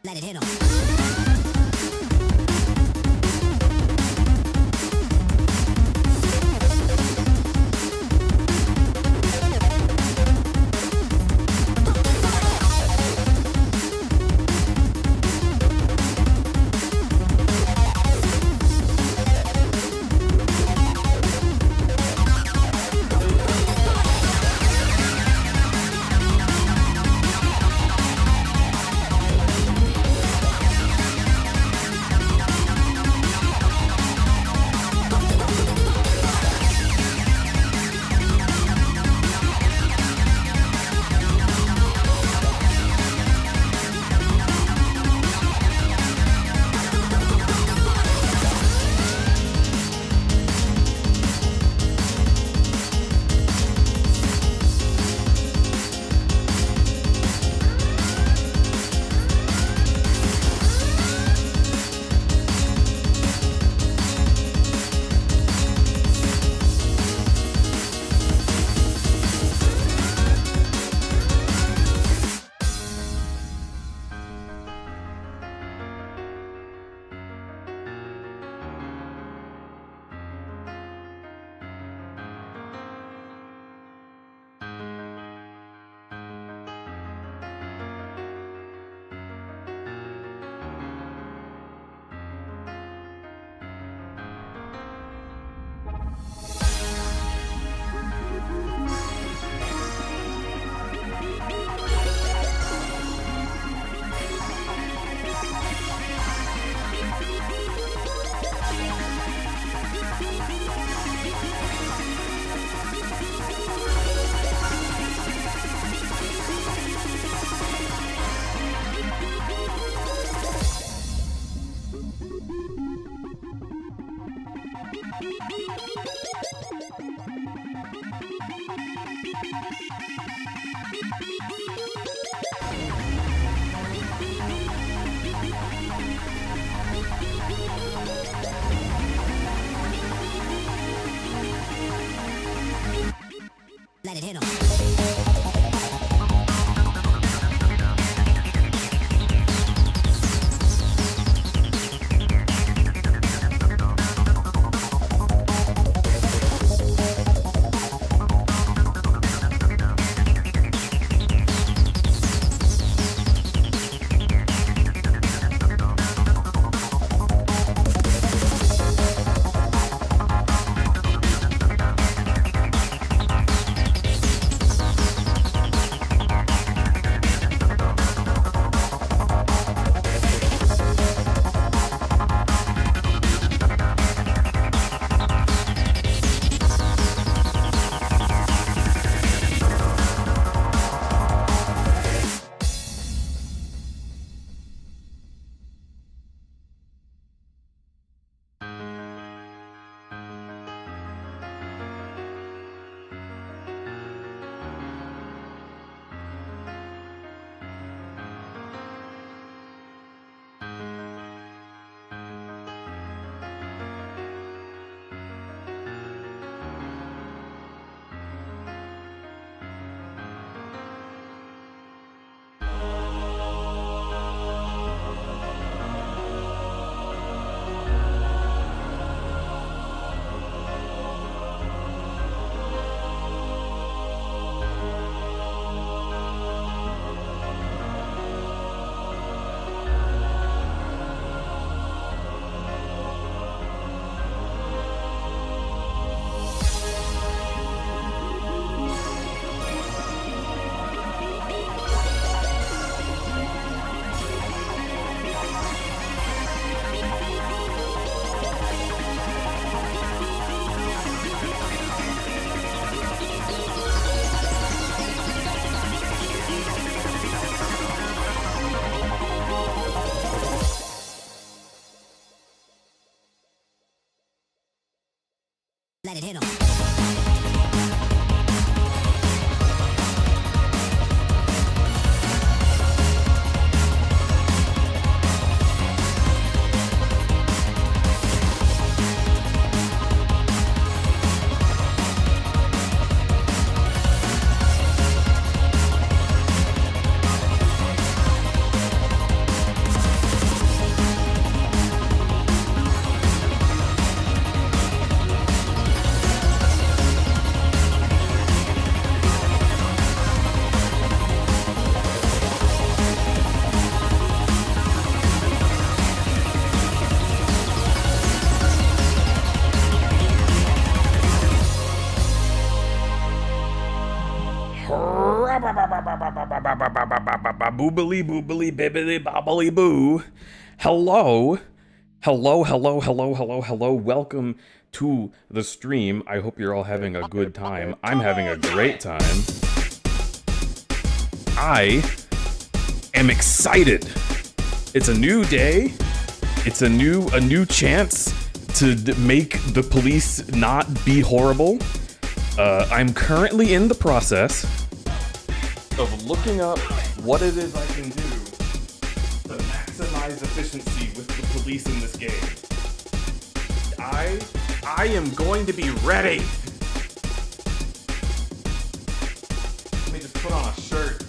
Let it hit 'em. Let it hit 'em. Let it hit 'em. Boobily boobily bibbily bobbly boo. Hello. Hello. Welcome to the stream. I hope you're all having a good time. I'm having a great time. I am excited. It's a new day. It's a new chance to make the police not be horrible. I'm currently in the process of looking up what it is I can do to maximize efficiency with the police in this game. I am going to be ready. Let me just put on a shirt.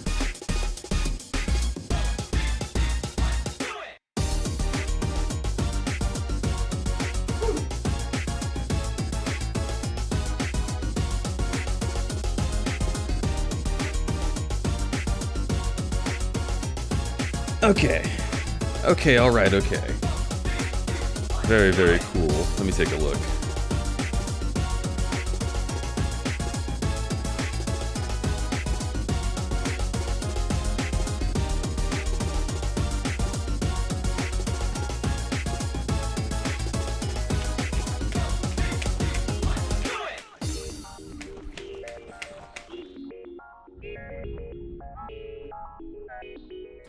Okay, alright. Very cool. Let me take a look.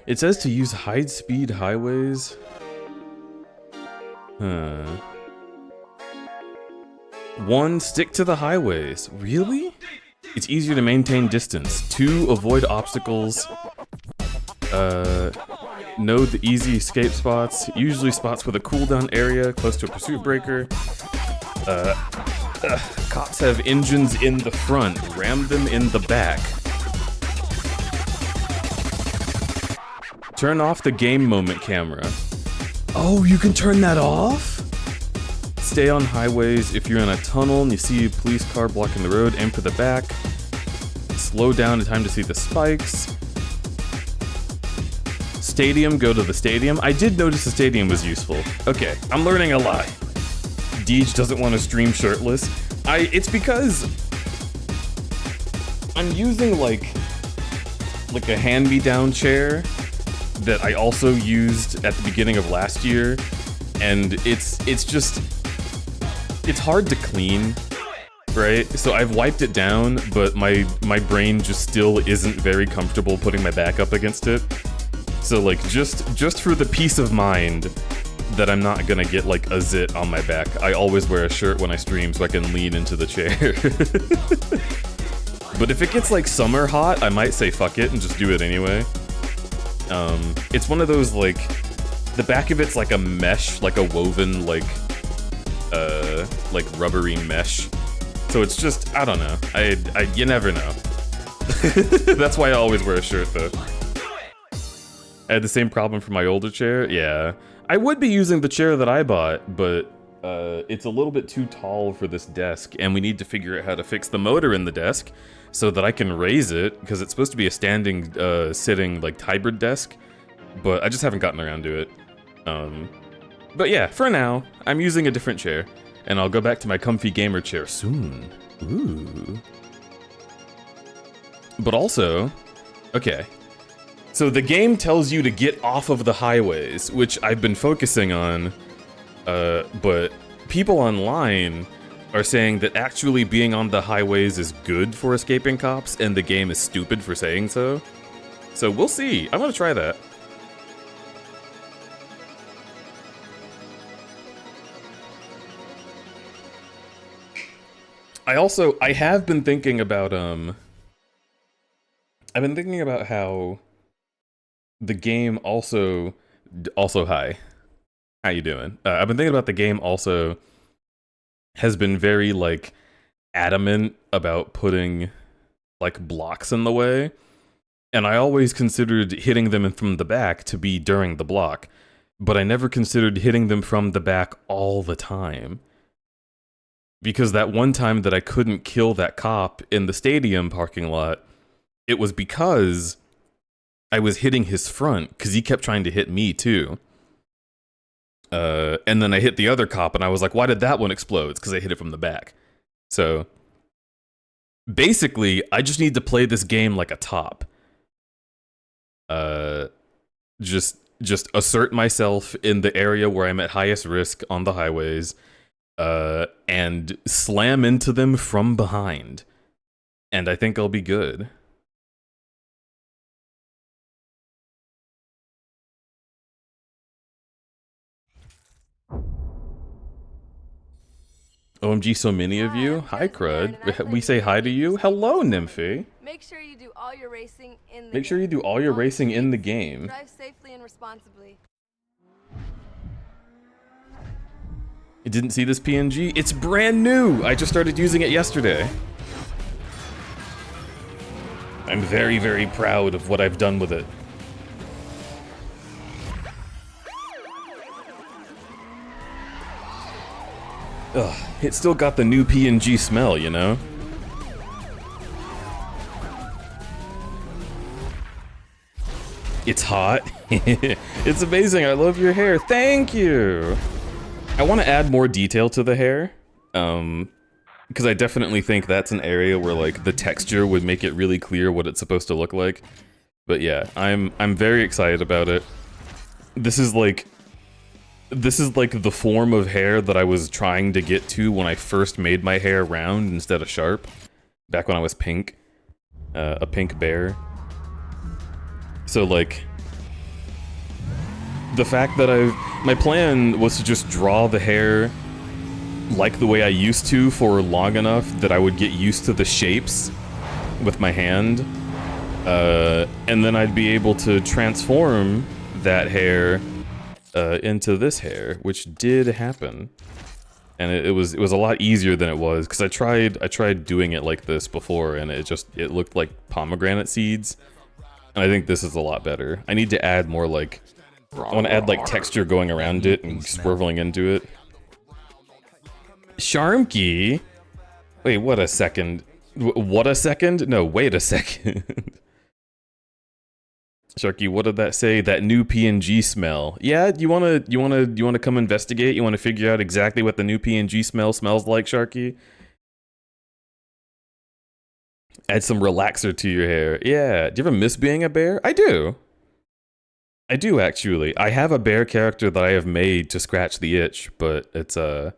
It says to use high-speed highways. Huh. 1, stick to the highways. Really? It's easier to maintain distance. 2, avoid obstacles. Know the easy escape spots. Usually spots with a cooldown area close to a pursuit breaker. Cops have engines in the front. Ram them in the back. Turn off the game moment camera. Oh, you can turn that off? Stay on highways. If you're in a tunnel and you see a police car blocking the road, aim for the back. Slow down in time to see the spikes. Stadium, go to the stadium. I did notice the stadium was useful. Okay, I'm learning a lot. Deej doesn't want to stream shirtless. It's because I'm using like a hand-me-down chair that I also used at the beginning of last year, and it's hard to clean, right? So I've wiped it down, but my brain just still isn't very comfortable putting my back up against it. So like just for the peace of mind that I'm not gonna get like a zit on my back, I always wear a shirt when I stream so I can lean into the chair. But if it gets like summer hot, I might say fuck it and just do it anyway. It's one of those, like, the back of it's like a mesh, like a woven, like rubbery mesh. So it's just, I don't know. You never know. That's why I always wear a shirt, though. I had the same problem for my older chair, yeah. I would be using the chair that I bought, but it's a little bit too tall for this desk, and we need to figure out how to fix the motor in the desk so that I can raise it, because it's supposed to be a standing, sitting, like, hybrid desk, but I just haven't gotten around to it. But yeah, for now, I'm using a different chair, and I'll go back to my comfy gamer chair soon. Ooh. But also, okay. So the game tells you to get off of the highways, which I've been focusing on, but people online are saying that actually being on the highways is good for escaping cops, and the game is stupid for saying so. So we'll see. I'm gonna try that. I have been thinking about I've been thinking about how the game also hi. How you doing? I've been thinking about the game also has been very like adamant about putting like blocks in the way, and I always considered hitting them from the back to be during the block, but I never considered hitting them from the back all the time. Because that one time that I couldn't kill that cop in the stadium parking lot, it was because I was hitting his front, because he kept trying to hit me too. And then I hit the other cop, and I was like, why did that one explode? It's because I hit it from the back. So, basically, I just need to play this game like a top. Just assert myself in the area where I'm at highest risk on the highways, and slam into them from behind. And I think I'll be good. OMG, so many of you. Hi, Crud. We say hi to you. Hello, Nymphy. Make sure you do all your racing in the Make sure you do all your racing in the game. Drive safely and responsibly. You didn't see this PNG? It's brand new! I just started using it yesterday. I'm very, very proud of what I've done with it. Ugh, it still got the new PNG smell, you know? It's hot. It's amazing, I love your hair. Thank you! I want to add more detail to the hair, because I definitely think that's an area where like the texture would make it really clear what it's supposed to look like. But yeah, I'm very excited about it. This is like the form of hair that I was trying to get to when I first made my hair round instead of sharp, back when I was pink, a pink bear. So like, the fact that my plan was to just draw the hair like the way I used to for long enough that I would get used to the shapes with my hand, and then I'd be able to transform that hair into this hair, which did happen, and it was a lot easier than it was, because I tried doing it like this before, and it looked like pomegranate seeds, and I think this is a lot better. I need to add more like, I want to add like texture going around it and swirling into it. Sharmky? Wait, what a second. What a second? No, wait a second. Sharky, what did that say? That new PNG smell. Yeah, you wanna come investigate? You wanna figure out exactly what the new PNG smell smells like, Sharky? Add some relaxer to your hair. Yeah, do you ever miss being a bear? I do. I do, actually. I have a bear character that I have made to scratch the itch, but it's, I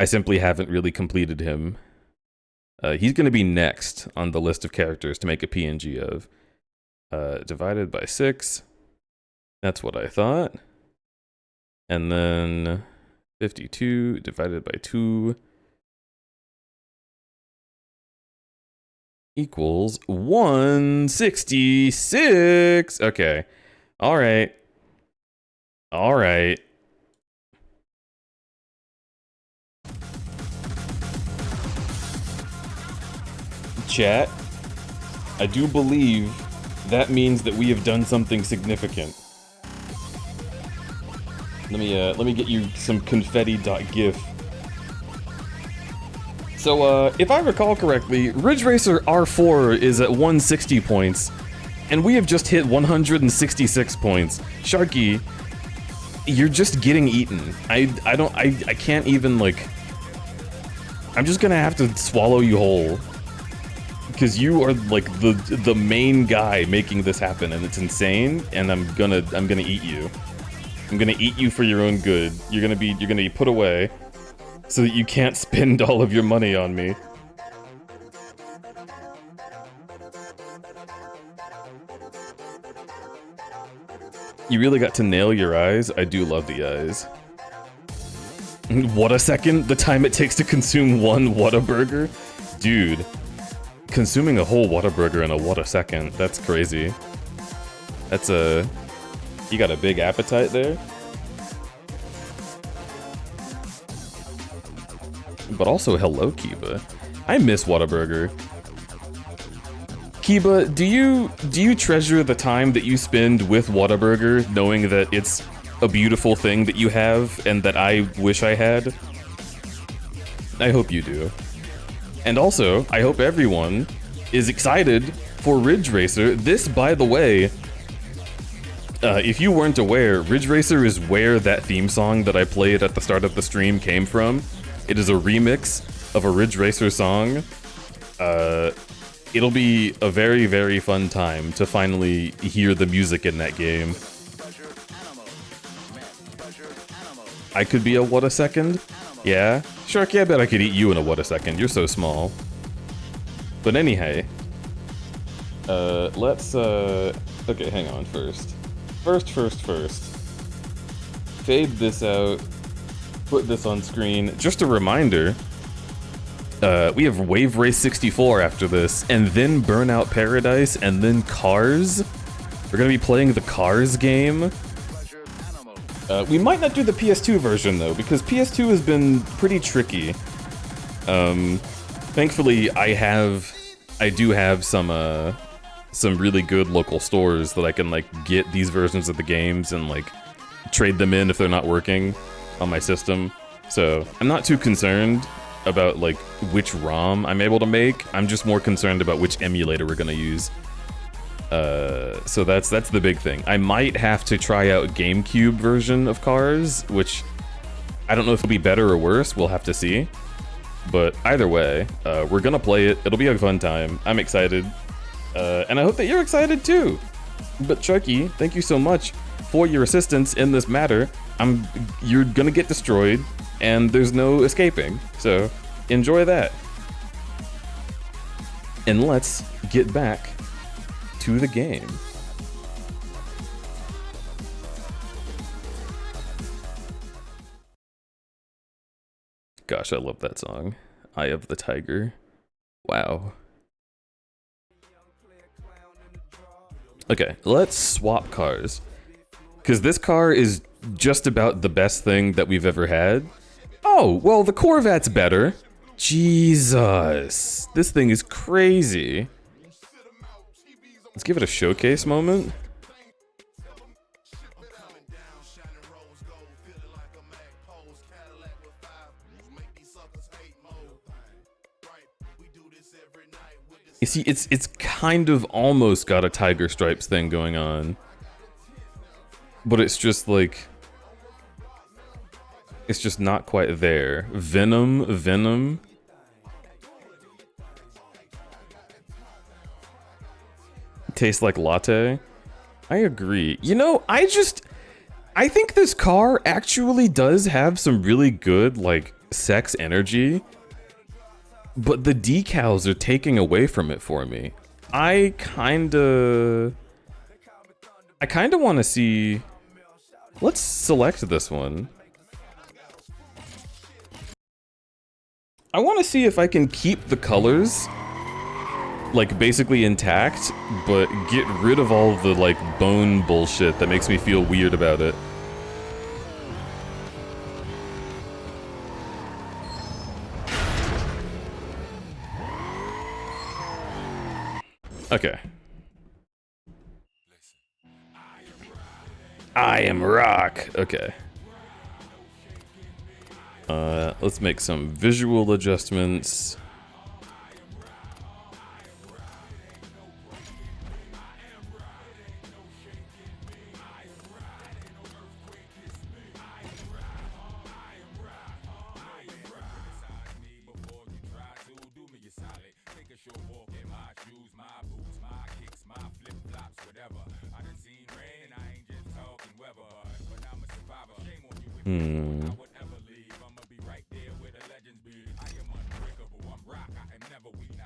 simply haven't really completed him. He's gonna be next on the list of characters to make a PNG of. Divided by 6. That's what I thought. And then 52 divided by 2 equals 166. Okay. All right. All right. Chat, I do believe that means that we have done something significant. Let me get you some confetti.gif. So, if I recall correctly, Ridge Racer R4 is at 160 points, and we have just hit 166 points. Sharky, you're just getting eaten. I can't even, like... I'm just gonna have to swallow you whole. Because you are like the main guy making this happen, and it's insane. And I'm gonna eat you. I'm gonna eat you for your own good. You're gonna be put away, so that you can't spend all of your money on me. You really got to nail your eyes. I do love the eyes. What a second? The time it takes to consume one Whataburger? Dude, consuming a whole Whataburger in a what a second, that's crazy. That's a... You got a big appetite there? But also, hello, Kiba. I miss Whataburger. Kiba, do you treasure the time that you spend with Whataburger, knowing that it's a beautiful thing that you have and that I wish I had? I hope you do. And also, I hope everyone is excited for Ridge Racer. This, by the way, if you weren't aware, Ridge Racer is where that theme song that I played at the start of the stream came from. It is a remix of a Ridge Racer song. It'll be a very, very fun time to finally hear the music in that game. I could be a what a second? Yeah? Sharky, I bet I could eat you in a what a second. You're so small. But anyhow. Let's, okay, hang on first. First. Fade this out. Put this on screen. Just a reminder. We have Wave Race 64 after this, and then Burnout Paradise, and then Cars. We're gonna be playing the Cars game. We might not do the PS2 version though, because PS2 has been pretty tricky. Thankfully, I do have some really good local stores that I can like get these versions of the games and like trade them in if they're not working on my system. So I'm not too concerned about like which ROM I'm able to make. I'm just more concerned about which emulator we're gonna use. So that's the big thing. I might have to try out GameCube version of Cars, which I don't know if it'll be better or worse. We'll have to see. But either way, we're gonna play it. It'll be a fun time. I'm excited. And I hope that you're excited too. But Chucky, thank you so much for your assistance in this matter. You're gonna get destroyed, and there's no escaping. So enjoy that. And let's get back to the game. Gosh, I love that song. Eye of the Tiger. Wow. Okay, let's swap cars. Because this car is just about the best thing that we've ever had. Oh, well, the Corvette's better. Jesus. This thing is crazy. Let's give it a showcase moment. You see, it's kind of almost got a Tiger Stripes thing going on. But it's just like... It's just not quite there. Venom. Tastes like latte. I agree. You know, I think this car actually does have some really good, like, sex energy. But the decals are taking away from it for me. I kinda want to see... Let's select this one. I want to see if I can keep the colors, like, basically intact, but get rid of all the, like, bone bullshit that makes me feel weird about it. Okay. I am rock. Okay. Let's make some visual adjustments.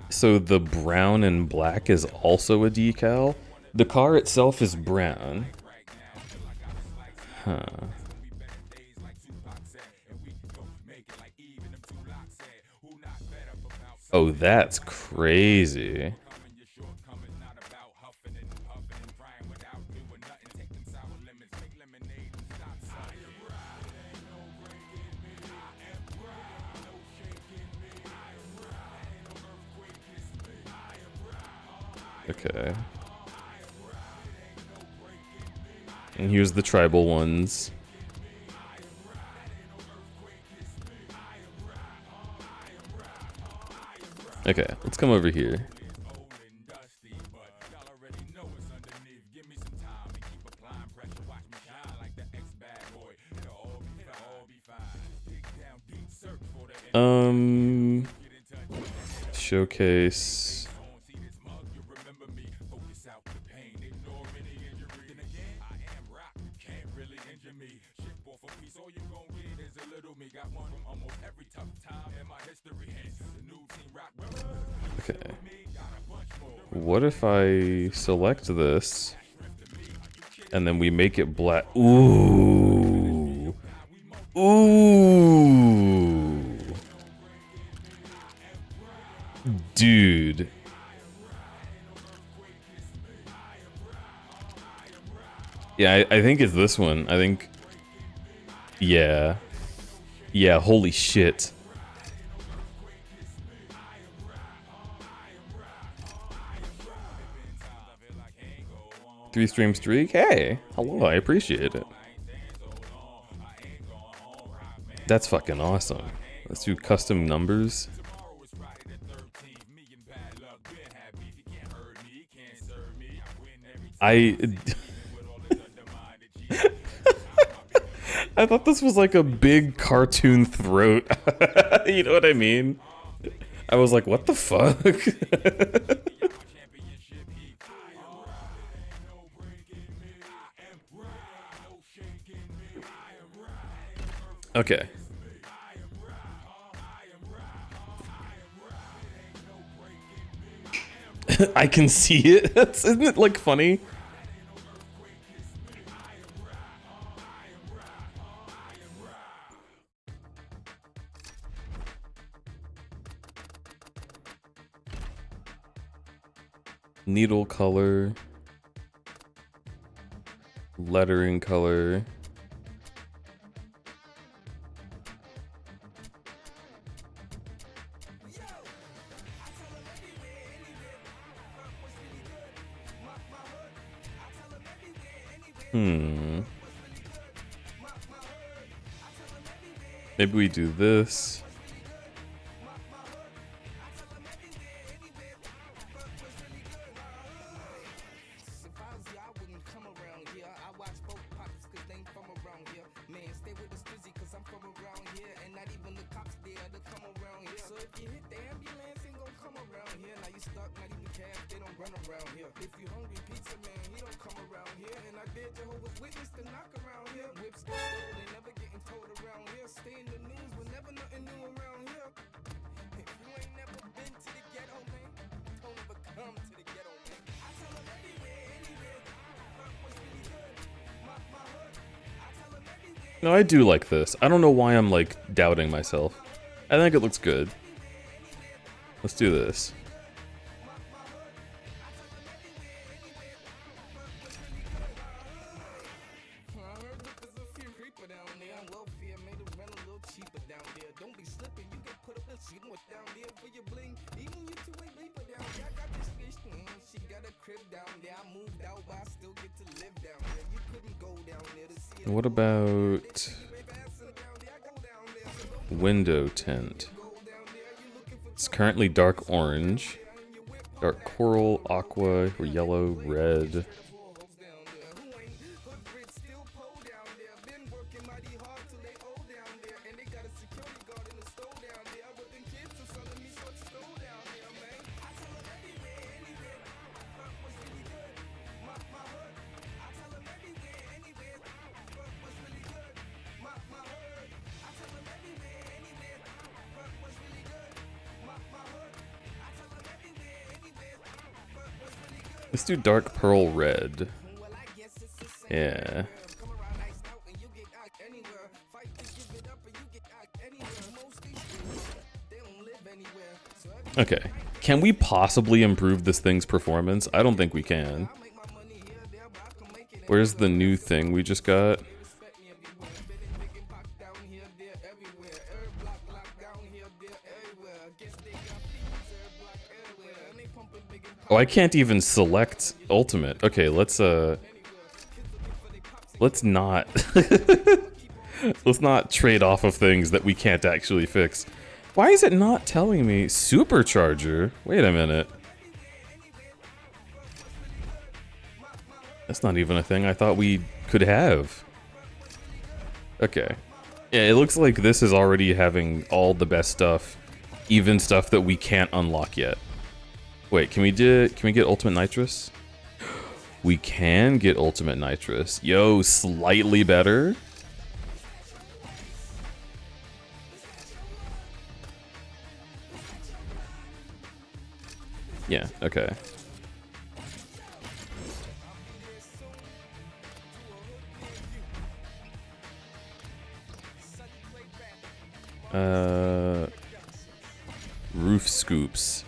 So the brown and black is also a decal? The car itself is brown. Huh. Oh, that's crazy. Okay. And here's the tribal ones. Okay, let's come over here. Showcase. Okay. What if I select this and then we make it black? Ooh. Ooh. Dude. Yeah, I think it's this one. I think. Yeah. Yeah, holy shit. Three-stream streak? Hey, hello, I appreciate it. That's fucking awesome. Let's do custom numbers. I thought this was like a big cartoon throat. You know what I mean? I was like, what the fuck? Okay. I can see it. Isn't it like funny? Needle color. Lettering color. Maybe we do this. No, I do like this. I don't know why I'm like doubting myself. I think it looks good. Let's do this. What about window tint? It's currently dark orange, dark coral, aqua, or yellow, red. Let's do dark pearl red. Yeah. Okay. Can we possibly improve this thing's performance? I don't think we can. Where's the new thing we just got? Oh, I can't even select ultimate. Okay, let's not let's not trade off of things that we can't actually fix. Why is it not telling me supercharger? Wait a minute. That's not even a thing I thought we could have. Okay. Yeah, it looks like this is already having all the best stuff, even stuff that we can't unlock yet. Wait, can we get ultimate nitrous? We can get ultimate nitrous. Yo, slightly better. Yeah, okay. Roof scoops.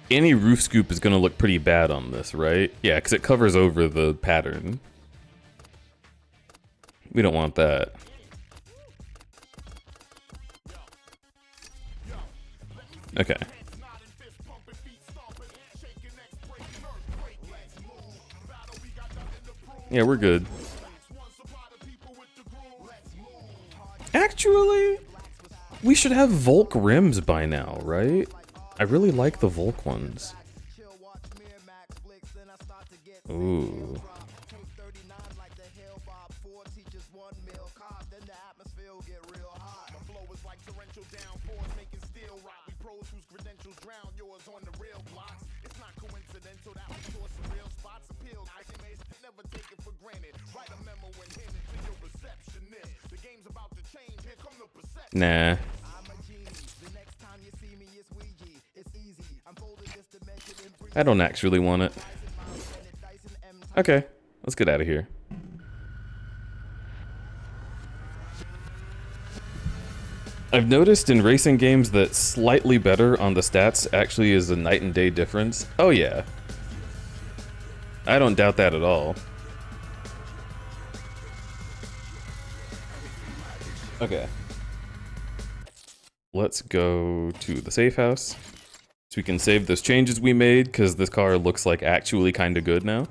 Any roof scoop is gonna look pretty bad on this, right? Yeah, because it covers over the pattern. We don't want that. Okay. Yeah, we're good. Actually, we should have Volk rims by now, right? I really like the Volk ones. Ooh. Nah. I don't actually want it. Okay, let's get out of here. I've noticed in racing games that slightly better on the stats actually is a night and day difference. Oh yeah. I don't doubt that at all. Okay. Let's go to the safe house. So we can save those changes we made, because this car looks like actually kind of good now.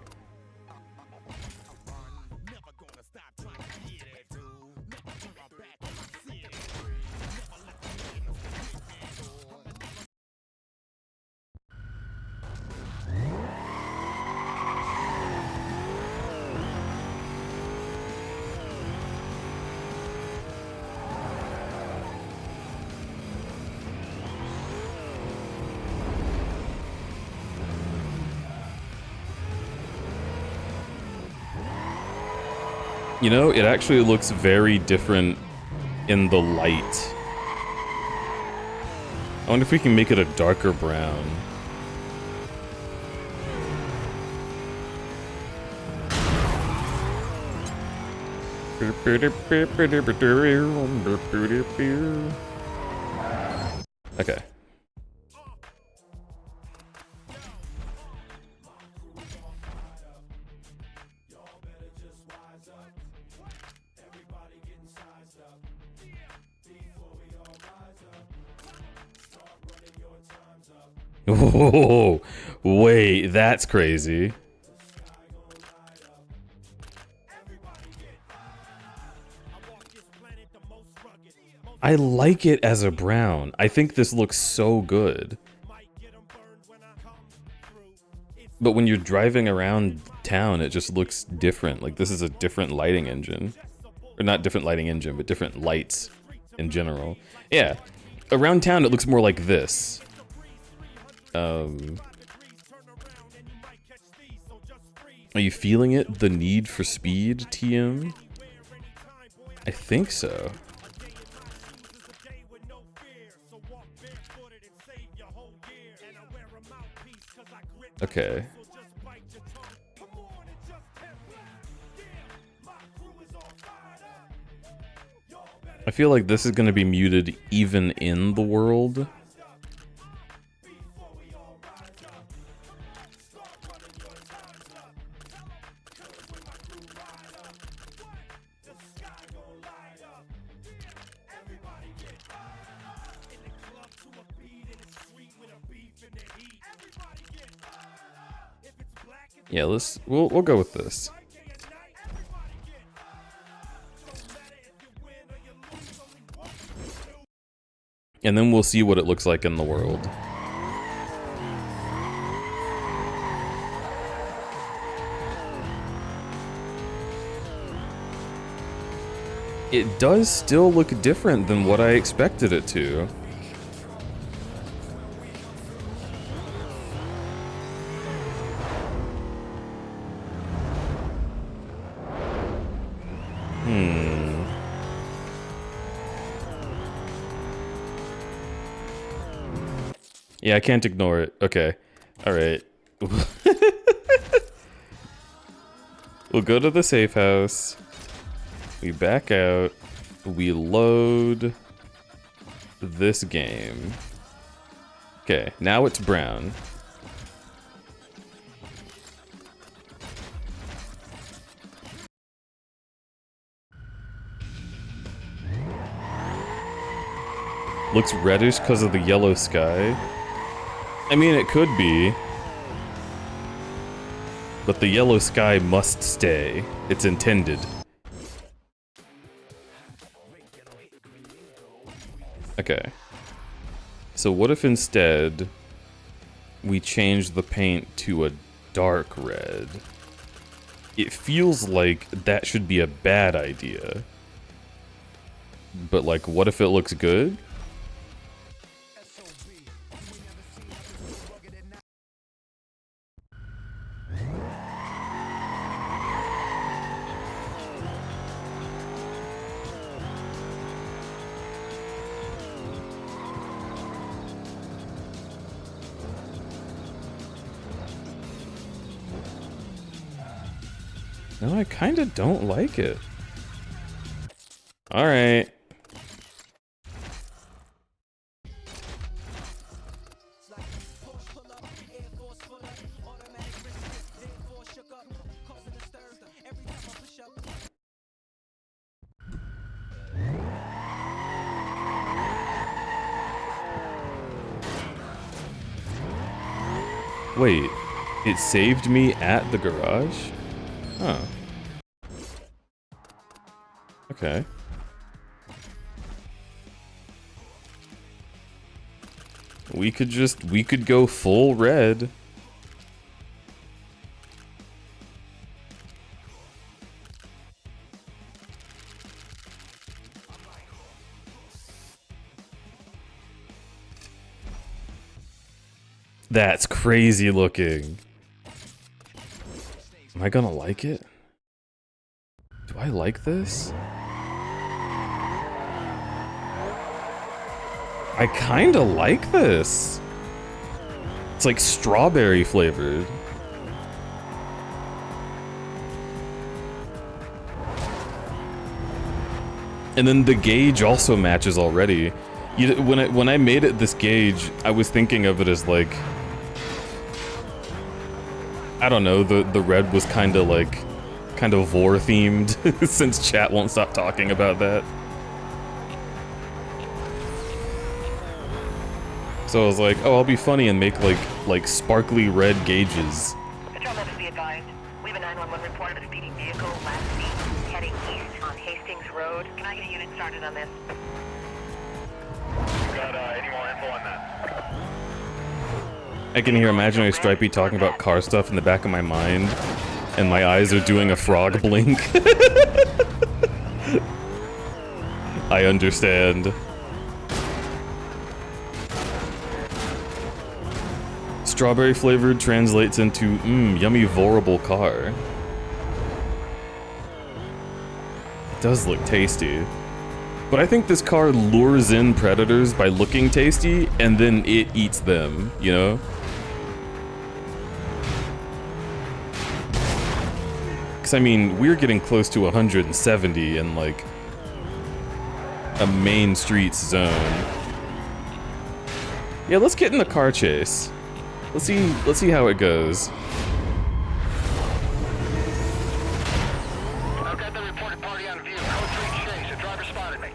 You know, it actually looks very different in the light. I wonder if we can make it a darker brown. Okay. Oh, wait, that's crazy. I like it as a brown. I think this looks so good. But when you're driving around town, it just looks different. Like this is a different lighting engine. Or not different lighting engine, but different lights in general. Yeah, around town it looks more like this. Are you feeling it? The need for speed, TM? I think so. Okay. I feel like this is going to be muted even in the world. Yeah, we'll go with this. And then we'll see what it looks like in the world. It does still look different than what I expected it to. Yeah, I can't ignore it. Okay. Alright. We'll go to the safe house. We back out. We load this game. Okay, now it's brown. Looks reddish because of the yellow sky. I mean, it could be. But the yellow sky must stay. It's intended. Okay. So what if instead we change the paint to a dark red? It feels like that should be a bad idea. But like, what if it looks good? No, I kind of don't like it. All right. Wait, it saved me at the garage? Huh. Okay. We could go full red. That's crazy looking. Am I gonna like it? Do I like this? I kinda like this. It's like strawberry flavored. And then the gauge also matches already. When I made it this gauge, I was thinking of it as like, I don't know, the red was kind of vor themed since chat won't stop talking about that. So I was like, oh, I'll be funny and make like sparkly red gauges. Patrol members be advised. We have a 911 report of a speeding vehicle last week heading east on Hastings Road. Can I get a unit started on this? Got any more info on that? I can hear imaginary Stripey talking about car stuff in the back of my mind, and my eyes are doing a frog blink. I understand. Strawberry flavored translates into, yummy vorable car. It does look tasty. But I think this car lures in predators by looking tasty, and then it eats them, you know? Because, I mean, we're getting close to 170 in, like, a main streets zone. Yeah, let's get in the car chase. Let's see how it goes. I've got the reported party on view. Code 3 chase. The driver spotted me.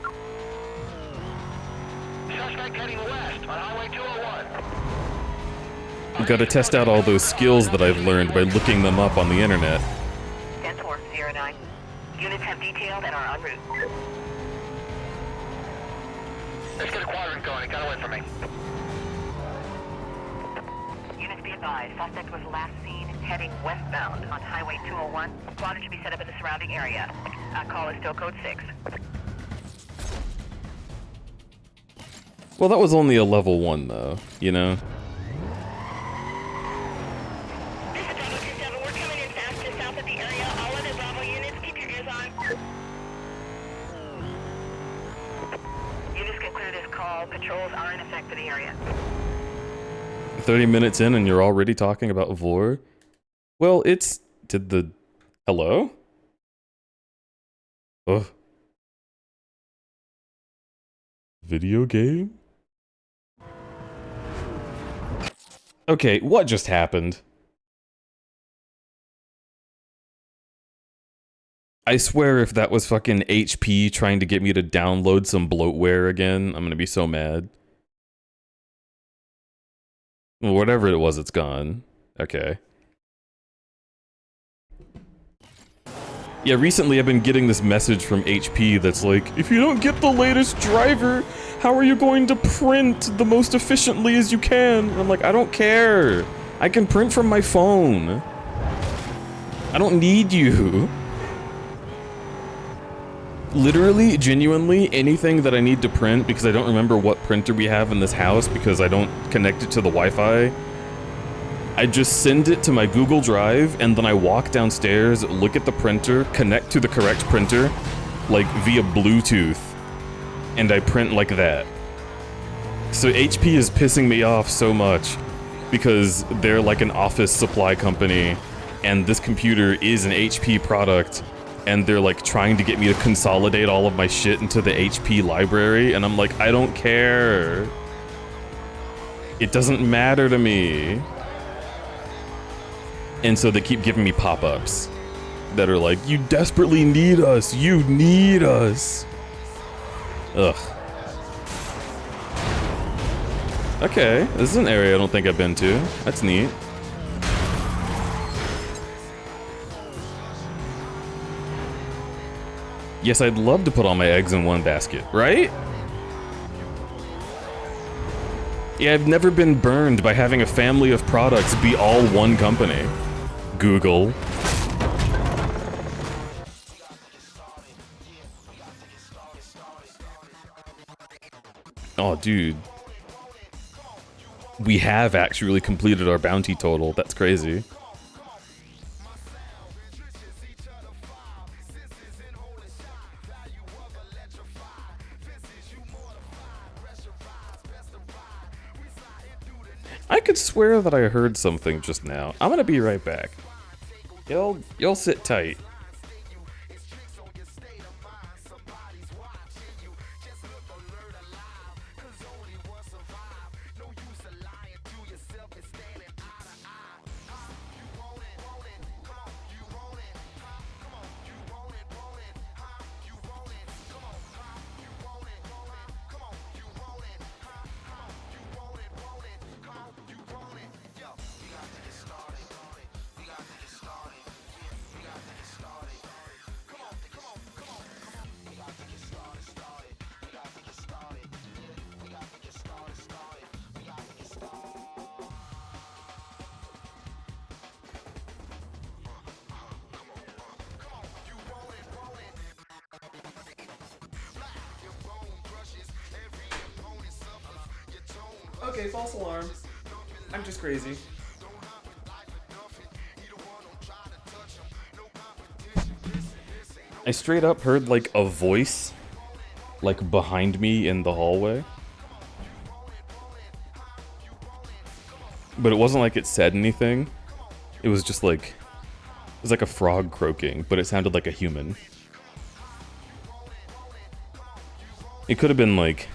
Suspect heading west on Highway 201. Gotta test out all those skills that I've learned by looking them up on the internet. 10-409. Units have detailed and are en route. Let's get a quadrant going. It got away from me. Units be advised, suspect was last seen heading westbound on Highway 201. Quadrant should be set up in the surrounding area. Call is still code 6. Well, that was only a level 1, though, you know? This is Bravo 27. We're coming in fast to south of the area. All other Bravo units, keep your ears on. Units can clear this call. Patrols are in effect for the area. 30 minutes in and you're already talking about Vor? Well, it's... Did the... Hello? Ugh. Video game? Okay, what just happened? I swear if that was fucking HP trying to get me to download some bloatware again, I'm gonna be so mad. Well, whatever it was, it's gone. Okay. Yeah, recently I've been getting this message from HP that's like, if you don't get the latest driver, how are you going to print the most efficiently as you can? And I'm like, I don't care. I can print from my phone. I don't need you. Literally, genuinely, anything that I need to print, because I don't remember what printer we have in this house because I don't connect it to the Wi-Fi, I just send it to my Google Drive, and then I walk downstairs, look at the printer, connect to the correct printer, like via Bluetooth, and I print like that. So HP is pissing me off so much, because they're like an office supply company, and this computer is an HP product, and they're like trying to get me to consolidate all of my shit into the HP library, and I'm like, I don't care. It doesn't matter to me. And so they keep giving me pop-ups that are like, you desperately need us, you need us. Ugh. Okay, this is an area I don't think I've been to. That's neat. Yes, I'd love to put all my eggs in one basket, right? Yeah, I've never been burned by having a family of products be all one company. Google. Oh, dude. We have actually completed our bounty total. That's crazy. I could swear that I heard something just now. I'm gonna be right back. You'll sit tight. Okay, false alarm. I'm just crazy. I straight up heard like a voice like behind me in the hallway. But it wasn't like it said anything. It was just like, it was like a frog croaking, but it sounded like a human. It could have been like,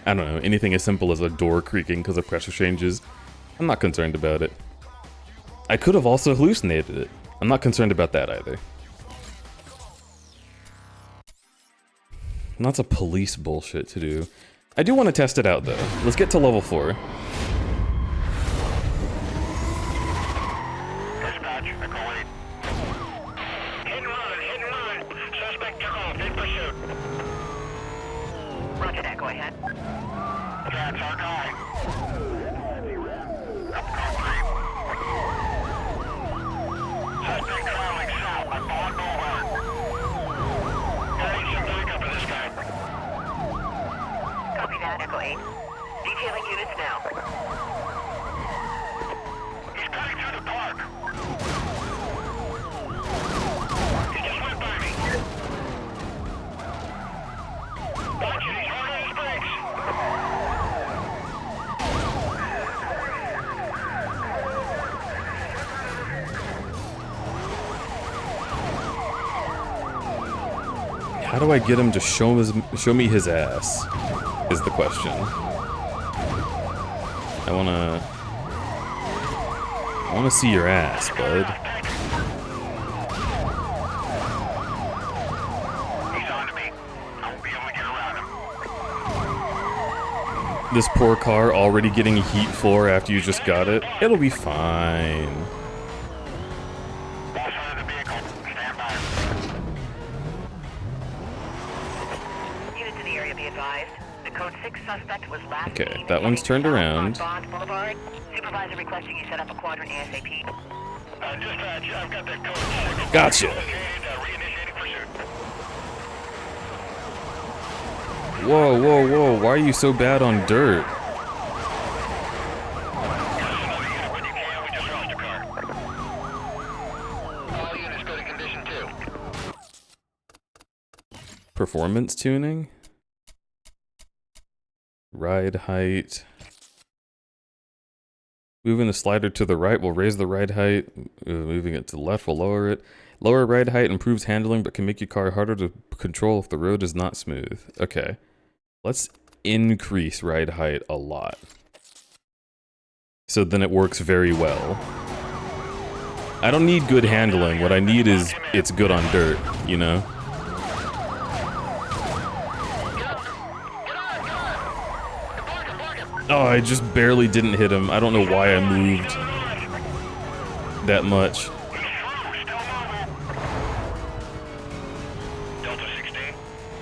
I don't know, anything as simple as a door creaking because of pressure changes. I'm not concerned about it. I could have also hallucinated it. I'm not concerned about that either. Lots of police bullshit to do. I do want to test it out though. Let's get to level 4. How do I get him to show me his ass? Is the question. I wanna see your ass, bud. He's on to me. I won't be able to get around him. This poor car already getting heat floor after you just got it. It'll be fine. Lost sight of the vehicle. Stand by. Units in the area be advised. The code 6 suspect was last Okay, seen that one's heading turned south around. on Bond Boulevard. Supervisor requesting you set up a quadrant ASAP. Dispatch, I've got that code 6. Gotcha. Reinitiating pursuit. Whoa, whoa, whoa, why are you so bad on dirt? When you can, we just lost a car. All units good in condition too. Performance tuning? Ride height. Moving the slider to the right will raise the ride height. Moving it to the left will lower it. Lower ride height improves handling but can make your car harder to control if the road is not smooth. Okay. Let's increase ride height a lot. So then it works very well. I don't need good handling. What I need is it's good on dirt, you know? Oh, I just barely didn't hit him. I don't know why I moved that much. Delta 16.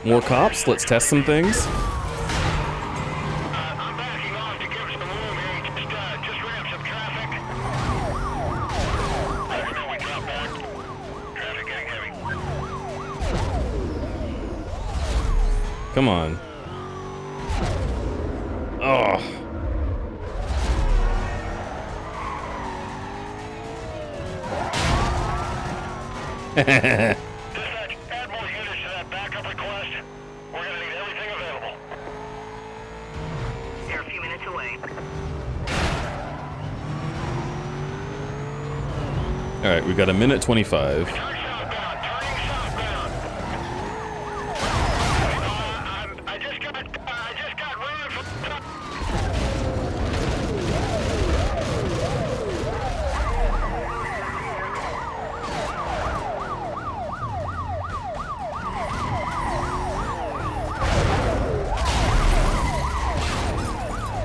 More cops? Let's test some things. I'm backing off to give some room here. Just ramp some traffic. Let me know we drop back. Traffic getting heavy. Come on. Oh. Dispatch, add more units to that backup request. We're gonna need everything available. They're a few minutes away. Alright, we got a minute 25. Turn southbound, turning southbound. I just got ran from the top.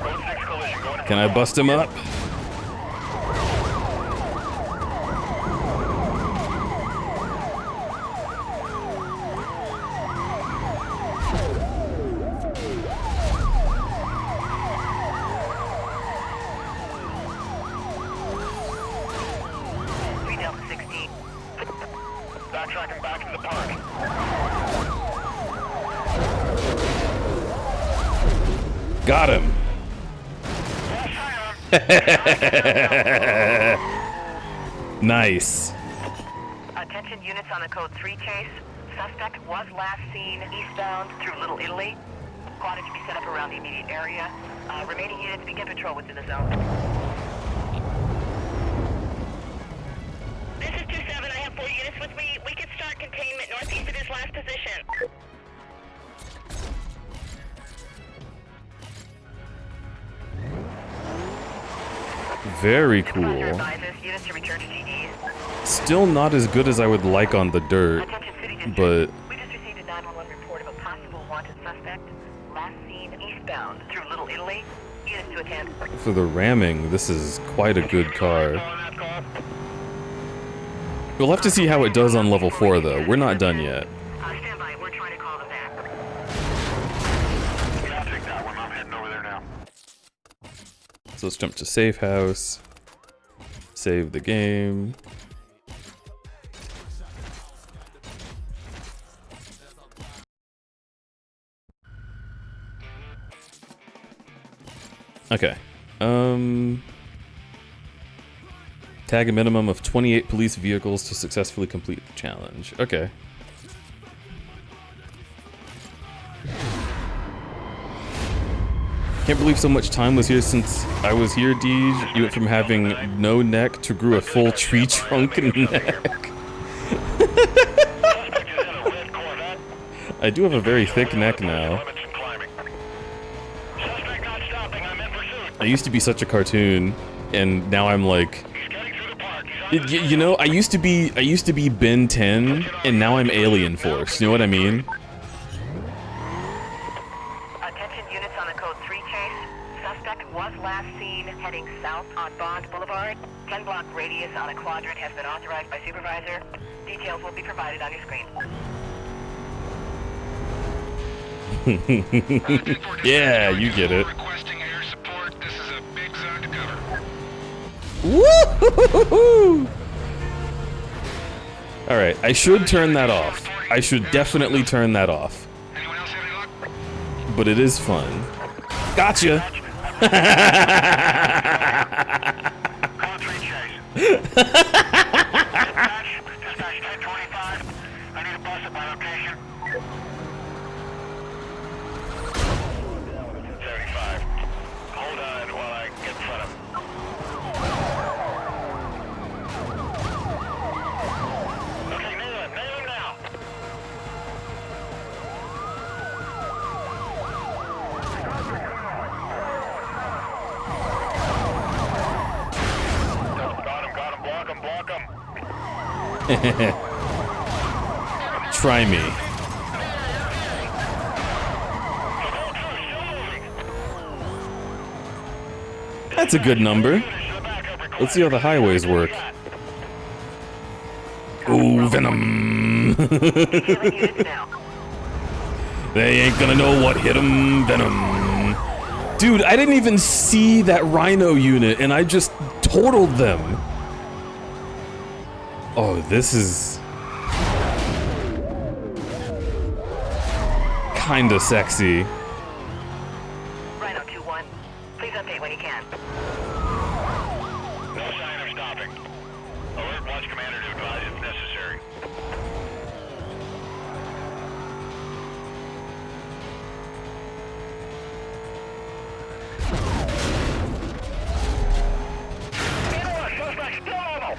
Road 6 collision going. Can I bust him up? Delta 16. Backtracking back into the park. Got him. Nice. Attention units on the code 3 chase. Suspect was last seen eastbound through Little Italy. Quad to be set up around the immediate area. Remaining units begin patrol within the zone. This is 2-7. I have 4 units with me. We can start containment northeast of his last position. Very Supervisor cool. advises units to return to GDs. Still not as good as I would like on the dirt, Attention city district. but We just received a 911 report of a possible wanted suspect. Last seen eastbound through Little Italy. Units to attend. for the ramming, this is quite a good car. On that call. We'll have to see how it does on level 4 though. We're not done yet. Stand by. We're trying to call them back. Yeah, I'll take that one. I'm heading over there now. So let's jump to safe house. Save the game. Okay. Tag a minimum of 28 police vehicles to successfully complete the challenge. Okay. Can't believe so much time was here since I was here, Deej. You went from having no neck to grew a full tree trunk neck. Suspect is in a red Corvette. I do have a very thick neck now. Limits and climbing. Suspect not stopping. I'm in pursuit. I used to be such a cartoon, and now I'm like, He's getting through the park. He's on the you know, I used to be Ben 10, and now I'm Alien Force. You know what I mean? Attention units on the code 3 chase. Suspect was last seen heading south on Bond Boulevard. 10-block radius on a quadrant has been authorized by supervisor. Details will be provided on your screen. Yeah, you get it. Requesting air support. This is a big zone to cover. Woo! All right, I should turn that off. I should definitely turn that off. Anyone else have any luck? But it is fun. Gotcha. Code 3 chase. Dispatch 1025. I need a bus at my location. 75. Hold on while I get in front of him. Okay, nail him now. Got him, block him. Try me. That's a good number. Let's see how the highways work. Ooh, Venom. Units now. They ain't gonna know what hit 'em, Venom. Dude, I didn't even see that Rhino unit, and I just totaled them. Oh, this is kinda sexy. Rhino 2-1. Please update when you can. No sign of stopping. Alert Watch Commander to advise if necessary. Suspect still mobile.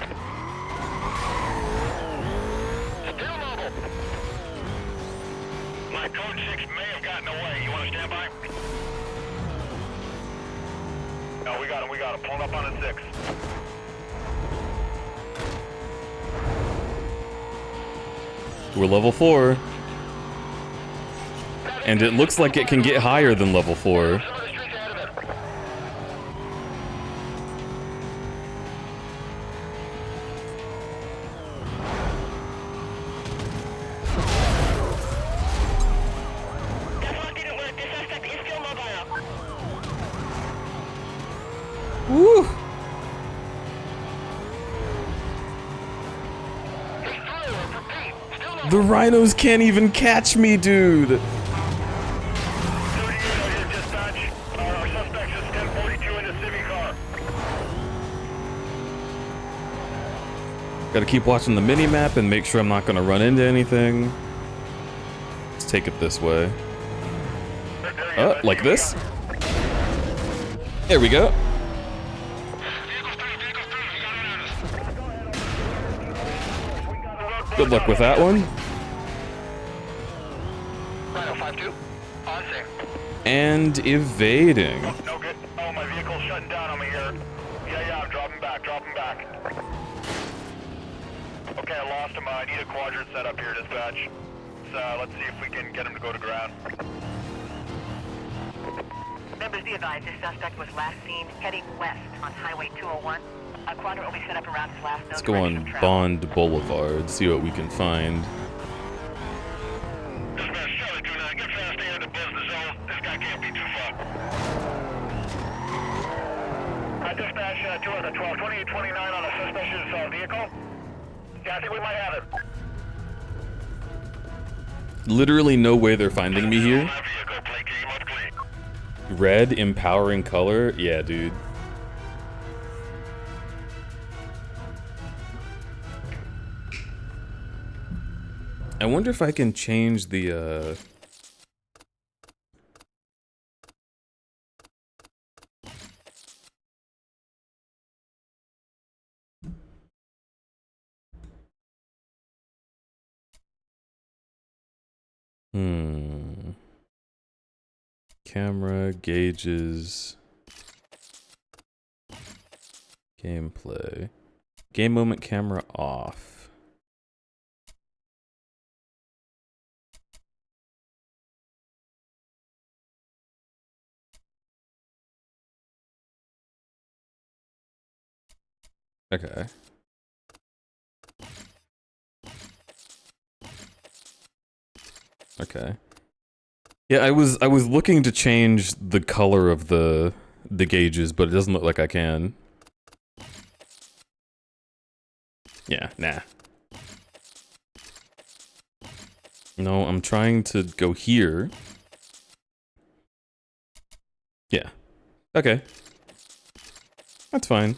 Still mobile. My code 6 may have gotten away. You want to stand by? No, we got him. Pulling up on a 6. We're level 4. And it looks like it can get higher than level 4. Some of the streets ahead of it. Deflected alert. This suspect is still mobile. Woo! He's through. Repeat. Still mobile. The rhinos can't even catch me, dude. 38 out here, dispatch. Our suspect is 1042 in the Civic car. Gotta keep watching the mini-map and make sure I'm not gonna run into anything. Let's take it this way. Like this? There we go. Good luck with that one. Rhino 5-2. On scene. And evading. No good. Oh, my vehicle's shutting down on me here. Yeah, I'm dropping back. Okay, I lost him. I need a quadrant set up here, dispatch. So let's see if we can get him to go to ground. Members, be advised, this suspect was last seen heading west on Highway 201. A quadrant will be set up around his last known Let's go direction on of travel. Bond Boulevard, see what we can find. Dispatch, Charlie 29, get fast air to buzz the zone. This guy can't be too far. Dispatch, 212, 2829 on a suspicious vehicle. Yeah, I think we might have it. Literally no way they're finding me here. My vehicle, plate game up clean. Red, empowering color? Yeah, dude. I wonder if I can change the, Camera, gauges, gameplay. Game moment camera off. Okay. Okay. Yeah, I was looking to change the color of the gauges, but it doesn't look like I can. Yeah, nah. No, I'm trying to go here. Yeah. Okay. That's fine.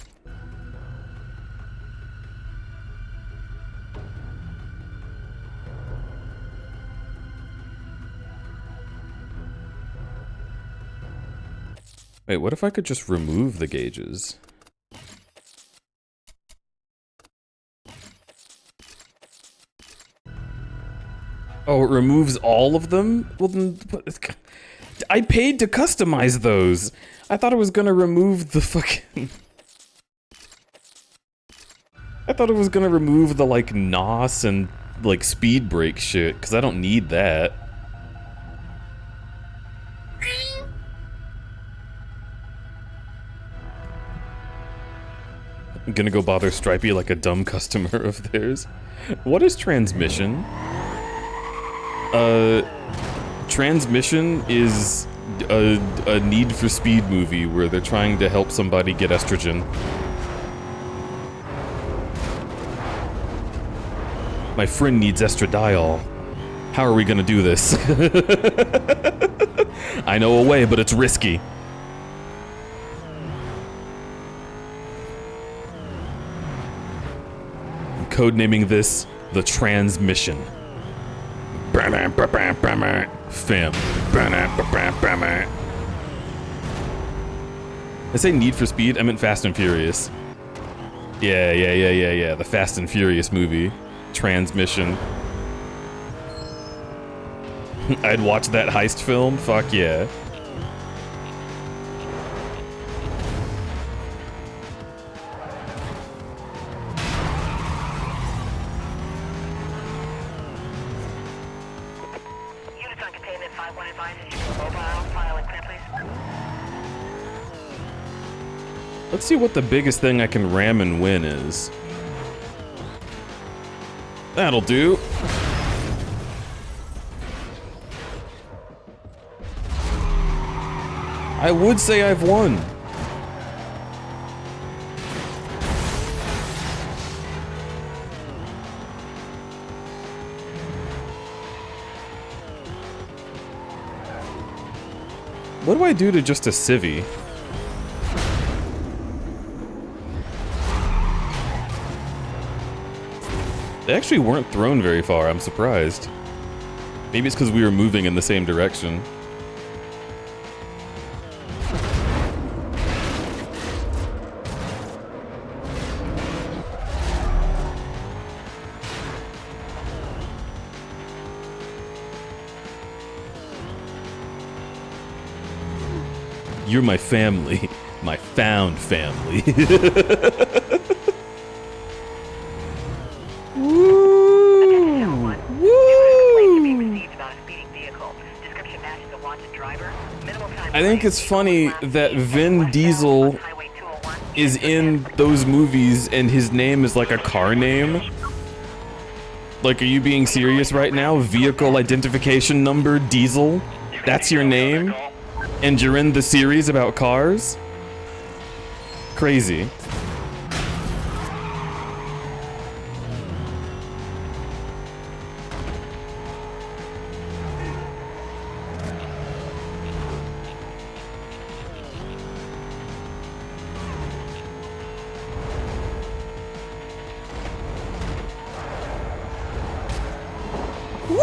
Wait, what if I could just remove the gauges? Oh, it removes all of them? Well then, I paid to customize those! I thought it was gonna remove the fucking... I thought it was gonna remove the, like, NOS and, like, speed brake shit, because I don't need that. I'm gonna go bother Stripey like a dumb customer of theirs. What is transmission? Transmission is a Need for Speed movie where they're trying to help somebody get estrogen. My friend needs estradiol. How are we gonna do this? I know a way, but it's risky. I'm codenaming this the transmission. Fam. I say Need for Speed, I meant Fast and Furious. Yeah. The Fast and Furious movie. Transmission. I'd watch that heist film? Fuck yeah. Units on containment 5-1 advises you for mobile. File and clear, please. Let's see what the biggest thing I can ram and win is. That'll do. I would say I've won. What do I do to just a civvy? They actually weren't thrown very far, I'm surprised. Maybe it's because we were moving in the same direction. You're my family. My found family. Woo! Woo! I think it's funny that Vin Diesel is in those movies and his name is like a car name. Like, are you being serious right now? Vehicle identification number Diesel? That's your name? And you're in the series about cars? Crazy. Woo!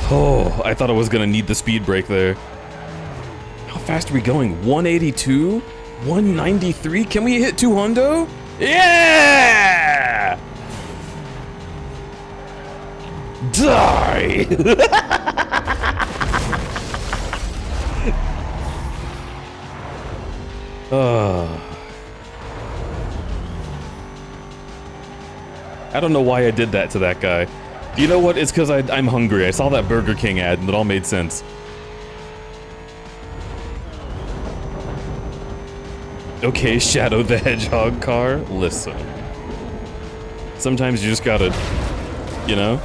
Oh, I thought I was gonna need the speed brake there. How fast are we going? 182? 193? Can we hit 200? Yeah! Die! I don't know why I did that to that guy. You know what? It's because I'm hungry. I saw that Burger King ad and it all made sense. Okay, Shadow the Hedgehog car. Listen. Sometimes you just gotta, you know?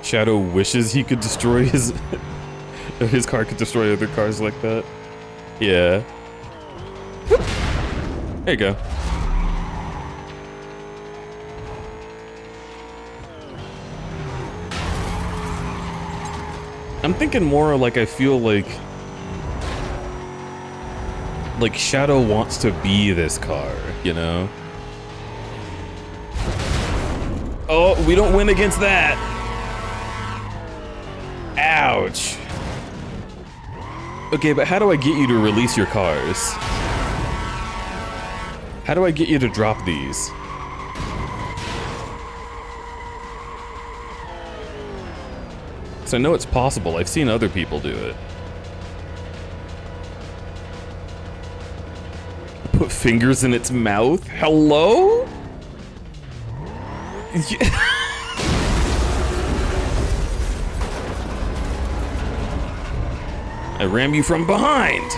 Shadow wishes he could destroy his his car could destroy other cars like that. Yeah. There you go. I'm thinking more like I feel like Shadow wants to be this car, you know? Oh, we don't win against that. Ouch. Okay, but how do I get you to release your cars? How do I get you to drop these? So I know it's possible. I've seen other people do it. Put fingers in its mouth? Hello? I ram you from behind.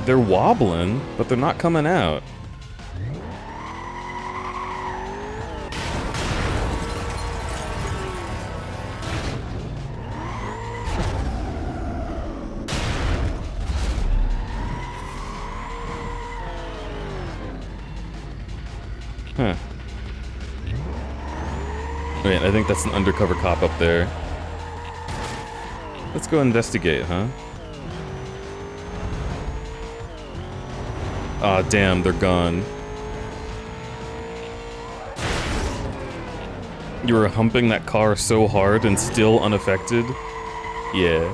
They're wobbling, but they're not coming out. Huh. Wait, I think that's an undercover cop up there. Let's go investigate, huh? Aw, damn, they're gone. You were humping that car so hard and still unaffected? Yeah.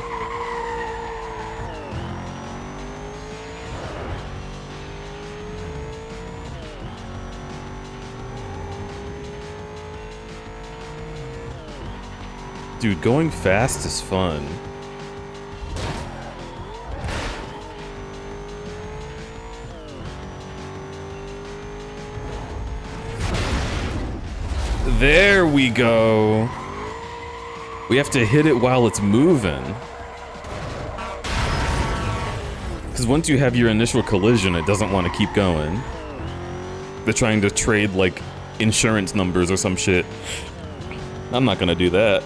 Dude, going fast is fun. There we go. We have to hit it while it's moving. Because once you have your initial collision, it doesn't want to keep going. They're trying to trade, like, insurance numbers or some shit. I'm not gonna do that.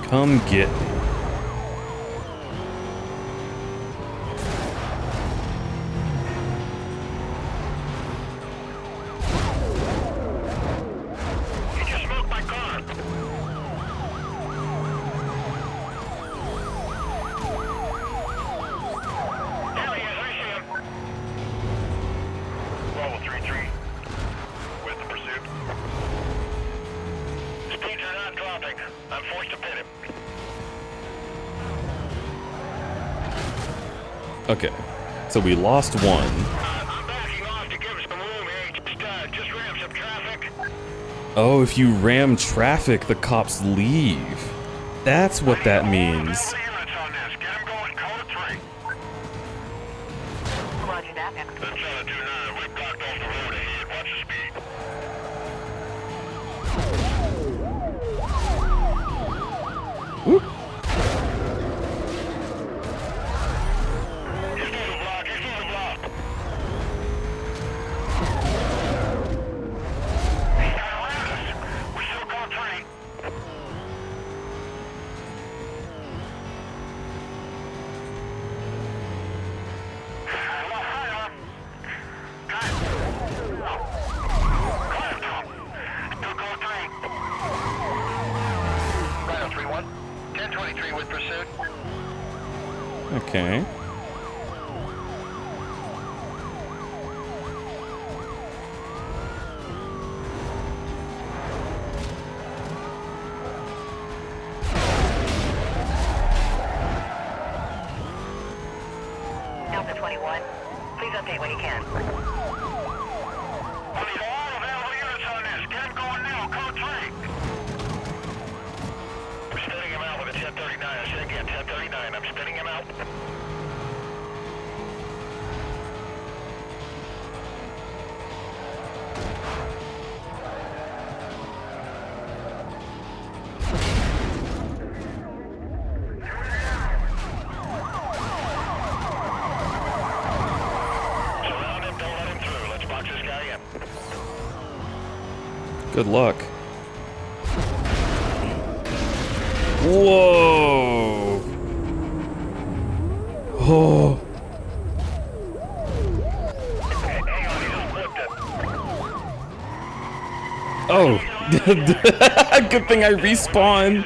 Come get me. You just smoked my car. There he is, I see him. Bravo 3-3. With the pursuit. Speeds are not dropping. I'm forced to pit him. Okay, so we lost one. I'm backing off to give some room here. Just ram some traffic. Oh, if you ram traffic, the cops leave. That's what that means. Units on this. Get him going code 3. Roger that. That's 729. We blocked off the road ahead. Watch the speed. Whoop. 1023 with pursuit. Okay. Delta 21, please update when you can. We need all available units on this. Get them going now. Code 3. We're spinning him out with a 1039. I say again, 1039. I'm spinning him out. Surround him. Don't let him through. Let's box this guy in. Good luck. Whoa! Oh. Hang on, he just flipped it. Oh. Good thing I respawn.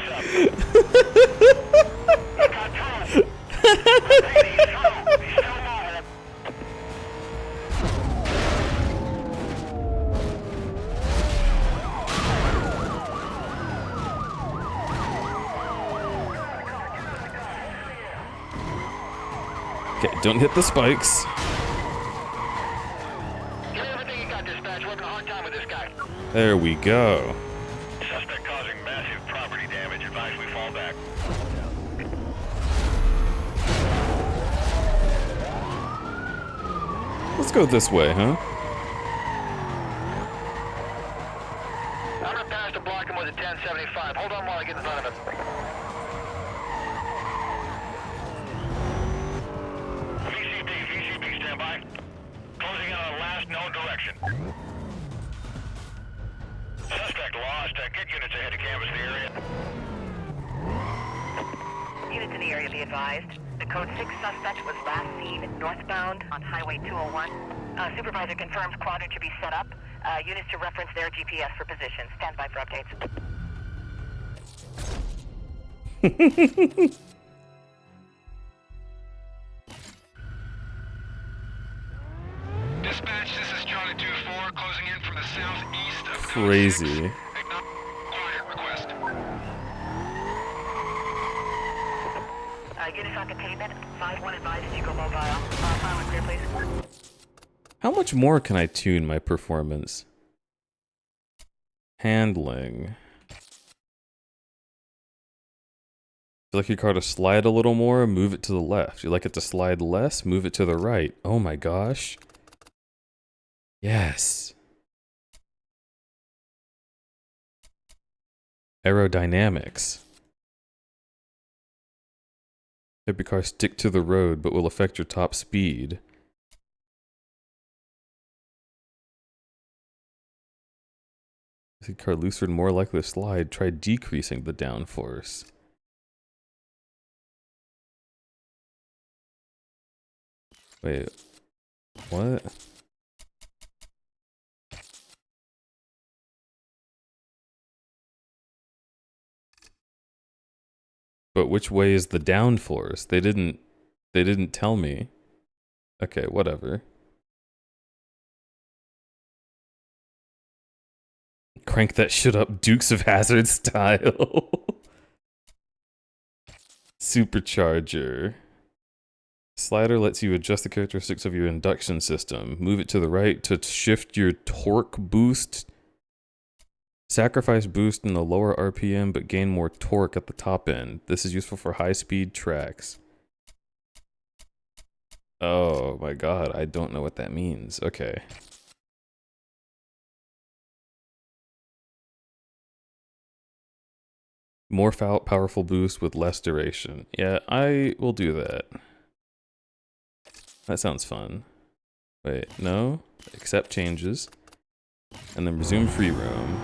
Okay, don't hit the spikes. Give everything you got, dispatch. We're having a hard time with this guy. There we go. Suspect causing massive property damage. Advise we fall back. Let's go this way, huh? I'm gonna pass to block him with a 1075. Hold on while I get in front of him. VCB, stand by. Closing out on last known direction. Suspect lost. Get units ahead to canvass the area. Units in the area be advised. The code 6 suspect was last seen northbound on Highway 201. Supervisor confirms quadrant to be set up. Units to reference their GPS for position. Stand by for updates. Dispatch, this is Charlie 2-4, closing in from the southeast of Crazy. Quiet request. Units on containment. 5-1 advises you go mobile. File and clear, please. How much more can I tune my performance? Handling. You like your car to slide a little more, move it to the left. You like it to slide less, move it to the right. Oh my gosh. Yes. Aerodynamics. Have your car stick to the road, but will affect your top speed. Is your car looser and more likely to slide? Try decreasing the downforce. Wait, what? But which way is the downforce? They didn't tell me. Okay, whatever. Crank that shit up Dukes of Hazzard style. Supercharger. Slider lets you adjust the characteristics of your induction system. Move it to the right to shift your torque boost. Sacrifice boost in the lower RPM, but gain more torque at the top end. This is useful for high-speed tracks. Oh my god, I don't know what that means. Okay. More powerful boost with less duration. Yeah, I will do that. That sounds fun. Wait, no. Accept changes. And then resume free roam.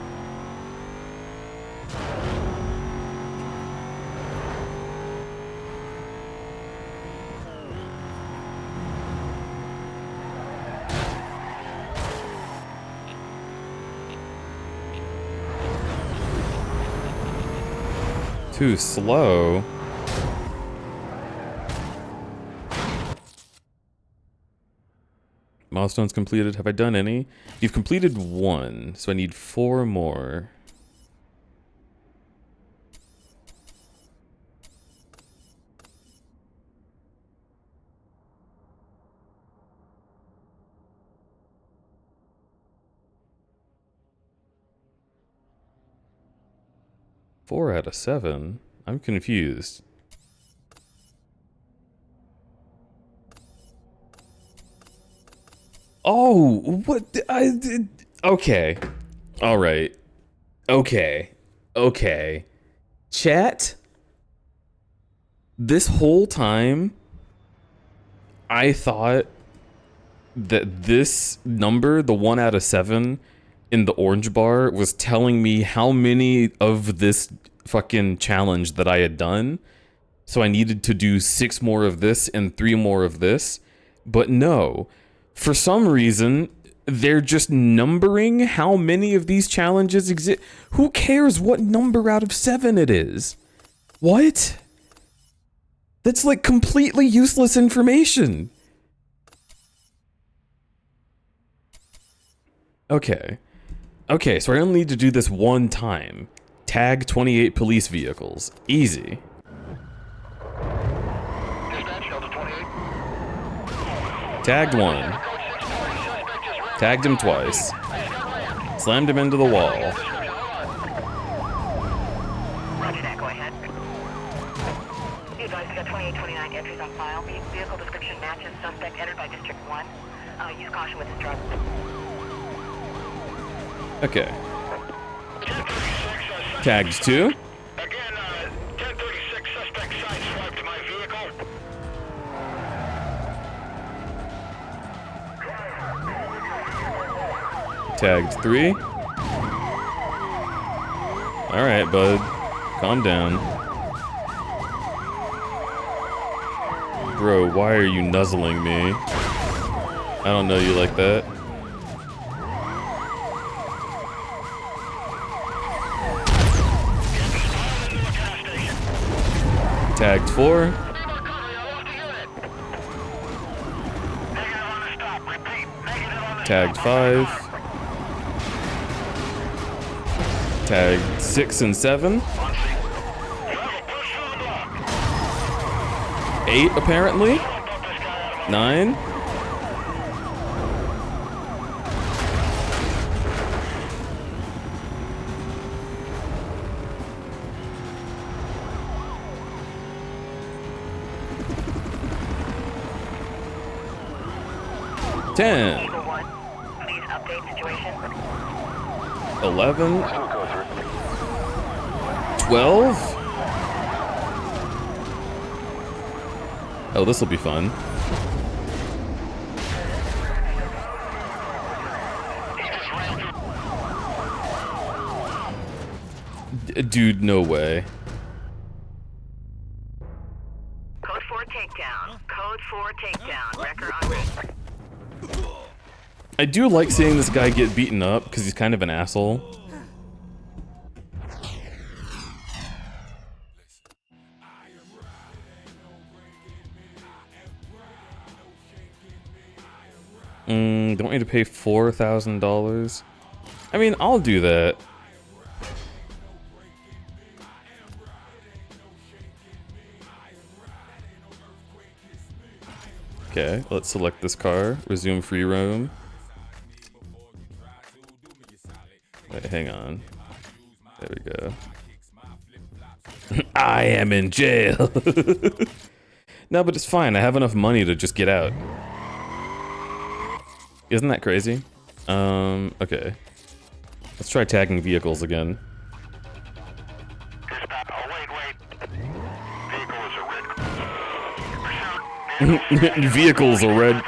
Too slow. Milestones completed. Have I done any? You've completed 1, so I need 4 more. Four out of 7? I'm confused. Oh, what? I did. Okay. All right. Okay. Okay. Chat. This whole time, I thought that this number, the 1 out of 7 in the orange bar, was telling me how many of this fucking challenge that I had done. So I needed to do 6 more of this and 3 more of this. But no. For some reason, they're just numbering how many of these challenges exist. Who cares what number out of 7 it is? What? That's like completely useless information. Okay. Okay, so I only need to do this 1 time. Tag 28 police vehicles. Easy. Dispatch, Delta 28. Tagged 1. Tagged him twice. Slammed him into the wall. Roger that, go ahead. Be advised, we got 2829 entries on file. Vehicle description matches suspect entered by District 1. Use caution with this drug. Okay. 1036, Tagged 2. Again, 1036 suspect sideswiped my vehicle. Tagged 3. Alright, bud. Calm down. Bro, why are you nuzzling me? I don't know you like that. Tagged 4. Tagged 5. Tagged 6 and 7. 8 apparently. 9. Ten. Eagle 1, please update situation. 11. 12. Oh, this will be fun. Dude, no way. Code 4 takedown. Code 4 takedown. Wrecker on route. I do like seeing this guy get beaten up because he's kind of an asshole. Don't need to pay $4,000. I mean, I'll do that. Okay, let's select this car. Resume free roam. Wait, hang on. There we go. I am in jail. No, but it's fine. I have enough money to just get out. Isn't that crazy? Okay. Let's try tagging vehicles again. Dispatch, oh wait. Vehicle is a red. Vehicles are red.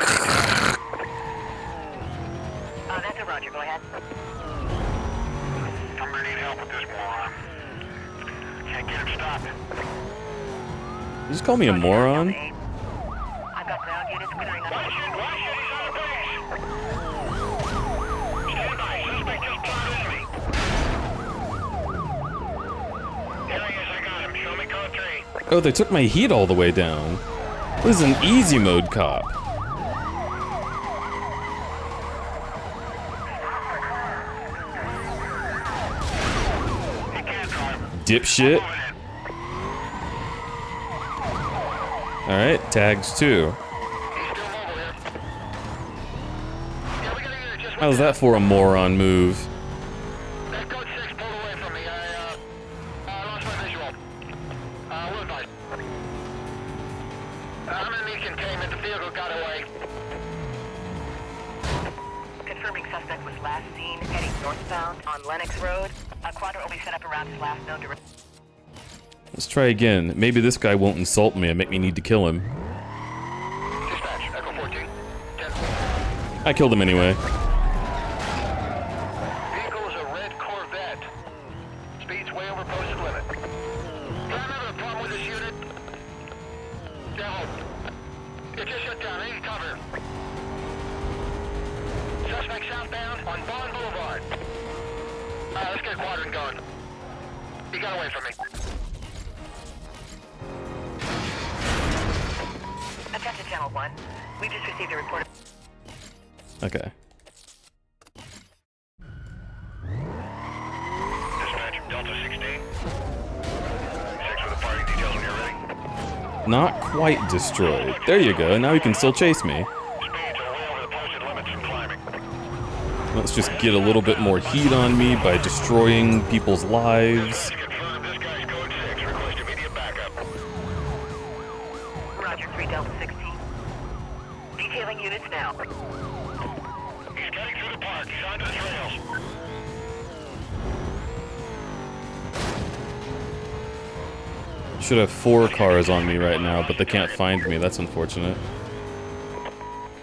That's a Roger, go ahead. I'm gonna need help with this moron. Can't get him stopped. You just call me a moron? I've got ground units clearing up. Why should he's on the base? Stand by, suspect just plotted enemy. Here he is, I got him. Show me code 3. Oh, they took my heat all the way down. This is an easy mode cop. dipshit. Alright, tags 2. How's that for a moron move? That code 6 pulled away from me. I lost my visual. We'll advise. I'm in the containment. The vehicle got away. Confirming suspect was last seen heading northbound on Lennox Road. A quadrant will be set up around his last known direction. Let's try again. Maybe this guy won't insult me and make me need to kill him. Dispatch, Echo 14. 10. I killed him anyway. Vehicle is a red Corvette. Speed's way over posted limit. Yeah, I'm having a problem with this unit. No. It just shut down. I need cover. Suspect southbound on Bond Boulevard. Alright, let's get a quadrant going. He got away from me. Attention Channel 1. We've just received a report. Okay. Dispatch, Delta 16. 6 with the party details when you're ready. Not quite destroyed. There you go. Now he can still chase me. Speeds are way over the posted limits and climbing. Let's just get a little bit more heat on me by destroying people's lives. Confirm this guy's code 6. Request immediate backup. Roger 3 Delta 16. Detailing units now. He's getting through the park. He's onto the trails. Should have 4 cars on me right now, but they can't find me. That's unfortunate.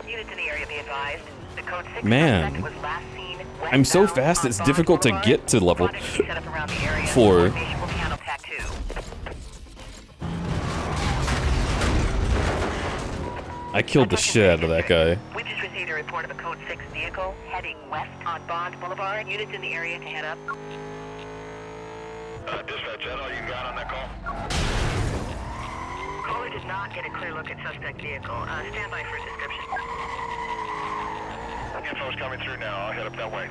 Units in the area be advised. The code 6 Man. suspect was last seen I'm so westbound fast, on it's Bond difficult to Boulevard. get to level Quadrant will be set up around the area. 4. Coordination will be handled TAC 2. I killed the shit out of that guy. We just received a report of a code 6 vehicle heading west on Bond Boulevard. Units in the area to head up. Dispatch, that all you got on that call? Caller did not get a clear look at suspect vehicle. Stand by for a description. Info's coming through now. I'll head up that way.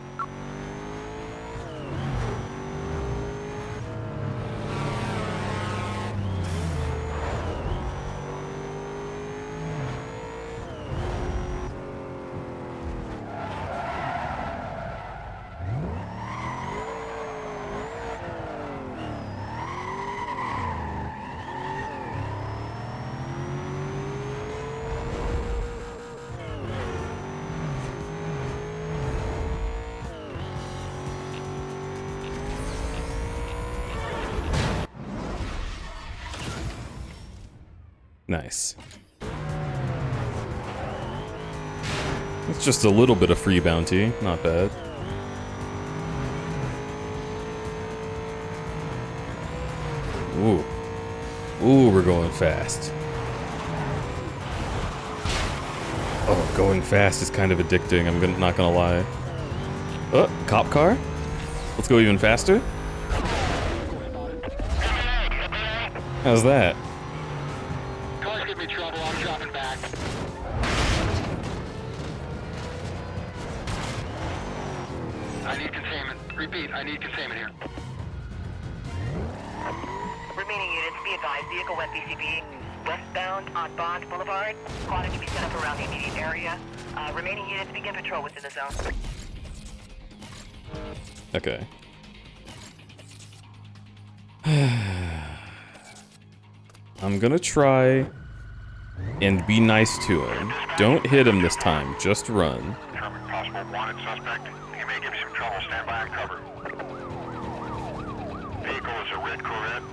Nice. It's just a little bit of free bounty. Not bad. Ooh. Ooh, we're going fast. Oh, going fast is kind of addicting. Not gonna lie. Oh, cop car? Let's go even faster. How's that? Car's giving me trouble. I'm dropping back. I need containment. Repeat, I need containment here. Remaining units be advised. Vehicle went BCB westbound on Bond Boulevard. Quadrant to be set up around the immediate area. Remaining units begin patrol within the zone. Okay. I'm gonna try and be nice to him. Don't hit him this time, just run. Determine possible wanted suspect. He may give you some trouble. Stand by and cover. Vehicle is a red Corvette.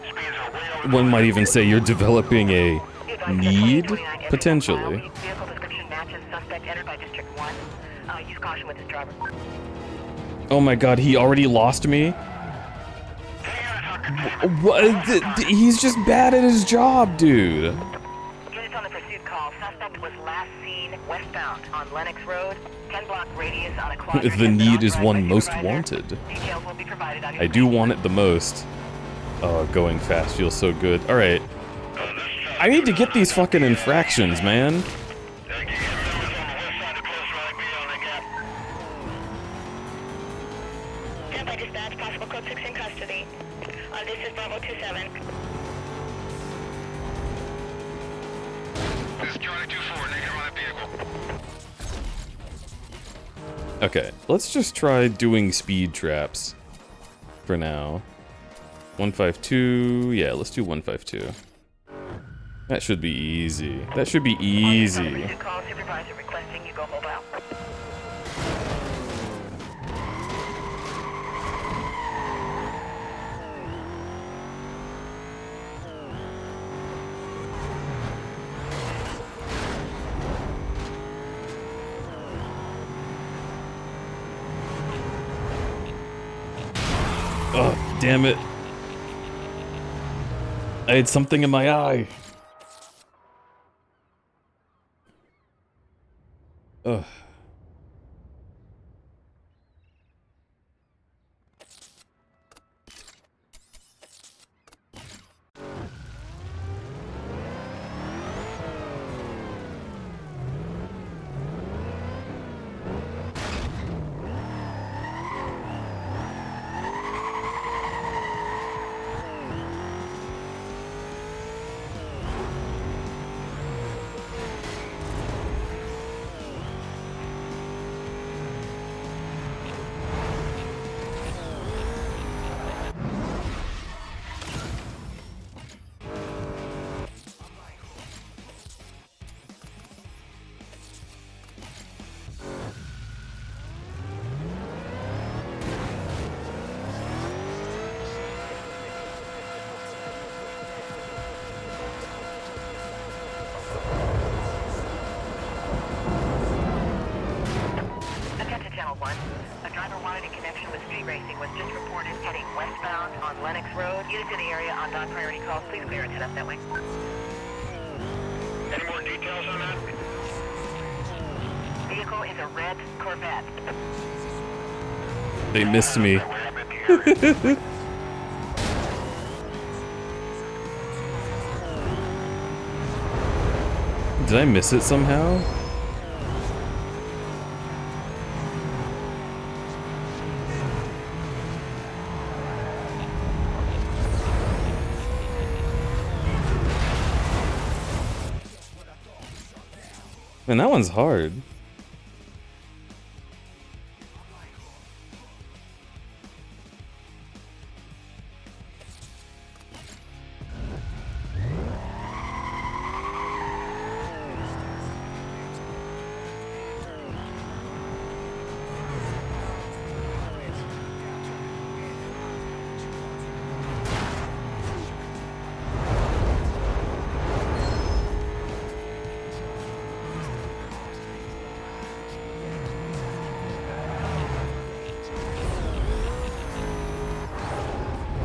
Speeds are way over. One might even say you're developing a Be advised, need, 2029 entry potentially. file. Vehicle description matches suspect entered by District 1. Use caution with his driver. Oh my god, he already lost me? What? He's just bad at his job, dude. Units on the pursuit call. Suspect was last seen westbound on Lennox Road. 10-block radius on a quadrant. The has been need is authorized one by most supervisor. wanted. Details will be provided on your I do want it the most. Oh, going fast feels so good. Alright. I need to get these fucking infractions, man. Stand by dispatch. Possible code 6 in custody. 7. This is Charlie 2-4, negative on that vehicle. Okay, let's just try doing speed traps for now. 152, yeah, let's do 152. That should be easy. That should be easy. Call supervisor requesting you go mobile. Oh, damn it. I had something in my eye. Ugh. Attention Channel 1. A driver wanted in connection with street racing was just reported heading westbound on Lennox Road. Units in the area on non-priority calls. Please clear and head up that way. Any more details on that? Vehicle is a red Corvette. They missed me. What happened here? Did I miss it somehow? Man, that one's hard.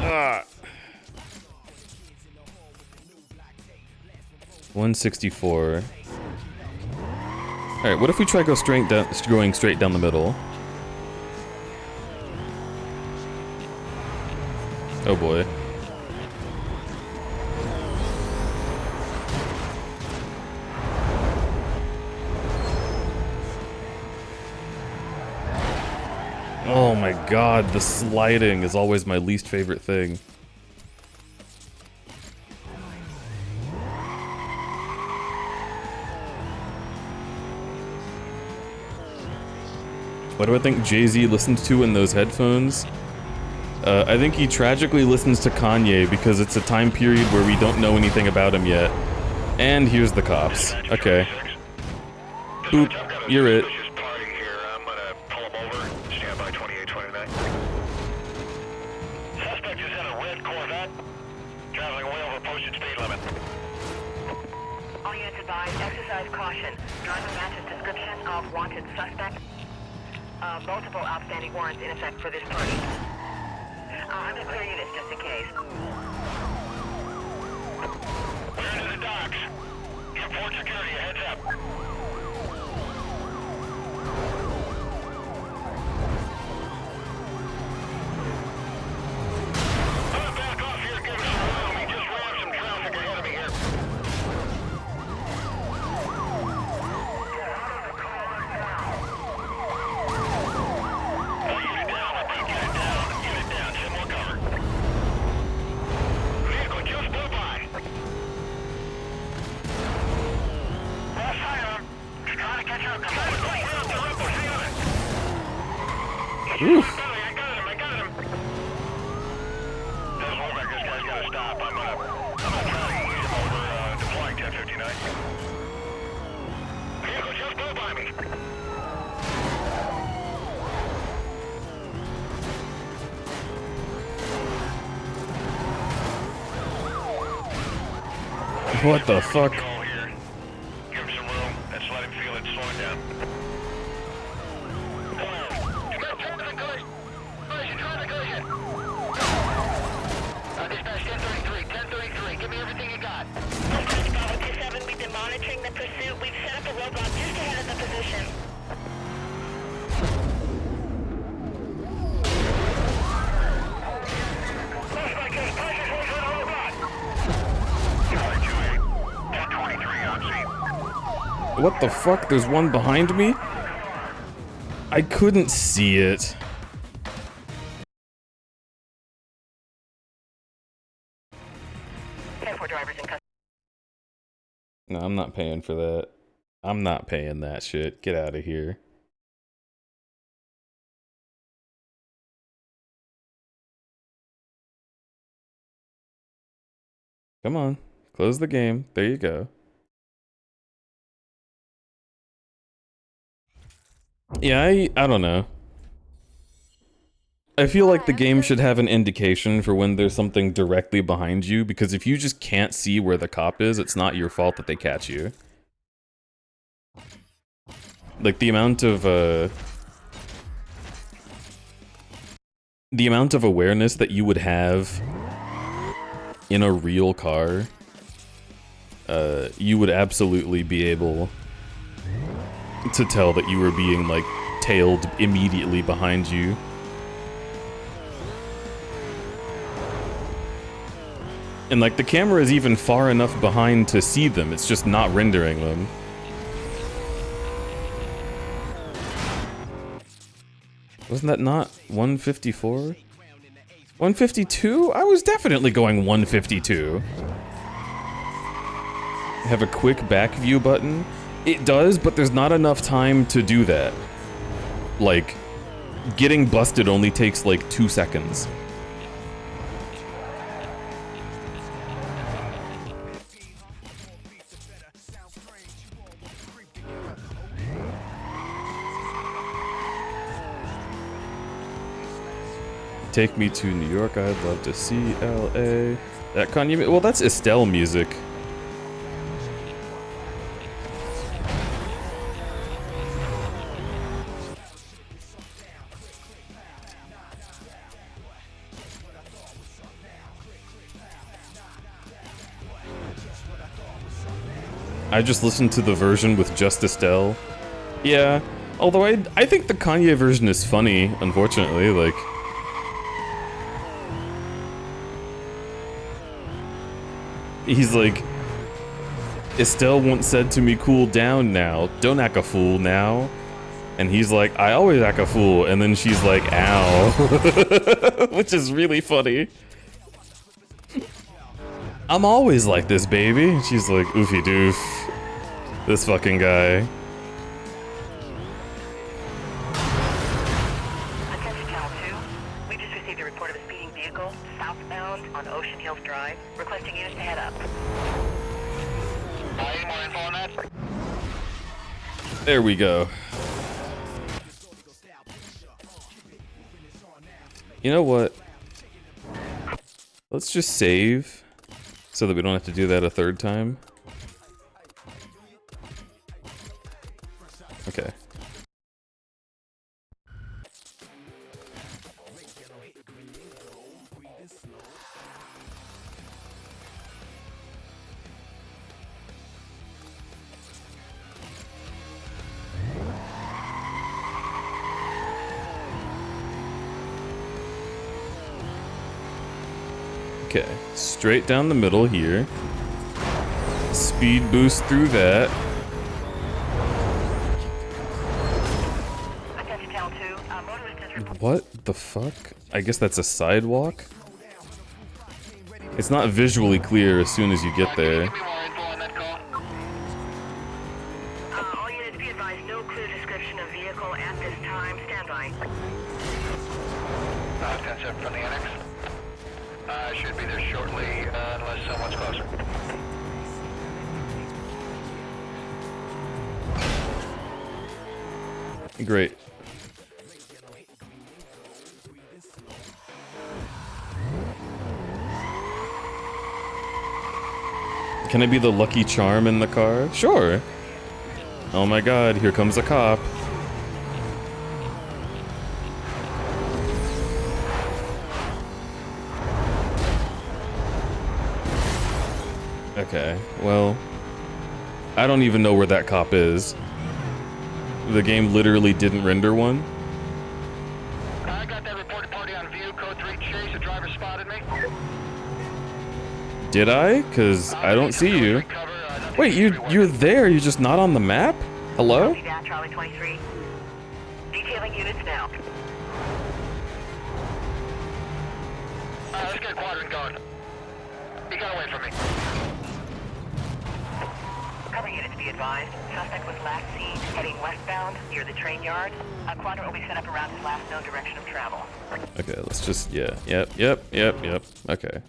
Ah. 164. Alright, what if we try going straight down the middle? Oh boy. Oh my god, the sliding is always my least favorite thing. What do I think Jay-Z listens to in those headphones? I think he tragically listens to Kanye because it's a time period where we don't know anything about him yet. And here's the cops. Okay. Boop, you're it. Suspect is in a red Corvette, traveling way over posted speed limit. All units advised, exercise caution. Driver matches description of wanted suspect. Multiple outstanding warrants in effect for this party. I'm going to clear units just in case. We're into the docks. Airport security, a heads up. Back off here, give us some room. We just rammed some traffic ahead of me here. Unit down, repeat, unit down, send more cover. Oof. I got him. This whole back, this guy's gotta stop. I'm gonna try to ease him over, deploying 1059. Vehicle just blew by me. What the fuck? Call here. Give him some room. Let's let him feel it slowing down. You got traffic collision. Traffic collision. Dispatch 1033. Give me everything you got. Dispatch Bravo 27, we've been monitoring the pursuit. We've set up a roadblock just ahead of the position. Suspect is pushing towards the roadblock. 528, 1023 on scene. What the fuck? There's one behind me? I couldn't see it. 10-4 drivers in custody. No, I'm not paying for that. I'm not paying that shit. Get out of here. Come on. Close the game. There you go. Yeah, I don't know. I feel like the game should have an indication for when there's something directly behind you, because if you just can't see where the cop is, it's not your fault that they catch you. Like, the amount of awareness that you would have in a real car, you would absolutely be able to tell that you were being, like, tailed immediately behind you. And, like, the camera is even far enough behind to see them, it's just not rendering them. Wasn't that not 154? 152? I was definitely going 152. Have a quick back view button? It does, but there's not enough time to do that. Like, getting busted only takes like 2 seconds. Take me to New York, I'd love to see LA. That Kanye, well, that's Estelle music. I just listened to the version with just Estelle. Yeah, although I think the Kanye version is funny, unfortunately, like... He's like, Estelle once said to me, cool down now, don't act a fool now. And he's like, I always act a fool, and then she's like, ow. Which is really funny. I'm always like this, baby. And she's like, oofy doof. This fucking guy. Attention Channel 2. We just received a report of a speeding vehicle southbound on Ocean Hills Drive, requesting units to head up. Any more info on that? There we go. You know what? Let's just save so that we don't have to do that a third time. Okay. Okay, straight down the middle here. Speed boost through that. Attention Channel 2. Motorist is reporting. What the fuck? I guess that's a sidewalk? It's not visually clear as soon as you get there. Give me more info on that call. All units be advised, no clear description of vehicle at this time. Stand by. Great. Can I be the lucky charm in the car? Sure. Oh my god, here comes a cop. Okay, well, I don't even know where that cop is. The game literally didn't render one. I got that reported party on view. Code 3 chase. The driver spotted me. Did I? Cause I don't see you. Wait, you're there, you're just not on the map? Hello? Copy that, Charlie 23. Detailing units now. Let's get a quadrant going. He got away from me. Cover units be advised. Suspect was last seen heading westbound near the train yard. A quadrant will be set up around his last known direction of travel. Okay, let's just, yeah, yep, okay.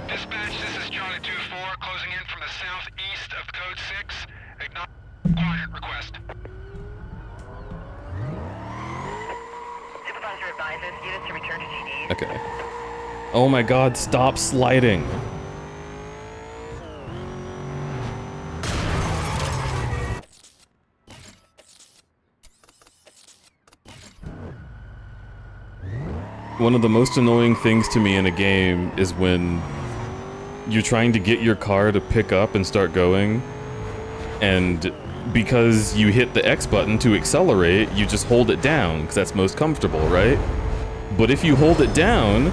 Dispatch, this is Charlie 2-4, closing in from the southeast of Code 6. Acknowledge quadrant request. Supervisor advises units to return to GD. Okay. Oh my god, stop sliding. One of the most annoying things to me in a game is when you're trying to get your car to pick up and start going, and because you hit the X button to accelerate, you just hold it down, because that's most comfortable, right? But if you hold it down,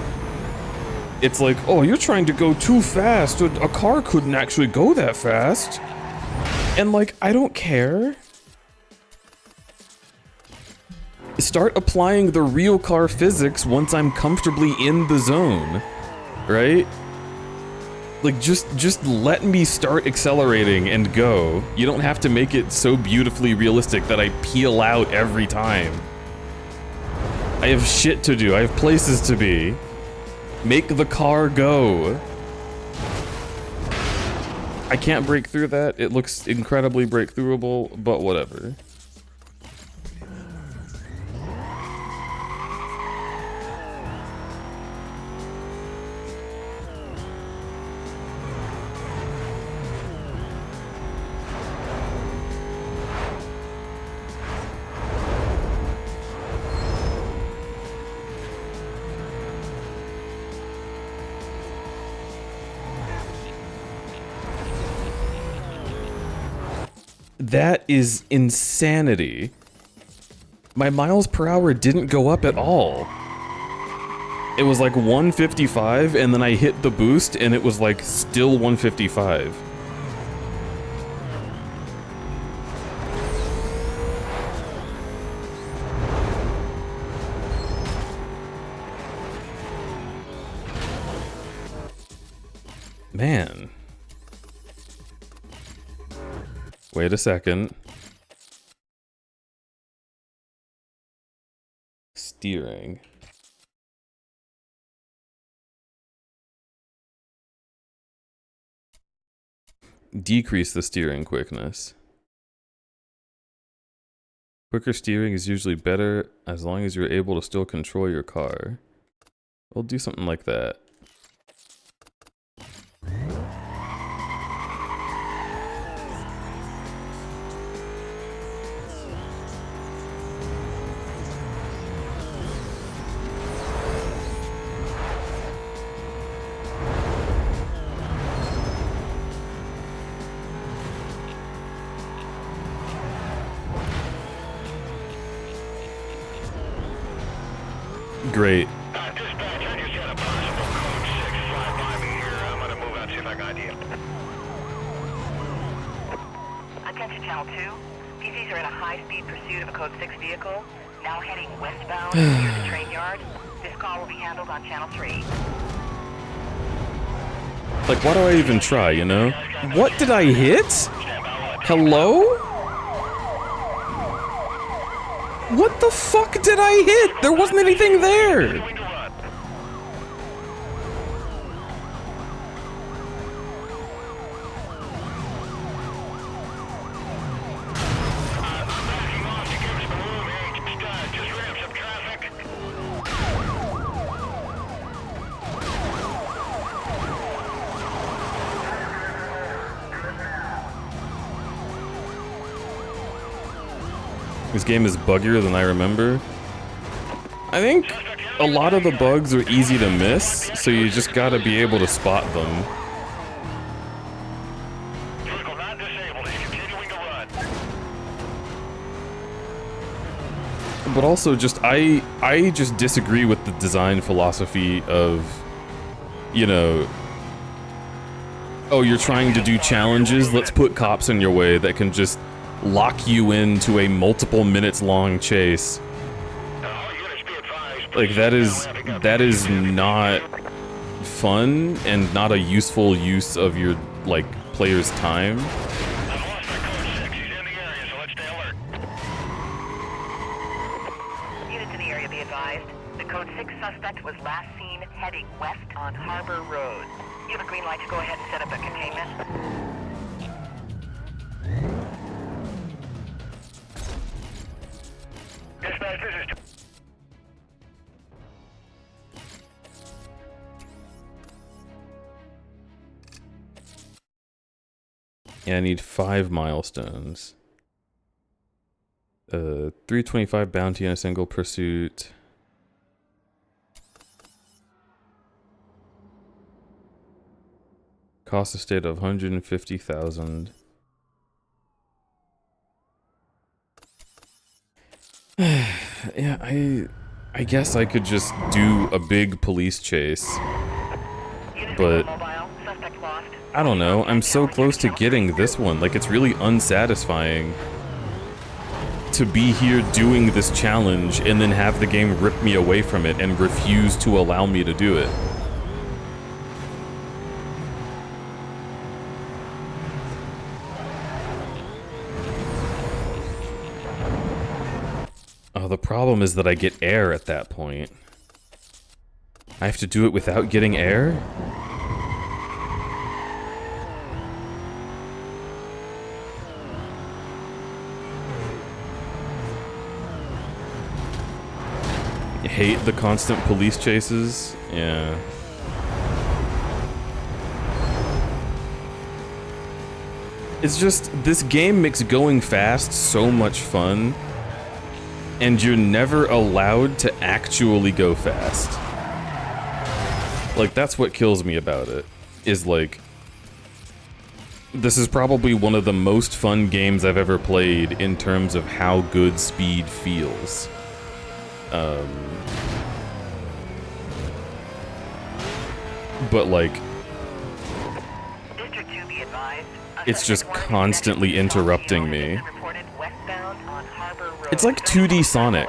it's like, oh, you're trying to go too fast. A car couldn't actually go that fast. And like, I don't care. Start applying the real car physics once I'm comfortably in the zone, right? Like, just let me start accelerating and go. You don't have to make it so beautifully realistic that I peel out every time. I have shit to do. I have places to be. Make the car go. I can't break through that. It looks incredibly breakthroughable, but whatever. That is insanity. My miles per hour didn't go up at all. It was like 155, and then I hit the boost, and it was like still 155. Man. Wait a second. Steering. Decrease the steering quickness. Quicker steering is usually better as long as you're able to still control your car. We'll do something like that. Great. Dispatch, I just had a possible Code 6 fly by me here. I'm gonna move out and see if I can ID him. Attention Channel 2. PCs are in a high-speed pursuit of a Code 6 vehicle, now heading westbound near the train yard. This call will be handled on Channel 3. Like, why do I even try, you know? What did I hit? Hello? What the fuck did I hit? There wasn't anything there! This game is buggier than I remember. I think a lot of the bugs are easy to miss, so you just gotta be able to spot them. Vehicle not disabled. He's continuing to run. But also just, I just disagree with the design philosophy of, you know, oh, you're trying to do challenges, let's put cops in your way that can just lock you into a multiple minutes long chase. Like, that is not fun and not a useful use of your, like, player's time. Units in the area be advised. The code 6 suspect was last seen heading west on Harbor Road. You have a green light to go ahead and set up a containment. Dispatch, this is... Yeah, I need 5 milestones. 325 bounty in a single pursuit. Cost estate of 150,000. Yeah, I guess I could just do a big police chase. But I don't know, I'm so close to getting this one. Like, it's really unsatisfying to be here doing this challenge and then have the game rip me away from it and refuse to allow me to do it. Oh, the problem is that I get air at that point. I have to do it without getting air? I hate the constant police chases. Yeah. It's just, this game makes going fast so much fun, and you're never allowed to actually go fast. Like, that's what kills me about it, is like, this is probably one of the most fun games I've ever played in terms of how good speed feels. But like, it's just constantly interrupting me. It's like 2D Sonic.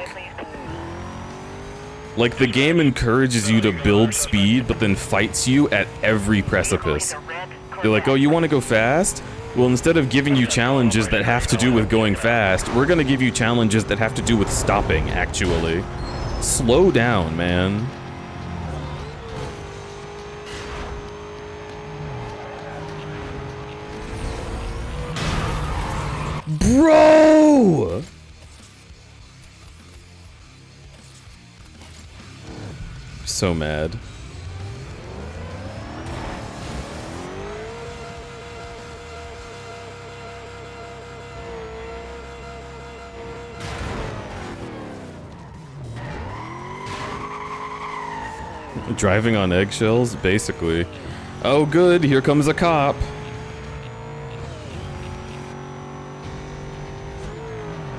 Like, the game encourages you to build speed, but then fights you at every precipice. They're like, oh, you want to go fast? Well, instead of giving you challenges that have to do with going fast, we're gonna give you challenges that have to do with stopping, actually. Slow down, man. Bro! So mad. Driving on eggshells, basically. Oh good, here comes a cop.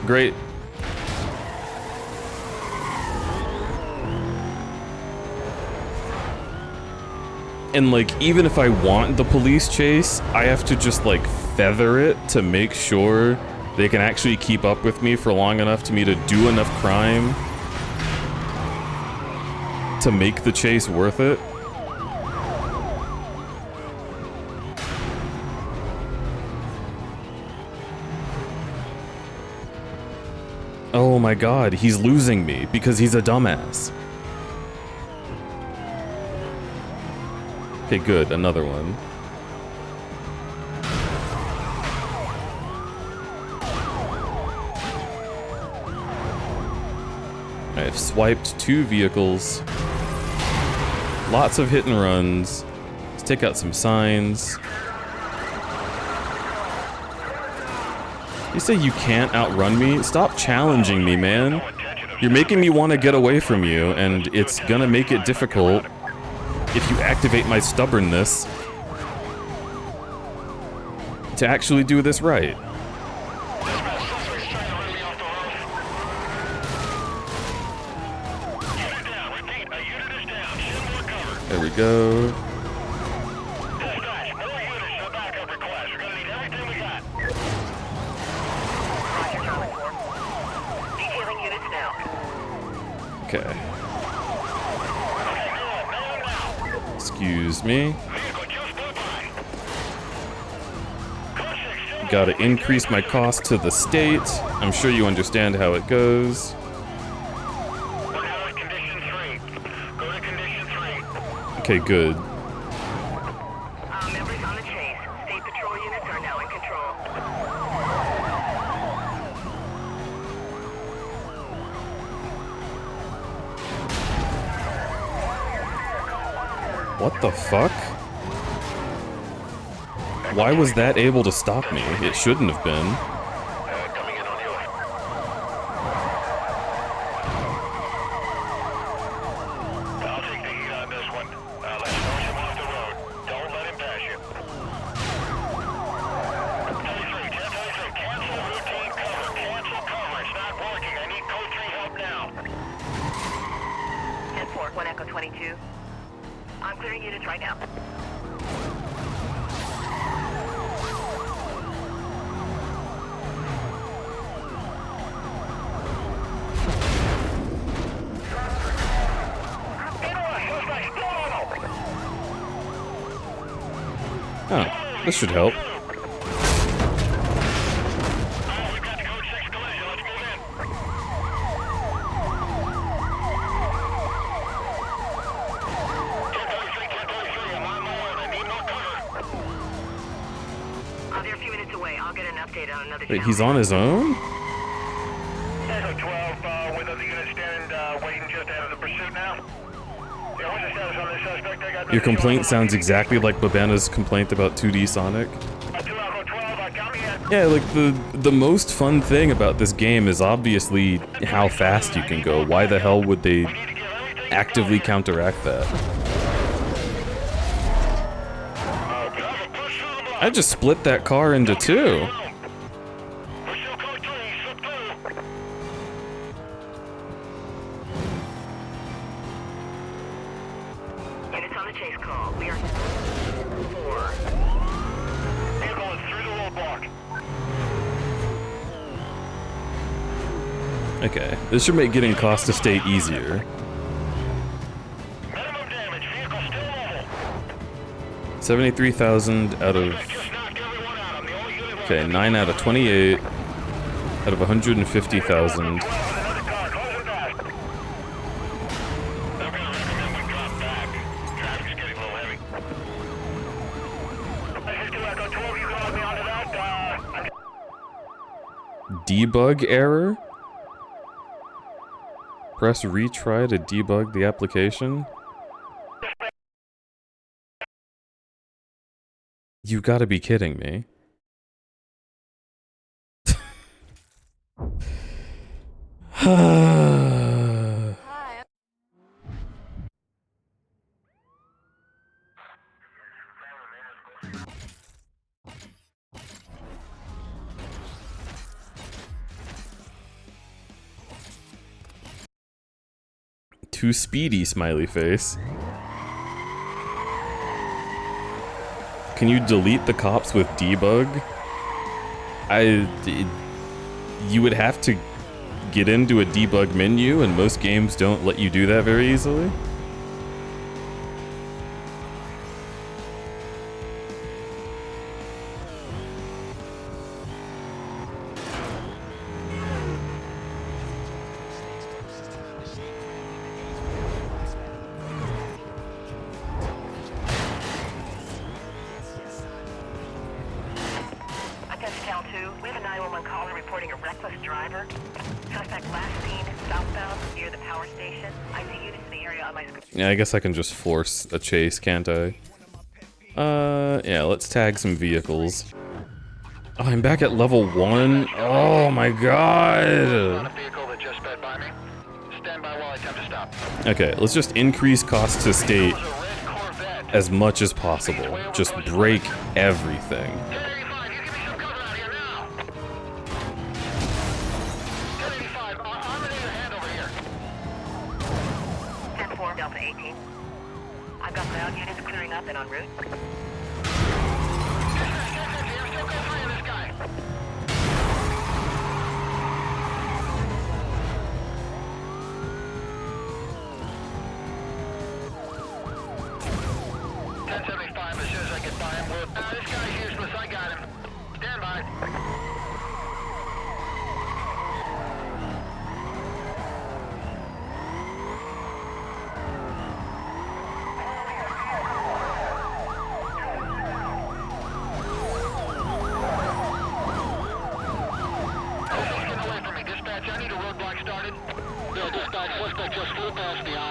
Great. And like, even if I want the police chase, I have to just like feather it to make sure they can actually keep up with me for long enough to me to do enough crime to make the chase worth it. Oh my god, he's losing me because he's a dumbass. Okay, good, another one. I've swiped 2 vehicles. Lots of hit and runs. Let's take out some signs. You say you can't outrun me? Stop challenging me, man. You're making me want to get away from you, and it's gonna make it difficult if you activate my stubbornness to actually do this right. There we go. Okay. Excuse me. Gotta increase my cost to the state. I'm sure you understand how it goes. Okay, good. Members on the chase. State patrol units are now in control. What the fuck? Why was that able to stop me? It shouldn't have been. Coming in on you. I'll take the heat on this one. Let's push him off the road. Don't let him pass you. 1033, cancel routine cover. Cancel cover. It's not working. I need code 3 help now. 10-4, 1 Echo 22. I'm clearing units right now. Oh, this should help. I'll be a few minutes away. I'll get an update on another. Wait, he's on his own? Echo 12, with other units standing, waiting just ahead of the pursuit now. Yeah, what's the status on this suspect? I got Your complaint sounds exactly like Babana's complaint about 2D Sonic. 2 Echo 12, count me in. Yeah, like the most fun thing about this game is obviously how fast you can go. Why the hell would they actively counteract that? I just split that car into two. Pursue code 3, slip through. Units on the chase call. We are 4. Vehicle is through the roadblock. Okay, this should make getting cost to state easier. Minimum damage. Vehicle still level. 73,000 out of... Just knocked everyone out. I'm the only unit left. Okay, 9 out of 28 out of 150,000. Another car. Close it fast. I'm gonna recommend we drop back. Traffic's getting a little heavy. This is 2 Echo 12. You got me onto that. Debug error? Press retry to debug the application? You gotta be kidding me. Hi. 'Too speedy, smiley face. Can you delete the cops with debug? You would have to get into a debug menu, and most games don't let you do that very easily. Attention Cal 2. We have a 911 caller reporting a reckless driver. Suspect last seen southbound near the power station. I see units in the area on my screen. Yeah, I guess I can just force a chase, can't I? Yeah, let's tag some vehicles. Oh, I'm back at level 1? Oh my Not god! a vehicle that just sped by me. Stand by while I attempt to stop. Okay, let's just increase cost to state It was a red Corvette. as much as possible. Just break everything. 1085, you give me some cover out here now. 1085, I'm gonna need a hand over here. 10-4, Delta 18. I've got ground units clearing up and en route. I'm still going free on this guy. $1075 as soon as I get by him. This guy's useless. I got him. Stand by.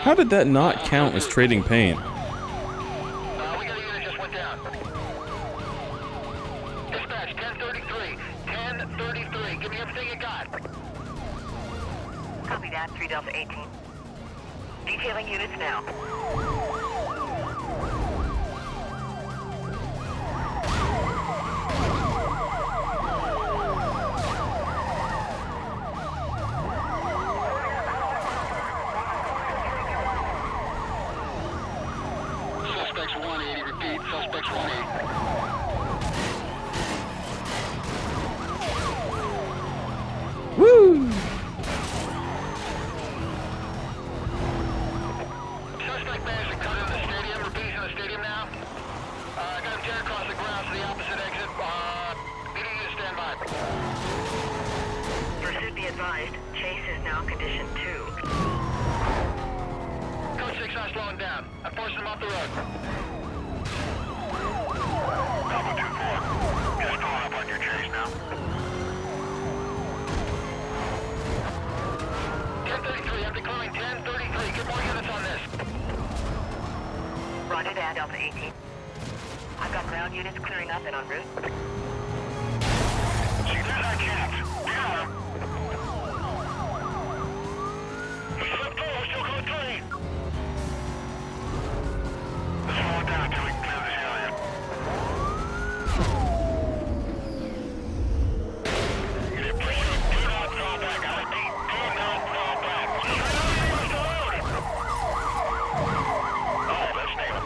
How did that not count as trading paint? We got a unit just went down. Dispatch, 1033. 1033. Give me everything you got. Copy that, 3 Delta 18. Detailing units now. Suspects 180, repeat, suspects 180. Woo! Suspect managed to cut into the stadium, repeat, he's in the stadium now. Got him tearing across the ground to the opposite exit. Needing you to stand by. Pursuit be advised, chase is now condition 2. Code 6 not slowing down. I'm forcing him off the road. Alpha 2-4. Just following up on your chase now. 1033, I'm declaring 1033. Get more units on this. Roger that, Delta 18. I've got ground units clearing up and en route. See, there's our chance. You got him. We slipped through. We're still code 3. Let's slow it down until we can clear this area. Unit, pursuit. Do not fall back. I repeat, do not fall back. All right, let's nail it.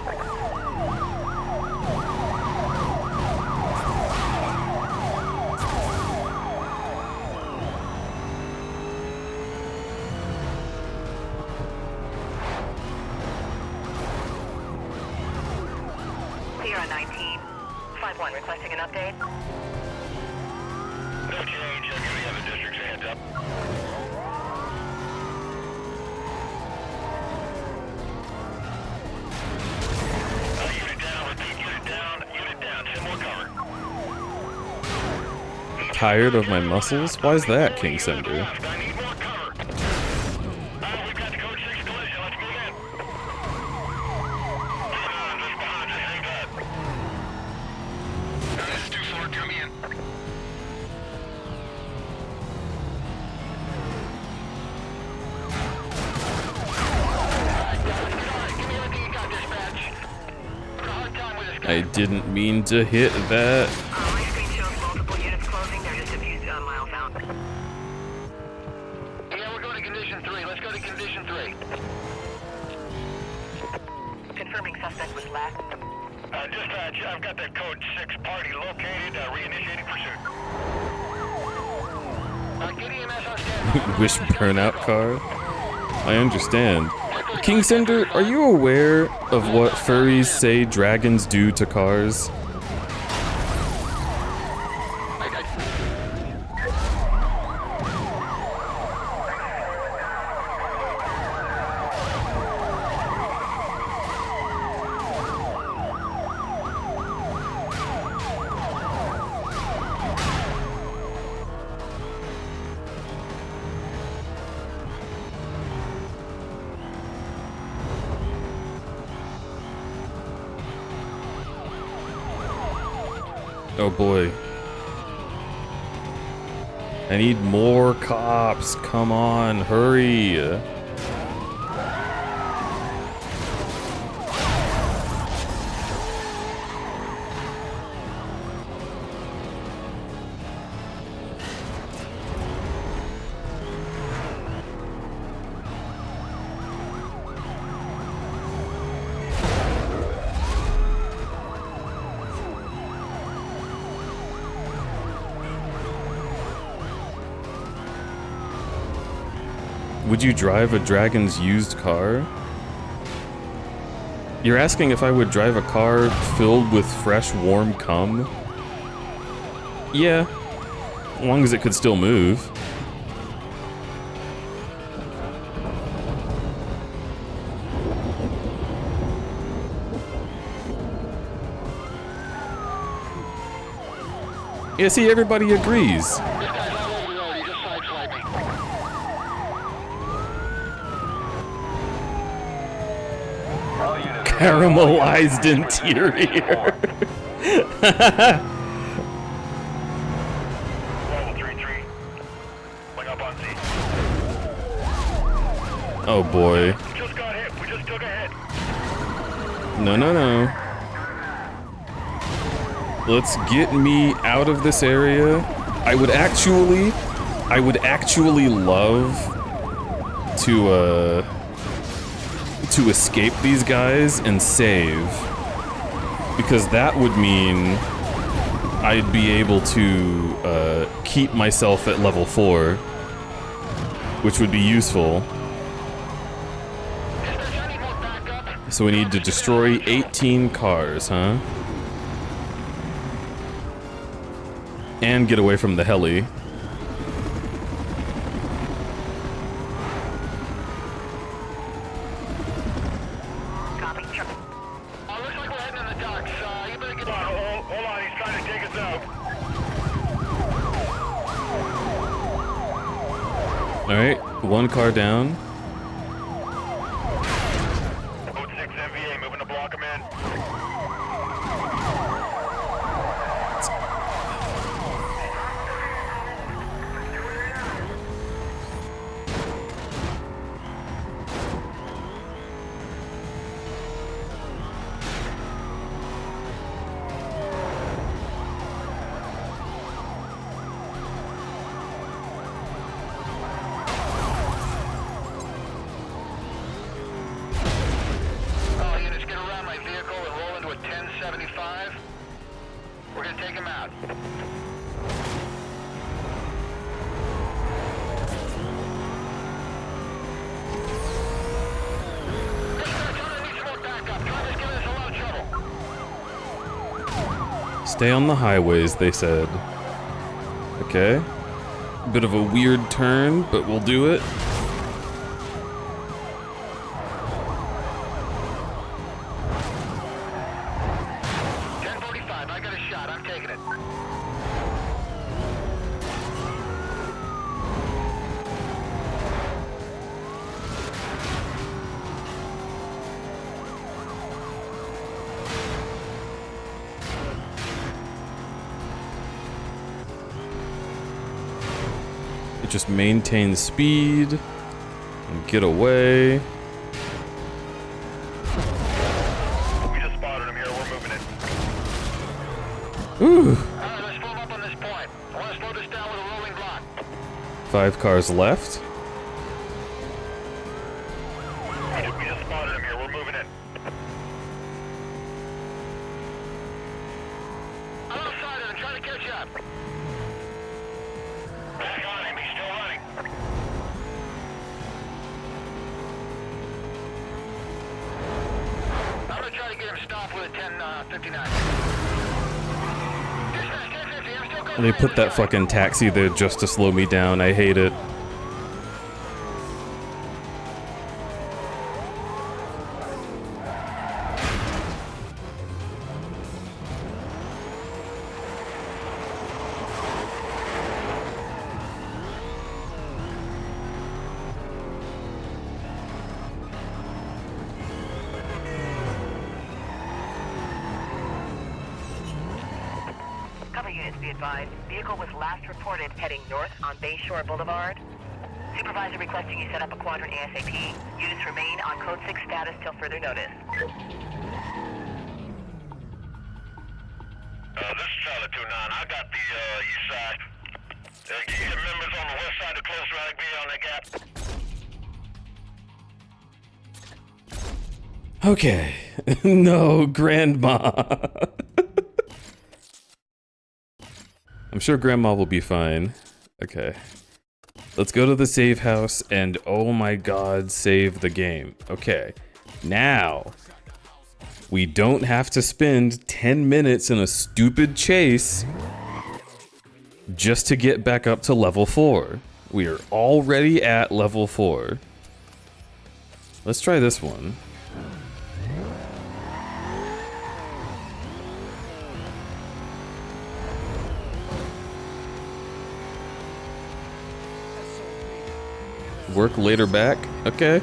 Here on 19. 5-1 requesting an update. No change. I'll give the other districts a heads up. Unit down. Repeat, unit down. Unit down. Send more cover. Tired of my muscles? Why is that, King Cinder? I need more cover. We've got the code 6 collision. Let's move in. Just behind you. Hang tight. This is 2-4. Come in. Give me everything you got, dispatch. Having a hard time with this guy. I didn't mean to hit that. My screen shows multiple units closing. They're just a few miles out. Yeah, we're going to condition 3. Let's go to condition 3. Confirming suspect was last. Dispatch, I've got that code 6 party located. Reinitiating pursuit. Get EMS on standby. Wish burnout car? I understand. King Cinder, are you aware of what furries say dragons do to cars? Oh boy. I need more cops. Come on, hurry. Would you drive a Dragon's used car? You're asking if I would drive a car filled with fresh, warm cum? Yeah, as long as it could still move. Yeah, see, everybody agrees. This guy's all over the road. He just sideswiped me. Caramelized interior. Oh boy. Just got hit. We just took a hit. No, no, no. Let's get me out of this area. I would actually love to escape these guys and save, because that would mean I'd be able to keep myself at level 4, which would be useful. So we need to destroy 18 cars, huh? And get away from the heli. Copy. Looks like we're heading in the docks. You better get... Hold on, he's trying to take us out. Alright, one car down. Code 6 MVA, moving to block him in. All units, get around my vehicle and roll into a 1075. We're gonna take him out. Stay on the highways, they said. Okay. Bit of a weird turn, but we'll do it. I got a shot. I'm taking it. It just maintains speed and get away. We just spotted him here. We're moving it. Ooh. Alright, let's form up on this point. I want to slow this down with a rolling block. 5 cars left. We just spotted him here. We're moving in. I'm outside of him, trying to catch up. Back on him. He's still running. I'm gonna try to get him stopped with a 1059. They put that fucking taxi there just to slow me down. I hate it. Cover, units be advised. Vehicle was last reported heading north on Bayshore Boulevard. Supervisor requesting you set up a quadrant ASAP. Units remain on Code 6 status till further notice. This is Charlie 29. I got the east side. You get members on the west side to close right be on that gap. Okay. No, Grandma. I'm sure Grandma will be fine. Okay. Let's go to the save house and, oh my god, save the game. Okay. Now, we don't have to spend 10 minutes in a stupid chase just to get back up to level 4. We are already at level 4. Let's try this one. Work later back? Okay.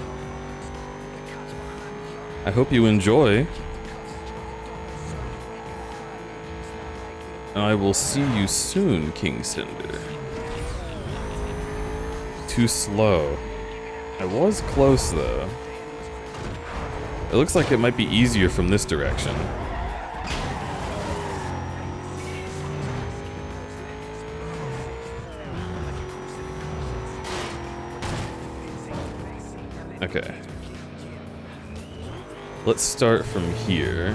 I hope you enjoy. I will see you soon, King Cinder. Too slow. I was close, though. It looks like it might be easier from this direction. Okay. Let's start from here.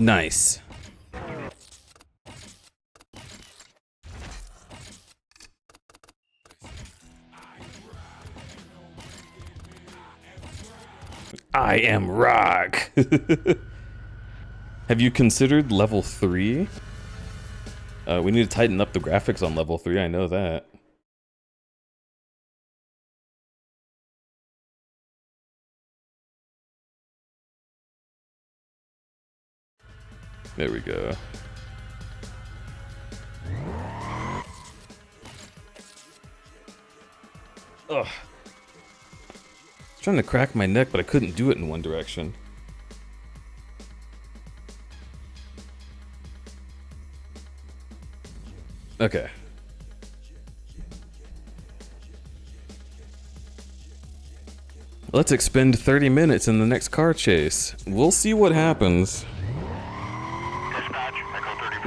Nice. I am rock. Have you considered level 3? We need to tighten up the graphics on level 3, I know that. There we go. Ugh. I was trying to crack my neck, but I couldn't do it in one direction. Okay. Let's expend 30 minutes in the next car chase. We'll see what happens.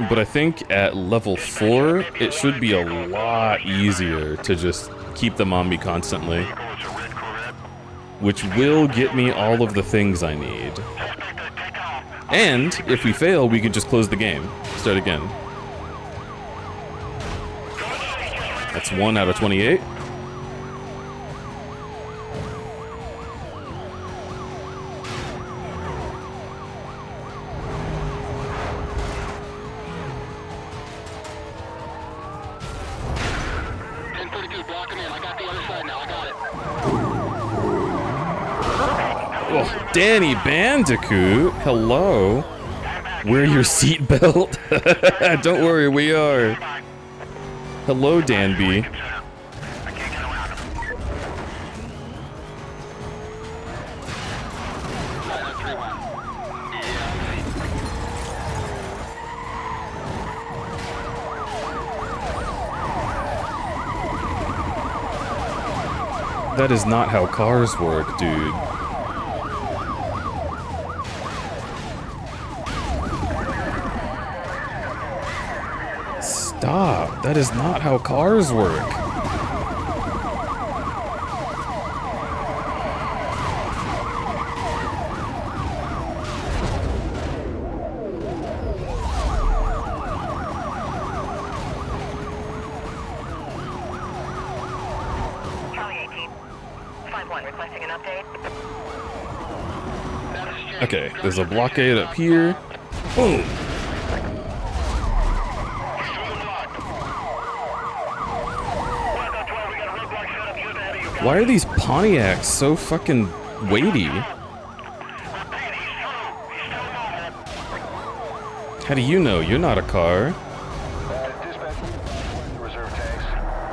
But I think at level 4, it should be a lot easier to just keep them on me constantly. Which will get me all of the things I need. And, if we fail, we can just close the game. Start again. That's 1 out of 28. Oh, Danny Bandicoot, hello. Wear your seatbelt. Don't worry, we are. Hello, Danby. That is not how cars work, dude. Stop. That is not how cars work. Charlie 18. 5-1 requesting an update. Okay, there's a blockade up here. Boom. Why are these Pontiacs so fucking weighty? How do you know? You're not a car.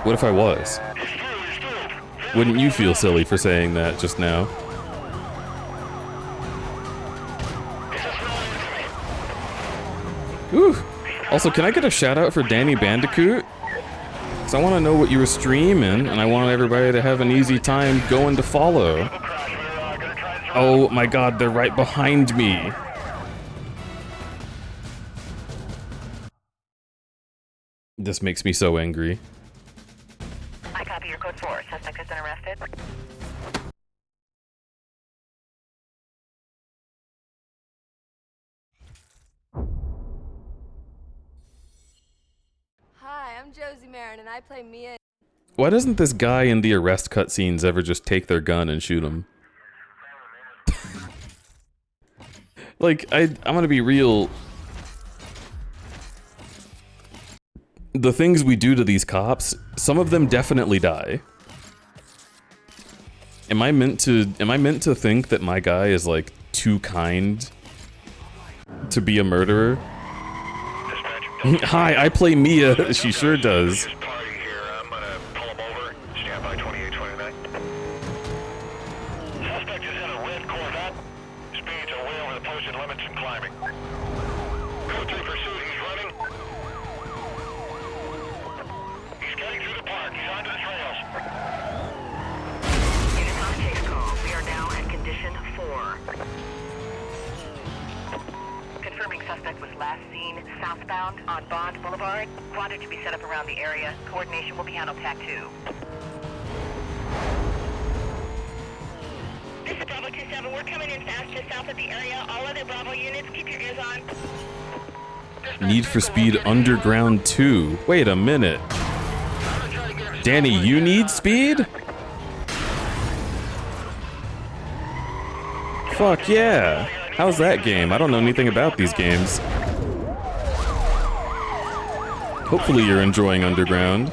What if I was? Wouldn't you feel silly for saying that just now? Ooh. Also, can I get a shout out for Danny Bandicoot? Cause I want to know what you were streaming, and I want everybody to have an easy time going to follow. Oh my god, they're right behind me. This makes me so angry. I copy your code 4. Suspect has been arrested. Hi, I'm Josie Marin, and I play Mia. Why doesn't this guy in the arrest cutscenes ever just take their gun and shoot him? Like, I'm gonna be real. The things we do to these cops, some of them definitely die. Am I meant to think that my guy is like too kind to be a murderer? Hi, I play Mia. She sure does. Suspect is in a red Corvette. Speeds are way over the posted limits and climbing. Code 3 pursuit, he's running. He's getting through the park. He's onto the trails. Unit on chase call. We are now at condition 4. Confirming suspect was last seen southbound on Bond Boulevard. Quadrant to be set up around the area. Coordination will be handled TAC 2. This is Bravo 27. We're coming in fast just south of the area. All other Bravo units, keep your ears on. Need for Speed Underground 2. Wait a minute. Danny, you need speed? Fuck yeah. How's that game? I don't know anything about these games. Hopefully you're enjoying Underground.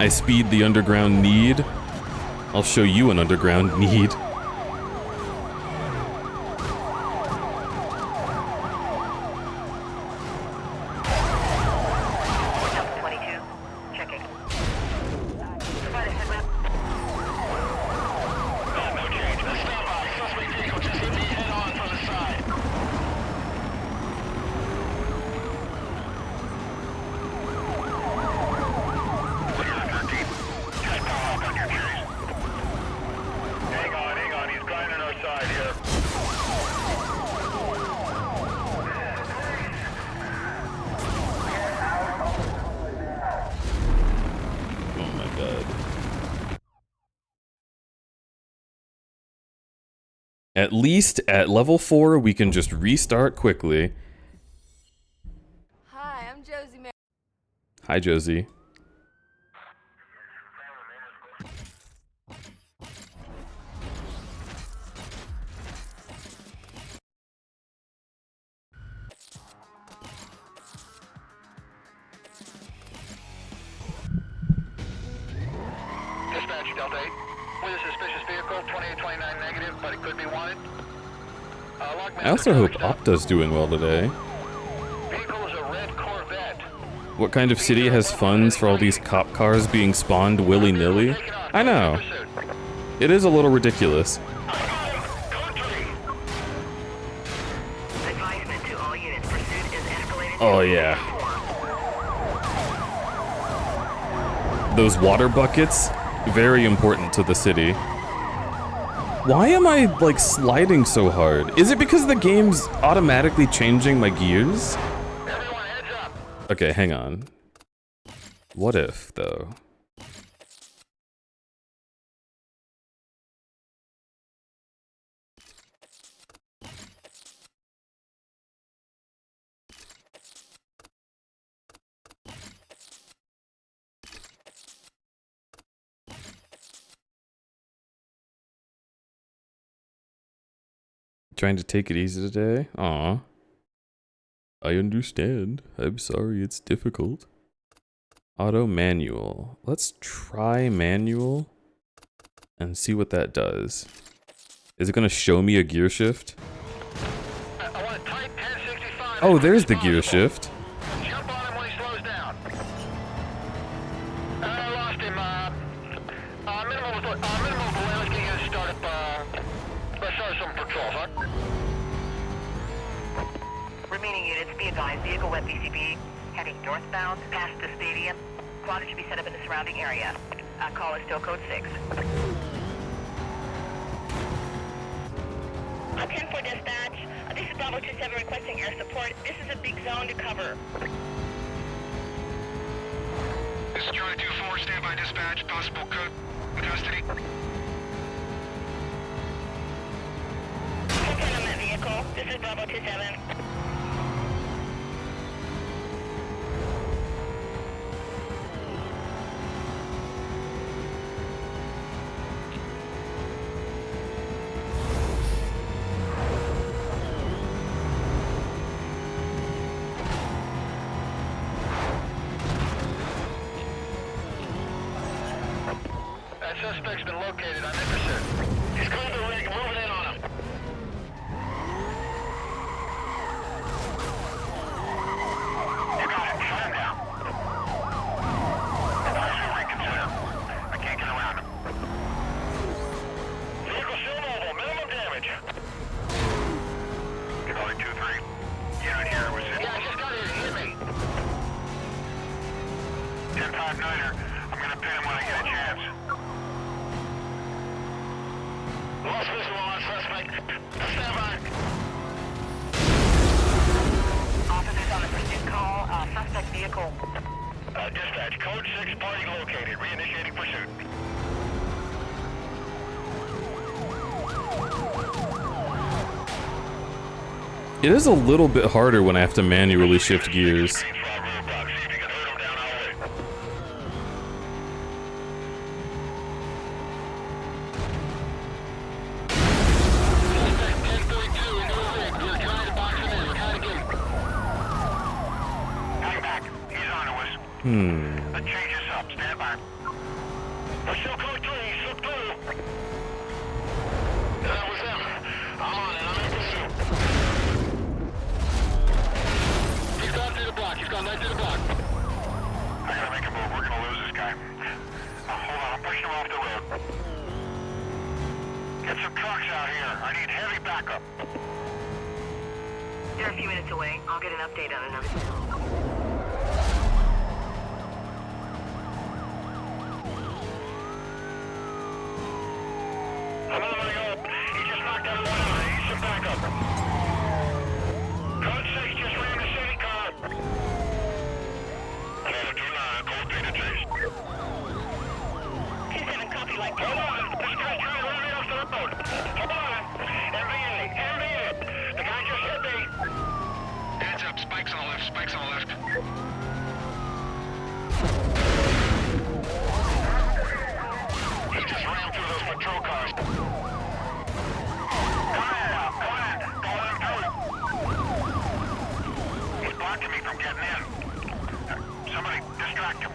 I speed the underground need. I'll show you an underground need. Delta 22, checking. Provide a headlamp. No change. Stand by. Suspect vehicle just hit me head on from the side. Hang on. He's grinding our side here. Oh my god. At least at level 4 we can just restart quickly. Hi, I'm Josie Marin. Hi Josie. Dispatch Delta 8. With a suspicious vehicle, 2829 negative, but it could be wanted. I also hope Opta's doing well today. Vehicle is a red Corvette. What kind of city has funds for all these cop cars being spawned willy-nilly? I know. It is a little ridiculous. Advisement to all units. Pursuit is escalated. Oh yeah. Those water buckets, very important to the city. Why am I, like, sliding so hard? Is it because the game's automatically changing my gears? Everyone heads up. Okay, hang on. What if, though? Trying to take it easy today? Aw. I understand. I'm sorry it's difficult. Auto manual. Let's try manual and see what that does. Is it gonna show me a gear shift? I want a tight 1065. Oh, there's the gear shift. Jump on him when he slows down. I lost him. Minimal delay. Let's get you to start up. Let's start some patrol, huh? Remaining units, be advised, vehicle wet BCB heading northbound past the stadium. Quad should be set up in the surrounding area. Call is still code 6. 10-4 dispatch. This is Bravo 27 requesting air support. This is a big zone to cover. This is Charlie 24, standby dispatch, possible custody. 10-10 on that vehicle. This is Bravo 27. That suspect's been located. I'm interested. He's cleared the rig. Moving in on him. You got it. Shut him down. Advisory reconsider. I can't get around him. Vehicle still mobile. Minimum damage. You're calling 2-3. Unit here was hit. Yeah, I just got here. He hit me. 10-5 Niner. I'm gonna pin him when I get a chance. Lost visual on suspect. Stand by. Officers on the pursuit call. Suspect vehicle. Dispatch, code 6, party located. Reinitiating pursuit. It is a little bit harder when I have to manually shift gears. See if you can hurt him down our way. Suspect 1032 into a rig. We're trying to box him in. We're trying to get him. Hang back. He's on to us. Let's change this up. Stand by. We're still code 3. Slip through. That was him. I'm on it. I'm in pursuit. He's gone through the block. He's gone right through the block. I gotta make a move. We're gonna lose this guy. Hold on. I'm pushing him off the road. Get some trucks out here. I need heavy backup. They're a few minutes away. I'll get an update on them. I'm on my own. He just knocked out one eye. He needs some backup. Code 6 just ran the city car. Hello, 2-9. Code 3 to chase. 2-7 copy like Hold on. This guy's trying to run me off the road. Hold on. MVA. MVA. The guy just hit me. Hands up. Spikes on the left. Spikes on the left. He just ran through those patrol cars. Come on now. Come on. Don't let him through. He's blocking me from getting in. Somebody distract him.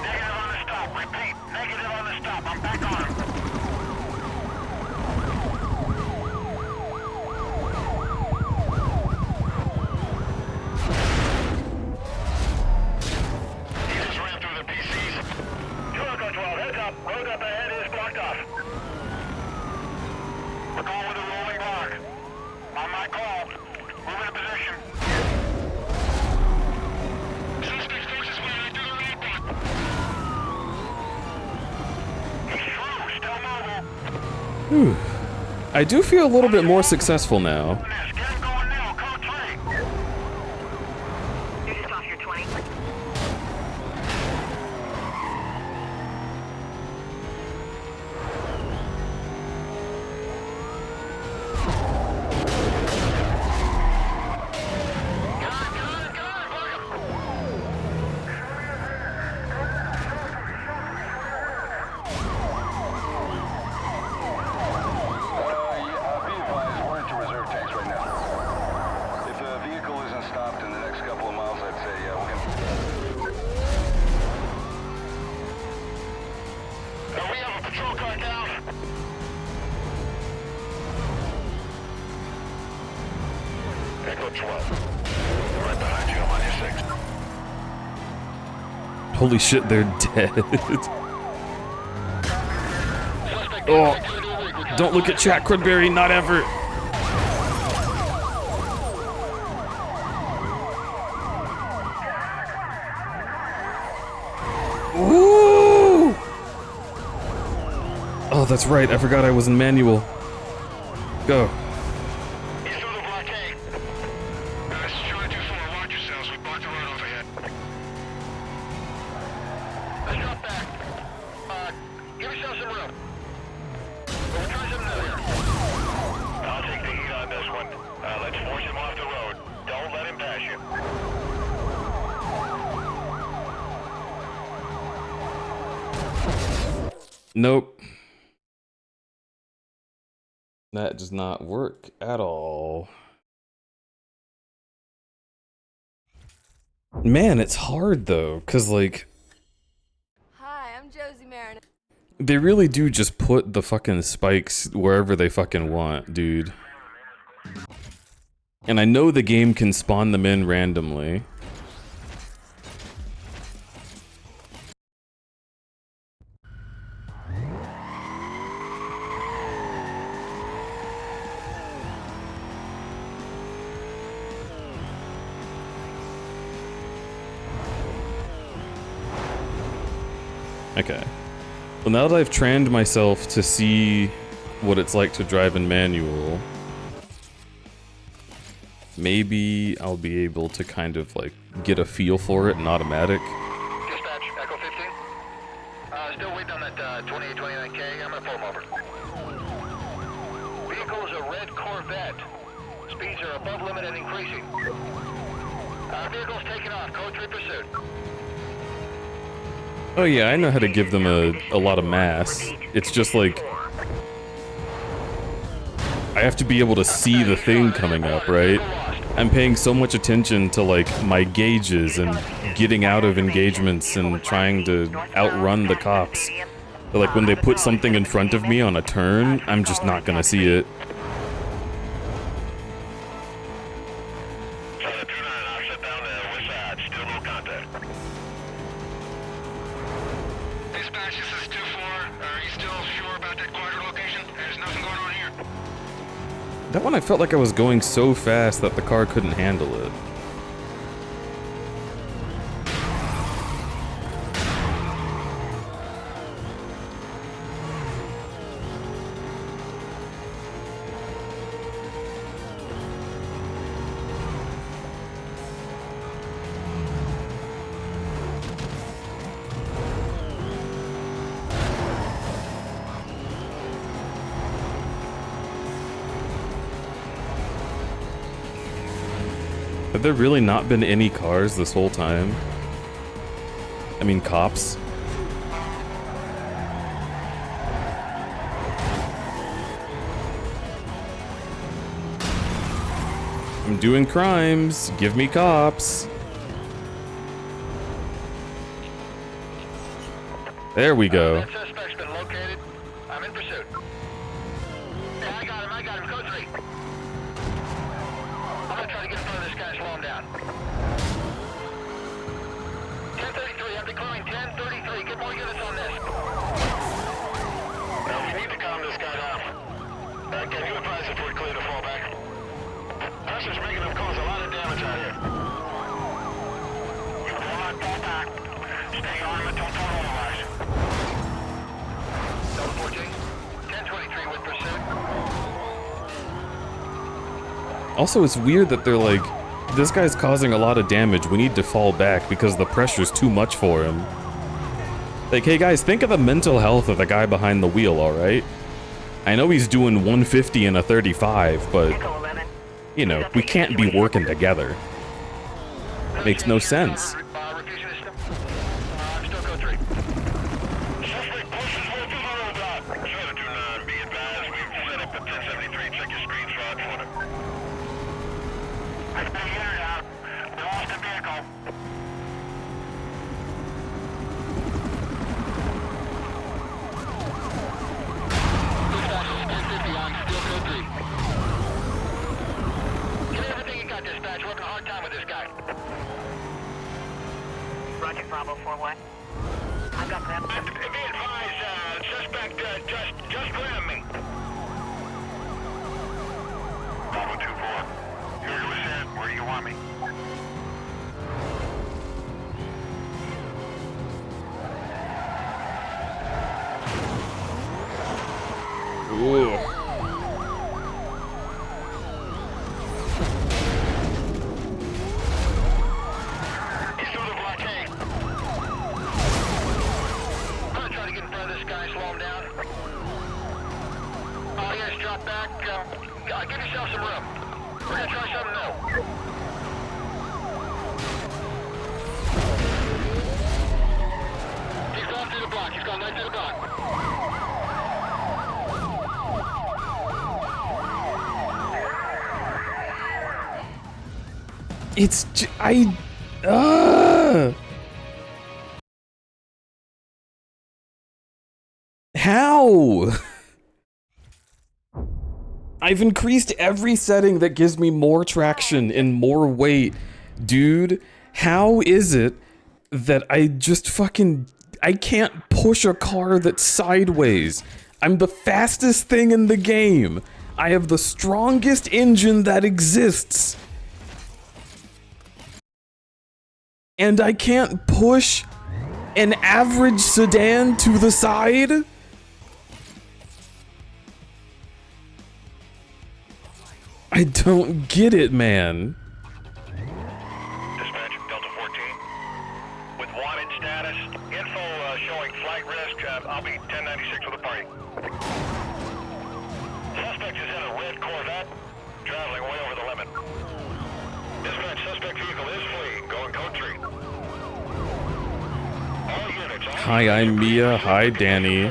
Negative on the stop. Repeat. Negative on the stop. I'm back on him. He just ran through the PCs. 2-12, heads up. Road up ahead is blocked off. We're going with a rolling block. On my call. Move into position. Suspect faces way right through the roadblock. He's through. Still mobile. I do feel a little bit more successful now. Get him going now. Code 3. You're just off your 20. Be advised, we're into reserve tanks right now. Patrol car down. Echo 12. Right behind you. I'm on your 6. Holy shit, they're dead. Suspect Oh, don't look at chat, crudberry, not ever. Ooh! Oh, that's right. I forgot I was in manual. Go. He's through the blockade. This is Charlie 2-4. Watch yourselves. We blocked the road overhead. Let's drop back. Give yourself some room. We'll try something new here. I'll take the heat on this one. Let's force him off the road. Don't let him pass you. Nope. That does not work at all. Man, it's hard though, cause like Hi, I'm Josie Marin. they really do just put the fucking spikes wherever they fucking want, dude. And I know the game can spawn them in randomly. Okay. Well, now that I've trained myself to see what it's like to drive in manual, maybe I'll be able to kind of like get a feel for it in automatic. Dispatch, Echo 15. Still waiting on that 2829K. I'm gonna pull him over. Vehicle is a red Corvette. Speeds are above limit and increasing. Vehicle's taking off. Code 3 pursuit. Oh yeah, I know how to give them a lot of mass. It's just like I have to be able to see the thing coming up, right? I'm paying so much attention to like my gauges and getting out of engagements and trying to outrun the cops. But like when they put something in front of me on a turn, I'm just not gonna see it. Dispatch, this is 2-4. Are you still sure about that quadrant location? There's nothing going on here. That one I felt like I was going so fast that the car couldn't handle it. Have there really not been any cars this whole time? I mean, cops? I'm doing crimes. Give me cops. There we go. That suspect's been located. I'm in pursuit. Yeah, I got him. Code 3. I'm gonna try to get in front of this guy and slow him down. 1033, I'm declaring 1033. Get more units on this. We need to calm this guy down. Can you advise if we're clear to fall back? Pressure's making him cause a lot of damage out here. You will not fall back. Stay armed until total otherwise. Double 14, 1023 with pursuit. Also, it's weird that they're like, this guy's causing a lot of damage. We need to fall back because the pressure's too much for him. Like, hey guys, think of the mental health of the guy behind the wheel, alright? I know he's doing 150 and a 35, but, you know, we can't be working together. Makes no sense. Ugh. He's through the blockade. I'm gonna try to get in front of this guy, slow him down. Oh, yes, drop back. Give yourself some room. We're gonna try something new. He's going through the block. He's going right through the block. It's how? I've increased every setting that gives me more traction and more weight. Dude, how is it that I just I can't push a car that's sideways? I'm the fastest thing in the game. I have the strongest engine that exists. And I can't push an average sedan to the side? I don't get it, man. Dispatch, Delta 14. With wanted status, info showing flight risk. I'll be 1096 with the party. Suspect is in a red Corvette, traveling way over the limit. Dispatch, suspect vehicle is fleeing, going code 3. All units, Hi, I'm Mia. Hi, Danny.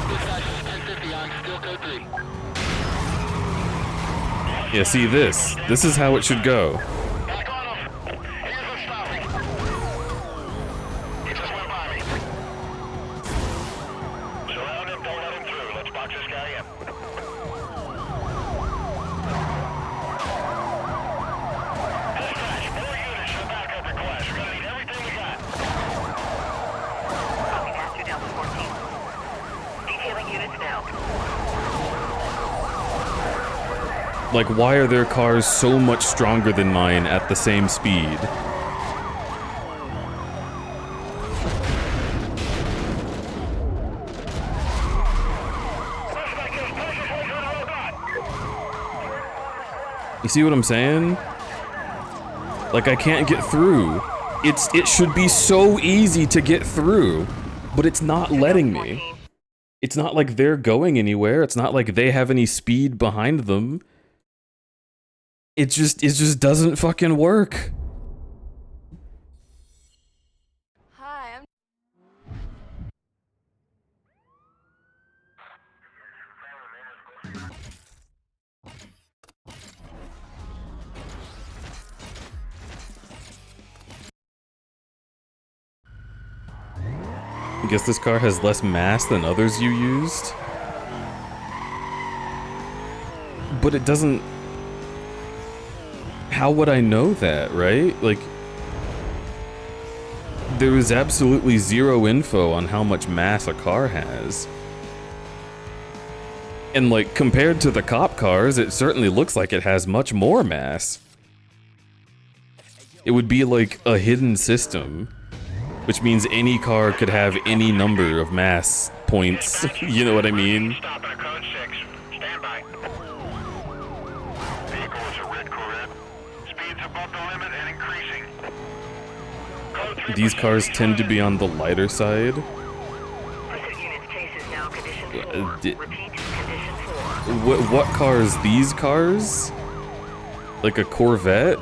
Dispatch is 1050 on still code 3. Yeah, see this. This is how it should go. Back on him. Here's what's stopping. He just went by me. Surround him, don't let him through. Let's box this guy in. Dispatch, more units for backup request. We're gonna need everything we got. Copy that to Delta 14. Detailing units now. Like, why are their cars so much stronger than mine at the same speed? You see what I'm saying? Like, I can't get through. It should be so easy to get through, but it's not letting me. It's not like they're going anywhere. It's not like they have any speed behind them. It just doesn't fucking work. Hi, I'm I guess this car has less mass than others you used. But it doesn't... How would I know that, right? Like... There is absolutely zero info on how much mass a car has. And like, compared to the cop cars, it certainly looks like it has much more mass. It would be like a hidden system. Which means any car could have any number of mass points. You know what I mean? Stopping at code 6. Stand by. Vehicle is a red Corvette. Speeds above the limit and increasing. Code 3. These cars tend to be on the lighter side. Pursuit units chase is now condition 4. Repeat, condition 4. What cars? These cars? Like a Corvette?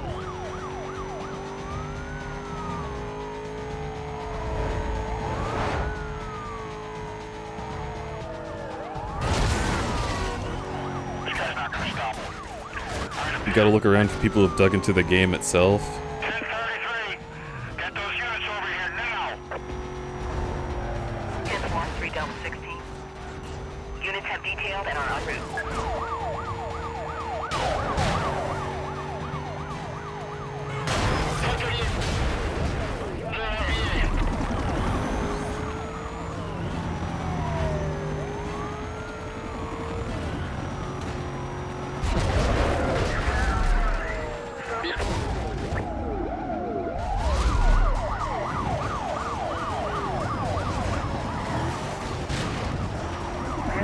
You gotta look around for people who've dug into the game itself. 1033. Get those units over here now. 10-4, 3 Delta 16. Units have detailed and are en route.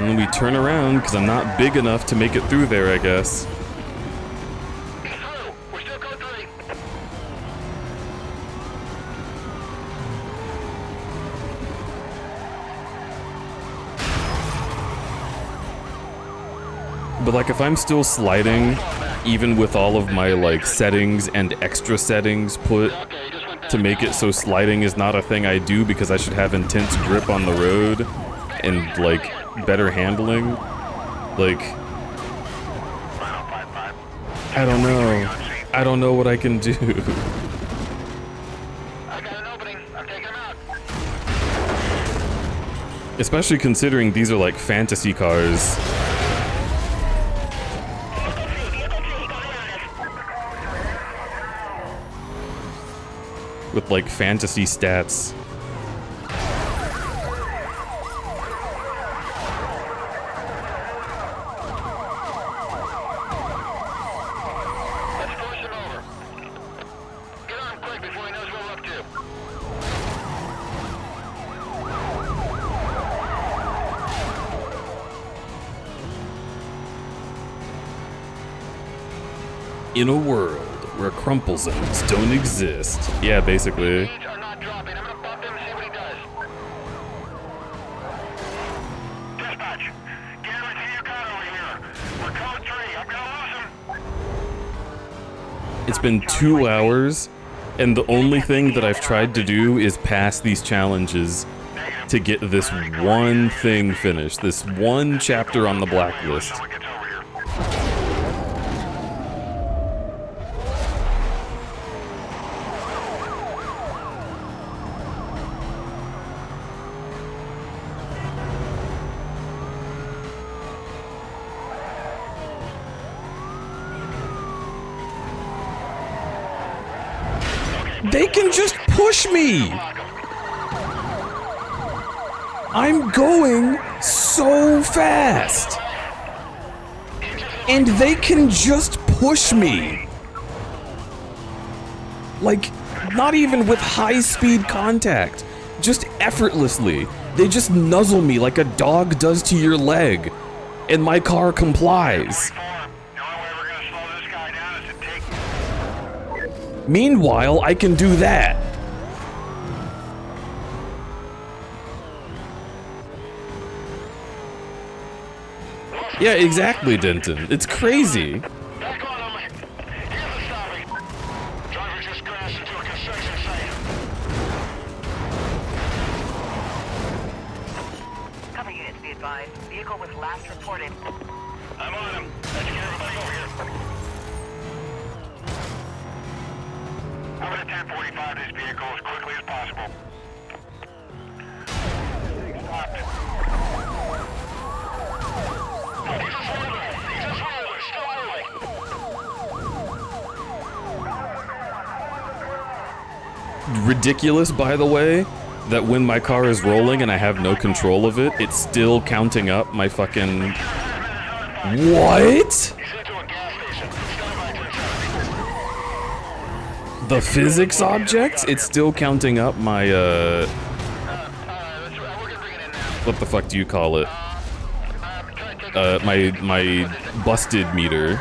And then we turn around because I'm not big enough to make it through there, I guess. He's through. We're still code 3. But like if I'm still sliding, even with all of my like settings and extra settings put to make it so sliding is not a thing I do because I should have intense grip on the road and like better handling, like I don't know. I don't know what I can do. I got an opening. I'm taking him out. Especially considering these are like fantasy cars. With like fantasy stats. Let's force him over. Get on him quick before he knows what we're up to. In a world where crumple zones don't exist. Yeah, basically. Speeds are not dropping. I'm gonna bump him and see what he does. Dispatch, get everything you got over here. We're code 3. I'm gonna lose him. It's been 2 hours, and the only thing that I've tried to do is pass these challenges to get this one thing finished. This one chapter on the blacklist. Someone gets over here. They can just push me! I'm going so fast! And they can just push me! Like, not even with high-speed contact. Just effortlessly. They just nuzzle me like a dog does to your leg. And my car complies. The only way we're gonna slow this guy down is to take. Meanwhile, I can do that. Yeah, exactly, Denton. It's crazy. Back on him. Here's the stopping. Driver just crashed into a construction site. Cover units be advised. Vehicle was last reported. I'm on him. Let's get everybody over here. I'm gonna 1045 this vehicle as quickly as possible. Stopped. He's a swirler. He's a swirler. Still early. Ridiculous, by the way, that when my car is rolling and I have no control of it, it's still counting up my fucking... What? He's into a gas station. Stand by to the The physics objects? It's still counting up my, we're gonna bring it in now. what the fuck do you call it? Try to take My busted meter.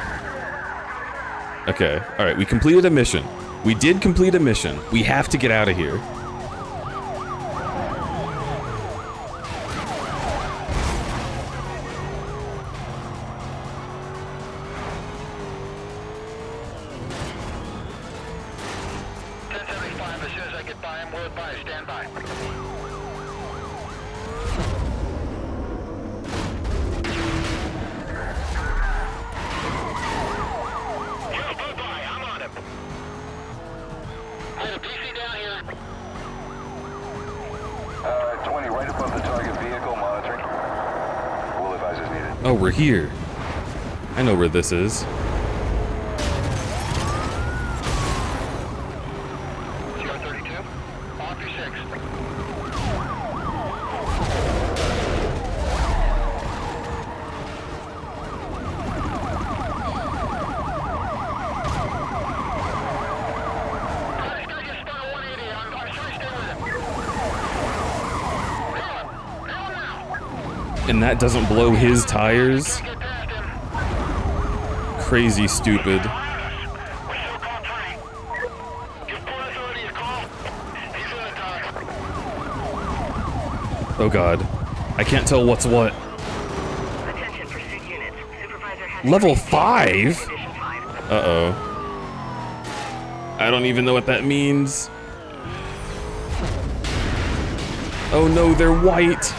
Okay, alright, we completed a mission. We did complete a mission. We have to get out of here. as soon as I get by him, we'll advise. Stand by. Just stood by. I'm on him. I have a PC down here. 20 right above the target vehicle, monitoring. We'll advise as needed. Oh, we're here. I know where this is. CR-32, off your 6. This guy just spun a 180. I'm trying to stay with him. Kill him! Kill him now! And that doesn't blow his tires? Get past him. Crazy stupid. We still call three. Give Port Authority a call. He's in the dark. Oh god. I can't tell what's what. Attention pursuit units. Supervisor has Level 5? Condition 5. Uh-oh. I don't even know what that means. Oh no, they're white.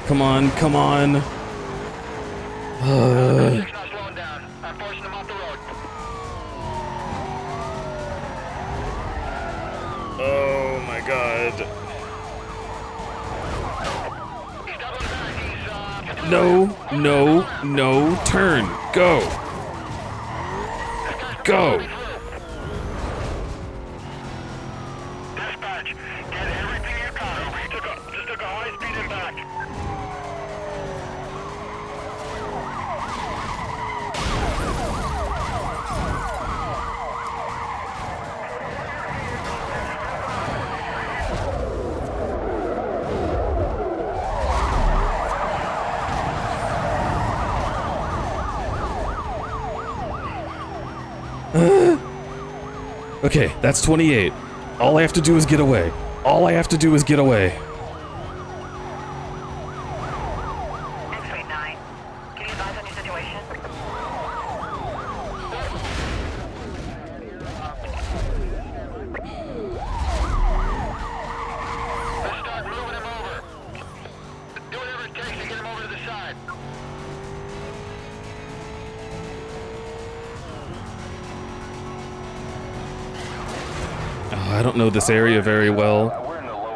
Come on, come on. Six not slowing down. I'm forcing him off the road. Oh my god. He's doubling back. He's, No, no, no. Turn. Go. Go. Dispatch, get everything you got over. Just took a high-speed impact. Okay, that's 28. All I have to do is get away. All I have to do is get away. X-ray 9. Can you advise on your situation? Let's start moving him over. Do whatever it takes to get him over to the side. Oh, I don't know this area very well. We're in the low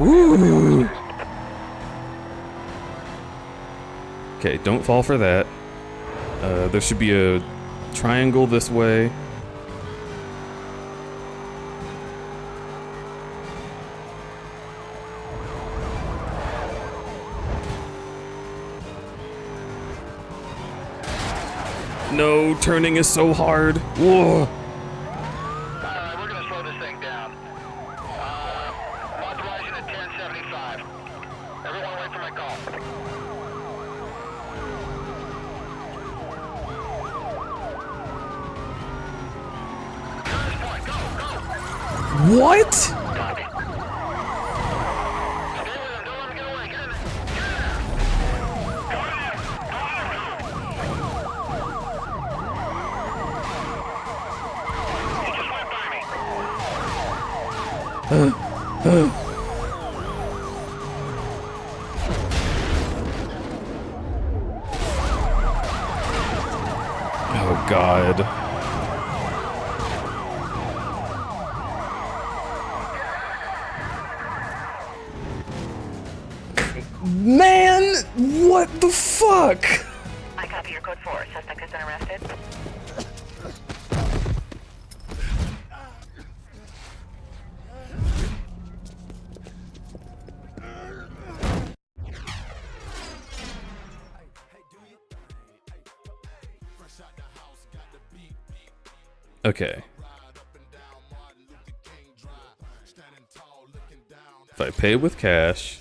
Ooh. Okay, don't fall for that. There should be a triangle this way. No, turning is so hard. Whoa. Alright, we're gonna slow this thing down. I'm authorizing at 1075. Everyone wait for my call. Curtis point, go, go! What? Stay with him, don't let him get away. Get in there. Get in there. Go in there. He just went by me. Oh god. Man, what the fuck? I copy your code 4. Suspect has been arrested. Okay. If I pay with cash.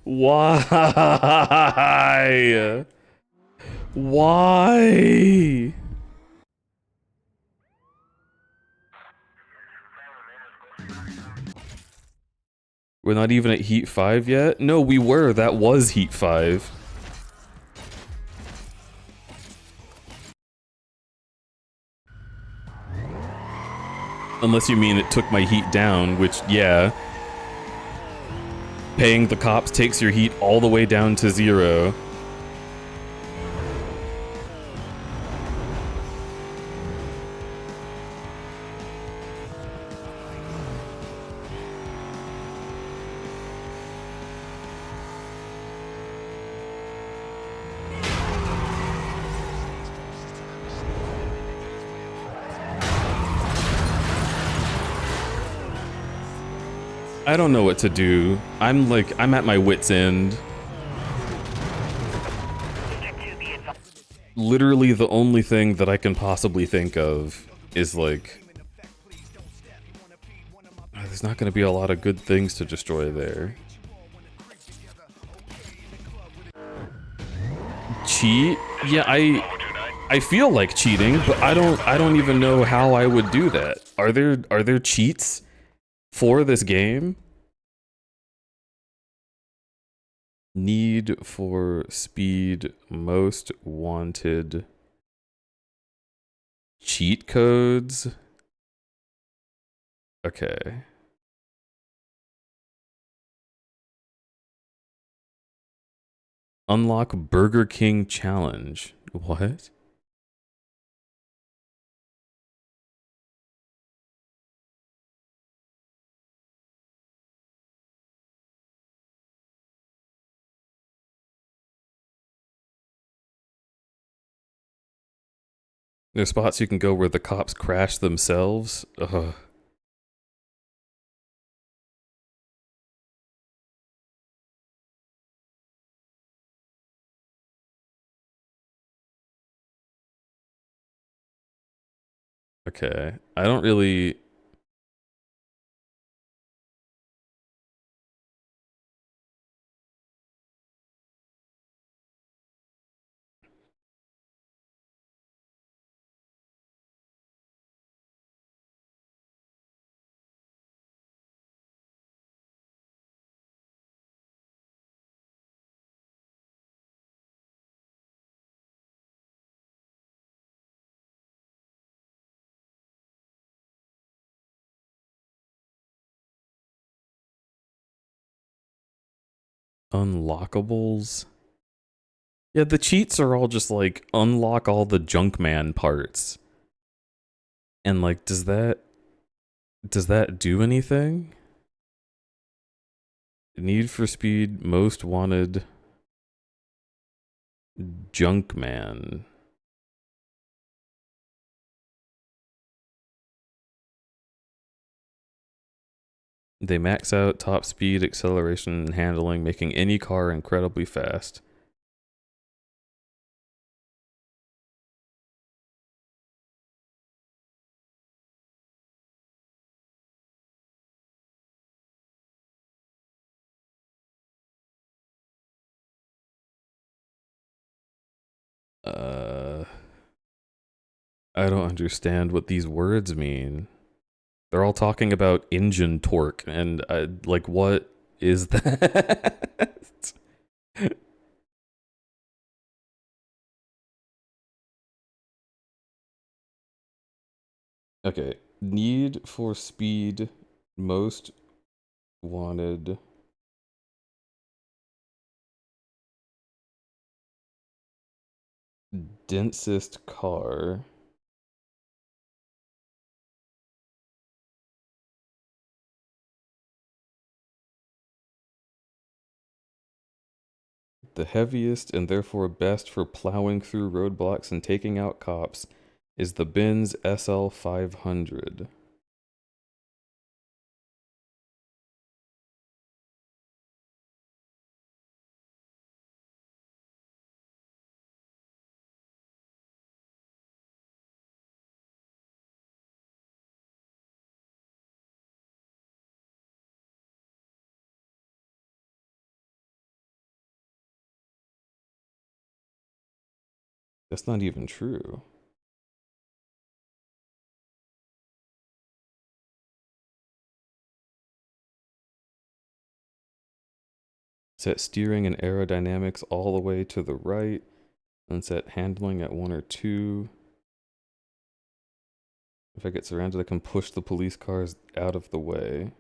Why? Why? We're not even at Heat 5 yet? No, we were. That was Heat 5. Unless you mean it took my heat down, which, yeah. Paying the cops takes your heat all the way down to 0. I don't know what to do. I'm at my wit's end. District 2 be advised. Literally the only thing that I can possibly think of is like, there's not going to be a lot of good things to destroy there. Cheat? Yeah, I feel like cheating, but I don't even know how I would do that. Are there cheats for this game? Need for Speed Most Wanted cheat codes? Okay. Unlock Burger King challenge. What? There's spots you can go where the cops crash themselves. Ugh. Okay. I don't really... Unlockables? Yeah, the cheats are all just like, unlock all the Junkman parts. And like, does that do anything? Need for Speed Most Wanted Junkman. They max out top speed, acceleration, and handling, making any car incredibly fast. I don't understand what these words mean. They're all talking about engine torque, and like, what is that? Okay, Need for Speed Most Wanted densest car. The heaviest and therefore best for plowing through roadblocks and taking out cops is the Benz SL500. That's not even true. Set steering and aerodynamics all the way to the right, and set handling at 1 or 2. If I get surrounded, I can push the police cars out of the way.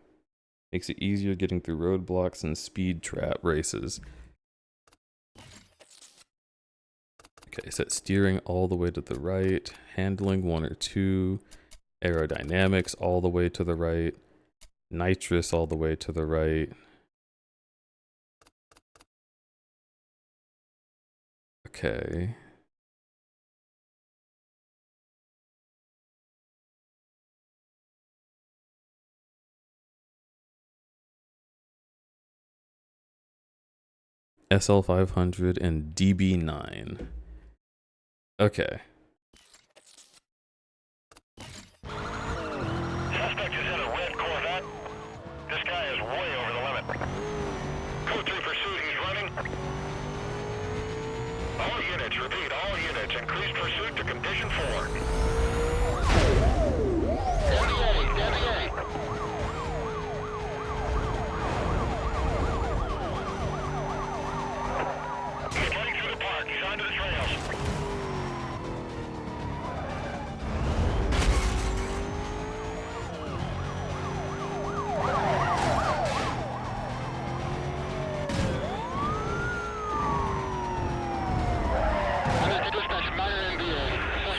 Makes it easier getting through roadblocks and speed trap races. Okay, set steering all the way to the right, handling 1 or 2, aerodynamics all the way to the right, nitrous all the way to the right. Okay. SL500 and DB9. Okay. Suspect is in a red Corvette. This guy is way over the limit. Code 3 pursuit, he's running. All units, repeat, all units, increase pursuit to condition 4. NDA. He's running through the park, he's onto the trails.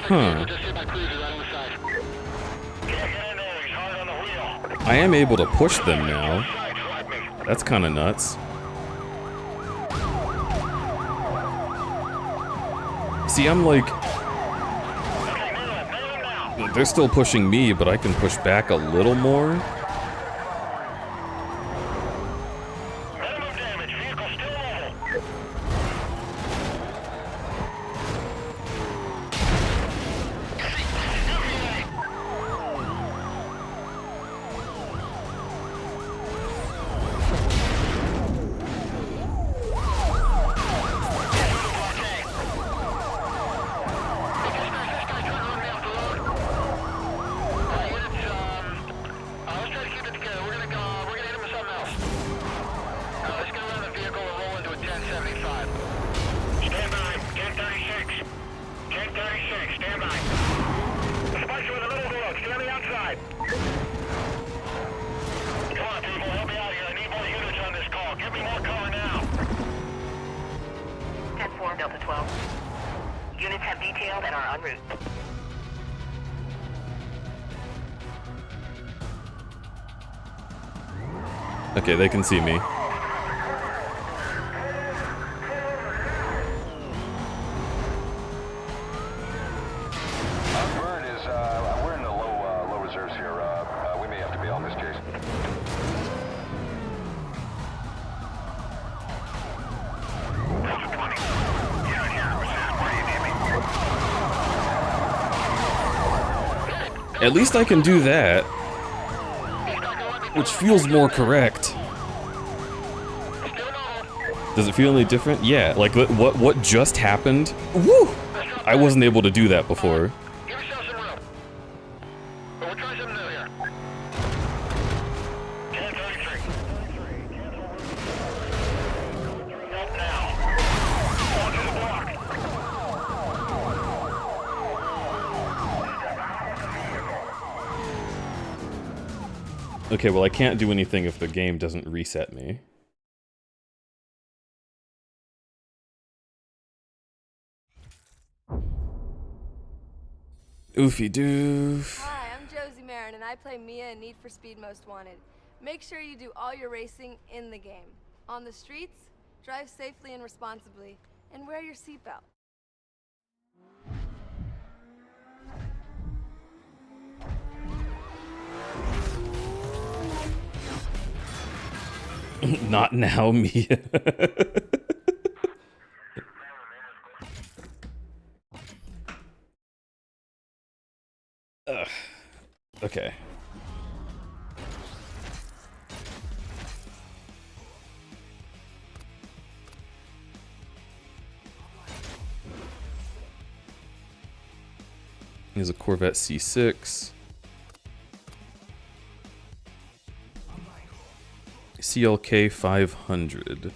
Huh. I am able to push them now. That's kind of nuts. See, I'm like... They're still pushing me, but I can push back a little more. Minimum damage, vehicle still level. Let's try to keep it together. We're gonna hit him with something else. Let's get around the vehicle and roll into a 1075. Stand by. 1036. 1036. Stand by. Spicer in the middle of the road. Stay on the outside. Come on, people. Help me out here. I need more units on this call. Give me more cover now. 10-4, Delta 12. Units have detailed and are en route. Okay, they can see me. Bird is, we're in the low reserves here. We may have to bail on this case. Delta 20. Get out here. Where do you need me? At least I can do that. Which feels more correct. Does it feel any different? Yeah, like what just happened? Woo! I wasn't able to do that before. Give yourself some room. But we'll try something new here. 1033. Help now. Onto the block. Okay, well I can't do anything if the game doesn't reset me. Oofy doof. Hi, I'm Josie Marin, and I play Mia in Need for Speed Most Wanted. Make sure you do all your racing in the game. On the streets, drive safely and responsibly, and wear your seatbelt. Not now, Mia. Ugh. Okay. Here's a Corvette C6. CLK 500.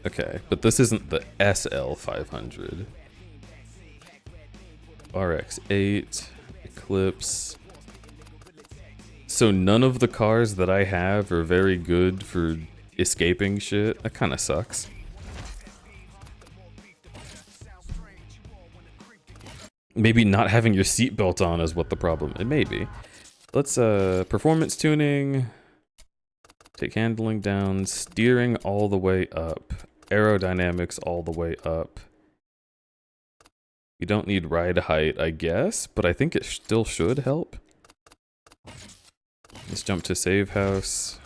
Okay, but this isn't the SL 500. RX-8, Eclipse. So none of the cars that I have are very good for escaping shit. That kind of sucks. Maybe not having your seatbelt on is what the problem. It may be. Let's performance tuning. Take handling down, steering all the way up, aerodynamics all the way up. You don't need ride height, I guess, but I think it still should help. Let's jump to save house.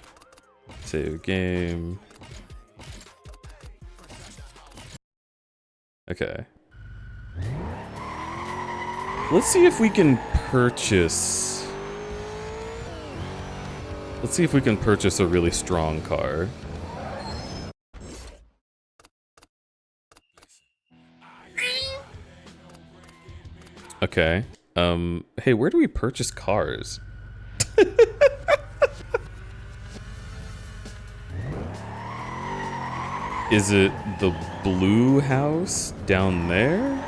Save game. Okay. Let's see if we can purchase... Let's see if we can purchase a really strong car. Okay. Hey, where do we purchase cars? Is it the blue house down there?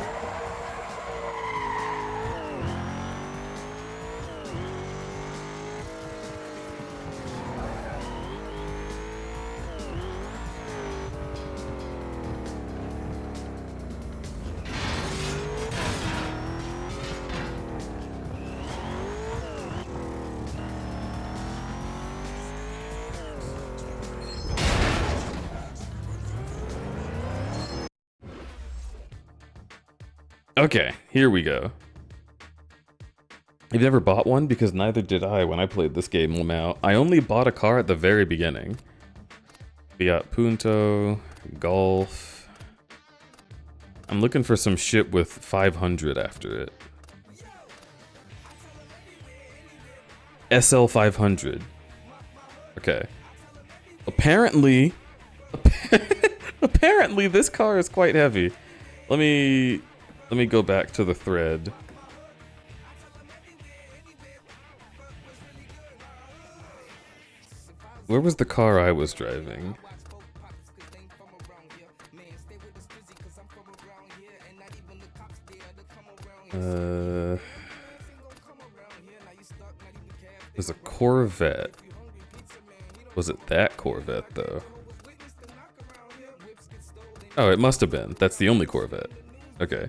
Okay, here we go. You've never bought one? Because neither did I when I played this game, Lamau. I only bought a car at the very beginning. Fiat Punto, Golf. I'm looking for some shit with 500 after it. SL 500. Okay. Apparently this car is quite heavy. Let me go back to the thread. Where was the car I was driving? There's a Corvette. Was it that Corvette though? Oh, it must have been. That's the only Corvette. Okay.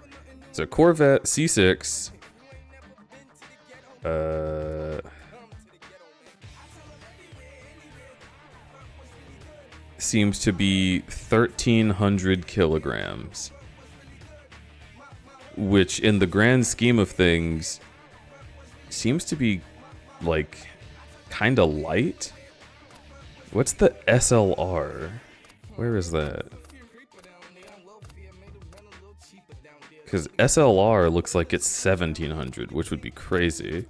So Corvette C6. Seems to be 1,300 kilograms. Which, in the grand scheme of things, seems to be, like, kinda light. What's the SLR? Where is that? Because SLR looks like it's 1,700, which would be crazy.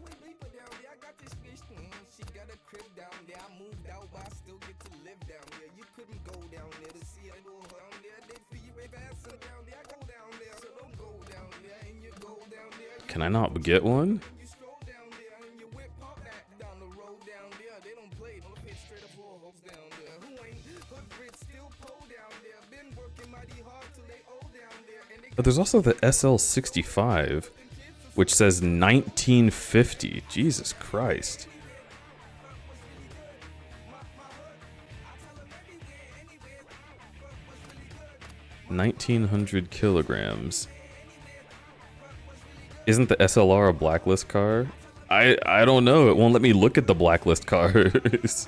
Can I not get one? But there's also the SL65, which says 1950. Jesus Christ. $1,900 kilograms. Isn't the SLR a blacklist car? I don't know. It won't let me look at the blacklist cars.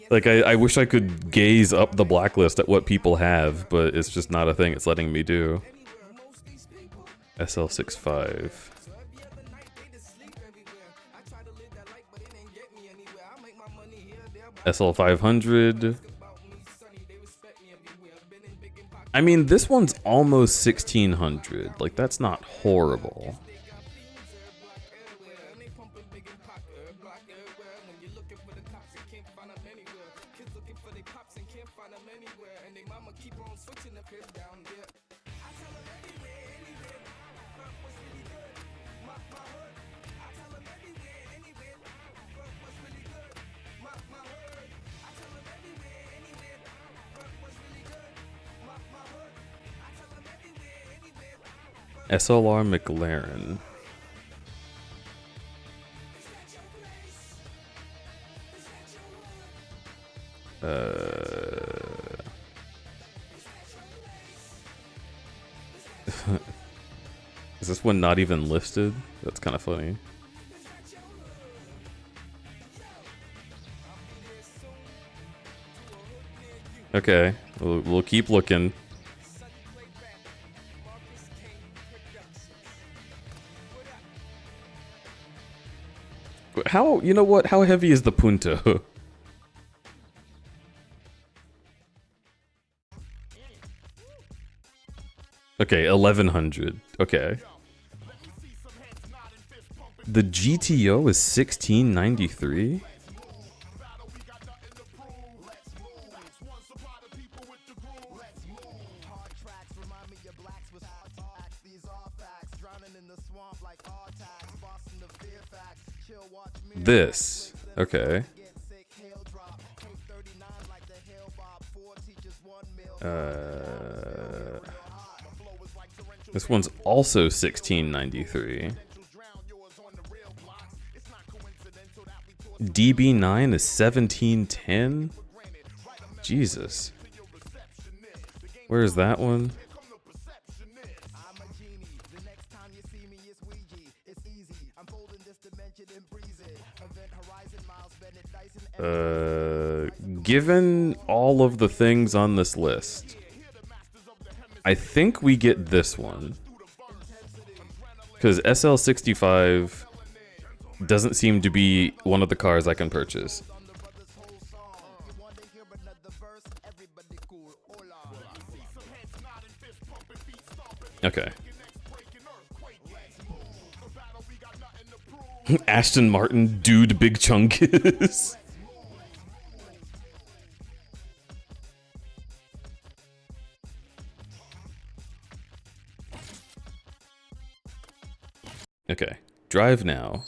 Like, I wish I could gaze up the blacklist at what people have, but it's just not a thing it's letting me do. SL65. SL500. I mean, this one's almost 1,600. Like, that's not horrible. SLR McLaren. Is this one not even listed? That's kind of funny. Okay, we'll keep looking. How, you know what? How heavy is the Punto? Okay, 1100. Okay. The GTO is 1693? This. Okay. This one's also 1693. DB9 is 1710? Jesus. Where is that one? Given all of the things on this list, I think we get this one. Because SL65 doesn't seem to be one of the cars I can purchase. Okay. Aston Martin, dude, big chunkus. Okay, drive now.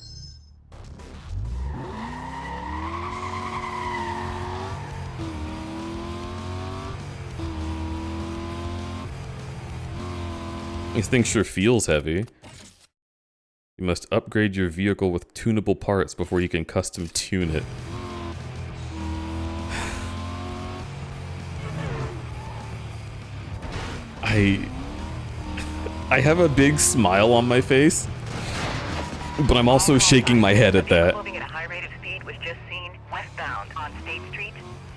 This thing sure feels heavy. You must upgrade your vehicle with tunable parts before you can custom tune it. I have a big smile on my face, but I'm also shaking my head at that. Moving at a high rate of speed was just seen westbound on State Street.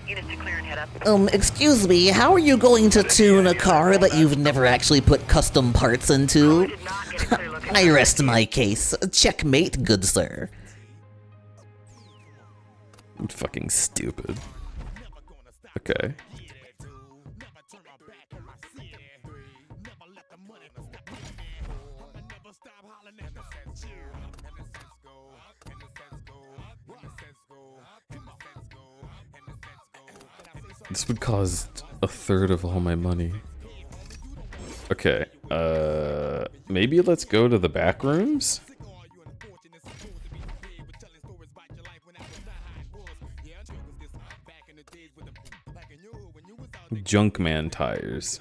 Units to clear and head up. Excuse me, how are you going to tune a car that you've never actually put custom parts into? Did not get a clear look at I rest my case. Checkmate, good sir. Fucking stupid. Okay. This would cost a third of all my money. Okay, maybe let's go to the back rooms? Junkman tires.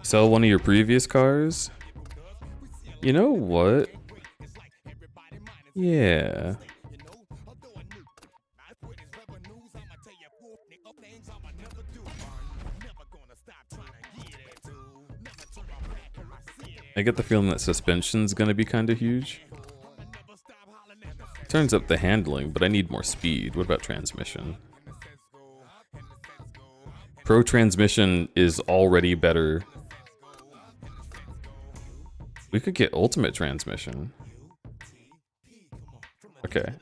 Sell one of your previous cars? You know what? Yeah. I get the feeling that suspension's gonna be kinda huge. Turns up the handling, but I need more speed. What about transmission? Pro transmission is already better. We could get ultimate transmission. Okay,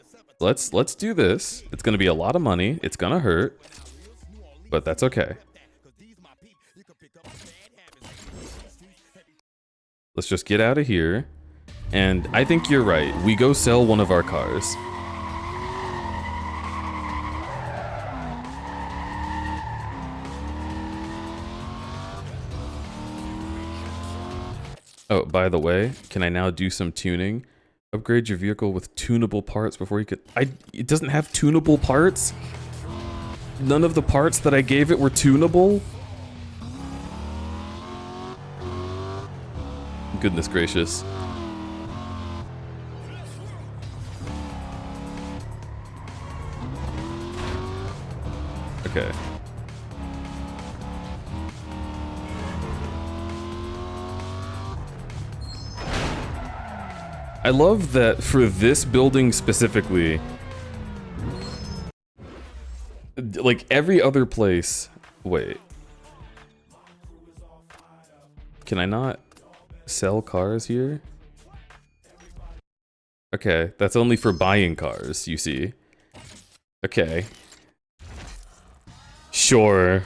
let's do this. It's gonna be a lot of money. It's gonna hurt, but that's okay. Let's just get out of here. And I think you're right. We go sell one of our cars. Oh, by the way, can I now do some tuning? Upgrade your vehicle with tunable parts before you could... It doesn't have tunable parts? None of the parts that I gave it were tunable? Goodness gracious. Okay. I love that for this building specifically, like every other place. Wait. Can I not sell cars here? Okay, that's only for buying cars, you see. Okay. Sure.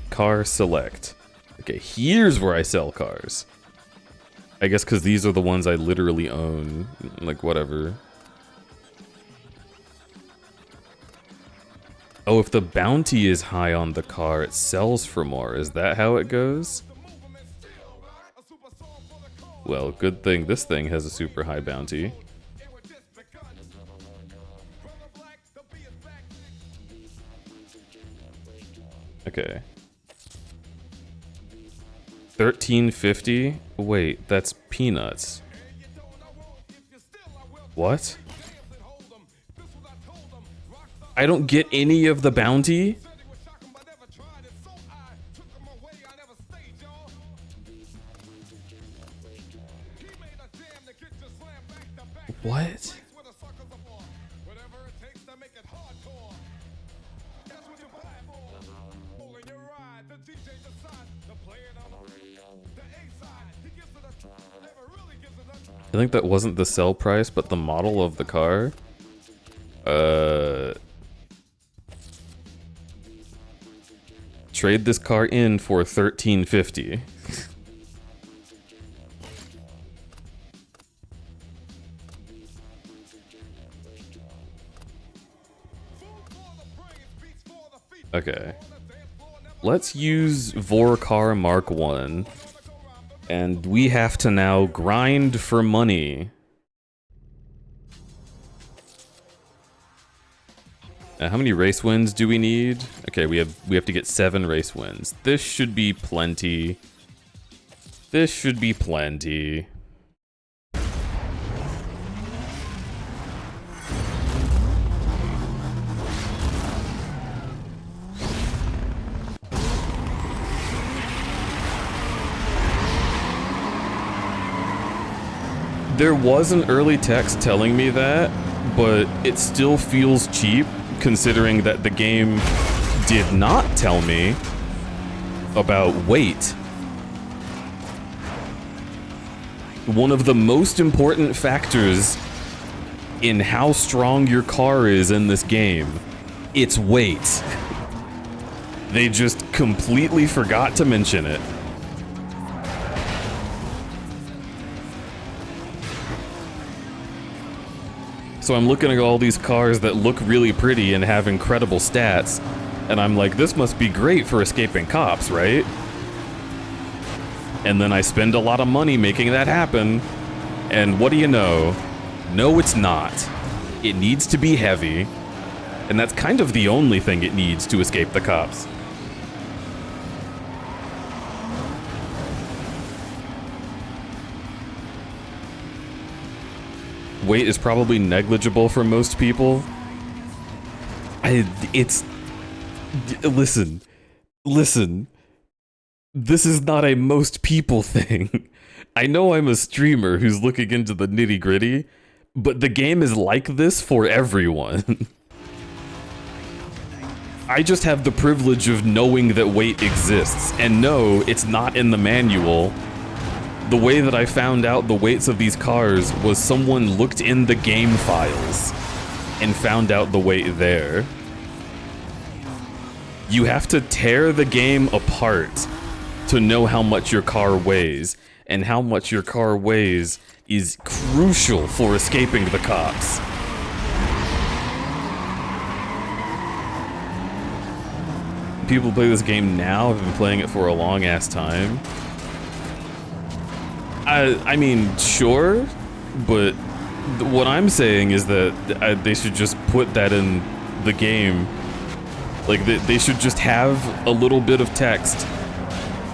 Car select. Okay, here's where I sell cars. I guess because these are the ones I literally own. Like, whatever. Oh, if the bounty is high on the car, it sells for more. Is that how it goes? Well, good thing this thing has a super high bounty. Okay. 1350? Wait, that's peanuts. What? I don't get any of the bounty? What? I think that wasn't the sell price, but the model of the car. Trade this car in for $1350. Okay. Let's use Vorkar Mark 1. And we have to now grind for money. How many race wins do we need? Okay, we have to get 7 race wins. This should be plenty. This should be plenty. There was an early text telling me that, but it still feels cheap considering that the game did not tell me about weight. One of the most important factors in how strong your car is in this game, its weight. They just completely forgot to mention it. So I'm looking at all these cars that look really pretty and have incredible stats, and I'm like, this must be great for escaping cops, right? And then I spend a lot of money making that happen, and what do you know? No, it's not. It needs to be heavy, and that's kind of the only thing it needs to escape the cops. Weight is probably negligible for most people. Listen. This is not a most people thing. I know I'm a streamer who's looking into the nitty-gritty, but the game is like this for everyone. I just have the privilege of knowing that weight exists, and no, it's not in the manual. The way that I found out the weights of these cars was someone looked in the game files and found out the weight there. You have to tear the game apart to know how much your car weighs, and how much your car weighs is crucial for escaping the cops. People who play this game now have been playing it for a long ass time. I mean, sure, but what I'm saying is that they should just put that in the game. Like, they should just have a little bit of text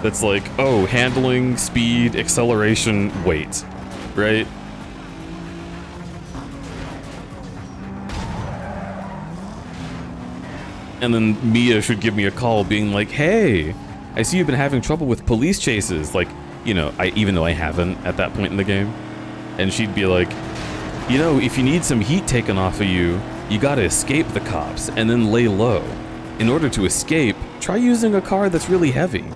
that's like, oh, handling, speed, acceleration, weight, right? And then Mia should give me a call being like, hey, I see you've been having trouble with police chases. Like, you know, even though I haven't at that point in the game. And she'd be like, you know, if you need some heat taken off of you, you gotta escape the cops and then lay low. In order to escape, try using a car that's really heavy.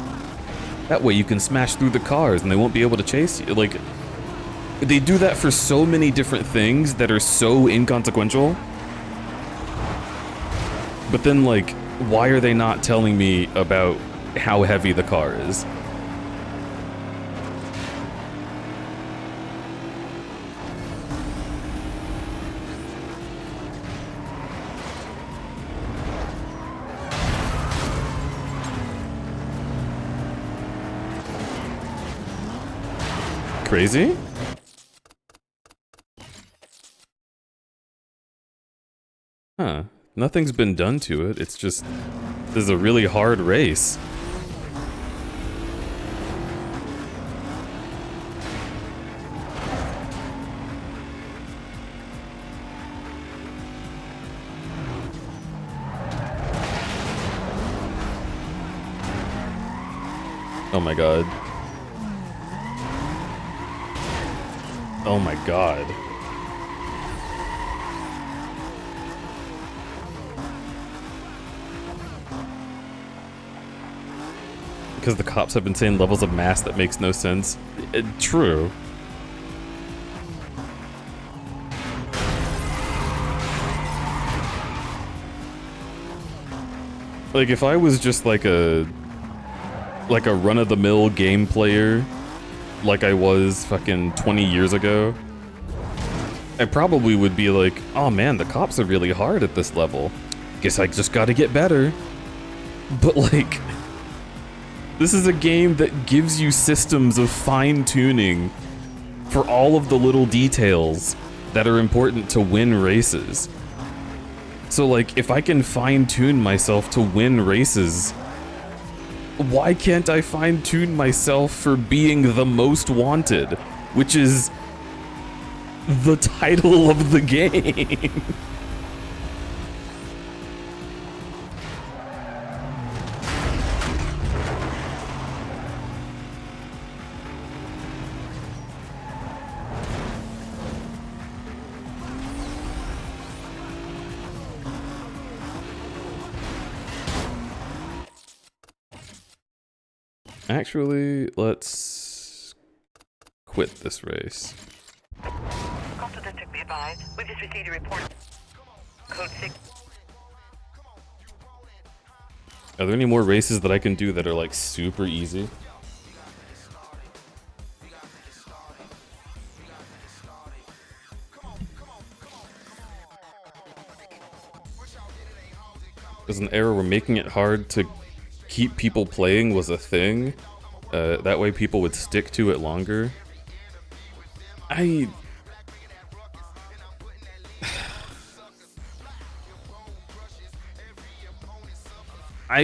That way you can smash through the cars and they won't be able to chase you. Like, they do that for so many different things that are so inconsequential. But then, like, why are they not telling me about how heavy the car is? Crazy? Huh. Nothing's been done to it. It's just... this is a really hard race. Oh my god. Oh my god. Because the cops have been saying levels of mass that makes no sense. True. Like, if I was just like a run-of-the-mill game player, like I was fucking 20 years ago, I probably would be like, oh man, the cops are really hard at this level. Guess I just gotta get better. But like, this is a game that gives you systems of fine-tuning for all of the little details that are important to win races. So like, if I can fine-tune myself to win races, why can't I fine-tune myself for being the most wanted, which is the title of the game? Actually, let's quit this race. Coastal District, be advised. We've just received a report. Code 6. Are there any more races that I can do that are like super easy? There's an error where making it hard to keep people playing was a thing. That way people would stick to it longer. I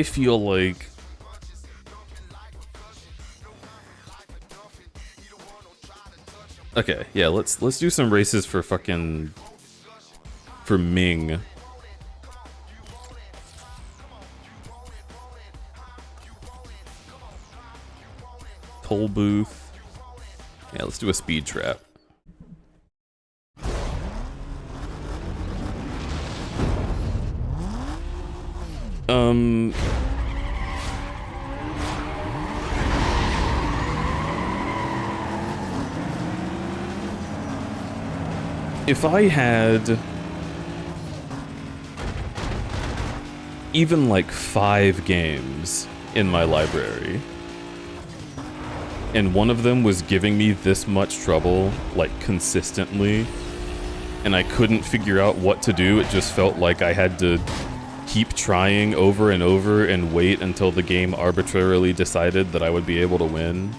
feel like okay, yeah, let's do some races for fucking for Ming. Toll booth. Yeah, let's do a speed trap. If I had even like 5 games in my library, and one of them was giving me this much trouble, like, consistently, and I couldn't figure out what to do, it just felt like I had to keep trying over and over and wait until the game arbitrarily decided that I would be able to win.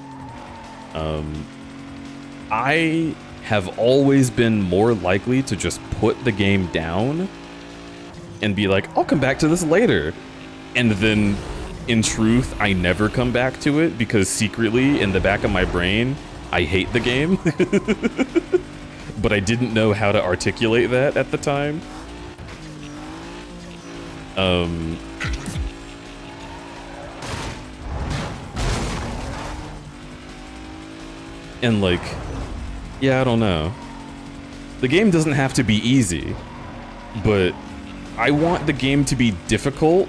I have always been more likely to just put the game down and be like, I'll come back to this later. And then, in truth, I never come back to it because secretly, in the back of my brain, I hate the game. But I didn't know how to articulate that at the time. And like, yeah, I don't know. The game doesn't have to be easy. but I want the game to be difficult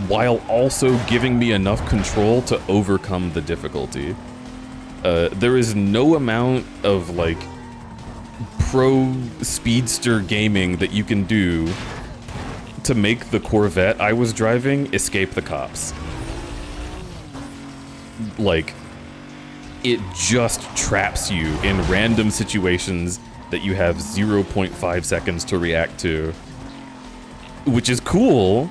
while also giving me enough control to overcome the difficulty. There is no amount of, like, pro speedster gaming that you can do to make the Corvette I was driving escape the cops. Like, it just traps you in random situations that you have 0.5 seconds to react to. Which is cool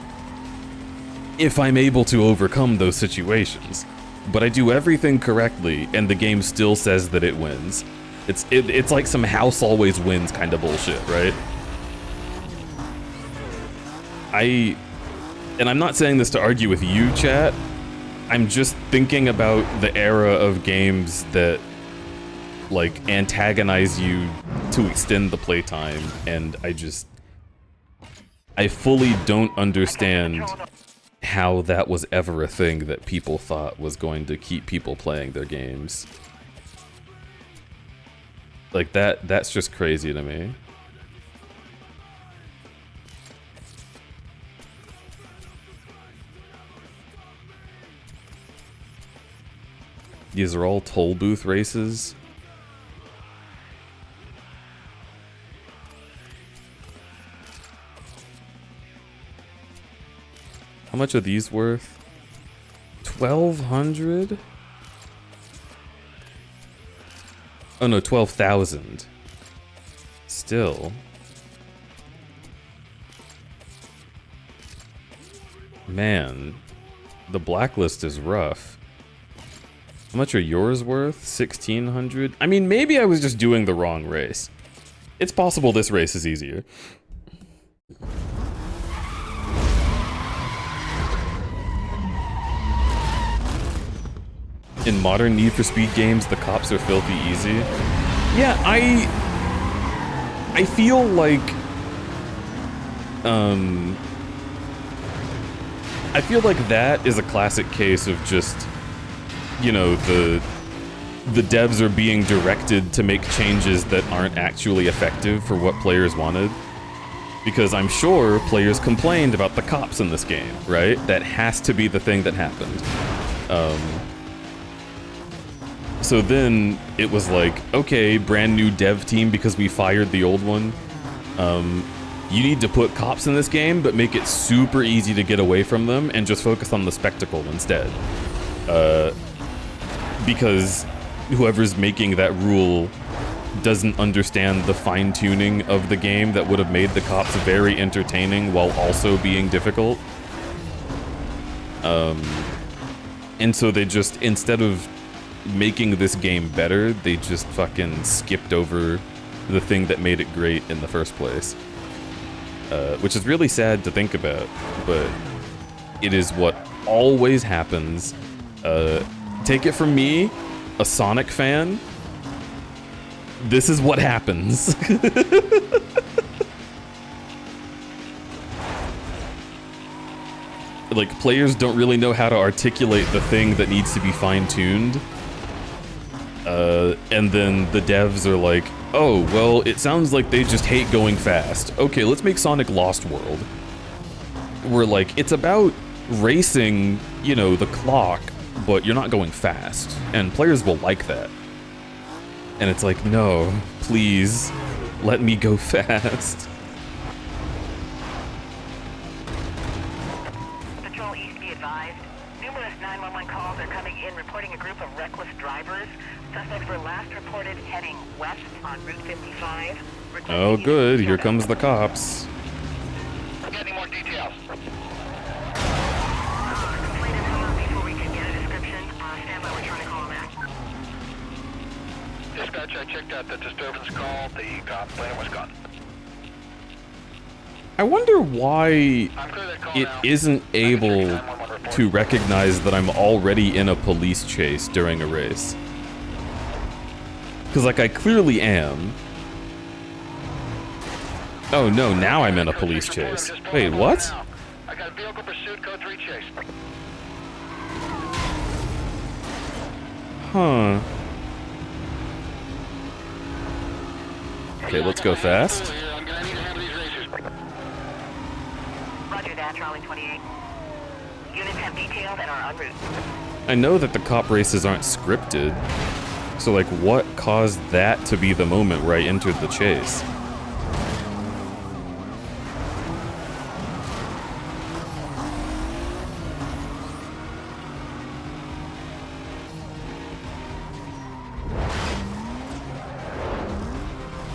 if I'm able to overcome those situations. But I do everything correctly, and the game still says that it wins. It's like some house always wins kind of bullshit, right? And I'm not saying this to argue with you, chat. I'm just thinking about the era of games that, like, antagonize you to extend the playtime, and I fully don't understand how that was ever a thing that people thought was going to keep people playing their games. Like, that's just crazy to me. These are all toll booth races. How much are these worth? 1,200? Oh no, 12,000. Still. Man, the blacklist is rough. How much are yours worth? 1,600? I mean, maybe I was just doing the wrong race. It's possible this race is easier. In modern Need for Speed games, the cops are filthy easy. Yeah, I feel like I feel like that is a classic case of just, you know, the devs are being directed to make changes that aren't actually effective for what players wanted. Because I'm sure players complained about the cops in this game, right? That has to be the thing that happened. So then it was like, okay, brand new dev team because we fired the old one. You need to put cops in this game, but make it super easy to get away from them and just focus on the spectacle instead. Because whoever's making that rule doesn't understand the fine-tuning of the game that would have made the cops very entertaining while also being difficult. And so they just, instead of making this game better, they just fucking skipped over the thing that made it great in the first place. Which is really sad to think about, but it is what always happens. Take it from me, a Sonic fan. This is what happens. Like, players don't really know how to articulate the thing that needs to be fine-tuned. And then the devs are like, oh, well, it sounds like they just hate going fast. Okay, let's make Sonic Lost World. Where, like, it's about racing, you know, the clock, but you're not going fast. And players will like that. And it's like, no, please, let me go fast. Patrol East, be advised. Numerous 911 calls are coming in reporting a group of reckless drivers. Suspects were last reported heading west on Route 55. Oh, good. Here comes the cops. I'm getting more details. Complaint has come up before we can get a description. Stand by, we're trying to call back. Dispatch, I checked out the disturbance call. The complaint was gone. I wonder why I'm clear that call it now. isn't able 911 report. to recognize that I'm already in a police chase during a race. Because, like, I clearly am. Oh, no, now I'm in a police chase. Wait, what? I got vehicle pursuit, code 3 chase. Huh. Okay, let's go fast. I'm gonna need to handle these racers. Roger that, trolley 28. Units have detailed and are en route. I know that the cop races aren't scripted, so like what caused that to be the moment where I entered the chase?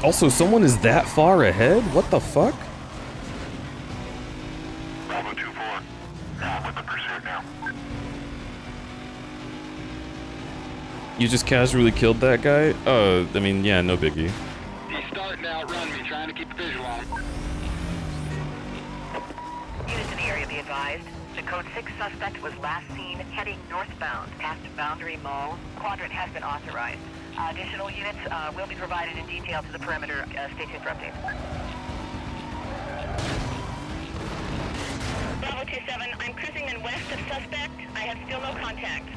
Also, someone is that far ahead? What the fuck? Bravo 2-4. Now with the pursuit now. You just casually killed that guy? I mean, yeah, no biggie. He's starting to outrun me, trying to keep the visual on him. Units in the area be advised. The code 6 suspect was last seen heading northbound past Boundary Mall. Quadrant has been authorized. Additional units will be provided in detail to the perimeter. Stay tuned for updates. Bravo 27, I'm cruising in west of suspect. I have still no contact.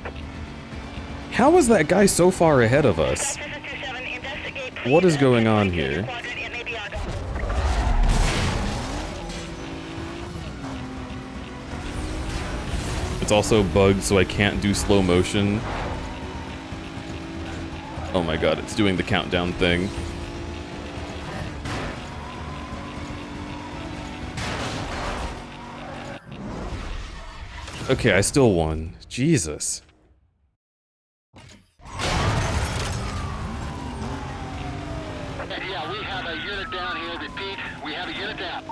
How is that guy so far ahead of us? This is 27, investigate. What is going on here? Quadrant, it may be Argo. It's also bugged, so I can't do slow motion. Oh my god, it's doing the countdown thing. Okay, I still won. Jesus. Yeah, we have a unit down here. Repeat, we have a unit down.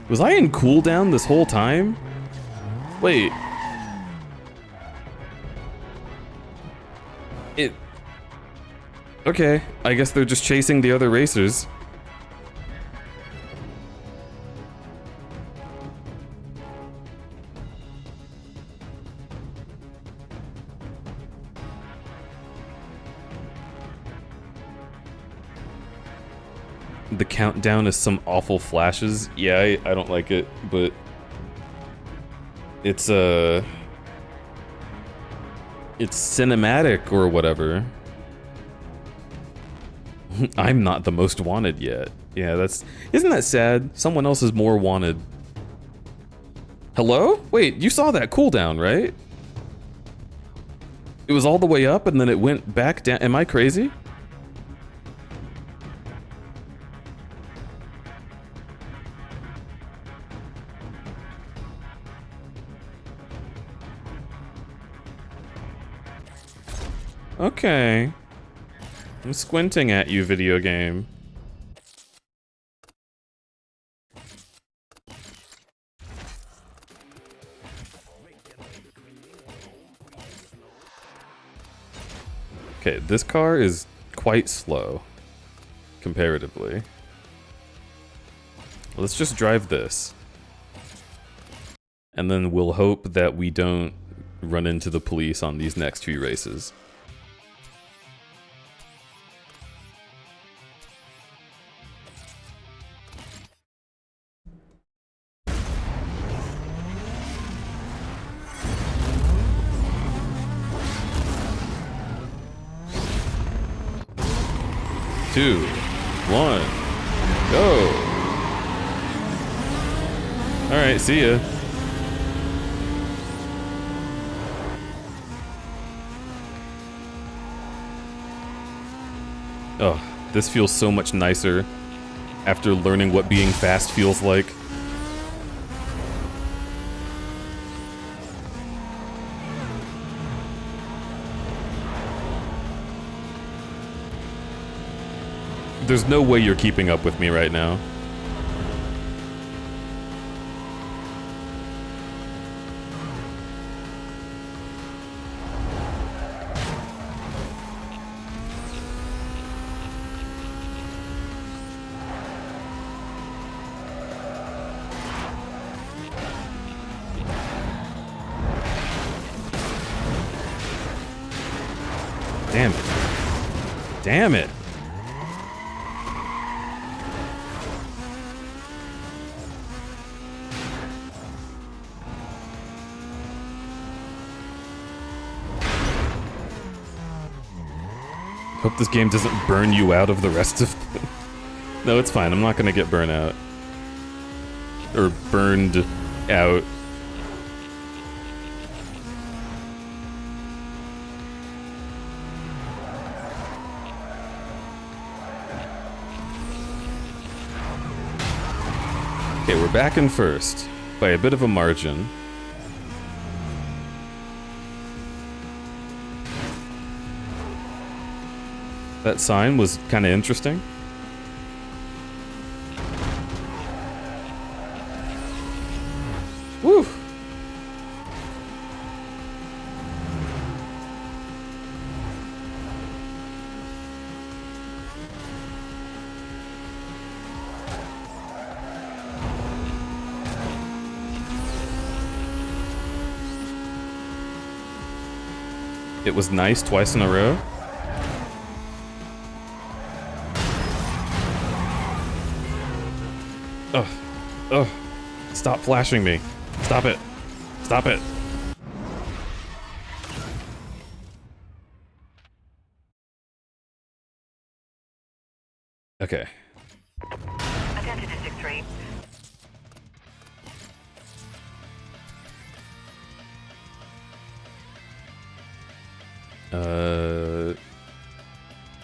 Was I in cooldown this whole time? Wait. Okay, I guess they're just chasing the other racers. The countdown is some awful flashes. Yeah, I don't like it, but it's cinematic or whatever. I'm not the most wanted yet. Yeah, isn't that sad? Someone else is more wanted. Hello? Wait, you saw that cooldown, right? It was all the way up and then it went back down. Am I crazy? Okay. I'm squinting at you, video game. Okay, this car is quite slow, comparatively. Let's just drive this. And then we'll hope that we don't run into the police on these next few races. Two, one, go. All right, see ya. Oh, this feels so much nicer after learning what being fast feels like. There's no way you're keeping up with me right now. Damn it. Damn it. Hope this game doesn't burn you out of the rest of them. No, it's fine. I'm not gonna get burnt out. Or burned out. Okay, we're back in first. By a bit of a margin. That sign was kind of interesting. Woo! It was nice twice in a row. Ugh. Ugh. Stop flashing me. Stop it. Stop it. Okay. Attention District 3.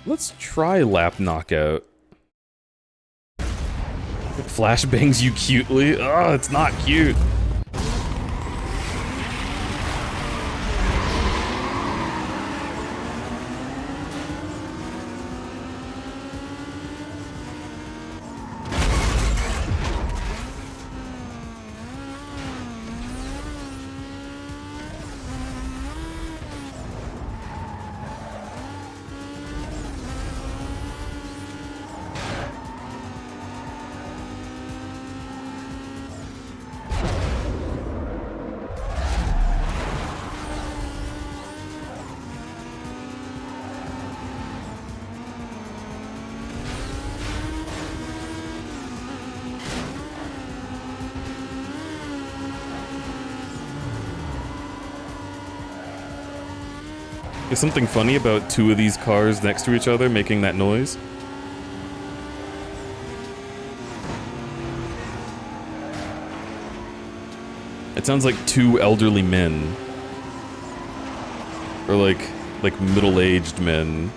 Let's try lap knockout. Flashbangs you cutely? Oh, it's not cute. Is something funny about two of these cars next to each other making that noise? It sounds like two elderly men. Or like middle-aged men.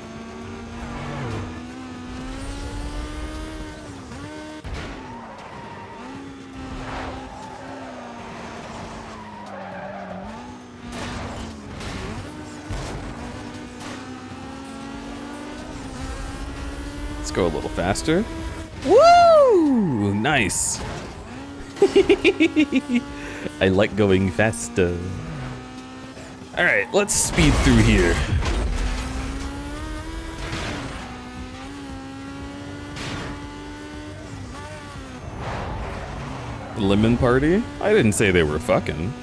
Let's go a little faster. Woo! Nice. I like going faster. All right, let's speed through here. Lemon party? I didn't say they were fucking.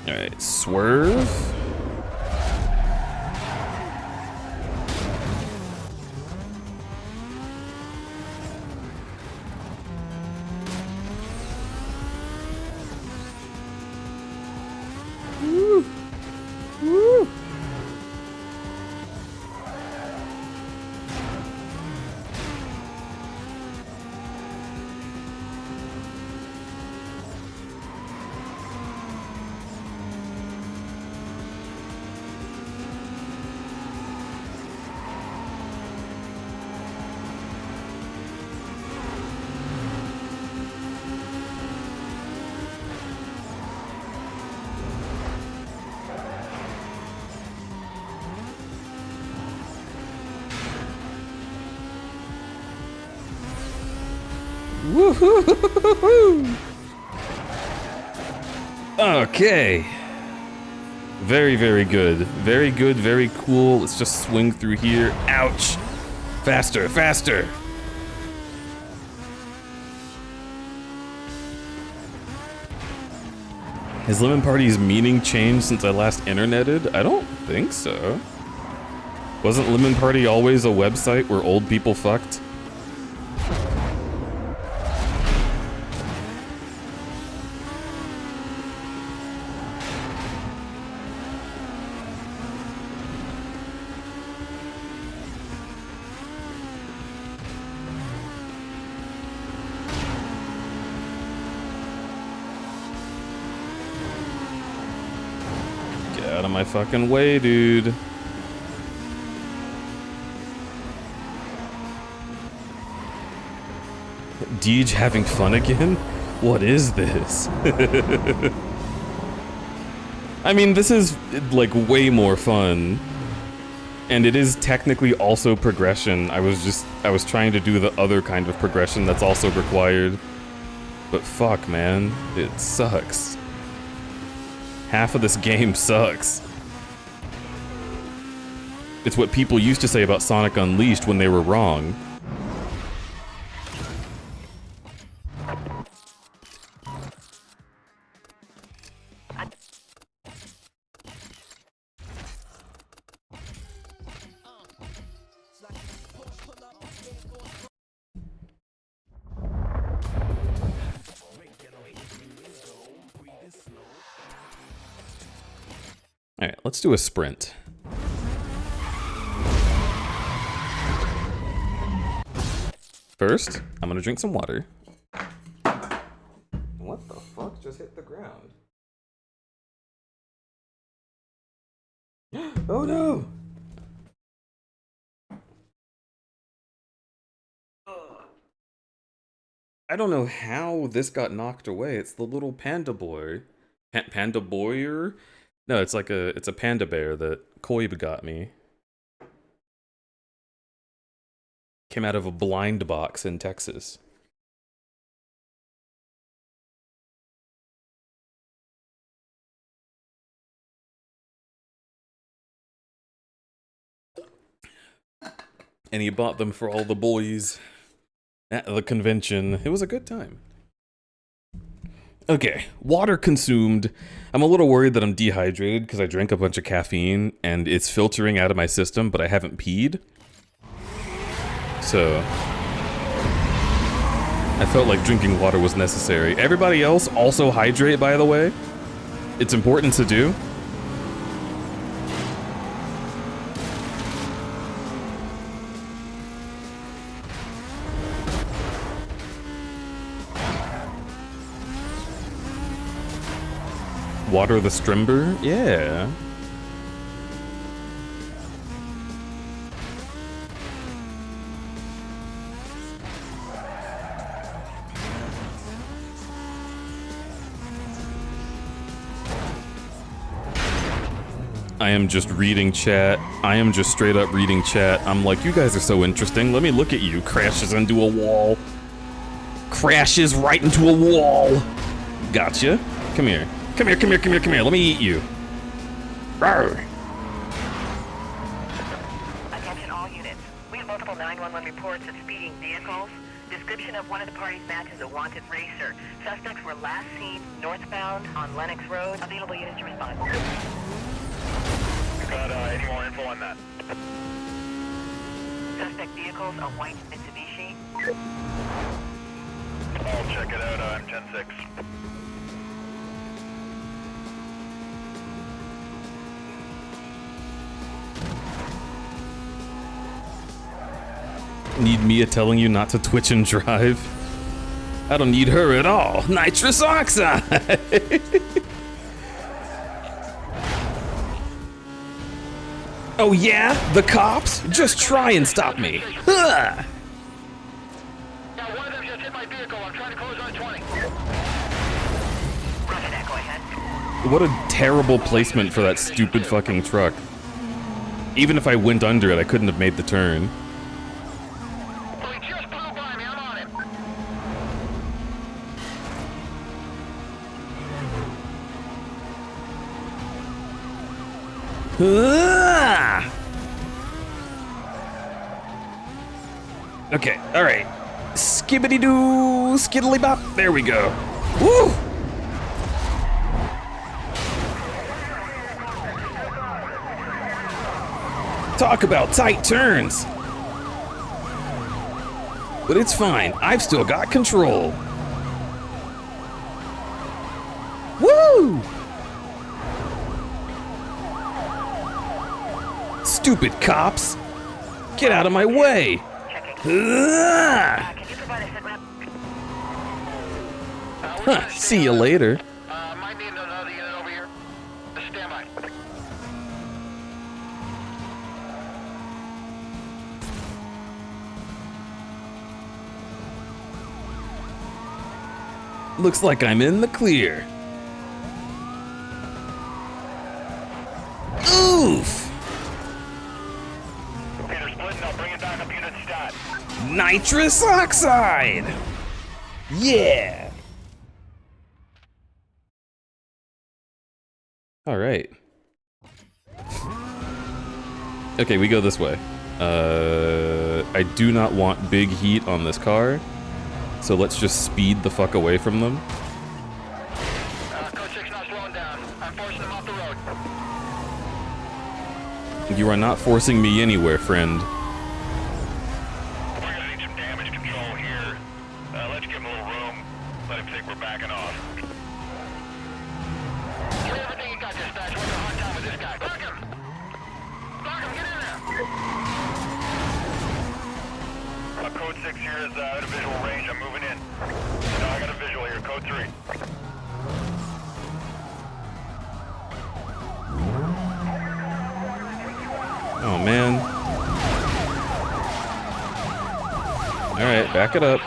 All right, swerve. Woohoo! Okay. Very, very good. Very good, very cool. Let's just swing through here. Ouch! Faster, faster! Has Lemon Party's meaning changed since I last interneted? I don't think so. Wasn't Lemon Party always a website where old people fucked? Get out of my fucking way, dude. Deej having fun again? What is this? I mean, this is, like, way more fun. And it is technically also progression. I was trying to do the other kind of progression that's also required. But fuck, man. It sucks. Half of this game sucks. It's what people used to say about Sonic Unleashed when they were wrong. Alright, let's do a sprint. First, I'm gonna drink some water. What the fuck just hit the ground? Oh no! I don't know how this got knocked away. It's the little panda boy. Panda boyer? No, it's like it's a panda bear that Koib got me. Came out of a blind box in Texas. And he bought them for all the boys at the convention. It was a good time. Okay, water consumed. I'm a little worried that I'm dehydrated because I drank a bunch of caffeine and it's filtering out of my system, but I haven't peed. So I felt like drinking water was necessary. Everybody else also hydrate, by the way. It's important to do. Water the Strimber? Yeah. I am just reading chat. I am just straight up reading chat. I'm like, you guys are so interesting. Let me look at you. Crashes into a wall. Crashes right into a wall. Gotcha. Come here. Come here, come here, come here, come here. Let me eat you. Rawr. Attention all units. We have multiple 911 reports of speeding vehicles. Description of one of the parties matches a wanted racer. Suspects were last seen northbound on Lenox Road. Available units to respond. Got any more info on that? Suspect vehicles, a white Mitsubishi. I'll check it out. I'm 10-6. Need Mia telling you not to twitch and drive? I don't need her at all. Nitrous oxide! Oh yeah? The cops? Just try and stop me. Huh. Yeah, one of them just hit my vehicle. I'm trying to close on 20. Roger that, go ahead. What a terrible placement for that stupid fucking truck. Even if I went under it, I couldn't have made the turn. Oh, he just blew by me. I'm on him. Ah! Okay, alright. Skibbity-doo, skiddly-bop. There we go. Woo! Talk about tight turns. But it's fine. I've still got control. Woo! Stupid cops! Get out of my way! Ah! Can you provide a sit rep? Huh, see you later. Might need another unit over here. Stand by. Looks like I'm in the clear. Oof! Okay, they're splitting. I'll bring it back up unit stat. Nitrous oxide! Yeah! Alright. Okay, we go this way. I do not want big heat on this car, so let's just speed the fuck away from them. Code 6 not slowing down. I'm forcing them off the road. You are not forcing me anywhere, friend. We're gonna need some damage control here. Let's give him a little room. Let him think we're backing off. Give me everything you got, dispatch. We're having a hard time with this guy. Lock him! Lock him, get in there! Code 6 here is out of visual range. I'm moving in. No, I got a visual here. Code 3. Oh, man. Alright, back it up.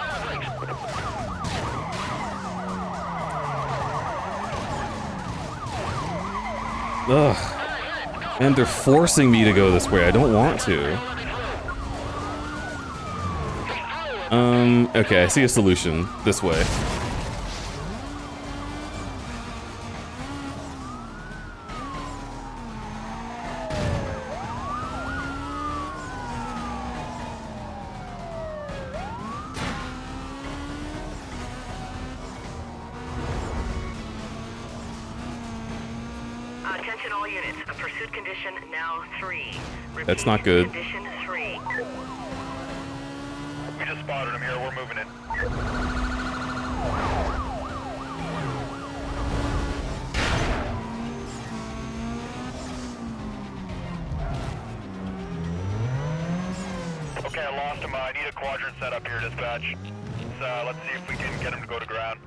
Ugh. And they're forcing me to go this way. I don't want to. Okay, I see a solution. This way. Attention all units. Pursuit condition now 3. Repeat, That's not good. Condition 3. We just spotted him here. We're moving in. Okay, I lost him. I need a quadrant set up here, dispatch. Let's see if we can get him to go to ground.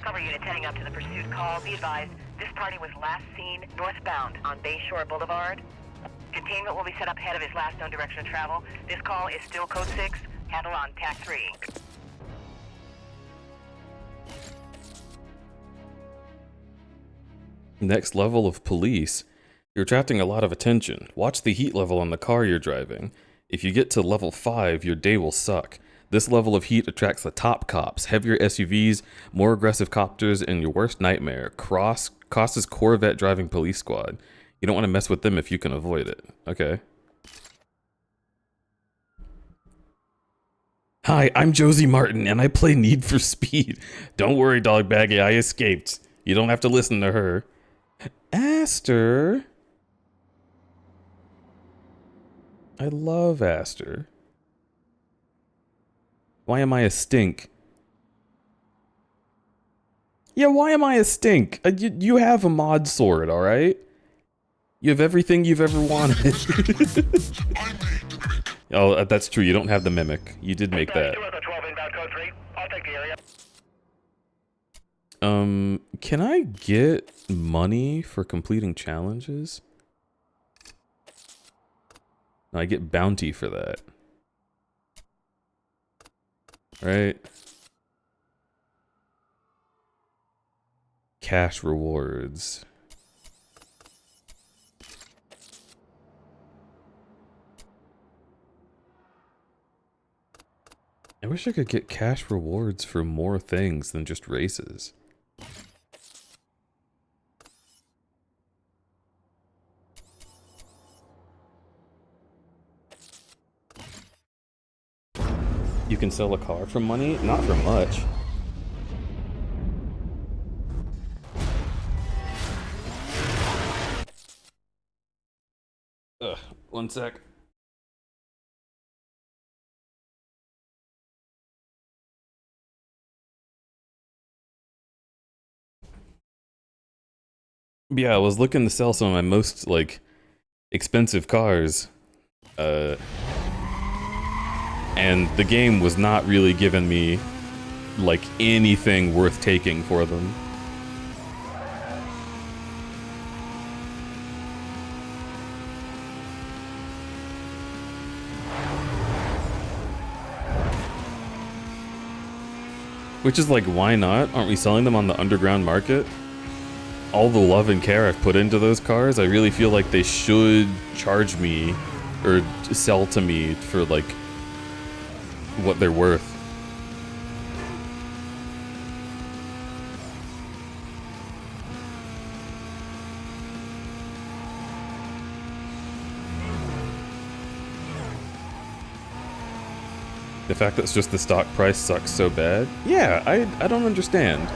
Cover units heading up to the pursuit call. Be advised, this party was last seen northbound on Bayshore Boulevard. Containment will be set up ahead of his last known direction of travel. This call is still code 6. Handle on TAC 3. Next level of police. You're attracting a lot of attention. Watch the heat level on the car you're driving. If you get to level 5, your day will suck. This level of heat attracts the top cops, heavier SUVs, more aggressive copters, and your worst nightmare, Cross's Corvette driving police squad. You don't want to mess with them if you can avoid it. Okay. Hi, I'm Josie Martin, and I play Need for Speed. Don't worry, dog baggy, I escaped. You don't have to listen to her. Aster? I love Aster. Why am I a stink? Yeah, why am I a stink? You have a mod sword, alright? You have everything you've ever wanted. Oh, that's true. You don't have the mimic. You did make that. 12 inbound code 3. I'll take the area. Can I get money for completing challenges? No, I get bounty for that. Right? Cash rewards. I wish I could get cash rewards for more things than just races. You can sell a car for money? Not for much. Ugh, one sec. Yeah, I was looking to sell some of my most, like, expensive cars. And the game was not really giving me, like, anything worth taking for them. Which is like, why not? Aren't we selling them on the underground market? All the love and care I've put into those cars, I really feel like they should charge me or sell to me for like what they're worth. The fact that it's just the stock price sucks so bad? Yeah, I don't understand.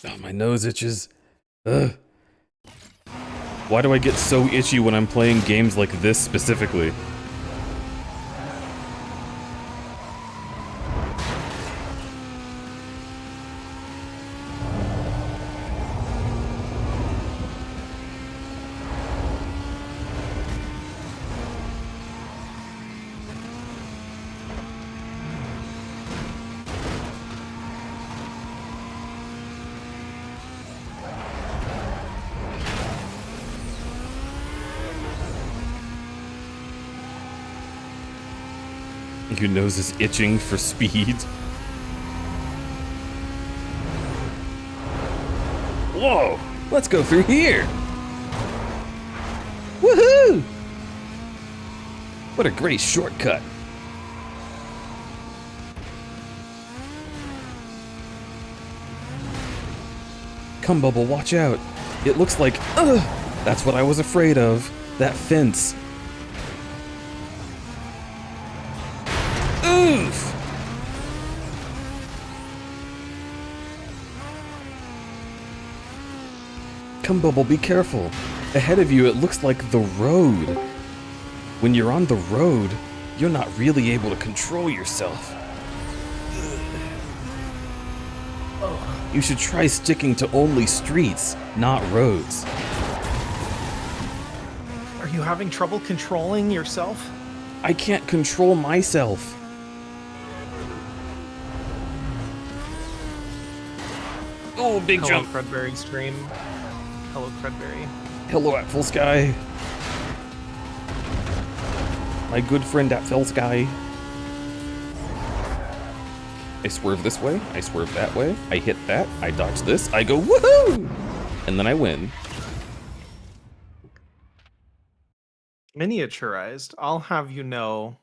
Oh, my nose itches. Ugh. Why do I get so itchy when I'm playing games like this specifically? Your nose is itching for speed. Whoa! Let's go through here! Woohoo! What a great shortcut. Come, Bubble, watch out. It looks like... Ugh! That's what I was afraid of. That fence. Oof! Come, Bubble, be careful. Ahead of you, it looks like the road. When you're on the road, you're not really able to control yourself. You should try sticking to only streets, not roads. Are you having trouble controlling yourself? I can't control myself. Oh, big Hello, jump. Crudberry stream. Hello, Crudberry. Hello, Apple Sky. My good friend Apple Sky. I swerve this way, I swerve that way, I hit that, I dodge this, I go woohoo! And then I win. Miniaturized, I'll have you know.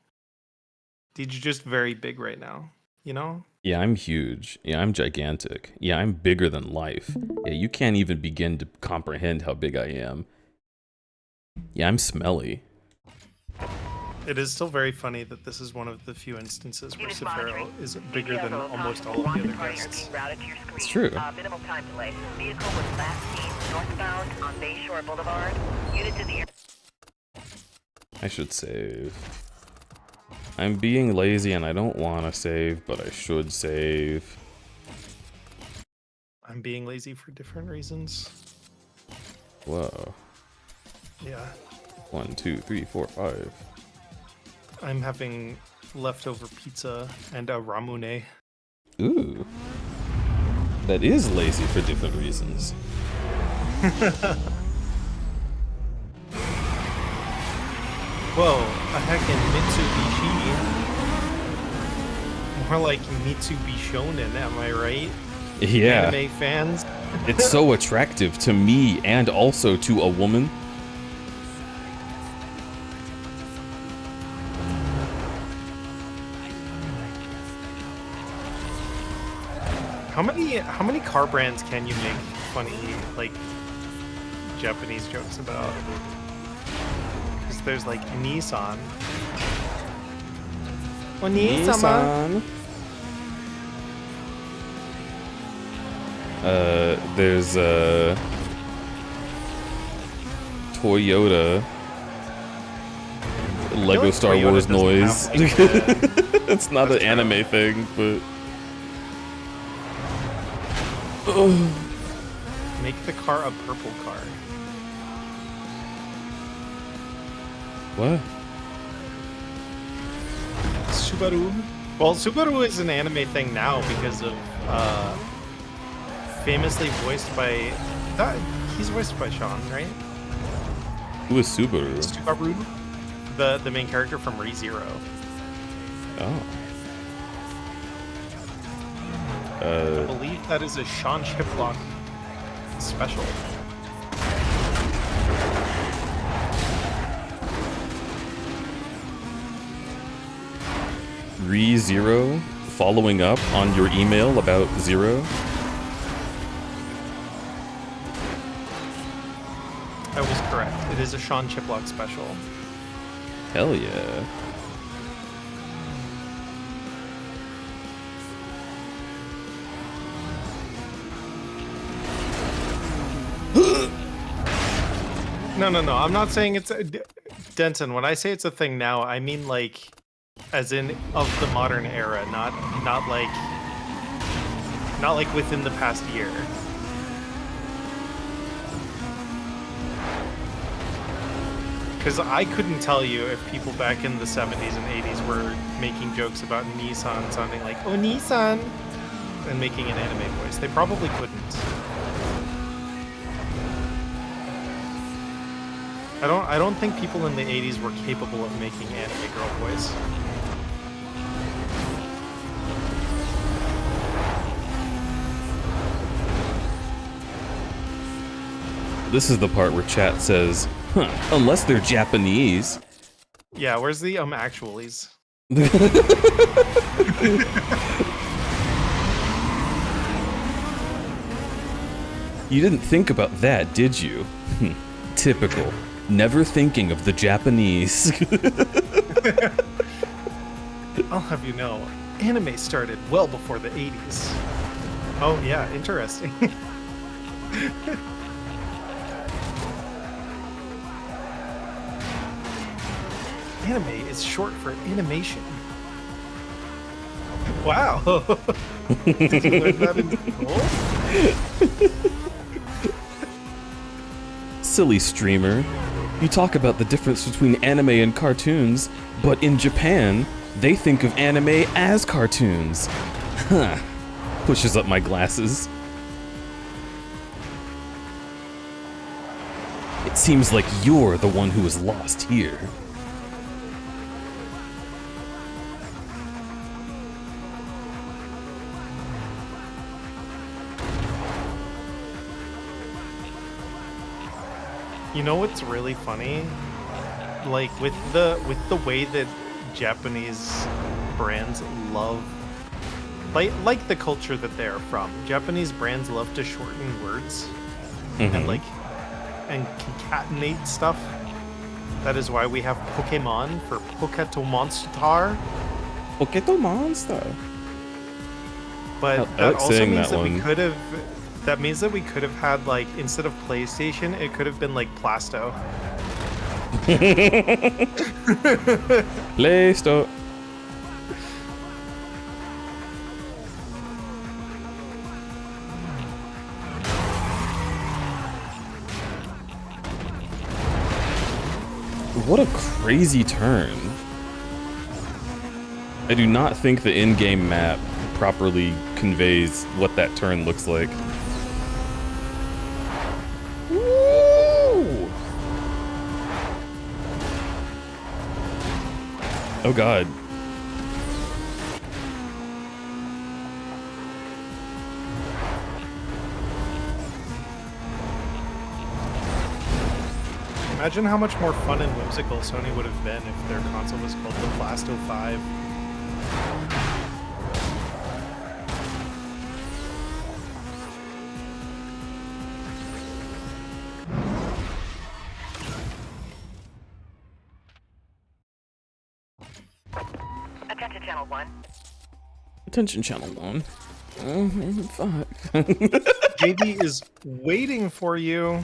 Did you just very big right now? You know? Yeah, I'm huge. Yeah, I'm gigantic. Yeah, I'm bigger than life. Yeah, you can't even begin to comprehend how big I am. Yeah, I'm smelly. It is still very funny that this is one of the few instances where Sefero is bigger than almost all of the other guests. It's true. Minimal time delay. Vehicle was last seen northbound on Bayshore Boulevard. Units in the air. I should save. I'm being lazy and I don't want to save, but I should save. I'm being lazy for different reasons. Whoa. Yeah. 1, 2, 3, 4, 5. I'm having leftover pizza and a ramune. Ooh. That is lazy for different reasons. Whoa, a heckin' Mitsubishi. More like Mitsubishonen, am I right? Yeah. Anime fans? It's so attractive to me and also to a woman. How many car brands can you make funny, like, Japanese jokes about? Because there's like Nissan. Nissan. There's Toyota. Lego like Star Toyota Wars doesn't noise. have, like, It's not an That's true. anime thing, but Make the car a purple car. what? Subaru. Well, Subaru is an anime thing now because of famously voiced by. He's voiced by Sean, right? Who is Subaru? Subaru, the main character from ReZero. Oh. I believe that is a Sean Chiplock special. ReZero following up on your email about Zero. I was correct. It is a Sean Chiplock special. Hell yeah. No. I'm not saying it's Denton. When I say it's a thing now, I mean like, as in of the modern era, not like within the past year. Because I couldn't tell you if people back in the 70s and 80s were making jokes about Nissan sounding like, oh, Nissan, and making an anime voice. They probably couldn't. I don't think people in the 80s were capable of making anime girl voice. This is the part where chat says, huh, unless they're Japanese. Yeah, where's the actualies? You didn't think about that, did you? Typical. Never thinking of the Japanese. I'll have you know, anime started well before the 80s. Oh yeah, interesting. Anime is short for animation. Wow. Did you learn that in school? Silly streamer. You talk about the difference between anime and cartoons, but in Japan, they think of anime as cartoons. Huh. Pushes up my glasses. It seems like you're the one who is lost here. You know what's really funny? Like with the way that Japanese brands love like the culture that they're from. Japanese brands love to shorten words and concatenate stuff. That is why we have Pokemon for Pokemonster. Pokemonster. But I that like also saying means that that we one. could have. That means that we could have had, like, instead of PlayStation, it could have been like Plasto. Listo. What a crazy turn. I do not think the in-game map properly conveys what that turn looks like. Woo! Oh god. Imagine how much more fun and whimsical Sony would have been if their console was called the Plasto 5. Attention to Channel 1. Attention, Channel 1. Fuck. JV is waiting for you.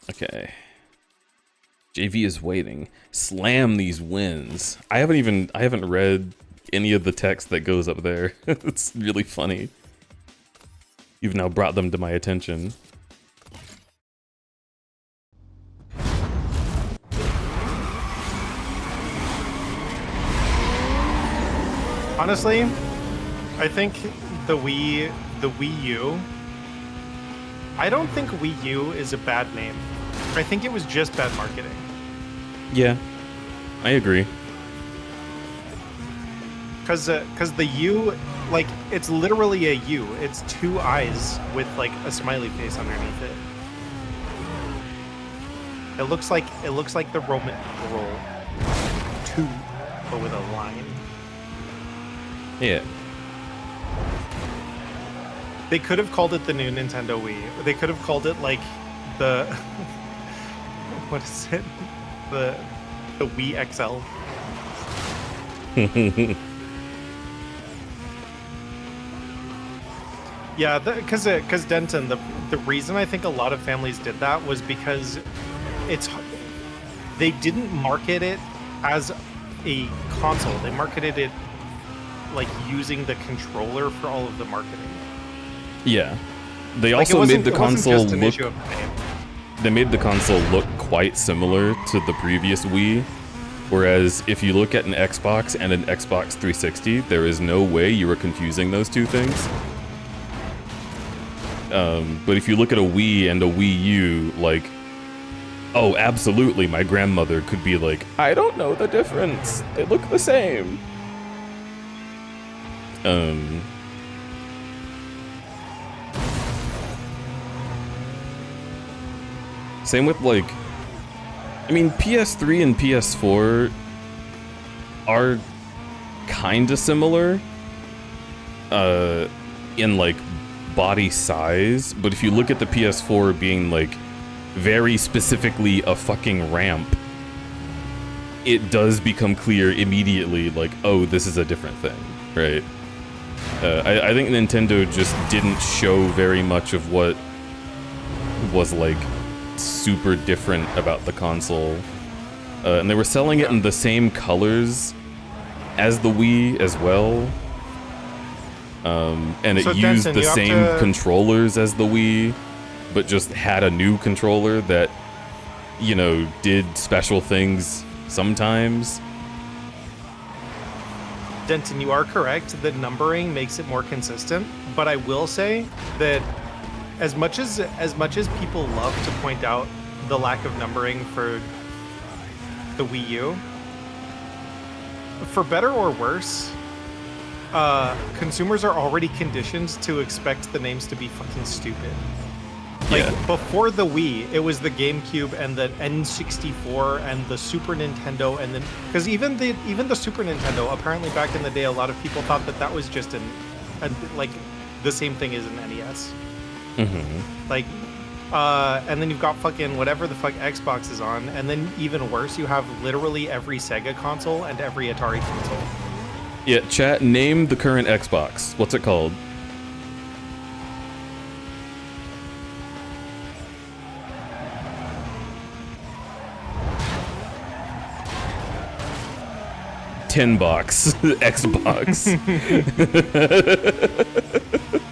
Okay. JV is waiting. Slam these wins. I haven't read any of the text that goes up there. It's really funny. You've now brought them to my attention. Honestly, I think the Wii U. I don't think Wii U is a bad name. I think it was just bad marketing. Yeah, I agree. Cause the U, like, it's literally a U. It's two eyes with like a smiley face underneath it. It looks like the Roman numeral 2, but with a line. Yeah. They could have called it the new Nintendo Wii. They could have called it like the what is it? The Wii XL. Yeah, because Denton, the reason I think a lot of families did that was because they didn't market it as a console. They marketed it like using the controller for all of the marketing. Yeah. They also made the console look. They made the console look quite similar to the previous Wii. Whereas if you look at an Xbox and an Xbox 360, there is no way you were confusing those two things. But if you look at a Wii and a Wii U, like, oh, absolutely, my grandmother could be like, I don't know the difference. They look the same. Same with, like, I mean, PS3 and PS4 are kinda similar, in, like, body size, but if you look at the PS4 being, like, very specifically a fucking ramp, it does become clear immediately, like, oh, this is a different thing, right? I think Nintendo just didn't show very much of what was, like, super different about the console. And they were selling it in the same colors as the Wii as well. And it used the same controllers as the Wii, but just had a new controller that, you know, did special things sometimes. Denton, you are correct that numbering makes it more consistent, but I will say that as much as people love to point out the lack of numbering for the Wii U, for better or worse, consumers are already conditioned to expect the names to be fucking stupid. Like, before the Wii, it was the GameCube and the N64 and the Super Nintendo, and then because even the Super Nintendo, apparently back in the day, a lot of people thought that was just like the same thing as an NES. Mm-hmm. Like, and then you've got fucking whatever the fuck Xbox is on, and then even worse, you have literally every Sega console and every Atari console. Yeah, chat, name the current Xbox. What's it called? $10 Xbox.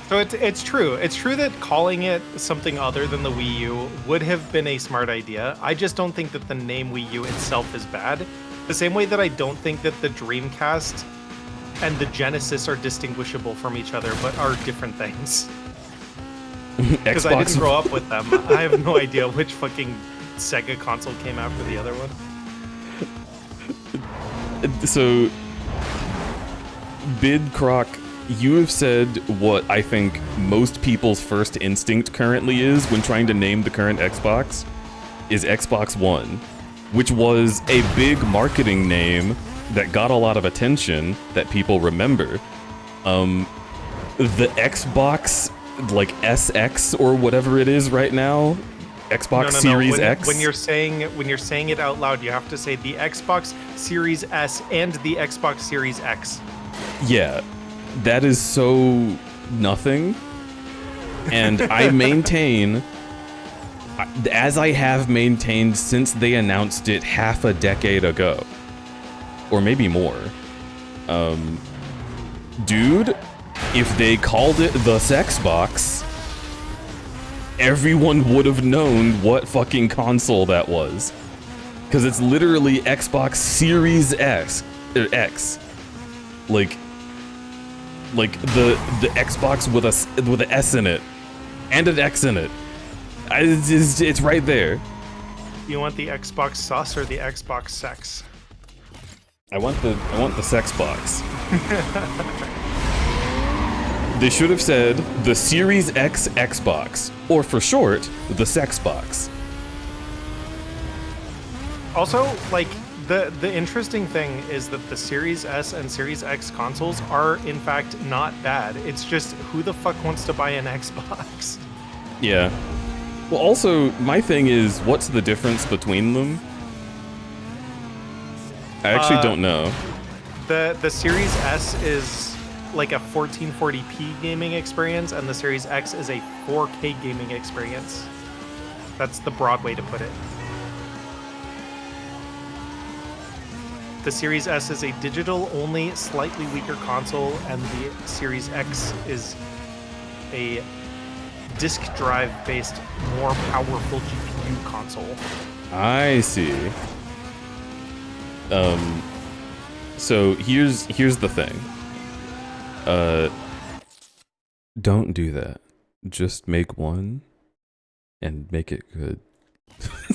So it's true. It's true that calling it something other than the Wii U would have been a smart idea. I just don't think that the name Wii U itself is bad. The same way that I don't think that the Dreamcast and the Genesis are distinguishable from each other, but are different things. Because I didn't grow up with them. I have no idea which fucking Sega console came after the other one. So, Bidcroc, you have said what I think most people's first instinct currently is when trying to name the current Xbox is Xbox One, which was a big marketing name that got a lot of attention that people remember. The Xbox, like SX or whatever it is right now, Xbox No. Series X. When you're saying it out loud, you have to say the Xbox Series S and the Xbox Series X. Yeah, that is so nothing. And I maintain, as I have maintained since they announced it half a decade ago, or maybe more, dude, if they called it the Sexbox, everyone would have known what fucking console that was. Because it's literally Xbox Series X. Like the Xbox with an S in it. And an X in it. It's right there. You want the Xbox sus or the Xbox sex? I want the sex box. They should have said the Series X Xbox, or for short, the sex box. Also, like, the interesting thing is that the Series S and Series X consoles are, in fact, not bad. It's just, who the fuck wants to buy an Xbox? Yeah. Well, also, my thing is, what's the difference between them? I actually don't know. The Series S is like a 1440p gaming experience, and the Series X is a 4K gaming experience. That's the broad way to put it. The Series S is a digital-only, slightly weaker console, and the Series X is a disk drive-based, more powerful GPU console. I see. So here's the thing. Don't do that. Just make one and make it good.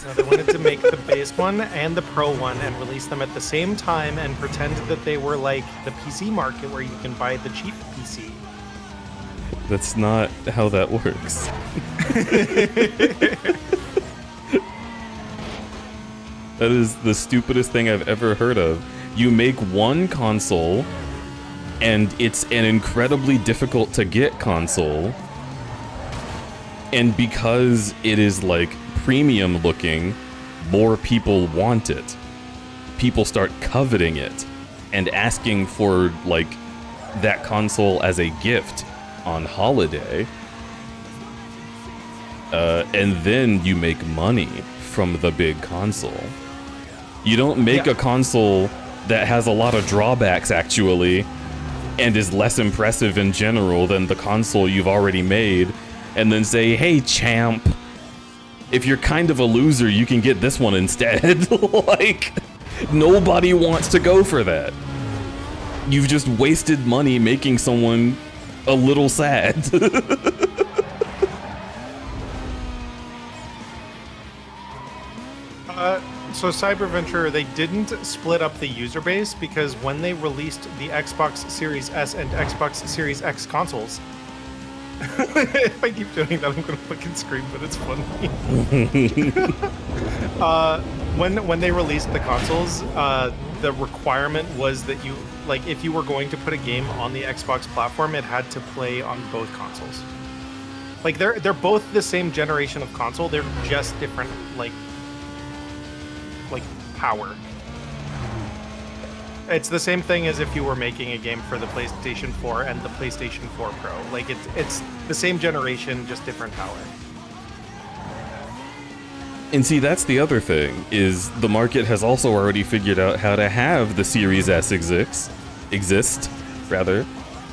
No, they wanted to make the base one and the Pro one and release them at the same time and pretend that they were like the PC market where you can buy the cheap PC. That's not how that works. That is the stupidest thing I've ever heard of. You make one console, and it's an incredibly difficult to get console, and because it is like premium looking, more people want it. People start coveting it and asking for like that console as a gift on holiday. And then you make money from the big console. You don't make a console that has a lot of drawbacks actually and is less impressive in general than the console you've already made and then say, hey champ, if you're kind of a loser, you can get this one instead. Like, nobody wants to go for that. You've just wasted money making someone a little sad. So Cyberventure, they didn't split up the user base because when they released the Xbox Series S and Xbox Series X consoles, if I keep doing that, I'm gonna fucking scream, but it's funny. When they released the consoles, the requirement was that you, like, if you were going to put a game on the Xbox platform, it had to play on both consoles. Like, they're both the same generation of console, they're just different, like power. It's the same thing as if you were making a game for the PlayStation 4 and the PlayStation 4 Pro. Like, it's the same generation, just different power. And see, that's the other thing, is the market has also already figured out how to have the Series S exist.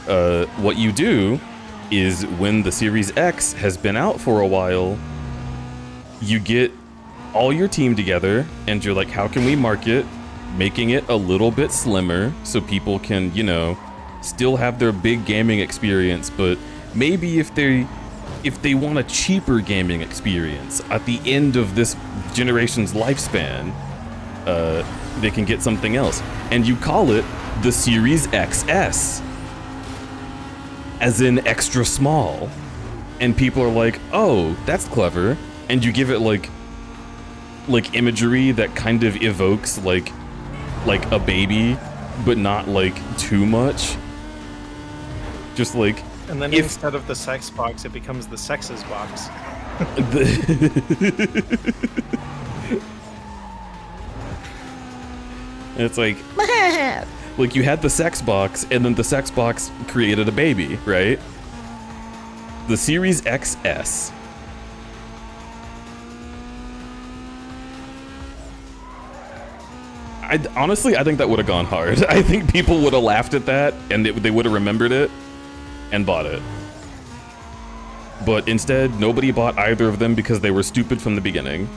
What you do is when the Series X has been out for a while, you get all your team together and you're like, how can we market making it a little bit slimmer so people can, you know, still have their big gaming experience, but maybe if they want a cheaper gaming experience at the end of this generation's lifespan, they can get something else. And you call it the Series XS, as in extra small. And people are like, oh, that's clever. And you give it like imagery that kind of evokes like a baby, but not like too much. Just like, and then instead of the sex box, it becomes the sexes box. It's like you had the sex box, and then the sex box created a baby, right? The Series XS. Honestly, I think that would have gone hard. I think people would have laughed at that, and they would have remembered it and bought it. But instead, nobody bought either of them because they were stupid from the beginning.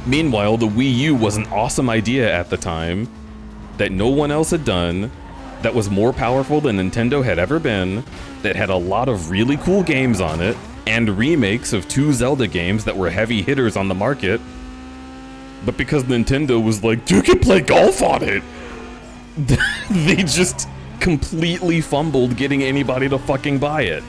Meanwhile, the Wii U was an awesome idea at the time that no one else had done, that was more powerful than Nintendo had ever been, that had a lot of really cool games on it, and remakes of 2 Zelda games that were heavy hitters on the market. But because Nintendo was like, you can play golf on it, they just completely fumbled getting anybody to fucking buy it.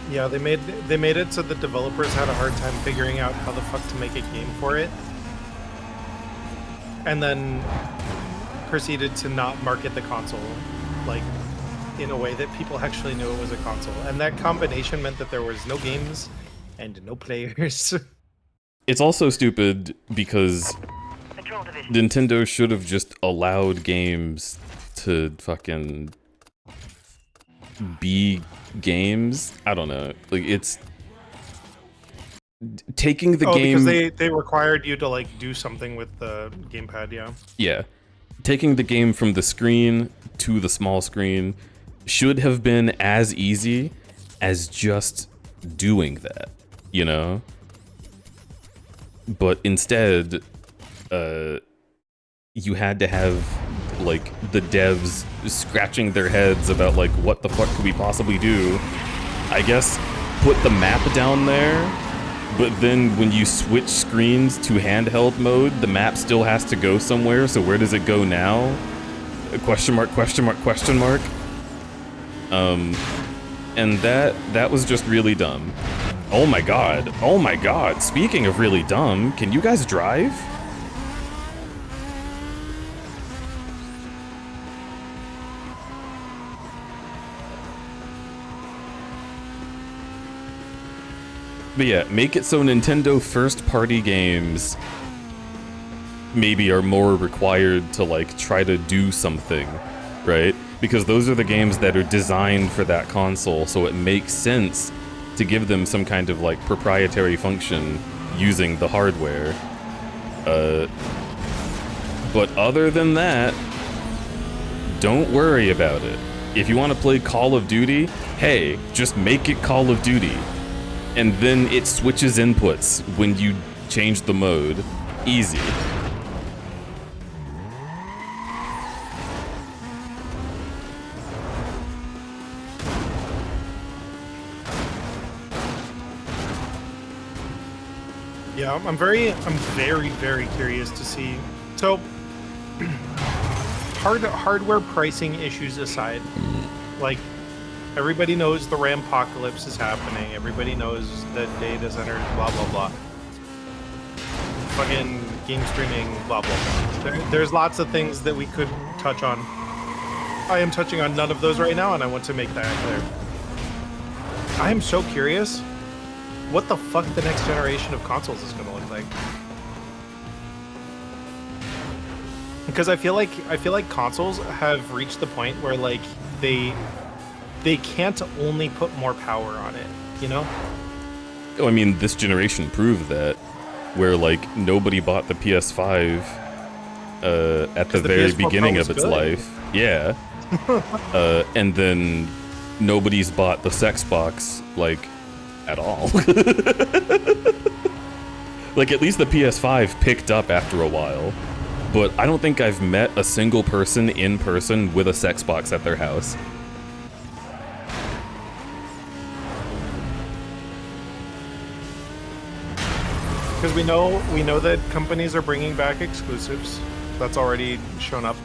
Yeah, they made it so the developers had a hard time figuring out how the fuck to make a game for it. And then proceeded to not market the console, like, in a way that people actually knew it was a console. And that combination meant that there was no games and no players. It's also stupid because Nintendo should have just allowed games to fucking be games. I don't know. Like, it's taking the game because they required you to like do something with the gamepad. Yeah, taking the game from the screen to the small screen should have been as easy as just doing that, you know? But instead, you had to have like the devs scratching their heads about like, what the fuck could we possibly do? I guess put the map down there, but then when you switch screens to handheld mode, the map still has to go somewhere, so where does it go now? Question mark, question mark, question mark. And that was just really dumb. Oh my god, speaking of really dumb, can you guys drive? But yeah, make it so Nintendo first-party games maybe are more required to like try to do something, right? Because those are the games that are designed for that console, so it makes sense to give them some kind of like proprietary function using the hardware. But other than that, don't worry about it. If you want to play Call of Duty, hey, just make it Call of Duty. And then it switches inputs when you change the mode. Easy. Yeah, I'm very curious to see. So, hardware pricing issues aside, like, everybody knows the Rampocalypse is happening. Everybody knows that data centers, blah blah blah. Fucking game streaming, blah blah blah. There's lots of things that we could touch on. I am touching on none of those right now, and I want to make that clear. I am so curious what the fuck the next generation of consoles is going to look like. Because I feel like consoles have reached the point where like they can't only put more power on it, you know? Oh, I mean, this generation proved that, where like nobody bought the PS5 at the very beginning of its life. Yeah. And then nobody's bought the sex box like at all. Like, at least the PS5 picked up after a while, but I don't think I've met a single person in person with a sex box at their house. Because we know that companies are bringing back exclusives. That's already shown up.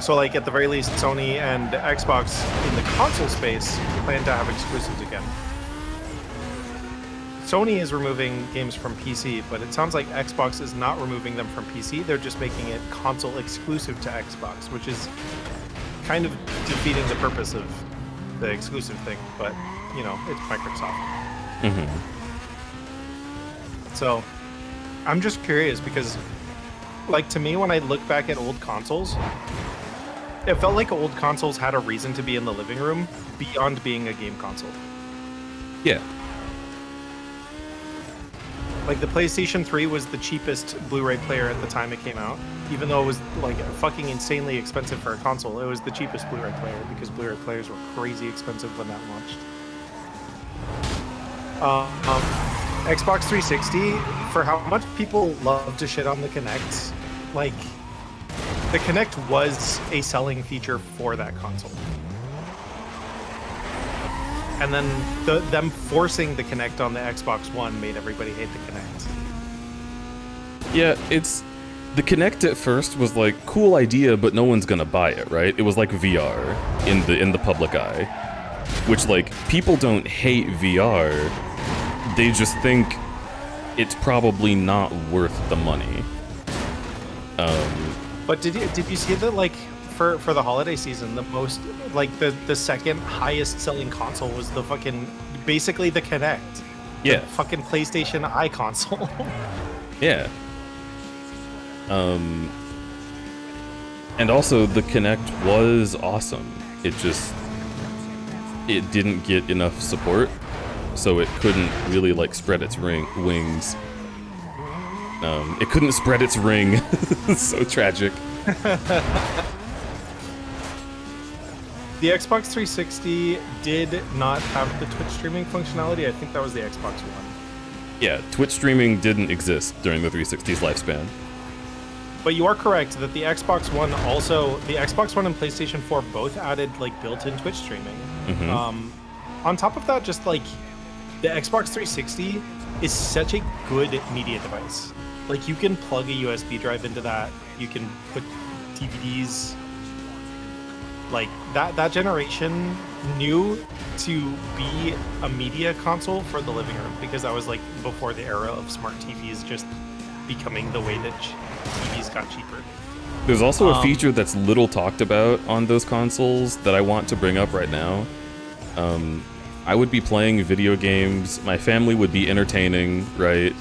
So like at the very least, Sony and Xbox in the console space plan to have exclusives again. Sony is removing games from PC, but it sounds like Xbox is not removing them from PC. They're just making it console exclusive to Xbox, which is kind of defeating the purpose of the exclusive thing, but, you know, it's Microsoft. So, I'm just curious because, like, to me, when I look back at old consoles, it felt like old consoles had a reason to be in the living room beyond being a game console. Yeah. Like, the PlayStation 3 was the cheapest Blu-ray player at the time it came out. Even though it was, like, fucking insanely expensive for a console, it was the cheapest Blu-ray player because Blu-ray players were crazy expensive when that launched. Xbox 360, for how much people love to shit on the Kinect, like, the Kinect was a selling feature for that console. And then them forcing the Kinect on the Xbox One made everybody hate the Kinect. Yeah, the Kinect at first was like, cool idea, but no one's gonna buy it, right? It was like VR in the public eye. Which, like, people don't hate VR. They just think it's probably not worth the money. But did you see that, like, for the holiday season, the most, like, the second highest selling console was the fucking, basically the Kinect. Yeah. The fucking PlayStation Eye console. Yeah. And also the Kinect was awesome. It didn't get enough support, so it couldn't really, like, spread its wings. It couldn't spread its ring. So tragic. The Xbox 360 did not have the Twitch streaming functionality. I think that was the Xbox One. Yeah, Twitch streaming didn't exist during the 360's lifespan. But you are correct that the Xbox One and PlayStation 4 both added, like, built-in Twitch streaming. On top of that, just, like, the Xbox 360 is such a good media device. Like, you can plug a USB drive into that. You can put DVDs. Like, that generation knew to be a media console for the living room, because that was, like, before the era of smart TVs just becoming the way that TVs got cheaper. There's also a feature that's little talked about on those consoles that I want to bring up right now. I would be playing video games, my family would be entertaining, right?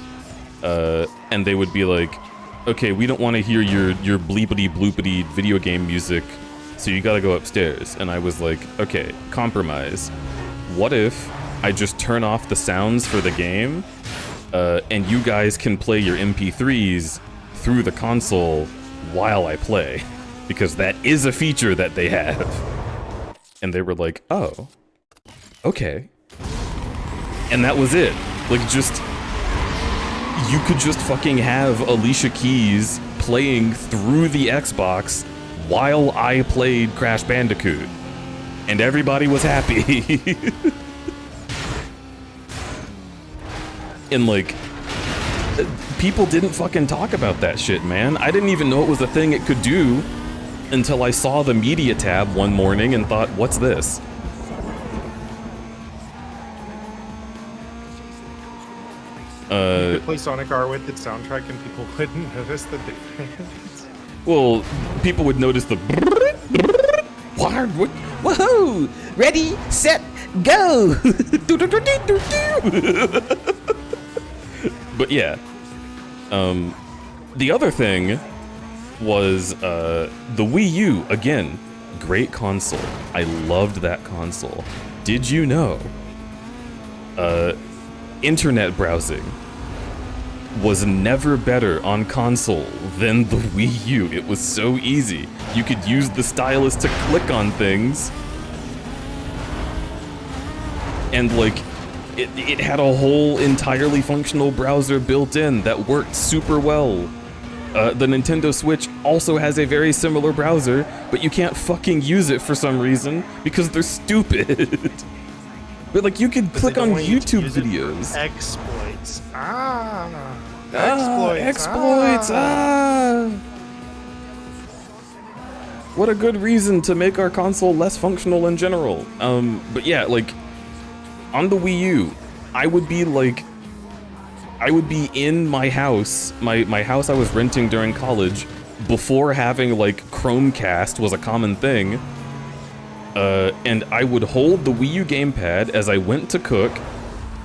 And they would be like, okay, we don't want to hear your bleepity bloopity video game music, so you gotta go upstairs. And I was like, okay, compromise. What if I just turn off the sounds for the game, and you guys can play your MP3s through the console while I play? Because that is a feature that they have. And they were like, oh, okay. And that was it. Like, just, you could just fucking have Alicia Keys playing through the Xbox while I played Crash Bandicoot. And everybody was happy. And, like, people didn't fucking talk about that shit, man. I didn't even know it was a thing it could do until I saw the media tab one morning and thought, what's this? You could play Sonic R with its soundtrack and people wouldn't notice the difference. Well, people would notice the Woohoo! Ready, set, go! But yeah. The other thing was the Wii U. Again, great console. I loved that console. Did you know internet browsing was never better on console than the Wii U? It was so easy. You could use the stylus to click on things, and, like, it had a whole entirely functional browser built in that worked super well. The Nintendo Switch also has a very similar browser, but you can't fucking use it for some reason because they're stupid. But, like, you could click on YouTube videos. Exploits. Exploits. What a good reason to make our console less functional in general. But yeah, like, on the Wii U, I would be in my house, my house I was renting during college, before having, like, Chromecast was a common thing, and I would hold the Wii U gamepad as I went to cook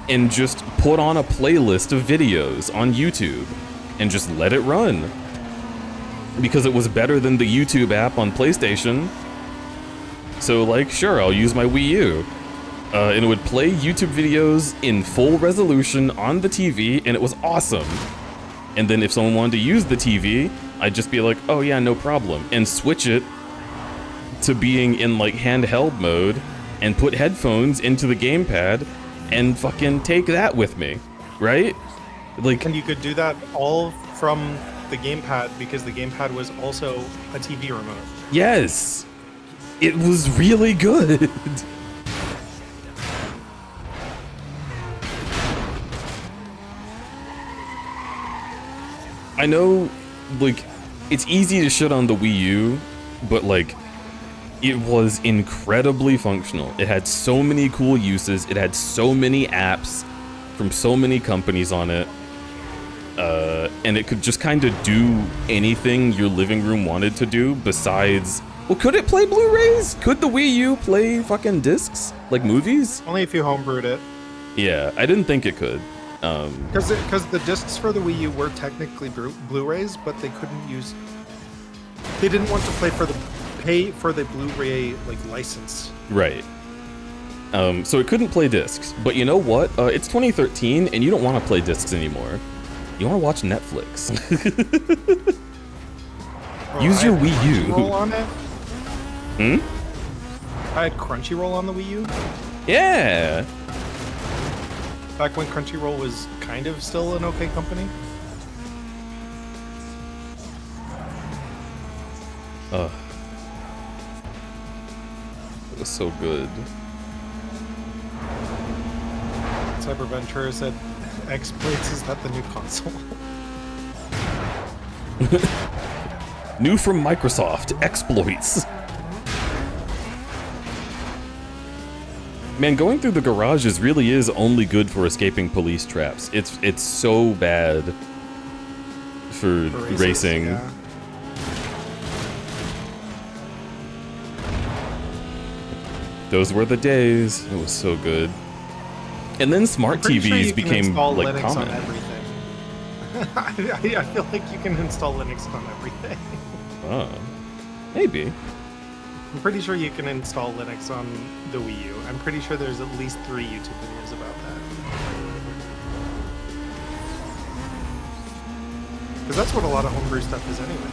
and just put on a playlist of videos on YouTube and just let it run. Because it was better than the YouTube app on PlayStation. So like, sure, I'll use my Wii U. And it would play YouTube videos in full resolution on the TV, and it was awesome. And then if someone wanted to use the TV, I'd just be like, oh yeah, no problem, and switch it to being in like handheld mode and put headphones into the gamepad and fucking take that with me, right? Like, And you could do that all from the gamepad because the gamepad was also a TV remote. yes, it was really good. I know, like, it's easy to shit on the Wii U, but like, it was incredibly functional. It had so many cool uses. It had so many apps from so many companies on it. And it could just kind of do anything your living room wanted to do besides... Well, could it play Blu-rays? Could the Wii U play fucking discs? Like movies? Only if you homebrewed it. Yeah, I didn't think it could. Because the discs for the Wii U were technically Blu-rays, but they couldn't use... They didn't want to pay for the Blu-ray like license. Right. So it couldn't play discs. But you know what? It's 2013, and you don't want to play discs anymore. You want to watch Netflix. Use your Wii U. Crunchyroll on it? Hmm? I had Crunchyroll on the Wii U. Yeah. Back when Crunchyroll was kind of still an okay company. Ugh. It was so good. Cyberventura said, exploits, is that the new console? New from Microsoft, exploits. Man, going through the garages really is only good for escaping police traps. It's so bad for racing. Yeah. Those were the days. It was so good. And then smart Pretty sure TVs you can became install like Linux common. on everything. I feel like you can install Linux on everything. Oh, maybe. I'm pretty sure you can install Linux on the Wii U. I'm pretty sure there's at least 3 YouTube videos about that. Because that's what a lot of homebrew stuff is anyway.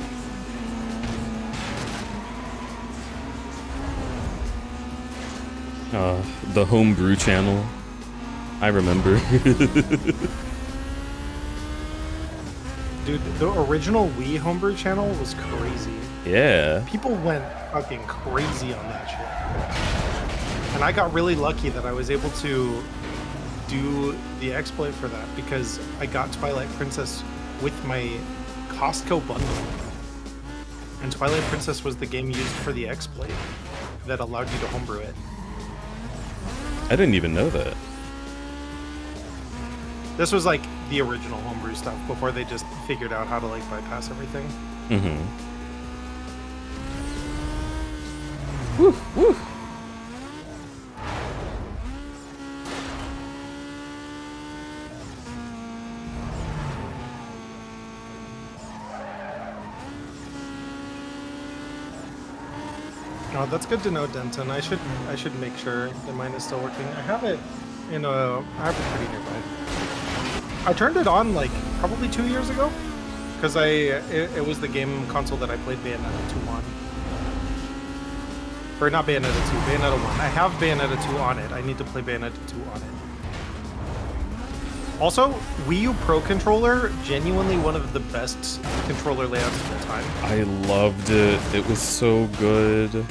The homebrew channel. I remember. Dude, the original Wii homebrew channel was crazy. Yeah. People went fucking crazy on that shit. And I got really lucky that I was able to do the exploit for that because I got Twilight Princess with my Costco bundle. And Twilight Princess was the game used for the exploit that allowed you to homebrew it. I didn't even know that. This was like the original homebrew stuff before they just figured out how to like bypass everything. Mm-hmm. Woo, woo. Oh, that's good to know, Denton. I should make sure that mine is still working. I have it in a. I have it pretty nearby. I turned it on like probably 2 years ago, because it was the game console that I played Bayonetta 2 on. Or not Bayonetta 2, Bayonetta 1. I have Bayonetta 2 on it. I need to play Bayonetta 2 on it. Also, Wii U Pro Controller, genuinely one of the best controller layouts of all time. I loved it. It was so good.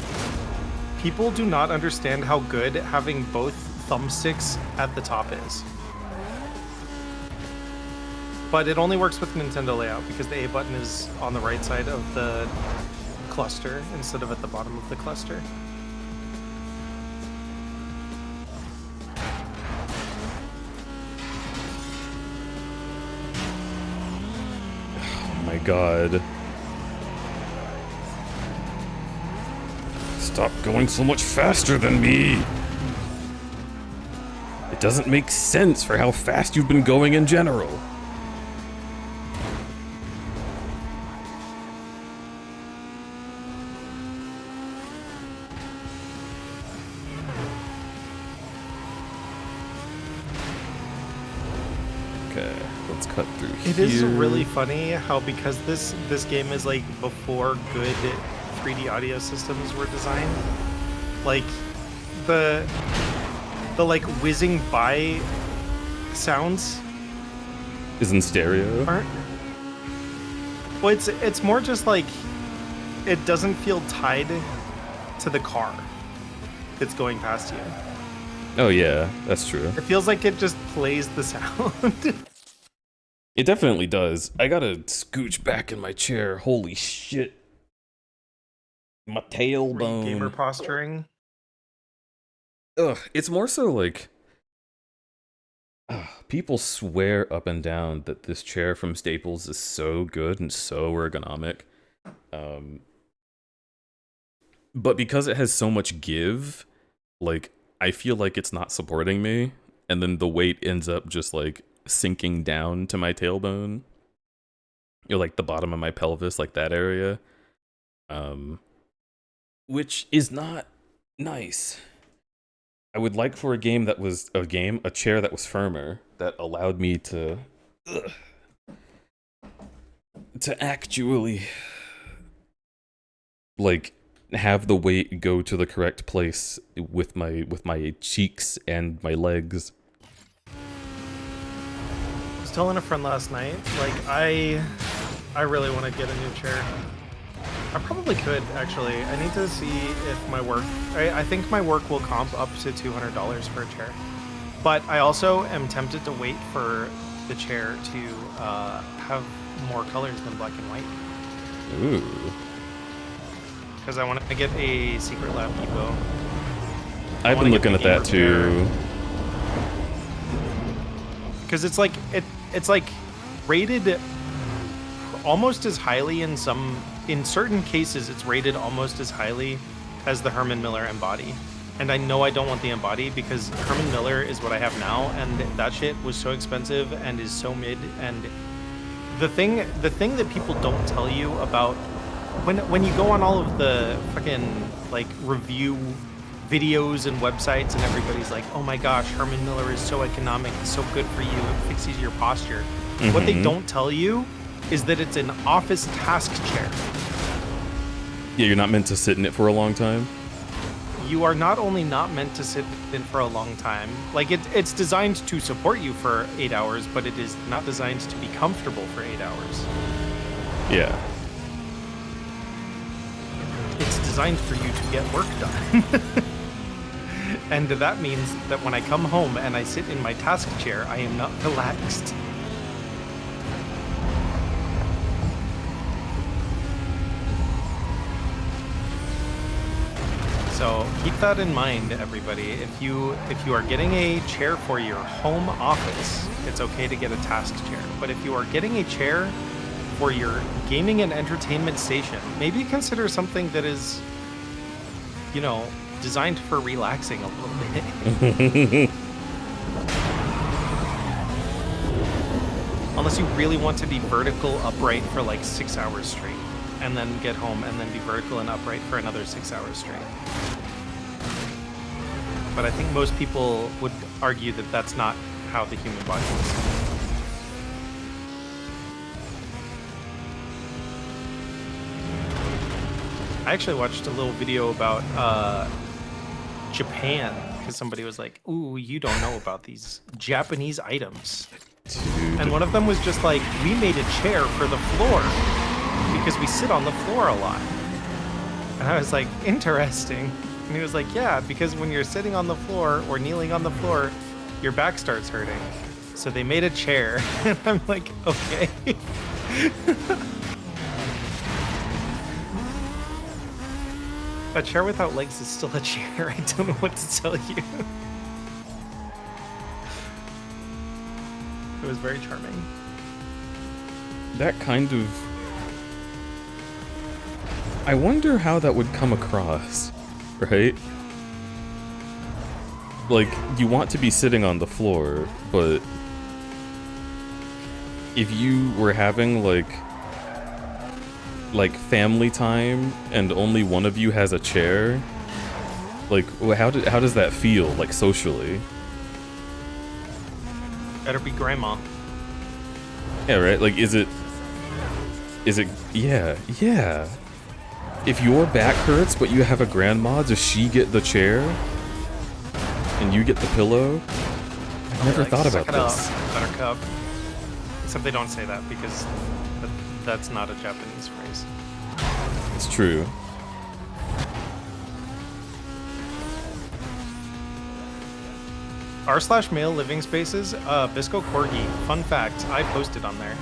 People do not understand how good having both thumbsticks at the top is. But it only works with Nintendo layout because the A button is on the right side of the cluster instead of at the bottom of the cluster. Oh my god. Stop going so much faster than me! It doesn't make sense for how fast you've been going in general. Okay, let's cut through here. It is really funny how, because this game is like before good 3D audio systems were designed, like the like whizzing by sounds Is in stereo? aren't. Well, it's more just like it doesn't feel tied to the car that's going past you. Oh yeah, that's true. It feels like it just plays the sound. It definitely does. I gotta scooch back in my chair. Holy shit. My tailbone. Gamer posturing. Ugh, it's more so like... people swear up and down that this chair from Staples is so good and so ergonomic. But because it has so much give, like, I feel like it's not supporting me, and then the weight ends up just, like, sinking down to my tailbone. Or, like, the bottom of my pelvis, like that area. Which is not nice. I would like for a chair that was firmer, that allowed me to actually, like, have the weight go to the correct place with my cheeks and my legs. I was telling a friend last night, like, I really want to get a new chair. I probably could, actually. I need to see if my work... I think my work will comp up to $200 for a chair. But I also am tempted to wait for the chair to have more colors than black and white. Ooh. Because I want to get a Secret Lab Evo. I've been looking at that too. Because it's like rated almost as highly in certain cases. It's rated almost as highly as the Herman Miller Embody. And I know I don't want the Embody because Herman Miller is what I have now, and that shit was so expensive and is so mid. And the thing that people don't tell you about when you go on all of the fucking like review videos and websites, and everybody's like, oh my gosh, Herman Miller is so economic, it's so good for you, it fixes your posture. Mm-hmm. What they don't tell you is that it's an office task chair. Yeah, you're not meant to sit in it for a long time. You are not only not meant to sit in for a long time, like it's designed to support you for 8 hours, but it is not designed to be comfortable for 8 hours. Yeah. It's designed for you to get work done. And that means that when I come home and I sit in my task chair, I am not relaxed. So keep that in mind, everybody. If you are getting a chair for your home office, it's okay to get a task chair. But if you are getting a chair for your gaming and entertainment station, maybe consider something that is, designed for relaxing a little bit. Unless you really want to be vertical upright for like 6 hours straight, and then get home and then be vertical and upright for another 6 hours straight. But I think most people would argue that that's not how the human body is. I actually watched a little video about Japan, because somebody was like, ooh, you don't know about these Japanese items. Dude. And one of them was just like, we made a chair for the floor because we sit on the floor a lot. And I was like, interesting. And he was like, yeah, because when you're sitting on the floor or kneeling on the floor, your back starts hurting. So they made a chair. And I'm like, okay. A chair without legs is still a chair. I don't know what to tell you. It was very charming. That kind of... I wonder how that would come across. right? Like, you want to be sitting on the floor, but if you were having like family time and only one of you has a chair, like how does that feel like socially? Better be grandma. Yeah, right? Like is it yeah. If your back hurts but you have a grandma, does she get the chair? And you get the pillow? I've never thought about this. Buttercup. Except they don't say that because that's not a Japanese phrase. It's true. r/male living spaces, Bisco Corgi. Fun fact, I posted on there.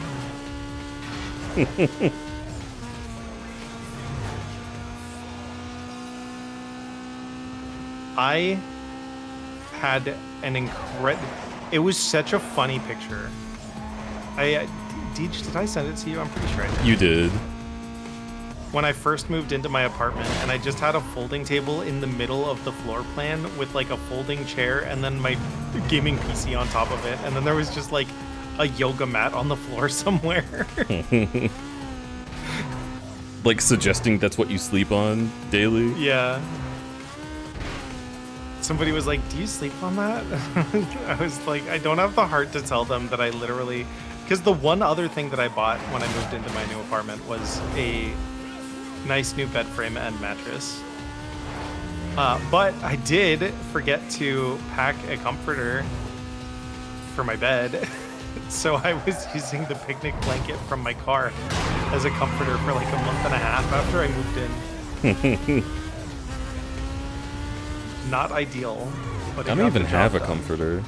I had an incredible... It was such a funny picture. Deej, did I send it to you? I'm pretty sure I did. You did. When I first moved into my apartment, and I just had a folding table in the middle of the floor plan with like a folding chair and then my gaming PC on top of it. And then there was just like a yoga mat on the floor somewhere. Like suggesting that's what you sleep on daily? Yeah. Somebody was like, do you sleep on that? I was like, I don't have the heart to tell them that I literally... Because the one other thing that I bought when I moved into my new apartment was a nice new bed frame and mattress. But I did forget to pack a comforter for my bed. So I was using the picnic blanket from my car as a comforter for like a month and a half after I moved in. Not ideal. But I don't even have a comforter.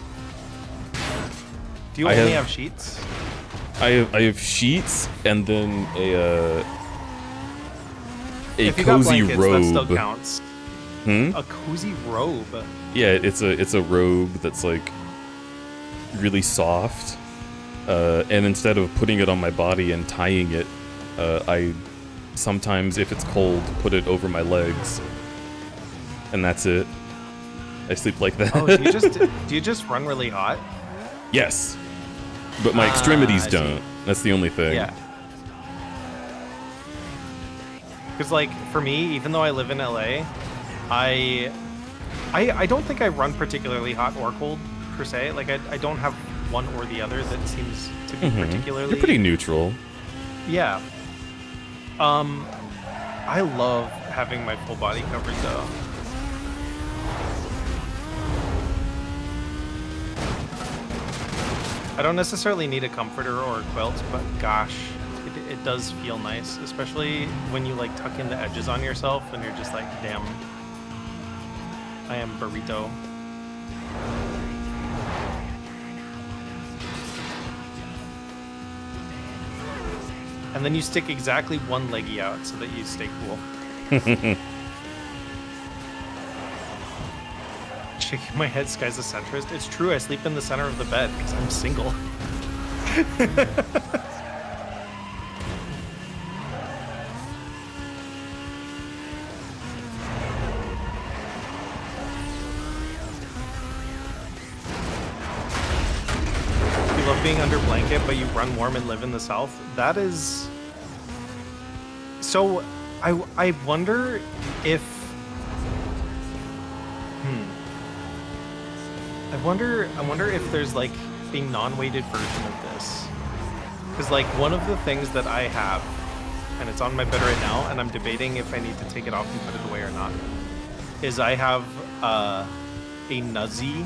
Do you only have sheets? I have sheets and then a if you cozy got blankets, robe. That still counts. A cozy robe. Yeah, it's a robe that's like really soft. And instead of putting it on my body and tying it, I sometimes, if it's cold, put it over my legs, and that's it. I sleep like that. Oh, do you just run really hot? Yes, but my extremities don't. That's the only thing. Yeah. Because like for me, even though I live in LA, I don't think I run particularly hot or cold per se. Like I don't have one or the other that seems to be particularly... You're pretty neutral. Yeah. I love having my full body covered though. I don't necessarily need a comforter or a quilt, but gosh, it does feel nice, especially when you like tuck in the edges on yourself and you're just like, damn, I am burrito. And then you stick exactly one leggy out so that you stay cool. Shaking my head, Sky's a centrist. It's true, I sleep in the center of the bed because I'm single. You love being under blanket, but you run warm and live in the South. That is... So, I wonder if... I wonder if there's like a non-weighted version of this. Because like one of the things that I have, and it's on my bed right now, and I'm debating if I need to take it off and put it away or not, is I have a Nuzzy,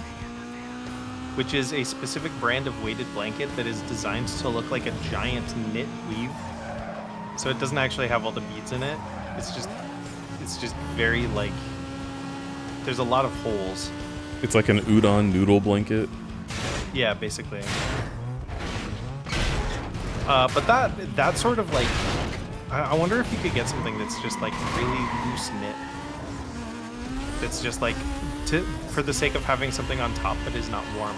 which is a specific brand of weighted blanket that is designed to look like a giant knit weave. So it doesn't actually have all the beads in it. It's just very like, there's a lot of holes. It's like an udon noodle blanket. Yeah, basically. But that sort of like, I wonder if you could get something that's just like really loose knit. That's just like, for the sake of having something on top that is not warm.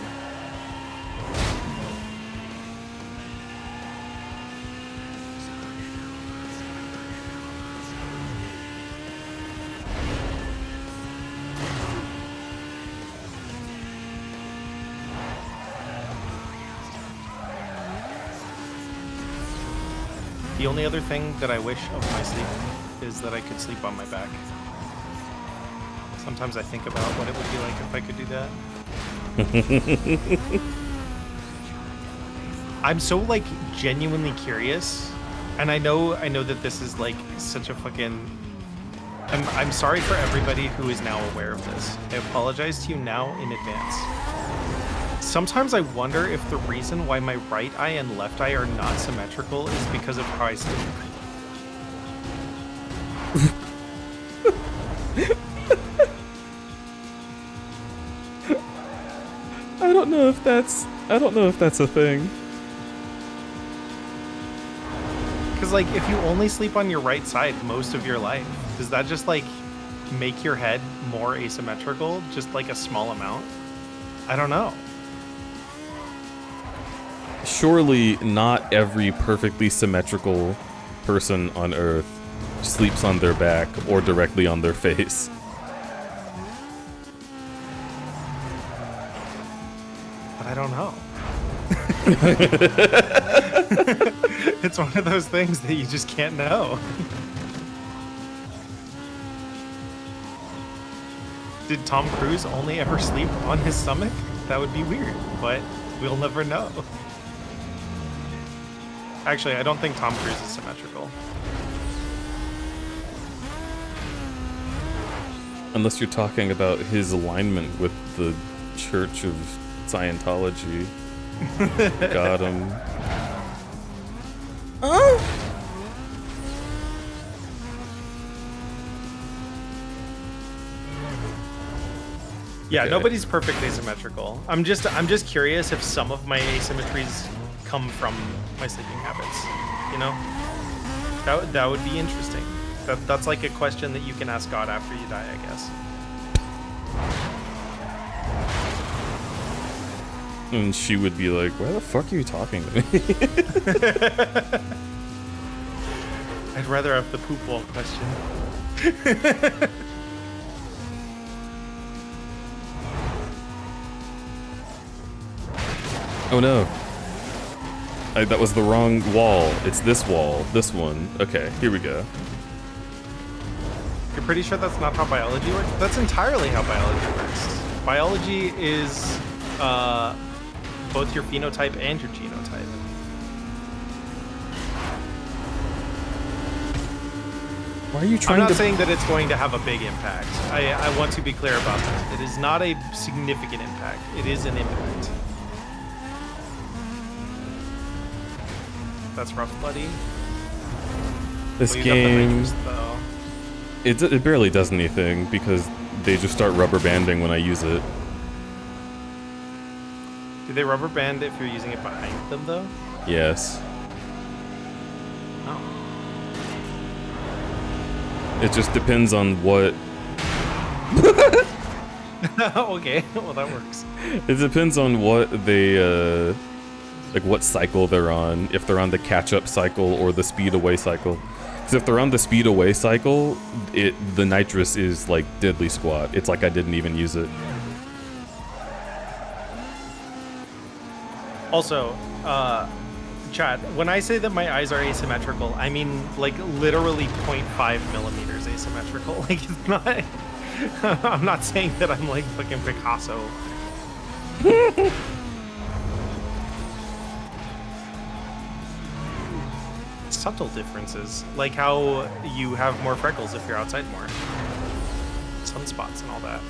The only other thing that I wish of my sleep is that I could sleep on my back. Sometimes I think about what it would be like if I could do that. I'm so like genuinely curious, and I know that this is like such a fucking. I'm sorry for everybody who is now aware of this. I apologize to you now in advance. Sometimes I wonder if the reason why my right eye and left eye are not symmetrical is because of how I sleep. I don't know if that's a thing. Because like if you only sleep on your right side most of your life, does that just like make your head more asymmetrical, just like a small amount? I don't know. Surely not every perfectly symmetrical person on Earth sleeps on their back or directly on their face. But I don't know. It's one of those things that you just can't know. Did Tom Cruise only ever sleep on his stomach? That would be weird, but we'll never know. Actually, I don't think Tom Cruise is symmetrical. Unless you're talking about his alignment with the Church of Scientology. Got him. Yeah, Okay. nobody's perfect asymmetrical. I'm just curious if some of my asymmetries come from my sleeping habits. You know, that would be interesting. That's like a question that you can ask God after you die, I guess. And she would be like, why the fuck are you talking to me? I'd rather have the poop wall question. Oh no. That was the wrong wall. It's this wall. This one. Okay, here we go. You're pretty sure that's not how biology works? That's entirely how biology works. Biology is both your phenotype and your genotype. Why are you trying I'm not to... saying that it's going to have a big impact. I want to be clear about that. It is not a significant impact. It is an impact. That's rough, buddy. This Well, you got the game... nitrous, though. It barely does anything because they just start rubber banding when I use it. Do they rubber band if you're using it behind them, though? Yes. Oh. It just depends on what... Okay, well that works. It depends on what they, like what cycle they're on. If they're on the catch-up cycle or the speed away cycle. Because if they're on the speed away cycle, the nitrous is like deadly squat. It's like I didn't even use it. Also, chat, when I say that my eyes are asymmetrical, I mean like literally 0.5 millimeters asymmetrical. Like it's not... I'm not saying that I'm like fucking Picasso. Subtle differences, like how you have more freckles if you're outside more. Sunspots and all that.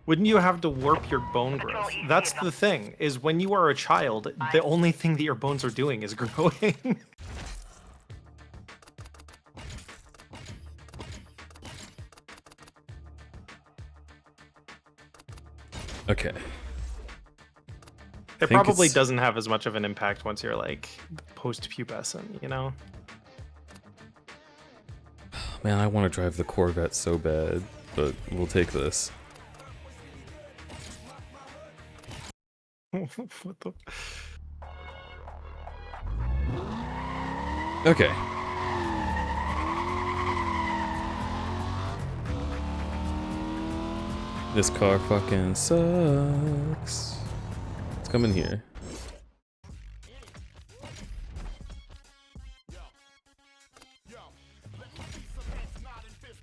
Wouldn't you have to warp your bone growth? That's the thing, is when you are a child, the only thing that your bones are doing is growing. Okay. It probably doesn't have as much of an impact once you're like post-pubescent, you know? Man, I want to drive the Corvette so bad, but we'll take this. What the... Okay. This car fucking sucks. Let's come in here.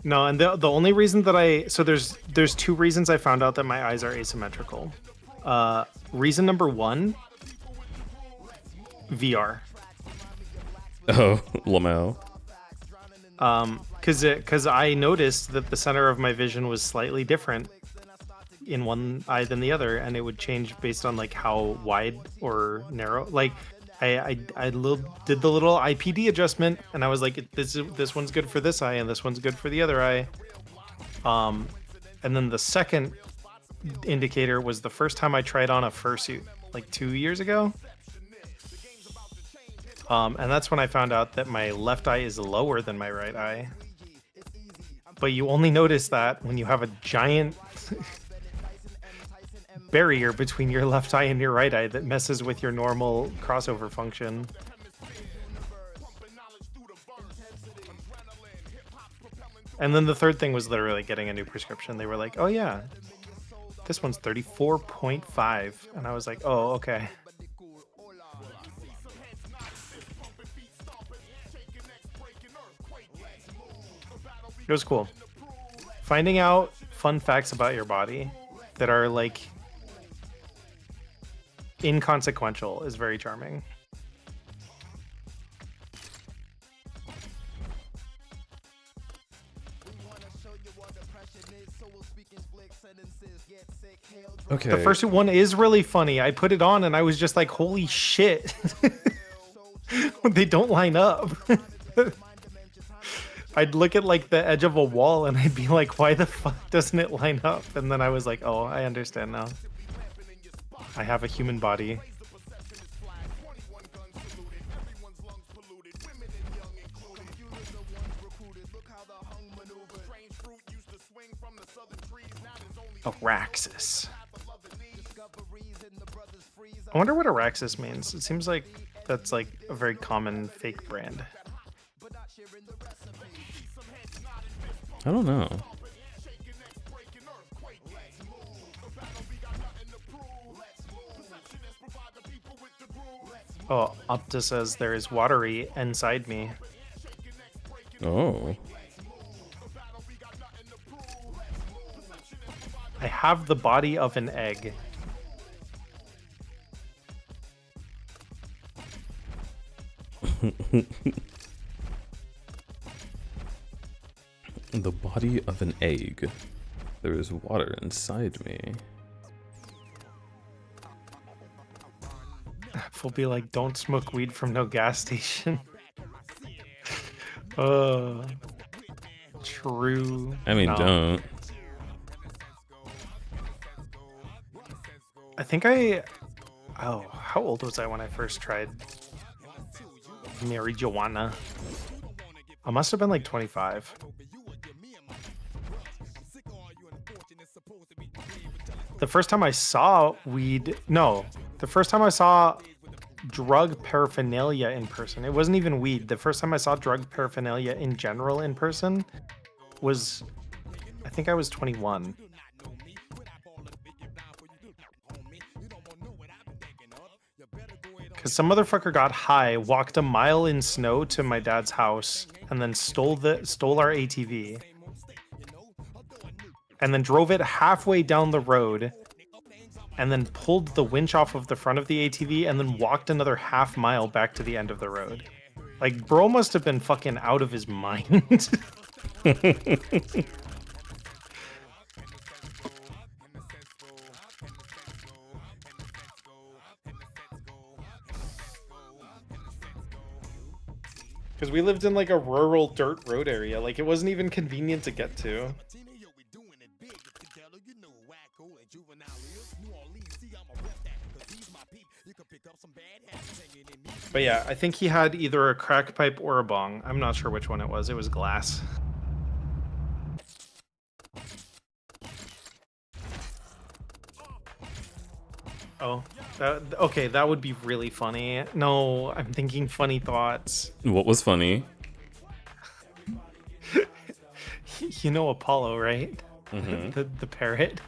No, and the only reason that there's two reasons I found out that my eyes are asymmetrical. Reason number one, VR. Oh, Lamau. Because I noticed that the center of my vision was slightly different in one eye than the other, and it would change based on like how wide or narrow. Like I did the little IPD adjustment, and I was like, this one's good for this eye, and this one's good for the other eye. And then the second indicator was the first time I tried on a fursuit, like 2 years ago. And that's when I found out that my left eye is lower than my right eye. But you only notice that when you have a giant barrier between your left eye and your right eye that messes with your normal crossover function. And then the third thing was literally getting a new prescription. They were like, oh yeah, this one's 34.5. And I was like, oh, okay. It was cool. Finding out fun facts about your body that are like inconsequential is very charming. Okay. The first one is really funny. I put it on and I was just like, holy shit. They don't line up. I'd look at like the edge of a wall and I'd be like, why the fuck doesn't it line up? And then I was like, oh, I understand now. I have a human body. Araxis. I wonder what Araxis means. It seems like that's like a very common fake brand. I don't know. Oh, Opta says there is watery inside me. Oh. I have the body of an egg. The body of an egg. There is water inside me. Will be like, don't smoke weed from no gas station. True. I mean, don't. I think oh, how old was I when I first tried marijuana? I must have been like 25. The first time I saw weed, no, the first time I saw drug paraphernalia in person, it wasn't even weed. The first time I saw drug paraphernalia in general in person was, I think I was 21. Because some motherfucker got high, walked a mile in snow to my dad's house, and then stole our ATV. And then drove it halfway down the road, and then pulled the winch off of the front of the ATV, and then walked another half mile back to the end of the road. Like, bro must have been fucking out of his mind. Because we lived in like a rural dirt road area. Like, it wasn't even convenient to get to. But yeah, I think he had either a crack pipe or a bong. I'm not sure which one it was. It was glass. Oh, okay, that would be really funny. No, I'm thinking funny thoughts. What was funny? You know Apollo, right? Mm-hmm. The parrot.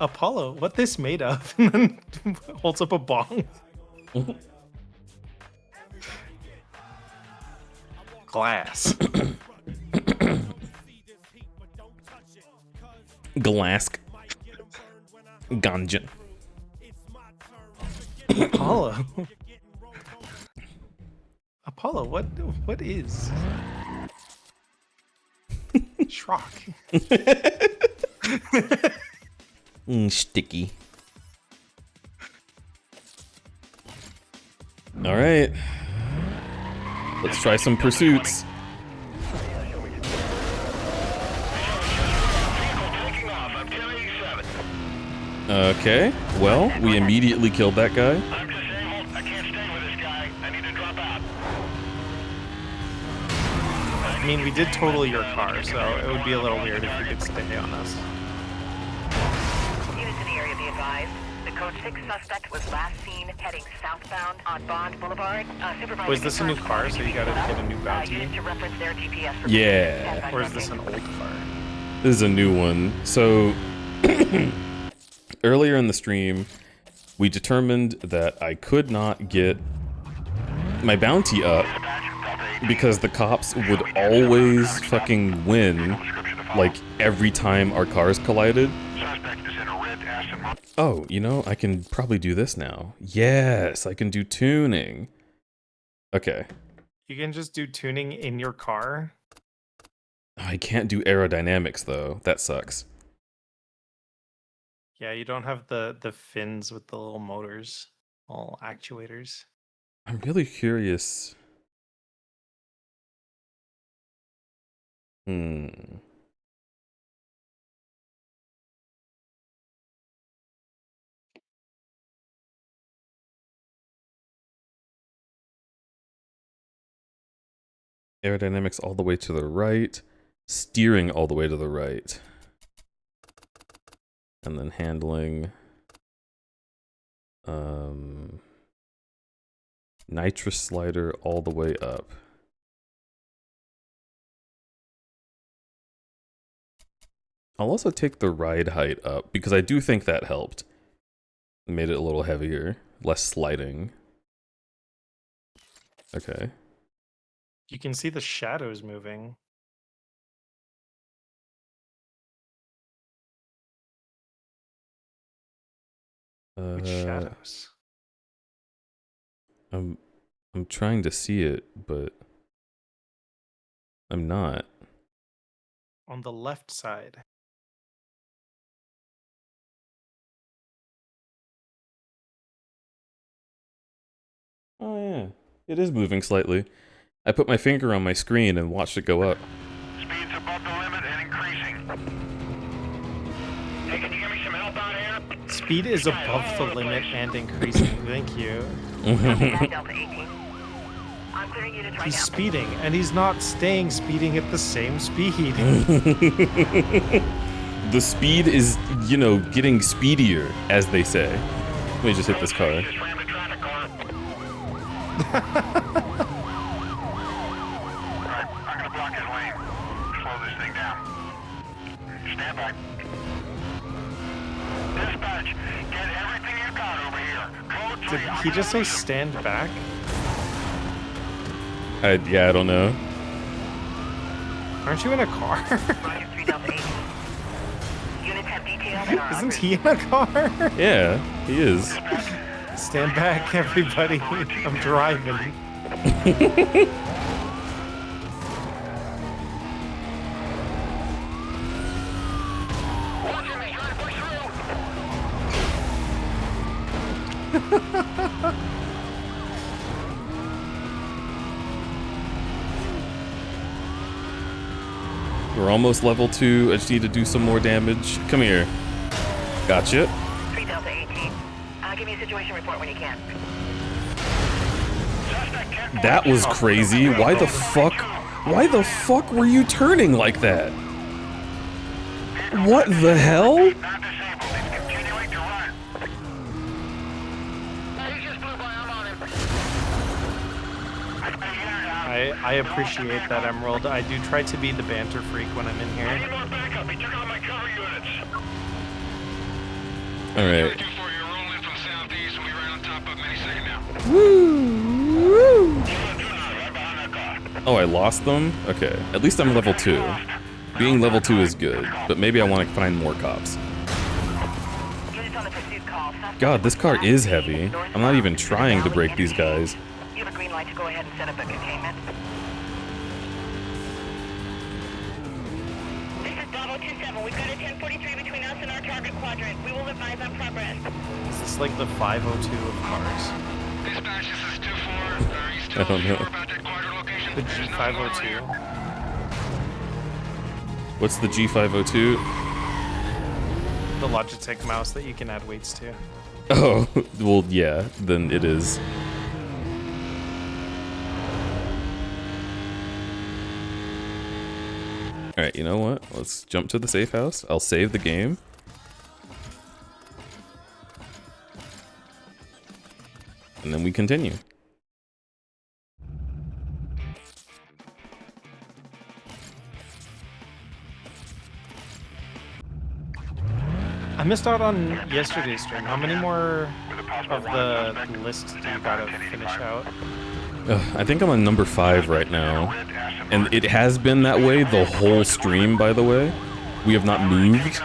Apollo, what this made of? And then holds up a bong. Glass. Glask. Ganja. Apollo. Apollo, what is? Schrock. Sticky. All right. Let's try some pursuits. Okay, well, we immediately killed that guy. I'm disabled. I can't stay with this guy. I need to drop out. I mean, we did total your car, so it would be a little weird if you could stay on us. Units in the area be advised. The code 6 suspect was last seen heading southbound on Bond Boulevard. Supervisor Was this a new car, so you gotta get a new bounty? Units to reference their GPS for Yeah. Or is this an old car? This is a new one. So, earlier in the stream, we determined that I could not get my bounty up because the cops would always fucking win, like, every time our cars collided. Oh, you know, I can probably do this now. Yes, I can do tuning. Okay. You can just do tuning in your car? I can't do aerodynamics, though. That sucks. Yeah, you don't have the fins with the little motors, all actuators. I'm really curious. Aerodynamics all the way to the right. Steering all the way to the right. And then handling. Nitrous slider all the way up. I'll also take the ride height up because I do think that helped. It made it a little heavier, less sliding. Okay. You can see the shadows moving. Which shadows? I'm trying to see it, but I'm not. On the left side. Oh yeah, it is moving slightly. I put my finger on my screen and watched it go up. Speed's above the limit and increasing. Hey, can you give me some help out here? Speed is above the limit and increasing. Thank you. Delta 18. I'm clearing units right He's now. speeding, and he's not staying speeding at the same speed. The speed is, you know, getting speedier, as they say. Let me just hit this car. Just rammed a traffic car. Alright, I'm gonna block his lane. Slow this thing down. Stand by. Dispatch, get everything you got over here. Code 3. Did he just say stand back? Yeah, I don't know. Aren't you in a car? Roger 3 Delta 18. Units have details and are Isn't he in a car? Yeah, he is. Stand back, everybody. I'm driving. We're almost level 2. I just need to do some more damage. Come here. Gotcha. 3 Delta 18. Give me a situation report when you can. That was crazy. Why the fuck? Why the fuck were you turning like that? What the hell? Not disabled. He's continuing to run. He just blew by. I'm on him. I appreciate that, Emerald. I do try to be the banter freak when I'm in I here. need more backup. He took out my cover units. All right. 2-4, you're rolling from southeast. We'll be right on top of them any second now. Right behind that car. Oh, I lost them? Okay. At least I'm level 2. Being level 2 is good, but maybe I want to find more cops. Units on the pursuit call. Suspect God, this car last is seen heavy. north I'm not even of trying to Valley break these guys. You have a green light to go ahead and set up a containment. This is Bravo 27. We've got a 1043 between us and our target quadrant. We will advise on progress. Is this like the 502 of cars? Dispatch, this is 2-4. Are you still I don't know. sure about that quadrant location? The There's nothing going on G502? here. What's the G502? The Logitech mouse that you can add weights to. Oh, well, yeah, then it is. Alright, you know what? Let's jump to the safe house. I'll save the game. And then we continue. I missed out on yesterday's stream. How many more of the list do you gotta finish out? I think I'm on number 5 right now. And it has been that way the whole stream, by the way. We have not moved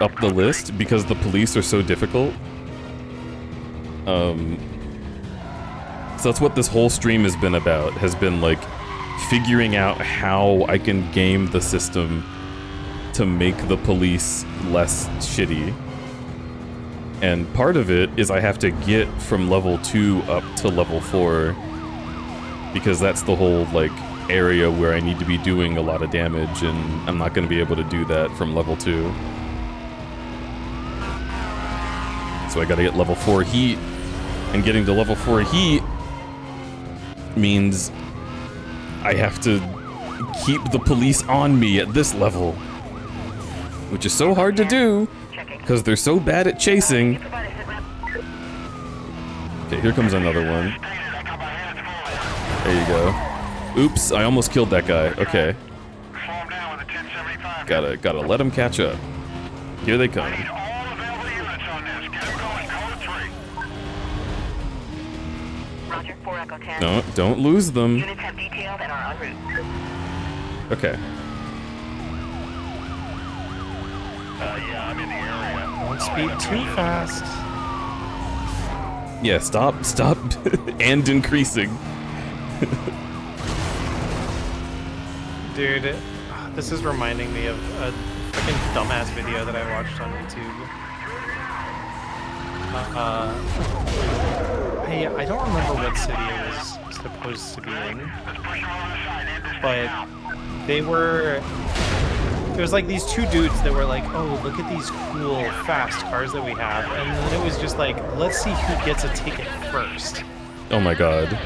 up the list because the police are so difficult. So that's what this whole stream has been about. Has been like figuring out how I can game the system to make the police less shitty. And part of it is I have to get from level 2 up to level 4 because that's the whole like area where I need to be doing a lot of damage, and I'm not going to be able to do that from level 2. So I got to get level 4 heat, and getting to level 4 heat means I have to keep the police on me at this level, which is so hard to do because they're so bad at chasing. Okay, here comes another one. There you go. Oops, I almost killed that guy. Okay. Gotta let him catch up. Here they come. Roger, 4 Echo 10. No, don't lose them. Units have detailed and are en route. Okay. Yeah, I'm in the area. Don't speed too fast. Yeah, stop, and increasing. Dude, this is reminding me of a fucking dumbass video that I watched on YouTube. I don't remember what city it was supposed to be in, but there was like these two dudes that were like, oh, look at these cool, fast cars that we have, and then it was just like, let's see who gets a ticket first. Oh my god.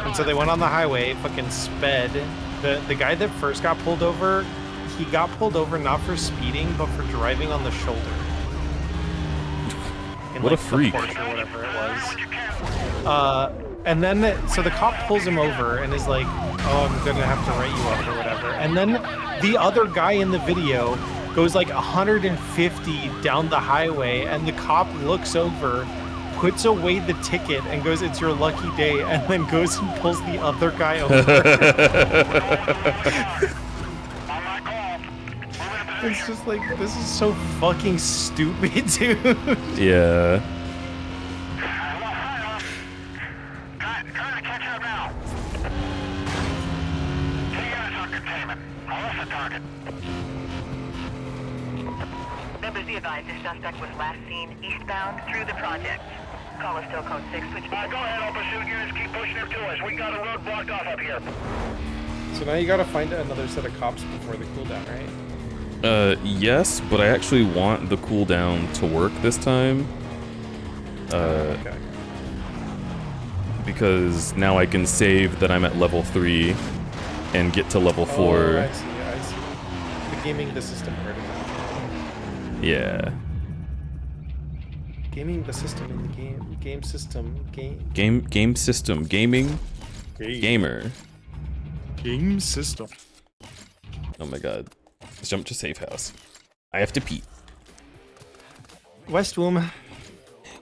And so they went on the highway, fucking sped. The guy that first got pulled over, he got pulled over not for speeding, but for driving on the shoulder. In, What like, a freak. The Porsche or whatever it was. And then, so the cop pulls him over and is like, oh, I'm gonna have to write you up or whatever. And then the other guy in the video goes like 150 down the highway, and the cop looks over, puts away the ticket, and goes, it's your lucky day, and then goes and pulls the other guy over. It's just like, this is so fucking stupid, dude. Yeah. Members, be advised, this suspect was last seen eastbound through the project. Call us still code 6, switch to... Go ahead, all pursuit units, keep pushing him to us. We got a road blocked off up here. So now you gotta find another set of cops before the cooldown, right? Yes, but I actually want the cooldown to work this time. Okay. Because now I can save that I'm at level 3 and get to level 4. Oh, I see. The gaming the system part of it. Yeah. Gaming the system in the game. Game system. Game system. Gaming. Gamer. Game system. Oh my god. Let's jump to safe house. I have to pee. West Womb.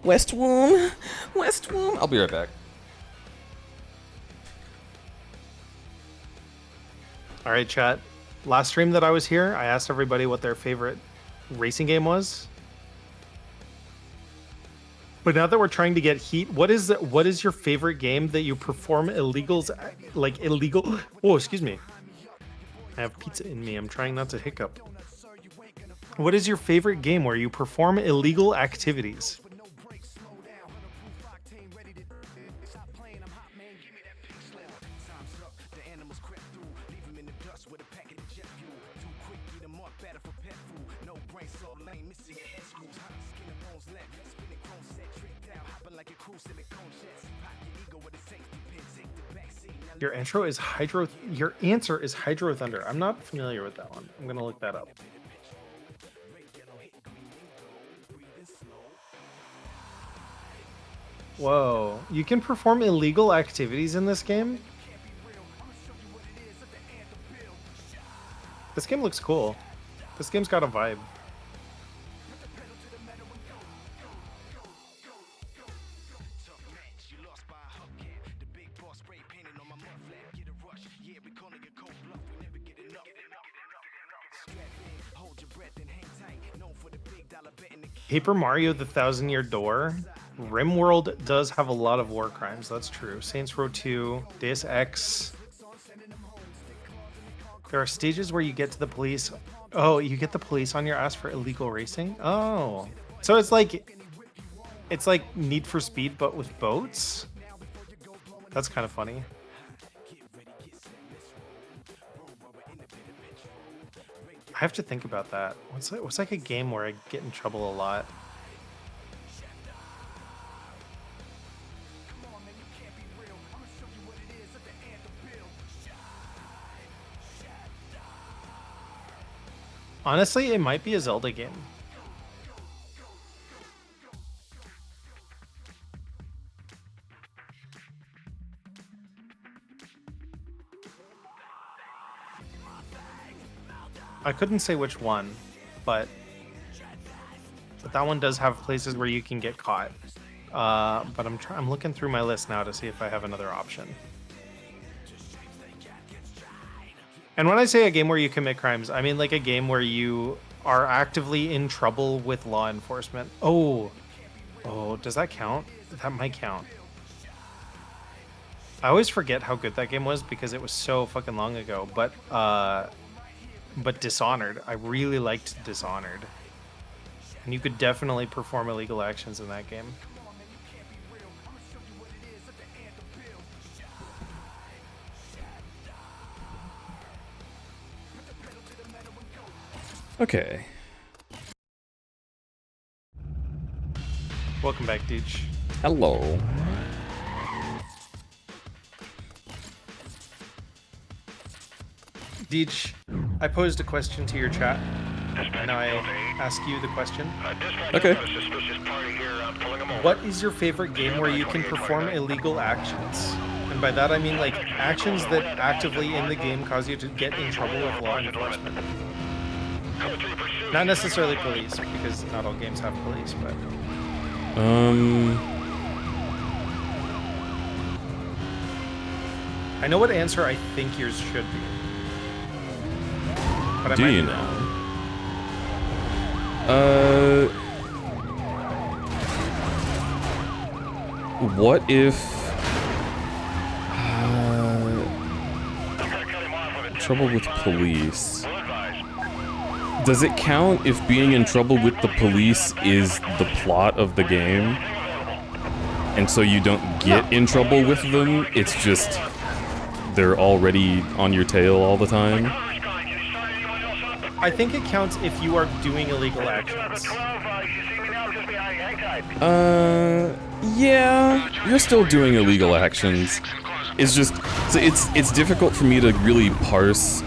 West Womb. West Womb. I'll be right back. All right, chat. Last stream that I was here, I asked everybody what their favorite racing game was. But now that we're trying to get heat, what is your favorite game that you perform illegal? Oh, excuse me. I have pizza in me. I'm trying not to hiccup. What is your favorite game where you perform illegal activities? Your intro is Hydro. Your answer is Hydro Thunder. I'm not familiar with that one. I'm gonna look that up. Whoa! You can perform illegal activities in this game. This game looks cool. This game's got a vibe. Paper Mario: The Thousand Year Door. RimWorld does have a lot of war crimes. That's true. Saints Row 2, Deus Ex. There are stages where you get to the police. Oh, you get the police on your ass for illegal racing? Oh. So it's like Need for Speed but with boats? That's kind of funny. I have to think about that. What's like a game where I get in trouble a lot? Honestly, it might be a Zelda game. I couldn't say which one, but that one does have places where you can get caught. But I'm looking through my list now to see if I have another option. And when I say a game where you commit crimes, I mean like a game where you are actively in trouble with law enforcement. Oh, does that count? That might count. I always forget how good that game was because it was so fucking long ago. But Dishonored, I really liked Dishonored. And you could definitely perform illegal actions in that game. Okay. Welcome back, Deej. Hello. Deej, I posed a question to your chat. And now I ask you the question. Okay. What is your favorite game where you can perform illegal actions? And by that I mean like actions that actively in the game cause you to get in trouble with law enforcement. Not necessarily police, because not all games have police, but... I know what answer I think yours should be. But I Do might you be know? wrong. What if... trouble with police. Does it count if being in trouble with the police is the plot of the game? And so you don't get in trouble with them, it's just they're already on your tail all the time? I think it counts if you are doing illegal actions. Yeah, you're still doing illegal actions. It's just, so it's difficult for me to really parse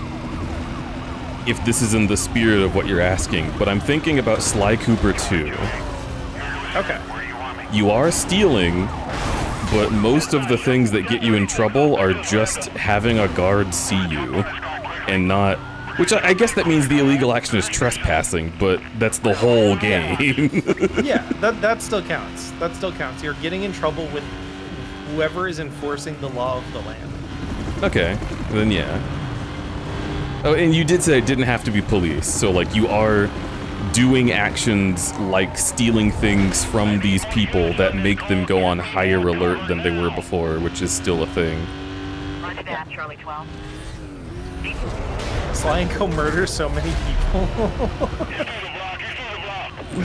if this is in the spirit of what you're asking, but I'm thinking about Sly Cooper 2. Okay. You are stealing, but most of the things that get you in trouble are just having a guard see you, and not Which I guess that means the illegal action is trespassing, but that's the whole game. Yeah, that still counts. That still counts. You're getting in trouble with whoever is enforcing the law of the land. Okay, then yeah. Oh, and you did say it didn't have to be police, so like you are doing actions like stealing things from these people that make them go on higher alert than they were before, which is still a thing. Roger that, Charlie 12. Sly and go murder so many people.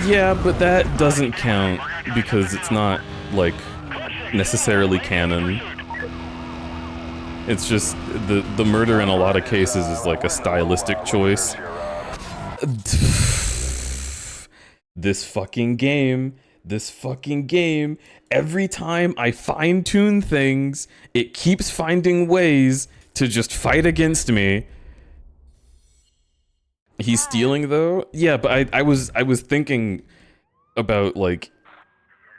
Yeah, but that doesn't count because it's not like necessarily canon. It's just the murder in a lot of cases is like a stylistic choice. This fucking game, every time I fine-tune things, it keeps finding ways to just fight against me. He's stealing though? Yeah, but I was thinking about like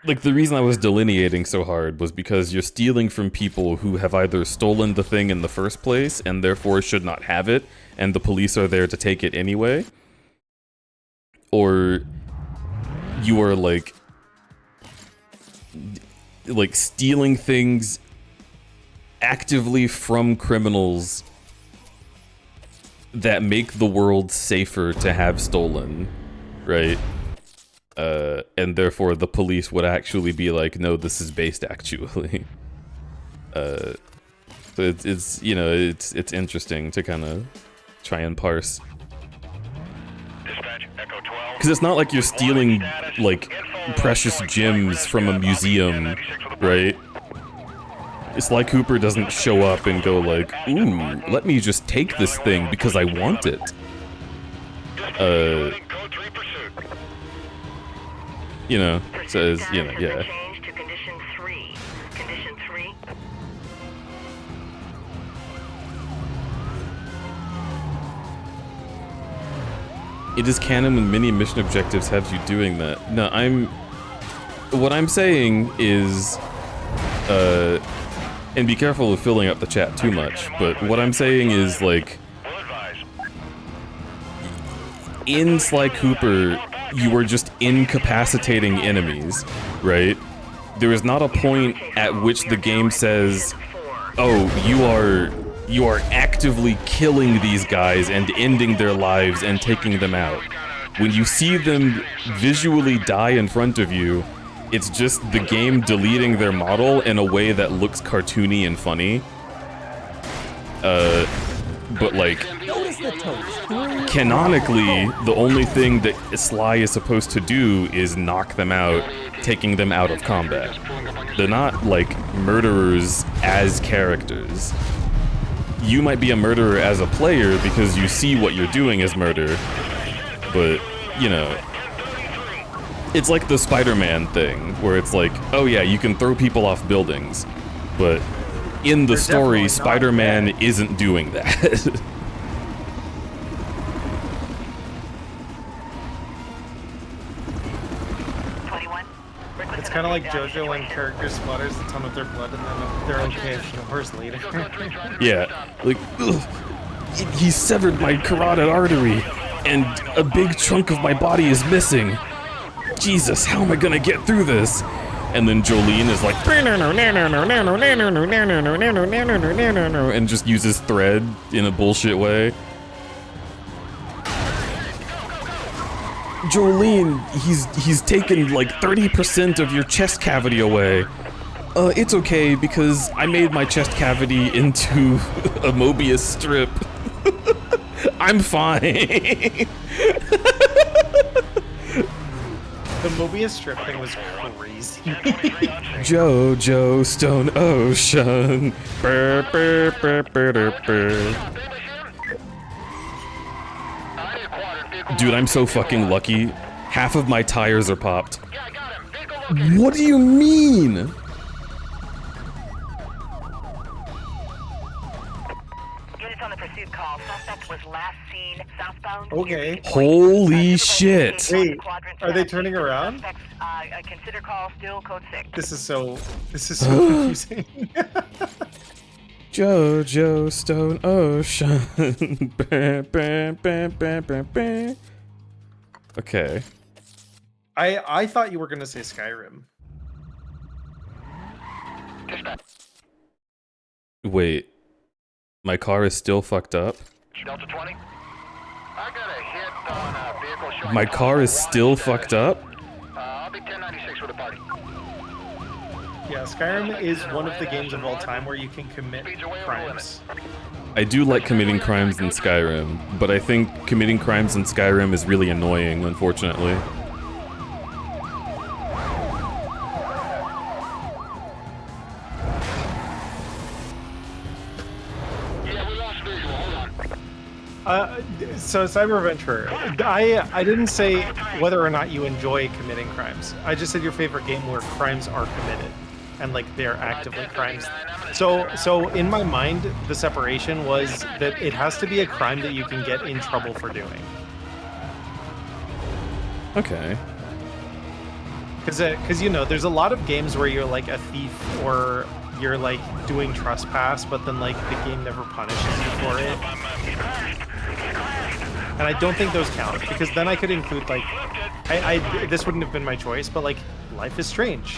the reason I was delineating so hard was because you're stealing from people who have either stolen the thing in the first place and therefore should not have it, and the police are there to take it anyway. Or you are like stealing things actively from criminals that make the world safer to have stolen, right? And therefore the police would actually be like, no, this is based actually. So it's you know, it's interesting to kind of try and parse. Because it's not like you're stealing, like, precious gems from a museum, right? Sly Cooper doesn't show up and go like, ooh, let me just take this thing because I want it. You know, says, you know, yeah. Change to condition 3. Condition 3. It is canon when many mission objectives have you doing that. No, what I'm saying is, and be careful of filling up the chat too much, but what I'm saying is, like, in Sly Cooper, you are just incapacitating enemies, right? There is not a point at which the game says, oh, you are actively killing these guys and ending their lives and taking them out. When you see them visually die in front of you, it's just the game deleting their model in a way that looks cartoony and funny. But like, canonically, the only thing that Sly is supposed to do is knock them out, taking them out of combat. They're not, like, murderers as characters. You might be a murderer as a player because you see what you're doing as murder, but, you know, it's like the Spider-Man thing, where it's like, oh yeah, you can throw people off buildings, but in the story, Spider-Man isn't doing that. It's kind of like JoJo when characters splatters a ton of their blood and then they're okay a few hours later. Yeah, like, ugh, he severed my carotid artery, and a big chunk of my body is missing. Jesus, how am I gonna get through this? And then Jolene is like, and just uses thread in a bullshit way. Jolene, he's taken like 30% of your chest cavity away. It's okay because I made my chest cavity into a Mobius strip. I'm fine. The Mobius strip thing was crazy. JoJo Stone Ocean. Burr, burr, burr, burr, burr. Dude, I'm so fucking lucky. Half of my tires are popped. What do you mean? Units on the pursuit call. Suspect was last seen southbound. Okay. Holy shit. Wait, are they turning around? Consider call still code 6. This is so confusing. Jojo Stone Ocean. Bam, bam, bam, bam, bam, bam. Okay. I thought you were gonna say Skyrim. Wait. My car is still fucked up? Delta 20. I got a hit on a vehicle showing My car is still fucked up? I'll be 1096 with a party. Yeah, Skyrim is one of the games of all time where you can commit crimes. I do like committing crimes in Skyrim, but I think committing crimes in Skyrim is really annoying, unfortunately. Yeah, we lost visual. Hold on. So Cyber Adventurer, I didn't say whether or not you enjoy committing crimes. I just said your favorite game where crimes are committed, and like they're actively crimes. So in my mind, the separation was that it has to be a crime that you can get in trouble for doing. Okay. Because you know, there's a lot of games where you're like a thief or you're like doing trespass, but then like the game never punishes you for it. And I don't think those count, because then I could include like, this wouldn't have been my choice, but like Life is Strange.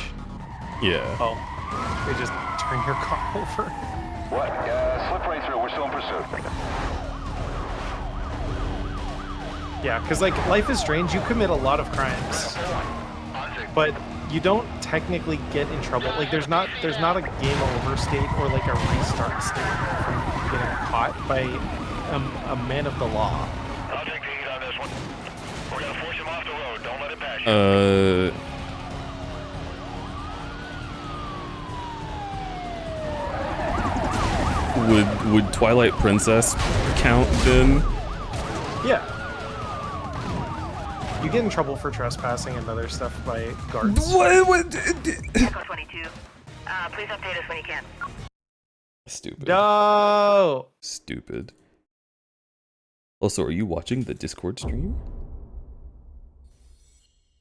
Yeah. Oh, they just turn your car over. What? Slip right through. We're still in pursuit. Yeah, because like Life is Strange, you commit a lot of crimes, but you don't technically get in trouble. Like there's not a game over state or like a restart state from getting caught by a man of the law. I'll take the heat on this one. We're gonna force him off the road. Don't let him pass you. Would Twilight Princess count then? Yeah. You get in trouble for trespassing and other stuff by guards. What? Echo 22. Please update us when you can. Stupid. No. Stupid. Also, are you watching the Discord stream?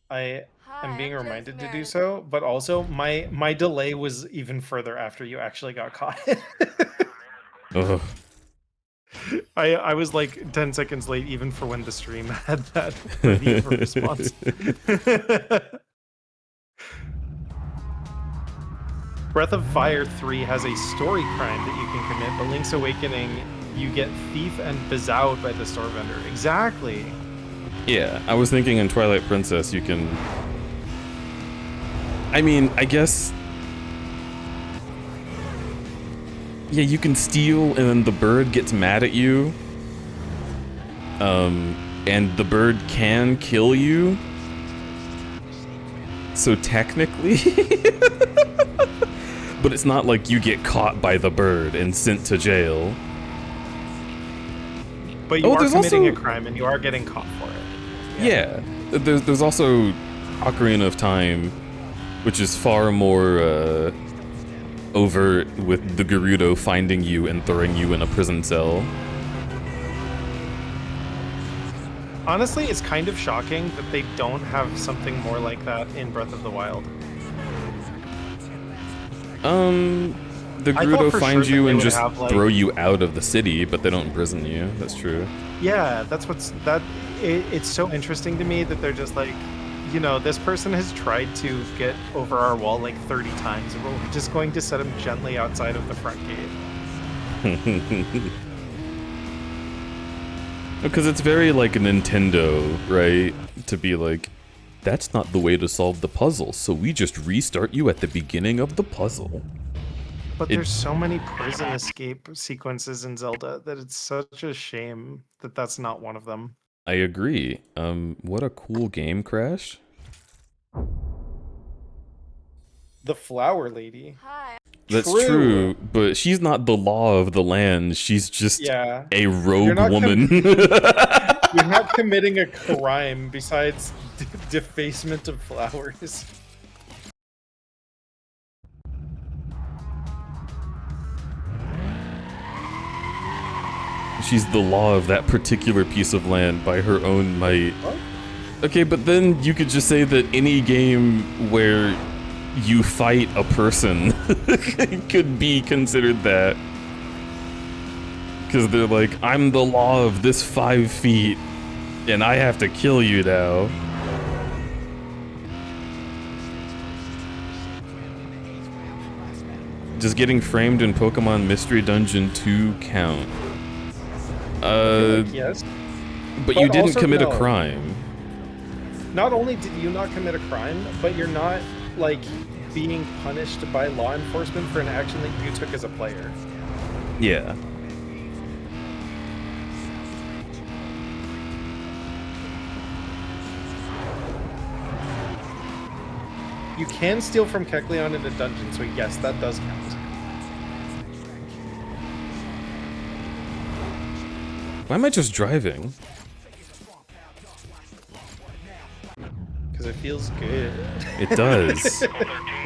I am being I'm reminded to just do mad. so, but also my delay was even further after you actually got caught. Ugh. I was like 10 seconds late even for when the stream had that ready for response. Breath of Fire 3 has a story crime that you can commit, but Link's Awakening, you get thief and bezowed by the store vendor. Exactly. Yeah, I was thinking in Twilight Princess you can... I mean, I guess... Yeah, you can steal and then the bird gets mad at you. And the bird can kill you. So technically... But it's not like you get caught by the bird and sent to jail. But you are there's committing also- a crime and you are getting caught for it. Yeah, there's also Ocarina of Time, which is far more overt with the Gerudo finding you and throwing you in a prison cell. Honestly, it's kind of shocking that they don't have something more like that in Breath of the Wild. The I thought Gerudo for finds sure you that they and would just have, like- throw you out of the city, but they don't imprison you. That's true. Yeah, that's it's so interesting to me that they're just like, you know, this person has tried to get over our wall like 30 times, and we're just going to set him gently outside of the front gate. Because it's very like Nintendo, right? To be like, that's not the way to solve the puzzle, so we just restart you at the beginning of the puzzle. But It- there's so many prison escape sequences in Zelda that it's such a shame that that's not one of them. I agree. What a cool game, Crash. The Flower Lady. Hi. That's True. true, but she's not the law of the land. She's just Yeah. a rogue not woman. You're not committing a crime besides defacement of flowers. She's the law of that particular piece of land by her own might. Okay, but then you could just say that any game where you fight a person could be considered that. Because they're like, I'm the law of this 5 feet, and I have to kill you now. Does getting framed in Pokemon Mystery Dungeon 2 count? Yes. But you didn't also commit a no. crime. Not only did you not commit a crime, but you're not, like, being punished by law enforcement for an action that you took as a player. Yeah. You can steal from Kecleon in a dungeon, so yes, that does count. Why am I just driving? Because it feels good. It does.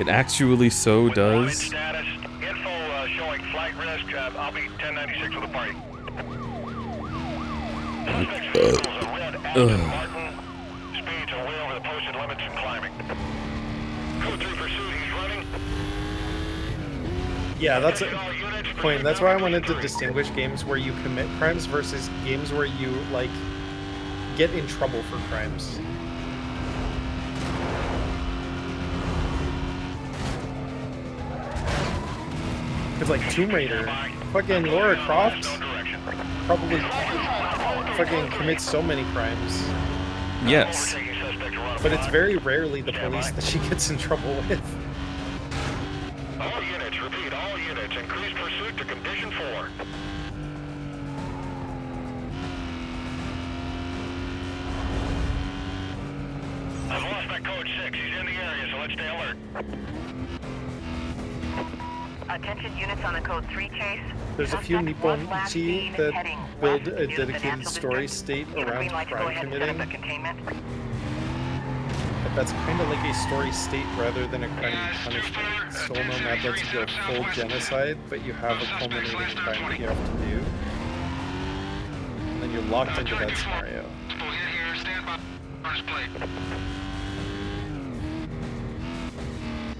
It actually so does. Status. Info showing flight risk. I'll be 1096 with the party. Suspect's vehicle is a red Aston Martin. Speeds are way over the posted limits and climbing. Code 3 pursuit. He's running. Yeah, that's a point. That's why I wanted to distinguish games where you commit crimes versus games where you, like, get in trouble for crimes. Because, like, Tomb Raider, fucking Lara Croft probably fucking commits so many crimes. Yes. But it's very rarely the police that she gets in trouble with. All units, repeat, all units, increase pursuit to condition 4. I've lost my code 6. He's in the area, so let's stay alert. Attention units on a code 3 chase. There's a few Suspect was Nippon last Ichi seen that heading build west a due to the dedicated natural story disturbance. state Give a around green light to go crime ahead and set up committing. a containment. But that's kind of like a story state rather than a crime and punishment. Soul Nomad lets you go full genocide, but you have a culminating crime that you have to do. And then you're locked into that scenario.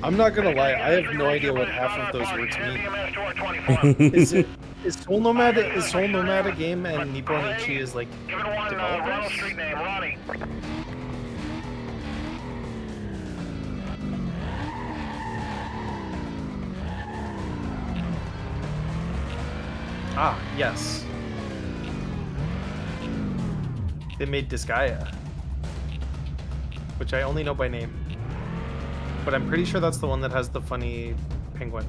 I'm not gonna lie, I have no idea what half of those words mean. Is Soul Nomad a game and Nippon Ichi is like Give it one, Ronald developers? Street name, Ronnie. Ah, yes. They made Disgaea, which I only know by name. But I'm pretty sure that's the one that has the funny penguin.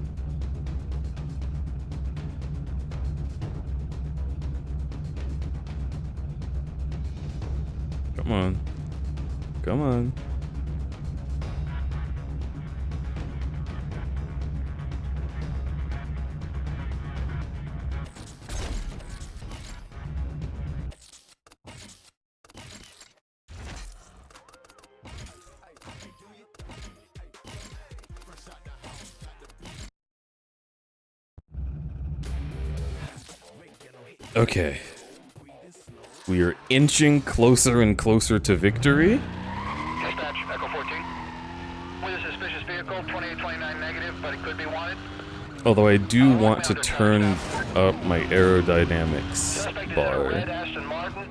Come on. Come on. Okay. We are inching closer and closer to victory. Dispatch, Echo 14. With a suspicious vehicle, 2829 negative, but it could be wanted. Although I do want to turn up my aerodynamics Suspect is a bar. red Aston Martin.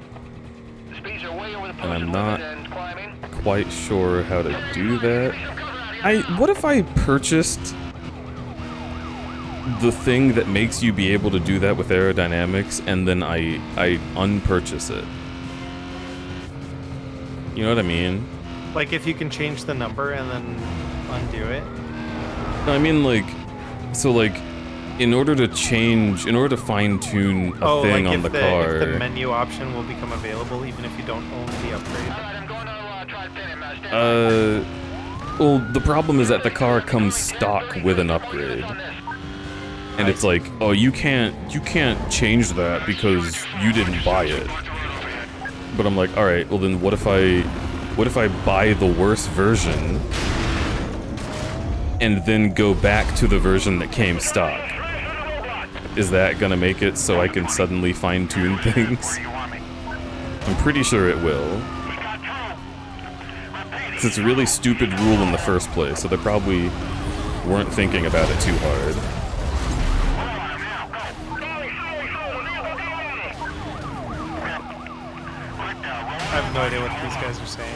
The speeds are way over the And I'm posted not limit and climbing. quite sure how to do that. What if I purchased the thing that makes you be able to do that with aerodynamics and then I unpurchase it? You know what I mean? Like if you can change the number and then undo it. No, I mean like, so like, in order to fine tune a thing like on if the car. if the menu option will become available even if you don't own the upgrade. Alright, I'm going to try to pin him. Stand by. Well, the problem is that the car comes stock with an upgrade. And it's like, oh, you can't change that because you didn't buy it. But I'm like, all right, well then what if I buy the worst version and then go back to the version that came stock? Is that gonna make it so I can suddenly fine-tune things? I'm pretty sure it will. It's a really stupid rule in the first place, so they probably weren't thinking about it too hard. have no idea what these guys are saying.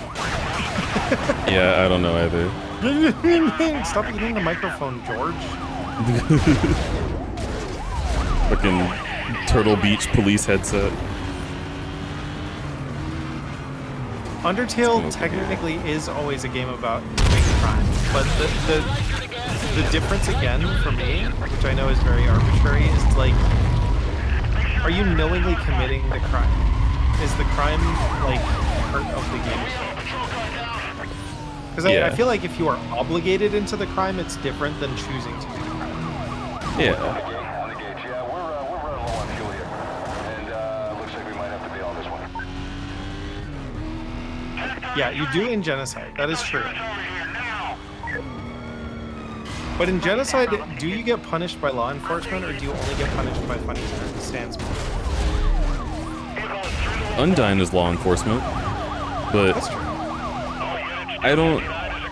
Yeah, I don't know either. Stop eating the microphone, George. Fucking Turtle Beach police headset. Undertale technically is always a game about doing crime, but the difference again for me, which I know is very arbitrary, is like, are you knowingly committing the crime? Is the crime like part of the game? Because I feel like if you are obligated into the crime, it's different than choosing to do the crime. Yeah. On the gauge, yeah, we're running low on fuel here. And looks like we might have to bail on this one. Yeah, you do in Genocide. That is true. But in Genocide, do you get punished by law enforcement, or do you only get punished by funny standsmen? Undyne is law enforcement, but That's true. I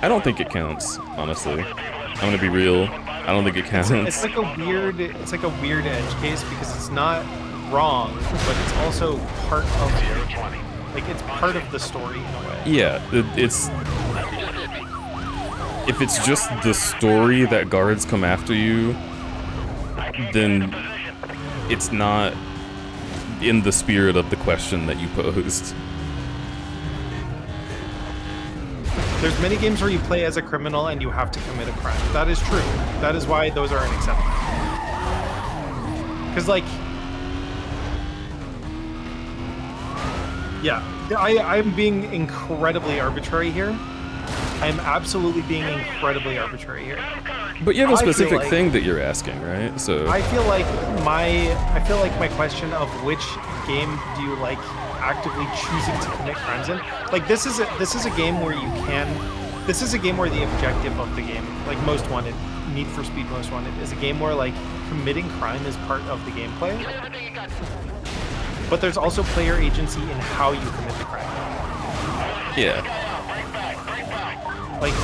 don't think it counts, honestly. I'm gonna be real. I don't think it counts. It's like a weird edge case because it's not wrong, but it's also part of it's part of the story in a way. Yeah, it's if it's just the story that guards come after you, then it's not in the spirit of the question that you posed. There's many games where you play as a criminal and you have to commit a crime. That is true. That is why those are unacceptable. Because, like, yeah, I'm being incredibly arbitrary here. I'm absolutely being incredibly arbitrary here. But you have a I feel specific like- thing that you're asking, right? So I feel like my question of which game do you like actively choosing to commit crimes in, like this is a game where this is a game where the objective of the game, like Most Wanted, Need for Speed Most Wanted, is a game where like committing crime is part of the gameplay, but there's also player agency in how you commit the crime. yeah,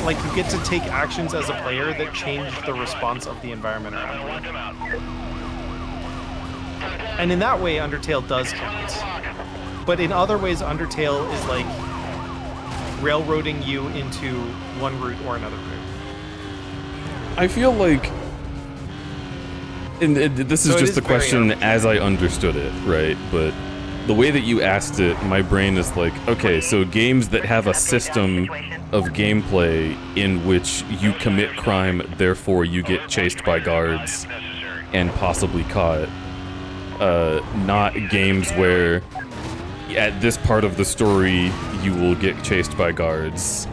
Like you get to take actions as a player that change the response of the environment around you. And in that way, Undertale does count. But in other ways, Undertale is like railroading you into one route or another route. I feel like, and this is So it just is the very question arbitrary. as I understood it, right? But the way that you asked it, my brain is like, okay, so games that have a system of gameplay in which you commit crime, therefore you get chased by guards and possibly caught. Not games where at this part of the story you will get chased by guards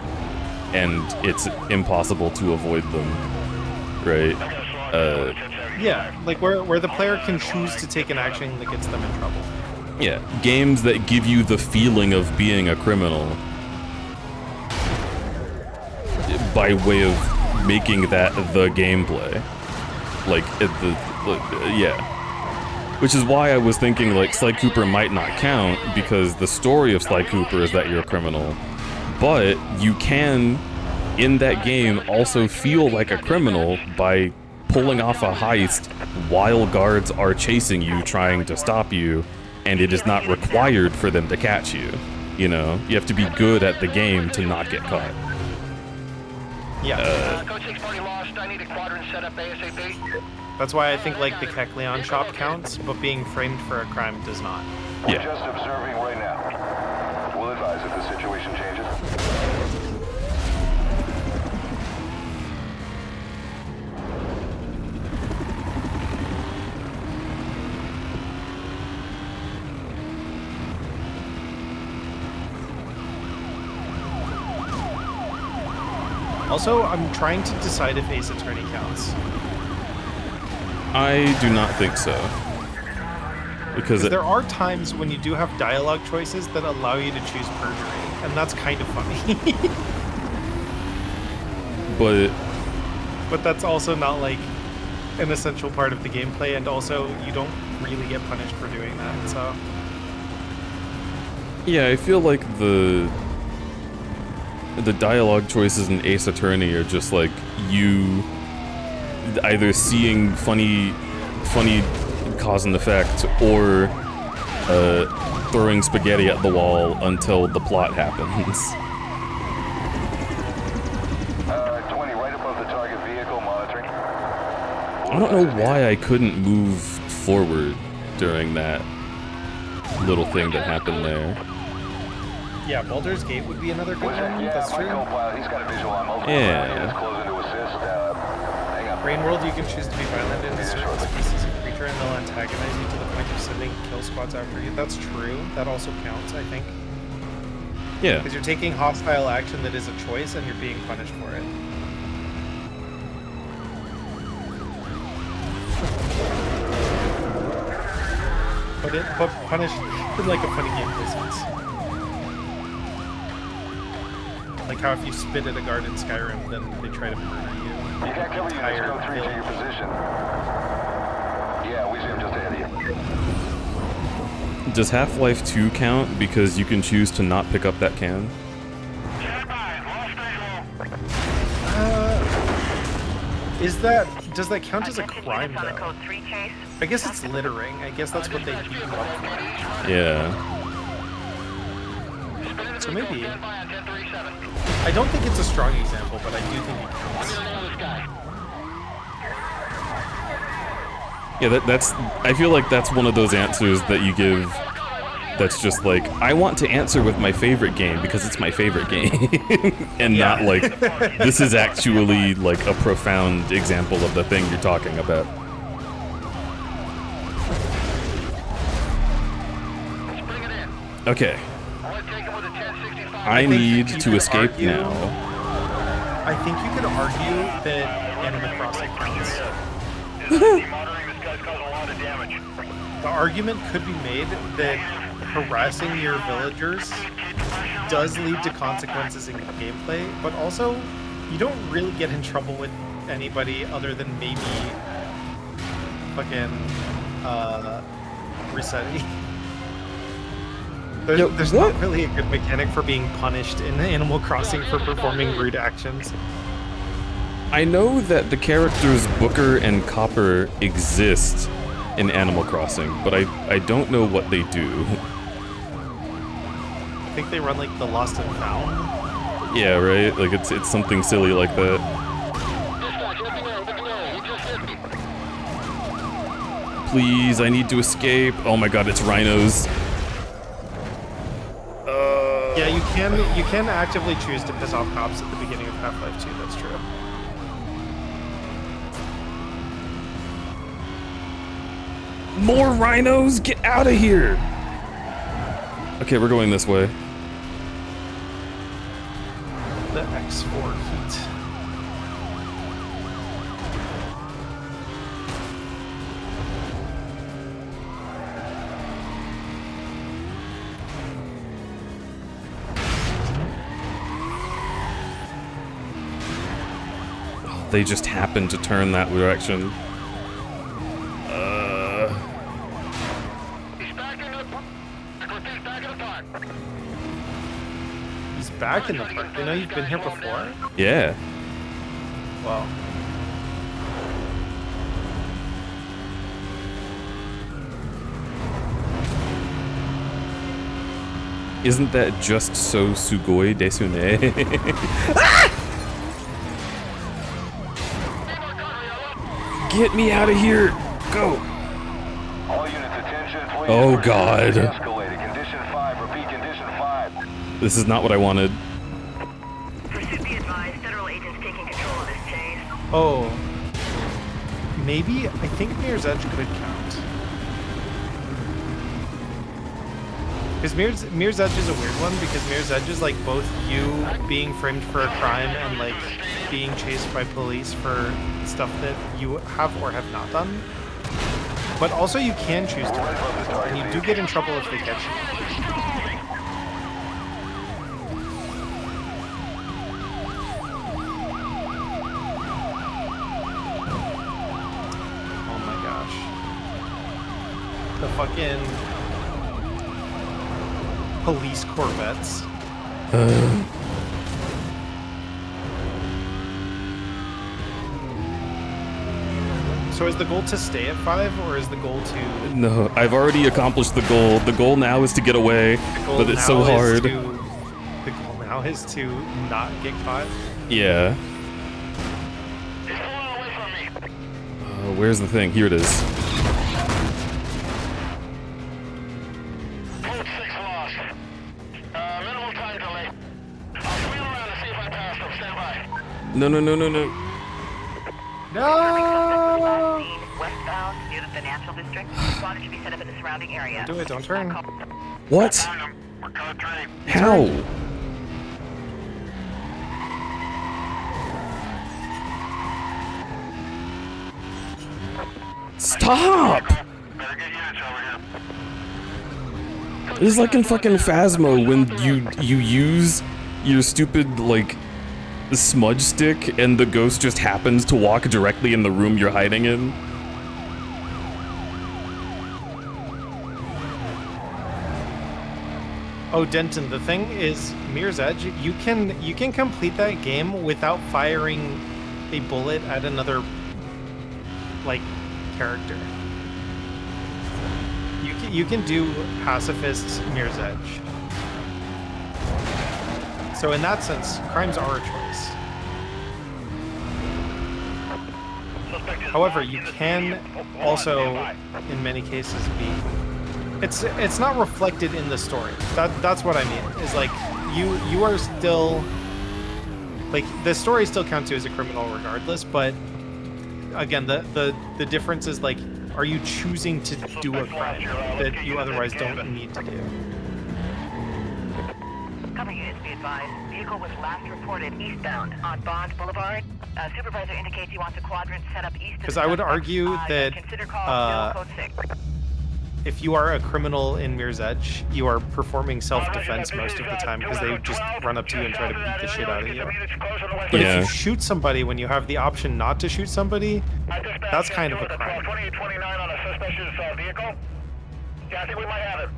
and it's impossible to avoid them, right? Yeah, like where the player can choose to take an action that gets them in trouble. Yeah, games that give you the feeling of being a criminal by way of making that the gameplay. Yeah. Which is why I was thinking like Sly Cooper might not count, because the story of Sly Cooper is that you're a criminal. But you can, in that game, also feel like a criminal by pulling off a heist while guards are chasing you, trying to stop you, and it is not required for them to catch you. You know, you have to be good at the game to not get caught. Yeah. Code 6 party lost. I need a quadrant set up ASAP. That's why I think like the Kekleon shop counts, but being framed for a crime does not. We're Yeah. just observing right now. We'll advise if the situation changes. Also, I'm trying to decide if Ace Attorney counts. I do not think so. Because There are times when you do have dialogue choices that allow you to choose perjury, and that's kind of funny. But that's also not like an essential part of the gameplay, and also you don't really get punished for doing that, so. yeah, I feel like the dialogue choices in Ace Attorney are just like you either seeing funny cause and effect, or throwing spaghetti at the wall until the plot happens. 20, right above the target vehicle, monitoring. I don't know why I couldn't move forward during that little thing that happened there. Yeah, Baldur's Gate would be another good one. That's my true. co-pilot, he's got a visual on multiple. Yeah. He's closing to assist. Hang on. Brain World, you can choose to be violent in a certain species of creature and they'll antagonize you to the point of sending kill squads after you. That's true. That also counts, I think. Yeah. Because you're taking hostile action that is a choice and you're being punished for it. But punished in like a funny gameplay sense. Like how if you spit at a guard in Skyrim, then they try to murder you. You got cover units, go 3 to your position. Yeah, we see him just ahead of you. Does Half-Life 2 count because you can choose to not pick up that can? Does that count as a Attention crime units on the though? code 3 chase. I guess it's littering. I guess that's what they beat you up for. Yeah. So maybe. I don't think it's a strong example, but I do think it counts. Yeah, that's. I feel like that's one of those answers that you give that's just like, I want to answer with my favorite game because it's my favorite game. And not like, this is actually like a profound example of the thing you're talking about. Okay. I need to escape now. I think you could argue that Animal Crossing counts. The argument could be made that harassing your villagers does lead to consequences in gameplay, but also you don't really get in trouble with anybody other than maybe fucking Resetti. There's not really a good mechanic for being punished in Animal Crossing for performing rude actions. I know that the characters Booker and Copper exist in Animal Crossing, but I don't know what they do. I think they run like the Lost and Found. Yeah, right? Like it's something silly like that. Please, I need to escape. Oh my god, it's rhinos. Yeah, you can actively choose to piss off cops at the beginning of Half-Life 2, that's true. More rhinos? Get out of here! Okay, we're going this way. The X4 heat. They just happened to turn that direction. He's back in the park. They know you've been here before? Yeah. Well. Isn't that just so sugoi desune? Get me out of here! Go! All units attention, please. Oh god. Escalated. Condition 5, repeat condition 5. This is not what I wanted. Pursuit be advised, federal agents taking control of this chase. Oh. Maybe, I think Mirror's Edge could count. Because Mirror's Edge is a weird one, because Mirror's Edge is like both you being framed for a crime and like being chased by police for stuff that you have or have not done. But also you can choose to, and you do get in trouble if they catch you. Oh my gosh. The fucking police Corvettes. So is the goal to stay at 5, or is the goal to... No, I've already accomplished the goal. The goal now is to get away, but it's so hard. The goal now is to not get caught? Yeah. He's pulling away from me. Where's the thing? Here it is. Code 6 lost. Minimal time delay. I'll swing around and see if I pass them. Stand by. No, no, no, no, no. No! Westbound near the financial district. Squad should be set up in the surrounding area. Do it, don't turn. What? Found him. We're code 3. How? Stop! Better get units over here. This is like in fucking Phasmo when you use your stupid, like, smudge stick and the ghost just happens to walk directly in the room you're hiding in. Oh, Denton, the thing is, Mirror's Edge, you can complete that game without firing a bullet at another, like, character. You can do pacifist Mirror's Edge. So in that sense, crimes are a choice. However, you can also, in many cases, be... It's not reflected in the story. That's what I mean. Is like you are still, like, the story still counts you as a criminal regardless. But again, the difference is, like, are you choosing to do a crime that you otherwise don't need to do? Cover units be advised. Vehicle was last reported eastbound on Bond Boulevard. Supervisor indicates he wants a quadrant set up east of the Because I would suspect. argue that Consider call still code 6. if you are a criminal in Mirror's Edge, you are performing self-defense most of the time because they just run up to you and try to beat the shit out of you. But if you shoot somebody when you have the option not to shoot somebody, that's kind of a crime. 2829 on a suspicious vehicle. Yeah, I think we might have it.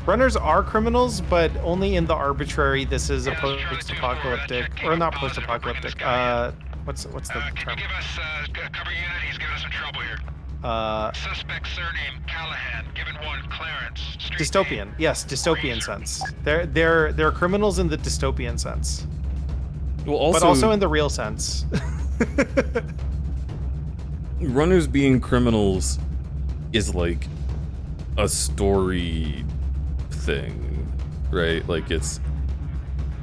Runners are criminals, but only in the arbitrary. This is a post-apocalyptic, or not post-apocalyptic. What's the term? Can you give us cover unit? He's giving us some trouble here. Suspect surname Callahan. Given 1 Clarence. Street Dystopian. name. Yes, dystopian sense. They're criminals in the dystopian sense, Well, but also in the real sense. runners being criminals is like a story thing, right? Like, it's,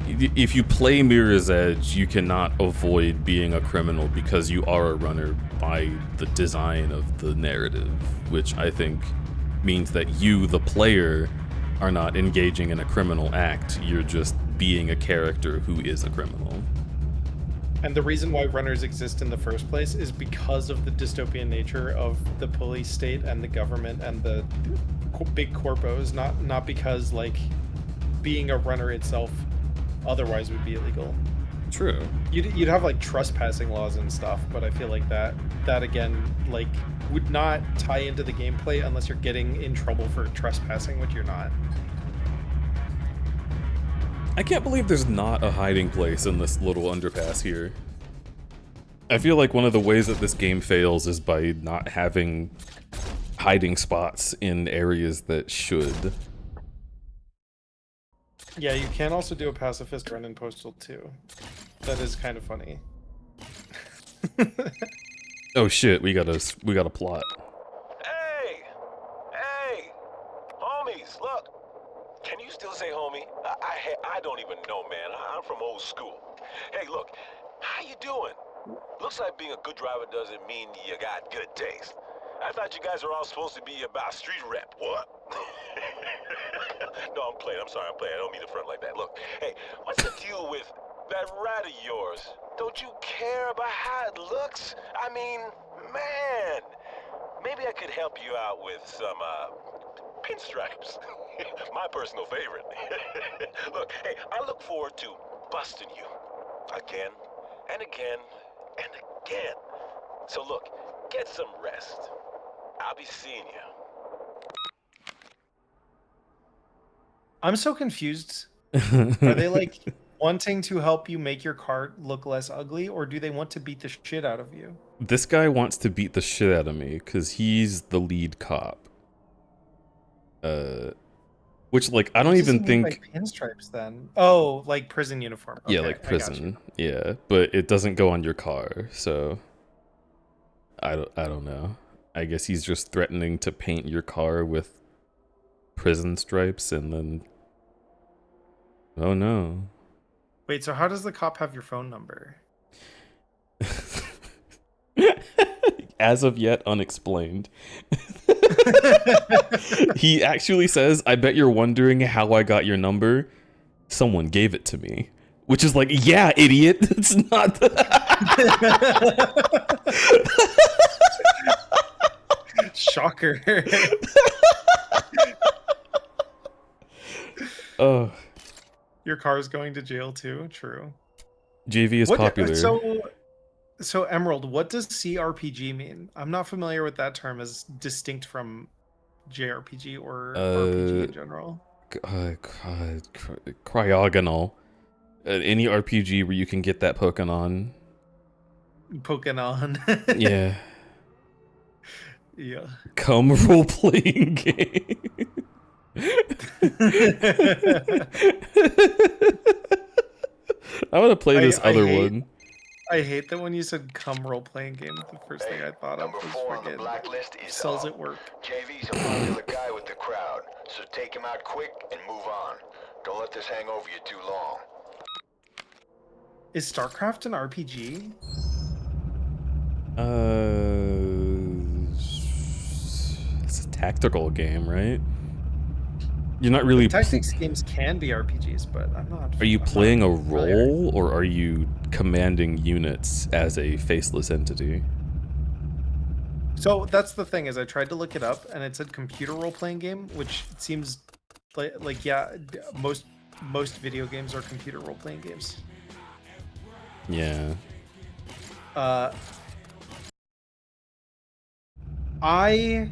if you play Mirror's Edge, you cannot avoid being a criminal because you are a runner by the design of the narrative, which I think means that you, the player, are not engaging in a criminal act. You're just being a character who is a criminal. And the reason why runners exist in the first place is because of the dystopian nature of the police state and the government and the big corpos, not because, like, being a runner itself otherwise would be illegal. True. You'd have, like, trespassing laws and stuff, but I feel like that again, like, would not tie into the gameplay unless you're getting in trouble for trespassing, which you're not. I can't believe there's not a hiding place in this little underpass here. I feel like one of the ways that this game fails is by not having hiding spots in areas that should. Yeah, you can also do a pacifist run in Postal too. That is kind of funny. Oh shit, we got a plot. Hey! Hey! Homies, look! Can you still say homie? I don't even know, man. I'm from old school. Hey, look, how you doing? Looks like being a good driver doesn't mean you got good taste. I thought you guys were all supposed to be about street rep. What? No, I'm playing. I'm sorry, I'm playing. I don't mean to front like that. Look, hey, what's the deal with that rat of yours? Don't you care about how it looks? I mean, man, maybe I could help you out with some, pinstripes. My personal favorite. Look, hey, I look forward to busting you. Again, and again, and again. So look, get some rest. I'll be seeing you. I'm so confused. Are they, like, wanting to help you make your car look less ugly, or do they want to beat the shit out of you? this guy wants to beat the shit out of me because he's the lead cop. Which, like, I don't What does even he mean think... by pinstripes then? Oh, like prison uniform. Okay, yeah, like I got prison. you. Yeah, but it doesn't go on your car, so... I don't know. I guess he's just threatening to paint your car with prison stripes and then... oh no. Wait, so how does the cop have your phone number? As of yet, unexplained. He actually says, I bet you're wondering how I got your number. Someone gave it to me. Which is like, yeah, idiot. It's not. Shocker. Oh. Your car's going to jail too? True. JV is popular. So Emerald, what does CRPG mean? I'm not familiar with that term as distinct from JRPG or RPG in general. Cryogonal. Any RPG where you can get that Pokemon. Pokemon. Yeah. Yeah. Come role-playing game. I want to play this other one. I hate that when you said "come role-playing game," the first thing I thought of was freaking cells at work. JV's a popular guy with the crowd, so take him out quick and move on. Don't let this hang over you too long. Is StarCraft an RPG? It's a tactical game, right? You're not really... Tactics games can be RPGs, but I'm not... Are you playing a role, or are you commanding units as a faceless entity? So that's the thing, is I tried to look it up, and it said computer role-playing game, which seems like yeah, most video games are computer role-playing games. Yeah. I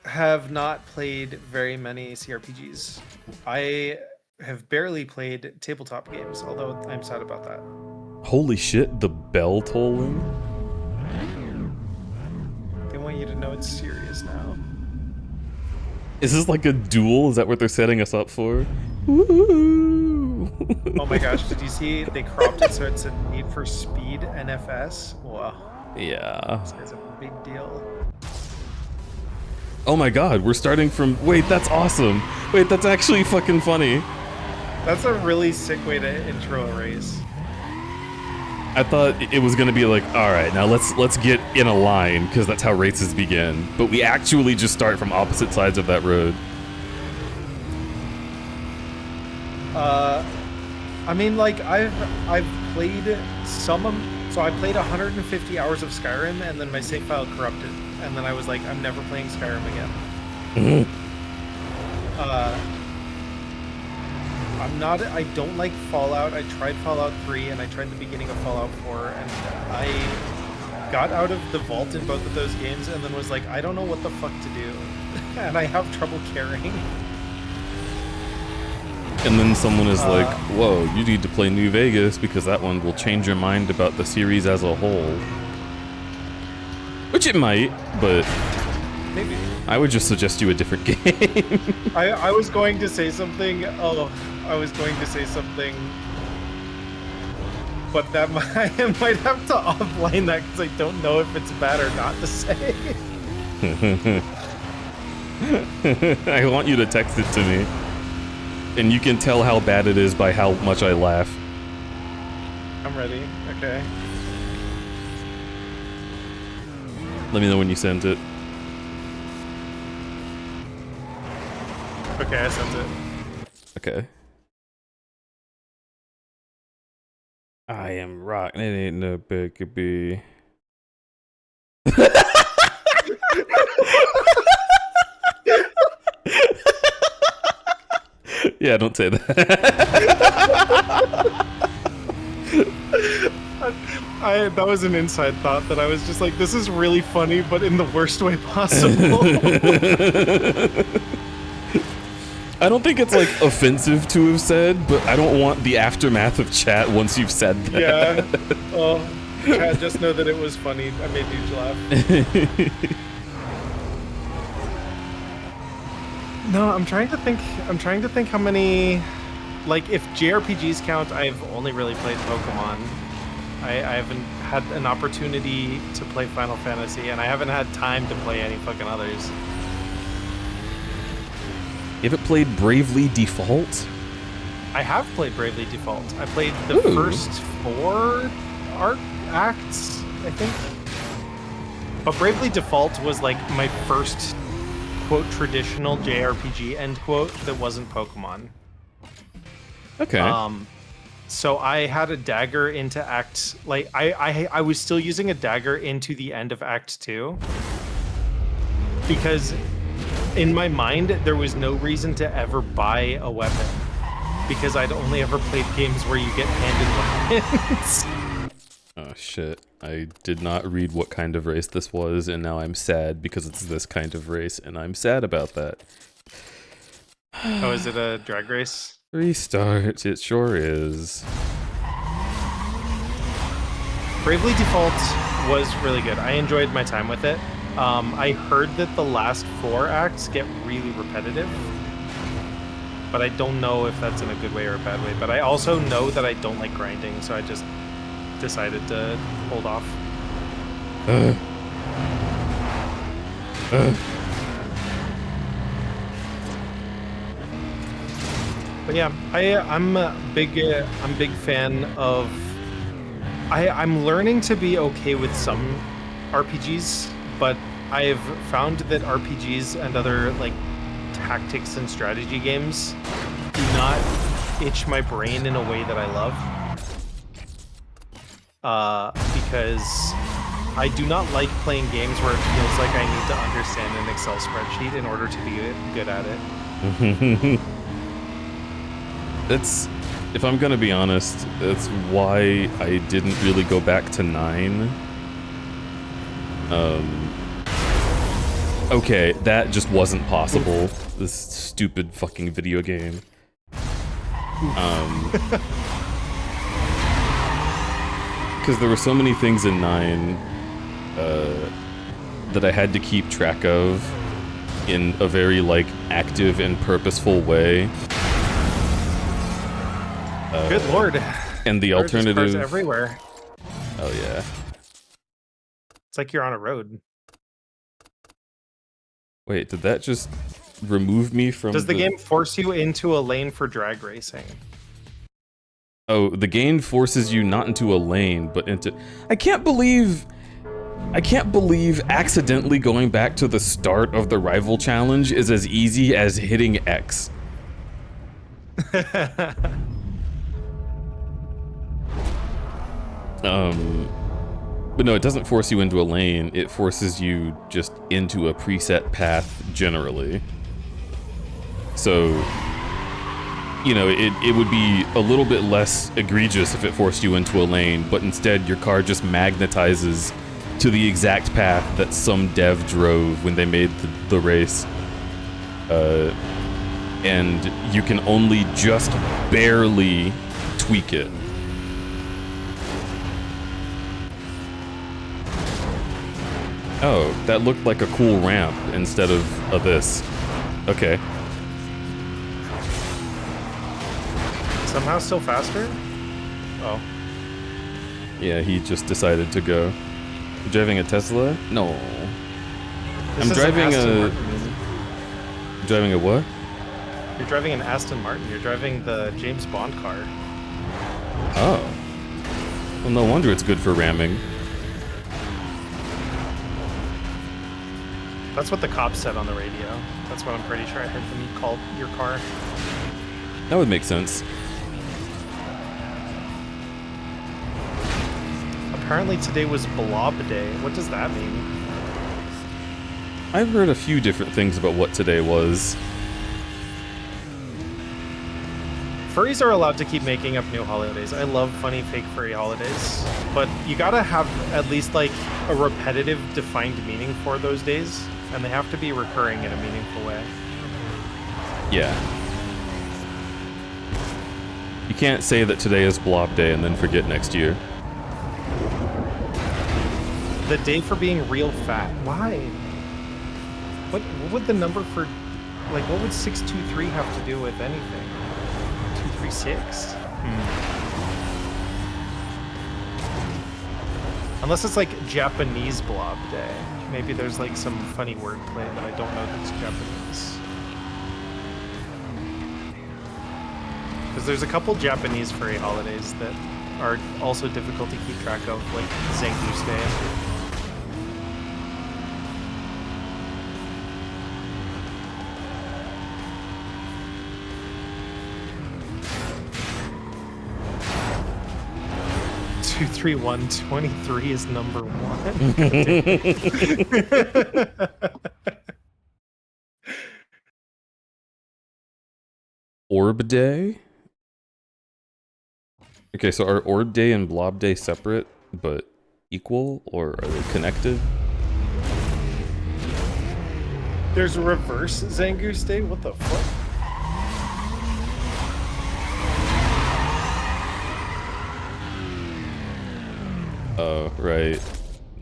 have not played very many CRPGs. I have barely played tabletop games, although I'm sad about that. Holy shit, the bell tolling? They want you to know it's serious now. Is this like a duel? Is that what they're setting us up for? Woo! Oh my gosh, did you see they cropped it so it said Need for Speed NFS? Wow. Yeah. This guy's a big deal. Oh my god, we're starting from... wait, that's awesome. Wait, that's actually fucking funny. That's a really sick way to intro a race. I thought it was gonna be like, alright, now let's get in a line, because that's how races begin. But we actually just start from opposite sides of that road. I mean, like, I've played some... So I played 150 hours of Skyrim, and then my save file corrupted. And then I was like, I'm never playing Skyrim again. I don't like Fallout. I tried Fallout 3, and I tried the beginning of Fallout 4, and I got out of the vault in both of those games, and then was like, I don't know what the fuck to do. And I have trouble carrying. And then someone is like, whoa, you need to play New Vegas because that one will change your mind about the series as a whole. Which it might, but maybe. I would just suggest you a different game. I was going to say something. Oh, I was going to say something. But that I might have to offline that because I don't know if it's bad or not to say. I want you to text it to me. And you can tell how bad it is by how much I laugh. I'm ready. Okay. Let me know when you sent it. Okay, I sent it. Okay. I am rock. It ain't no baby. Yeah, don't say that. That was an inside thought that I was just like, this is really funny, but in the worst way possible. I don't think it's like offensive to have said, but I don't want the aftermath of chat once you've said that. Yeah. Oh, Chad, just know that it was funny. I made you laugh. No, I'm trying to think. I'm trying to think how many. Like, if JRPGs count, I've only really played Pokemon. I haven't had an opportunity to play Final Fantasy, and I haven't had time to play any fucking others. You haven't played Bravely Default? I have played Bravely Default. I played the first 4 acts, I think. But Bravely Default was like my first, quote, traditional JRPG, end quote, that wasn't Pokemon. Okay. So I had a dagger into Act, like, I was still using a dagger into the end of Act 2. Because in my mind, there was no reason to ever buy a weapon. Because I'd only ever played games where you get handed weapons. Oh shit. I did not read what kind of race this was, and now I'm sad because it's this kind of race, and I'm sad about that. Oh, is it a drag race? Restart, it sure is. Bravely Default was really good. I enjoyed my time with it. I heard that the last 4 acts get really repetitive, but I don't know if that's in a good way or a bad way. But I also know that I don't like grinding, so I just decided to hold off. But yeah, I'm a big fan of. I'm learning to be okay with some RPGs, but I've found that RPGs and other like tactics and strategy games do not itch my brain in a way that I love. Because I do not like playing games where it feels like I need to understand an Excel spreadsheet in order to be good at it. That's, if I'm gonna be honest, that's why I didn't really go back to 9. Okay, that just wasn't possible. This stupid fucking video game. Because there were so many things in 9 that I had to keep track of in a very, like, active and purposeful way. Good lord. And the alternative... Cars everywhere. Oh, yeah. It's like you're on a road. Wait, did that just remove me from Does the game force you into a lane for drag racing? Oh, the game forces you not into a lane, but into... I can't believe accidentally going back to the start of the rival challenge is as easy as hitting X. But no, it doesn't force you into a lane, it forces you just into a preset path generally. So, you know, it would be a little bit less egregious if it forced you into a lane, but instead your car just magnetizes to the exact path that some dev drove when they made the race. And you can only just barely tweak it. Oh, that looked like a cool ramp instead of this. Okay. Somehow still faster? Oh. Yeah, he just decided to go. You're driving a Tesla? No. I'm driving a... Driving a what? You're driving an Aston Martin. You're driving the James Bond car. Oh. Well, no wonder it's good for ramming. That's what the cops said on the radio. That's what I'm pretty sure I heard them call your car. That would make sense. Apparently today was Blob Day. What does that mean? I've heard a few different things about what today was. Furries are allowed to keep making up new holidays. I love funny fake furry holidays, but you gotta have at least like a repetitive defined meaning for those days, and they have to be recurring in a meaningful way. Yeah. You can't say that today is Blob Day and then forget next year. The day for being real fat. Why? What would the number for, like, what would 623 have to do with anything? 236? Unless it's like Japanese Blob Day. Maybe there's like some funny wordplay that I don't know that's Japanese. Because there's a couple Japanese furry holidays that are also difficult to keep track of, like Zangoose Day. 23123 is number 1. Orb Day? Okay, so are Orb Day and Blob Day separate, but equal, or are they connected? There's reverse Zangoose Day? What the fuck? Oh, right.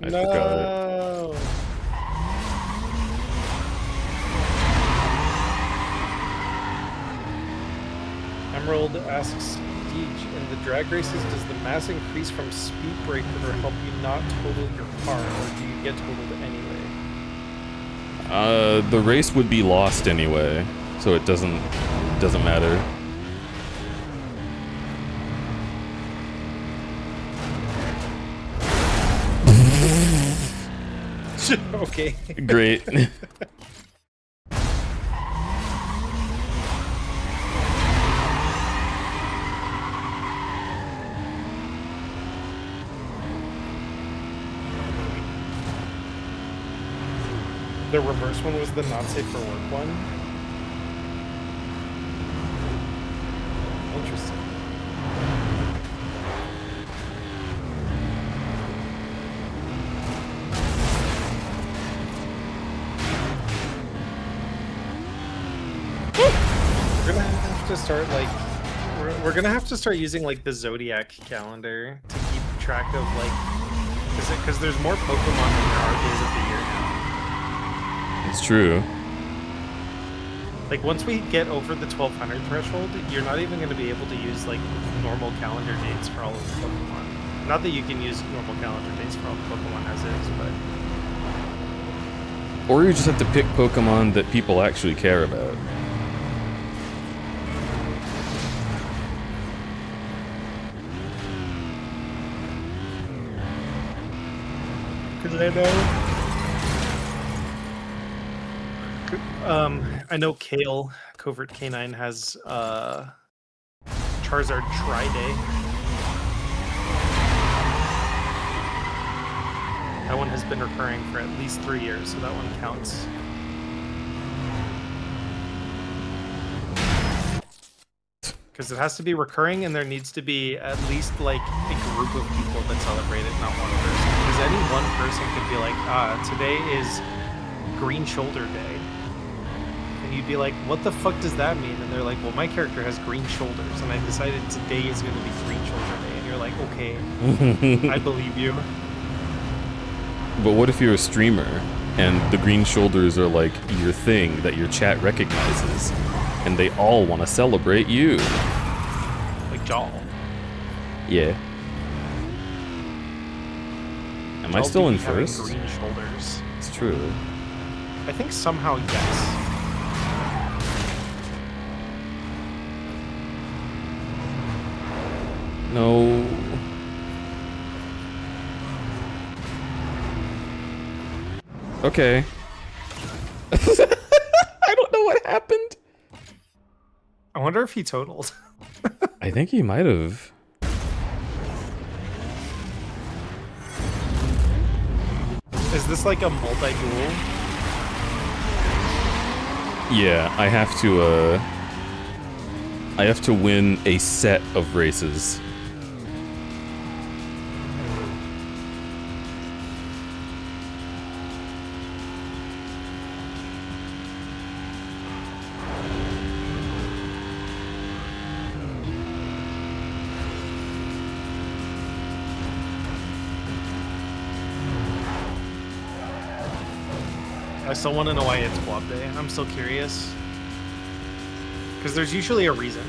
I forgot. Emerald asks Deej, in the drag races, does the mass increase from speed breaker help you not total your car, or do you get totaled anyway? The race would be lost anyway, so it doesn't matter. Okay. Great. The reverse one was the not safe for work one? Interesting. We're gonna have to start like we're gonna have to start using like the Zodiac calendar to keep track of like because there's more Pokemon than there are days of the year now. It's true. Like once we get over the 1200 threshold, you're not even going to be able to use like normal calendar dates for all of the Pokemon. Not that you can use normal calendar dates for all the Pokemon as is, but Or you just have to pick Pokemon that people actually care about. because I know Kale, Covert Canine, has Charizard Tri-Day. That one has been recurring for at least 3 years, so that one counts. Because it has to be recurring, and there needs to be at least like a group of people that celebrate it, not one person. Because any one person could be like, today is Green Shoulder Day. And you'd be like, what the fuck does that mean? And they're like, well, my character has green shoulders, and I decided today is going to be Green Shoulder Day. And you're like, okay, I believe you. But what if you're a streamer and the green shoulders are like your thing that your chat recognizes and they all want to celebrate you? Like Jaw. Yeah. Am I still in first? Green shoulders. It's true. I think somehow yes. No. Okay. I don't know what happened. I wonder if he totaled. I think he might have. Is this like a multi-duel? Yeah, I have to win a set of races. still want to know why it's Guap Day. I'm still curious. Because there's usually a reason.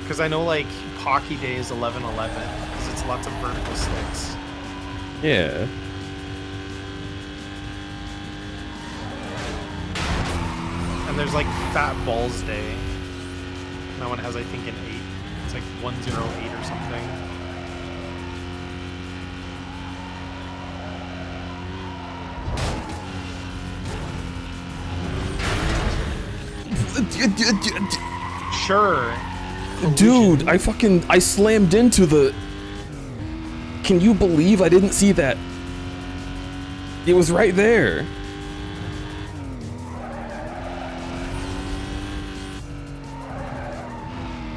Because I know, like, Pocky Day is 11/11, because it's lots of vertical sticks. Yeah. And there's, like, Fat Balls Day. That one has, I think, an 8. It's like 108 or something. Sure. Dude, I slammed into the... Can you believe I didn't see that? It was right there.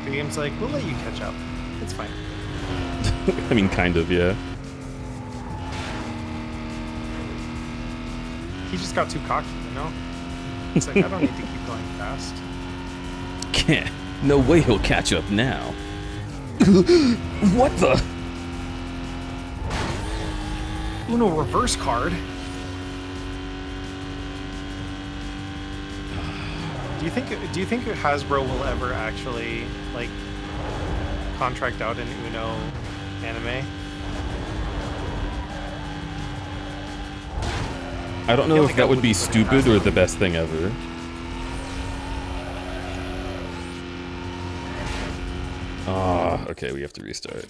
The game's like, we'll let you catch up. It's fine. I mean, kind of, yeah. He just got too cocky, you know? It's like, I don't need to keep going fast. Can't. No way he'll catch up now. What the? Uno reverse card. Do you think Hasbro will ever actually like contract out an Uno anime? I don't know if that would be stupid or the best thing ever. Ah, okay, we have to restart.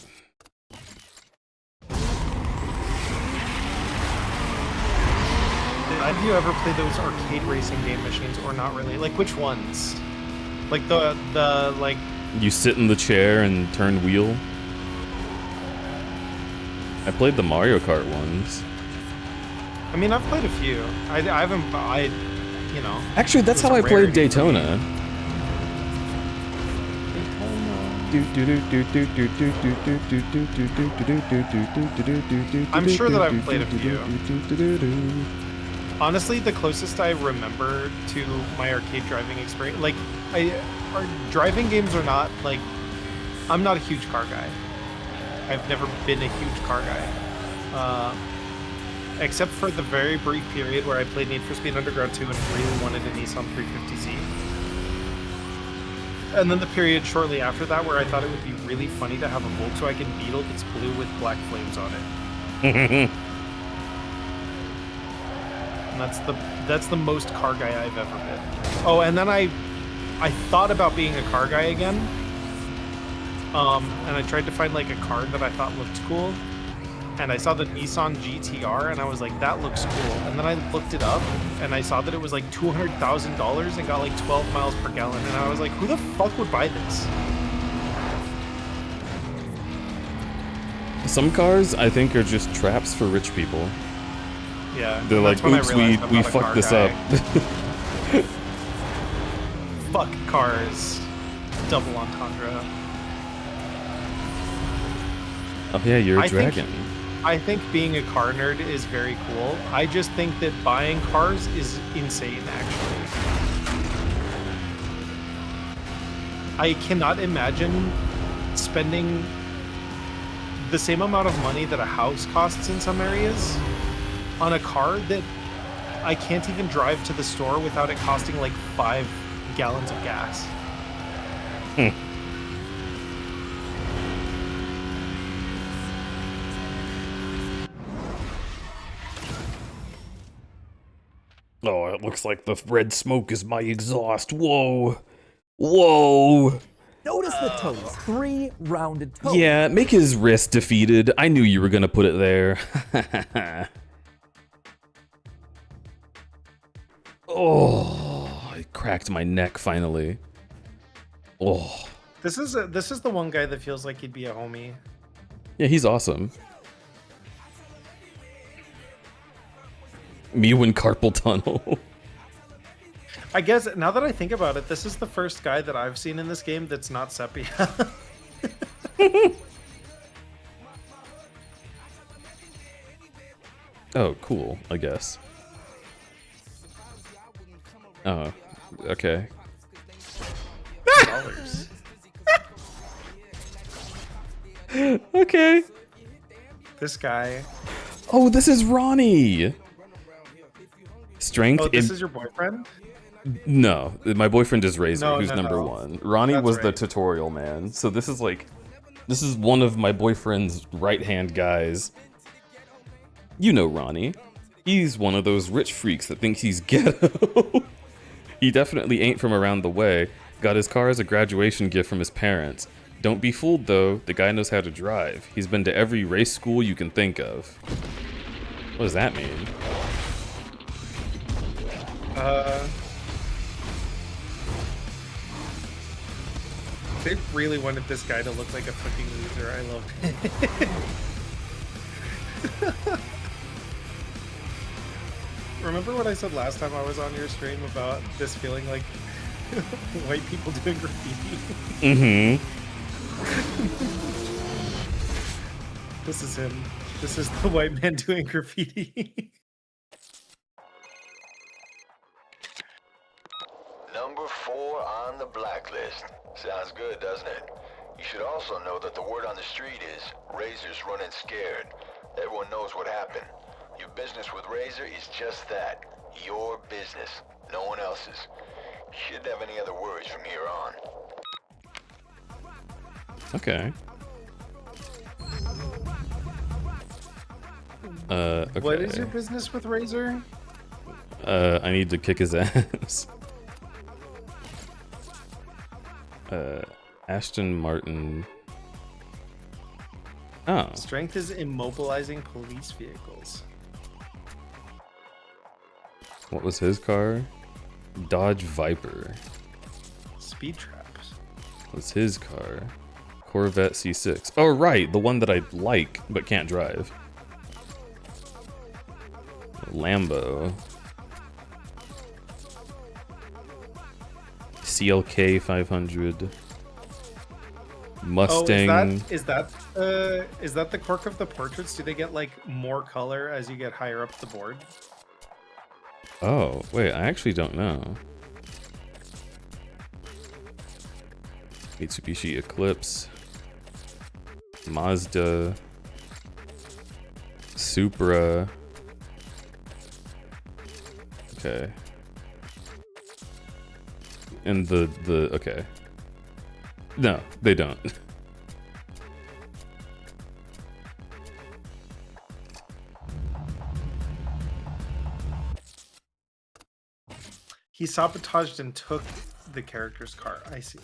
Have you ever played those arcade racing game machines or not really? Like which ones? Like the like You sit in the chair and turn wheel. I played the Mario Kart ones. I mean, I've played a few. I haven't you know. Actually, that's how I played Daytona. I'm sure that I've played a few. Honestly, the closest I remember to my arcade driving experience, like, our driving games are not, like, I'm not a huge car guy. I've never been a huge car guy. Except for the very brief period where I played Need for Speed Underground 2 and really wanted a Nissan 350Z. And then the period shortly after that where I thought it would be really funny to have a Volkswagen Beetle that's blue with black flames on it. And that's the most car guy I've ever been. Oh, and then I thought about being a car guy again. And I tried to find like a car that I thought looked cool. And I saw the Nissan GTR and I was like, that looks cool. And then I looked it up and I saw that it was like $200,000 and got like 12 miles per gallon. And I was like, who the fuck would buy this? Some cars, I think, are just traps for rich people. Yeah. They're like, oops, we fucked this up. Fuck cars. Double entendre. Oh yeah, you're a dragon. I think being a car nerd is very cool. I just think that buying cars is insane, actually. I cannot imagine spending the same amount of money that a house costs in some areas on a car that I can't even drive to the store without it costing like 5 gallons of gas. Oh, it looks like the red smoke is my exhaust. Whoa. Whoa. Notice the toes. 3 rounded toes. Yeah, make his wrist defeated. I knew you were gonna put it there. Oh, I cracked my neck finally. Oh. This is the one guy that feels like he'd be a homie. Yeah, he's awesome. Mew in carpal tunnel. I guess now that I think about it, this is the first guy that I've seen in this game that's not Sepia. Oh, cool, I guess. Oh, okay. Okay. This guy. Oh, this is Ronnie. Strength. Oh, this is your boyfriend? No, my boyfriend is Razor, No, who's no, number no. one. Ronnie That's was the right. tutorial man. So this is one of my boyfriend's right-hand guys. You know Ronnie. He's one of those rich freaks that thinks he's ghetto. He definitely ain't from around the way. Got his car as a graduation gift from his parents. Don't be fooled though, the guy knows how to drive. He's been to every race school you can think of. What does that mean? They really wanted this guy to look like a fucking loser. I love it. Remember what I said last time I was on your stream about this feeling like white people doing graffiti? Mm-hmm. This is him. This is the white man doing graffiti. Number 4 on the blacklist. Sounds good, doesn't it? You should also know that the word on the street is Razor's running scared. Everyone knows what happened. Your business with Razor is just that. Your business. No one else's. You shouldn't have any other worries from here on. Okay. Okay. What is your business with Razor? I need to kick his ass. Ashton Martin. Oh. Strength is immobilizing police vehicles. What was his car? Dodge Viper. Speed traps. What's his car? Corvette C6. Oh, right, the one that I like but can't drive. Lambo. CLK 500. Mustang. Oh, is that the quirk of the portraits? Do they get like more color as you get higher up the board? Oh, wait, I actually don't know. Mitsubishi Eclipse. Mazda. Supra. Okay. And okay. No, they don't. He sabotaged and took the character's car. I see.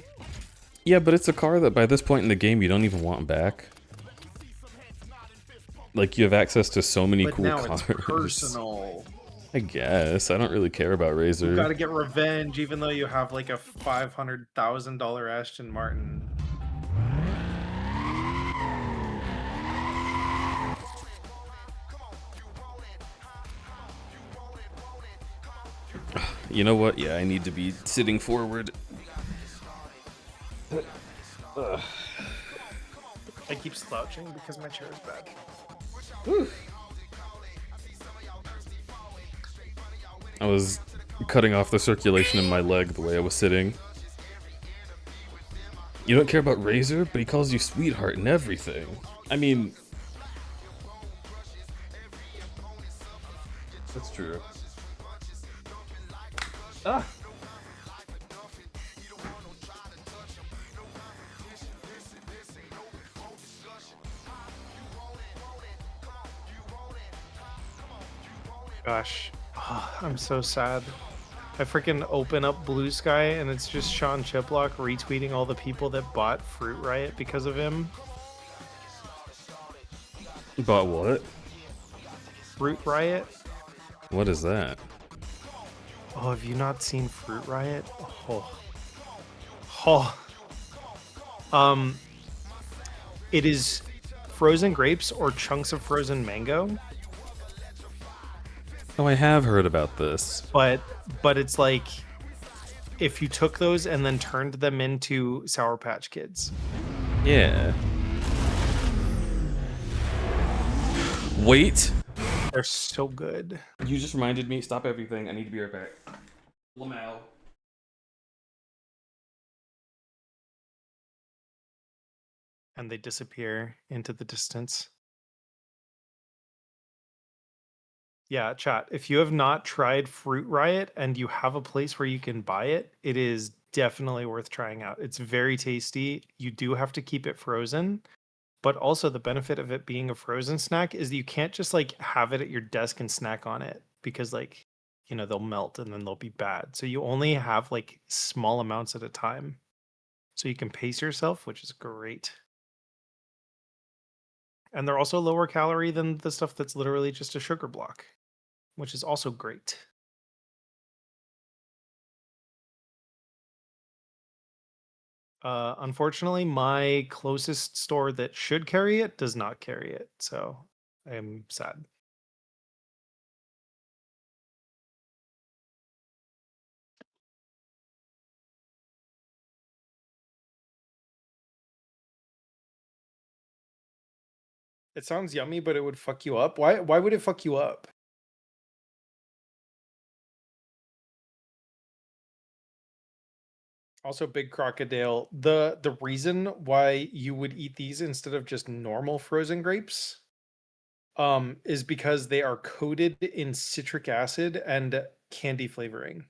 Yeah, but it's a car that by this point in the game you don't even want back. Like, you have access to so many But cool now cars. it's personal. I guess. I don't really care about Razor. You gotta get revenge even though you have like a $500,000 Aston Martin. You know what? Yeah, I need to be sitting forward. I keep slouching because my chair is bad. I was cutting off the circulation in my leg the way I was sitting. You don't care about Razor, but he calls you sweetheart and everything. I mean... That's true. Ah! Gosh, I'm so sad. I freaking open up Blue Sky and it's just Sean Chiplock retweeting all the people that bought Fruit Riot because of him. Bought what? Fruit Riot? What is that? Oh, have you not seen Fruit Riot? Oh. It is frozen grapes or chunks of frozen mango. Oh, I have heard about this. But it's like if you took those and then turned them into Sour Patch Kids. Yeah. Wait. They're so good. You just reminded me. Stop everything. I need to be right back. Lamau. and they disappear into the distance. Yeah, chat. If you have not tried Fruit Riot and you have a place where you can buy it, it is definitely worth trying out. It's very tasty. You do have to keep it frozen, but also the benefit of it being a frozen snack is that you can't just like have it at your desk and snack on it because like, you know, they'll melt and then they'll be bad. So you only have like small amounts at a time. So you can pace yourself, which is great. And they're also lower calorie than the stuff that's literally just a sugar block, which is also great. Unfortunately, my closest store that should carry it does not carry it, so I'm sad. It sounds yummy, but it would fuck you up. Why would it fuck you up? Also, big crocodile. The reason why you would eat these instead of just normal frozen grapes is because they are coated in citric acid and candy flavoring.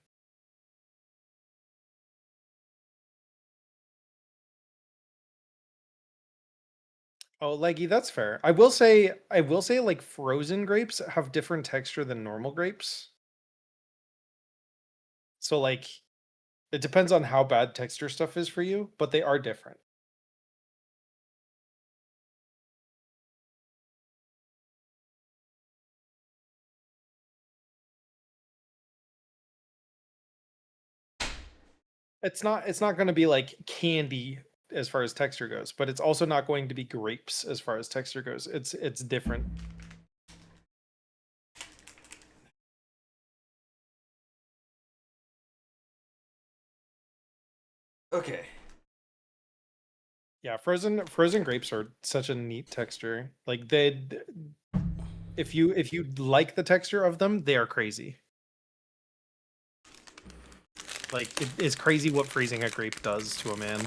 Oh, leggy, that's fair. I will say like frozen grapes have different texture than normal grapes. So like it depends on how bad texture stuff is for you, but they are different. It's not going to be like candy as far as texture goes, but it's also not going to be grapes as far as texture goes. It's different. Okay. Yeah, frozen grapes are such a neat texture. Like if you like the texture of them, they are crazy. Like it is crazy what freezing a grape does to a man.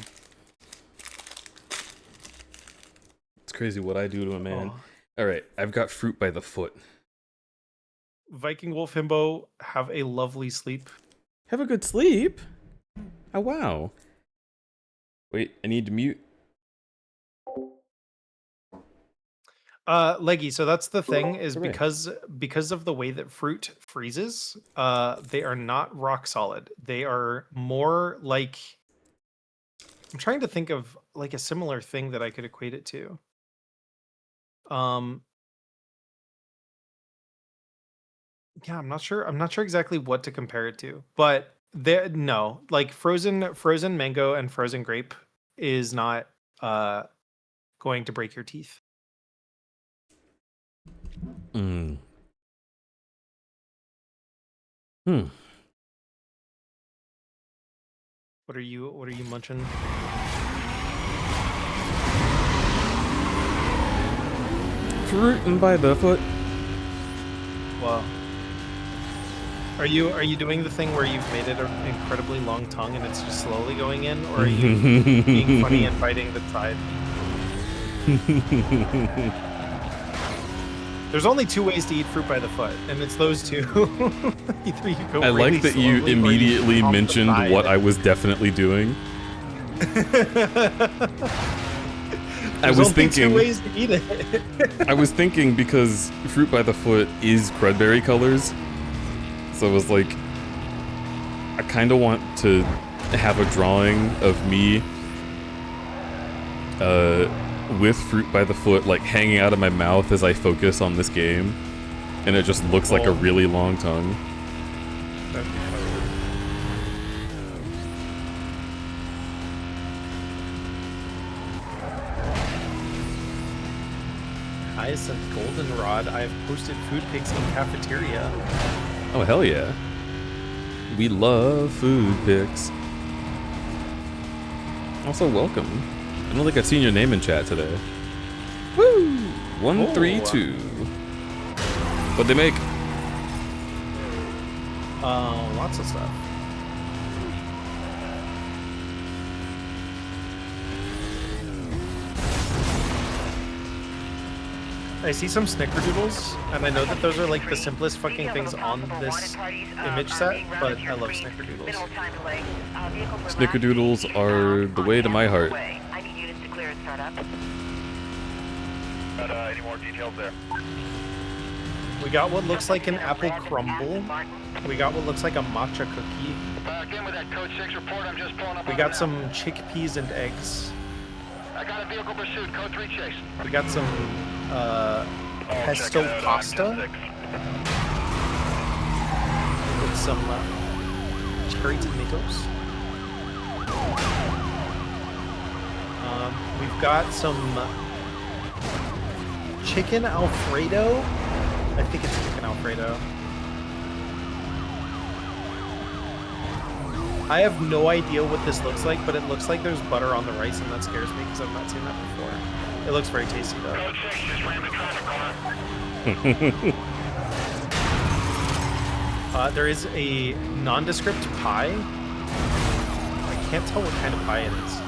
It's crazy what I do to a man. Oh. All right, I've got fruit by the foot. Viking Wolf Himbo, have a lovely sleep. Have a good sleep. Oh wow. Wait, I need to mute. Leggy, so that's the thing is Hooray. because of the way that fruit freezes, they are not rock solid. They are more like, I'm trying to think of like a similar thing that I could equate it to. Yeah, I'm not sure exactly what to compare it to, but no, like frozen mango and frozen grape is not going to break your teeth. Hmm. What are you munching? Fruitin' by the foot. Wow. Are you doing the thing where you've made it an incredibly long tongue and it's just slowly going in, or are you being funny and biting the side? There's only two ways to eat fruit by the foot, and it's those two. Either you go I really like that you slowly, or immediately chomp the mentioned side. what I was definitely doing. I was thinking. Two ways to eat it. I was thinking because fruit by the foot is crudberry colors, so I was like, I kind of want to have a drawing of me, with fruit by the foot like hanging out of my mouth as I focus on this game, and it just looks like a really long tongue. That'd be funny. Hyacinth Goldenrod, I have posted food pics in cafeteria. Oh hell yeah! We love food pics. Also, welcome. I don't think I've seen your name in chat today. Woo! 132. What'd they make? Lots of stuff. I see some snickerdoodles, and I know that those are like the simplest fucking things on this image set, but I love snickerdoodles. Snickerdoodles are the way to my heart. I need units to clear and start up. Any more details there? We got what looks like an apple crumble. We got what looks like a matcha cookie. Again with that code 6 report, I'm just pulling up. We got some chickpeas and eggs. I got a vehicle pursuit, code 3 chase. We got some pesto pasta with some cherry tomatoes. We've got some chicken Alfredo. I think it's chicken Alfredo. I have no idea what this looks like, but it looks like there's butter on the rice, and that scares me because I've not seen that before. It looks very tasty, though. Code 6 just ran the traffic corner. There is a nondescript pie. I can't tell what kind of pie it is.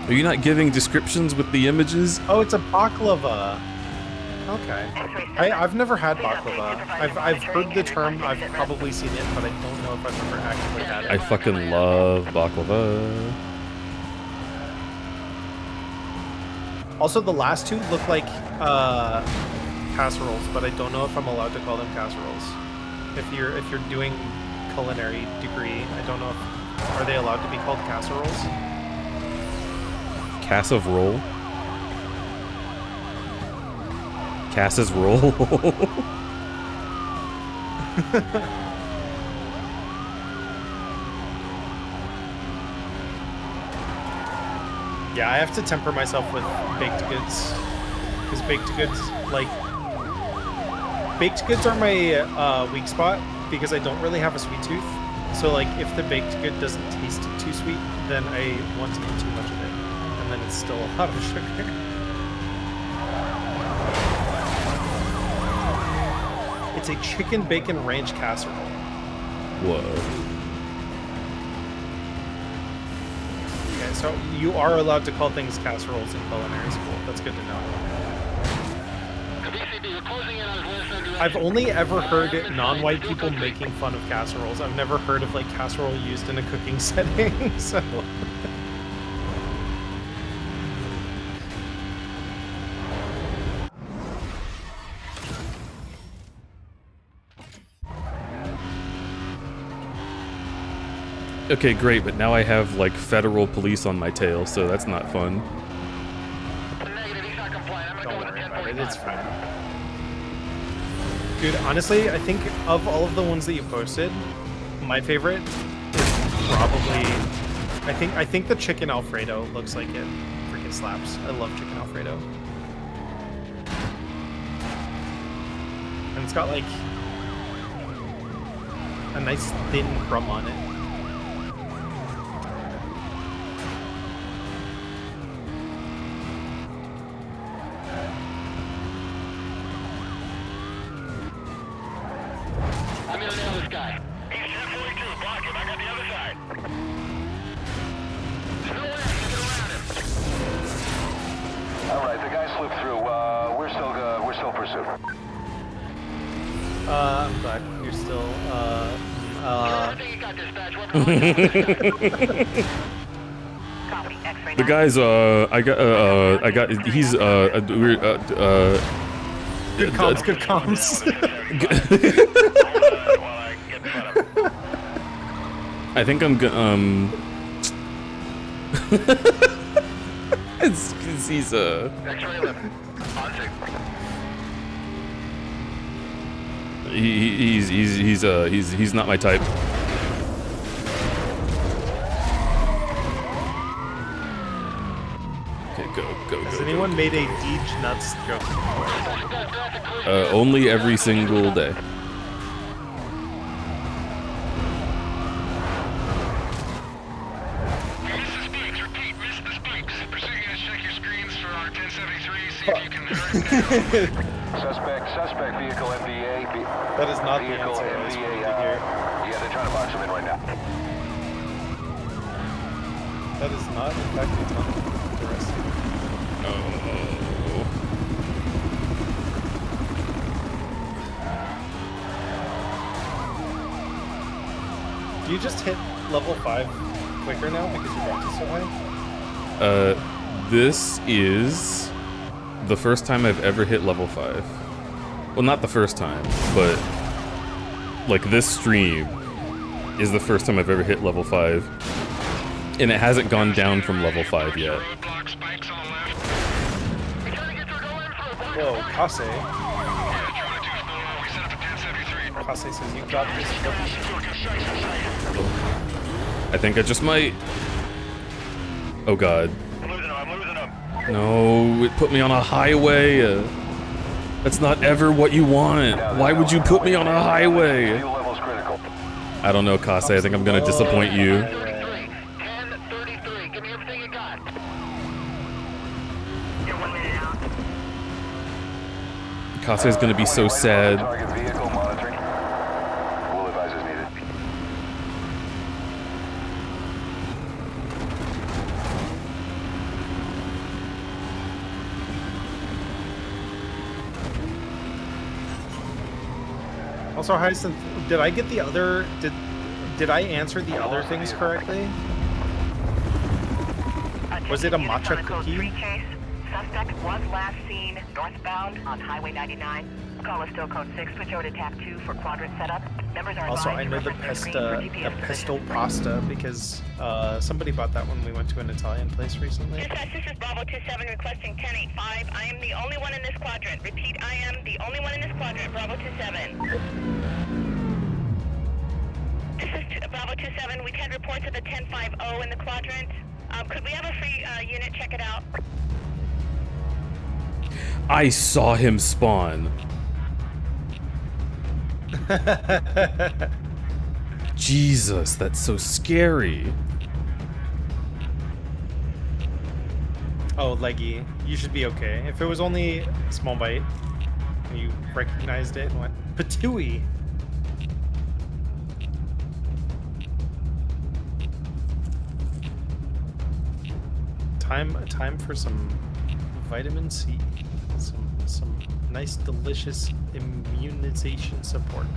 Are you not giving descriptions with the images? Oh, it's a baklava. Okay. I've never had baklava. I've heard the term, I've probably seen it, but I don't know if I've ever actually had it. I fucking love baklava. Also, the last two look like casseroles, but I don't know if I'm allowed to call them casseroles. If you're doing culinary degree, I don't know if are they allowed to be called casseroles? Casserole. Cass's roll. Yeah, I have to temper myself with baked goods. Because baked goods, like... Baked goods are my weak spot, because I don't really have a sweet tooth. So, like, if the baked good doesn't taste too sweet, then I want to eat too much of it. And then it's still a lot of sugar. It's a chicken bacon ranch casserole. Whoa. Okay, so you are allowed to call things casseroles in culinary school. That's good to know. I've only ever heard non-white people making fun of casseroles. I've never heard of like casserole used in a cooking setting, so... Okay, great, but now I have, like, federal police on my tail, so that's not fun. Don't worry about it, it's fine. Dude, honestly, I think of all of the ones that you posted, my favorite is probably... I think the chicken Alfredo looks like it freaking slaps. I love chicken Alfredo. And it's got, like, a nice thin crumb on it. I'm gonna nail this guy. He's 1042, block him. I got the other side. There's no way I can get around him. All right, the guy slipped through. We're still pursuing. I'm glad you're still, I think you got dispatch. Copy. X-ray The guy's, he's, good comms, good comms. I think I'm it's 'cause he's, X-ray 11. On 6. he's not my type. Okay, go. Has anyone made a Deej Nuts joke before? Only every single day. Mr. Speaks, repeat, Mr. Speaks. Pursuit units, check your screens for our 1073. See if you can hurt Suspect vehicle MVA. That is not the Vehicle answer I was MVA. wanting to hear. Yeah, they're trying to box him in right now. That is not, in fact, the time. the rest of it. Oh. Do you just hit level 5 quicker now because you got to so high? This is the first time I've ever hit level 5. Well, not the first time, but like this stream is the first time I've ever hit level 5. And it hasn't gone down from level 5 yet. Whoa, Kase. Kase says you got this. I think I just might. Oh god. I'm losing him. No, it put me on a highway. That's not ever what you want. Why would you put me on a highway? Fuel level's critical. I don't know, Kase. I think I'm gonna disappoint you. 10:33. Give me everything you got. You're 1 minute out. Kase is gonna be so sad. Target vehicle monitoring. We'll advise as needed. Also, Hyacinth, did I get the other? Did I answer the other things correctly? Was it a matcha cookie? Suspect was last seen northbound on Highway 99. Call is still code 6. Switch over to TAC 2 for quadrant setup. Members are Also, I advised know to the reference the screen for GPS pesto position. pasta because somebody bought that when we went to an Italian place recently. Dispatch, this is Bravo 27 requesting 1085. I am the only one in this quadrant. Repeat, I am the only one in this quadrant. Bravo 27. This is Bravo 27. We've had reports of a 1050 in the quadrant. Could we have a free unit check it out? I saw him spawn. Jesus, that's so scary. Oh, Leggy, you should be okay. If it was only a small bite, and you recognized it and went, Patooey! Time for some vitamin C. Some nice, delicious immunization support.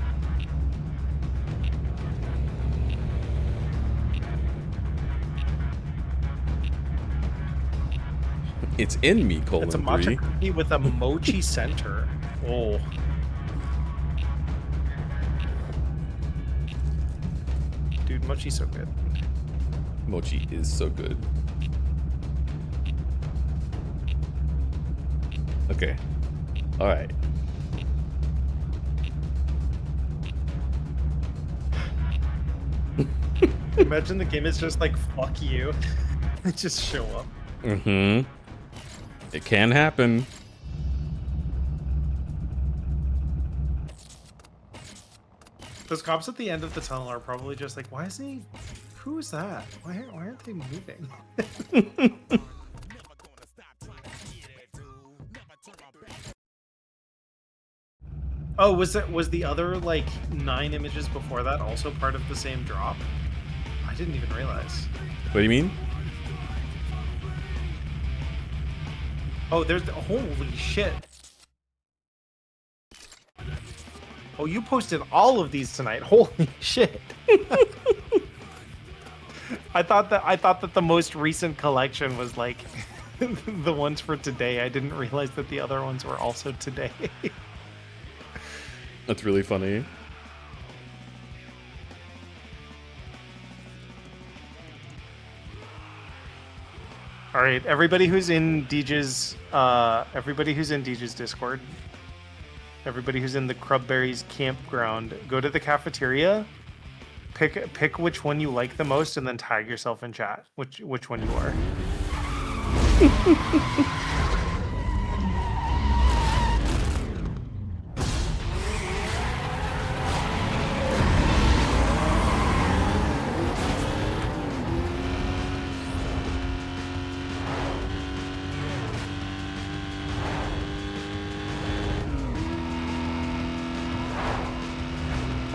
It's in me, colon It's a 3. matcha cookie with a mochi center. Oh. Dude, mochi's so good. Mochi is so good. Okay. Alright. Imagine the game is just like, fuck you. Just show up. Mm-hmm. It can happen. Those cops at the end of the tunnel are probably just like, why isn't he... Who is that? Why aren't they moving? Oh, was the other, like, 9 images before that also part of the same drop? I didn't even realize. What do you mean? Oh, there's... Holy shit. Oh, you posted all of these tonight. Holy shit. I thought that the most recent collection was like the ones for today. I didn't realize that the other ones were also today. That's really funny. All right, everybody who's in Deej's Discord, everybody who's in the Crudberry's campground, go to the cafeteria, pick which one you like the most, and then tag yourself in chat which one you are.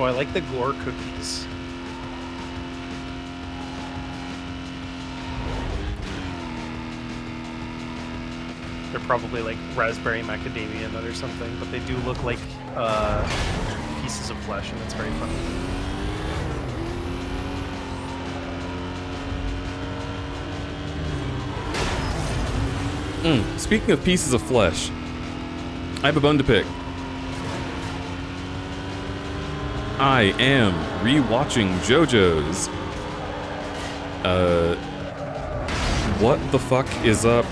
Oh, I like the gore cookies. They're probably like raspberry macadamia nut or something, but they do look like pieces of flesh, and it's very funny. Speaking of pieces of flesh, I have a bone to pick. I am rewatching JoJo's. What the fuck is up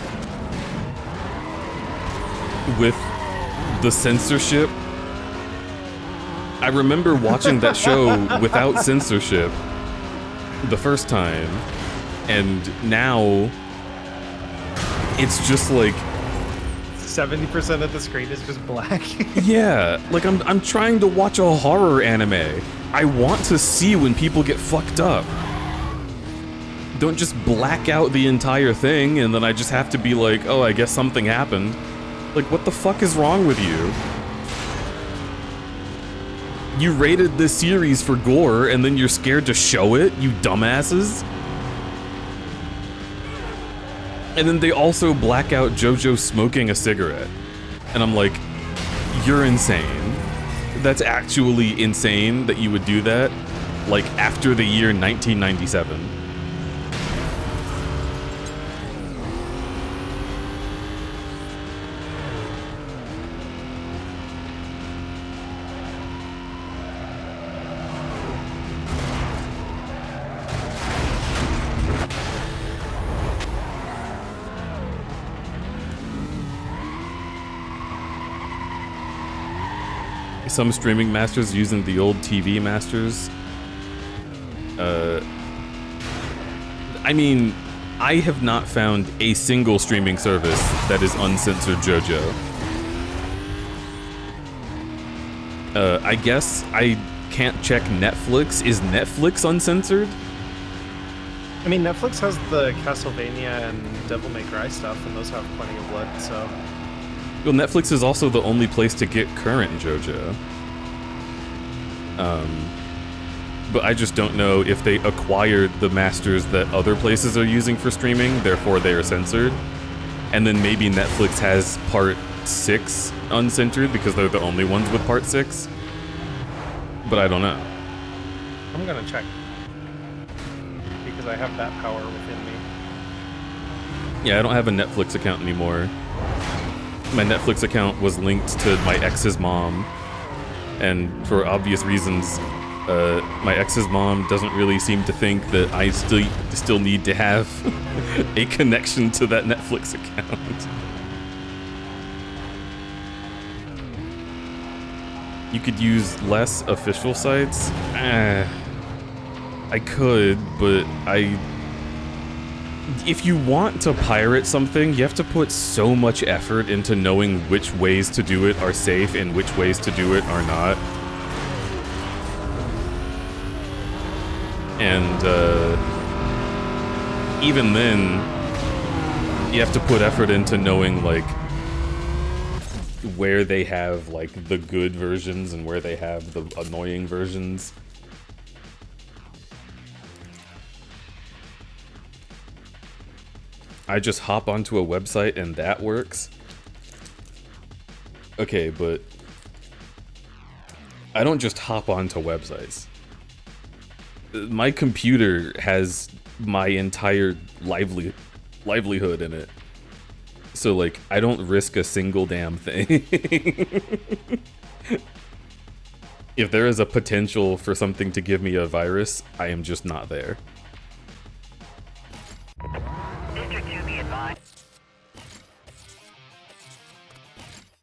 with the censorship? I remember watching that show without censorship the first time, and now it's just like 70% of the screen is just black. yeah, like I'm trying to watch a horror anime. I want to see when people get fucked up. Don't just black out the entire thing and then I just have to be like, oh, I guess something happened. Like, what the fuck is wrong with you? You rated this series for gore and then you're scared to show it, you dumbasses? And then they also black out JoJo smoking a cigarette. And I'm like, you're insane. That's actually insane that you would do that, like, after the year 1997. Some streaming masters using the old TV masters. I mean, I have not found a single streaming service that is uncensored JoJo. I guess I can't check Netflix. Is Netflix uncensored? I mean, Netflix has the Castlevania and Devil May Cry stuff, and those have plenty of blood, so... Well, Netflix is also the only place to get current JoJo. But I just don't know if they acquired the masters that other places are using for streaming, therefore they are censored. And then maybe Netflix has Part 6 uncensored because they're the only ones with Part 6. But I don't know. I'm gonna check. Because I have that power within me. Yeah, I don't have a Netflix account anymore. My Netflix account was linked to my ex's mom, and for obvious reasons, my ex's mom doesn't really seem to think that I still need to have a connection to that Netflix account. You could use less official sites? I could, but if you want to pirate something, you have to put so much effort into knowing which ways to do it are safe and which ways to do it are not. And even then, you have to put effort into knowing, like, where they have, like, the good versions and where they have the annoying versions. I just hop onto a website and that works? Okay, but I don't just hop onto websites. My computer has my entire livelihood in it. So, like, I don't risk a single damn thing. If there is a potential for something to give me a virus, I am just not there.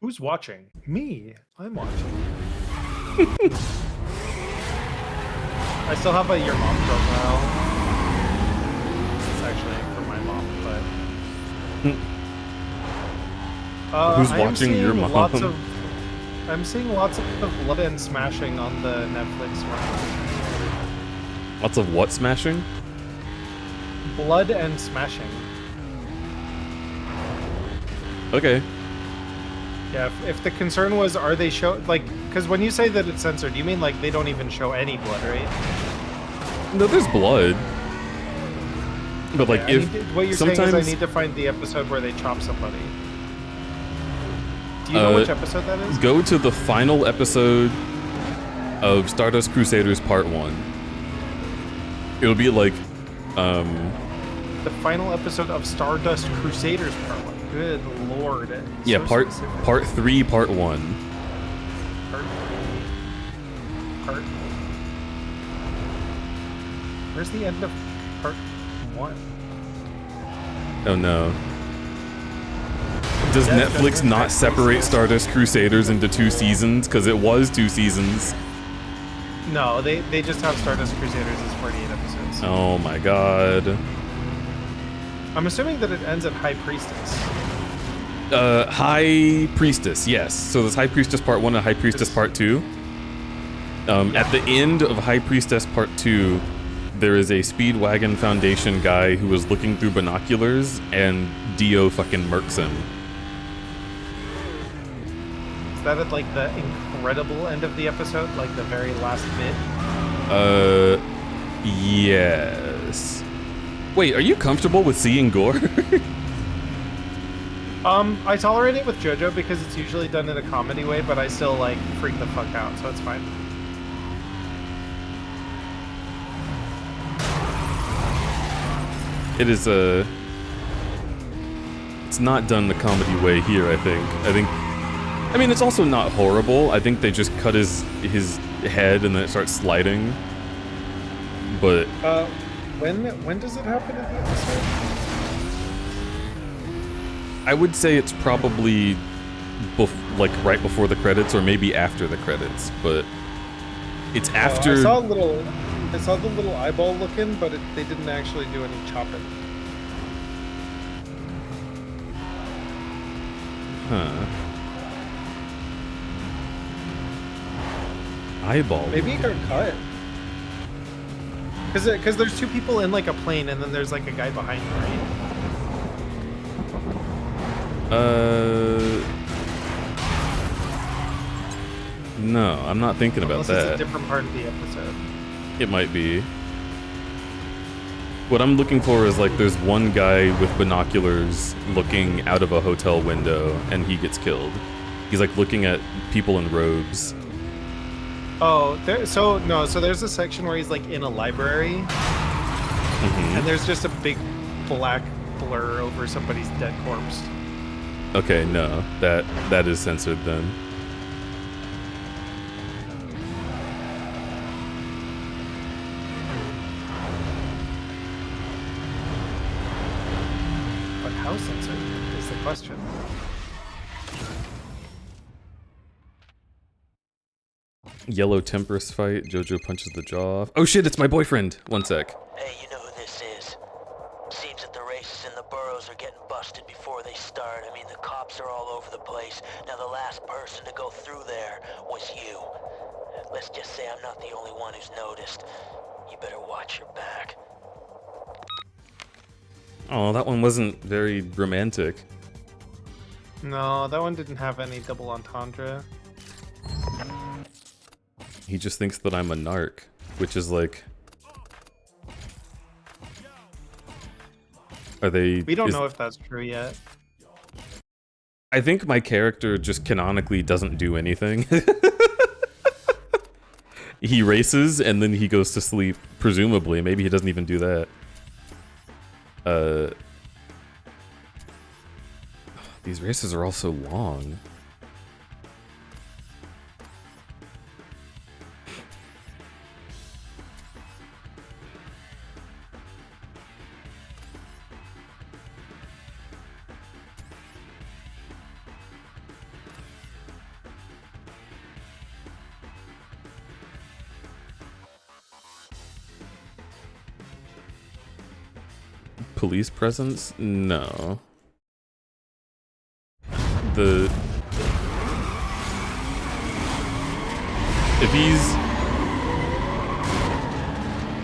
Who's watching? Me. I'm watching. I still have a Your Mom profile. It's actually for my mom, but... Who's watching Your Mom? I'm seeing lots of blood and smashing on the Netflix one. Lots of what smashing? Blood and smashing. Okay. Yeah, if the concern was, are they like, because when you say that it's censored, you mean like they don't even show any blood, right? No, there's blood. But like, yeah, if what you're sometimes... saying is I need to find the episode where they chop somebody. Do you know which episode that is? Go to the final episode of Stardust Crusaders Part 1. It'll be like, The final episode of Stardust Crusaders Part 1. Good lord. yeah, So part specific. part 3, Part 1. Part. Where's the end of Part 1? Oh no. Does Yeah, Netflix Judgment not Night separate Crusaders. Stardust Crusaders into 2 seasons? Because it was 2 seasons. No, they just have Stardust Crusaders as 48 episodes. Oh my god. I'm assuming that it ends at High Priestess. High Priestess, yes. So there's High Priestess Part 1 and High Priestess Part 2. At the end of High Priestess Part 2, there is a Speedwagon Foundation guy who was looking through binoculars, and Dio fucking murks him. Is that at like the incredible end of the episode? Like the very last bit? Yes. Wait, are you comfortable with seeing gore? I tolerate it with JoJo because it's usually done in a comedy way, but I still like freak the fuck out, so it's fine. It is it's not done the comedy way here, I think. I mean, it's also not horrible. I think they just cut his head and then it starts sliding. But When does it happen in the episode? I would say it's probably like right before the credits or maybe after the credits, but it's after. I saw the little eyeball looking, but they didn't actually do any chopping. Huh. Eyeball. Maybe it got cut. Because there's 2 people in like a plane, and then there's like a guy behind them, right? No, I'm not thinking about Unless it's that. a different part of the episode. It might be. What I'm looking for is like there's one guy with binoculars looking out of a hotel window and he gets killed. He's like looking at people in robes. Oh, so there's a section where he's like in a library, and there's just a big black blur over somebody's dead corpse. Okay, no, that is censored then. But how censored is the question? Yellow Temperance fight. Jojo punches the jaw off. Oh shit, it's my boyfriend. One sec. Hey, you know who this is? Seems that the races in the boroughs are getting busted before they start. I mean, the cops are all over the place. Now, the last person to go through there was you. Let's just say I'm not the only one who's noticed. You better watch your back. Oh, that one wasn't very romantic. No, that one didn't have any double entendre. He just thinks that I'm a narc, which is like... Are they... We don't know if that's true yet. I think my character just canonically doesn't do anything. He races and then he goes to sleep, presumably. Maybe he doesn't even do that. These races are all so long. Police presence? No.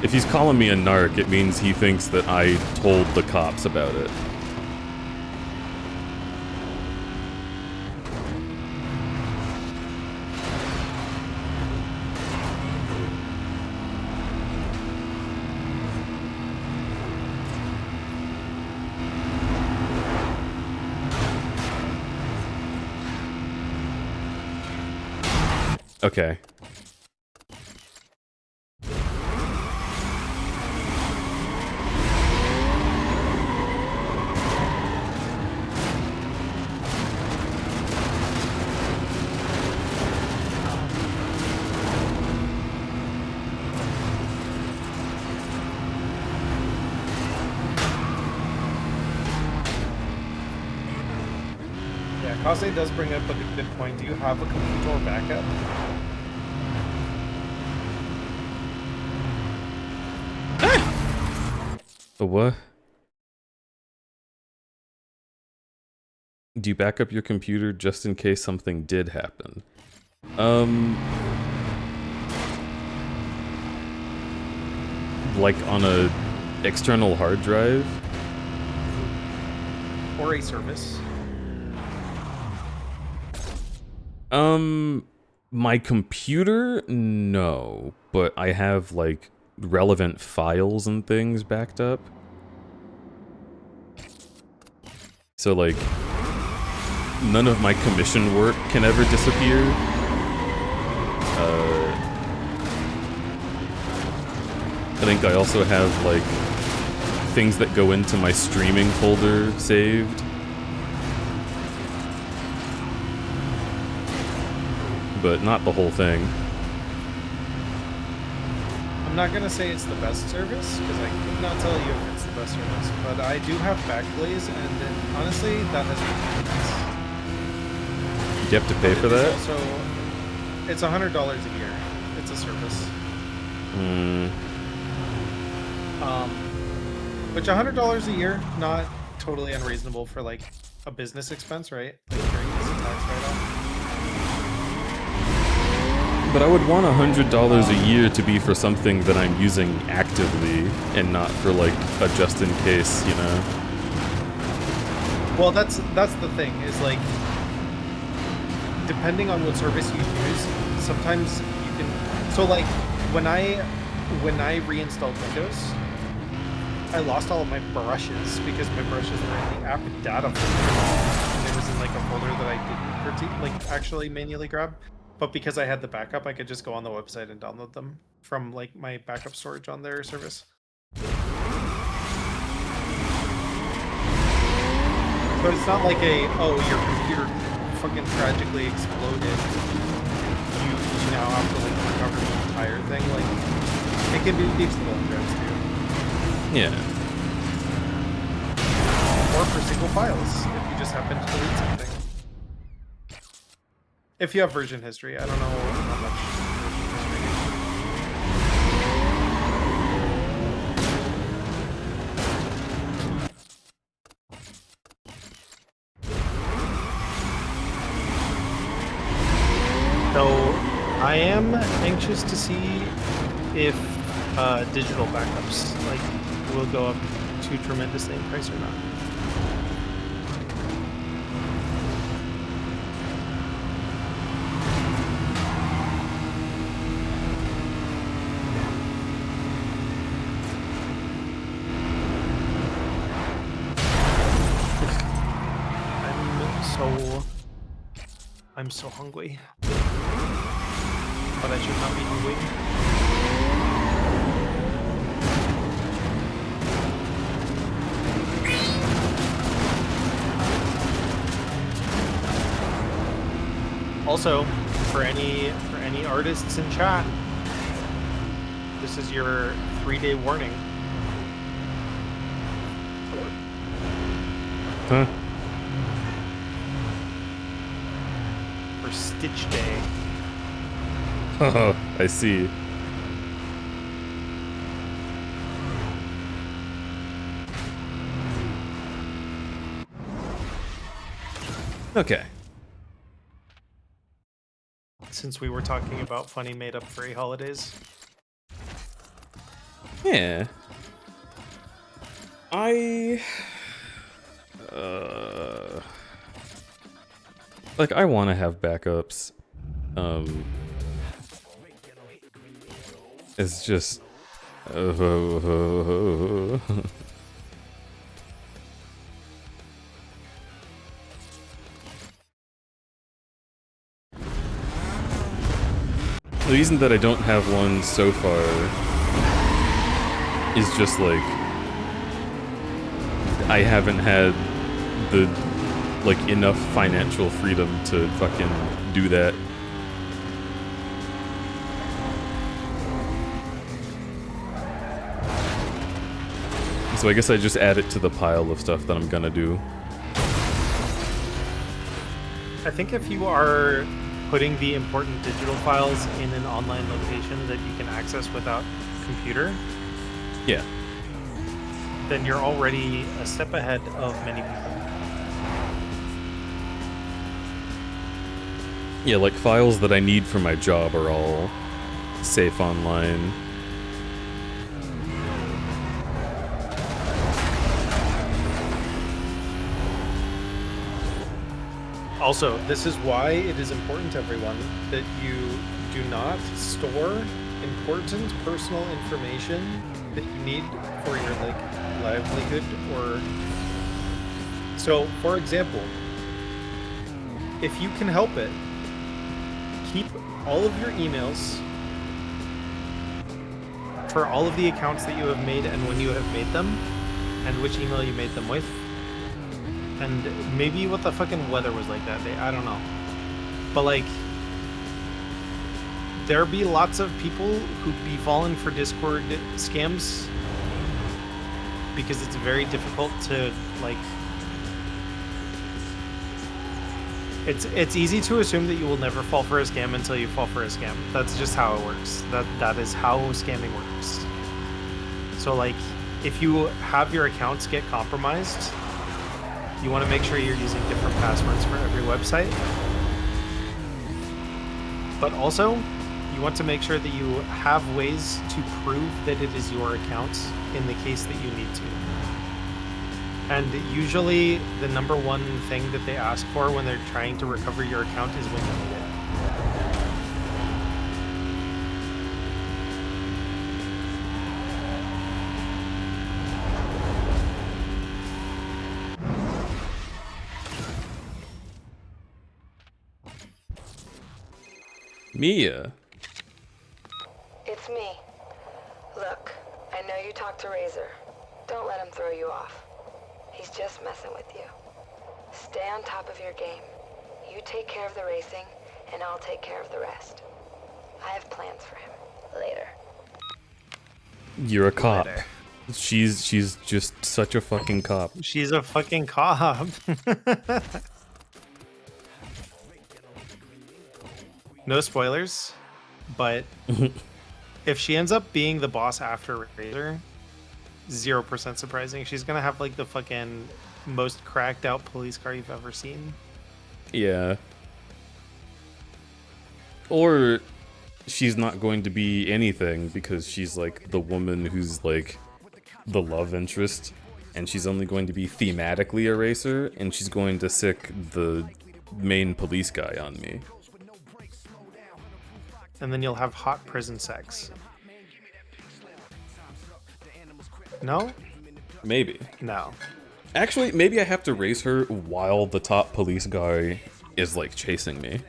If he's calling me a narc, it means he thinks that I told the cops about it. Okay. Yeah, Kase does bring up a good point. Do you have a computer backup? A what? Do you back up your computer just in case something did happen? Like on a external hard drive? Or a service? My computer? No. But I have, like, relevant files and things backed up. So, like, none of my commission work can ever disappear. I think I also have, like, things that go into my streaming folder saved. But not the whole thing. I'm not gonna say it's the best service, because I could not tell you if it's the best service, but I do have Backblaze, and then, honestly, that has been nice. Do you have to pay for that? Also, it's $100 a year. It's a service. Which $100 a year, not totally unreasonable for like a business expense, right? Like very easy tax write-off. But I would want $100 a year to be for something that I'm using actively and not for like a just in case, you know? Well, that's the thing, is like, depending on what service you use, sometimes you can, so like, when I reinstalled Windows, I lost all of my brushes because my brushes were in the app data folder, and it was in like a folder that I didn't actually manually grab. But because I had the backup, I could just go on the website and download them from like my backup storage on their service. So it's not like oh, your computer fucking tragically exploded. You now have to like recover the entire thing. Like, it can be feasible in drives too. Yeah. Or for single files, if you just happen to delete something. If you have version history, I don't know how much version history. So, I am anxious to see if digital backups will go up too tremendously in price or not. I'm so hungry. But I should not be hungry. Also, for any artists in chat, this is your 3-day warning. Huh? For Stitch Day. Oh, I see. Okay. Since we were talking about funny made-up furry holidays. Yeah. Like, I want to have backups. It's just... The reason that I don't have one so far is just like I haven't had the like enough financial freedom to fucking do that. So I guess I just add it to the pile of stuff that I'm gonna do. I think if you are putting the important digital files in an online location that you can access without computer, Yeah. then you're already a step ahead of many people. Yeah, like files that I need for my job are all safe online. Also, this is why it is important, everyone, that you do not store important personal information that you need for your like livelihood or... So, for example, if you can help it, keep all of your emails for all of the accounts that you have made and when you have made them, and which email you made them with, and maybe what the fucking weather was like that day, I don't know. But like, there be lots of people who be falling for Discord scams because it's very difficult to like... It's easy to assume that you will never fall for a scam until you fall for a scam. That's just how it works. That is how scamming works. So like, if you have your accounts get compromised, you want to make sure you're using different passwords for every website. But also, you want to make sure that you have ways to prove that it is your account in the case that you need to. And usually, the number one thing that they ask for when they're trying to recover your account is when you need it. Mia. It's me. Look, I know you talked to Razor. Don't let him throw you off. He's just messing with you. Stay on top of your game. You take care of the racing, and I'll take care of the rest. I have plans for him. Later. You're a cop. She's just such a fucking cop. She's a fucking cop. No spoilers, but if she ends up being the boss after Razor, 0% surprising. She's gonna have like the fucking most cracked out police car you've ever seen. Yeah. Or she's not going to be anything because she's like the woman who's like the love interest, and she's only going to be thematically a racer, and she's going to sick the main police guy on me. And then you'll have hot prison sex. No? Maybe. No. Actually, maybe I have to race her while the top police guy is like chasing me.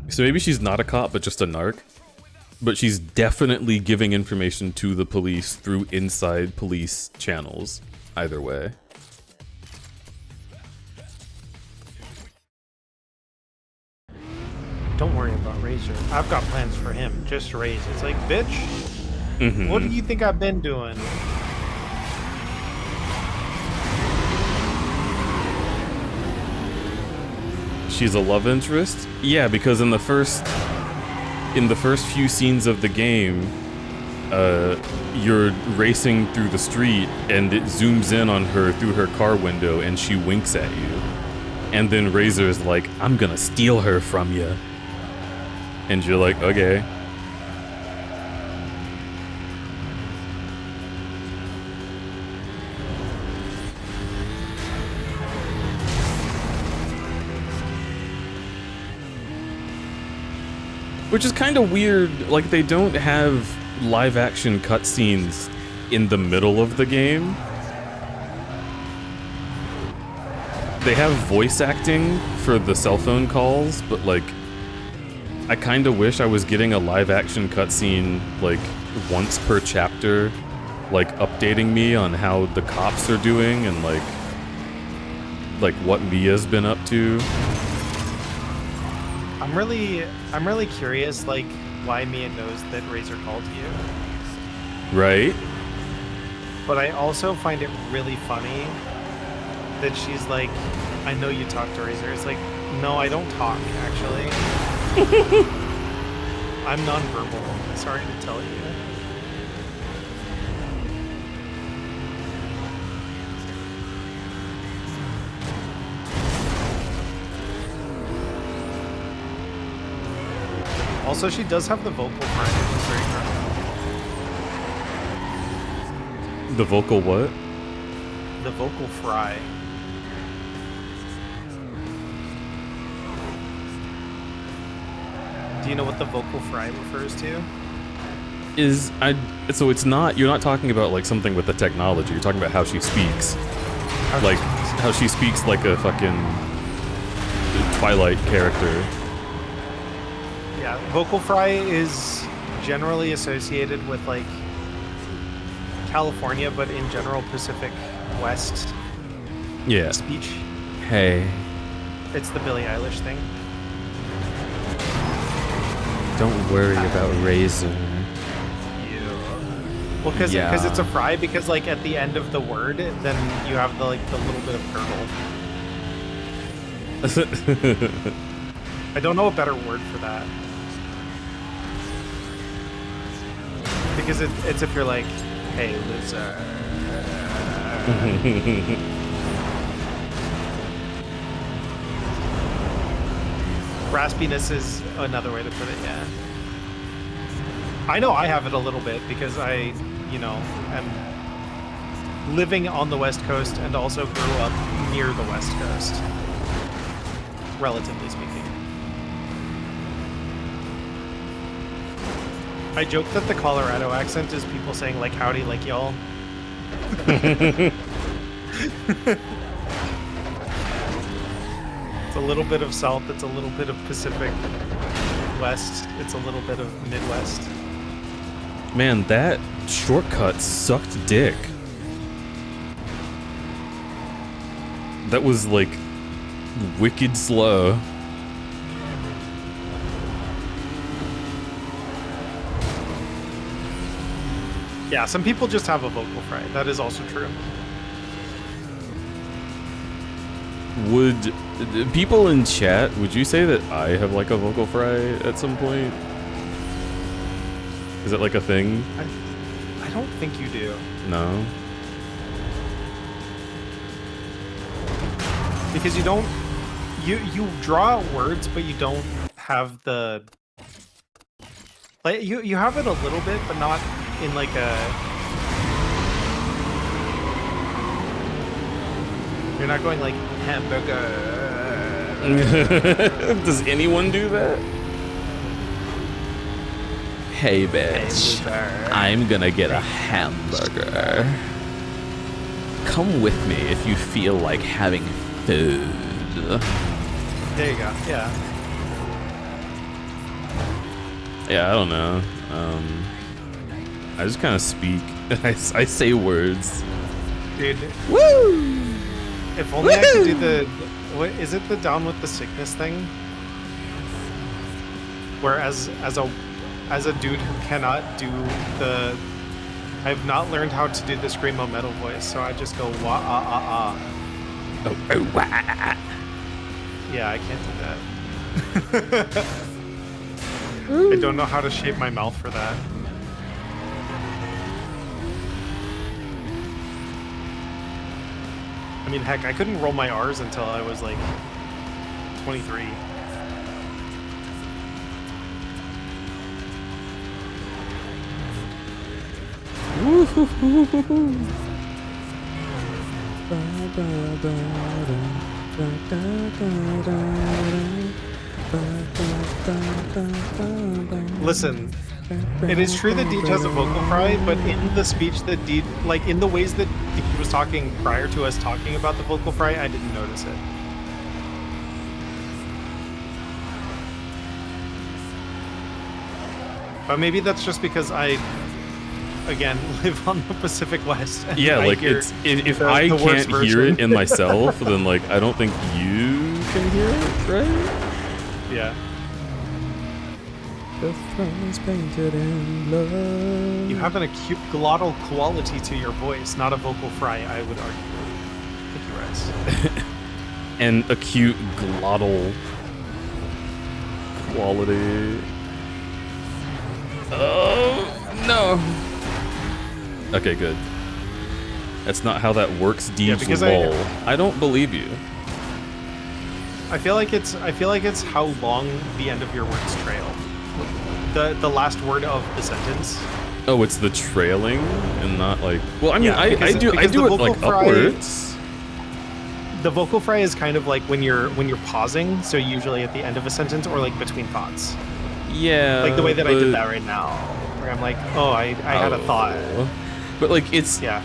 So maybe she's not a cop, but just a narc. But she's definitely giving information to the police through inside police channels. Either way. Don't worry about Razor. I've got plans for him. Just Raze. It's like, bitch, what do you think I've been doing? She's a love interest? Yeah, because in the first few scenes of the game, you're racing through the street and it zooms in on her through her car window and she winks at you. And then Razor's like, I'm gonna steal her from you. And you're like, okay. Which is kind of weird, like they don't have live action cutscenes in the middle of the game. they have voice acting for the cell phone calls, but like, I kind of wish I was getting a live action cutscene like once per chapter, like updating me on how the cops are doing and like what Mia's been up to. I'm really curious, like, why Mia knows that Razor called you. Right? But I also find it really funny that she's like, I know you talk to Razor. It's like, no, I don't talk, actually. I'm nonverbal. Sorry to tell you. Also, she does have the vocal fry, which is very gross. The vocal what? The vocal fry. Do you know what the vocal fry refers to? So it's not, you're not talking about like something with the technology, you're talking about how she speaks. How she speaks like a fucking Twilight character. Yeah, vocal fry is generally associated with like California, but in general Pacific West speech. Hey. It's the Billie Eilish thing. Don't worry about Razor. Well, because it's a fry, because like at the end of the word, then you have the little bit of gurgle. I don't know a better word for that. Because it's if you're like, hey, loser. Raspiness is another way to put it, yeah. I know I have it a little bit because I, am living on the West Coast and also grew up near the West Coast, relatively speaking. I joke that the Colorado accent is people saying like howdy, like y'all. It's a little bit of South, it's a little bit of Pacific West, it's a little bit of Midwest. Man, that shortcut sucked dick. That was like wicked slow. Yeah, some people just have a vocal fry. That is also true. Would people in chat, would you say that I have like a vocal fry at some point? Is it like a thing? I don't think you do. No. Because you don't, you draw out words, but you don't have the, like, you have it a little bit, but not in like a, you're not going like hamburger. Does anyone do that? Hey bitch, I'm gonna get a hamburger. Come with me if you feel like having food. There you go, yeah. Yeah, I don't know. I just kind of speak. I say words. Dude. Woo! If only I could do the, what is it, the down with the sickness thing? Where as a dude who cannot do the, I've not learned how to do the screamo metal voice, so I just go wah ah ah ah. Oh wah. Yeah, I can't do that. I don't know how to shape my mouth for that. I mean, heck, I couldn't roll my R's until I was like 23. Listen, it is true that Deej has a vocal fry, but in the speech that Deej, like in the ways that Deej was talking prior to us talking about the vocal fry, I didn't notice it. But maybe that's just because I, again, live on the Pacific West. And Yeah, I like hear it's if the I worst can't hear version. it in myself, then like I don't think you can hear it, right? Yeah. The flowers painted in blood. You have an acute glottal quality to your voice, not a vocal fry, I would argue. Thank you, Rice. An acute glottal quality. Oh no. Okay, good. That's not how that works, Deej. because I don't believe you. I feel like it's how long the end of your words trail. The last word of the sentence. Oh, it's the trailing and not like. Well, I mean, Yeah, I do the it like vocal fry- upwards. The vocal fry is kind of like when you're pausing, so usually at the end of a sentence or like between thoughts. Yeah. Like the way that I but- did that right now, where I'm like, oh, I had a thought. But like it's Yeah.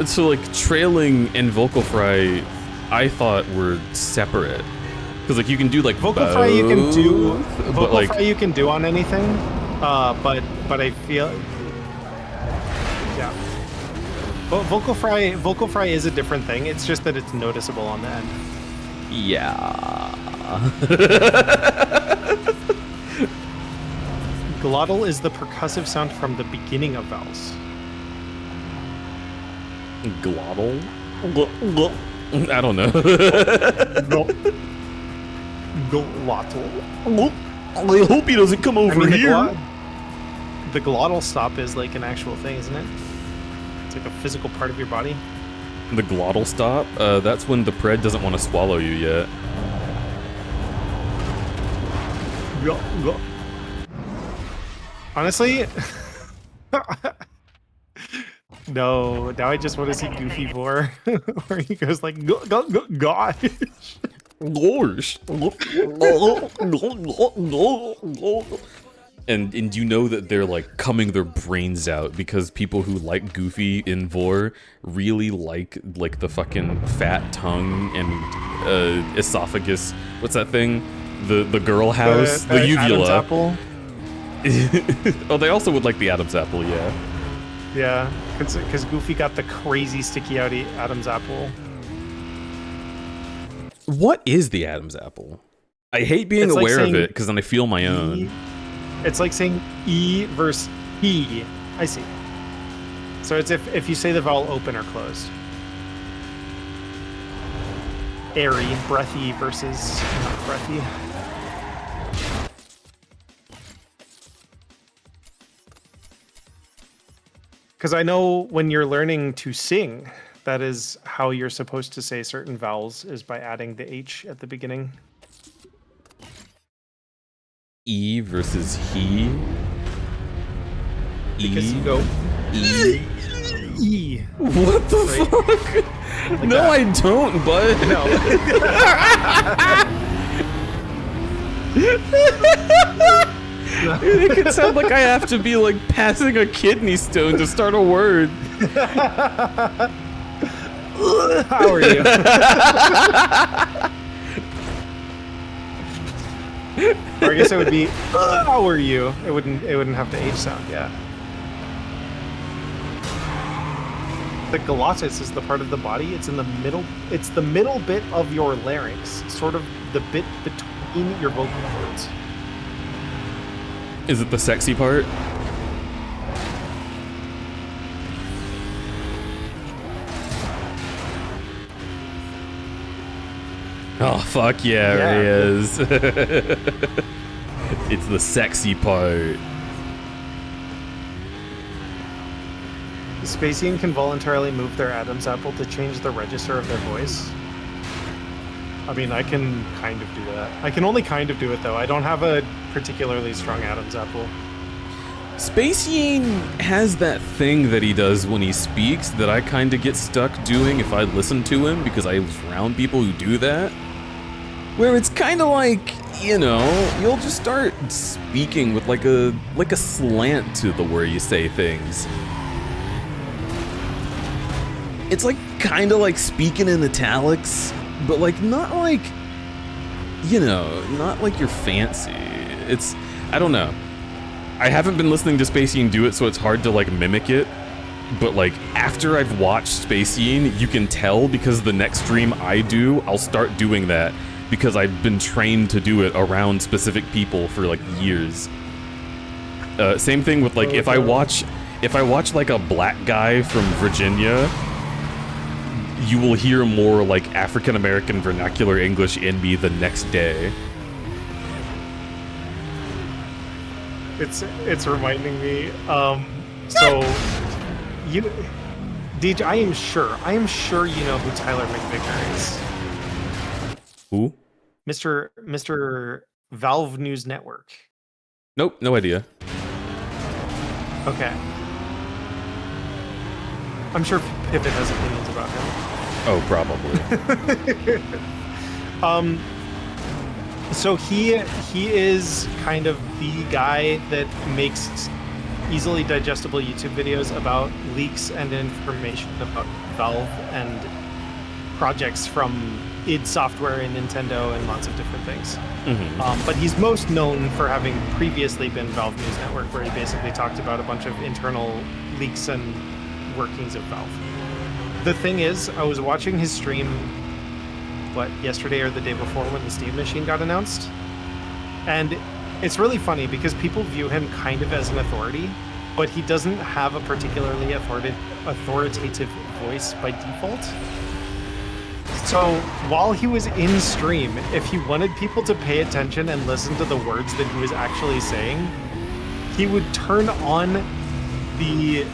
So like trailing and vocal fry, I thought were separate. Because like you can do like Vocal fry you can do. but Vocal like fry you can do on anything. But I feel. Yeah. Vocal fry is a different thing. It's just that it's noticeable on the end. yeah. Glottal is the percussive sound from the beginning of vowels. Glottal. I don't know. Glottal. I hope he doesn't come over I mean, here. The glottal stop is like an actual thing, isn't it? It's like a physical part of your body. The glottal stop. That's when the pred doesn't want to swallow you yet. Honestly, no. Now I just want to see Goofy 4, where he goes like, gosh. Gosh. And you know that they're like coming their brains out because people who like Goofy in Vor really like the fucking fat tongue and esophagus. What's that thing? The girl house, the uvula. Adam's apple. Oh, they also would like the Adam's apple, yeah. Yeah, because Goofy got the crazy sticky outy Adam's apple. What is the Adam's apple? I hate being It's like aware of saying it because then I feel my own. It's like saying E versus E. I see. So it's if you say the vowel open or closed. Airy, breathy versus not breathy. Because I know when you're learning to sing, that is how you're supposed to say certain vowels, is by adding the H at the beginning. E versus he. Because you go E. E. What the fuck? Like no, that. I don't, bud. It can sound like I have to be like passing a kidney stone to start a word. How are you? Or I guess it would be how are you? It wouldn't have the H sound, yeah. The glottis is the part of the body. It's in the middle. It's the middle bit of your larynx, sort of the bit between your vocal cords. Is it the sexy part? Oh, fuck yeah, Yeah. it is. It's the sexy part. Spacian can voluntarily move their Adam's apple to change the register of their voice. I mean, I can kind of do that. I can only kind of do it, though. I don't have a particularly strong Adam's apple. Spacian has that thing that he does when he speaks that I kind of get stuck doing if I listen to him because I was around people who do that. Where it's kind of like you know, you'll just start speaking with like a slant to the way you say things. It's like kind of like speaking in italics, but like not like, you know, not like you're fancy. It's, I don't know. I haven't been listening to Spacine do it, so it's hard to like mimic it. But like after I've watched Spacine, you can tell because the next stream I do, I'll start doing that because I've been trained to do it around specific people for like years. Same thing with like if I watch like a black guy from Virginia, you will hear more like African American vernacular English in me the next day. It's reminding me. So you, DJ, I am sure you know who Tyler McVicker is. Who? Mr. Valve News Network. Nope, no idea. Okay. I'm sure Pippin has opinions about him. Oh, probably. So he is kind of the guy that makes easily digestible YouTube videos about leaks and information about Valve and projects from id Software and Nintendo and lots of different things. Mm-hmm. But he's most known for having previously been Valve News Network, where he basically talked about a bunch of internal leaks and workings of Valve. The thing is, I was watching his stream, yesterday or the day before when the Steam Machine got announced, and it's really funny because people view him kind of as an authority, but he doesn't have a particularly authoritative voice by default. So while he was in stream, if he wanted people to pay attention and listen to the words that he was actually saying, he would turn on the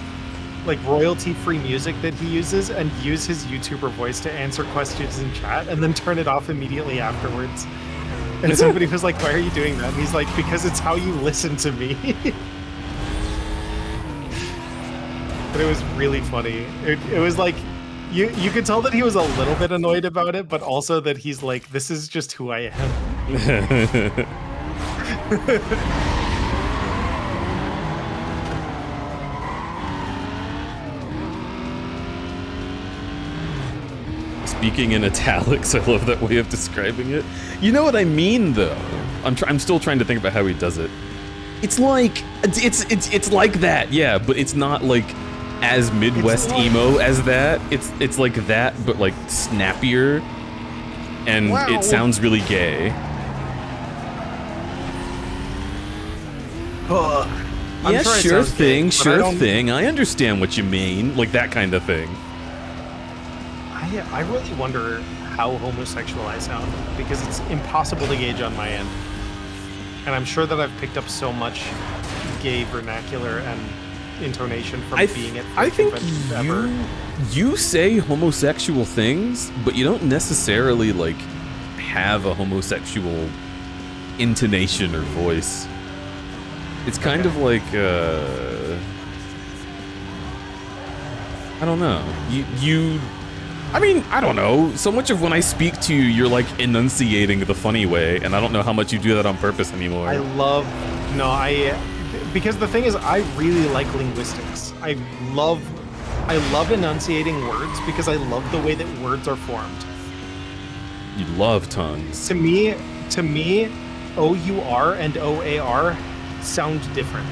royalty-free music that he uses and use his YouTuber voice to answer questions in chat and then turn it off immediately afterwards. And somebody was like, why are you doing that? And he's like, because it's how you listen to me. But it was really funny. It was like, you could tell that he was a little bit annoyed about it, but also that he's like, this is just who I am. Speaking in italics, I love that way of describing it. You know what I mean, though. I'm still trying to think about how he does it. It's like it's like that, yeah, but it's not like as Midwest emo as that. It's like that, but like snappier, and it sounds really gay. Yeah, sure thing. I understand what you mean, like that kind of thing. I really wonder how homosexual I sound, because it's impossible to gauge on my end. And I'm sure that I've picked up so much gay vernacular and intonation from being at I think ever. you say homosexual things, but you don't necessarily like have a homosexual intonation or voice. It's kind of like I don't know. I mean, I don't know. So much of when I speak to you, you're like enunciating the funny way, and I don't know how much you do that on purpose anymore. Because the thing is, I really like linguistics. I love enunciating words because I love the way that words are formed. You love tongues. To me, O-U-R and O-A-R sound different.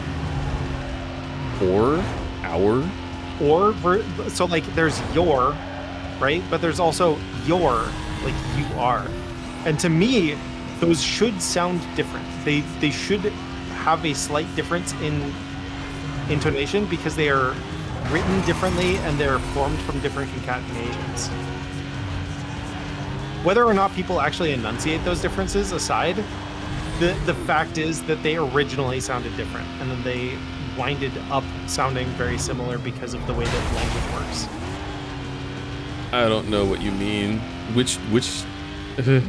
Or, our? So like there's your, right? But there's also your, like you are. And to me, those should sound different. They should have a slight difference in intonation because they are written differently and they're formed from different concatenations. Whether or not people actually enunciate those differences aside, the fact is that they originally sounded different and then they winded up sounding very similar because of the way that language works. I don't know what you mean. Which you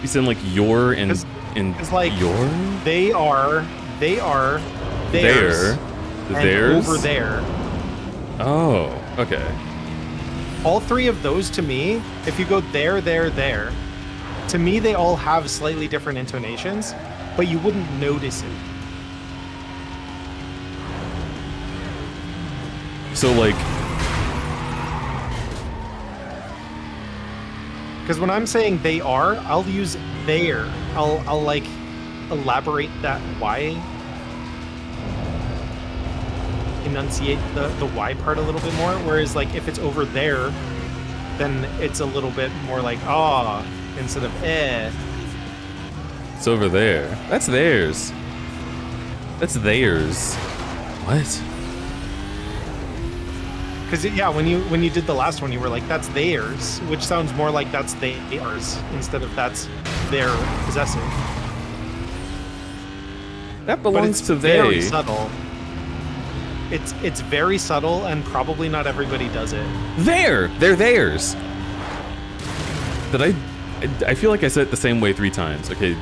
sound like your and like your? They are theirs, theirs over there. Oh, okay. All three of those to me, if you go there, to me, they all have slightly different intonations, but you wouldn't notice it. So like, because when I'm saying they are, I'll use there. I'll like elaborate that Y, enunciate the Y part a little bit more. Whereas like if it's over there, then it's a little bit more like ah instead of eh. it's over there. That's theirs. That's theirs. What? Because yeah, when you did the last one, you were like, "That's theirs," which sounds more like "that's theirs" instead of "that's their possessive." That But belongs it's to very they. subtle. It's very subtle, and probably not everybody does it. They're theirs. Did I feel like I said it the same way 3 times. Okay.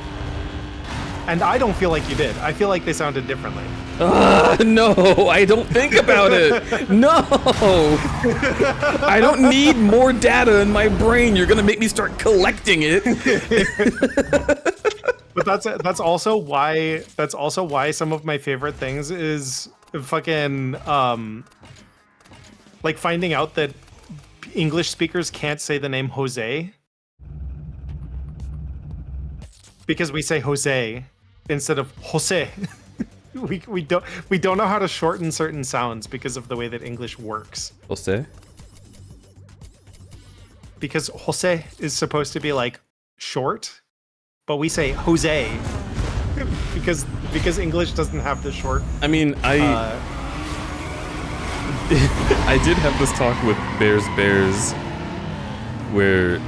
And I don't feel like you did. I feel like they sounded differently. No, I don't think about it. No. I don't need more data in my brain. You're gonna make me start collecting it. But that's also why some of my favorite things is fucking like finding out that English speakers can't say the name Jose because we say Jose instead of Jose. we don't know how to shorten certain sounds because of the way that English works. Jose? Because Jose is supposed to be like short, but we say Jose because English doesn't have the short. I mean, I did have this talk with Bears where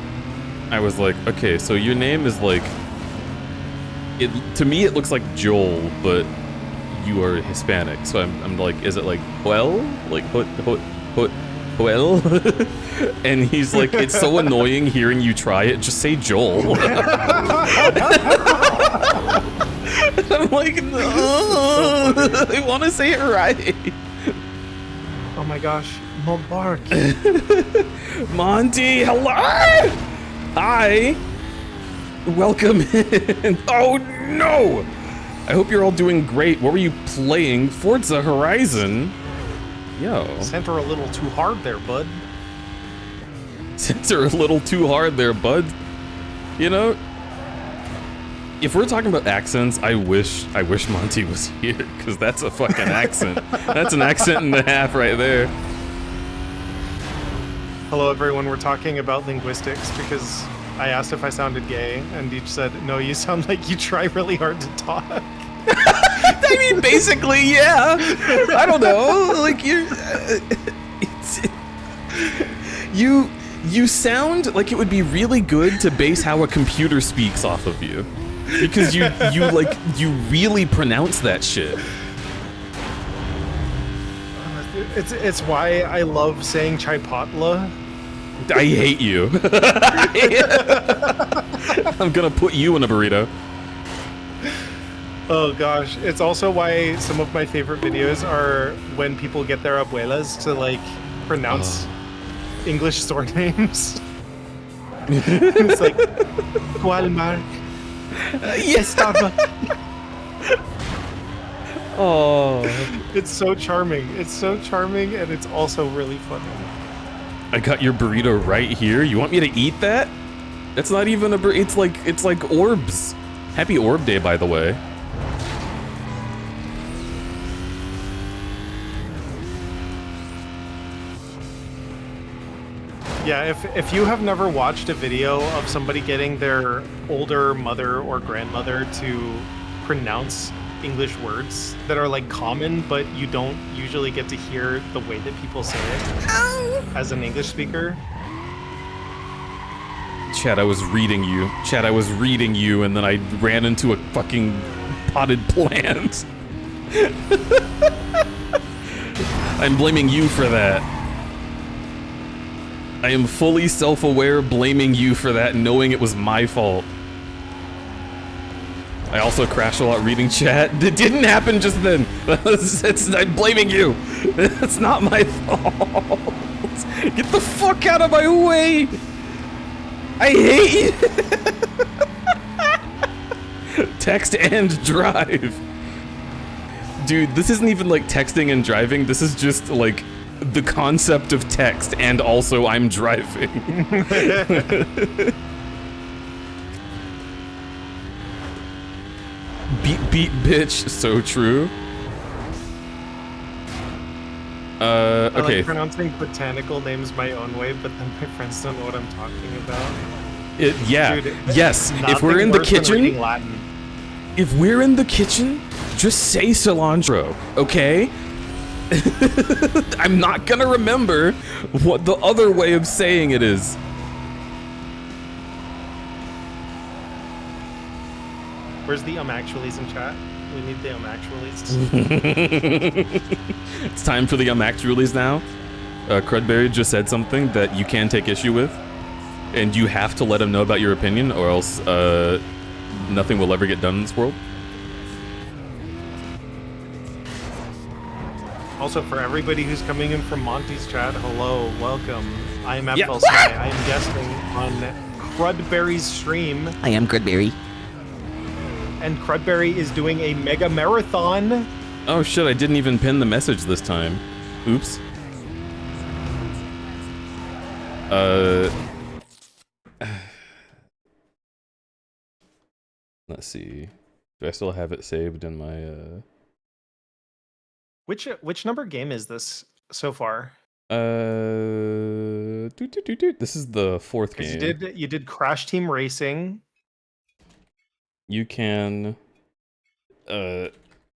I was like, okay, so your name is like, to me it looks like Joel, but you are Hispanic, so I'm like, is it like Joel? Like Joel? And he's like, it's so annoying hearing you try it, just say Joel. I'm like, no, I want to say it right. Oh my gosh, Monbark. Monty, hello! Hi! Welcome in. Oh no! I hope you're all doing great. What were you playing? Forza Horizon? Yo. Sent her a little too hard there, bud. Sent her a little too hard there, bud. You know, if we're talking about accents, I wish Monty was here, because that's a fucking accent. That's an accent and a half right there. Hello everyone, we're talking about linguistics because I asked if I sounded gay, and each said, no, you sound like you try really hard to talk. I mean, basically, yeah. I don't know, like, you sound like it would be really good to base how a computer speaks off of you. Because you really pronounce that shit. It's why I love saying Chipotle. I hate you. I'm gonna put you in a burrito. Oh gosh, it's also why some of my favorite videos are when people get their abuelas to like pronounce English store names. It's like Walmart. Yes. Oh, it's so charming. It's so charming, and it's also really funny. I got your burrito right here. You want me to eat that? That's not even a burrito. It's like orbs. Happy Orb Day, by the way. Yeah, if you have never watched a video of somebody getting their older mother or grandmother to pronounce English words that are like common, but you don't usually get to hear the way that people say it as an English speaker. Chad, I was reading you. Chad, I was reading you, and then I ran into a fucking potted plant. I'm blaming you for that. I am fully self-aware, blaming you for that, knowing it was my fault. I also crash a lot reading chat. It didn't happen just then. I'm blaming you. It's not my fault. Get the fuck out of my way. I hate you. text and drive. Dude, this isn't even like texting and driving. This is just like the concept of text and also I'm driving. Beat bitch, so true. I Okay. like pronouncing botanical names my own way, but then my friends don't know what I'm talking about. Yeah. Dude, Yes. If nothing we're in the worse than reading kitchen, Latin. if we're in the kitchen, just say cilantro, okay? I'm not gonna remember what the other way of saying it is. Where's the actuallys in chat? We need the actuallys. It's time for the actuallys now. Crudberry just said something that you can take issue with, and you have to let him know about your opinion, or else nothing will ever get done in this world. Also, for everybody who's coming in from Monty's chat, hello, welcome. I am Yeah. FL Sky. I am guesting on Crudberry's stream, I am crudberry. and Crudberry is doing a mega marathon. Oh shit, I didn't even pin the message this time. Oops. Let's see. Do I still have it saved in my Which number game is this so far? This is the fourth 'Cause game. you did Crash Team Racing. You can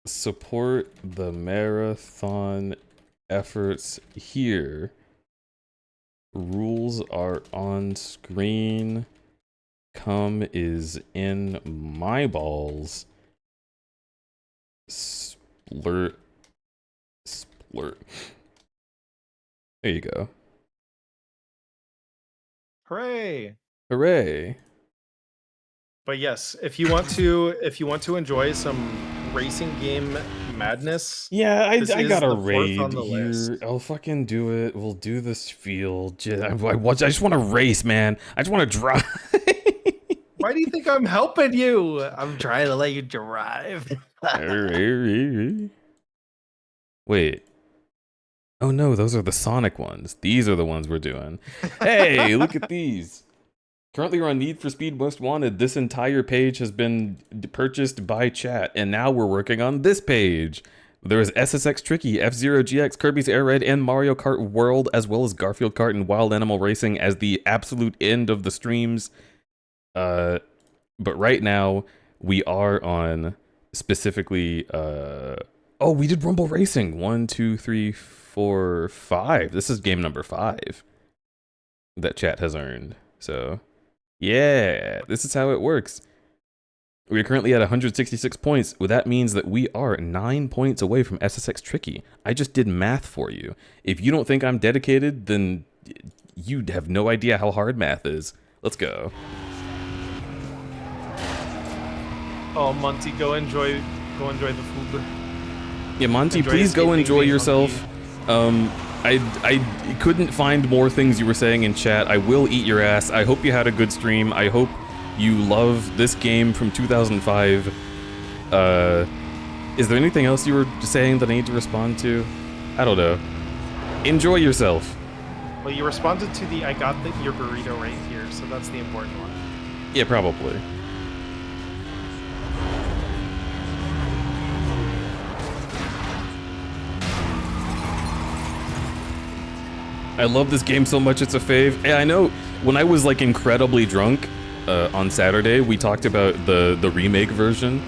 support the marathon efforts here. Rules are on screen. Cum is in my balls. Splurt. Splurt. There you go. Hooray! Hooray. But yes, if you want to enjoy some racing game madness, Yeah, I this got is a the fourth raid on the here. list. I'll fucking do it. We'll do this field. I just want to race, man. I just want to drive. Why do you think I'm helping you? I'm trying to let you drive. Wait. Oh no, those are the Sonic ones. These are the ones we're doing. Hey, look at these. Currently we're on Need for Speed Most Wanted. This entire page has been purchased by chat, and now we're working on this page. There is SSX Tricky, F-Zero GX, Kirby's Air Raid, and Mario Kart World, as well as Garfield Kart and Wild Animal Racing as the absolute end of the streams. But right now, we are on specifically... Oh, we did Rumble Racing. 1, 2, 3, 4, 5. This is game number 5 that chat has earned. So... yeah, this is how it works. We are currently at 166 points. Well, that means that we are 9 points away from SSX Tricky. I just did math for you. If you don't think I'm dedicated, then you have no idea how hard math is. Let's go. Oh, Monty, go enjoy the food. Yeah, Monty, Enjoy please go escaping enjoy me, yourself. I couldn't find more things you were saying in chat. I will eat your ass. I hope you had a good stream. I hope you love this game from 2005. Is there anything else you were saying that I need to respond to? I don't know. Enjoy yourself. Well, you responded to the I got your burrito right here, so that's the important one. Yeah, probably. I love this game so much, it's a fave. Yeah, I know, when I was like incredibly drunk on Saturday, we talked about the remake version.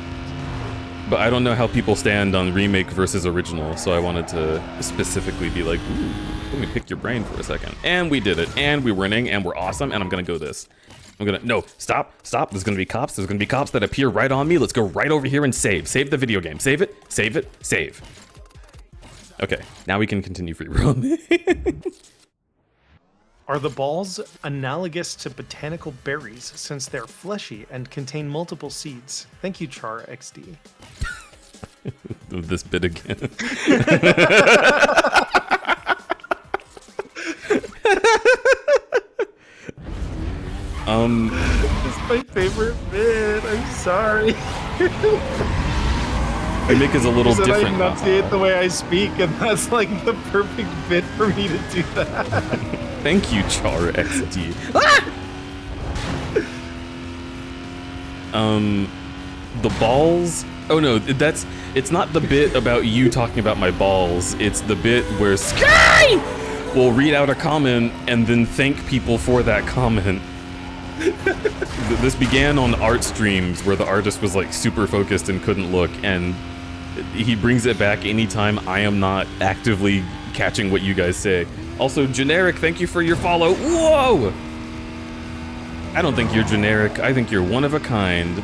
But I don't know how people stand on remake versus original, so I wanted to specifically be like, ooh, let me pick your brain for a second. And we did it, and we're winning, and we're awesome, and I'm gonna go this. No, stop, there's gonna be cops that appear right on me. Let's go right over here and save the video game. Save it, save. Okay, now we can continue free roam. Are the balls analogous to botanical berries since they're fleshy and contain multiple seeds? Thank you, Char XD. This bit again. This is my favorite bit. I'm sorry. Mimic is a little You said different. I enunciate the way I speak, and that's like the perfect bit for me to do that. Thank you, Char XD. The balls. Oh no, it's not the bit about you talking about my balls. It's the bit where Sky will read out a comment and then thank people for that comment. This began on art streams where the artist was like super focused and couldn't look, and he brings it back anytime I am not actively catching what you guys say. Also, Generic, thank you for your follow. Whoa! I don't think you're generic. I think you're one of a kind.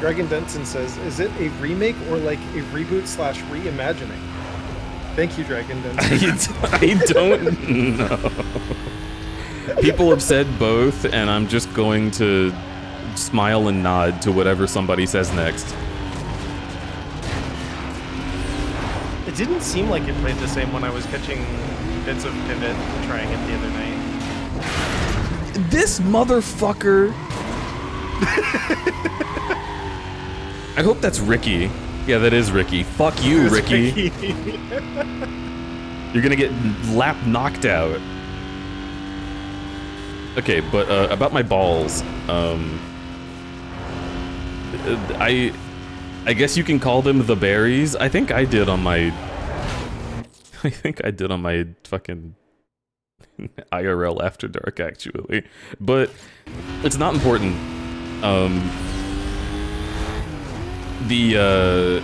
Dragon Denson says, is it a remake or like a reboot / reimagining? Thank you, Dragon Denson. I don't know. People have said both, and I'm just going to smile and nod to whatever somebody says next. It didn't seem like it played the same when I was catching bits of Pivot and trying it the other night. This motherfucker. I hope that's Ricky. Yeah, that is Ricky. Fuck you, Ricky. You're gonna get knocked out. Okay, but about my balls, I guess you can call them the berries. I think I did on my fucking IRL After Dark, actually, but it's not important. The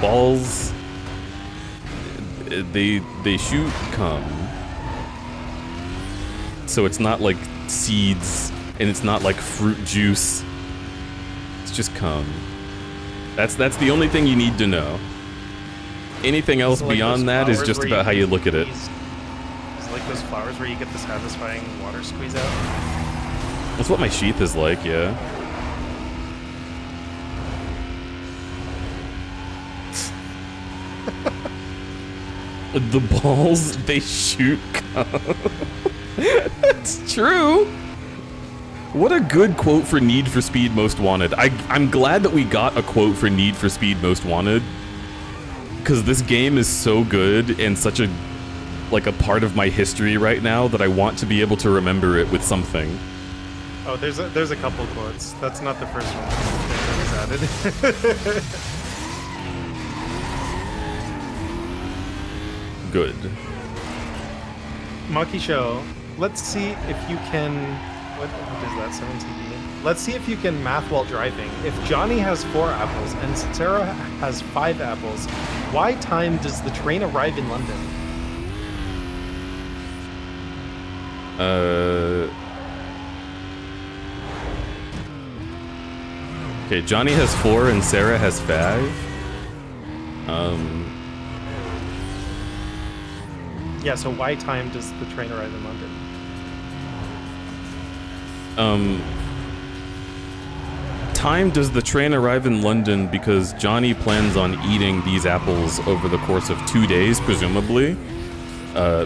balls, they shoot cum. So it's not like seeds, and it's not like fruit juice. It's just cum. That's the only thing you need to know. Anything else like beyond that is just about how you look at it. It's like those flowers where you get the satisfying water squeeze out. That's what my sheath is like, yeah. The balls, they shoot cum. That's true. What a good quote for Need for Speed Most Wanted. I'm glad that we got a quote for Need for Speed Most Wanted, because this game is so good and such a part of my history right now that I want to be able to remember it with something. Oh, there's a couple quotes. That's not the first one that was added. Good. Monkey Show, let's see if you can... What is that, 17? Let's see if you can math while driving. If Johnny has 4 apples and Sarah has 5 apples, why time does the train arrive in London? Okay, Johnny has 4 and Sarah has 5. Yeah, so why time does the train arrive in London? Time does the train arrive in London because Johnny plans on eating these apples over the course of 2 days, presumably.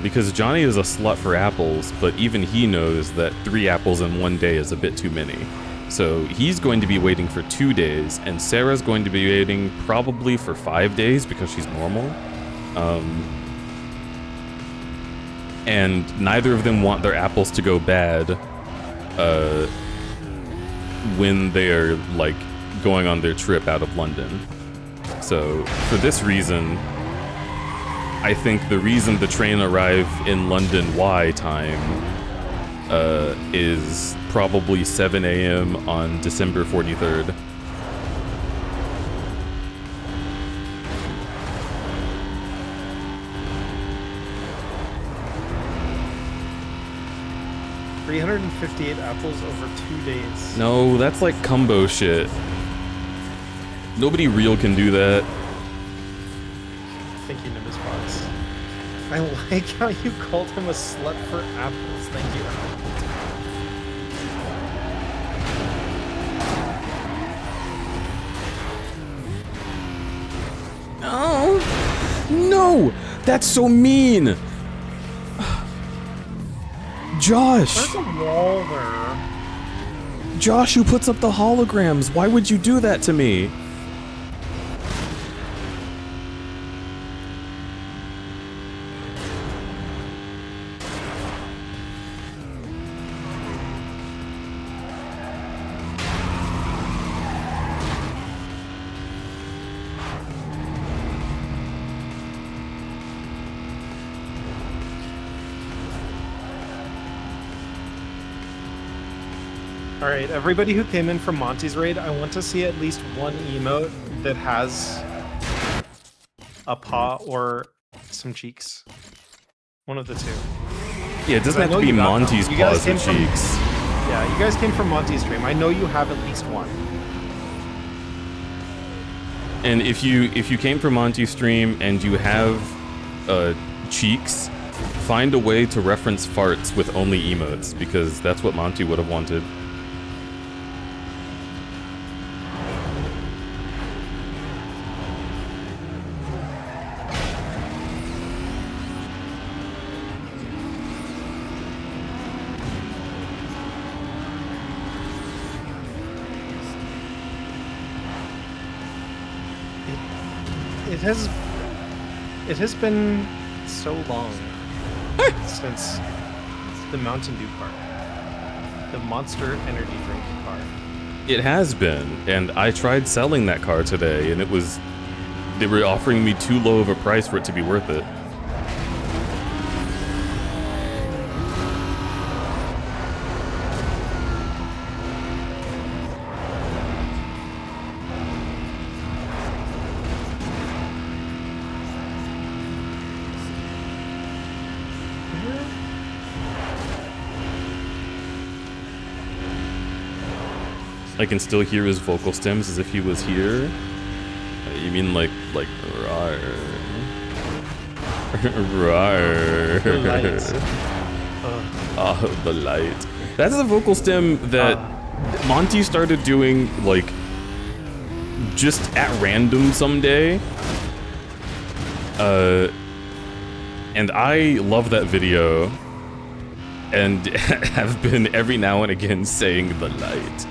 Because Johnny is a slut for apples, but even he knows that 3 apples in 1 day is a bit too many. So he's going to be waiting for 2 days, and Sarah's going to be waiting probably for 5 days because she's normal. And neither of them want their apples to go bad when they're like going on their trip out of London. So for this reason, I think the reason the train arrived in London Y time is probably 7 a.m. on December 43rd. $358 apples over 2 days. No, that's like combo shit. Nobody real can do that. Thank you, Nimbus Fox. I like how you called him a slut for apples. Thank you. Oh, no, that's so mean. Josh. There's a wall there. Josh, who puts up the holograms? Why would you do that to me? Alright, everybody who came in from Monty's raid, I want to see at least one emote that has a paw or some cheeks. One of the two. Yeah, it doesn't have to be Monty's paws or cheeks. Yeah, you guys came from Monty's stream. I know you have at least one. And if you came from Monty's stream and you have cheeks, find a way to reference farts with only emotes, because that's what Monty would have wanted. It has been so long since the Mountain Dew car, the Monster Energy drink car. It has been, and I tried selling that car today, and they were offering me too low of a price for it to be worth it. I can still hear his vocal stems as if he was here. You mean like rawr. Rawr. The light. Oh, the light. That's the vocal stem that Monty started doing, like, just at random someday. And I love that video. And have been every now and again saying the light.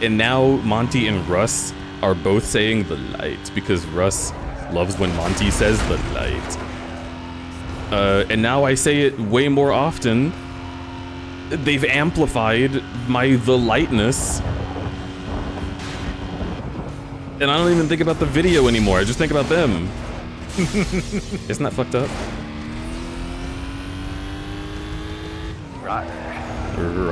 And now Monty and Russ are both saying the light because Russ loves when Monty says the light. And now I say it way more often. They've amplified my the lightness. And I don't even think about the video anymore. I just think about them. Isn't that fucked up? Right. Rawr.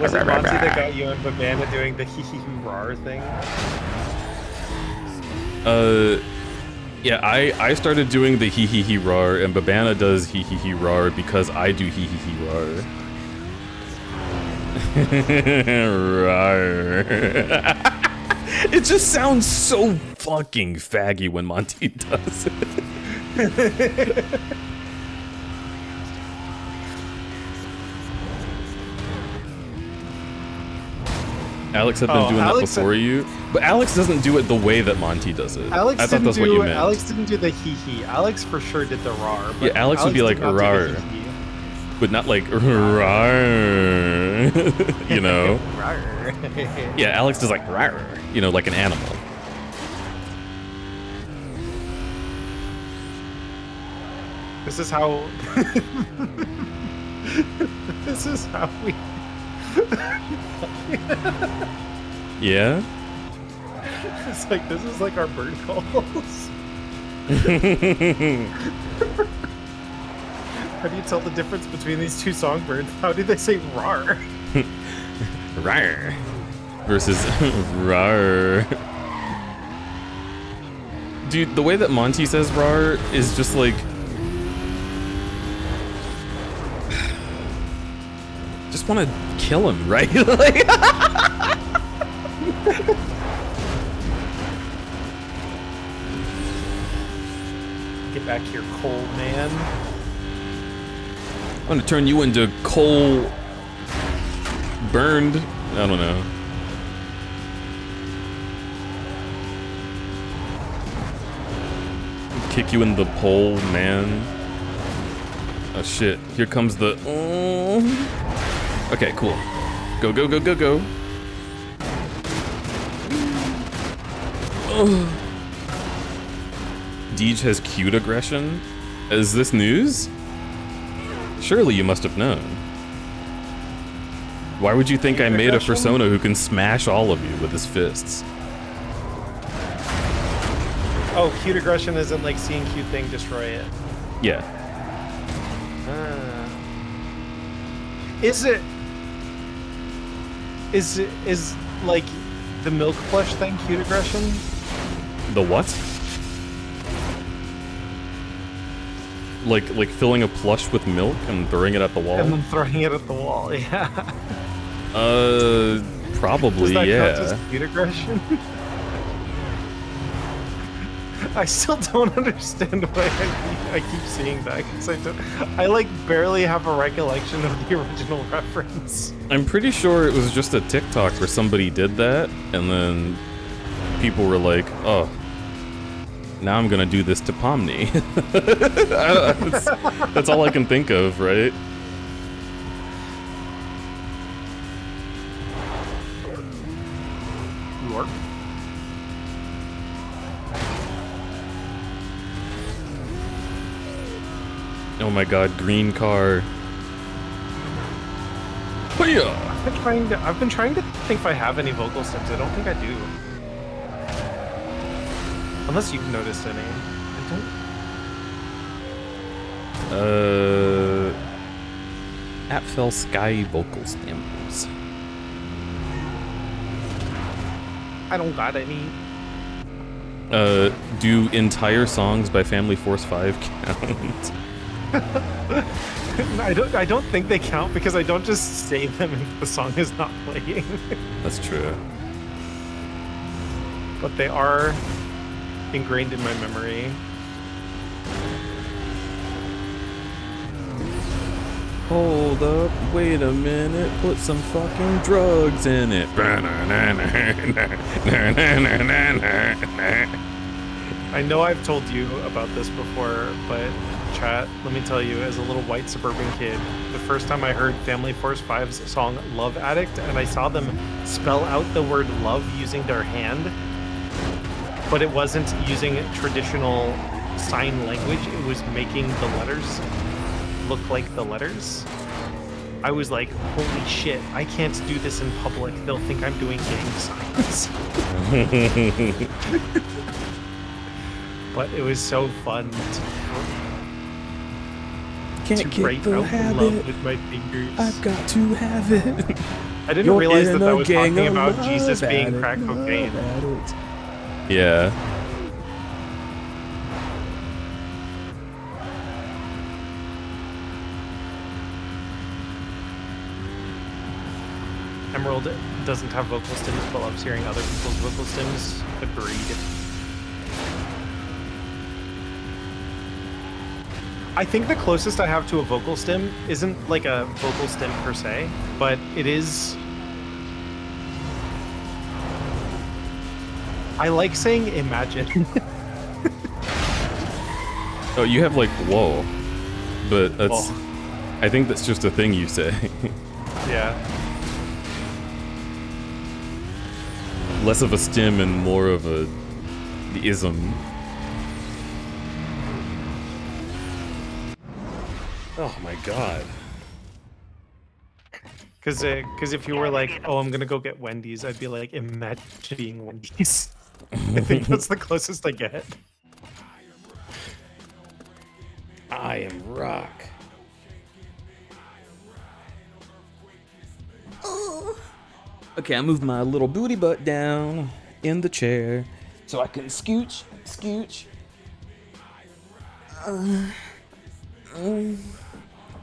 Was it Monty that got you and Babana doing the hee-hee-hoo-rar thing? Yeah, I started doing the hee-hee-hee-rar, and Babana does hee-hee-hee-rar because I do hee-hee-hee-rar. Rawr. It just sounds so fucking faggy when Monty does it. Alex had been doing that before you, but Alex doesn't do it the way that Monty does it. I thought that's what you meant. Alex didn't do the hee-hee. Alex for sure did the rar. Yeah, Alex would be like rar, but not like rar. You know? Yeah, Alex does like rar. You know, like an animal. This is how. This is how we. Yeah? It's like, this is like our bird calls. How do you tell the difference between these two songbirds? How do they say rar? Rar. Versus rar. Dude, the way that Monty says rar is just like... just want to kill him, right? Like... Get back here, coal man. I'm gonna turn you into coal... burned. I don't know. kick you in the pole, man. Oh shit, here comes the... Okay, cool. Go, go, go, go, go. Deej has cute aggression? Is this news? Surely you must have known. Why would you think I made a persona who can smash all of you with his fists? Oh, cute aggression isn't like seeing cute thing destroy it. Yeah. Is like the milk plush thing cute aggression? The what? Like filling a plush with milk and throwing it at the wall? And then throwing it at the wall, yeah. Probably, Does that yeah. count as cute aggression? I still don't understand why I keep seeing that, because I like barely have a recollection of the original reference. I'm pretty sure it was just a TikTok where somebody did that, and then people were like, oh, now I'm gonna do this to Pomni. That's all I can think of, right? York. Oh my god, green car. Hiya! I've been trying to think if I have any vocal stems. I don't think I do. Unless you've noticed any. I don't. Apfel Sky vocal stems. I don't got any. Do entire songs by Family Force 5 count? I don't think they count because I don't just say them if the song is not playing. That's true. But they are ingrained in my memory. Hold up, wait a minute, put some fucking drugs in it. I know I've told you about this before, but chat, let me tell you, as a little white suburban kid, the first time I heard Family Force 5's song Love Addict, and I saw them spell out the word love using their hand, but it wasn't using traditional sign language, it was making the letters look like the letters. I was like, holy shit, I can't do this in public. They'll think I'm doing gang signs. But it was so fun to write out love with my fingers. I've got to have it. I didn't realize that I was talking about Jesus being crack cocaine. Yeah. Emerald doesn't have vocal stems, but loves hearing other people's vocal stems. Agreed. I think the closest I have to a vocal stem isn't like a vocal stem per se, but it is... I like saying imagine. Oh, you have like, whoa. But that's... Whoa. I think that's just a thing you say. Yeah. Less of a stem and more of a... the ism. Oh my god. Because if you were like, oh, I'm gonna go get Wendy's, I'd be like, imagine being Wendy's. I think that's the closest I get. I am rock. Oh. Okay, I moved my little booty butt down in the chair so I can scooch.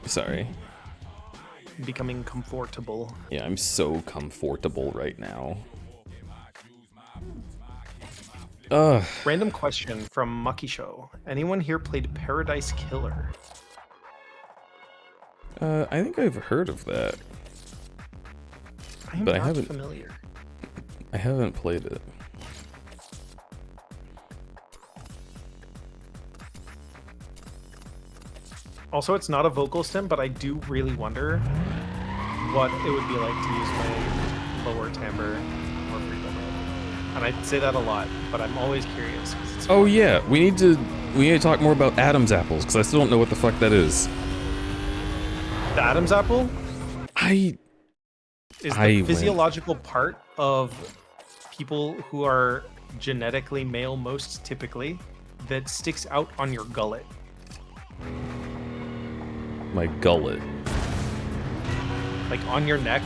Sorry. Becoming comfortable. Yeah, I'm so comfortable right now. Random question from Mucky Show. Anyone here played Paradise Killer? I think I've heard of that. I'm but not I haven't familiar. I haven't played it. Also, it's not a vocal stim, but I do really wonder what it would be like to use my lower timbre more frequently. And I say that a lot, but I'm always curious. 'Cause it's Oh fun. yeah, we need to talk more about Adam's apples because I still don't know what the fuck that is. The Adam's apple I is the went. physiological part of people who are genetically male most typically that sticks out on your gullet. My gullet. Like on your neck,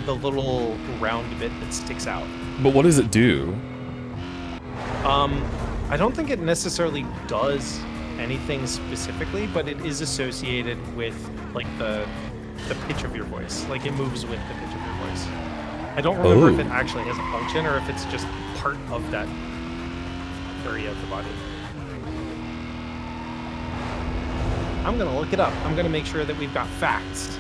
the little round bit that sticks out. But what does it do? I don't think it necessarily does anything specifically, but it is associated with like the pitch of your voice. Like it moves with the pitch of your voice. I don't remember if it actually has a function or if it's just part of that area of the body. I'm gonna look it up. I'm gonna make sure that we've got facts.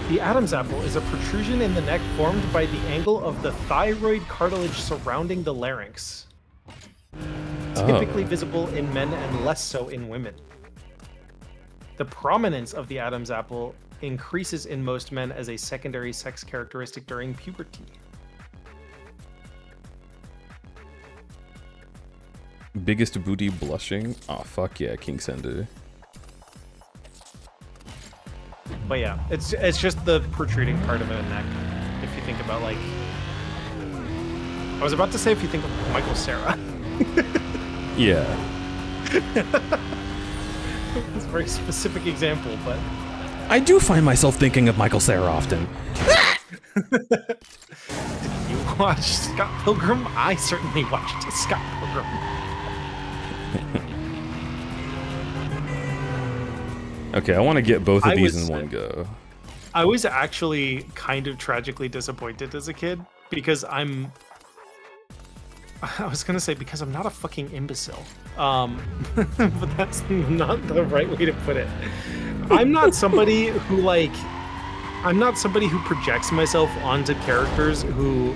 The Adam's apple is a protrusion in the neck formed by the angle of the thyroid cartilage surrounding the larynx. Typically visible in men and less so in women. The prominence of the Adam's apple increases in most men as a secondary sex characteristic during puberty. Biggest booty blushing? Oh fuck yeah, King Sender. But yeah, it's just the protruding part of a neck. If you think about like, I was about to say if you think of Michael Cera. Yeah. It's a very specific example, but I do find myself thinking of Michael Cera often. you watch Scott Pilgrim? I certainly watched Scott Pilgrim. Okay, I want to get both of these in one go. I was actually kind of tragically disappointed as a kid because I was gonna say because I'm not a fucking imbecile. But that's not the right way to put it. I'm not somebody who projects myself onto characters who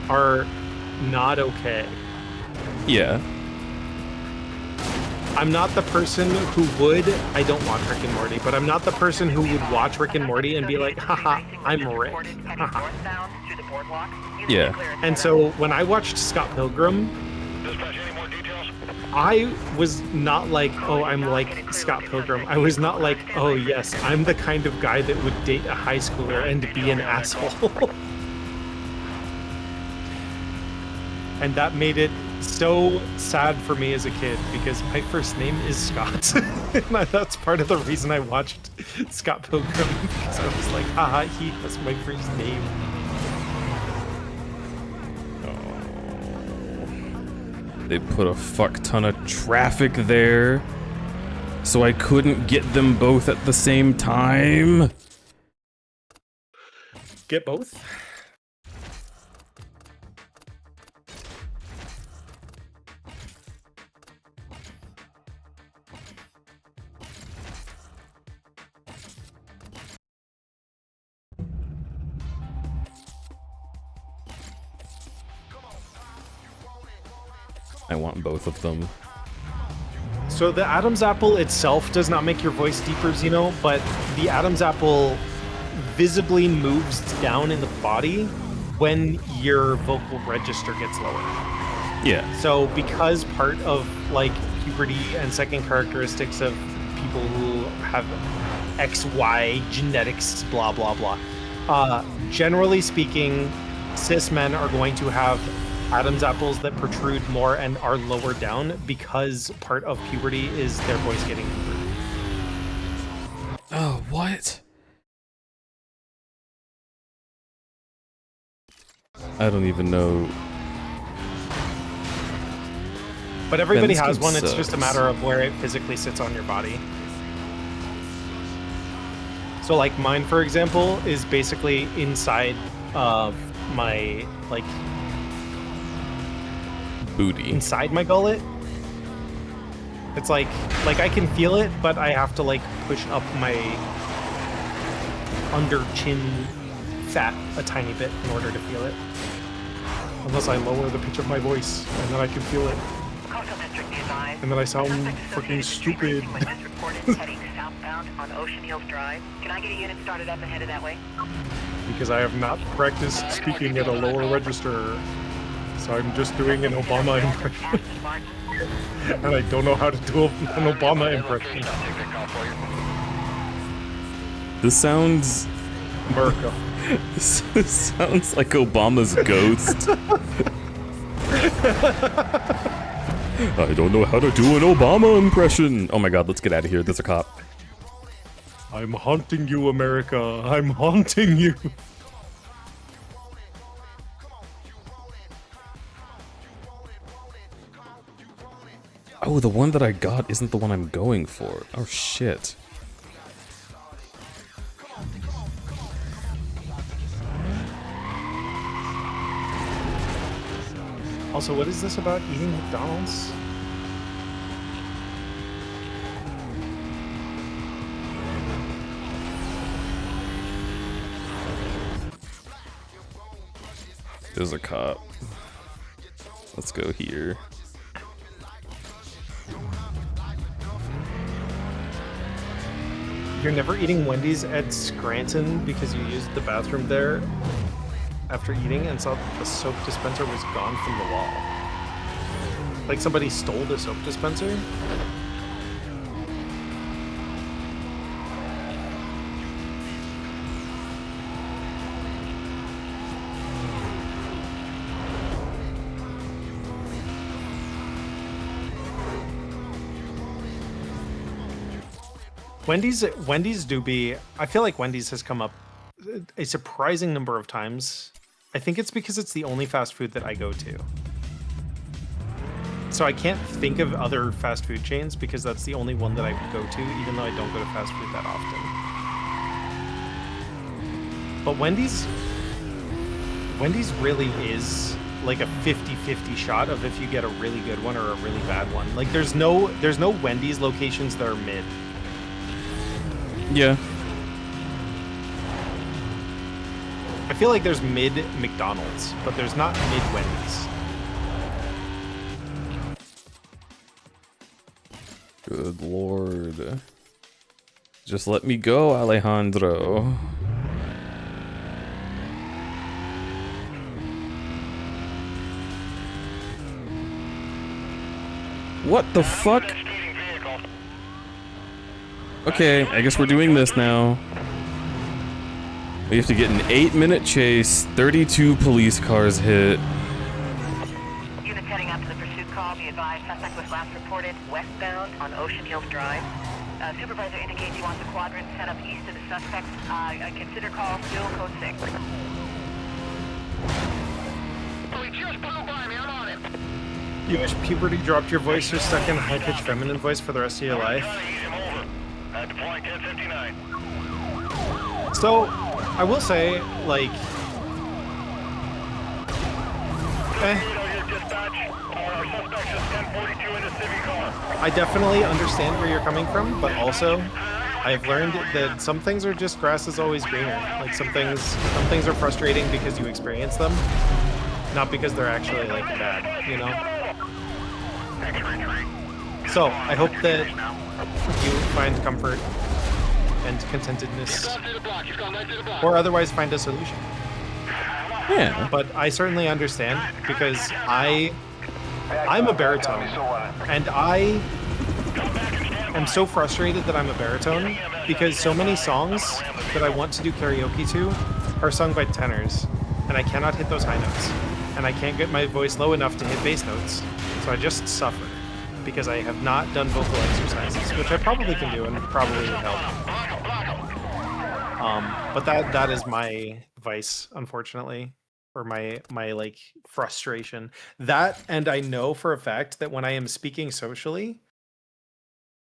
are not okay. Yeah. I'm not the person who would, I don't watch Rick and Morty, but I'm not the person who would watch Rick and Morty and be like, haha, I'm Rick. Haha. Yeah. And so when I watched Scott Pilgrim, I was not like, oh, I'm like Scott Pilgrim. I was not like, oh yes, I'm the kind of guy that would date a high schooler and be an asshole. And that made it so sad for me as a kid because my first name is Scott. And that's part of the reason I watched Scott Pilgrim because I was like, haha, he has my first name. They put a fuck ton of traffic there, so I couldn't get them both at the same time. Get both? I want both of them. So the Adam's apple itself does not make your voice deeper, Zeno, but the Adam's apple visibly moves down in the body when your vocal register gets lower. Yeah. So because part of like puberty and second characteristics of people who have XY genetics, blah, blah, blah, generally speaking, cis men are going to have Adam's apples that protrude more and are lower down because part of puberty is their voice getting deeper. Oh, what? I don't even know. But everybody Man, has this one, game it's just a sucks. matter of where it physically sits on your body. So like mine, for example, is basically inside of my, like, Booty. inside my gullet. It's like I can feel it, but I have to like push up my under chin fat a tiny bit in order to feel it. Unless I lower the pitch of my voice and then I can feel it. Coastal District be advised. And then I sound Suspect fucking associated with street stupid. racing was just reported heading southbound on Ocean Hills Drive. Can I get a unit started up and headed that way? Because I have not practiced speaking at a lower register. So I'm just doing an Obama impression. Aston Martin. And I don't know how to do an Obama impression. This sounds... America. This sounds like Obama's ghost. I don't know how to do an Obama impression. Oh my god, let's get out of here. There's a cop. I'm haunting you, America. I'm haunting you. Oh, the one that I got isn't the one I'm going for. Oh shit. Also, what is this about eating McDonald's? There's a cop. Let's go here. You're never eating Wendy's at Scranton because you used the bathroom there after eating and saw that the soap dispenser was gone from the wall. Like somebody stole the soap dispenser? Wendy's do be... I feel like Wendy's has come up a surprising number of times. I think it's because it's the only fast food that I go to. So I can't think of other fast food chains because that's the only one that I go to, even though I don't go to fast food that often. But Wendy's really is like a 50-50 shot of if you get a really good one or a really bad one. Like there's no Wendy's locations that are mid. Yeah. I feel like there's mid McDonald's, but there's not mid Wendy's. Good lord. Just let me go, Alejandro. What the fuck? Okay, I guess we're doing this now. We have to get an 8-minute chase, 32 police cars hit. Units heading up to the pursuit call. Be advised, suspect was last reported westbound on Ocean Hills Drive. Supervisor indicates he wants a quadrant set up east of the suspect. Consider call still code 6. He just blew by me. I'm on it. You wish puberty dropped your voice or stuck in a high-pitched feminine voice for the rest of your life? Ease him over. Deploying 1059. So, I will say, like... I definitely understand where you're coming from, but also, I've learned that some things are just grass is always greener. Like, some things are frustrating because you experience them, not because they're actually, like, bad, you know? So, I hope that you find comfort and contentedness, or otherwise find a solution. Yeah. But I certainly understand, because I'm a baritone, and I am so frustrated that I'm a baritone, because so many songs that I want to do karaoke to are sung by tenors, and I cannot hit those high notes, and I can't get my voice low enough to hit bass notes, so I just suffer, because I have not done vocal exercises, which I probably can do and probably would help. But that is my vice, unfortunately, or my like frustration. That, and I know for a fact that when I am speaking socially,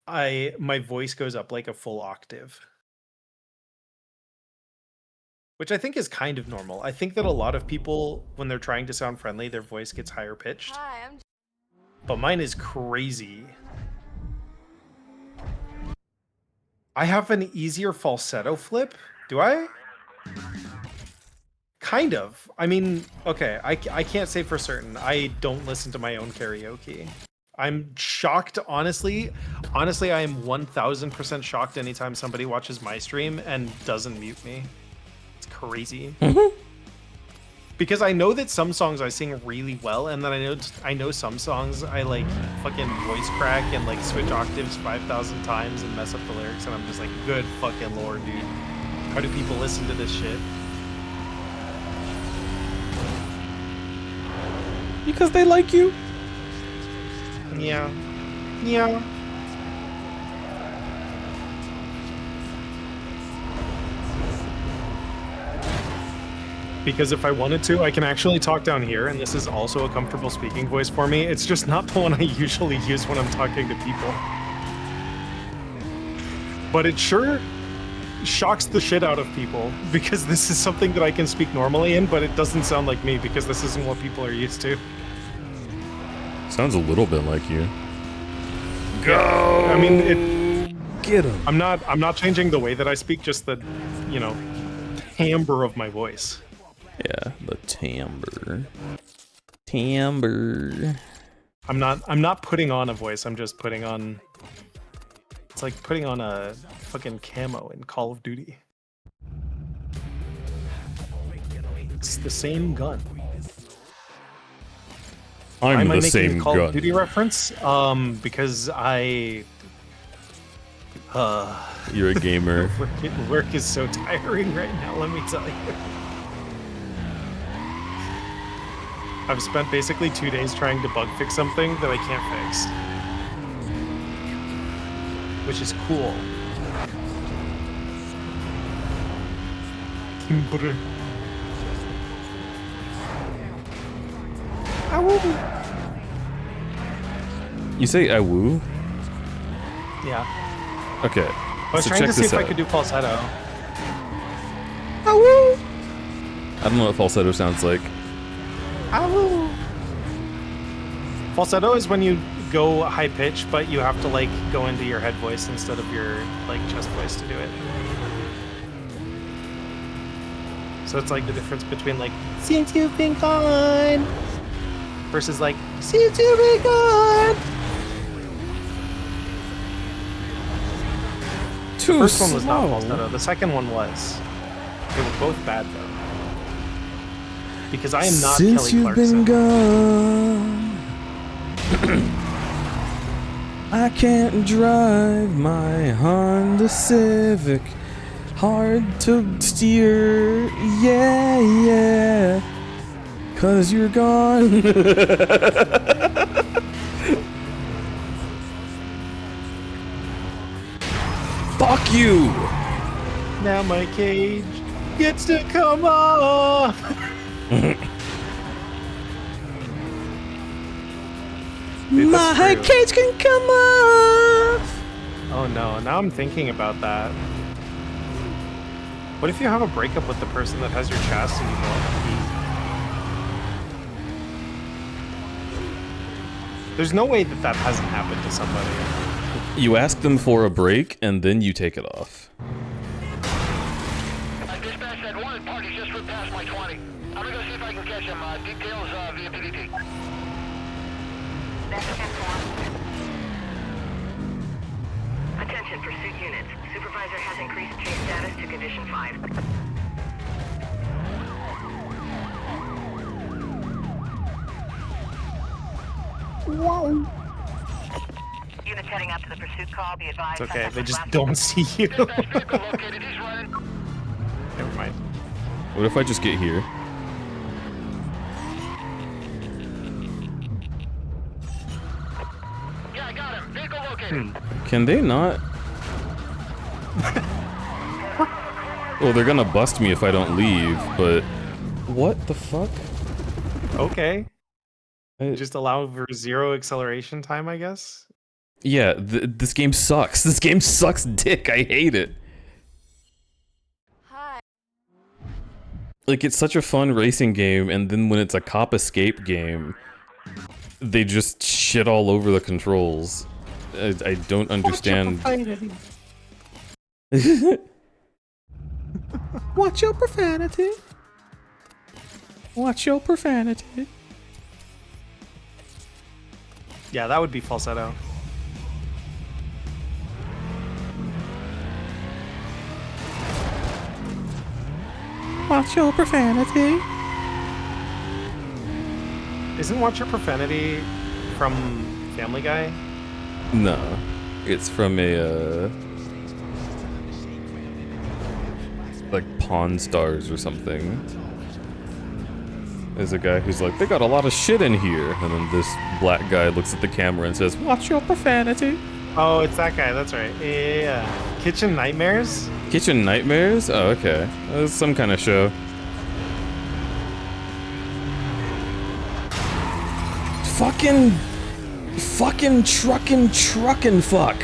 my voice goes up like a full octave, which I think is kind of normal. I think that a lot of people, when they're trying to sound friendly, their voice gets higher pitched. But mine is crazy. I have an easier falsetto flip. Do I? Kind of. I mean, okay, I can't say for certain. I don't listen to my own karaoke. I'm shocked, honestly. Honestly, I am 1000% shocked anytime somebody watches my stream and doesn't mute me. It's crazy. Because I know that some songs I sing really well, and then I know some songs I like fucking voice crack and like switch octaves 5,000 times and mess up the lyrics, and I'm just like, good fucking lord, dude. How do people listen to this shit? Because they like you. Yeah. Yeah. Because if I wanted to, I can actually talk down here, and this is also a comfortable speaking voice for me. It's just not the one I usually use when I'm talking to people. But it sure shocks the shit out of people, because this is something that I can speak normally in, but it doesn't sound like me, because this isn't what people are used to. Sounds a little bit like you. Go! I mean, get him. I'm not changing the way that I speak, just the, you know, timbre of my voice. Yeah, the timbre. Timbre. I'm not putting on a voice, I'm just putting on... It's like putting on a fucking camo in Call of Duty. It's the same gun. I'm the making same a Call gun. of Duty reference? Because I... You're a gamer. Work is so tiring right now, let me tell you. I've spent basically 2 days trying to bug fix something that I can't fix. Which is cool. Timbre. You say I woo? Yeah. Okay. I was so trying check to see this if I out. could do falsetto. I don't know what falsetto sounds like. Falsetto is when you go high pitch, but you have to like go into your head voice instead of your like chest voice to do it. So it's like the difference between like "since you've been gone" versus like "since you've been gone." The first one was not falsetto. The second one was. They were both bad though. Because I am not Since Kelly you've Clarkson. been gone, I can't drive my Honda Civic. Hard to steer, yeah, yeah. 'Cause you're gone. Fuck you! Now my cage gets to come off. Dude, that's My true. cage can come off! Oh no, now I'm thinking about that. What if you have a breakup with the person that has your chest and you go on the There's no way that that hasn't happened to somebody. You ask them for a break, and then you take it off. Dispatch that wanted party just went past my 20. I'm gonna go see if I can catch him. Details via PDT. Attention, pursuit units. Supervisor has increased chase status to condition 5. Units heading out to the pursuit call. Be advised. It's okay, they just suspect don't see you. Dispatch vehicle located. He's running. Never mind. What if I just get here? Yeah, I got him. Vehicle located. Can they not? Well, they're gonna bust me if I don't leave, but... What the fuck? Okay. Just allow for 0 acceleration time, I guess? Yeah, this game sucks. This game sucks dick. I hate it. Like, it's such a fun racing game, and then when it's a cop escape game, they just shit all over the controls. I don't understand. Watch your profanity. Watch your profanity. Yeah, that would be falsetto. Watch your profanity. Isn't Watch Your Profanity from Family Guy? No, it's from a like Pawn Stars or something. There's a guy who's like, they got a lot of shit in here, and then this black guy looks at the camera and says, "Watch your profanity." Oh, it's that guy. That's right. Yeah. Kitchen Nightmares. Kitchen Nightmares? Oh, okay. That's some kind of show. Fucking truckin' fuck.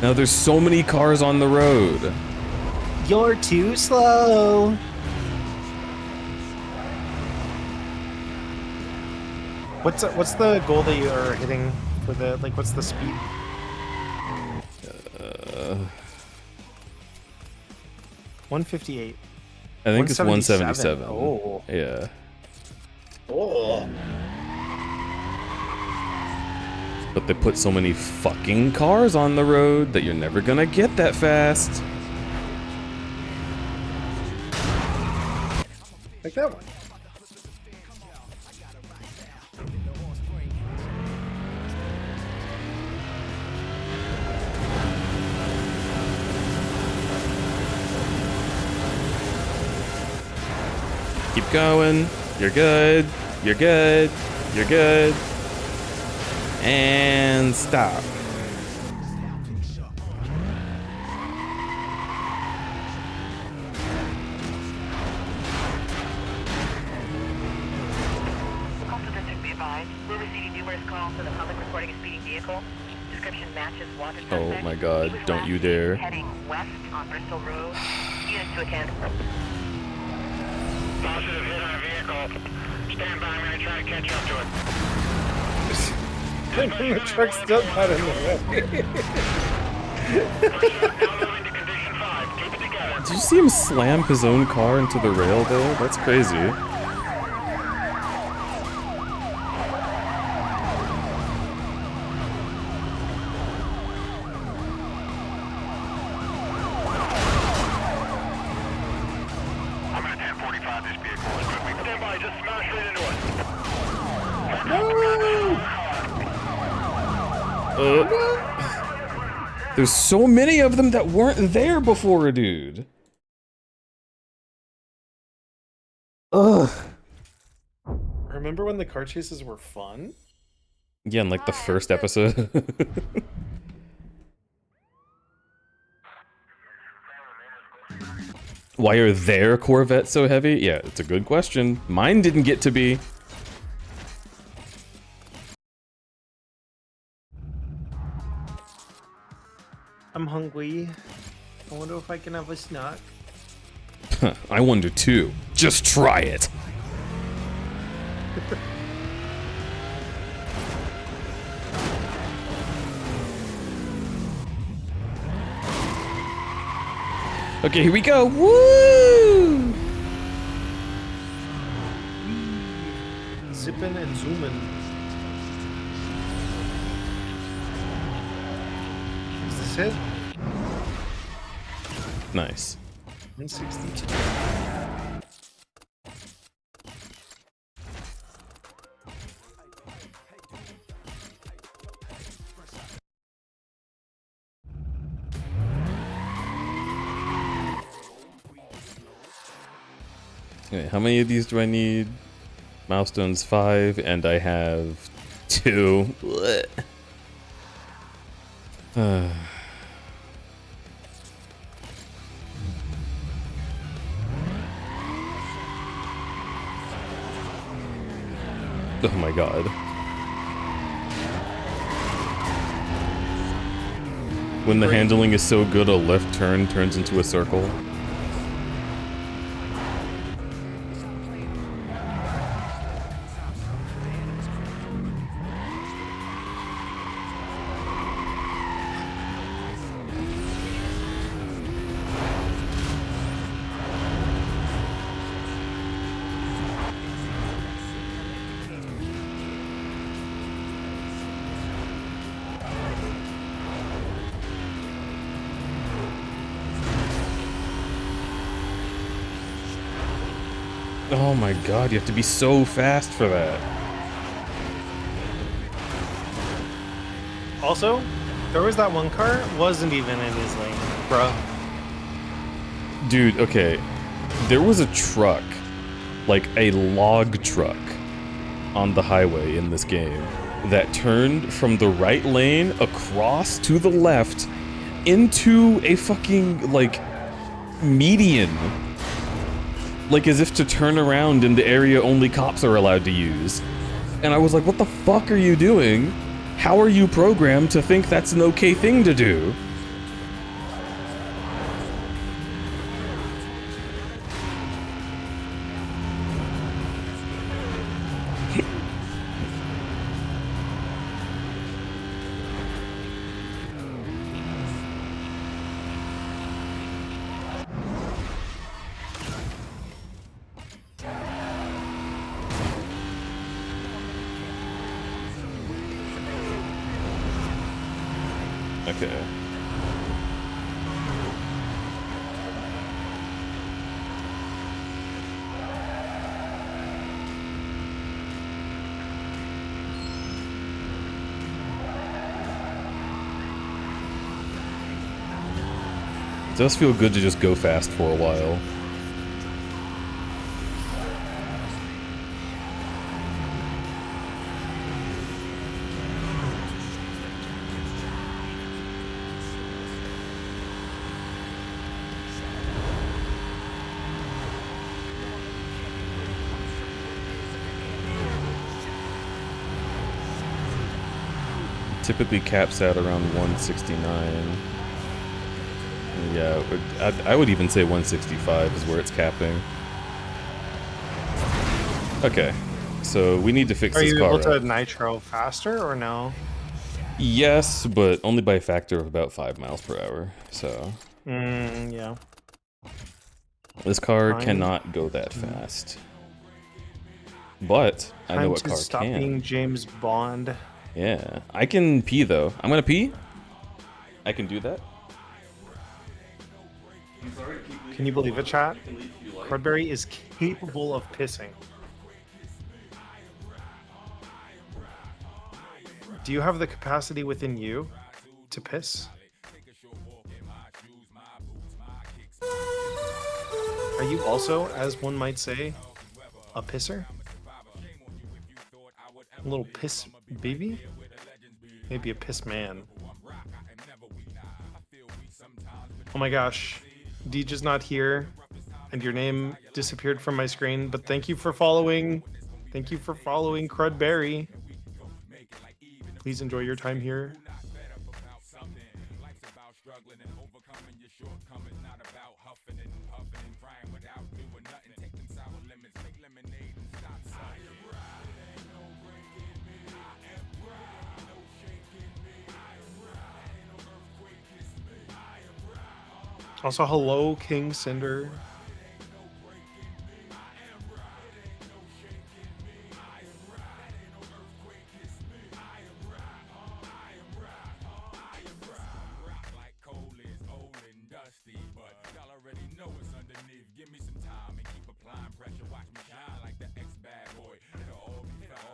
Now there's so many cars on the road. You're too slow. What's the goal that you are hitting for the what's the speed? 158. I think it's 177. Oh. Yeah. Oh. But they put so many fucking cars on the road that you're never gonna get that fast. Like that one. Keep going. You're good. You're good. You're good. And stop. Also, district be advised, we're receiving numerous calls from the public reporting a speeding vehicle. Description matches wanted Oh suspect. my god, He was don't last you seen dare. Heading west on Bristol Road. Units to attend. Positive hit on a vehicle. Stand by, I'm gonna try to catch up to it. The truck's still not in the way. Now moving to condition 5. Keep it together. Did you see him slam his own car into the rail though? That's crazy. I'm at 1045. This vehicle is moving. Stand by, just smash right into it. There's so many of them that weren't there before, dude. Ugh. Remember when the car chases were fun? Yeah, in like the first episode. Why are their Corvettes so heavy? Yeah, it's a good question. Mine didn't get to be. I'm hungry. I wonder if I can have a snack. I wonder too. Just try it. Okay, here we go. Woo! Zippin' and zoomin'. Is this it? Nice. 162. Okay, how many of these do I need? Milestones 5, and I have 2. Blech. Oh my god. When the handling is so good, a left turn turns into a circle. Oh my god, you have to be so fast for that. Also, there was that one car, wasn't even in his lane, bruh. Dude, okay. There was a truck, like a log truck, on the highway in this game that turned from the right lane across to the left into a fucking, like, median. Like, as if to turn around in the area only cops are allowed to use. And I was like, what the fuck are you doing? How are you programmed to think that's an okay thing to do? Okay. It does feel good to just go fast for a while. Typically caps out around 169. Yeah, I would even say 165 is where it's capping. Okay, so we need to fix this car. Are you able to nitro faster or no? Yes, but only by a factor of about 5 miles per hour, so... yeah. This car cannot go that fast. But I know what car stop can. being James Bond. Yeah, I can pee though. I'm gonna pee. I can do that. Can you believe it, chat? Crudberry is capable of pissing. Do you have the capacity within you to piss? Are you also, as one might say, a pisser? A little piss baby? Maybe a piss man. Oh my gosh. Deej is not here, and your name disappeared from my screen, but thank you for following. Thank you for following Crudberry. Please enjoy your time here. Also, hello, King Cinder.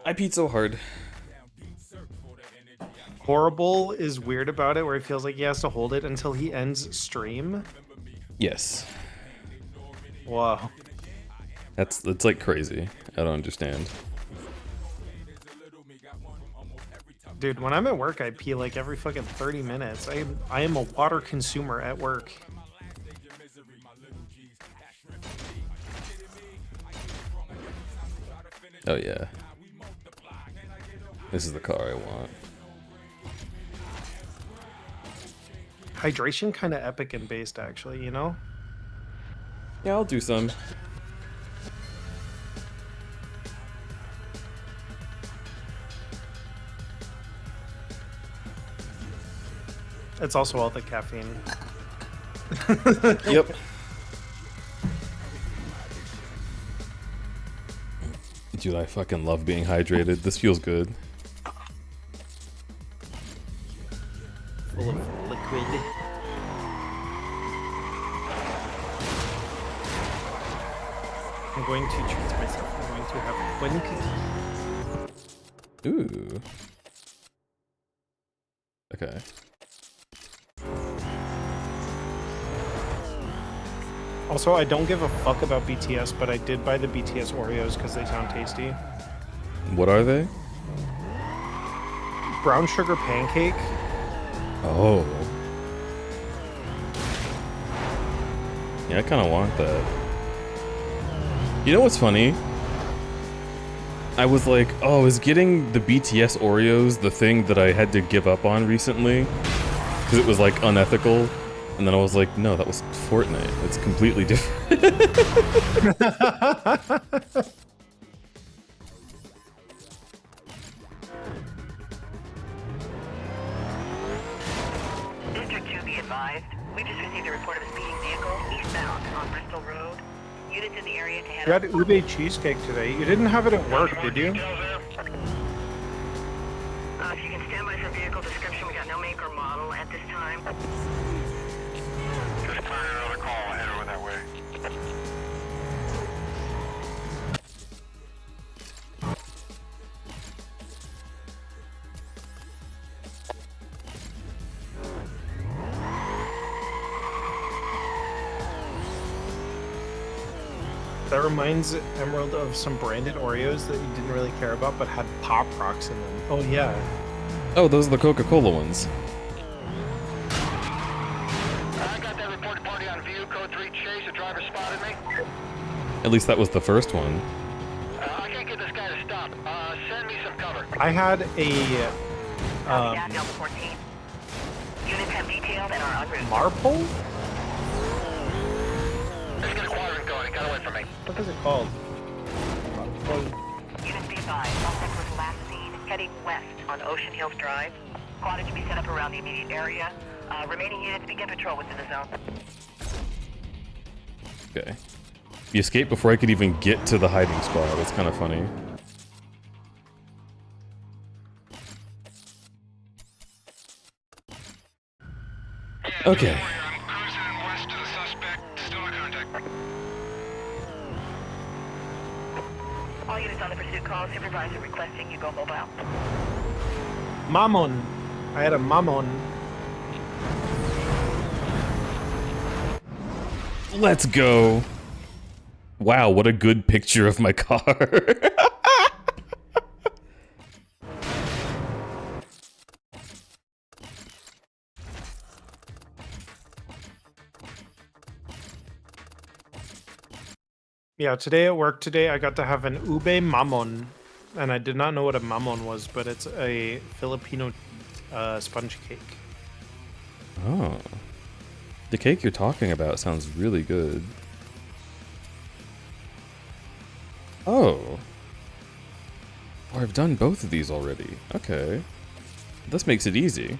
I peed so hard. Horrible is weird about it, where he feels like he has to hold it until he ends stream. Yes. Wow. It's like crazy. I don't understand. Dude, when I'm at work, I pee like every fucking 30 minutes. I am a water consumer at work. Oh yeah. This is the car I want. Hydration kind of epic and based, actually, you know? Yeah, I'll do some. It's also all the caffeine. Yep. Dude, I fucking love being hydrated. This feels good. Full of liquid. going to treat myself. I'm going to have one cookie. Ooh. Okay. Also, I don't give a fuck about BTS, but I did buy the BTS Oreos because they sound tasty. What are they? Brown sugar pancake. Oh. Yeah, I kind of want that. You know what's funny? I was like, oh, is getting the BTS Oreos the thing that I had to give up on recently? Because it was like unethical. And then I was like, no, that was Fortnite. It's completely different. District 2 be advised. We just received a report of a speeding vehicle eastbound on Bristol Road. Units in the area to head You had ube cheesecake today. You didn't have it at work, did you? If you can stand by for vehicle description, we got no make or model at this time. Just clearing another call. I'll head over that way. That reminds Emerald of some branded Oreos that you didn't really care about, but had Pop Rocks in them. Oh yeah. Oh, those are the Coca-Cola ones. I got that reported party on view. Code 3 chase. The driver spotted me. At least that was the first one. I can't get this guy to stop. Send me some cover. I had a Delta 14. Units have detailed and are en route. Marple? Let's get a quadrant going. It got away from me. What is it called? Units be advised. Suspect was last seen heading west on Ocean Hills Drive. Quadrant to be set up around the immediate area. Remaining units begin patrol within the zone. Okay. He escaped before I could even get to the hiding spot. That's kind of funny. Okay. I'm cruising west to the suspect. Still in contact. All units on the pursuit call. Supervisor requesting you go mobile. Mammon. I had a Mammon. Let's go. Wow, what a good picture of my car. Yeah, today at work I got to have an ube mamon, and I did not know what a mamon was, but it's a Filipino sponge cake. Oh. The cake you're talking about sounds really good. Oh. Oh, I've done both of these already. Okay. This makes it easy.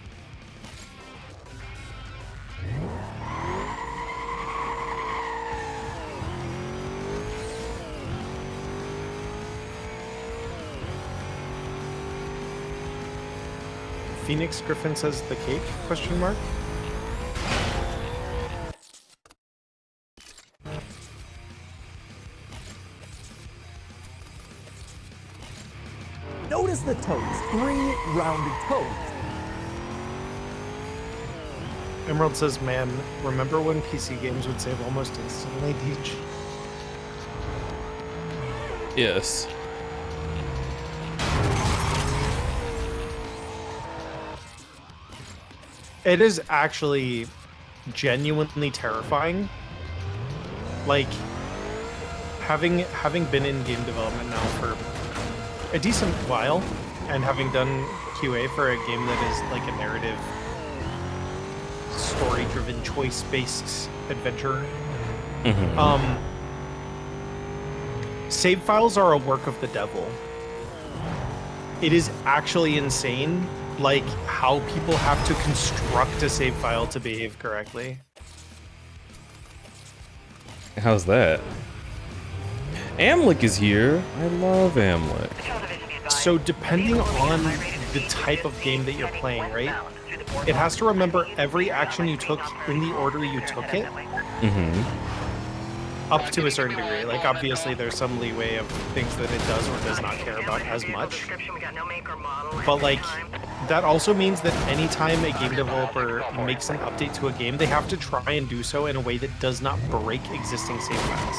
Phoenix Griffin says the cake? Question mark. Notice the toes. 3 rounded toes. Emerald says, man, remember when PC games would save almost instantly, Deej? Yes. It is actually genuinely terrifying. Like, having been in game development now for a decent while, and having done QA for a game that is like a narrative, story-driven, choice-based adventure. Mm-hmm. Save files are a work of the devil. It is actually insane, like, how people have to construct a save file to behave correctly. How's that? Amlic is here. I love Amlic. So depending on the type of game that you're playing, right? It has to remember every action you took in the order you took it. Mm-hmm. Up to a certain degree. Like, obviously, there's some leeway of things that it does or does not care about as much. But, like, that also means that anytime a game developer makes an update to a game, they have to try and do so in a way that does not break existing save files.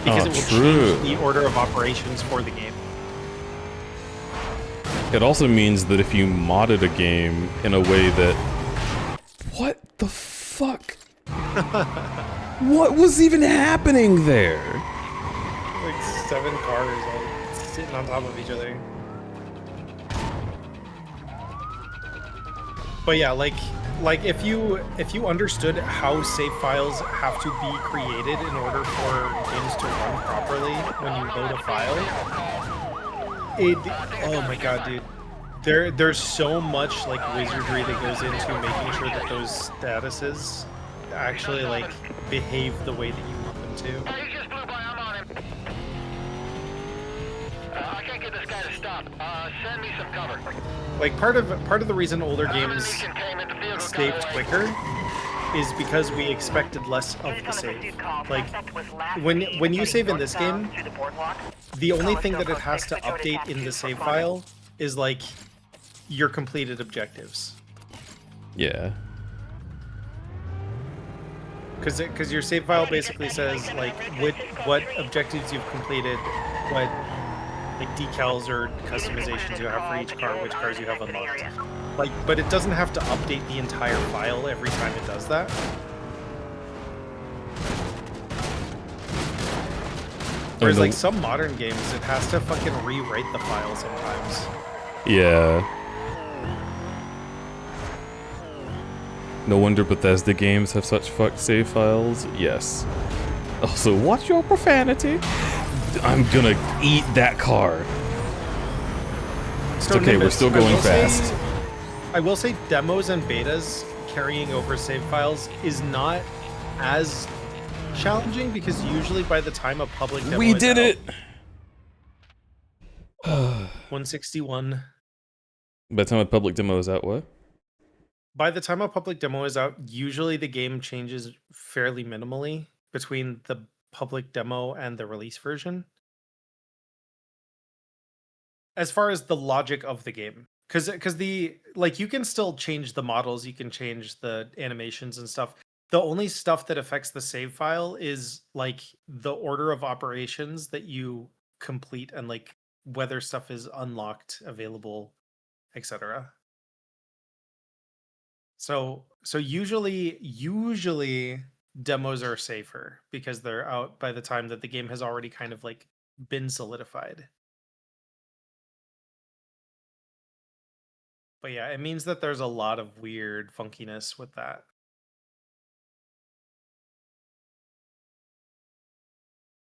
Because it will change the order of operations for the game. It also means that if you modded a game in a way that... What the fuck? What was even happening there? Like 7 cars all sitting on top of each other. But yeah, like if you understood how save files have to be created in order for games to run properly when you load a file, oh my god, dude. There's so much like wizardry that goes into making sure that those statuses actually like behave the way that you want them to. He just blew by. I'm on him. I can't get this guy to stop. Send me some cover. Like part of the reason older games saved quicker is because we expected less of the save. Like when you save in this game, the only thing that it has to update in the save file is like your completed objectives. Yeah. Because your save file basically says like what objectives you've completed, what like decals or customizations you have for each car, which cars you have unlocked. Like, but it doesn't have to update the entire file every time it does that. Whereas like some modern games, it has to fucking rewrite the file sometimes. Yeah. No wonder Bethesda games have such fucked save files. Yes. Also, watch your profanity. I'm gonna eat that car. It's So okay, we're Nimbus, still going fast. I will say demos and betas carrying over save files is not as challenging because usually by the time a public demo We is did out, it! 161. By the time a public demo is out, what? By the time a public demo is out, usually the game changes fairly minimally between the public demo and the release version. As far as the logic of the game. Because the like you can still change the models, you can change the animations and stuff. The only stuff that affects the save file is like the order of operations that you complete and like whether stuff is unlocked, available, etc. So usually demos are safer because they're out by the time that the game has already kind of like been solidified. But yeah, it means that there's a lot of weird funkiness with that.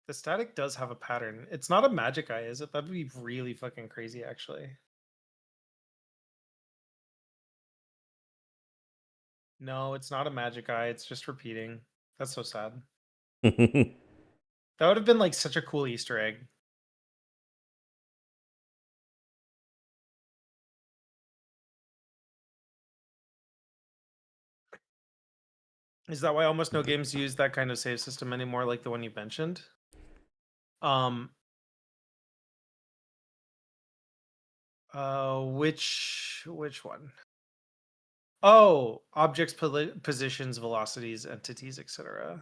The static does have a pattern. It's not a magic eye, is it? That'd be really fucking crazy, actually. No, it's not a magic eye. It's just repeating. That's so sad. That would have been like such a cool Easter egg. Is that why almost no games use that kind of save system anymore, like the one you mentioned? Which one? Oh, objects, positions, velocities, entities, etc.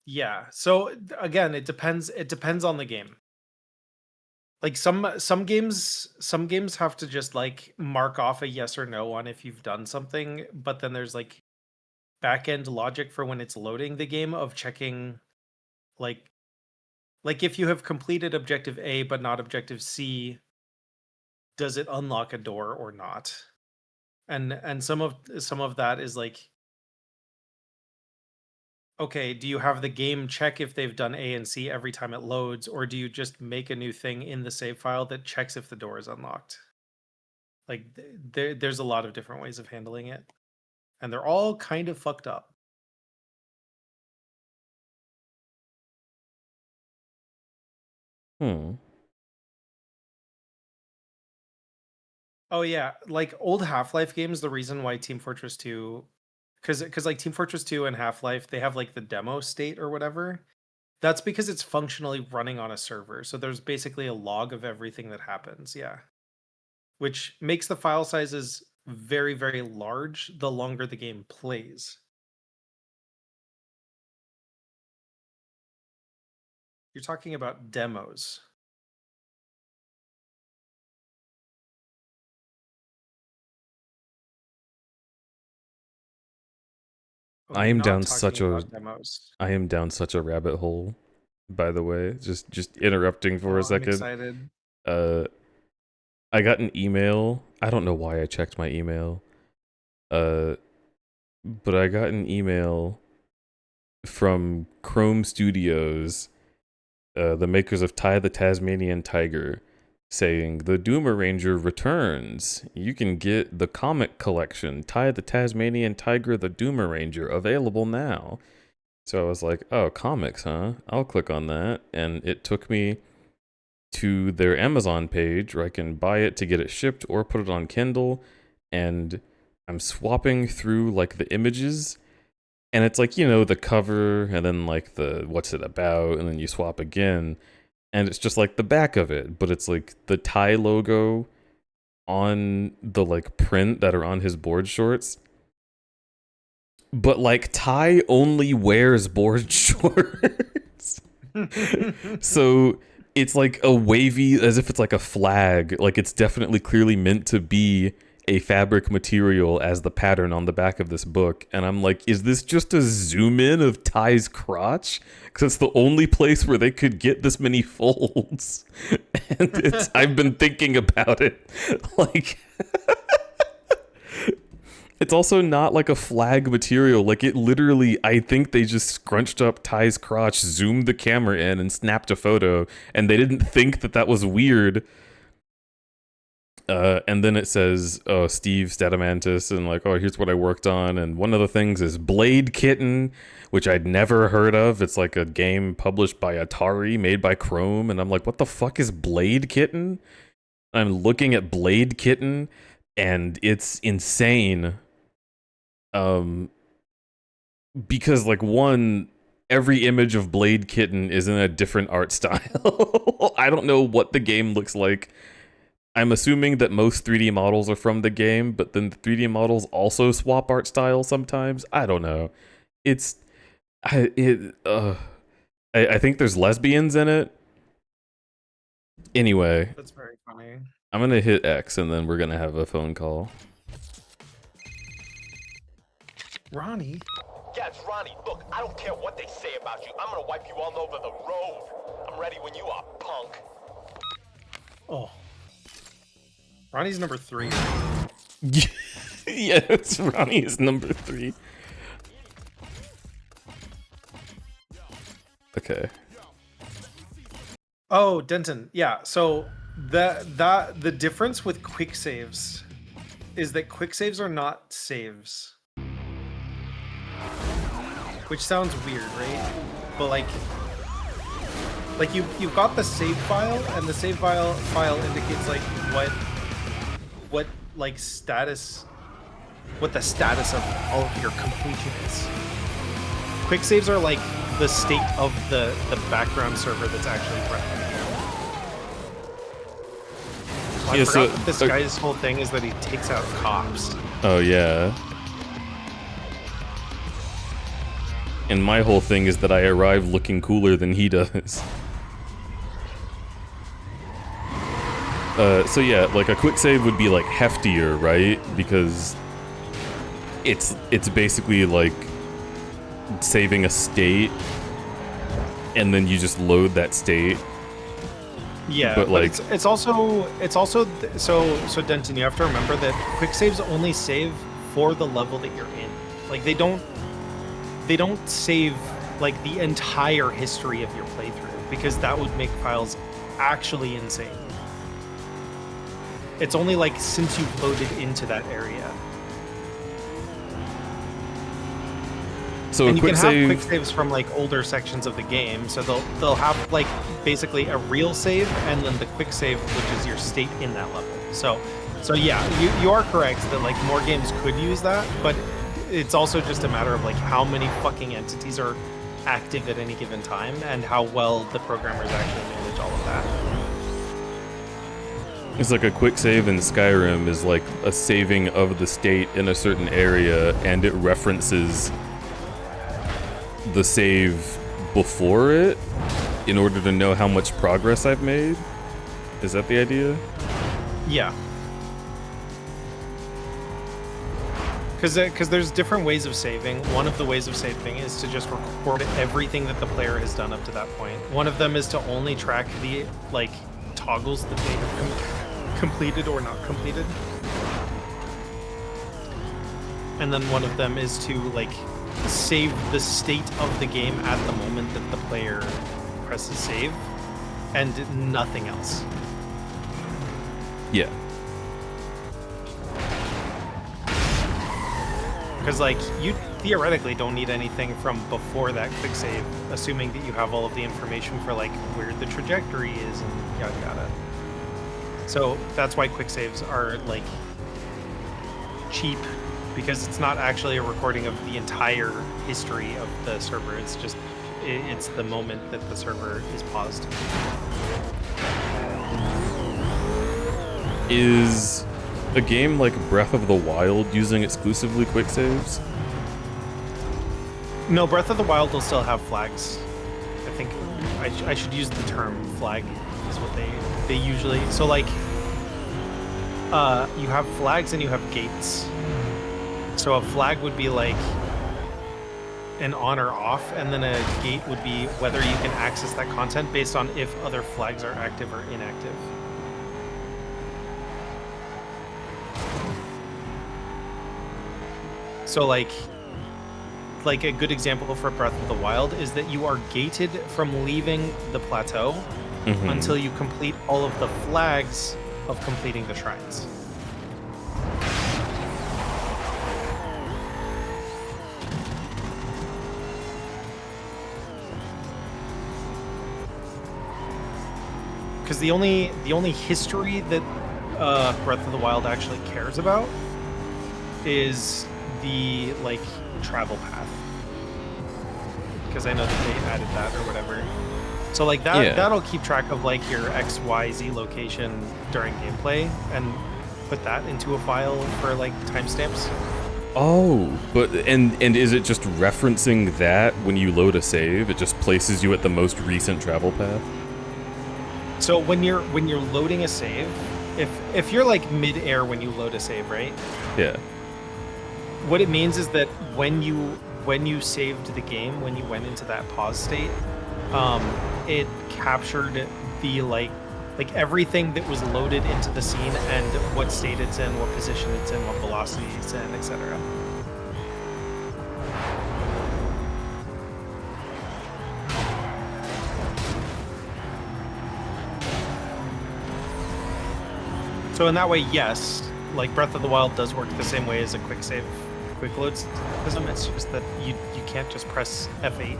Yeah. So again, it depends on the game. Like some games have to just like mark off a yes or no on if you've done something, but then there's like back-end logic for when it's loading the game of checking like if you have completed objective A but not objective C, does it unlock a door or not? And some of that is like, okay, do you have the game check if they've done A and C every time it loads, or do you just make a new thing in the save file that checks if the door is unlocked? Like there's a lot of different ways of handling it, and they're all kind of fucked up. Oh yeah, like old Half-Life games, the reason why Team Fortress 2 because like Team Fortress 2 and Half-Life, they have like the demo state or whatever. That's because it's functionally running on a server. So there's basically a log of everything that happens. Yeah. Which makes the file sizes very, very large the longer the game plays. You're talking about demos. Oh, I you're am not down talking such a about demos. I am down such a rabbit hole, by the way. Just interrupting for a Oh, I'm second. excited. I got an email. I don't know why I checked my email. But I got an email from Chrome Studios, the makers of Ty the Tasmanian Tiger, saying the Doomer Ranger returns. You can get the comic collection, Ty the Tasmanian Tiger, the Doomer Ranger, available now. So I was like, oh, comics, huh? I'll click on that. And it took me to their Amazon page where I can buy it to get it shipped or put it on Kindle. And I'm swapping through like the images. And it's like, you know, the cover and then like the what's it about, and then you swap again. And it's just like the back of it, but it's like the Ty logo on the like print that are on his board shorts. But like Ty only wears board shorts. So it's like a wavy, as if it's like a flag. Like it's definitely clearly meant to be a fabric material as the pattern on the back of this book. And I'm like, is this just a zoom in of Ty's crotch? Because it's the only place where they could get this many folds. And I've been thinking about it. Like, it's also not like a flag material. Like it literally, I think they just scrunched up Ty's crotch, zoomed the camera in and snapped a photo. And they didn't think that that was weird. And then it says, oh, Steve Stadamantis, and like, oh, here's what I worked on. And one of the things is Blade Kitten, which I'd never heard of. It's like a game published by Atari, made by Chrome. And I'm like, what the fuck is Blade Kitten? I'm looking at Blade Kitten, and it's insane. Because like one, every image of Blade Kitten is in a different art style. I don't know what the game looks like. I'm assuming that most 3D models are from the game, but then the 3D models also swap art style sometimes. I don't know. I think there's lesbians in it. Anyway. That's very funny. I'm gonna hit X and then we're gonna have a phone call. Ronnie? Yeah, it's Ronnie. Look, I don't care what they say about you. I'm gonna wipe you all over the road. I'm ready when you are, punk. Oh. Ronnie's number 3. Yes, Ronnie is number 3. Okay. Oh, Denton. Yeah. So the difference with quick saves is that quick saves are not saves. Which sounds weird, right? But like you've got the save file, and the save file indicates like what like status, what the status of all of your completion is. Quick saves are like the state of the background server that's actually running. I forgot that this guy's whole thing is that he takes out cops. Oh yeah. And my whole thing is that I arrive looking cooler than he does. So yeah, like a quick save would be like heftier, right? Because it's basically like saving a state, and then you just load that state. Yeah, but like it's also so Denton, you have to remember that quick saves only save for the level that you're in. Like they don't save like the entire history of your playthrough, because that would make files actually insane. It's only like since you've loaded into that area. So and you can have quick saves from like older sections of the game, so they'll have like basically a real save and then the quick save, which is your state in that level. So yeah, you are correct that like more games could use that, but it's also just a matter of like how many fucking entities are active at any given time and how well the programmers actually manage all of that. It's like a quick save in Skyrim is like a saving of the state in a certain area, and it references the save before it in order to know how much progress I've made. Is that the idea? Yeah. Because there's different ways of saving. One of the ways of saving is to just record everything that the player has done up to that point. One of them is to only track the like toggles that they have completed or not completed. And then one of them is to like save the state of the game at the moment that the player presses save, and nothing else. Yeah. Because, like, you theoretically don't need anything from before that quick save, assuming that you have all of the information for, like, where the trajectory is and yada yada. So that's why quick saves are, like, cheap, because it's not actually a recording of the entire history of the server. It's just, it's the moment that the server is paused. Is a game like Breath of the Wild using exclusively quick saves? No, Breath of the Wild will still have flags. I think I should use the term flag is what they usually. So like, you have flags and you have gates. So a flag would be like an on or off, and then a gate would be whether you can access that content based on if other flags are active or inactive. So like a good example for Breath of the Wild is that you are gated from leaving the plateau until you complete all of the flags of completing the shrines. Because the only history that Breath of the Wild actually cares about is the like travel path, because I know that they added that or whatever. So like that that'll keep track of like your XYZ location during gameplay and put that into a file for like timestamps. Oh, but and is it just referencing that when you load a save? It just places you at the most recent travel path? So when you're loading a save, if you're like mid-air when you load a save, right? Yeah. What it means is that when you saved the game, when you went into that pause state, it captured the like everything that was loaded into the scene and what state it's in, what position it's in, what velocity it's in, etc. So in that way, yes, like Breath of the Wild does work the same way as a quick save, quick load system. It's just that you can't just press F8.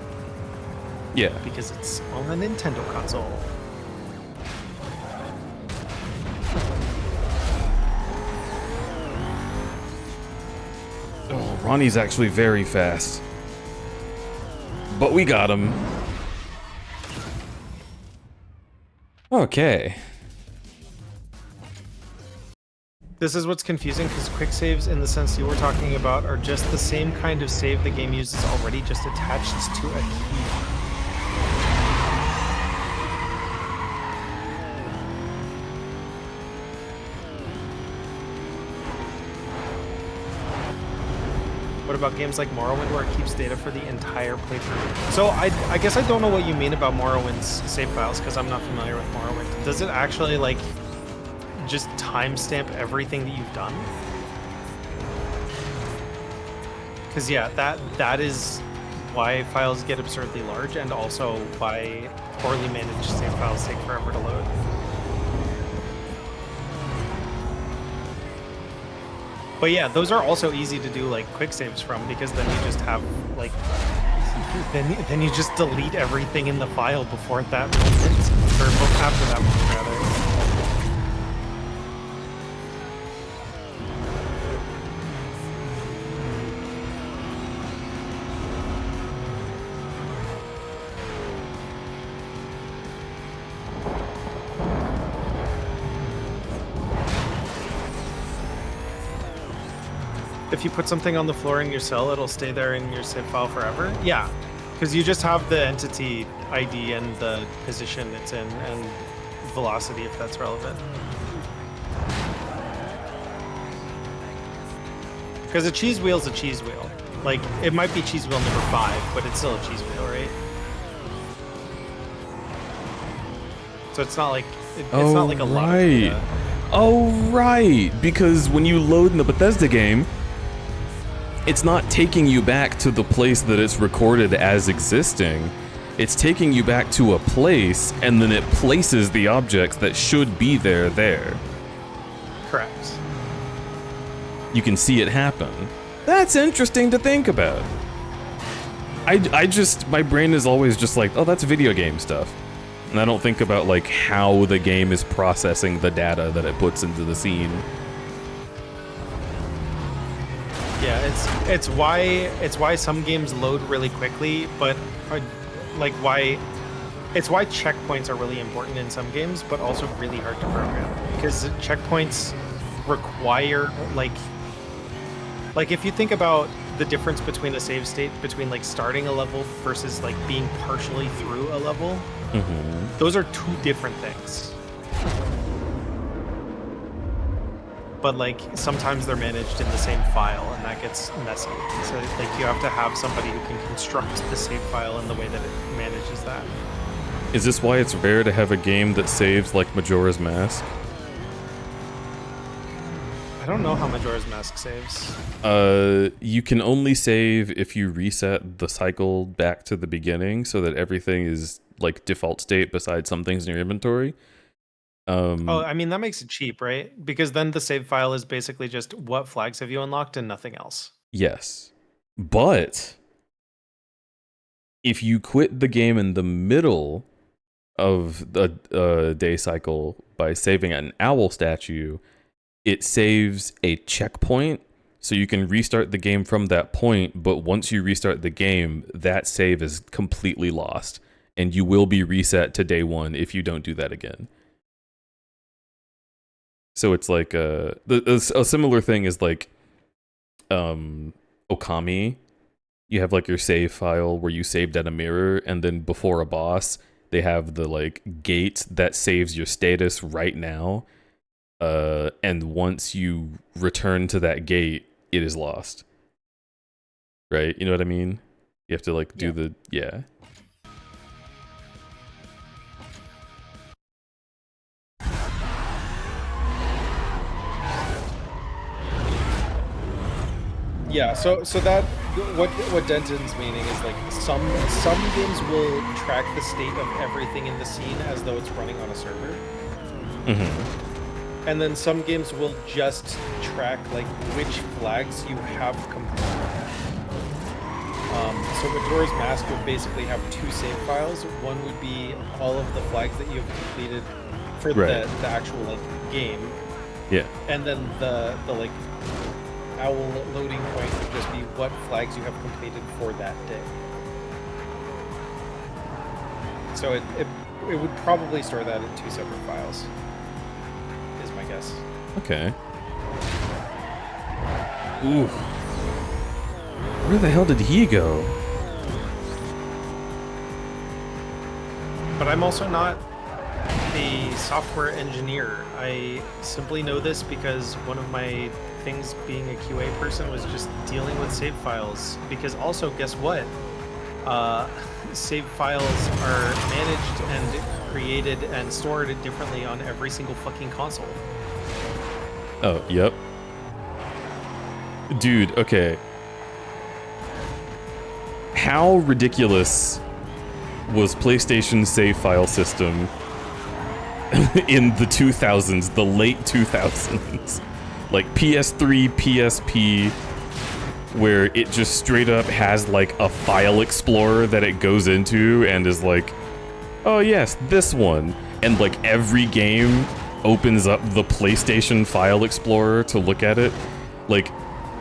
Yeah. Because it's on a Nintendo console. Oh, Ronnie's actually very fast. But we got him. Okay. This is what's confusing, because quick saves, in the sense you were talking about, are just the same kind of save the game uses already, just attached to a key. What about games like Morrowind, where it keeps data for the entire playthrough? So I guess I don't know what you mean about Morrowind's save files, because I'm not familiar with Morrowind. Does it actually, like, just timestamp everything that you've done? Because yeah, that is why files get absurdly large, and also why poorly managed save files take forever to load. But yeah, those are also easy to do like quick saves from, because then you just have like then you just delete everything in the file before that moment, or after that moment rather. if you put something on the floor in your cell, it'll stay there in your save file forever? Yeah, because you just have the entity ID and the position it's in and velocity if that's relevant. Because a cheese wheel's a cheese wheel. Like, it might be cheese wheel number 5, but it's still a cheese wheel, right? So it's not like it's not like a lot of data. Oh, right. Because when you load in the Bethesda game, it's not taking you back to the place that it's recorded as existing. It's taking you back to a place, and then it places the objects that should be there. Correct. You can see it happen. That's interesting to think about. My brain is always just like, oh, that's video game stuff. And I don't think about like how the game is processing the data that it puts into the scene. Yeah, it's why some games load really quickly, but like why checkpoints are really important in some games, but also really hard to program because checkpoints require like if you think about the difference between a save state between like starting a level versus like being partially through a level. Mm-hmm. Those are two different things. But like sometimes they're managed in the same file and that gets messy. So like you have to have somebody who can construct the save file in the way that it manages that. Is this why it's rare to have a game that saves like Majora's Mask? I don't know how Majora's Mask saves. You can only save if you reset the cycle back to the beginning so that everything is like default state besides some things in your inventory. Oh, I mean, that makes it cheap, right? Because then the save file is basically just what flags have you unlocked and nothing else. Yes. But if you quit the game in the middle of the day cycle by saving an owl statue, it saves a checkpoint, so you can restart the game from that point, but once you restart the game, that save is completely lost, and you will be reset to day 1 if you don't do that again. So it's like a similar thing is like Okami. You have like your save file where you saved at a mirror, and then before a boss, they have the like gate that saves your status right now. And once you return to that gate, it is lost. Right? You know what I mean? You have to like do the Yeah, so that what Denton's meaning is like some games will track the state of everything in the scene as though it's running on a server. Mm-hmm. And then some games will just track like which flags you have completed. So Majora's Mask would basically have 2 save files. One would be all of the flags that you have completed for the actual like game. Yeah. And then the like owl loading point would just be what flags you have completed for that day. So it would probably store that in 2 separate files. My guess. Okay. Ooh. Where the hell did he go? But I'm also not a software engineer. I simply know this because one of my things being a QA person was just dealing with save files. Because also, guess what? Save files are managed and created and stored differently on every single fucking console. Oh, yep. Dude, okay. How ridiculous was PlayStation's save file system in the 2000s, the late 2000s? Like PS3, PSP, where it just straight up has like a file explorer that it goes into and is like, oh yes, this one. And like every game opens up the PlayStation file explorer to look at it. Like,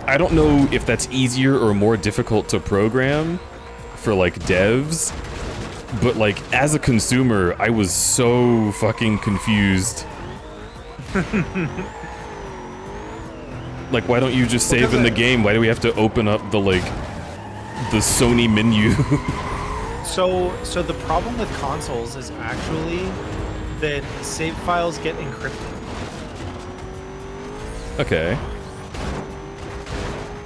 I don't know if that's easier or more difficult to program for like devs, but like as a consumer, I was so fucking confused. Like, why don't you just save in the game? Why do we have to open up the, like, the Sony menu? So the problem with consoles is actually that save files get encrypted. Okay.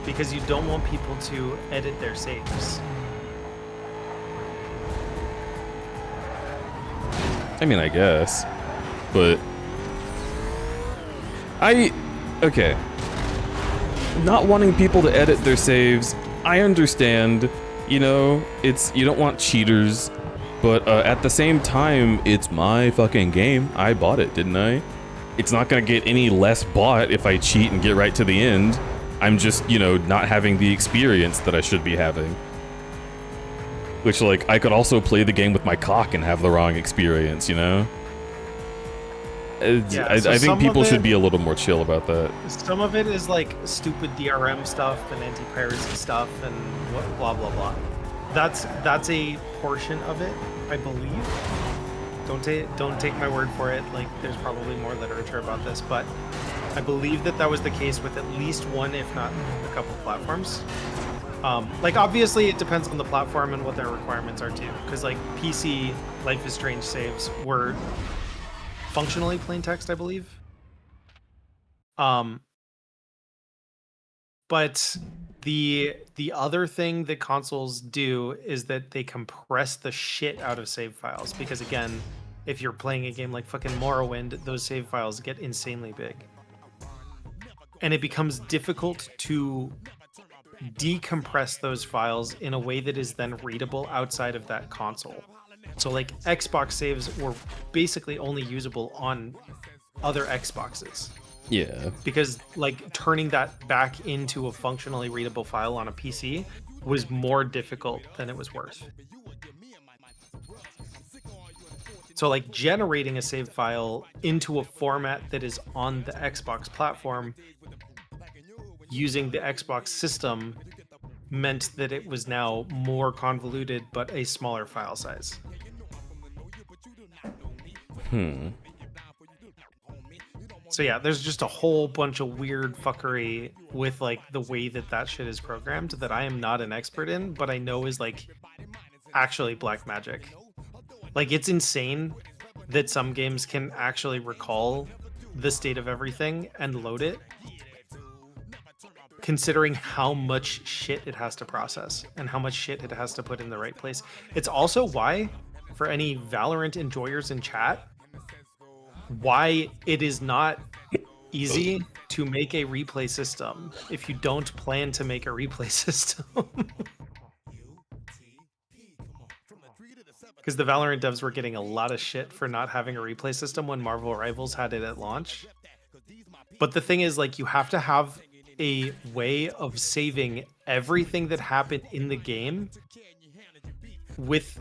Because you don't want people to edit their saves. I mean, I guess. But... Okay. Not wanting people to edit their saves, I understand. You know, you don't want cheaters. But at the same time, it's my fucking game. I bought it, didn't I? It's not gonna get any less bought if I cheat and get right to the end. I'm just, you know, not having the experience that I should be having. Which, like, I could also play the game with my cock and have the wrong experience, you know? Yeah, I think people should be a little more chill about that. Some of it is like stupid DRM stuff and anti-piracy stuff and blah blah blah. That's a portion of it, I believe. Don't take my word for it. Like, there's probably more literature about this, but I believe that was the case with at least one, if not a couple platforms. Like, obviously, it depends on the platform and what their requirements are too. Because like PC Life is Strange saves were functionally plain text, I believe. But the other thing that consoles do is that they compress the shit out of save files, because again, if you're playing a game like fucking Morrowind, those save files get insanely big. And it becomes difficult to decompress those files in a way that is then readable outside of that console. So like Xbox saves were basically only usable on other Xboxes. Yeah. Because like turning that back into a functionally readable file on a PC was more difficult than it was worth. So like generating a save file into a format that is on the Xbox platform using the Xbox system meant that it was now more convoluted but a smaller file size. So yeah, there's just a whole bunch of weird fuckery with like the way that shit is programmed that I am not an expert in, but I know is like actually black magic. Like, it's insane that some games can actually recall the state of everything and load it, considering how much shit it has to process and how much shit it has to put in the right place. It's also why, for any Valorant enjoyers in chat, why it is not easy to make a replay system if you don't plan to make a replay system. Because the Valorant devs were getting a lot of shit for not having a replay system when Marvel Rivals had it at launch. But the thing is, like, you have to have a way of saving everything that happened in the game with,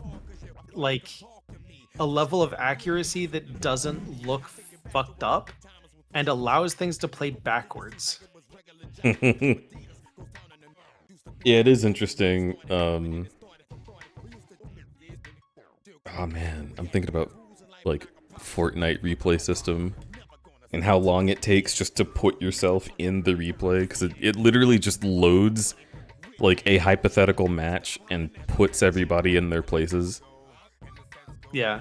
like, a level of accuracy that doesn't look fucked up and allows things to play backwards. Yeah, it is interesting. Oh man, I'm thinking about like Fortnite replay system and how long it takes just to put yourself in the replay, because it literally just loads like a hypothetical match and puts everybody in their places. Yeah.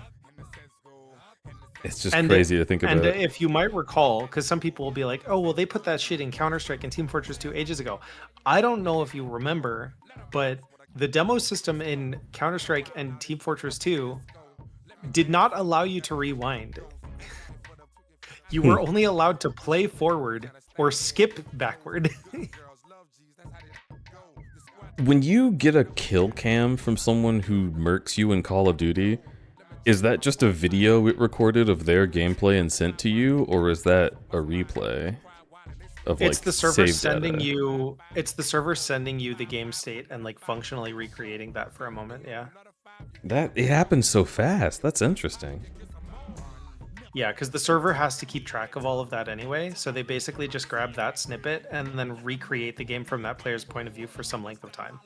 It's just crazy to think about. And if you might recall, because some people will be like, oh, well, they put that shit in Counter-Strike and Team Fortress 2 ages ago. I don't know if you remember, but the demo system in Counter-Strike and Team Fortress 2 did not allow you to rewind. You were only allowed to play forward or skip backward. When you get a kill cam from someone who murks you in Call of Duty, is that just a video it recorded of their gameplay and sent to you, or is that a replay of like It's the server save sending data? you. It's the server sending you the game state and like functionally recreating that for a moment. Yeah. That it happens so fast. That's interesting. Yeah, because the server has to keep track of all of that anyway. So they basically just grab that snippet and then recreate the game from that player's point of view for some length of time.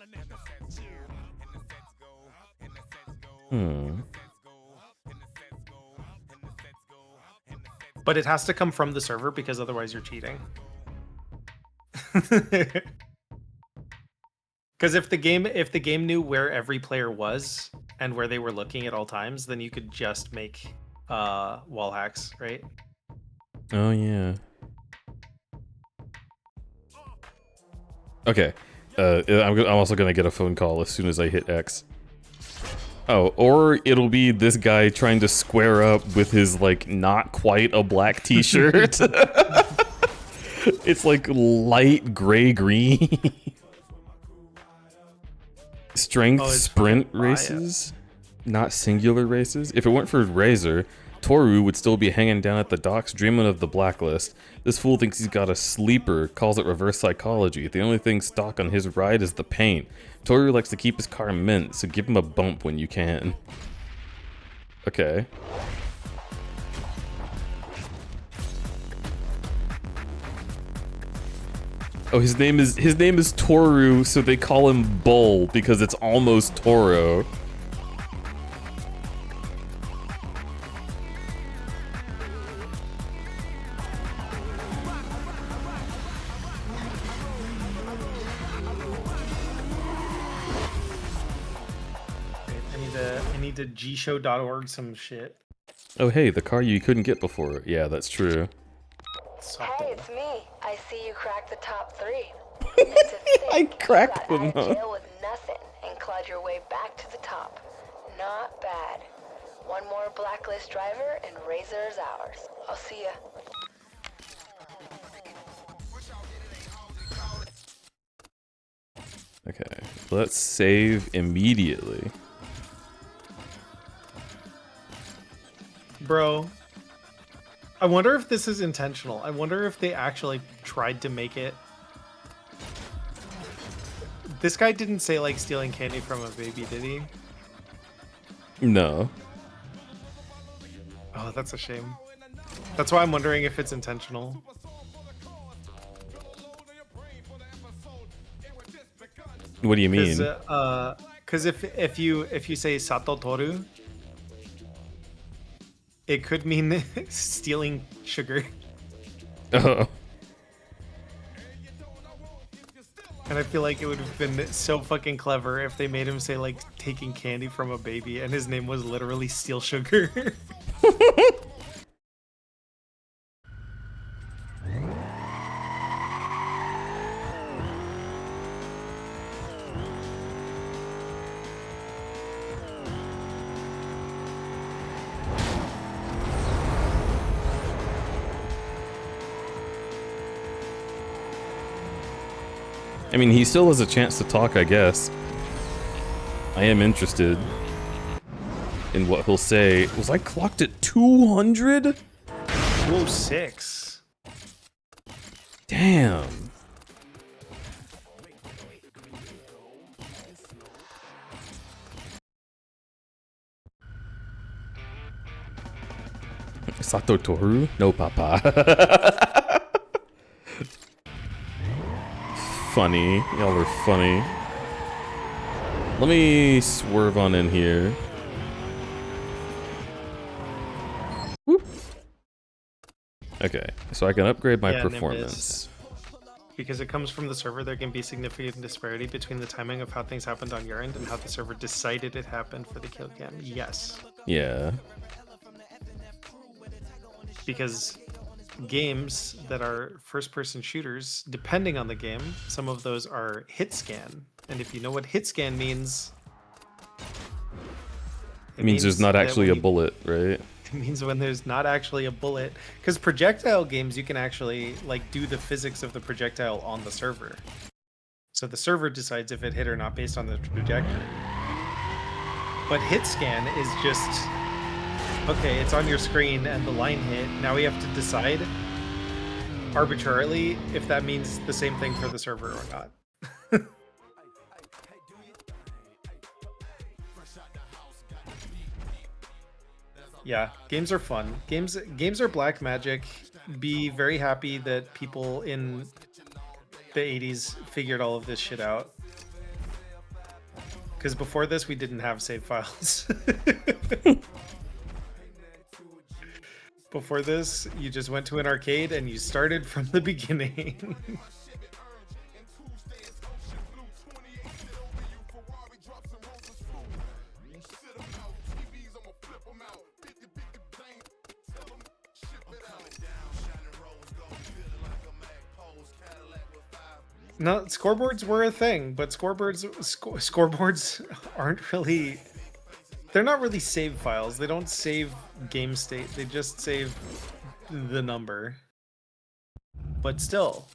But it has to come from the server because otherwise you're cheating. Because if the game knew where every player was and where they were looking at all times, then you could just make wall hacks, right? Oh yeah. Okay. I'm also gonna get a phone call as soon as I hit X. Oh, or it'll be this guy trying to square up with his, like, not quite a black t-shirt. It's like light gray-green. Strength sprint races, not singular races. If it weren't for Razor, Toru would still be hanging down at the docks dreaming of the blacklist. This fool thinks he's got a sleeper, calls it reverse psychology. The only thing stock on his ride is the paint. Toru likes to keep his car mint, so give him a bump when you can. Okay. Oh, his name is Toru, so they call him Bull because it's almost Toro. I need to gshow.org some shit. Oh hey, the car you couldn't get before. Yeah, that's true. Hey, it's me. I see you cracked the top 3. And to think I cracked you them, got out huh? of jail with nothing and clawed your way back to the top. Not bad. One more blacklist driver and Razor is ours. I'll see ya. Okay, let's save immediately. Bro, I wonder if this is intentional. I wonder if they actually tried to make it. This guy didn't say, like, stealing candy from a baby, did he? No. Oh, that's a shame. That's why I'm wondering if it's intentional. What do you mean? Because if you say Sato Toru, it could mean stealing sugar. Oh. And I feel like it would have been so fucking clever if they made him say, like, taking candy from a baby, and his name was literally Steal Sugar. I mean, he still has a chance to talk, I guess. I am interested in what he'll say. Was I clocked at 200? 206. Damn. Sato Toru? No, papa. Funny. Y'all are funny. Let me swerve on in here. Whoop. Okay, so I can upgrade my performance. Because it comes from the server, there can be significant disparity between the timing of how things happened on your end and how the server decided it happened for the kill cam. Yes. Yeah. Because games that are first-person shooters, depending on the game, some of those are hit scan. And if you know what hit scan means... It means there's not actually a bullet, right? It means when there's not actually a bullet. Because projectile games, you can actually, like, do the physics of the projectile on the server. So the server decides if it hit or not based on the trajectory. But hit scan is just... Okay, it's on your screen and the line hit. Now we have to decide arbitrarily if that means the same thing for the server or not. Yeah, games are fun. Games are black magic. Be very happy that people in the 80s figured all of this shit out. Because before this, we didn't have save files. Before this, you just went to an arcade and you started from the beginning. No, scoreboards were a thing, but scoreboards aren't really. They're not really save files. They don't save game state. They just save the number. But still,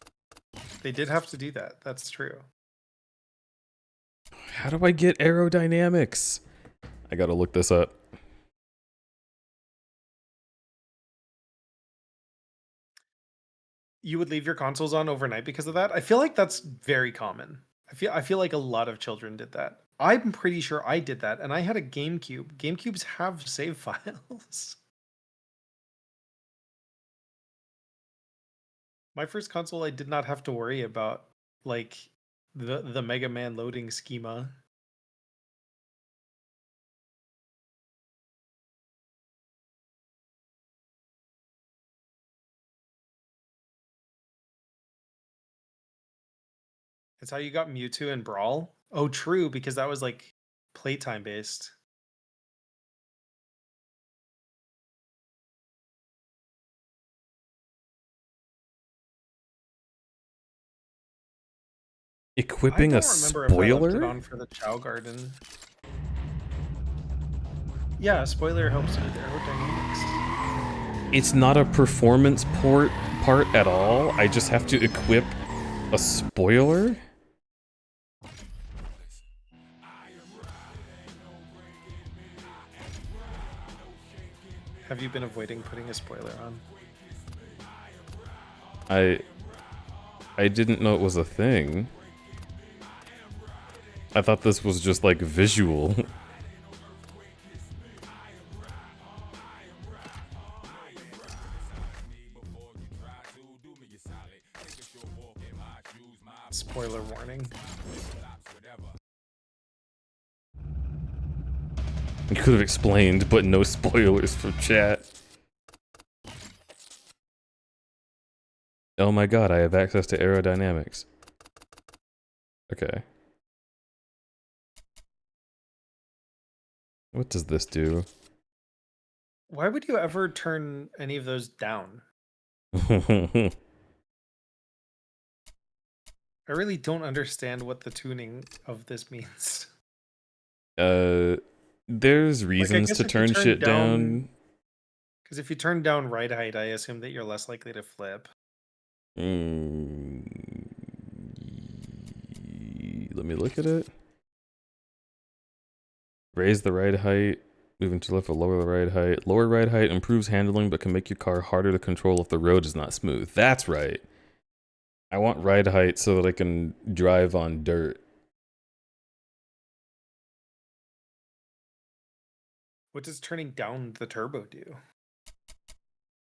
they did have to do that. That's true. How do I get aerodynamics? I gotta look this up. You would leave your consoles on overnight because of that? I feel like that's very common. I feel like a lot of children did that. I'm pretty sure I did that, and I had a GameCube. GameCubes have save files. My first console, I did not have to worry about like the Mega Man loading schema. It's how you got Mewtwo and Brawl. Oh, true, because that was like playtime based. Equipping I a don't remember if I left it spoiler? on for the Chow Garden. Yeah, spoiler helps with aerodynamics. It's not a performance part at all. I just have to equip a spoiler? Have you been avoiding putting a spoiler on? I didn't know it was a thing. I thought this was just like visual. Spoiler warning. You could have explained, but no spoilers for chat. Oh my god, I have access to aerodynamics. Okay. What does this do? Why would you ever turn any of those down? I really don't understand what the tuning of this means. There's reasons guess to if you turn shit down. Because if you turn down ride height, I assume that you're less likely to flip. Let me look at it. Raise the ride height. Moving to left or lower the ride height. Lower ride height improves handling but can make your car harder to control if the road is not smooth. That's right. I want ride height so that I can drive on dirt. What does turning down the turbo do?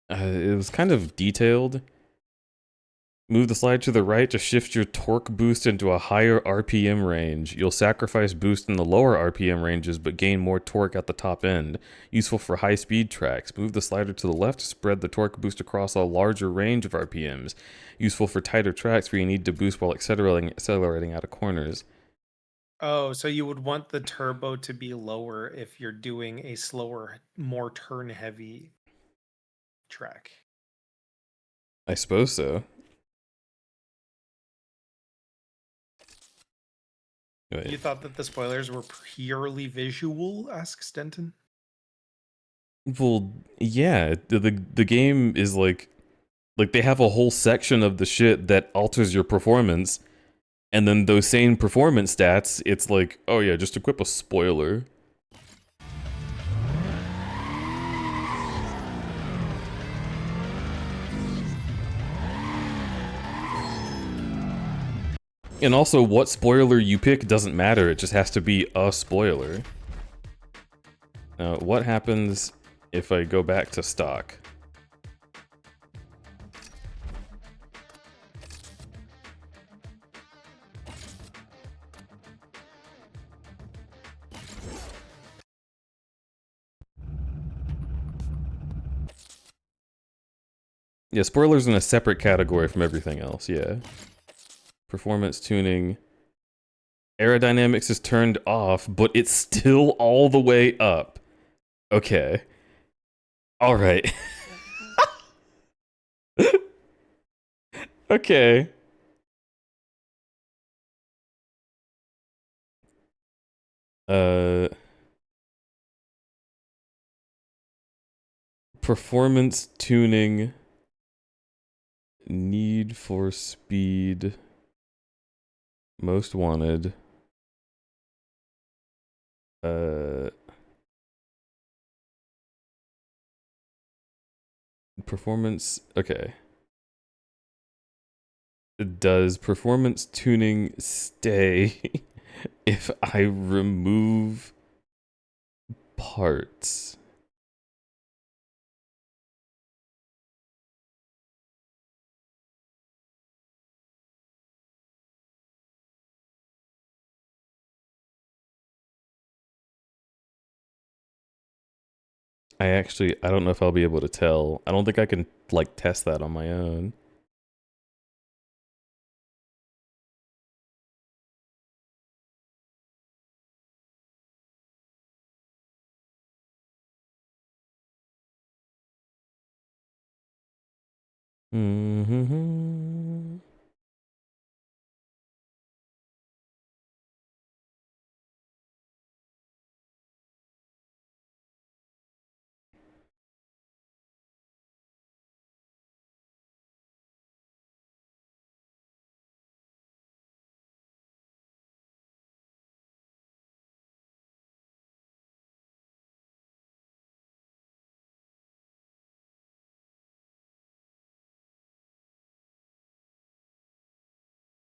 It was kind of detailed. Move the slide to the right to shift your torque boost into a higher RPM range. You'll sacrifice boost in the lower RPM ranges, but gain more torque at the top end. Useful for high-speed tracks. Move the slider to the left to spread the torque boost across a larger range of RPMs. Useful for tighter tracks where you need to boost while accelerating out of corners. Oh, so you would want the turbo to be lower if you're doing a slower, more turn-heavy track. I suppose so. Wait. You thought that the spoilers were purely visual? Asks Denton. Well, yeah, the game is like they have a whole section of the shit that alters your performance, and then those same performance stats, it's like, oh yeah, just equip a spoiler. And also, what spoiler you pick doesn't matter, it just has to be a spoiler. Now, what happens if I go back to stock? Yeah, spoilers in a separate category from everything else, yeah. Performance tuning. Aerodynamics is turned off, but it's still all the way up. Okay. Alright. Okay. Performance tuning, Need for Speed, Most Wanted. Performance, okay. Does performance tuning stay if I remove parts? I don't know if I'll be able to tell. I don't think I can, like, test that on my own. Mm-hmm.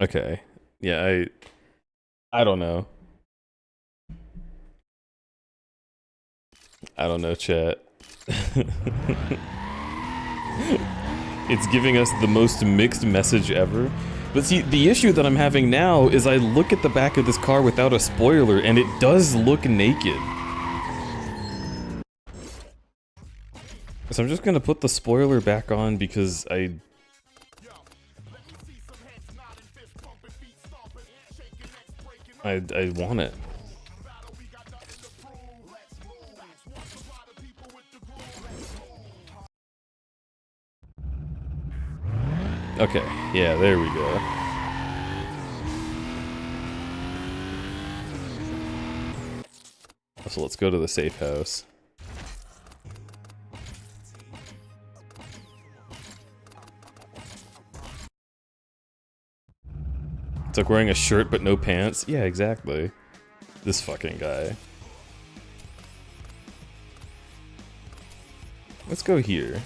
Okay. Yeah, I don't know. I don't know, chat. It's giving us the most mixed message ever. But see, the issue that I'm having now is I look at the back of this car without a spoiler, and it does look naked. So I'm just gonna put the spoiler back on because I want it. Okay, yeah, there we go. So let's go to the safe house. It's like wearing a shirt but no pants. Yeah, exactly. This fucking guy. Let's go here.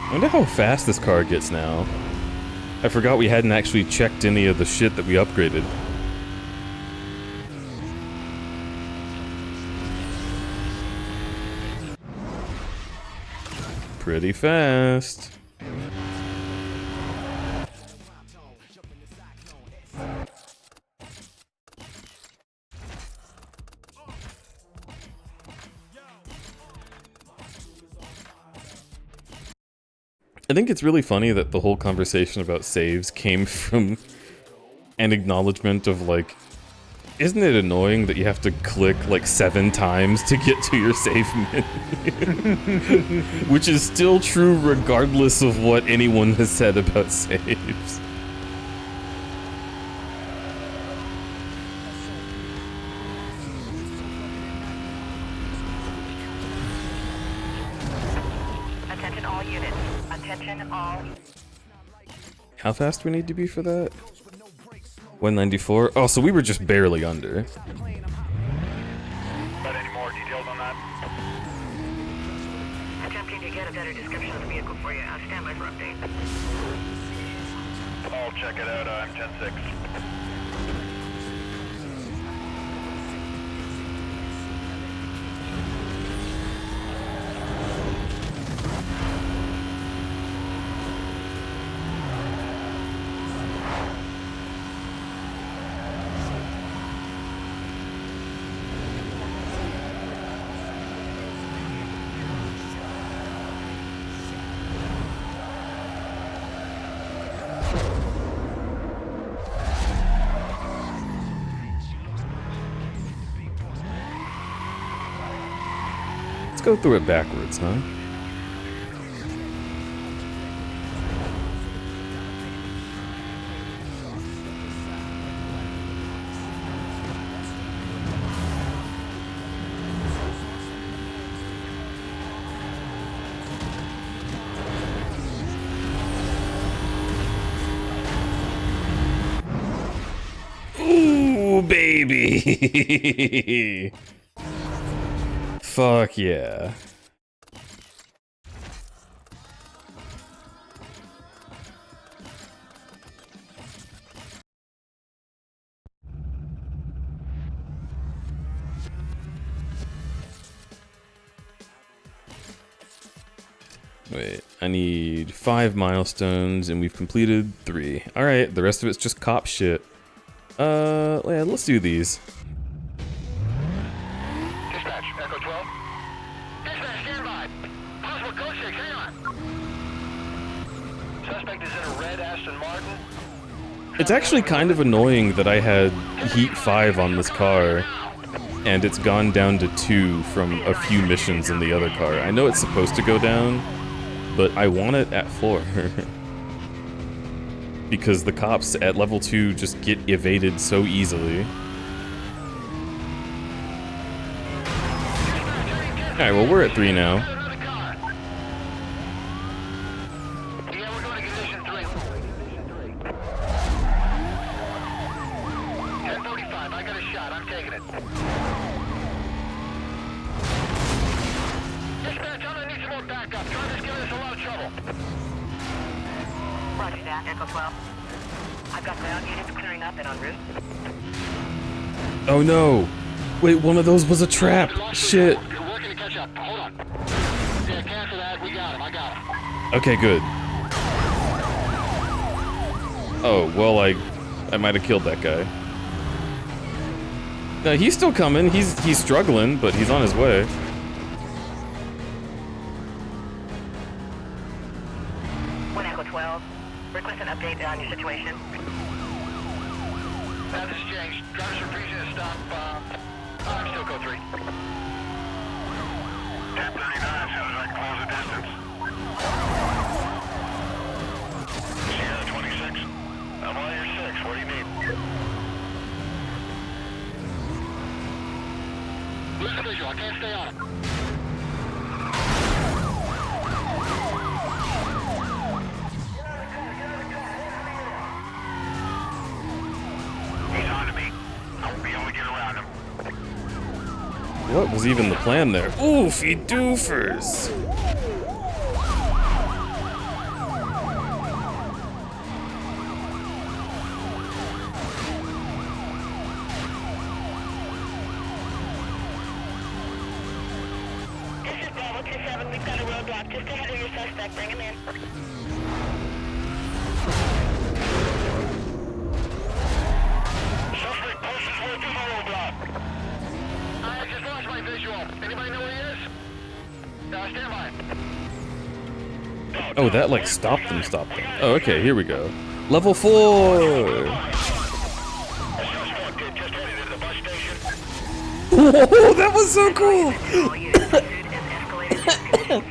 I wonder how fast this car gets now. I forgot we hadn't actually checked any of the shit that we upgraded. Pretty fast. I think it's really funny that the whole conversation about saves came from an acknowledgement of, like, isn't it annoying that you have to click like 7 times to get to your save menu? Which is still true regardless of what anyone has said about saves. Attention all units. Attention all. How fast do we need to be for that? 194? Oh, so we were just barely under. Got any more details on that? Attempting to get a better description of the vehicle for you. Stand by for update. I'll check it out. I'm 10-6. Let's go through it backwards, huh? baby! Fuck yeah. Wait, I need 5 milestones, and we've completed 3. Alright, the rest of it's just cop shit. Yeah, let's do these. Dispatch, Echo 12. Dispatch, stand by. Possible code 6, hang on. Suspect is in a red Aston Martin. It's actually kind of annoying that I had Heat 5 on this car, and it's gone down to 2 from a few missions in the other car. I know it's supposed to go down, but I want it at 4. Because the cops at level 2 just get evaded so easily. Alright, well we're at 3 now. Yeah, we're going to condition 3. 10:45, I got a shot, I'm taking it. Dispatch, I'm gonna need some more backup. Driver's giving us a lot of trouble. Roger that, Echo 12. I've got ground units clearing up and en route. Oh no! Wait, one of those was a trap! Shit! We're working to catch up. Hold on. Yeah, cancel that. We got him. I got him. Okay, good. Oh, well I might have killed that guy. No, he's still coming. He's struggling, but he's on his way. One Echo 12. Request an update on your situation. Status changed. Driver's refusing to stop. I'm still code 3. 10:39 as soon as I close the distance. Sierra 26. I'm on your 6. What do you need? Lose the visual. I can't stay on it. He's on to me. I won't be able to get around him. What was even the plan there? Oofy doofers! This is Bravo 27. We've got a roadblock just ahead of your suspect. Bring him in. Suspect pushes way through the roadblock. I just lost my visual. Anybody know where he is? Stand by. Oh, that like stopped them. Oh, okay, here we go. Level 4! Whoa, that was so cool! All units pursuit has escalated to condition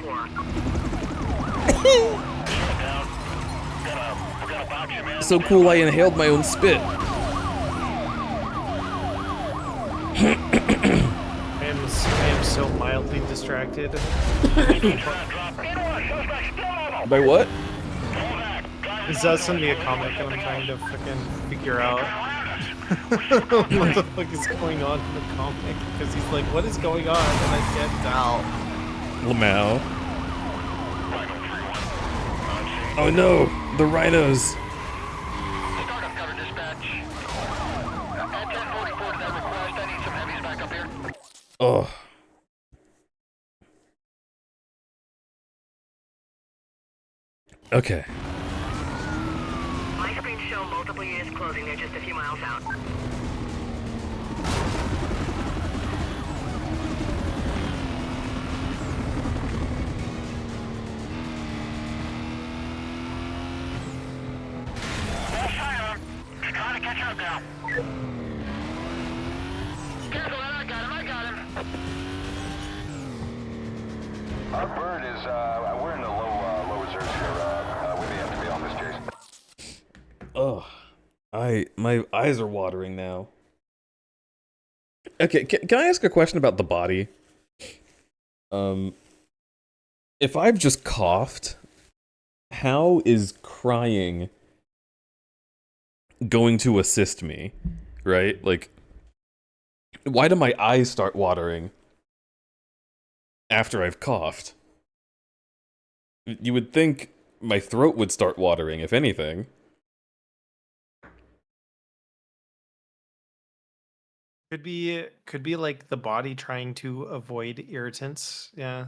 4. So cool I inhaled my own spit. I am so mildly distracted. By what? Is that suddenly a comic and I'm trying to fucking figure out what the fuck is going on in the comic? Because he's like, what is going on? And I can't tell. Lamau. Oh no, the rhinos. Startup cover dispatch. At 10:44 to that request, I need some heavies back up here. Oh. Okay. My screens show multiple units closing. They're just a few miles out. Full silent. Just trying to catch up now. Careful, I got him. Our bird is, we're in the low reserves here. We may have to be on this, Jason. Oh. My eyes are watering now. Okay, can I ask a question about the body? If I've just coughed, how is crying going to assist me? Right? Like, Why do my eyes start watering after I've coughed? You would think my throat would start watering, if anything. Could be like the body trying to avoid irritants. Yeah.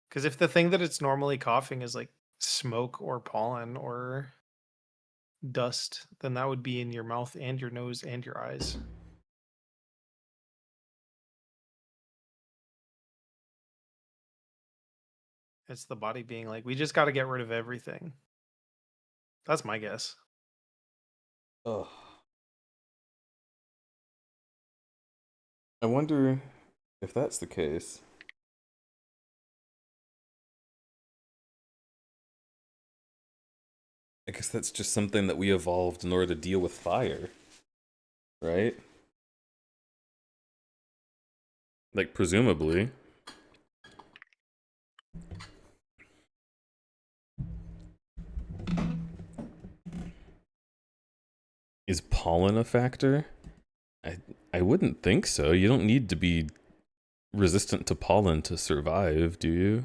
Because if the thing that it's normally coughing is like smoke or pollen or dust, then that would be in your mouth and your nose and your eyes. It's the body being like, we just got to get rid of everything. That's my guess. Ugh. I wonder if that's the case. I guess that's just something that we evolved in order to deal with fire, right? Like, presumably. Is pollen a factor? I wouldn't think so. You don't need to be resistant to pollen to survive, do you?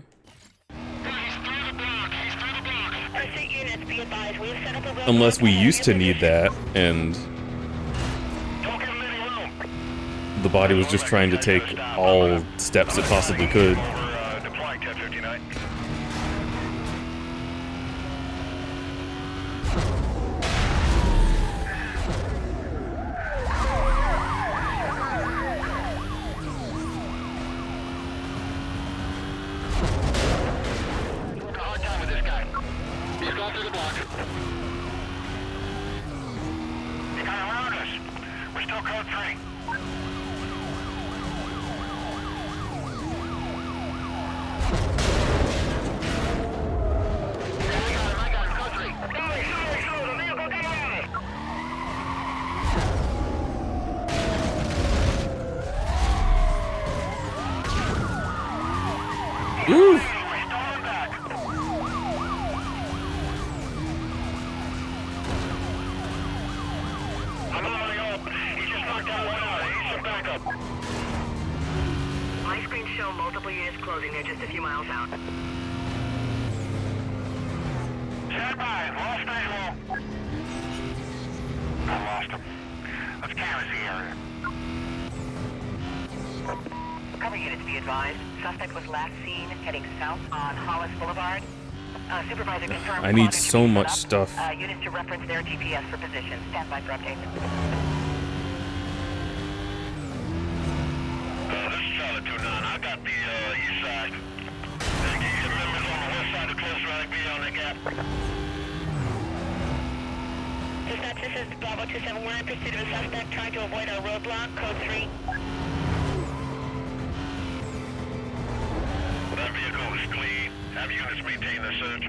Pursuit units, be advised. We have set up a roadblock. Unless we used to need that, and the body was just trying to take all steps it possibly could. Deploying 1059. Work a hard time with this guy. He's going through the block. He's kind of around us. We're still code 3. Woo! My screens show multiple units closing. They're just a few miles out. Stand by. Lost visual. I lost him. Let's canvas the area. Cover units, be advised. Suspect was last seen heading south on Hollis Boulevard. Supervisor confirmed. I need so much stuff. Units to reference their GPS for position. Stand by for updates. This is Charlotte 29. I got the east side. Then get your members on the west side to close right beyond the gap. Dispatch, this is Bravo 27. We're in pursuit of a suspect trying to avoid our roadblock, code 3. That vehicle is clean. Have units maintain the search.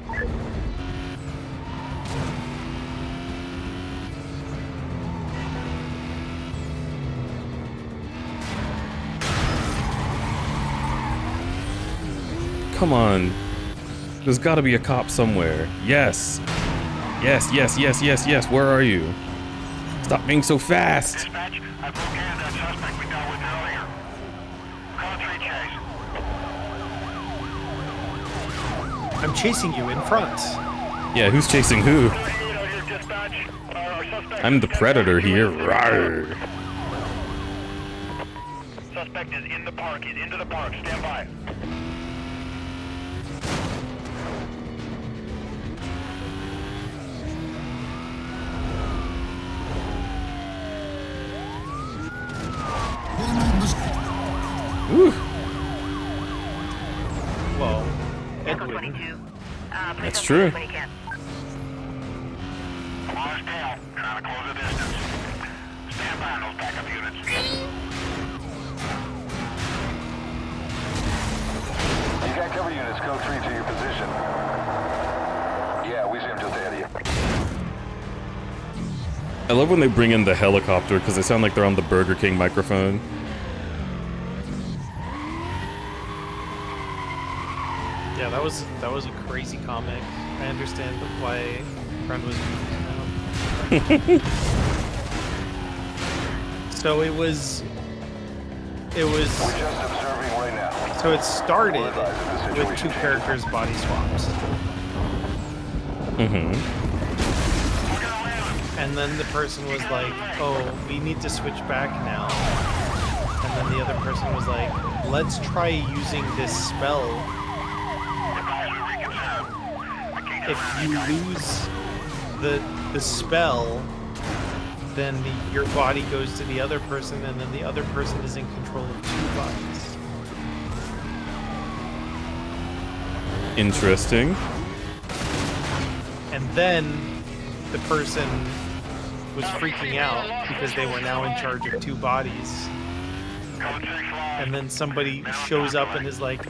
Come on. There's gotta be a cop somewhere. Yes. Yes, yes, yes, yes, yes. Where are you? Stop being so fast. Dispatch, I've located that suspect we dealt with earlier. Code 3 chase. I'm chasing you in front. Yeah, who's chasing who? I'm the predator here. Rawr. Suspect is in the park. He's into the park. Stand by. Woo. Well, Echo Edwin. 22. That's true. When you can. I'm on his tail. Trying to close the distance. Stand by on those backup units. You got cover units. Code 3 to your position. Yeah, we see him just ahead of you. I love when they bring in the helicopter because they sound like they're on the Burger King microphone. Yeah, that was a crazy comic. I understand why Friend was So it was. We're just observing right now. So it started with two characters' body swaps. Mm-hmm. And then the person was like, oh, we need to switch back now. And then the other person was like, let's try using this spell. If you lose the spell, then your body goes to the other person, and then the other person is in control of two bodies. Interesting. And then the person was freaking out because they were now in charge of two bodies. And then somebody shows up and is like,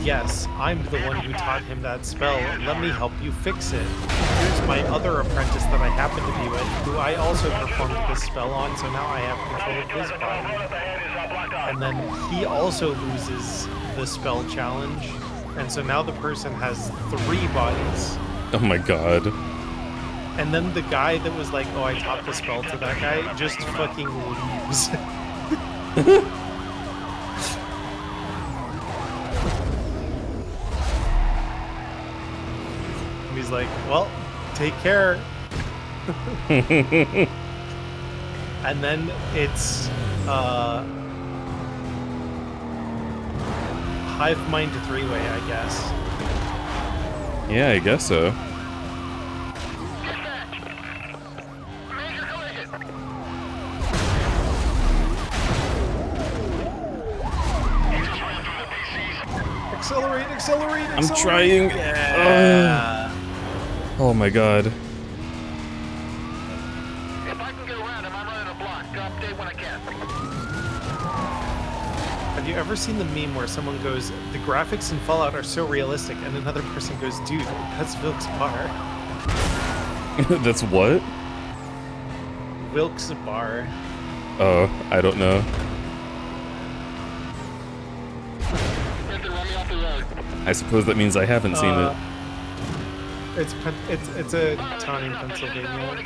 yes, I'm the one who taught him that spell. Let me help you fix it. Here's my other apprentice that I happen to be with, who I also performed this spell on, so now I have control of his body. And then he also loses the spell challenge, and so now the person has 3 bodies. Oh my god. And then the guy that was like, oh, I taught the spell to that guy, just fucking leaves. And he's like, well, take care. And then it's hive mind 3-way, I guess. Yeah, I guess so. Accelerate, accelerate, I'm accelerate. trying. Yeah. Oh my god. If I can get around him, I'm running a block. Update when I can. Have you ever seen the meme where someone goes, the graphics in Fallout are so realistic, and another person goes, dude, that's Wilkes Bar. That's what? Wilkes Bar. Oh, I don't know. I suppose that means I haven't seen it. It's a town in Pennsylvania.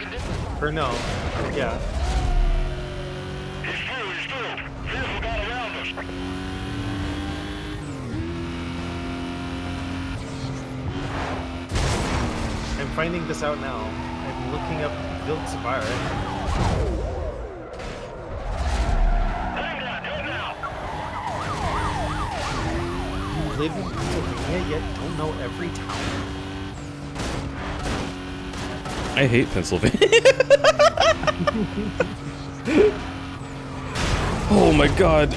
Or no, yeah. I'm finding this out now. I'm looking up Wilkes Bar. You live in Pennsylvania yet don't know every town. I hate Pennsylvania. Oh my god.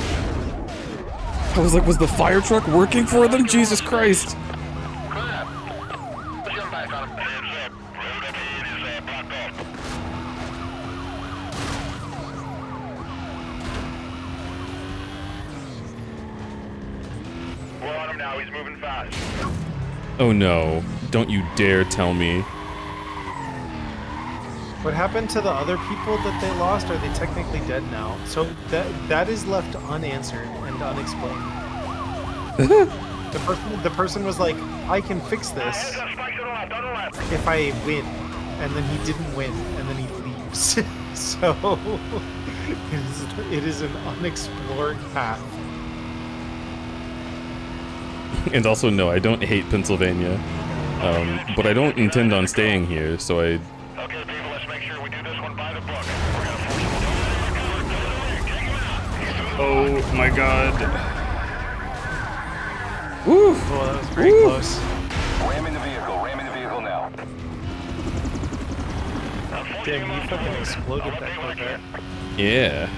I was like, was the fire truck working for them? Jesus Christ. We're on him now. He's moving fast. Oh no. Don't you dare tell me. What happened to the other people that they lost? Are they technically dead now? So that is left unanswered and unexplained. The person was like, I can fix this if I win, and then he didn't win, and then he leaves. So it is an unexplored path. And also, no, I don't hate Pennsylvania. But I don't intend on staying here, so I... Okay, people, let's make sure we do this one by the book. Oh my god. Woo! Oh, that was pretty close. Ramming the vehicle now. Damn, you fucking exploded that Corvette. Yeah.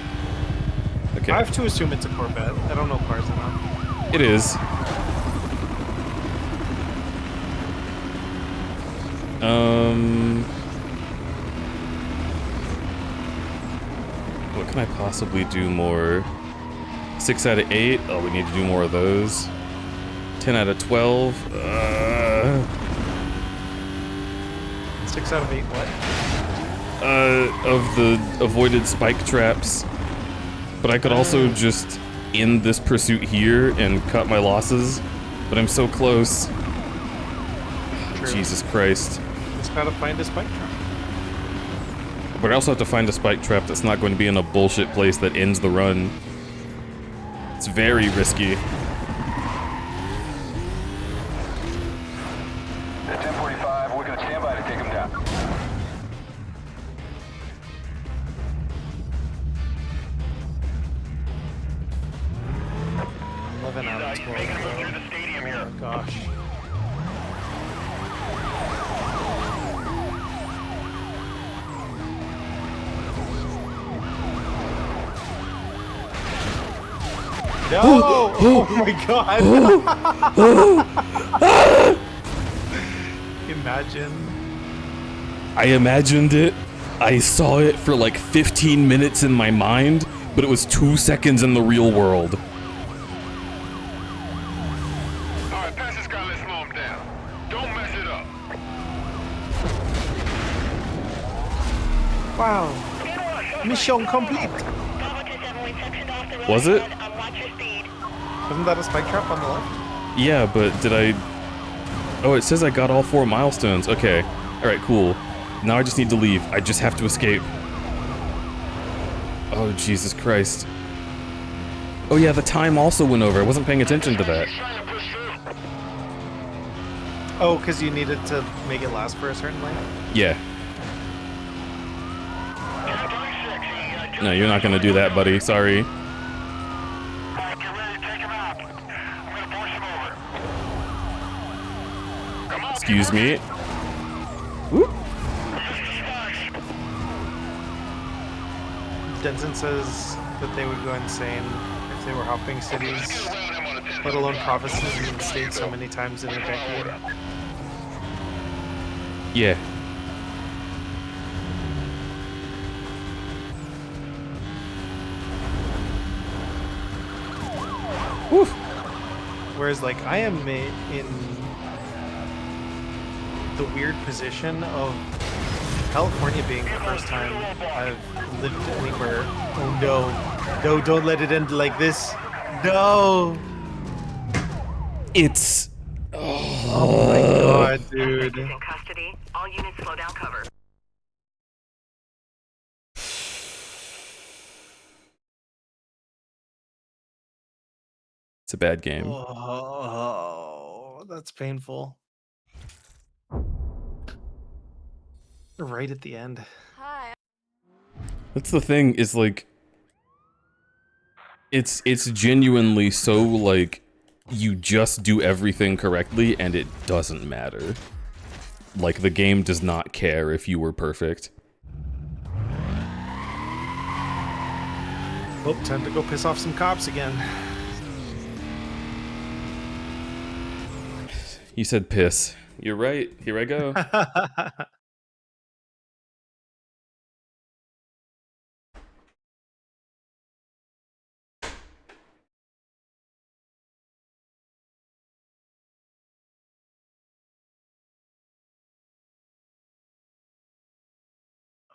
Okay. I have to assume it's a Corvette. I don't know cars enough. It is. What can I possibly do more? 6 out of 8? Oh, we need to do more of those. 10 out of 12? 6 out of 8 what? Of the avoided spike traps. But I could also just end this pursuit here and cut my losses. But I'm so close. True. Jesus Christ. Just gotta find a spike trap. But I also have to find a spike trap that's not going to be in a bullshit place that ends the run. It's very risky. At 10:45, we're gonna stand by to take him down. 11 out of 12. Making a move through the stadium here. Oh my gosh. No! Oh my god! Imagine. I imagined it. I saw it for like 15 minutes in my mind, but it was 2 seconds in the real world. Alright, pass this guy, let's slow him down. Don't mess it up. Wow. Mission complete. Was it? Wasn't that a spike trap on the left? Yeah, but did I... Oh, it says I got all 4 milestones. Okay. Alright, cool. Now I just need to leave. I just have to escape. Oh, Jesus Christ. Oh yeah, the time also went over. I wasn't paying attention to that. Oh, because you needed to make it last for a certain length? Yeah. No, you're not gonna do that, buddy. Sorry. Alright, get ready to take him out. I'm gonna force him over. Come on, Excuse me. Whoop. Denson says that they would go insane if they were hopping cities, let alone provinces in the States so many times in a decade. Yeah. Woof. Whereas, like, I am in the weird position of California being the first time I've lived anywhere. Oh no. No, don't let it end like this. No! It's... Oh my god, dude. In custody. All units slow down cover. It's a bad game. Oh, that's painful. Right at the end. That's the thing, is like... It's genuinely so, like, you just do everything correctly and it doesn't matter. Like, the game does not care if you were perfect. Oh, time to go piss off some cops again. You said piss. You're right. Here I go.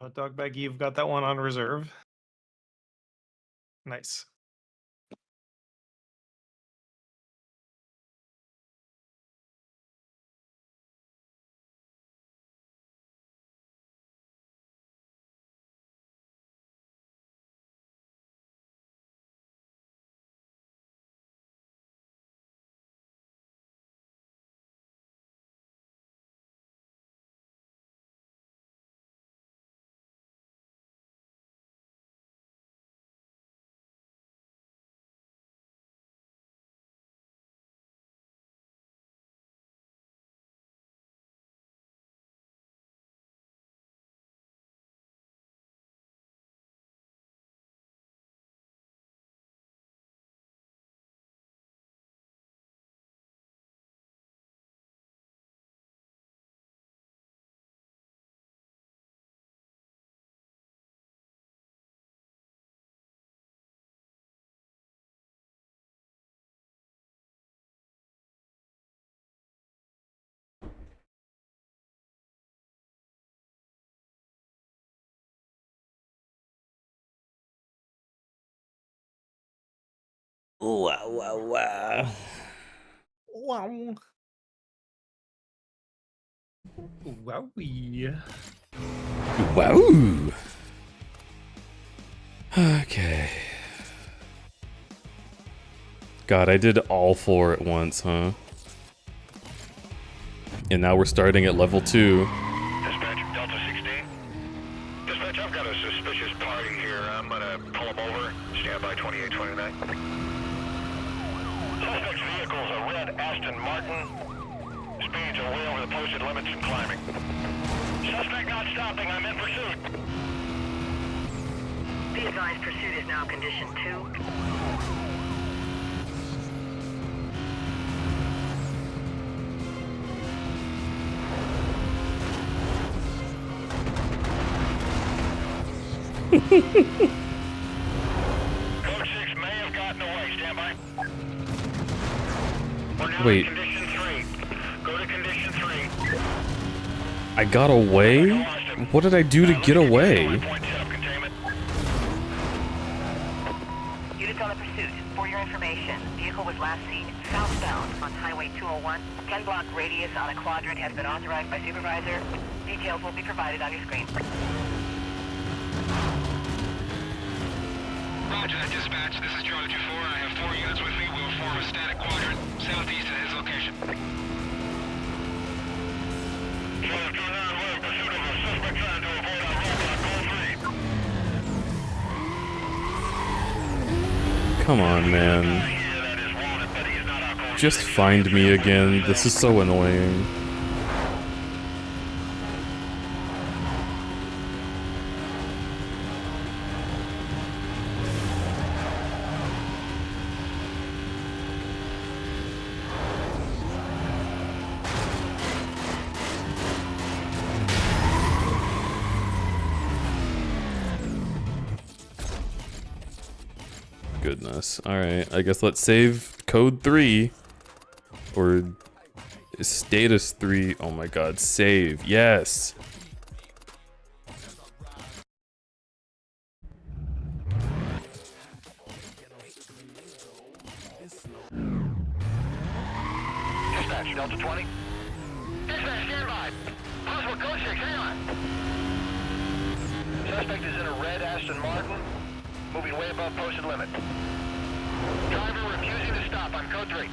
Oh, Dog Baggy, you've got that one on reserve. Nice. Wow, wow, wow. Wow. Wowie. Wow. Okay. God, I did all 4 at once, huh? And now we're starting at level 2. Dispatch, Delta 16. Dispatch, I've got a suspicious party here. I'm gonna pull them over. Stand by 2829. Suspect's vehicle's a red Aston Martin. Speeds are way over the posted limits and climbing. Suspect not stopping. I'm in pursuit. Be advised, pursuit is now condition 2. Code 6 may have gotten away. Stand by. We're now Wait. in condition 3. Go to condition 3. I got away? What did I do to get away? Units on the pursuit. For your information, vehicle was last seen southbound on Highway 201. 10-block radius on a quadrant has been authorized by supervisor. Details will be provided on your screen. Roger that, dispatch. This is Charlie 2-4. I have 4 units with me. We'll form a static quadrant southeast of his location. Charlie 2-9, we're in pursuit of a suspect trying to avoid our roadblock. Call 3. Come on, man. Just find me again. This is so annoying. Goodness. Alright, I guess let's save code 3. Or status 3. Oh my god, save. Yes. Dispatch, Delta 20. Dispatch, stand by. Possible code 6, hang on. Suspect is in a red Aston Martin, moving way above posted limit. Driver refusing to stop on code 3.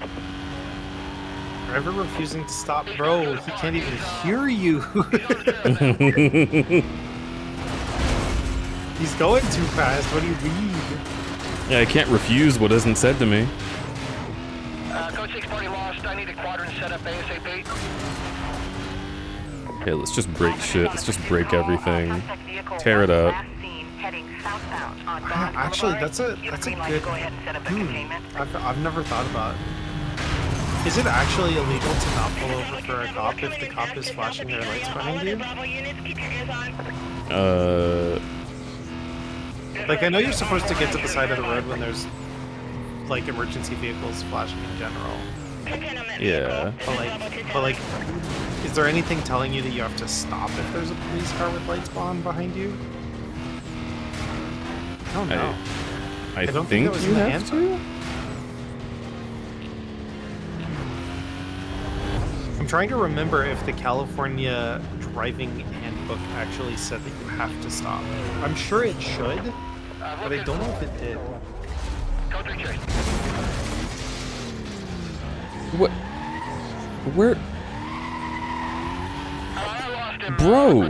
Driver refusing to stop, bro. He can't even hear you. He's going too fast. What do you mean? Yeah, I can't refuse what isn't said to me. Code 6 party lost. I need a quadrant set up ASAP. Okay, let's just break shit. Let's just break everything. Tear it up. Actually, that's a good. I've never thought about it. Is it actually illegal to not pull over for a cop if the cop is flashing their lights behind you? Like, I know you're supposed to get to the side of the road when there's, like, emergency vehicles flashing in general. Yeah. But like, is there anything telling you that you have to stop if there's a police car with lights on behind you? I don't know. I don't think that was you in the have answer. to? I'm trying to remember if the California driving handbook actually said that you have to stop. I'm sure it should, but I don't know if it did. What? Where? Bro!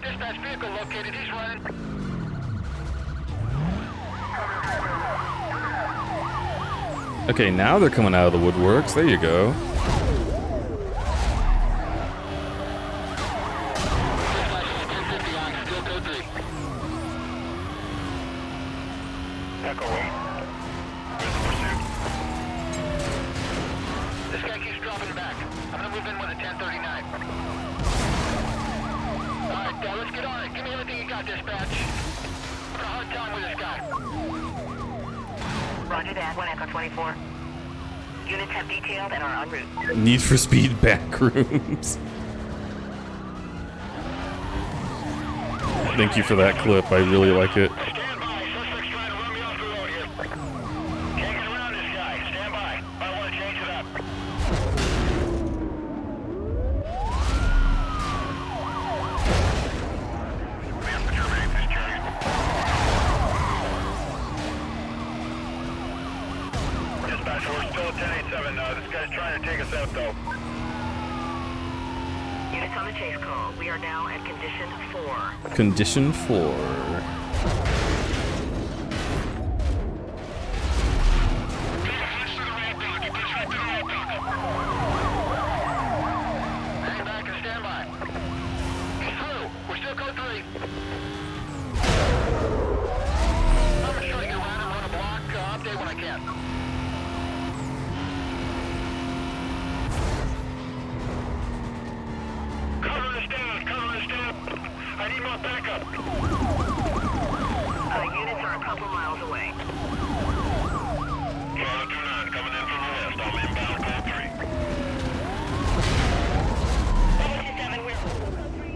Dispatch vehicle located. He's running. Okay, now they're coming out of the woodworks. There you go. Echo 8. Where's the pursuit? This guy keeps dropping back. I'm gonna move in with a 1039. Alright, let's get on it. Give me everything you got, dispatch. Got a hard time with this guy. Roger that, 1 Echo 24. Units have detailed and are en route. Need for Speed back rooms. Thank you for that clip. I really like it. Stand by. Suspect's trying to run me off the road here. Can't get around this guy. Stand by. I want to change it up. Master Germany, this 1087, this guy's trying to take us out, though. Units on the chase call. We are now at condition 4. Condition 4. Hang back and stand by. He's through. We're still code 3. I'm gonna show you around and run a block. Update when I can. Cover us down. Cover us down. I need more backup. Units are a couple miles away. Charlotte 29 coming in from the west. I'm inbound code 3. Bravo 27, we're code 3.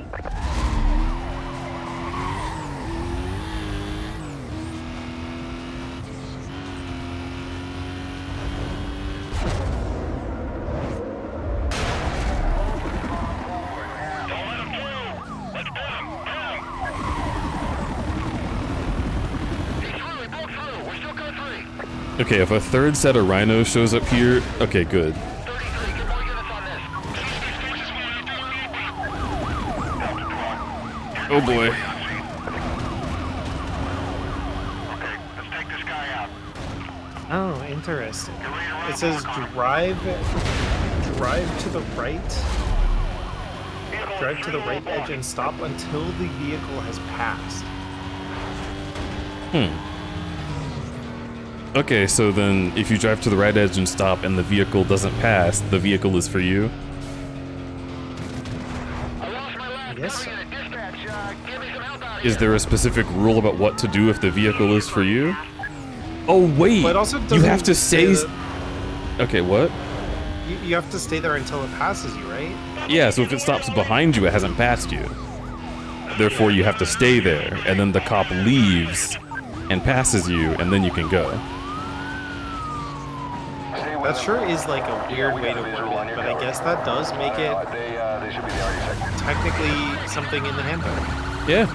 Don't let him through. Let's pin him. Pin him. He's through. He broke through. We're still code 3. Okay, if a third set of rhinos shows up here, okay, good. 33. Get more units on this. Oh boy. Okay, let's take this guy out. Oh, interesting. It says drive to the right. Drive to the right edge and stop until the vehicle has passed. Okay, so then if you drive to the right edge and stop and the vehicle doesn't pass, the vehicle is for you? I lost my last Yes. guy in a dispatch. Give me some help out Is here. there a specific rule about what to do if the vehicle is for you? Oh wait, But it also you have to doesn't say stay... Okay, what? You have to stay there until it passes you, right? Yeah, so if it stops behind you, it hasn't passed you. Therefore, you have to stay there, and then the cop leaves and passes you, and then you can go. That sure is like a weird way to word it, but I guess that does make it technically something in the handbook. Yeah.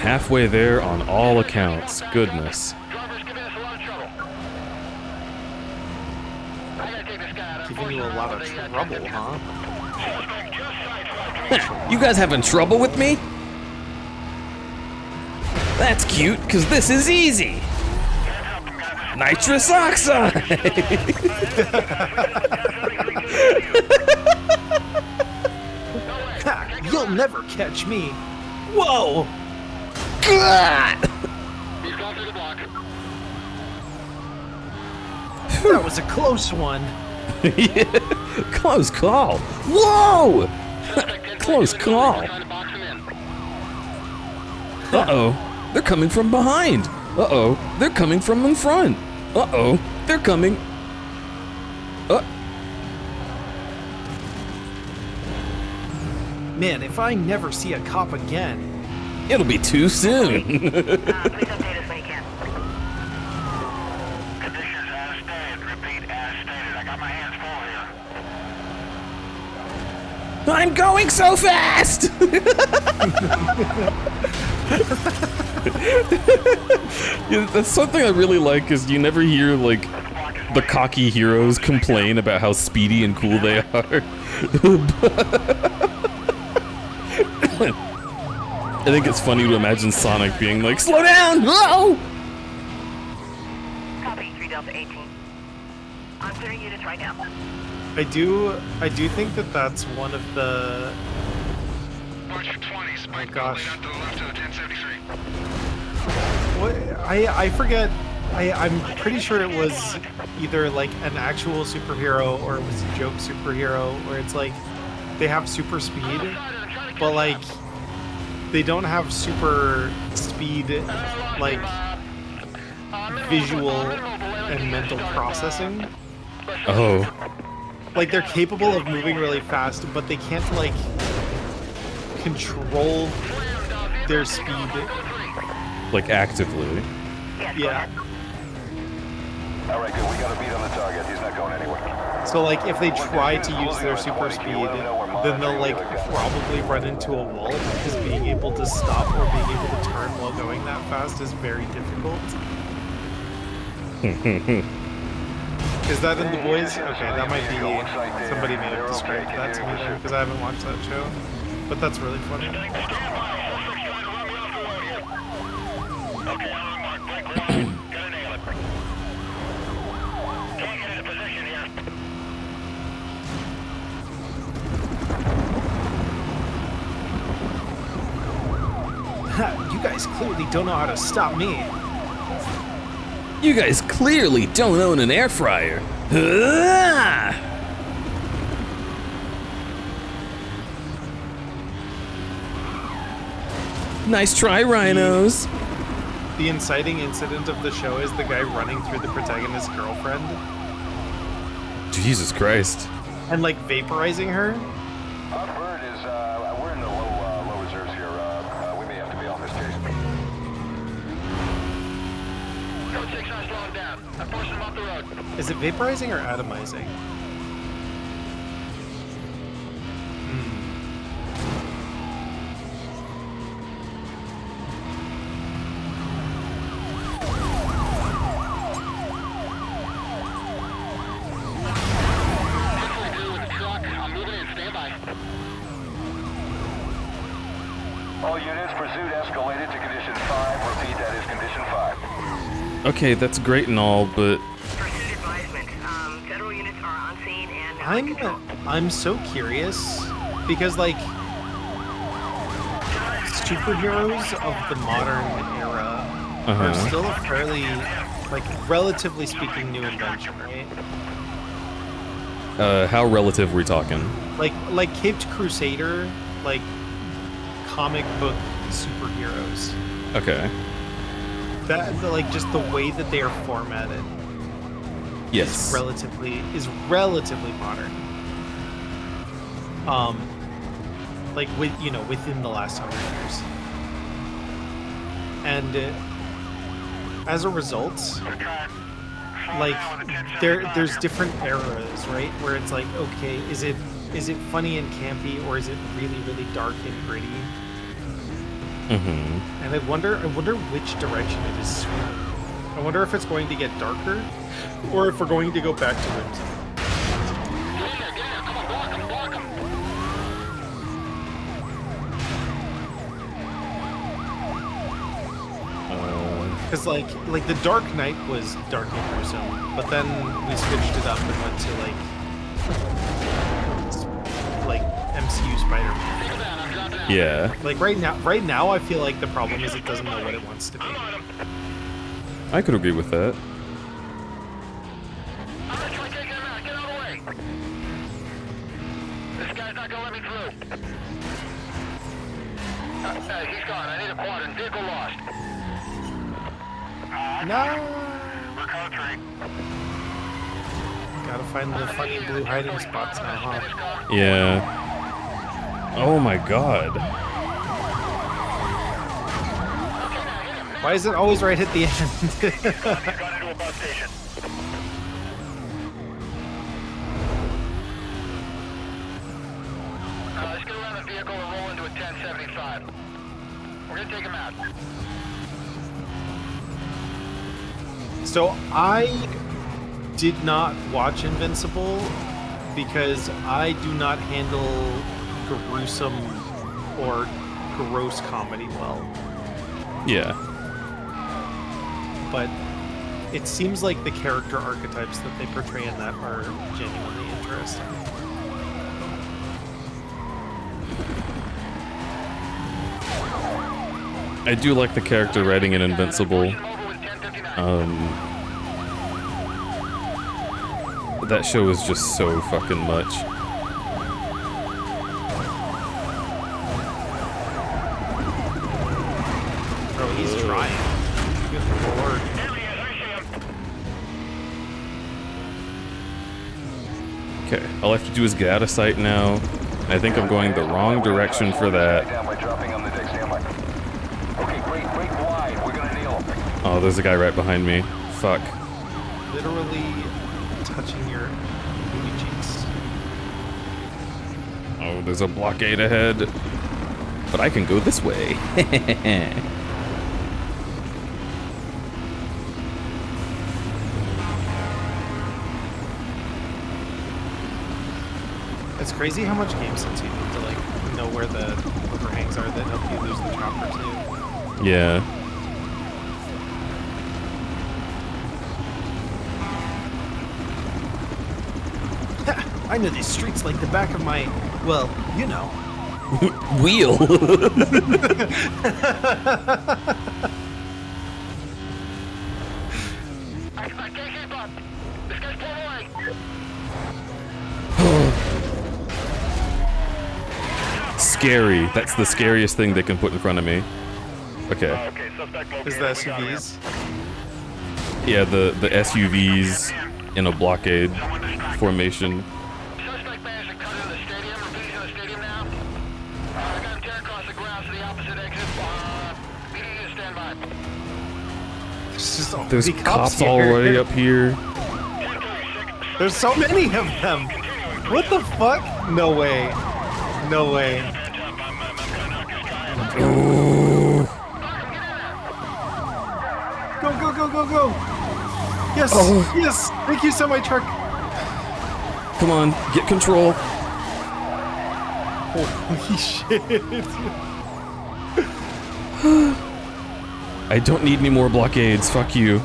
Halfway there on all accounts. Goodness. Driver's giving us a lot of trouble. I gotta take this guy out. Giving you a lot of trouble, huh? Suspect just sideswiped. You guys having trouble with me? That's cute, because this is easy. Nitrous oxide! Ha! You'll never catch me! Whoa! God! He's gone through the block. That was a close one. Yeah, close call. Whoa! Close call. Trying to box him in. Uh-oh. They're coming from behind. Uh-oh. They're coming from in front. Uh-oh. They're coming. Man, if I never see a cop again. It'll be too soon. Please update us when you can. Conditions as stated. Repeat as stated. I got my hands full here. I'm going so fast! Yeah, that's something I really like, is you never hear, like, the cocky heroes complain about how speedy and cool they are. I think it's funny to imagine Sonic being like, slow down! Whoa! Copy, 3 Delta 18. I'm clearing units right now. I do think that that's one of the... Bunch of 20s. Oh gosh. Out to the left of the 1073. What? I forget. I'm pretty sure it was either like an actual superhero or it was a joke superhero where it's like they have super speed, but like they don't have super speed like visual and mental processing. Oh. Like they're capable of moving really fast, but they can't like control their speed. Like actively. Yeah. All right, good. We got a beat on the target. He's not going anywhere. So like if they try to use their super speed, then they'll like probably run into a wall because being able to stop or being able to turn while going that fast is very difficult. Is that in The Boys? Okay, that might be somebody may have described that to me there because I haven't watched that show. But that's really funny. Okay, I'm on mark. Break ground. Gotta nail it. Can't get into position here. You guys clearly don't know how to stop me. You guys clearly don't own an air fryer. Nice try, rhinos. The inciting incident of the show is the guy running through the protagonist's girlfriend Jesus Christ. and like vaporizing her. Our bird is, we're in the low reserves here. We may have to be off this chase. Code 6 on slowing down. I'm forcing him off the road. Is it vaporizing or atomizing? Halfway through with the truck. I'm moving in. Stand by. All units, pursuit escalated to condition 5. Repeat, that is condition 5. Okay, that's great and all, but Pursuit advisement. Federal units are on scene and I'm so curious because like superheroes of the modern era are still a fairly like relatively speaking new invention, right? how relative are we talking? Like Caped Crusader, like comic book superheroes. Okay. That like just the way that they are formatted Yes. is relatively modern. Like within the last 100 years. And as a result, like there's different eras, right? Where it's like, okay, is it funny and campy or is it really, really dark and gritty? Mm-hmm. And I wonder which direction it is swinging. I wonder if it's going to get darker or if we're going to go back to it. Because like the Dark Knight was dark and gruesome, but then we switched it up and went to like MCU Spider-Man. Yeah. Like right now I feel like the problem is it doesn't know what it wants to be. I could agree with that. This guy's not gonna let me through. Hey, he's gone. I need a quadrant. Vehicle lost. No. We're code 3. Gotta find the funny blue hiding spots now, huh? Yeah. Oh my god. Why is it always right at the end? He's gone into a bus station. Let's get around the vehicle and roll into a 1075. We're gonna take him out. So I did not watch Invincible because I do not handle gruesome or gross comedy well. Yeah. But it seems like the character archetypes that they portray in that are genuinely interesting. I do like the character writing in Invincible. That show is just so fucking much. Bro, he's trying. Good lord. Okay, all I have to do is get out of sight now. I think I'm going the wrong direction for that. Oh, there's a guy right behind me. Fuck. literally touching your booty cheeks. Oh, there's a blockade ahead. But I can go this way. It's crazy how much game sense you need to like know where the overhangs are that help you lose the chopper too. Yeah. I know these streets like the back of my, well, you know. Wheel. I can't keep up. This guy's pulled away. Scary. That's the scariest thing they can put in front of me. Okay. Okay, suspect located. Is the SUVs? Yeah, the SUVs in a blockade formation. Suspect managed to cut into the stadium. Repeat, he's in the stadium now. I got him tear across the ground to the opposite exit. Immediate standby. There's cops already up here. There's so many of them. What the fuck? No way. No way. Ooh. Go, go, go, go, go. Yes, yes. Thank you, semi-truck. Come on, get control. Holy shit. I don't need any more blockades. Fuck you.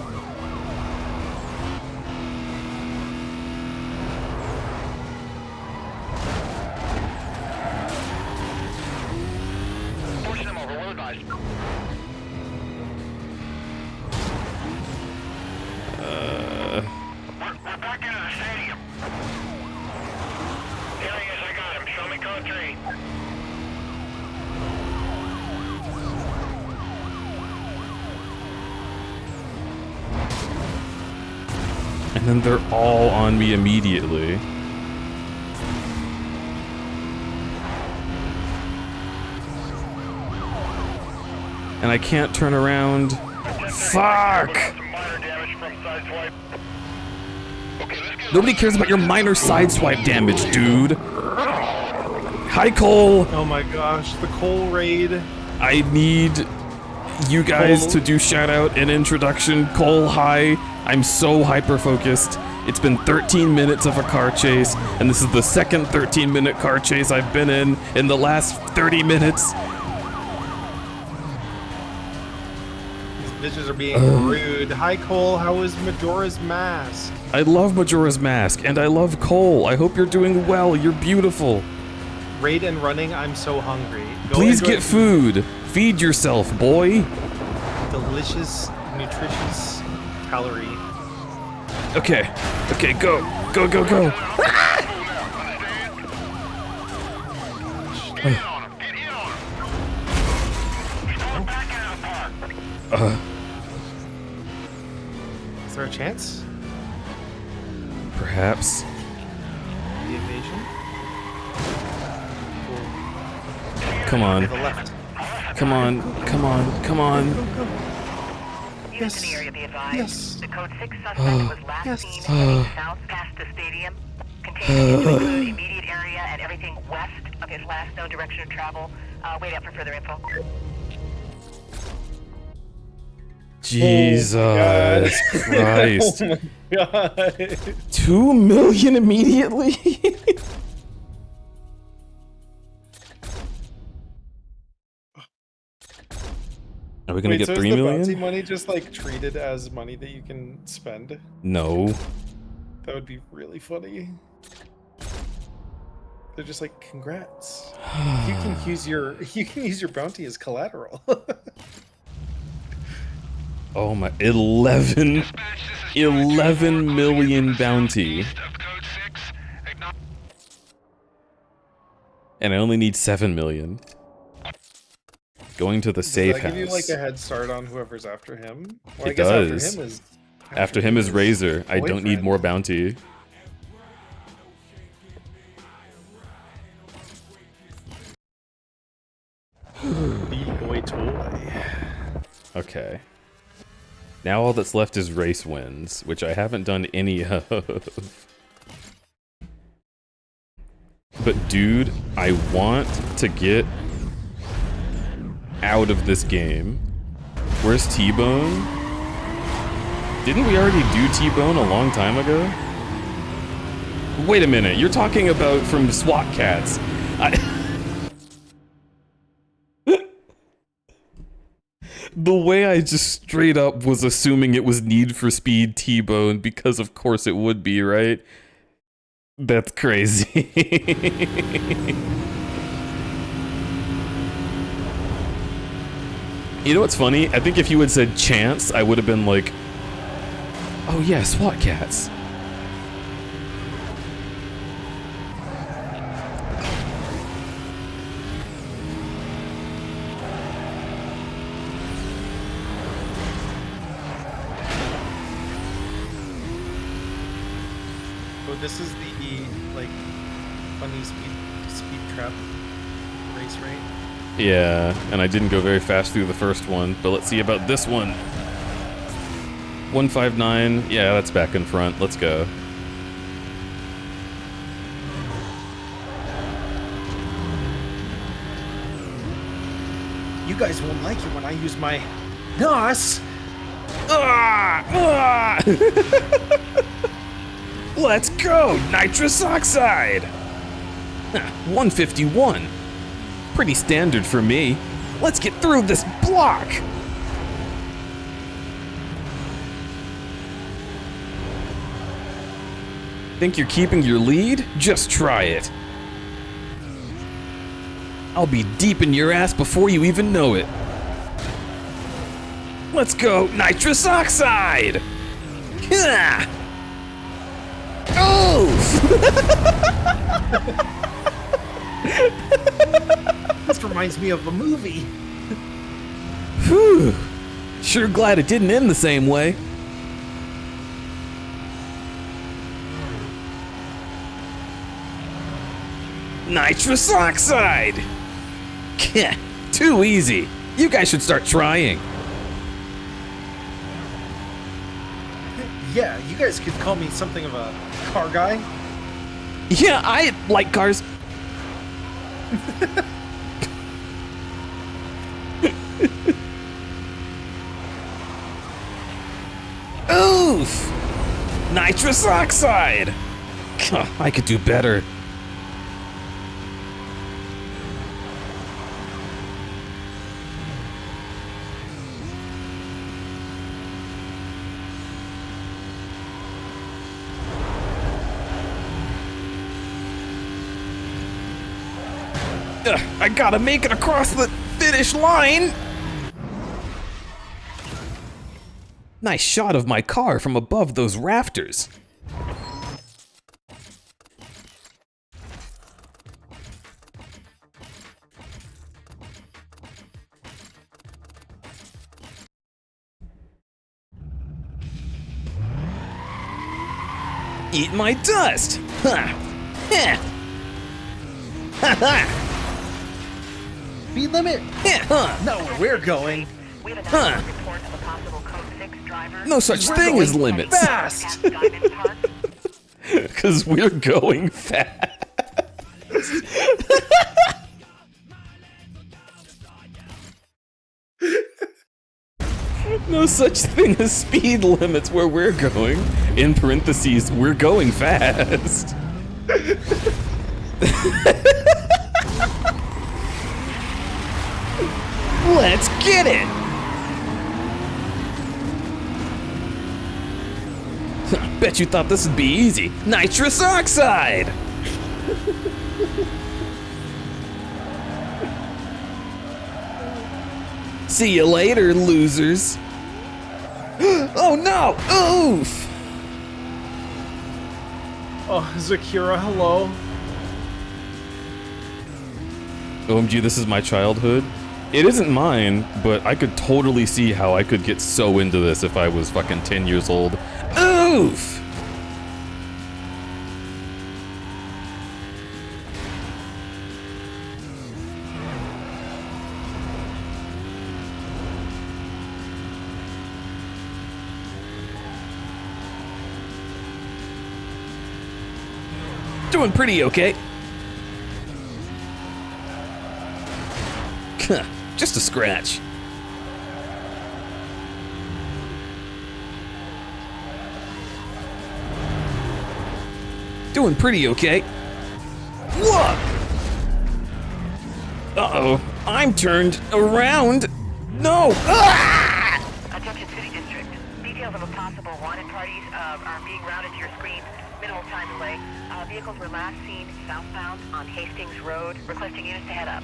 Pushing him over. Well advised. We're back into the stadium. Here he is. I got him. Show me code 3. And then they're all on me immediately. And I can't turn around. Fuck! Some minor damage from sideswipe. Nobody cares about your minor sideswipe damage, dude. Hi, Cole. Oh my gosh, the coal raid. I need you guys to do shout out and introduction. Cole, hi. I'm so hyper focused. It's been 13 minutes of a car chase, and this is the second 13-minute car chase I've been in the last 30 minutes. These bitches are being rude. Hi Cole, how is Majora's Mask? I love Majora's Mask, and I love Cole. I hope you're doing well. You're beautiful. Raid and running, I'm so hungry. Go Please enjoy get food. Feed yourself, boy. delicious, nutritious calorie. Okay. Okay, go. Go, go, go. Is there a chance? Perhaps. The evasion? Come on. To the left. Come on. Come on. Come on. Units in the area be advised. Yes. The code 6 suspect was last Yes. seen heading south past the stadium. Containment to include immediate area and everything west of his last known direction of travel. Wait up for further info. Jesus Christ. Oh my god. 2 million immediately? Are we gonna get so 3 is the million? bounty money just like treated as money that you can spend? No. That would be really funny. They're just like, congrats. you can use your bounty as collateral. Oh my, 11 million bounty. And I only need 7 million. Going to the safe Does that give you like house. a head start on whoever's after him? Well, I It guess does. After him is Razor. I don't need more bounty. B-boy toy. Okay. Now all that's left is race wins, which I haven't done any of. But dude, I want to get out of this game. Where's T-Bone? Didn't we already do T-Bone a long time ago? Wait a minute, you're talking about from SWAT Cats. The way I just straight up was assuming it was Need for Speed T-Bone because of course it would be, right? That's crazy. You know what's funny? I think if you had said Chance, I would have been like, oh yeah, SWAT Cats. Oh, this is the like funny speed trap race, right? Yeah, and I didn't go very fast through the first one, but let's see about this one. 159, yeah, that's back in front. Let's go. You guys won't like it when I use my NOS. Let's go! Nitrous oxide! 151. Pretty standard for me. Let's get through this block! Think you're keeping your lead? Just try it. I'll be deep in your ass before you even know it. Let's go, nitrous oxide! Oof! This reminds me of a movie. Whew. Sure glad it didn't end the same way. Nitrous oxide! Too easy. You guys should start trying. Yeah, you guys could call me something of a car guy. Yeah, I like cars. Oof! Nitrous oxide! I could do better. I gotta make it across the finish line! Nice shot of my car from above those rafters. Eat my dust! Ha! Heh! Ha ha! Speed limit? Yeah, huh? Not where we're going. We have Huh. a report of a possible code 6 driver. No such We're thing as going limits. fast. Diamond Park. Because we're going fast. No such thing as speed limits where we're going. In parentheses, we're going fast. Let's get it! Bet you thought this would be easy. Nitrous oxide! See you later, losers. Oh no! Oof! Oh, Zakira, hello. OMG, this is my childhood. It isn't mine, but I could totally see how I could get so into this if I was fucking 10 years old. Oof! Doing pretty okay. Just a scratch. Doing pretty okay. Look! Uh-oh, I'm turned around. No! Ah! Attention City District. Details of a possible wanted parties are being routed to your screen. Minimal time delay. Vehicles were last seen southbound on Hastings Road. Requesting units to head up.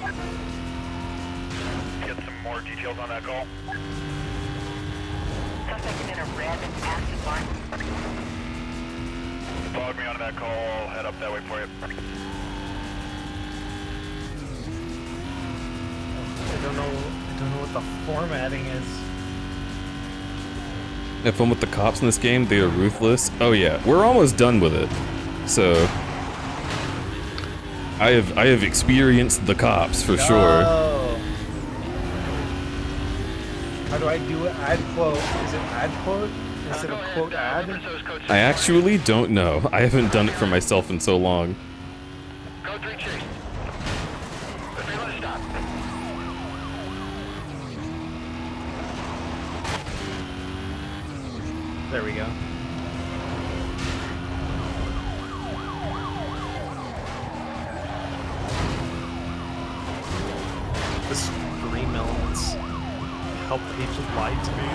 Get some more details on that call. Suspect is in a red Aston Martin. Log me onto that call. I'll head up that way for you. I don't know what the formatting is. Have fun with the cops in this game. They are ruthless. Oh yeah, we're almost done with it. So I have experienced the cops for sure. Oh. How do I do it? Ad quote. Is it ad quote instead of quote ad? I actually don't know. I haven't done it for myself in so long. Code 3 chase. Let's let it stop. There we go. The stream elements help people lie to me.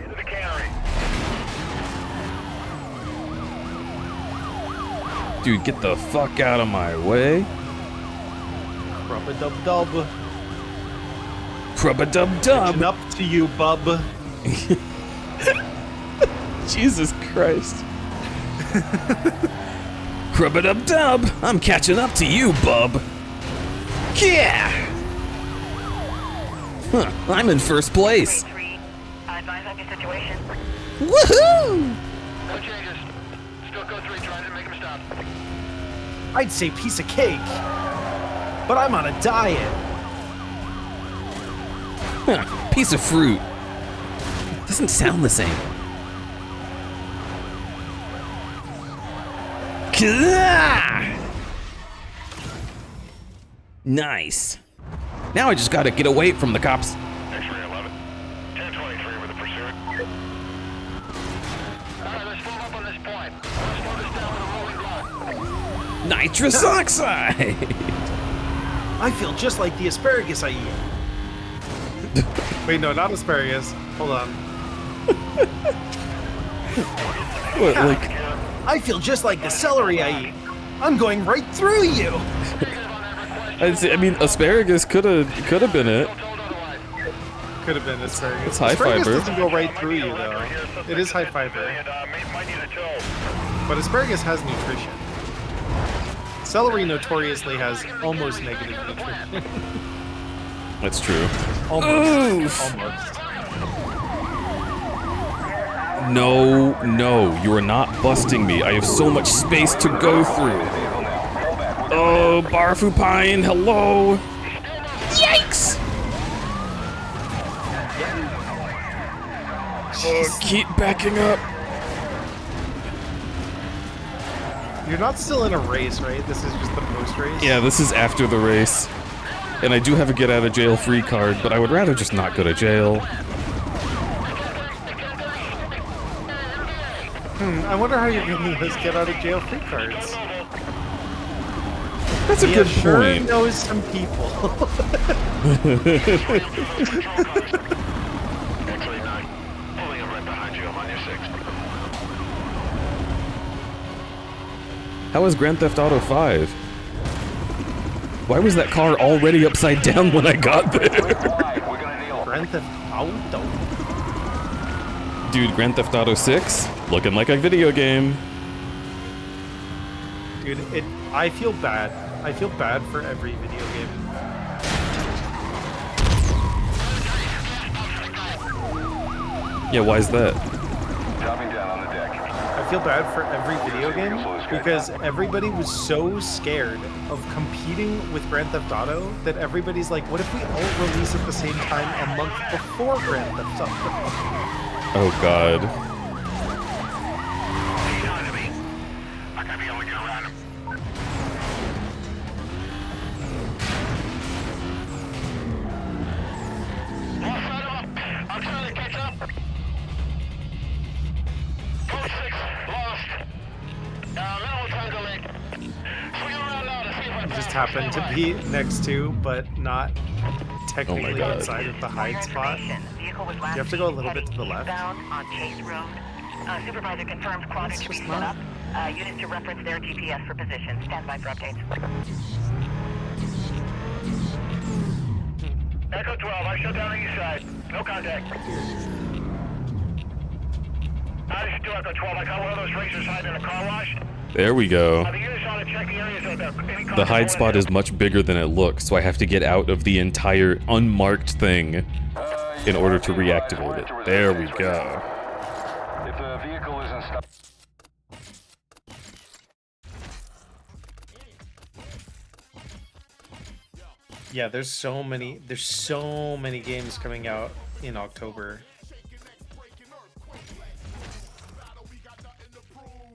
Into the cannery. Dude, get the fuck out of my way. Rub-a-dub-dub. Crub-a-dub-dub. Catching up to you, bub. Jesus Christ. Crub-a-dub-dub. I'm catching up to you, bub. Yeah. Huh, I'm in first place. 3, advise on your situation. Woohoo! No changes. Still code 3 trying to make him stop. I'd say piece of cake, but I'm on a diet. Huh, piece of fruit. Doesn't sound the same. Nice. Now I just gotta get away from the cops. X-ray 11. 1023 with a pursuit. Alright, let's move up on this point. Let's slow this down with a rolling block. Nitrous oxide. I feel just like the asparagus I eat. Wait, no, not asparagus. Hold on. What, like? I feel just like the celery I eat. I'm going right through you. I mean, asparagus could have been it. Could have been asparagus. It's high asparagus fiber. doesn't go right through you though. It is high fiber, Might need a tow. but asparagus has nutrition. Celery notoriously has almost negative nutrition. That's true. Almost. No, you are not busting me. I have so much space to go through. Oh, Barfu Pine, hello. Yikes! Oh, keep backing up. You're not still in a race, right? This is just the post race. Yeah, this is after the race. And I do have a get out of jail free card, but I would rather just not go to jail. I wonder how you're getting those get out of jail free cards. That's a good sure point. knows some people. X-ray 9. Pulling him right behind you. I'm on your 6. How was Grand Theft Auto 5? Why was that car already upside down when I got there? Grand Theft Auto. Dude, Grand Theft Auto 6? Looking like a video game. Dude, I feel bad. I feel bad for every video game. Yeah, why is that? Dropping down on the deck. I feel bad for every video game because everybody was so scared of competing with Grand Theft Auto that everybody's like, what if we all release at the same time a month before Grand Theft Auto? Oh god. happen to be next to, but not technically God. inside of the hide spot. Vehicle was You last have to go a seen little bit to the heading left. eastbound on Chase Road. Supervisor confirms quadrant to be set up. Units to reference their GPS for position. Stand by for updates. Echo 12, I shut down the east side. No contact. I still Echo 12. I caught one of those racers hiding in a car wash. There we go. The units ought to check the areas of any The hide spot is much bigger than it looks, so I have to get out of the entire unmarked thing in order to reactivate it. There we go. If the vehicle isn't stopped. Yeah, there's so many games coming out in October.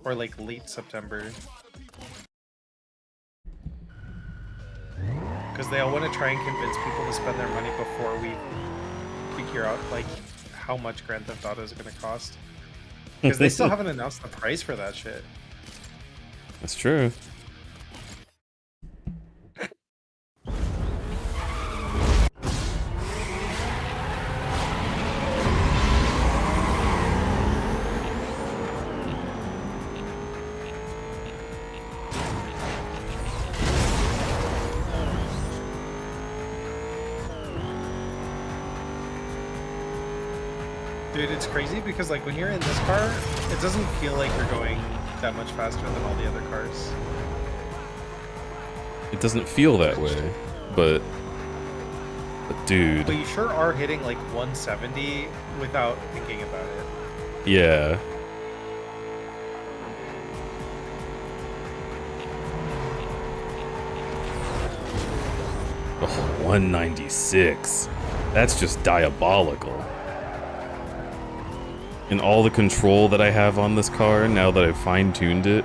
Or like late September. Because they all want to try and convince people to spend their money before we figure out like how much Grand Theft Auto is going to cost. Because they still haven't announced the price for that shit. That's true. Dude, it's crazy because like when you're in this car, it doesn't feel like you're going that much faster than all the other cars. It doesn't feel that way, but dude. But you sure are hitting like 170 without thinking about it. Yeah. Oh, 196. That's just diabolical. And all the control that I have on this car now that I've fine-tuned it.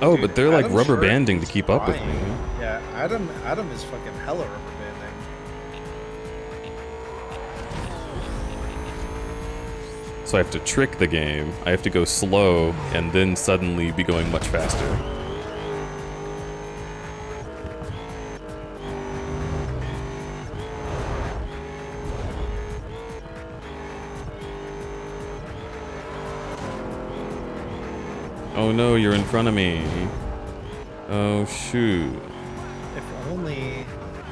Oh, but they're like Adam rubber sure banding to is keep up with me. fine. Yeah, Adam is fucking hella rubber banding. So I have to trick the game. I have to go slow and then suddenly be going much faster. Oh no, you're in front of me. Oh shoot. If only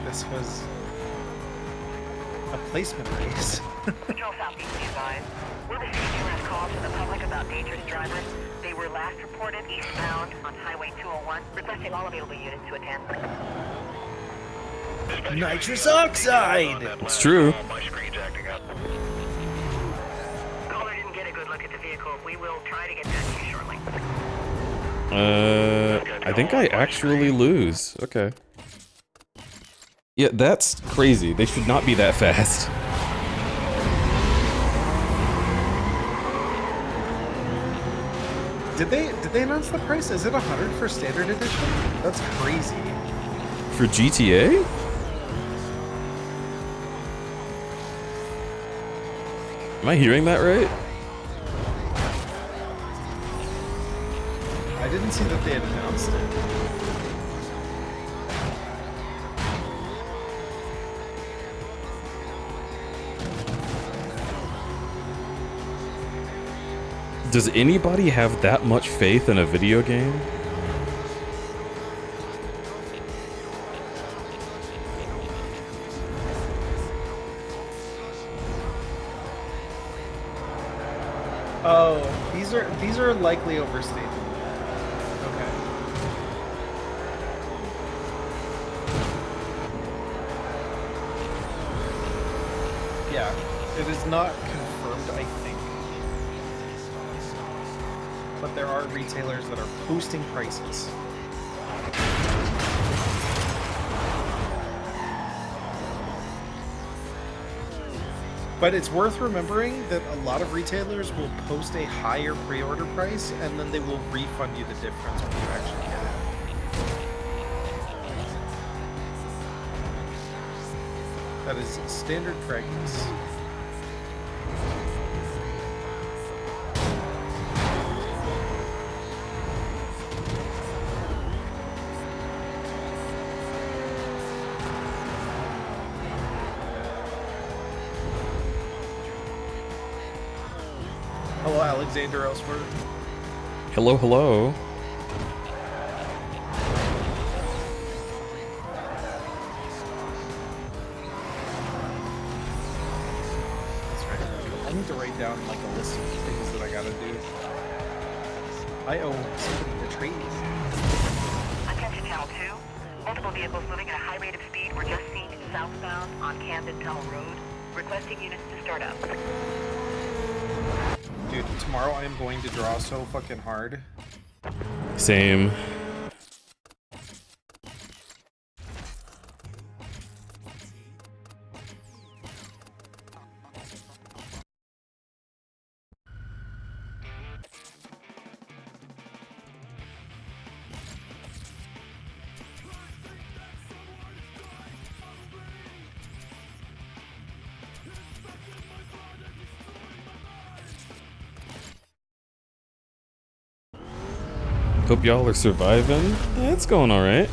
this was a placement race. Patrol Southeast, be advised. We're receiving numerous calls from the public about dangerous drivers. They were last reported eastbound on Highway 201, requesting all available units to attend. Nitrous oxide! It's true. My screen's acting up. Caller didn't get a good look at the vehicle. We will try to get that to you shortly. I think I actually lose. Okay. Yeah, that's crazy. They should not be that fast. Did they announce the price? Is it 100 for standard edition? That's crazy. For GTA? Am I hearing that right? I didn't see that they had announced it. Does anybody have that much faith in a video game? Oh, these are likely overstated. Okay. Yeah, it is not confirmed, I think. But there are retailers that are posting prices. But it's worth remembering that a lot of retailers will post a higher pre-order price and then they will refund you the difference when you actually get it. That is standard practice. Hello, Alexander Ellsworth. Hello, hello. That's right. I need to write down like a list of things that I gotta do. I owe somebody the trees. Attention Channel 2. Multiple vehicles moving at a high rate of speed were just seen southbound on Camden Tunnel Road. Requesting units to start up. Dude, tomorrow I am going to draw so fucking hard. Same. Hope y'all are surviving. Yeah, it's going alright.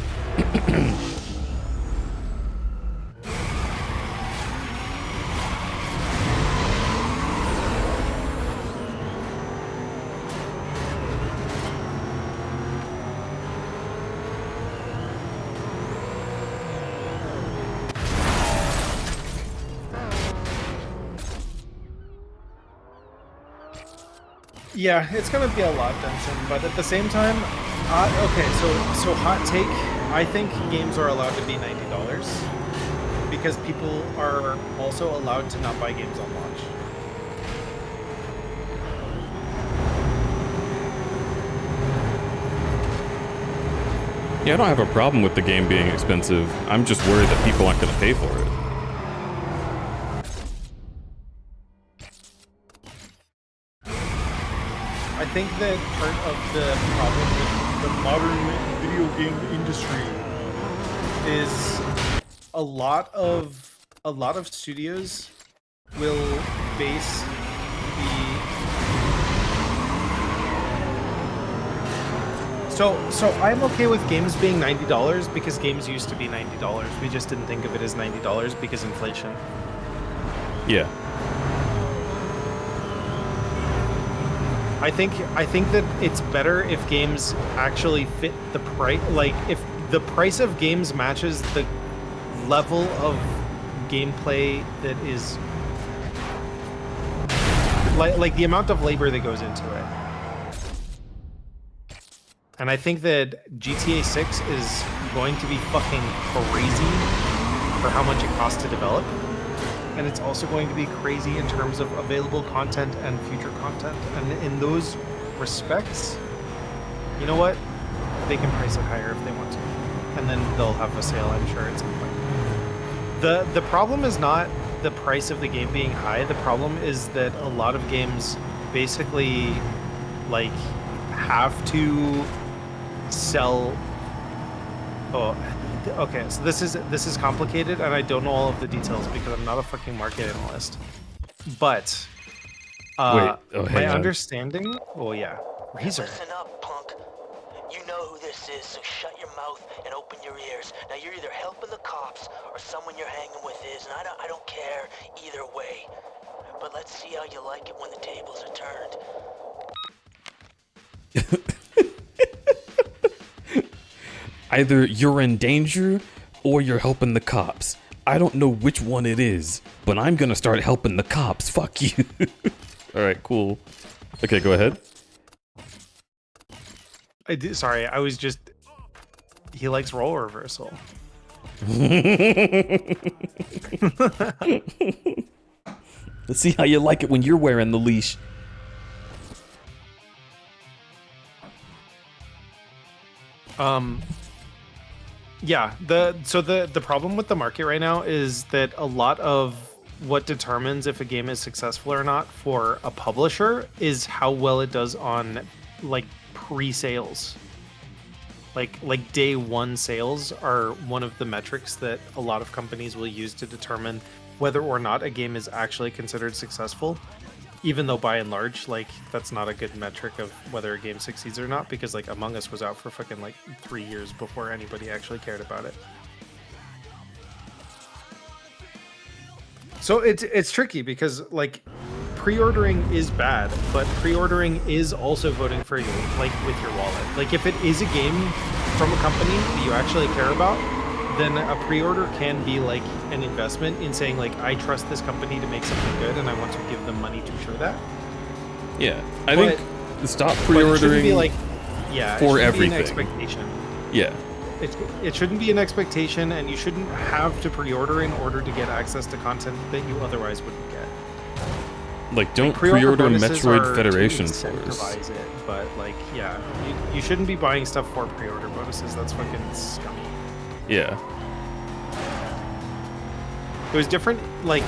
Yeah, it's gonna be a lot, Benson, but at the same time, okay, so hot take, I think games are allowed to be $90 because people are also allowed to not buy games on launch. Yeah, I don't have a problem with the game being expensive. I'm just worried that people aren't going to pay for it. I think that part of the problem with the modern video game industry is a lot of studios will base So I'm okay with games being $90 because games used to be $90. We just didn't think of it as $90 because inflation. Yeah. I think that it's better if games actually fit the price. Like if the price of games matches the level of gameplay that is like the amount of labor that goes into it. And I think that GTA 6 is going to be fucking crazy for how much it costs to develop. And it's also going to be crazy in terms of available content and future content. And in those respects, you know what? They can price it higher if they want to. And then they'll have a sale, I'm sure, at some point. The problem is not the price of the game being high. The problem is that a lot of games basically like have to sell. Oh, okay, so this is complicated and I don't know all of the details because I'm not a fucking market analyst. But Wait, my understanding, oh yeah, Razor. Listen up, punk. You know who this is, so shut your mouth and open your ears. Now you're either helping the cops or someone you're hanging with is, and I don't care either way. But let's see how you like it when the tables are turned. Either you're in danger or you're helping the cops. I don't know which one it is, but I'm gonna start helping the cops. Fuck you. Alright, cool. Okay, go ahead. Sorry, I was just... He likes role reversal. Let's see how you like it when you're wearing the leash. Yeah, the problem with the market right now is that a lot of what determines if a game is successful or not for a publisher is how well it does on like pre-sales. Like day one sales are one of the metrics that a lot of companies will use to determine whether or not a game is actually considered successful. Even though by and large, like, that's not a good metric of whether a game succeeds or not, because like Among Us was out for fucking like 3 years before anybody actually cared about it. So it's tricky because like pre-ordering is bad, but pre-ordering is also voting for you, like with your wallet. Like if it is a game from a company that you actually care about, then a pre-order can be like an investment in saying like, I trust this company to make something good and I want to give them money to show that. Yeah, I think stop pre-ordering. It shouldn't be like, yeah, for it everything. Be an expectation. Yeah. It shouldn't be an expectation, and you shouldn't have to pre-order in order to get access to content that you otherwise wouldn't get. Like, don't Like, pre-order pre-order bonuses Metroid are Federation to Force. incentivize it, but like, yeah, you shouldn't be buying stuff for pre-order bonuses. That's fucking scummy. Yeah. It was different, like,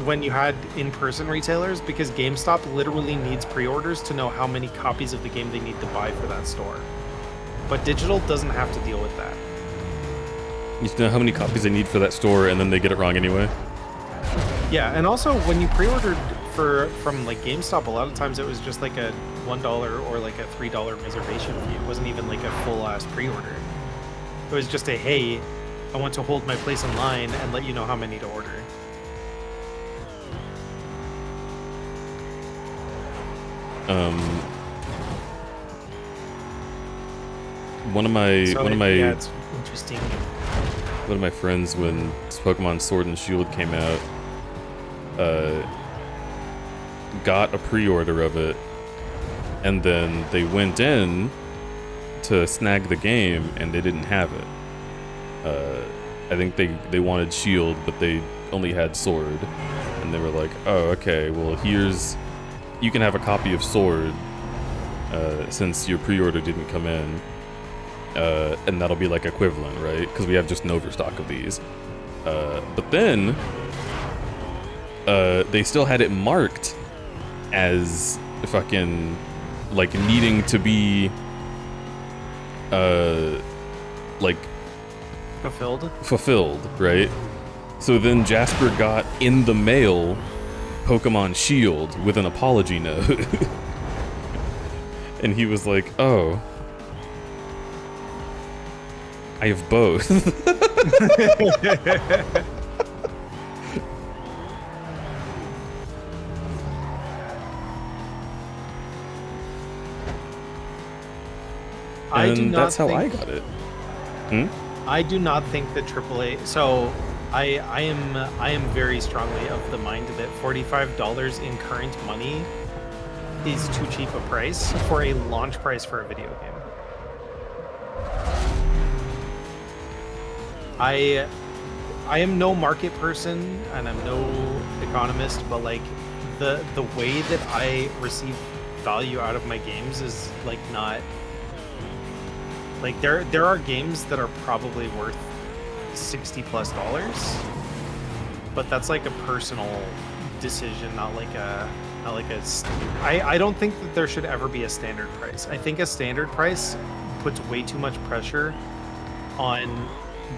when you had in-person retailers, because GameStop literally needs pre-orders to know how many copies of the game they need to buy for that store. But digital doesn't have to deal with that. You know how many copies they need for that store, and then they get it wrong anyway. Yeah, and also when you pre-ordered from like GameStop, a lot of times it was just like a $1 or like a $3 reservation fee. It wasn't even like a full-ass pre-order. It was just a, hey, I want to hold my place in line and let you know how many to order. One of my yeah, it's interesting. One of my friends, when Pokemon Sword and Shield came out, got a pre-order of it, and then they went in to snag the game and they didn't have it. I think they wanted Shield, but they only had Sword, and they were like, oh, okay, well, you can have a copy of Sword since your pre-order didn't come in. And that'll be like equivalent, right? Because we have just an overstock of these. But then they still had it marked as fucking like needing to be like fulfilled, right? So then Jasper got in the mail Pokemon Shield with an apology note. And he was like, oh, I have both. And that's how I got it. I do not think that AAA. So I am very strongly of the mind that $45 in current money is too cheap a price for a launch price for a video game. I am no market person and I'm no economist, but like the way that I receive value out of my games is like not like there are games that are probably worth $60+, but that's like a personal decision, not like a I don't think that there should ever be a standard price. I think a standard price puts way too much pressure on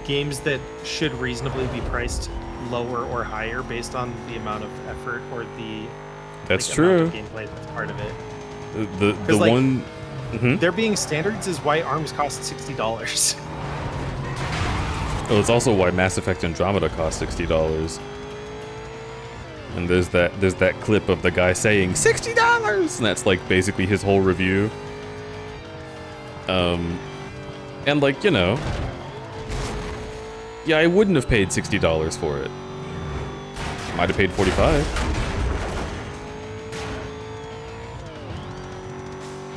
games that should reasonably be priced lower or higher based on the amount of effort or the that's like, true amount of gameplay that's part of it. The like, one there being standards is why ARMS cost $60. Well, it's also why Mass Effect Andromeda cost $60. And there's that clip of the guy saying $60, and that's like basically his whole review. And like, you know, yeah, I wouldn't have paid $60 for it. Might have paid $45.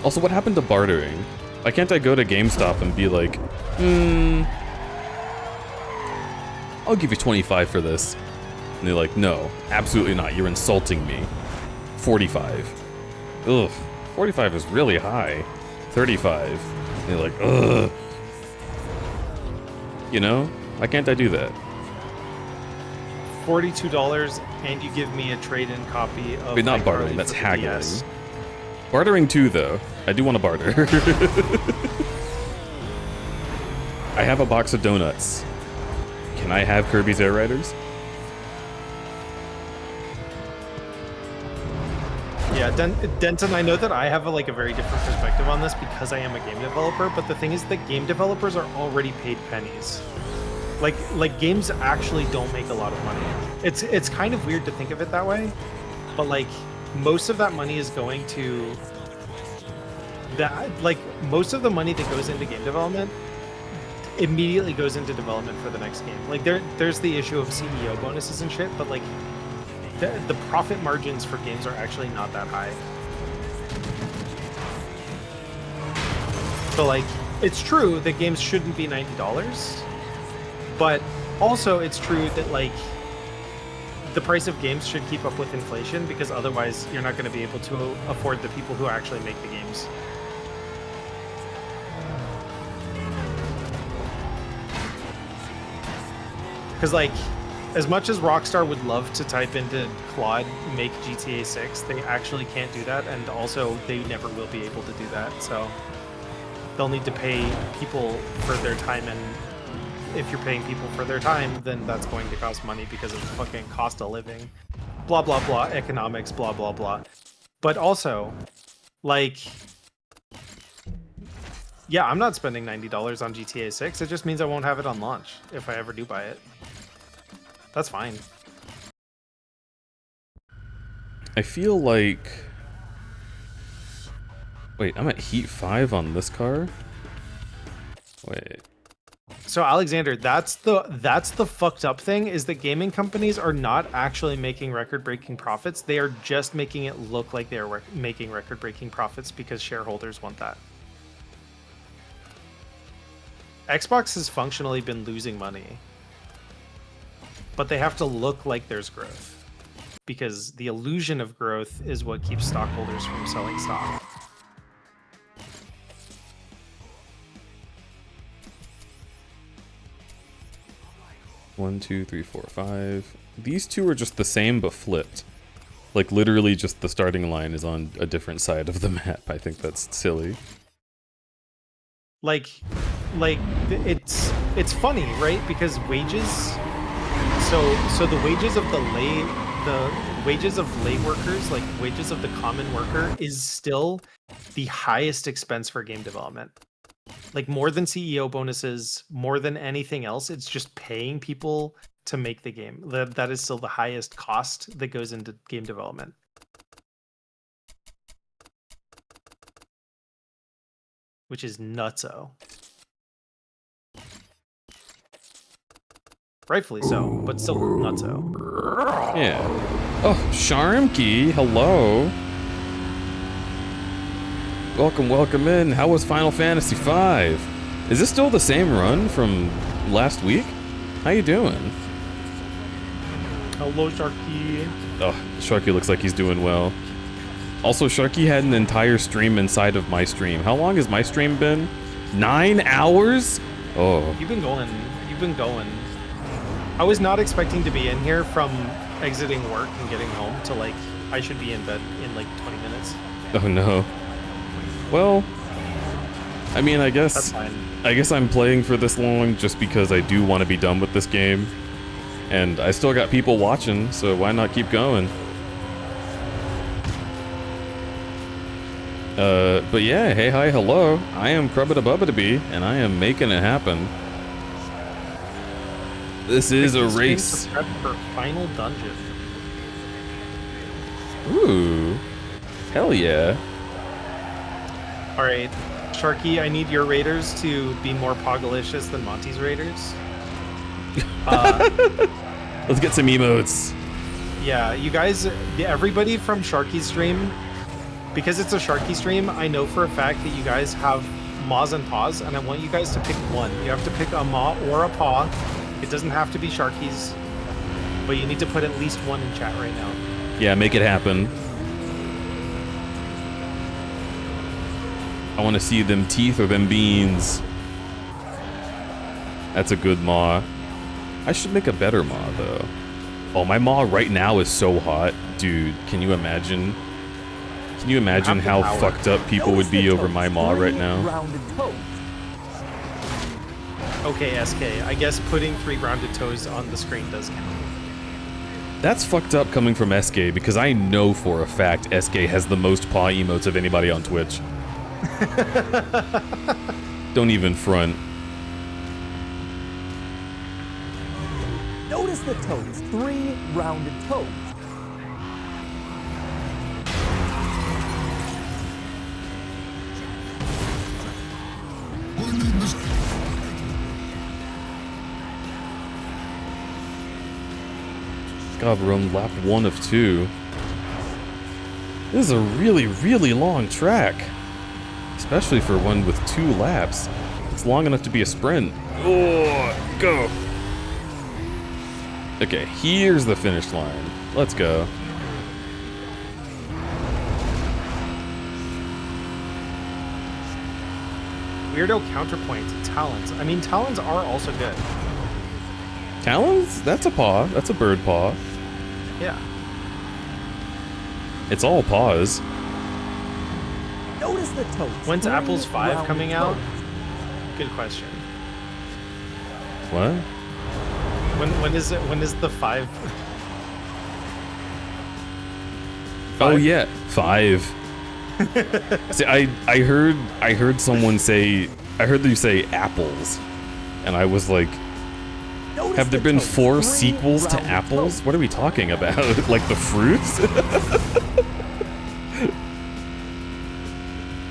Also, what happened to bartering? Why can't I go to GameStop and be like, I'll give you $25 for this. And they're like, no, absolutely not. You're insulting me. $45. Ugh, $45 is really high. $35. And they're like, ugh. You know? Why can't I do that? $42, and you give me a trade-in copy of. Wait, not iCarly bartering. for That's the haggling. DS. Bartering too, though. I do want to barter. I have a box of donuts. Can I have Kirby's Air Riders? Yeah, Denton, I know that I have a very different perspective on this because I am a game developer, but the thing is that game developers are already paid pennies. Like games actually don't make a lot of money. It's kind of weird to think of it that way, but most of that money is going to most of the money that goes into game development immediately goes into development for the next game. There's the issue of CEO bonuses and shit, but the profit margins for games are actually not that high. So it's true that games shouldn't be $90, but also it's true that the price of games should keep up with inflation, because otherwise you're not going to be able to afford the people who actually make the games. Because as much as Rockstar would love to type into Claude make GTA 6, they actually can't do that, and also they never will be able to do that. So they'll need to pay people for their time, and if you're paying people for their time, then that's going to cost money because of fucking cost of living, blah blah blah, economics, blah blah blah. But also, yeah, I'm not spending $90 on GTA 6. It just means I won't have it on launch if I ever do buy it. That's fine. I feel like... Wait, I'm at Heat 5 on this car? Wait. So Alexander, that's the fucked up thing, is that gaming companies are not actually making record-breaking profits. They are just making it look like they are making record-breaking profits because shareholders want that. Xbox has functionally been losing money, but they have to look like there's growth, because the illusion of growth is what keeps stockholders from selling stock. One, two, three, four, five. These two are just the same but flipped. Literally just the starting line is on a different side of the map. I think that's silly. It's funny, right? Because wages, so the wages of the wages of lay workers, wages of the common worker, is still the highest expense for game development. More than CEO bonuses, more than anything else, it's just paying people to make the game. That is still the highest cost that goes into game development. Which is nutso. Rightfully so, but still nutso. Yeah. Oh, Sharmkey, hello. Welcome in. How was Final Fantasy V? Is this still the same run from last week? How you doing? Hello, Sharky. Oh, Sharky looks like he's doing well. Also, Sharky had an entire stream inside of my stream. How long has my stream been? 9 hours? Oh. You've been going. I was not expecting to be in here from exiting work and getting home to I should be in bed in 20 minutes. Oh no. Well, I mean, I guess that's fine. I guess I'm playing for this long just because I do want to be done with this game. And I still got people watching, so why not keep going? But yeah, hey, hi, hello. I am Crubbity, and I am making it happen. This is a race. Prep for final dungeon. Ooh. Hell yeah. Alright, Sharky, I need your raiders to be more Pogalicious than Monty's raiders. Let's get some emotes. Yeah, you guys, everybody from Sharky's stream, because it's a Sharky stream, I know for a fact that you guys have maws and paws, and I want you guys to pick one. You have to pick a maw or a paw. It doesn't have to be Sharky's, but you need to put at least one in chat right now. Yeah, make it happen. I want to see them teeth or them beans. That's a good maw. I should make a better maw, though. Oh, my maw right now is so hot. Dude, can you imagine? Can you imagine how fucked up people would be over my maw right now? Rounded toes. Okay, SK. I guess putting 3 rounded toes on the screen does count. That's fucked up coming from SK, because I know for a fact SK has the most paw emotes of anybody on Twitch. Don't even front. Notice the toes. 3 rounded toes. God, we're on lap 1 of 2. This is a really, really long track. Especially for one with 2 laps. It's long enough to be a sprint. Oh, go! Okay, here's the finish line. Let's go. Weirdo counterpoint, talons. I mean, talons are also good. Talons? That's a paw. That's a bird paw. Yeah. It's all paws. Notice the toes. When's 3 Apple's 5 rounded coming out? toes. Good question. What? When is it? When is the 5? Oh yeah, 5. See, I heard someone say, I heard you say apples, and I was like, Notice have there the been toes. 4 3 sequels to rounded apples? toes. What are we talking about? Like the fruits?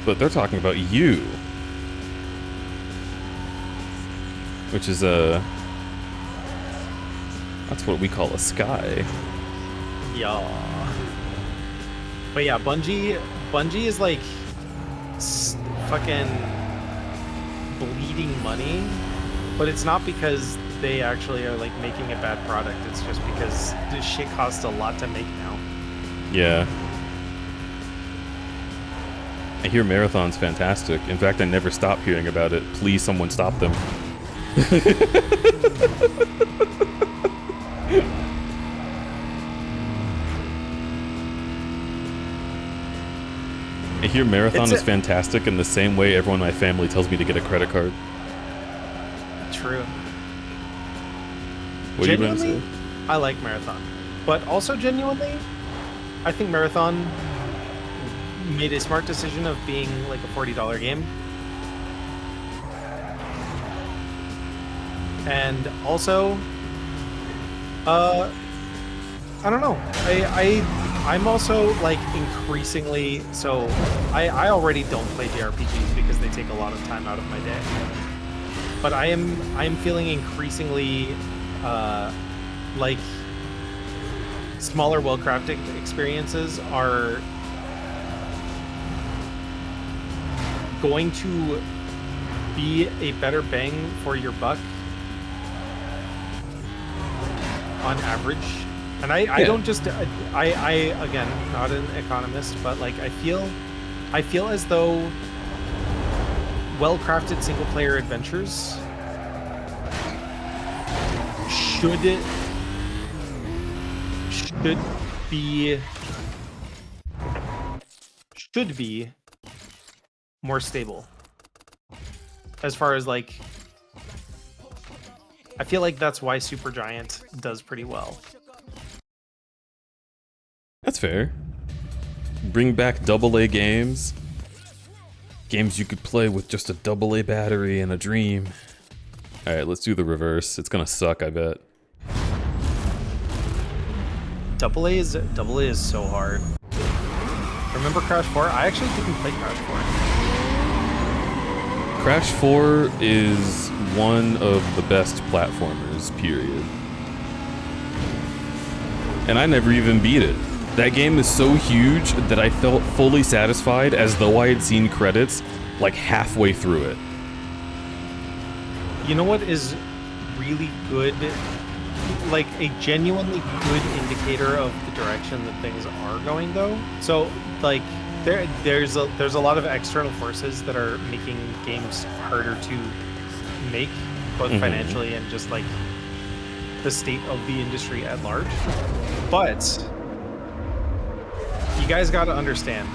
But they're talking about you, which is that's what we call a sky. Yeah. But yeah, Bungie is like fucking bleeding money, but it's not because they actually are like making a bad product. It's just because this shit costs a lot to make now. Yeah. I hear Marathon's fantastic. In fact, I never stop hearing about it. Please, someone stop them. I hear Marathon is fantastic in the same way everyone in my family tells me to get a credit card. True. What are you going to say? I like Marathon. But also genuinely, I think Marathon made a smart decision of being like a $40 game. And also, I don't know. I'm also like increasingly, so I already don't play JRPGs because they take a lot of time out of my day. But I'm feeling increasingly like smaller, well-crafted experiences are going to be a better bang for your buck on average. And I don't just I again, not an economist, but like I feel as though well-crafted single-player adventures should be more stable. As far as like, I feel like that's why Supergiant does pretty well. That's fair. Bring back AA games. Games you could play with just a AA battery and a dream. Alright, let's do the reverse. It's gonna suck, I bet. AA is so hard. Remember Crash 4? I actually didn't play Crash 4. Crash 4 is one of the best platformers, period. And I never even beat it. That game is so huge that I felt fully satisfied as though I had seen credits like halfway through it. You know what is really good? Like a genuinely good indicator of the direction that things are going, though. So, like, there's a lot of external forces that are making games harder to make, both financially and just like the state of the industry at large. But you guys got to understand,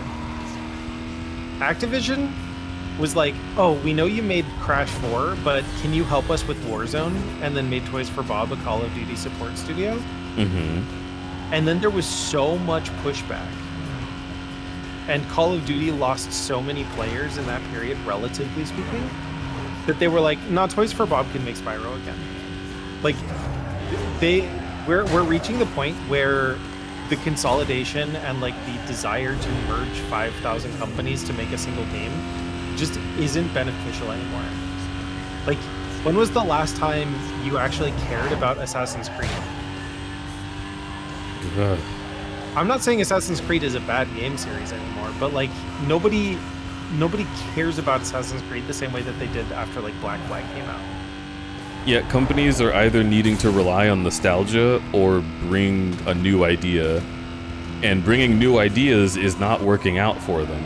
Activision was like, oh, we know you made Crash 4, but can you help us with Warzone? And then made Toys for Bob a Call of Duty support studio. And then there was so much pushback. And Call of Duty lost so many players in that period, relatively speaking, that they were like, no, Toys for Bob can make Spyro again. Like, we're reaching the point where the consolidation and like the desire to merge 5,000 companies to make a single game just isn't beneficial anymore. Like, when was the last time you actually cared about Assassin's Creed? I'm not saying Assassin's Creed is a bad game series anymore, but like nobody cares about Assassin's Creed the same way that they did after like Black Flag came out. Yeah, companies are either needing to rely on nostalgia or bring a new idea, and bringing new ideas is not working out for them.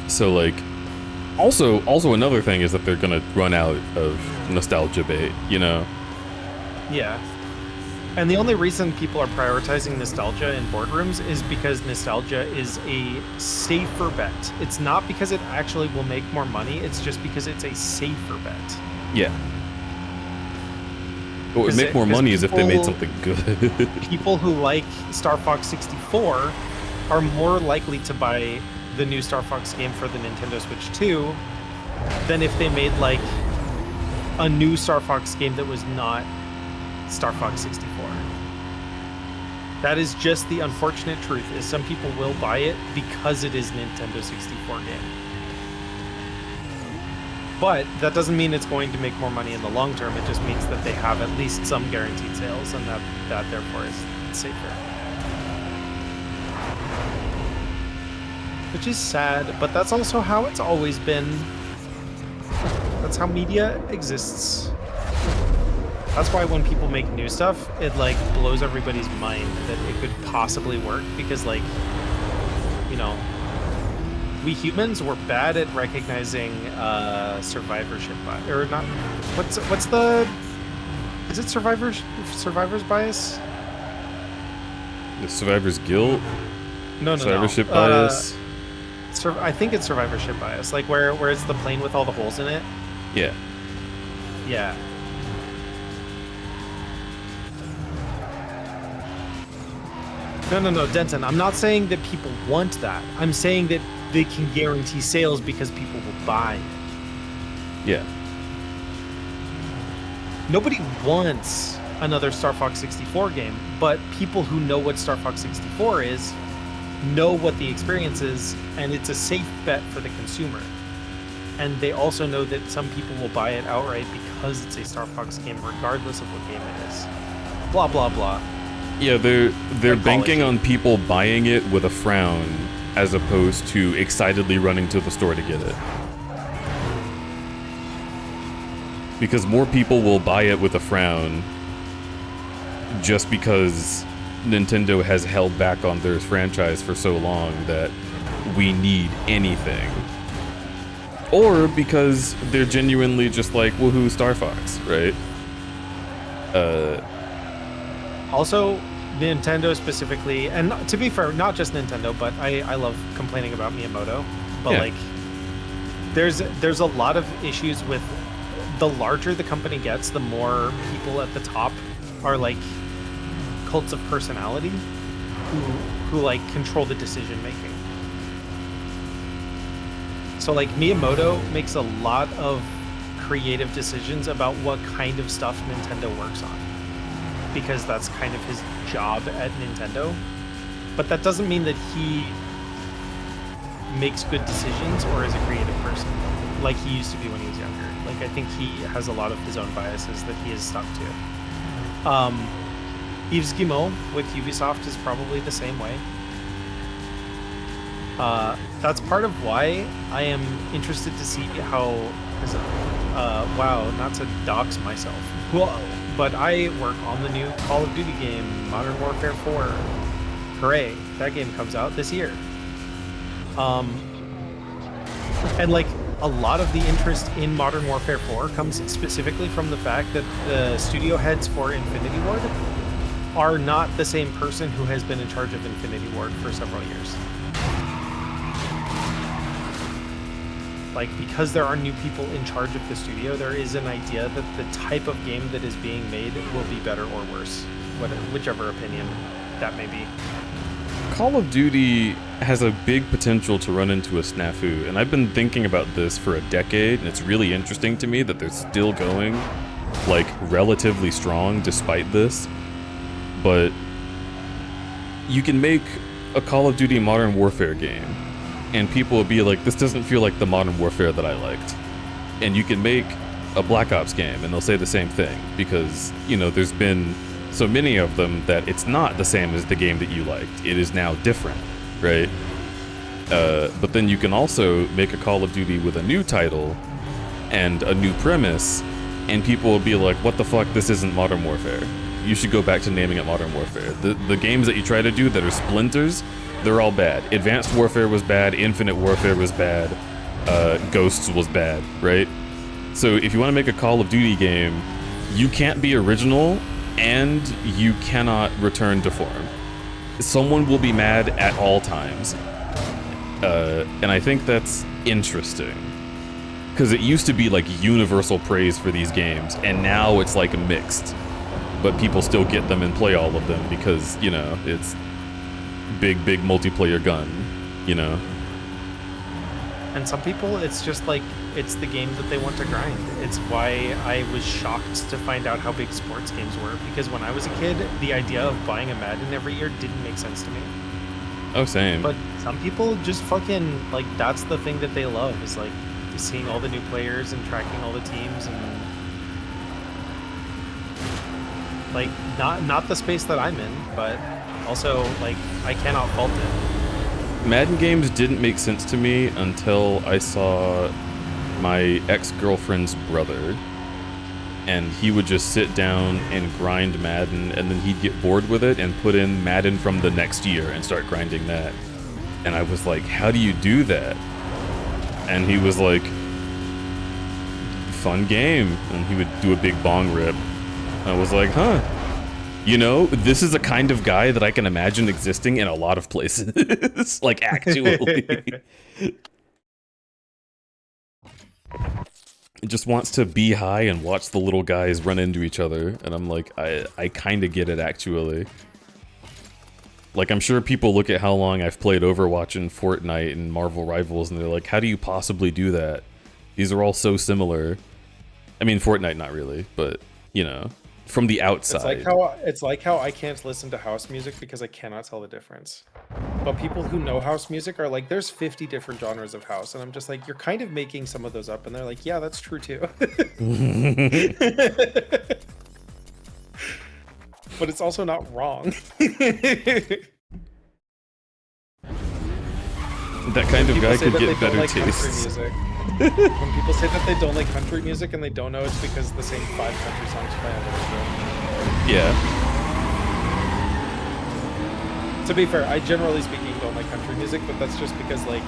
So like, also another thing is that they're gonna run out of nostalgia bait, you know? Yeah. And the only reason people are prioritizing nostalgia in boardrooms is because nostalgia is a safer bet. It's not because it actually will make more money, it's just because it's a safer bet. Yeah. What would make more money is if they made something good. People who like Star Fox 64 are more likely to buy the new Star Fox game for the Nintendo Switch 2 than if they made like a new Star Fox game that was not Star Fox 64. That is just the unfortunate truth, is some people will buy it because it is Nintendo 64 game. But that doesn't mean it's going to make more money in the long term. It just means that they have at least some guaranteed sales, and that therefore is safer. Which is sad, but that's also how it's always been. That's how media exists. That's why when people make new stuff, it like blows everybody's mind that it could possibly work, because like, you know, we humans were bad at recognizing survivorship bias, or not. What's the? Is it survivor's bias? The survivor's guilt. No. Survivorship bias. I think it's survivorship bias, like where it's the plane with all the holes in it. Yeah. Yeah. No, Denton. I'm not saying that people want that. I'm saying that they can guarantee sales because people will buy it. Yeah. Nobody wants another Star Fox 64 game, but people who know what Star Fox 64 is know what the experience is, and it's a safe bet for the consumer. And they also know that some people will buy it outright because it's a Star Fox game, regardless of what game it is. Blah, blah, blah. Yeah, they're banking on people buying it with a frown as opposed to excitedly running to the store to get it. Because more people will buy it with a frown just because Nintendo has held back on their franchise for so long that we need anything. Or because they're genuinely just like, woohoo, Star Fox, right? Also, Nintendo specifically, and to be fair, not just Nintendo, but I love complaining about Miyamoto, but yeah. like, there's a lot of issues with the larger the company gets, the more people at the top are like cults of personality who like control the decision making. So like Miyamoto makes a lot of creative decisions about what kind of stuff Nintendo works on, because that's kind of his job at Nintendo. But that doesn't mean that he makes good decisions or is a creative person like he used to be when he was younger. Like, I think he has a lot of his own biases that he is stuck to. Yves Guillemot with Ubisoft is probably the same way. That's part of why I am interested to see how, wow, not to dox myself. Whoa. But I work on the new Call of Duty game, Modern Warfare 4. Hooray, that game comes out this year. And like, a lot of the interest in Modern Warfare 4 comes specifically from the fact that the studio heads for Infinity Ward are not the same person who has been in charge of Infinity Ward for several years. Like, because there are new people in charge of the studio, there is an idea that the type of game that is being made will be better or worse, whichever opinion that may be. Call of Duty has a big potential to run into a snafu, and I've been thinking about this for a decade, and it's really interesting to me that they're still going, like, relatively strong despite this. But you can make a Call of Duty Modern Warfare game, and people will be like, this doesn't feel like the Modern Warfare that I liked. And you can make a Black Ops game, and they'll say the same thing, because, you know, there's been so many of them that it's not the same as the game that you liked. It is now different, right? But then you can also make a Call of Duty with a new title and a new premise, and people will be like, what the fuck, this isn't Modern Warfare. You should go back to naming it Modern Warfare. The games that you try to do that are splinters, they're all bad. Advanced Warfare was bad, Infinite Warfare was bad, Ghosts was bad, right? So if you want to make a Call of Duty game, you can't be original, and you cannot return to form. Someone will be mad at all times. And I think that's interesting. Because it used to be like universal praise for these games, and now it's like mixed. But people still get them and play all of them because, you know, it's big multiplayer gun, you know? And some people, it's just like, it's the game that they want to grind. It's why I was shocked to find out how big sports games were, because when I was a kid, the idea of buying a Madden every year didn't make sense to me. Oh, same. But some people just fucking, like, that's the thing that they love, is like seeing all the new players and tracking all the teams, and like, not the space that I'm in, but also, like, I cannot fault it. Madden games didn't make sense to me until I saw my ex-girlfriend's brother, and he would just sit down and grind Madden, and then he'd get bored with it and put in Madden from the next year and start grinding that. And I was like, how do you do that? And he was like, fun game. And he would do a big bong rip. I was like, huh. You know, this is a kind of guy that I can imagine existing in a lot of places. Like, actually. It just wants to be high and watch the little guys run into each other. And I'm like, I kind of get it, actually. Like, I'm sure people look at how long I've played Overwatch and Fortnite and Marvel Rivals, and they're like, how do you possibly do that? These are all so similar. I mean, Fortnite, not really, but, you know, from the outside. It's like how I can't listen to house music because I cannot tell the difference. But people who know house music are like, there's 50 different genres of house. And I'm just like, you're kind of making some of those up. And they're like, yeah, that's true too. But it's also not wrong. That kind of guy could get better taste. When people say that they don't like country music and they don't know it's because the same 5 country songs play on the radio. Yeah. To be fair, I generally speaking don't like country music, but that's just because, like,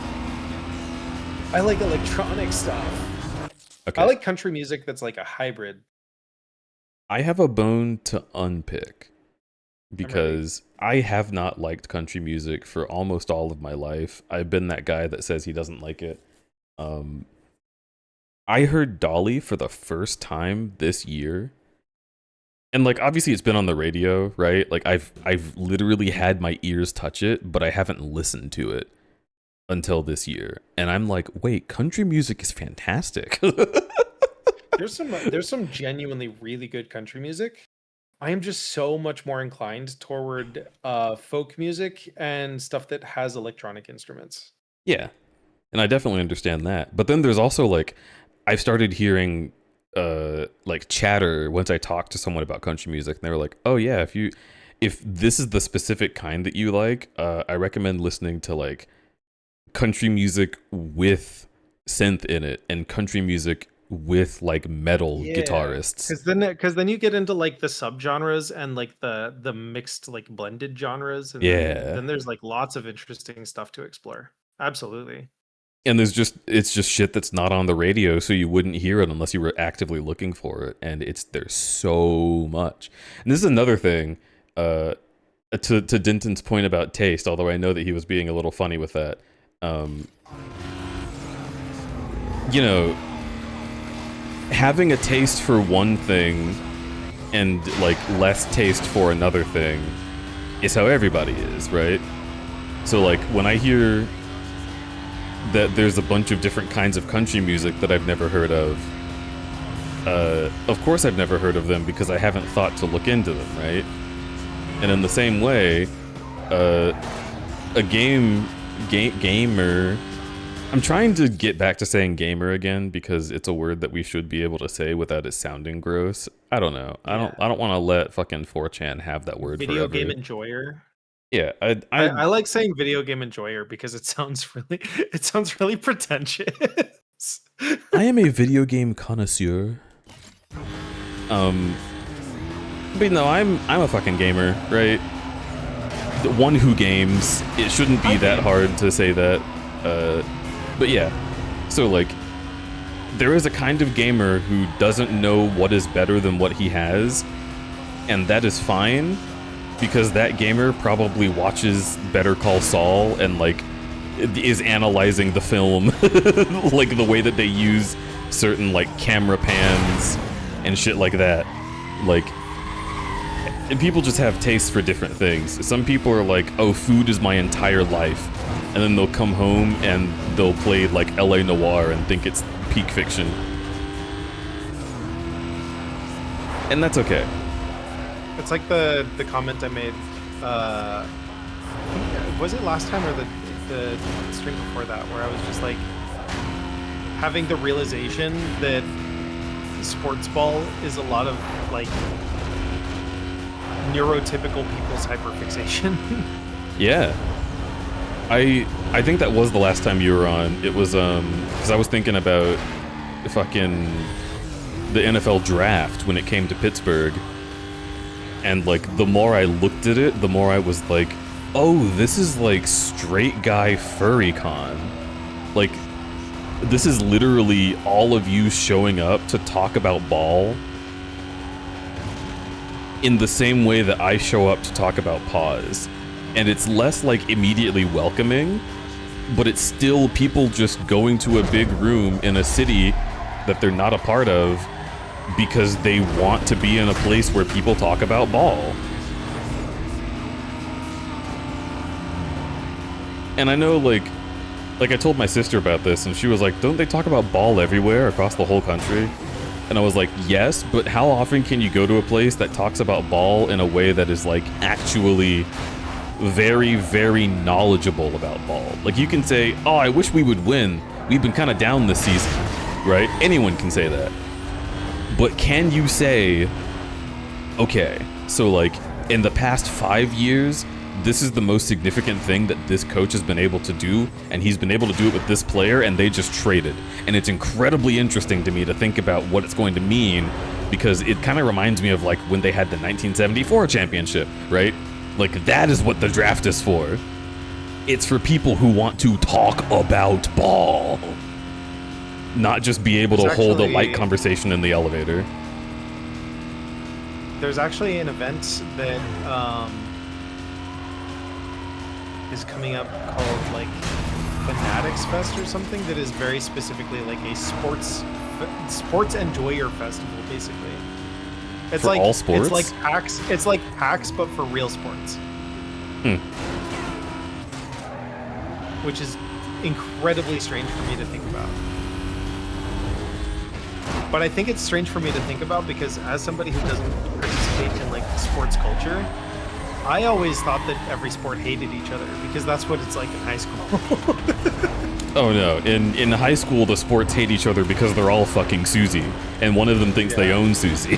I like electronic stuff. Okay. I like country music that's like a hybrid. I have a bone to unpick because I have not liked country music for almost all of my life. I've been that guy that says he doesn't like it. I heard Dolly for the first time this year. And, like, obviously it's been on the radio, right? Like, I've literally had my ears touch it, but I haven't listened to it until this year. And I'm like, wait, country music is fantastic. There's some genuinely really good country music. I am just so much more inclined toward folk music and stuff that has electronic instruments. Yeah. And I definitely understand that. But then there's also, like, I've started hearing like chatter once I talked to someone about country music, and they were like, oh yeah, if this is the specific kind that you like, I recommend listening to, like, country music with synth in it and country music with, like, metal guitarists. Because then you get into, like, the subgenres and, like, the mixed, like, blended genres, and then there's, like, lots of interesting stuff to explore. Absolutely. And it's just shit that's not on the radio, so you wouldn't hear it unless you were actively looking for it. And there's so much. And this is another thing, to Dinton's point about taste, although I know that he was being a little funny with that. You know, having a taste for one thing and like less taste for another thing is how everybody is, right? So like when I hear that there's a bunch of different kinds of country music that I've never heard of course I've never heard of them because I haven't thought to look into them, right? And in the same way, a gamer, I'm trying to get back to saying gamer again because it's a word that we should be able to say without it sounding gross. I don't know. I don't want to let fucking 4chan have that word Video forever. game enjoyer. Yeah, I like saying video game enjoyer because it sounds really pretentious. I am a video game connoisseur. But no, I'm a fucking gamer, right? The one who games. It shouldn't be that hard to say that. But yeah, so like, there is a kind of gamer who doesn't know what is better than what he has, and that is fine. Because that gamer probably watches Better Call Saul and like is analyzing the film like the way that they use certain like camera pans and shit like that. Like, and people just have tastes for different things. Some people are like, oh, food is my entire life, and then they'll come home and they'll play like LA Noire and think it's peak fiction, and that's okay. It's like the comment I made, was it last time or the stream before that, where I was just like having the realization that sports ball is a lot of like neurotypical people's hyperfixation. Yeah. I think that was the last time you were on. It was because I was thinking about fucking the NFL draft when it came to Pittsburgh. And like the more I looked at it, the more I was like, oh, this is like straight guy furry con. Like, this is literally all of you showing up to talk about ball in the same way that I show up to talk about pause. And it's less like immediately welcoming, but it's still people just going to a big room in a city that they're not a part of because they want to be in a place where people talk about ball. And I know, like I told my sister about this, and she was like, don't they talk about ball everywhere across the whole country? And I was like, yes, but how often can you go to a place that talks about ball in a way that is, like, actually very, very knowledgeable about ball? Like, you can say, oh, I wish we would win. We've been kind of down this season, right? Anyone can say that. But can you say, okay, so like in the past 5 years, this is the most significant thing that this coach has been able to do, and he's been able to do it with this player, and they just traded. And it's incredibly interesting to me to think about what it's going to mean, because it kind of reminds me of like when they had the 1974 championship, right? Like, that is what the draft is for. It's for people who want to talk about ball. Not just be able to hold a light conversation in the elevator. There's actually an event that is coming up called like Fanatics Fest or something, that is very specifically like a sports enjoyer festival, basically. It's for like all sports? It's like PAX. It's like PAX, but for real sports. Which is incredibly strange for me to think about. But I think it's strange for me to think about because as somebody who doesn't participate in like sports culture, I always thought that every sport hated each other because that's what it's like in high school. Oh no, in high school the sports hate each other because they're all fucking Susie, and one of them thinks they own Susie.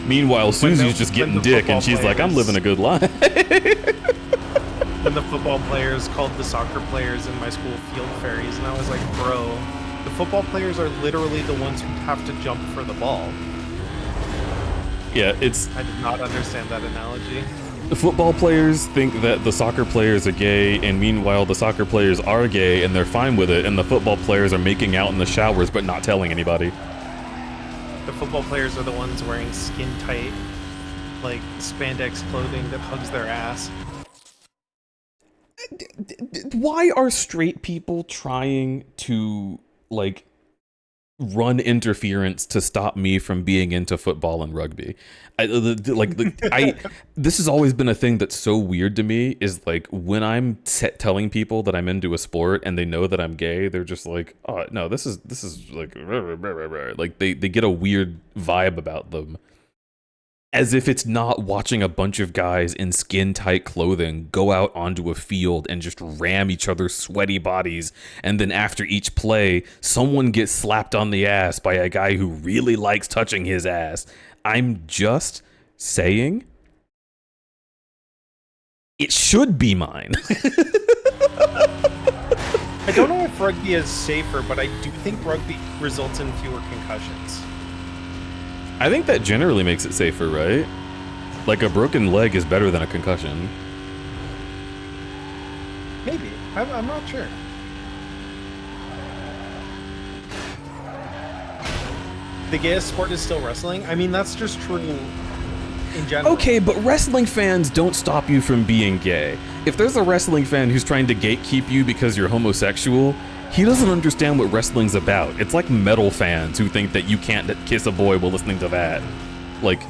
Meanwhile, Susie's just getting dick and she's like, I'm living a good life. When the football players called the soccer players in my school field fairies, and I was like, bro, the football players are literally the ones who have to jump for the ball. Yeah, it's... I did not understand that analogy. Football players think that the soccer players are gay, and meanwhile the soccer players are gay and they're fine with it, and the football players are making out in the showers but not telling anybody. The football players are the ones wearing skin-tight, like, spandex clothing that hugs their ass. Why are straight people trying to, like, run interference to stop me from being into football and rugby? This has always been a thing that's so weird to me, is like when I'm telling people that I'm into a sport and they know that I'm gay, they're just like, oh no, this is like they get a weird vibe about them, as if it's not watching a bunch of guys in skin tight clothing go out onto a field and just ram each other's sweaty bodies, and then after each play someone gets slapped on the ass by a guy who really likes touching his ass. I'm just saying it should be mine. I don't know if rugby is safer, but I do think rugby results in fewer concussions. I think that generally makes it safer, right? Like a broken leg is better than a concussion. Maybe. I'm not sure. The gayest sport is still wrestling? I mean, that's just true in general. Okay, but wrestling fans don't stop you from being gay. If there's a wrestling fan who's trying to gatekeep you because you're homosexual, he doesn't understand what wrestling's about. It's like metal fans who think that you can't kiss a boy while listening to that. Like,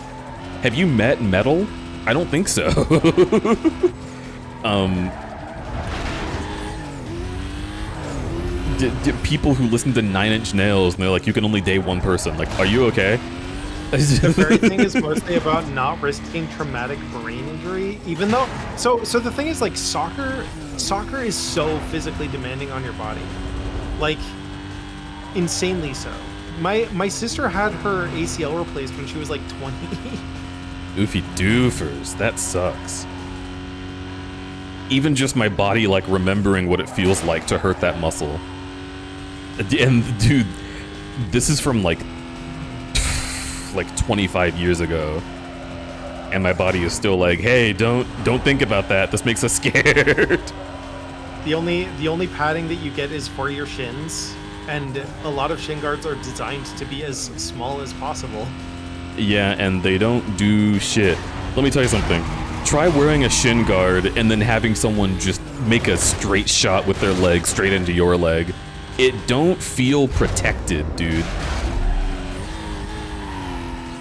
have you met metal? I don't think so. People who listen to 9 Inch Nails and they're like, you can only date one person. Like, are you okay? The very thing is mostly about not risking traumatic brain injury, even though... So the thing is, like, soccer is so physically demanding on your body. Like, insanely so. My sister had her ACL replaced when she was, like, 20. Oofy doofers. That sucks. Even just my body, like, remembering what it feels like to hurt that muscle. And, dude, this is from, like 25 years ago. And my body is still like, hey, don't think about that. This makes us scared. The only padding that you get is for your shins, and a lot of shin guards are designed to be as small as possible. Yeah, and they don't do shit. Let me tell you something. Try wearing a shin guard and then having someone just make a straight shot with their leg straight into your leg. It don't feel protected, dude.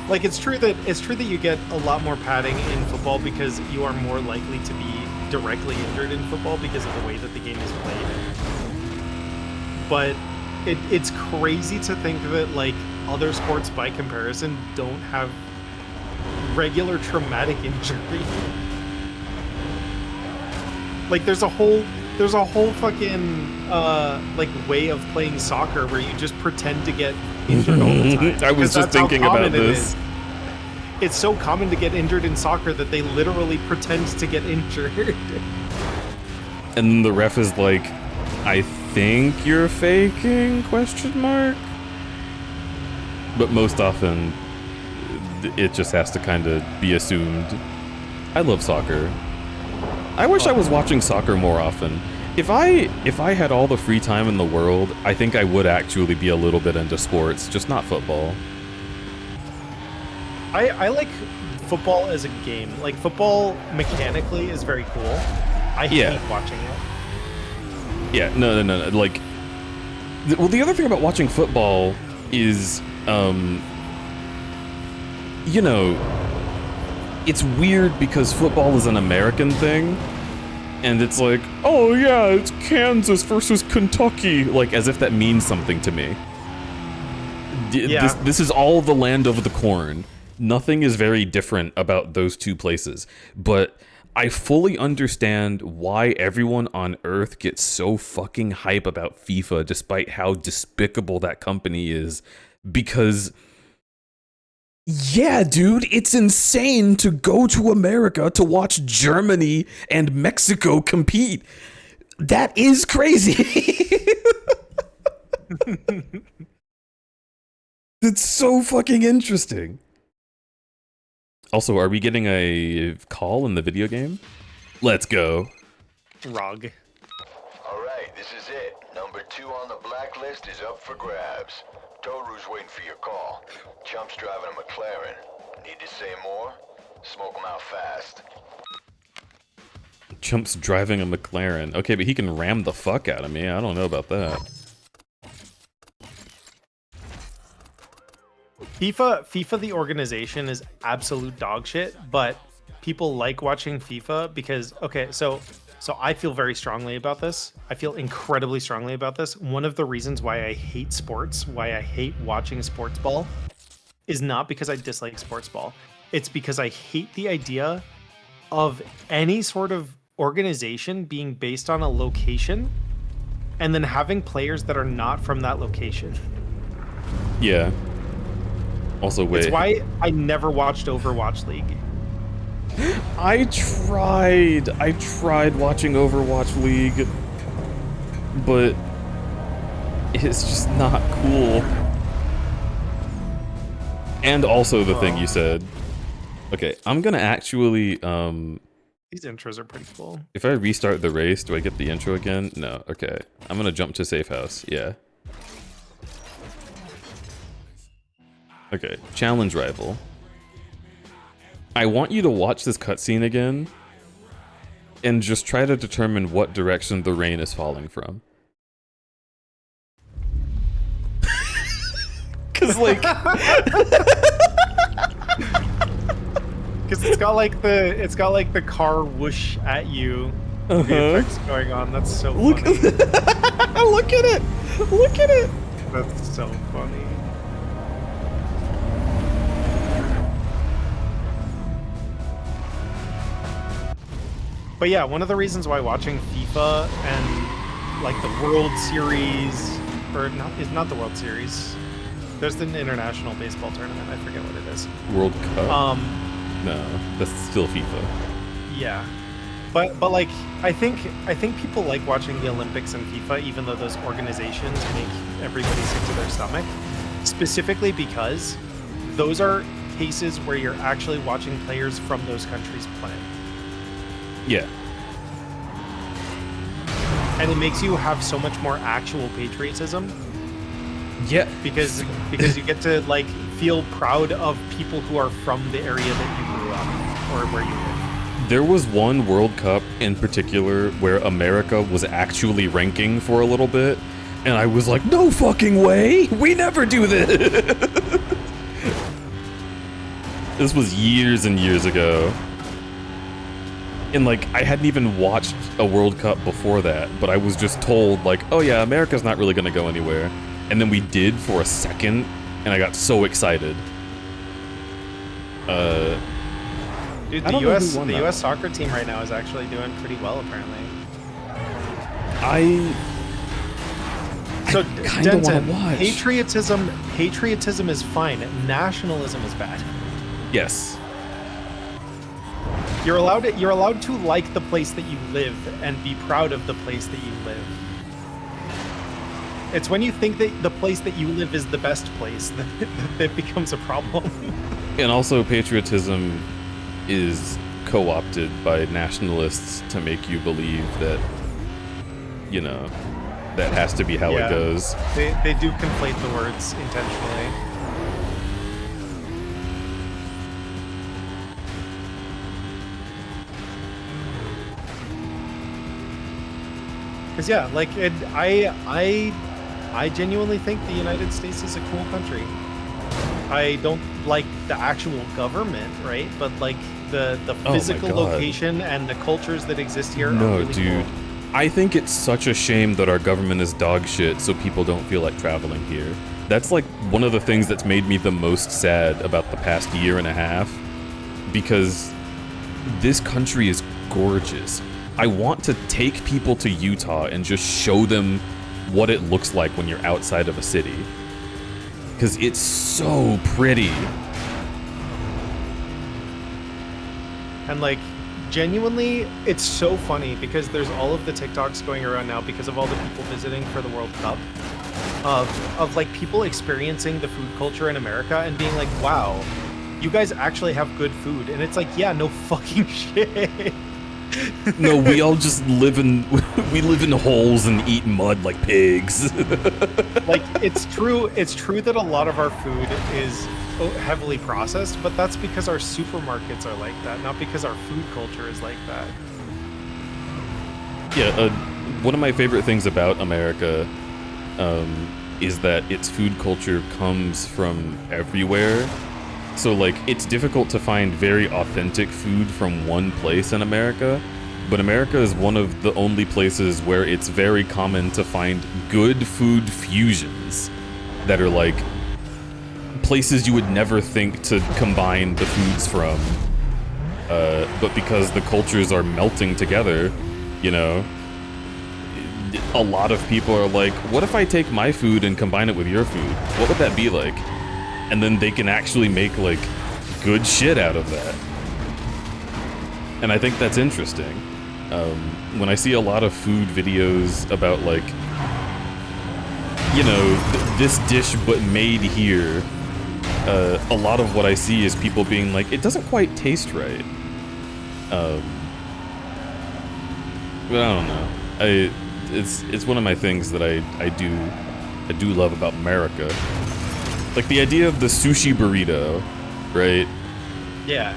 Like, it's true that you get a lot more padding in football because you are more likely to be directly injured in football because of the way that the game is played. But it's crazy to think that, like, other sports by comparison don't have regular traumatic injury. Like, there's a whole fucking like way of playing soccer where you just pretend to get injured all the time. I was just thinking about this. It's so common to get injured in soccer that they literally pretend to get injured. And the ref is like, I think you're faking, question mark? But most often, it just has to kind of be assumed. I love soccer. I wish I was watching soccer more often. If I had all the free time in the world, I think I would actually be a little bit into sports, just not football. I like football as a game. Like, football mechanically is very cool. I hate watching it. Yeah, no. Like, well, the other thing about watching football is, you know, it's weird because football is an American thing. And it's like, oh yeah, it's Kansas versus Kentucky. Like, as if that means something to me. This is all the land of the corn. Nothing is very different about those two places. But I fully understand why everyone on Earth gets so fucking hype about FIFA despite how despicable that company is. Because... yeah, dude, it's insane to go to America to watch Germany and Mexico compete. That is crazy. It's so fucking interesting. Also, are we getting a call in the video game? Let's go. Rog. Alright, this is it. Number 2 on the blacklist is up for grabs. Toru's waiting for your call. Chump's driving a McLaren. Need to say more? Smoke him out fast. Chump's driving a McLaren. Okay, but he can ram the fuck out of me. I don't know about that. FIFA the organization is absolute dog shit, but people like watching FIFA because, okay, so I feel very strongly about this. I feel incredibly strongly about this. One of the reasons why I hate sports, why I hate watching sports ball, is not because I dislike sports ball. It's because I hate the idea of any sort of organization being based on a location and then having players that are not from that location. Yeah. Also, wait. It's why I never watched Overwatch League. I tried watching Overwatch League, but it's just not cool. And also the thing you said. Okay, I'm gonna actually, These intros are pretty cool. if I restart the race, do I get the intro again? No, okay. I'm gonna jump to safe house, yeah. Okay, challenge rival. I want you to watch this cutscene again and just try to determine what direction the rain is falling from. Cause like Because it's got like the car whoosh at you. The effects going on. That's so funny. Look at it! Look at it! That's so funny. But yeah, one of the reasons why watching FIFA and like the World Series, or not the World Series. There's an international baseball tournament. I forget what it is. World Cup? No, that's still FIFA. Yeah. But like I think people like watching the Olympics and FIFA, even though those organizations make everybody sick to their stomach. Specifically because those are cases where you're actually watching players from those countries play. Yeah. And it makes you have so much more actual patriotism. Yeah. Because you get to like feel proud of people who are from the area that you grew up or where you live. There was one World Cup in particular where America was actually ranking for a little bit, and I was like, no fucking way! We never do this! This was years and years ago. And like, I hadn't even watched a World Cup before that, but I was just told like, oh yeah, America's not really gonna go anywhere. And then we did for a second, and I got so excited. Dude, the US soccer team right now is actually doing pretty well, apparently. So kinda wanna watch. Patriotism is fine. Nationalism is bad. Yes. You're allowed to like the place that you live and be proud of the place that you live. It's when you think that the place that you live is the best place that it becomes a problem. And also, patriotism is co-opted by nationalists to make you believe that, you know, that has to be how it goes. They do conflate the words intentionally. Because yeah, like I genuinely think the United States is a cool country. I don't like the actual government, right? But like the physical location and the cultures that exist here are really dude. cool. I think it's such a shame that our government is dog shit so people don't feel like traveling here. That's like one of the things that's made me the most sad about the past year and a half, because this country is gorgeous. I want to take people to Utah and just show them what it looks like when you're outside of a city. Because it's so pretty. And like, genuinely, it's so funny because there's all of the TikToks going around now because of all the people visiting for the World Cup of like people experiencing the food culture in America and being like, wow, you guys actually have good food, and it's like, yeah, no fucking shit. No, we all just live in holes and eat mud like pigs. Like, it's true that a lot of our food is heavily processed, but that's because our supermarkets are like that, not because our food culture is like that. Yeah, one of my favorite things about America is that its food culture comes from everywhere. So, like, it's difficult to find very authentic food from one place in America, but America is one of the only places where it's very common to find good food fusions that are, like, places you would never think to combine the foods from. But because the cultures are melting together, you know, a lot of people are like, what if I take my food and combine it with your food? What would that be like? And then they can actually make, like, good shit out of that. And I think that's interesting. When I see a lot of food videos about, like, you know, this dish but made here, a lot of what I see is people being like, it doesn't quite taste right. But I don't know. It's one of my things that I do love about America. Like the idea of the sushi burrito, right? Yeah.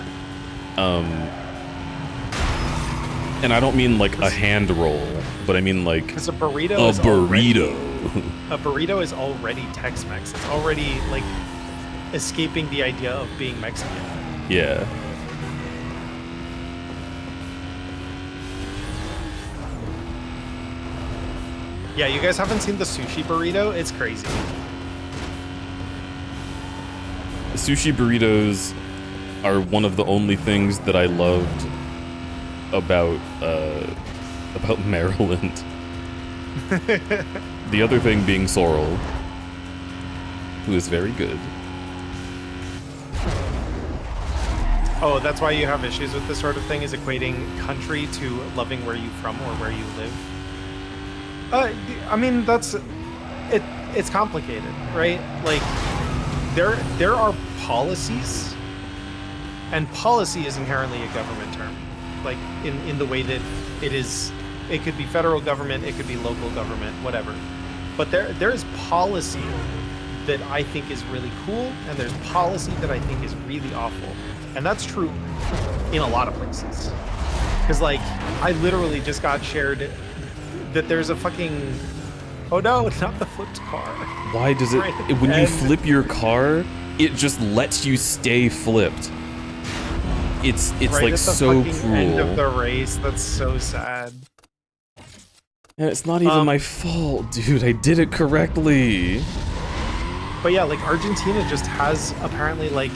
And I don't mean like a hand roll, but I mean like because a burrito a burrito is already Tex-Mex. It's already like escaping the idea of being Mexican. Yeah. Yeah, you guys haven't seen the sushi burrito? It's crazy. Sushi burritos are one of the only things that I loved about Maryland. The other thing being Sorrel, who is very good. Oh, that's why you have issues with this sort of thing, is equating country to loving where you from or where you live. I mean, it's complicated, right? Like, there are policies, and policy is inherently a government term, like in the way that it could be federal government, it could be local government, whatever. But there is policy that I think is really cool, and there's policy that I think is really awful. And that's true in a lot of places. Because, like, I literally just got shared that there's a fucking... Oh no, it's not the flipped car. Why does it... When you flip your car, it just lets you stay flipped. It's right like at the so fucking cruel. End of the race. That's so sad. And it's not even my fault, dude. I did it correctly. But yeah, like, Argentina just has apparently, like,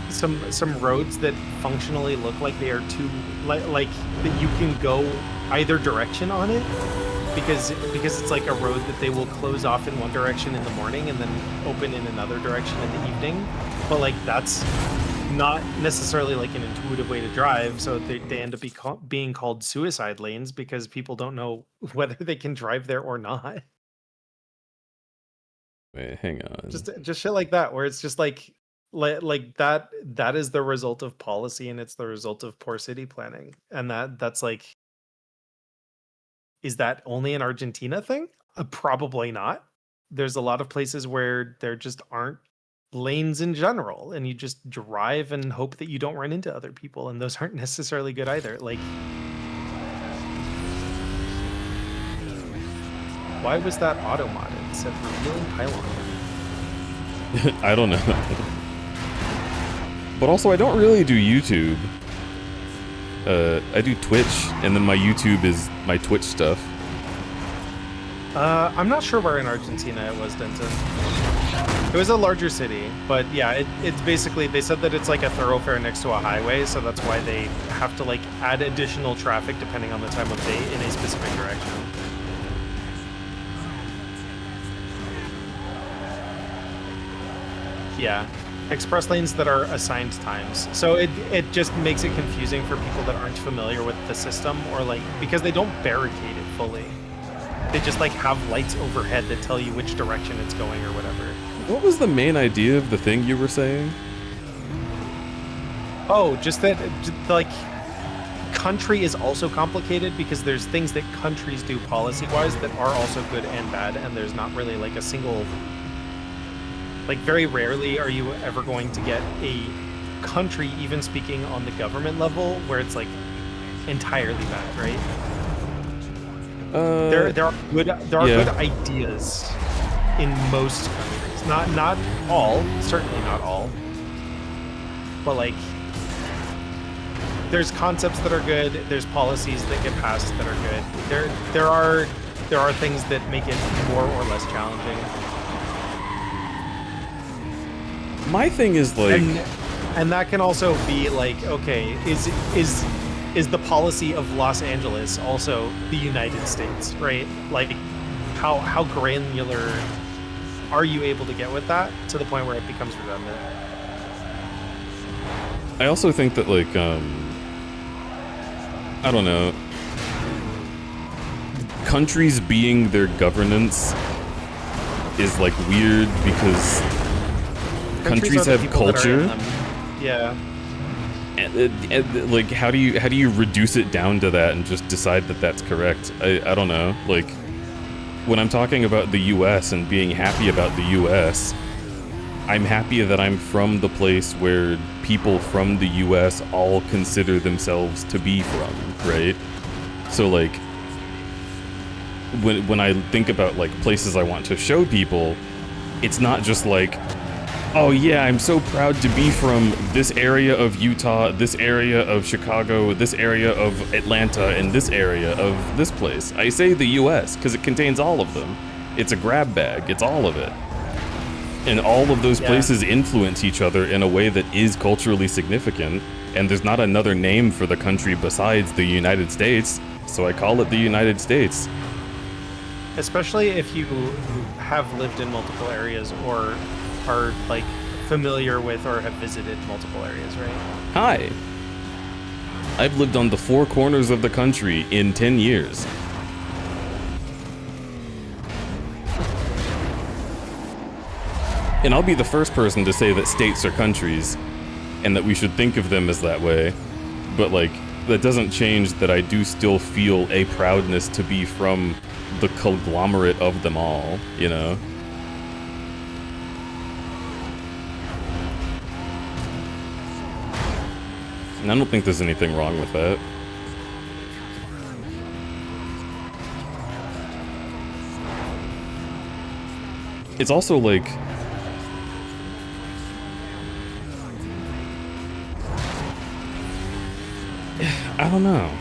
some roads that functionally look like they are too like that you can go either direction on it because it's like a road that they will close off in one direction in the morning and then open in another direction in the evening. But like, that's not necessarily like an intuitive way to drive, so they end up being called suicide lanes because people don't know whether they can drive there or not. Wait, hang on. Just shit like that, where it's just like that is the result of policy, and it's the result of poor city planning. And that's like, is that only an Argentina thing? Probably not. There's a lot of places where there just aren't lanes in general, and you just drive and hope that you don't run into other people, and those aren't necessarily good either. Like, why was that auto modded? It said revealing pylon. I don't know. But also, I don't really do YouTube. I do Twitch, and then my YouTube is my Twitch stuff. I'm not sure where in Argentina it was, Denton. It was a larger city, but yeah, it's basically, they said that it's like a thoroughfare next to a highway, so that's why they have to like add additional traffic depending on the time of day in a specific direction. Yeah. Express lanes that are assigned times. So it just makes it confusing for people that aren't familiar with the system, or like, because they don't barricade it fully. They just like have lights overhead that tell you which direction it's going or whatever. What was the main idea of the thing you were saying? Oh, just that, like, country is also complicated because there's things that countries do policy-wise that are also good and bad, and there's not really like a single. Like, very rarely are you ever going to get a country, even speaking on the government level, where it's like entirely bad, right? There are good ideas in most countries. Not all, certainly not all. But like, there's concepts that are good. There's policies that get passed that are good. There are things that make it more or less challenging. My thing is like, and that can also be like, okay, is the policy of Los Angeles also the United States, right? Like, how granular are you able to get with that to the point where it becomes redundant? I also think that like, I don't know, countries being their governance is like weird because countries have culture. Yeah. And, like, how do you reduce it down to that and just decide that that's correct? I don't know. Like, when I'm talking about the U.S. and being happy about the U.S., I'm happy that I'm from the place where people from the U.S. all consider themselves to be from, right? So, like, when I think about, like, places I want to show people, it's not just like, oh yeah, I'm so proud to be from this area of Utah, this area of Chicago, this area of Atlanta, and this area of this place. I say the US because it contains all of them. It's a grab bag, it's all of it. And all of those places influence each other in a way that is culturally significant, and there's not another name for the country besides the United States, so I call it the United States. Especially if you have lived in multiple areas or are like familiar with or have visited multiple areas, right? Hi. I've lived on the four corners of the country in 10 years. And I'll be the first person to say that states are countries and that we should think of them as that way. But like, that doesn't change that I do still feel a proudness to be from the conglomerate of them all, you know? And I don't think there's anything wrong with that. It's also like, I don't know.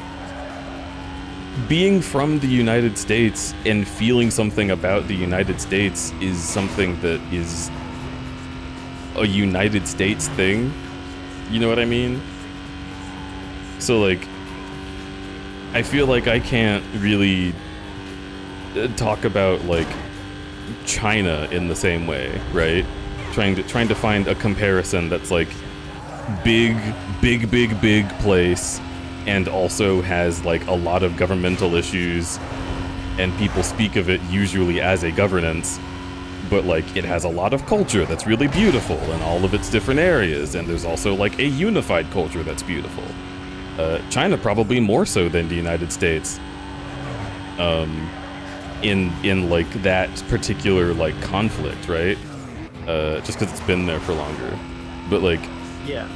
Being from the United States and feeling something about the United States is something that is a United States thing. You know what I mean? So like, I feel like I can't really talk about like China in the same way, right? Trying to find a comparison that's like big place and also has like a lot of governmental issues and people speak of it usually as a governance, but like it has a lot of culture that's really beautiful in all of its different areas, and there's also like a unified culture that's beautiful. China probably more so than the United States. In like that particular like conflict, right? Just because it's been there for longer. But like, yeah.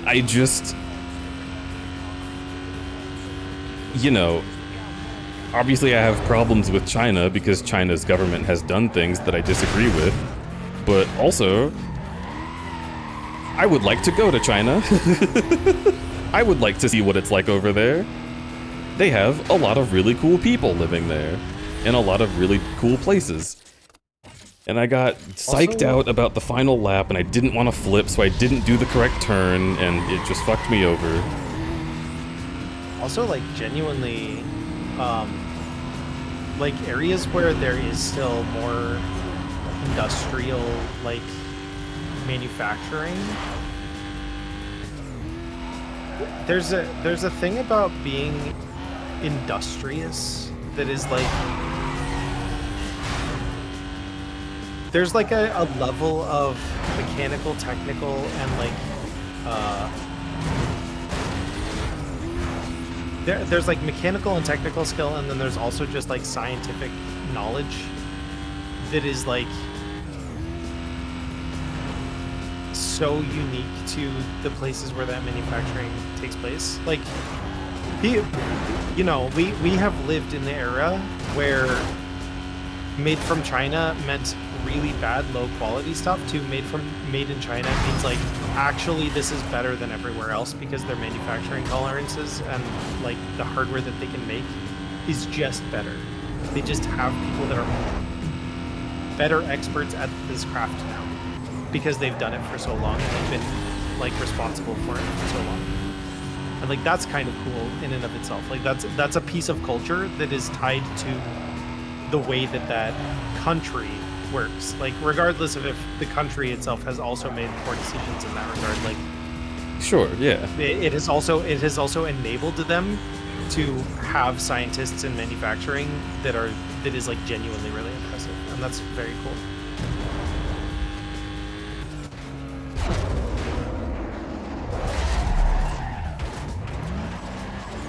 I just, you know, obviously I have problems with China because China's government has done things that I disagree with, but also, I would like to go to China. I would like to see what it's like over there. They have a lot of really cool people living there, in a lot of really cool places. And I got psyched out about the final lap, and I didn't want to flip, so I didn't do the correct turn, and it just fucked me over. Also, like, genuinely, like, areas where there is still more industrial, like, manufacturing. There's a thing about being industrious that is like, there's like a level of mechanical, technical, and like there's like mechanical and technical skill, and then there's also just like scientific knowledge that is like so unique to the places where that manufacturing takes place. Like, you know, we have lived in the era where made from China meant really bad, low quality stuff to made in China means like actually this is better than everywhere else because their manufacturing tolerances and like the hardware that they can make is just better. They just have people that are better experts at this craft now because they've done it for so long and they've been like responsible for it for so long. And like that's kind of cool in and of itself. Like that's a piece of culture that is tied to the way that country works. Like regardless of if the country itself has also made poor decisions in that regard. Like Sure, yeah. it has also enabled them to have scientists in manufacturing that is like genuinely really impressive, and that's very cool.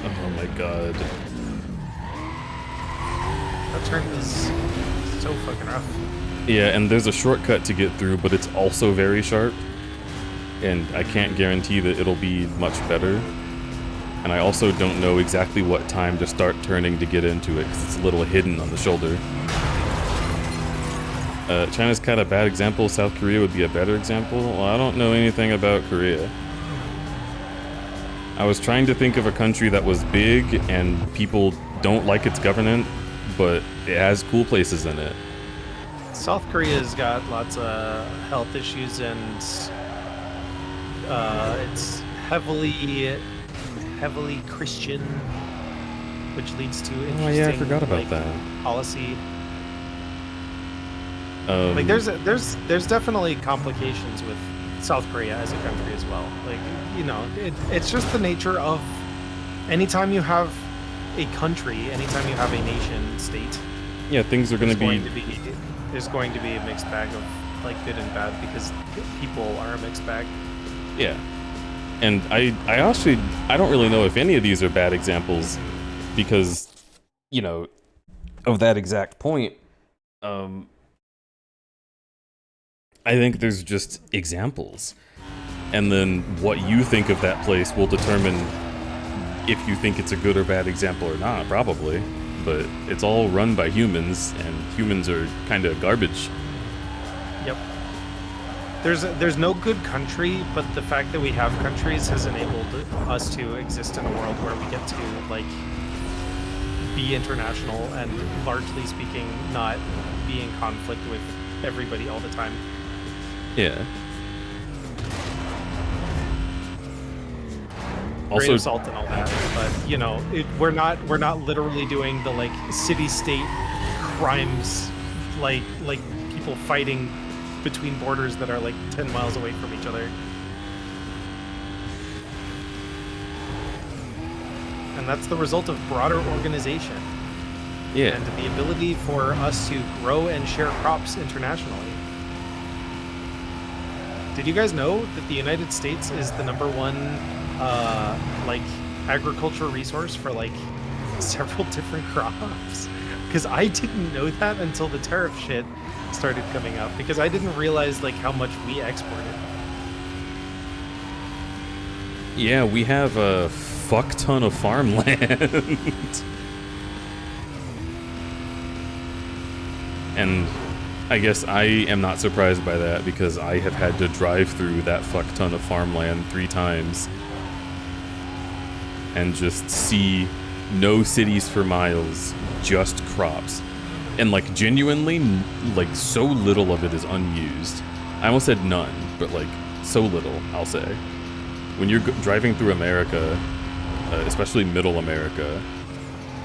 Oh my god. That turn is so fucking rough. Yeah, and there's a shortcut to get through, but it's also very sharp. And I can't guarantee that it'll be much better. And I also don't know exactly what time to start turning to get into it, because it's a little hidden on the shoulder. China's kind of a bad example. South Korea would be a better example. Well, I don't know anything about Korea. I was trying to think of a country that was big and people don't like its government, but it has cool places in it. South Korea's got lots of health issues, and it's heavily Christian, which leads to interesting. Oh yeah, I forgot about that. Policy. Like there's definitely complications with South Korea as a country as well. Like, you know, it's just the nature of anytime you have a country, anytime you have a nation state. Yeah, things are there's going to be a mixed bag of like good and bad because people are a mixed bag. Yeah. And I don't really know if any of these are bad examples because, you know, of that exact point. I think there's just examples. And then what you think of that place will determine if you think it's a good or bad example or not, probably. But it's all run by humans, and humans are kind of garbage. Yep. There's no good country, but the fact that we have countries has enabled us to exist in a world where we get to like be international and, largely speaking, not be in conflict with everybody all the time. Yeah. Grain Also, of salt and all that, but you know, we're not literally doing the like city-state crimes, like people fighting between borders that are like 10 miles away from each other. And that's the result of broader organization. yeah. And the ability for us to grow and share crops internationally. Did you guys know that the United States is the #1 like agriculture resource for like several different crops? Because I didn't know that until the tariff shit started coming up, because I didn't realize like how much we exported. Yeah, we have a fuck ton of farmland. And I guess I am not surprised by that because I have had to drive through that fuck ton of farmland 3 times and just see no cities for miles, just crops. And like genuinely, like so little of it is unused. I almost said none, but like so little, I'll say. When you're driving through America, especially middle America,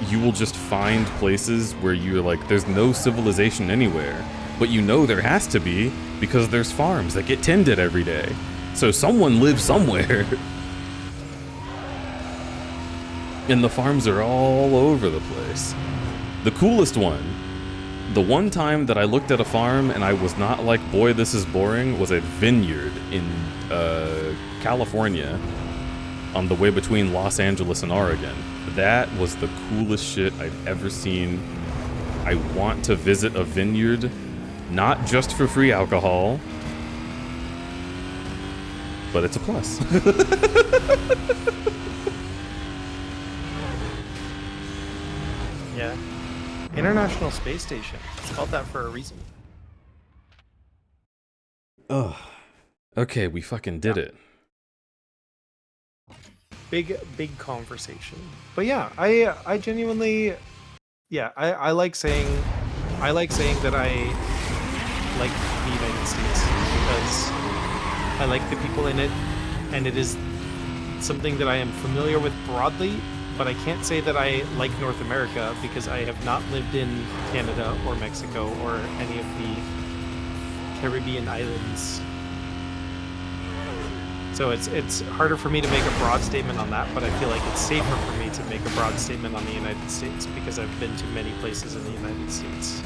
you will just find places where you're like, there's no civilization anywhere. But you know there has to be, because there's farms that get tended every day. So someone lives somewhere. And the farms are all over the place. The coolest one The one time that I looked at a farm and I was not like, boy, this is boring, was a vineyard in California on the way between Los Angeles and Oregon. That was the coolest shit I've ever seen. I want to visit a vineyard, not just for free alcohol, but it's a plus. Yeah. International Space Station. It's called that for a reason. Ugh. Okay, we fucking did it. Big conversation. But yeah, I genuinely, yeah, I like saying that I like the United States because I like the people in it, and it is something that I am familiar with broadly, but I can't say that I like North America because I have not lived in Canada or Mexico or any of the Caribbean islands. So it's harder for me to make a broad statement on that, but I feel like it's safer for me to make a broad statement on the United States because I've been to many places in the United States.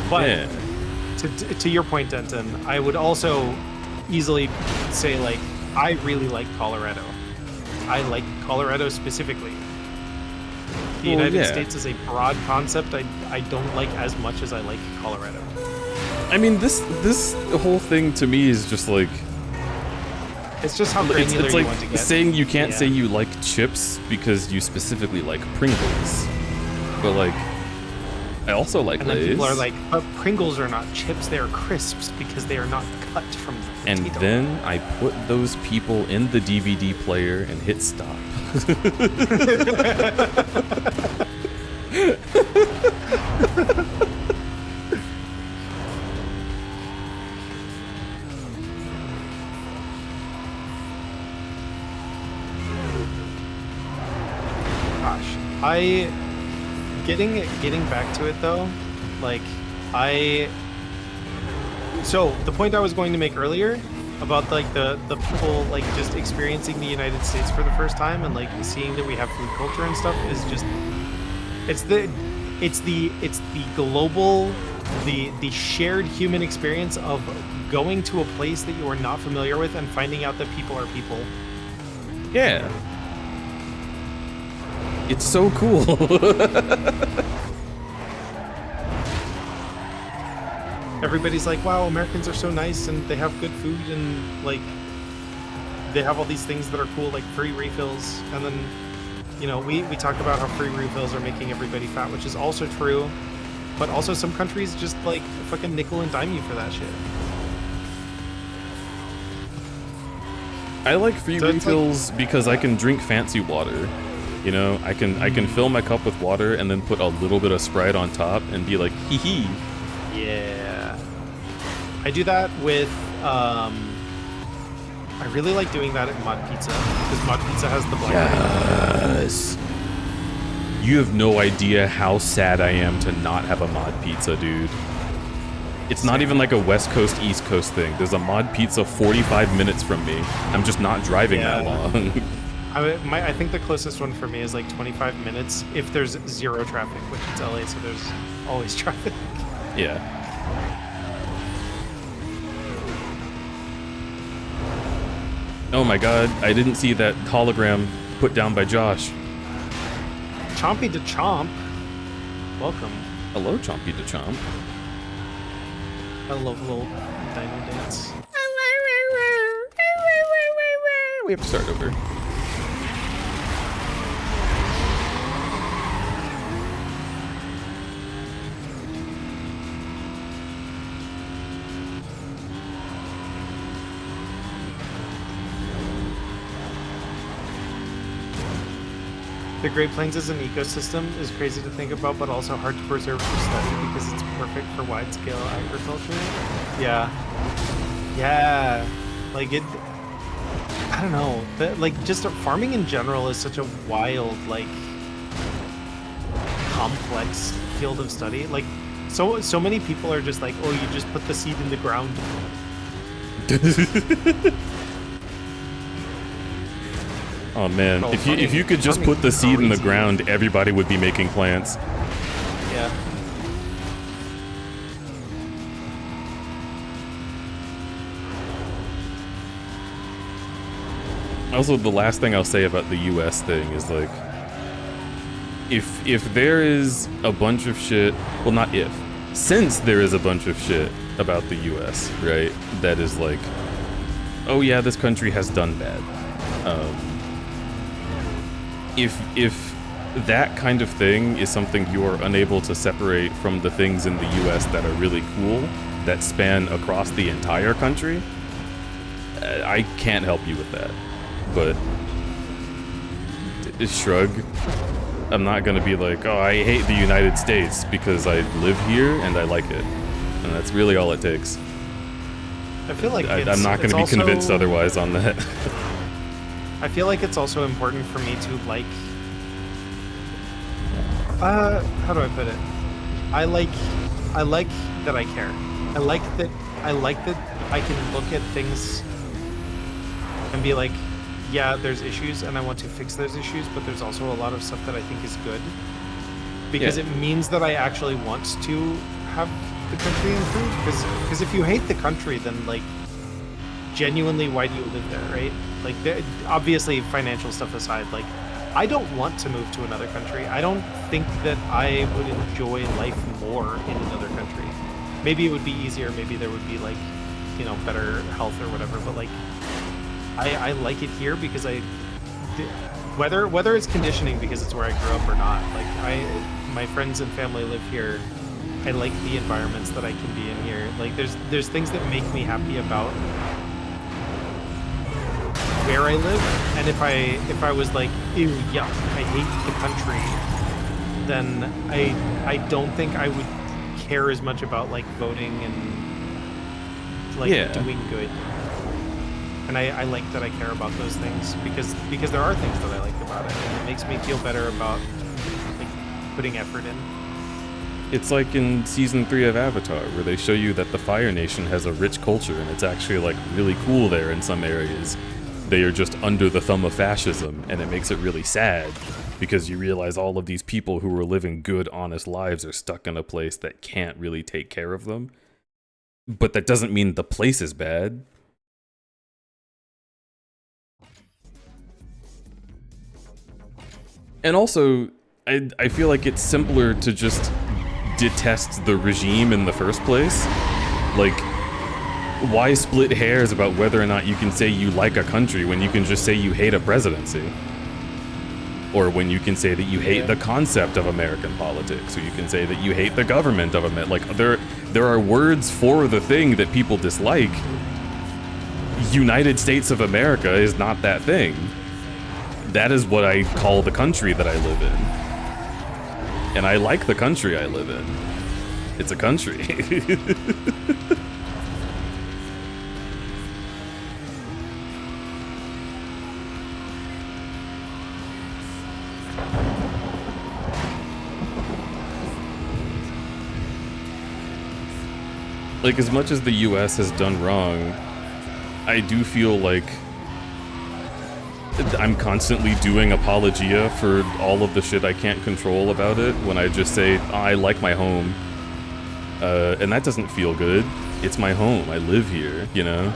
But Yeah. to your point, Denton, I would also easily say, like, I really like Colorado. I like Colorado specifically. The Well, United yeah. States is a broad concept I don't like as much as I like Colorado. I mean, this whole thing to me is just like, It's just how it's granular you like want to get. saying you can't Yeah. say you like chips because you specifically like Pringles. But like, I also like And then Lay's. people are like, but Pringles are not chips, they are crisps because they are not cut from the and potato. then I put those people in the DVD player and hit stop. Gosh, getting back to it though, like so the point I was going to make earlier about like the people like just experiencing the United States for the first time and like seeing that we have food culture and stuff is just it's the global the shared human experience of going to a place that you are not familiar with and finding out that people are people. Yeah. It's so cool. Everybody's like, wow, Americans are so nice and they have good food and like they have all these things that are cool, like free refills. And then, you know, we talk about how free refills are making everybody fat, which is also true. But also some countries just like fucking nickel and dime you for that shit. I like free So it's refills because I can drink fancy water. You know, I can fill my cup with water and then put a little bit of Sprite on top and be like, hee hee. Yeah. I do that with, I really like doing that at Mod Pizza, because Mod Pizza has the black. Yes. You have no idea how sad I am to not have a Mod Pizza, dude. It's not even like a West Coast, East Coast thing. There's a Mod Pizza 45 minutes from me. I'm just not driving that long. I think the closest one for me is like 25 minutes if there's zero traffic, which it's LA, so there's always traffic. Yeah. Oh my god, I didn't see that hologram put down by Josh. Chompy to Chomp. Welcome. Hello, Chompy to Chomp. I love little dino dance. We have to start over. The Great Plains as an ecosystem is crazy to think about, but also hard to preserve for study because it's perfect for wide-scale agriculture. Yeah. Yeah. Like it... I don't know. Like, just farming in general is such a wild, like, complex field of study. Like, so many people are just like, oh, you just put the seed in the ground. Oh man, if you could just put the seed in the ground, everybody would be making plants. Yeah. Also, the last thing I'll say about the US thing is, like, if there is a bunch of shit, well, not if, since there is a bunch of shit about the US, right, that is like, oh yeah, this country has done bad. If that kind of thing is something you're unable to separate from the things in the US that are really cool, that span across the entire country, I can't help you with that. But shrug. I'm not gonna be like, oh, I hate the United States because I live here and I like it. And that's really all it takes. I feel like I'm not gonna be convinced otherwise on that. I feel like it's also important for me to like... how do I put it? I like that I care. I like that I can look at things and be like, yeah, there's issues and I want to fix those issues, but there's also a lot of stuff that I think is good. Because it means that I actually want to have the country improve. Because if you hate the country, then, like, genuinely, why do you live there, right? Like, obviously, financial stuff aside, like, I don't want to move to another country. I don't think that I would enjoy life more in another country. Maybe it would be easier, maybe there would be, like, you know, better health or whatever, but, like, I like it here because whether it's conditioning because it's where I grew up or not, like, my friends and family live here. I like the environments that I can be in here. Like, there's things that make me happy about where I live, and if I was like, ew, yuck, I hate the country, then I don't think I would care as much about, like, voting and, like, doing good. And I like that I care about those things because there are things that I like about it, and it makes me feel better about, like, putting effort in. It's like in season 3 of Avatar, where they show you that the Fire Nation has a rich culture, and it's actually, like, really cool there in some areas. They are just under the thumb of fascism, and it makes it really sad, because you realize all of these people who are living good, honest lives are stuck in a place that can't really take care of them. But that doesn't mean the place is bad. And also, I feel like it's simpler to just detest the regime in the first place. Like, why split hairs about whether or not you can say you like a country when you can just say you hate a presidency? Or when you can say that you hate the concept of American politics, or you can say that you hate the government of America. Like, there are words for the thing that people dislike. United States of America is not that thing. That is what I call the country that I live in. And I like the country I live in. It's a country. Like, as much as the US has done wrong, I do feel like I'm constantly doing apologia for all of the shit I can't control about it when I just say, oh, I like my home. And that doesn't feel good. It's my home. I live here, you know?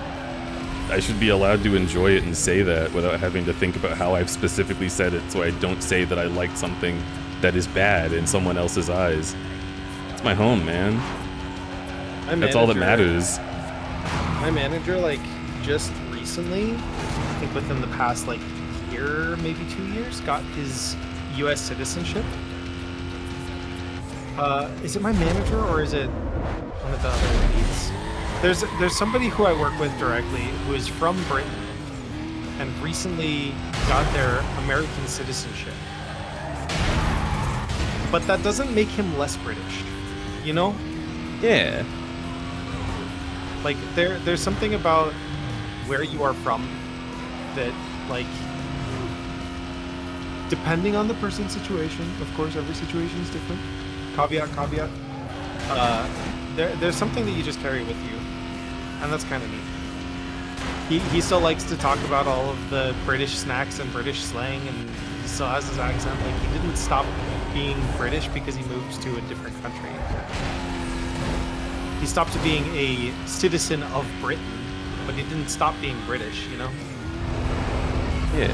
I should be allowed to enjoy it and say that without having to think about how I've specifically said it, so I don't say that I liked something that is bad in someone else's eyes. It's my home, man. That's all that matters. My manager, like, just recently, I think within the past, like, year, maybe 2 years, got his U.S. citizenship. Is it my manager or is it one of the other leads? There's somebody who I work with directly who is from Britain and recently got their American citizenship. But that doesn't make him less British, you know? Yeah. Like, there's something about where you are from that, like, depending on the person's situation, of course, every situation is different. Caveat. There's something that you just carry with you, and that's kind of neat. He still likes to talk about all of the British snacks and British slang, and he still has his accent. Like, he didn't stop being British because he moved to a different country. He stopped being a citizen of Britain, but he didn't stop being British, you know? Yeah.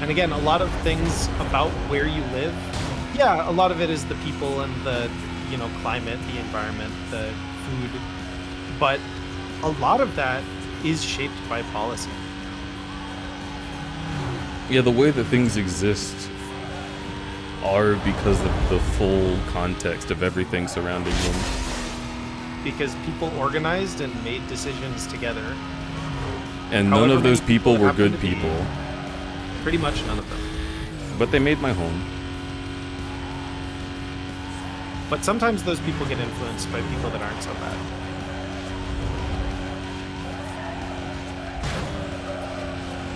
And again, a lot of things about where you live, yeah, a lot of it is the people and the, you know, climate, the environment, the food, but a lot of that is shaped by policy. Yeah, the way that things exist are because of the full context of everything surrounding them. Because people organized and made decisions together. And none of those people were good people. Pretty much none of them. But they made my home. But sometimes those people get influenced by people that aren't so bad.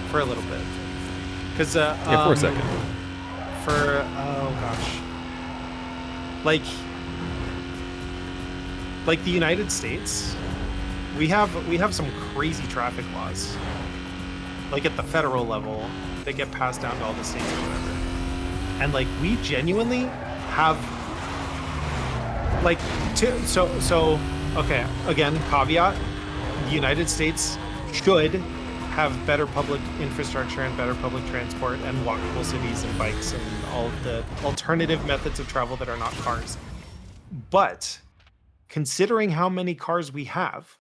For a little bit. Because, yeah, for a second. Oh gosh. Like the United States, we have some crazy traffic laws. Like at the federal level, they get passed down to all the states or whatever. And like we genuinely have like okay, again, caveat, the United States should have better public infrastructure and better public transport and walkable cities and bikes and all of the alternative methods of travel that are not cars. But considering how many cars we have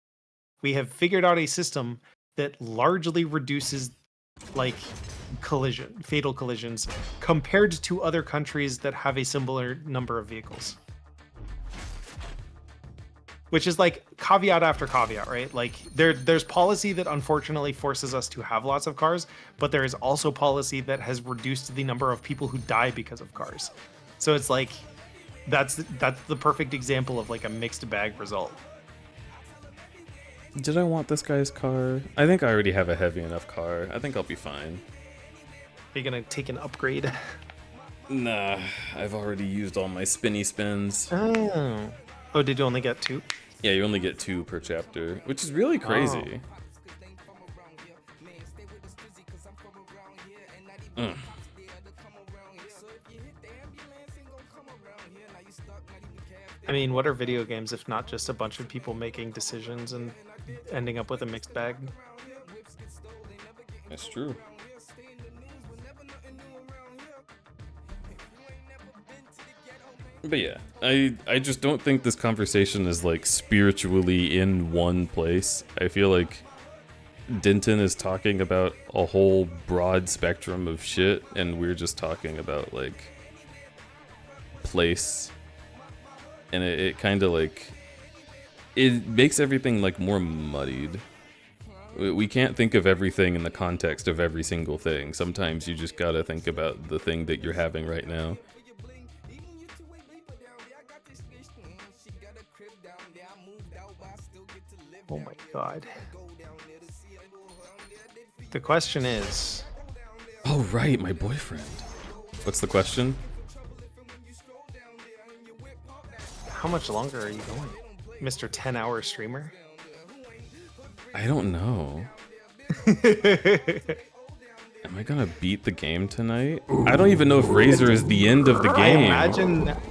figured out a system that largely reduces like fatal collisions compared to other countries that have a similar number of vehicles. Which is like caveat after caveat, right? Like there's policy that unfortunately forces us to have lots of cars, but there is also policy that has reduced the number of people who die because of cars. So it's like that's the perfect example of like a mixed bag result. Did I want this guy's car? I think I already have a heavy enough car. I think I'll be fine. Are you gonna take an upgrade? Nah, I've already used all my spinny spins. Oh, did you only get 2? Yeah, you only get 2 per chapter, which is really crazy. Oh. I mean, what are video games if not just a bunch of people making decisions and ending up with a mixed bag? That's true. But yeah, I just don't think this conversation is like spiritually in one place. I feel like Denton is talking about a whole broad spectrum of shit, and we're just talking about like place. And it kind of like, it makes everything like more muddied. We can't think of everything in the context of every single thing. Sometimes you just gotta think about the thing that you're having right now. Oh my god. The question is... Oh right, my boyfriend. What's the question? How much longer are you going, Mr. 10-hour streamer? I don't know. Am I gonna beat the game tonight? I don't even know if Razor is the end of the game.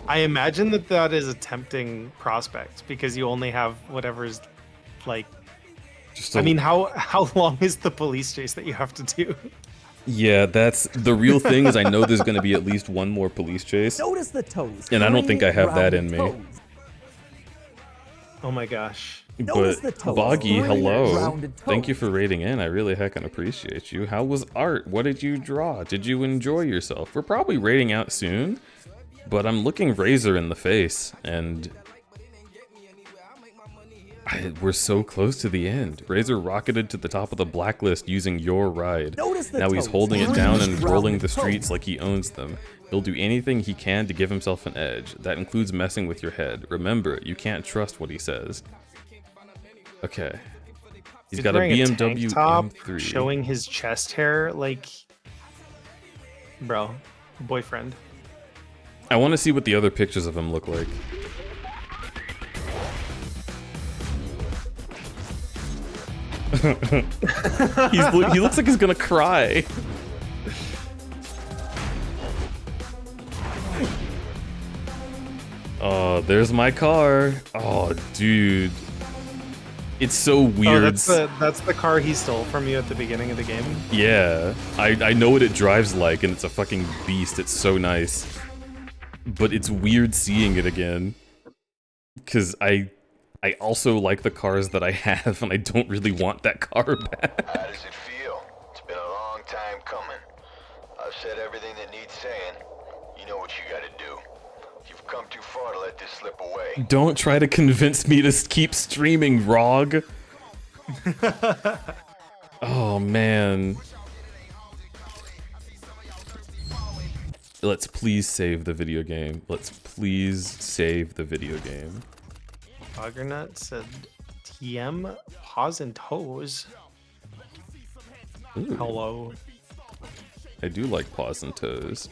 I imagine that is a tempting prospect because you only have whatever's like. I mean, how long is the police chase that you have to do? Yeah, that's the real thing. Is I know there's gonna be at least one more police chase. Notice the toes. And I don't think I have that in me. Oh my gosh. But Boggy, hello. Thank you for raiding in. I really heckin' appreciate you. How was art? What did you draw? Did you enjoy yourself? We're probably raiding out soon, but I'm looking Razor in the face, and we're so close to the end. Razor rocketed to the top of the blacklist using your ride. Now he's holding it down and rolling the streets like he owns them. He'll do anything he can to give himself an edge. That includes messing with your head. Remember, you can't trust what he says. Okay. He's got a BMW M3. Showing his chest hair, like... Bro, boyfriend. I want to see what the other pictures of him look like. He looks like he's gonna cry. Oh, there's my car. Oh, dude. It's so weird. Oh, that's the car he stole from you at the beginning of the game? Yeah, I know what it drives like, and it's a fucking beast. It's so nice. But it's weird seeing it again. Because I also like the cars that I have, and I don't really want that car back. How does it feel? It's been a long time coming. I've said everything that needs saying. You know what you gotta do. You've come too far to let this slip away. Don't try to convince me to keep streaming, Rog. Oh, man. Let's please save the video game. Let's please save the video game. Buggernut said, TM, paws and toes. Ooh. Hello. I do like paws and toes.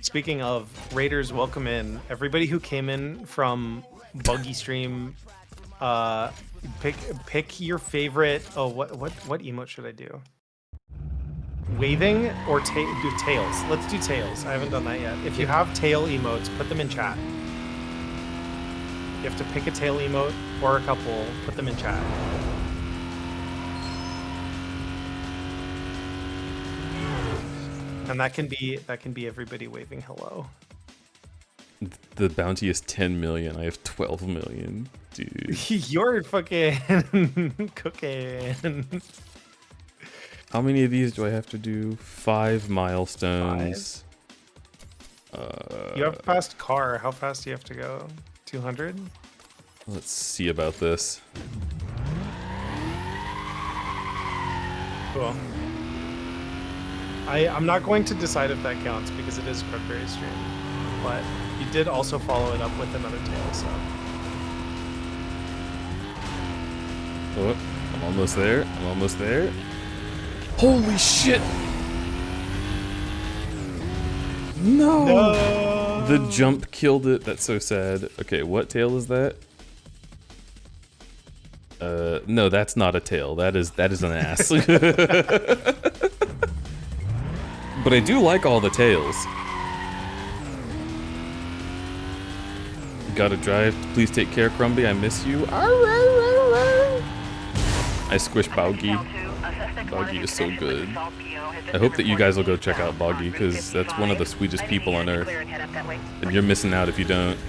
Speaking of, Raiders, welcome in. Everybody who came in from Buggy Stream, pick your favorite. Oh, what emote should I do? Waving or do tails? Let's do tails. I haven't done that yet. If you have tail emotes, put them in chat. You have to pick a tail emote or a couple, put them in chat. And that can be everybody waving hello. The bounty is 10 million. I have 12 million, dude. You're fucking cooking. How many of these do I have to do? 5 milestones. 5? You have a fast car. How fast do you have to go? 200? Let's see about this. Cool. I'm not going to decide if that counts because it is crudberry stream, but you did also follow it up with another tail, so. Oh, I'm almost there. I'm almost there. Holy shit! No! The jump killed it. That's so sad. Okay, what tail is that? No, that's not a tail. That is an ass. But I do like all the tails. Gotta drive. Please take care, Crumbly. I miss you. I squish Boggy. Boggy is so good. I hope that you guys will go check out Boggy, because that's one of the sweetest people on Earth. And you're missing out if you don't.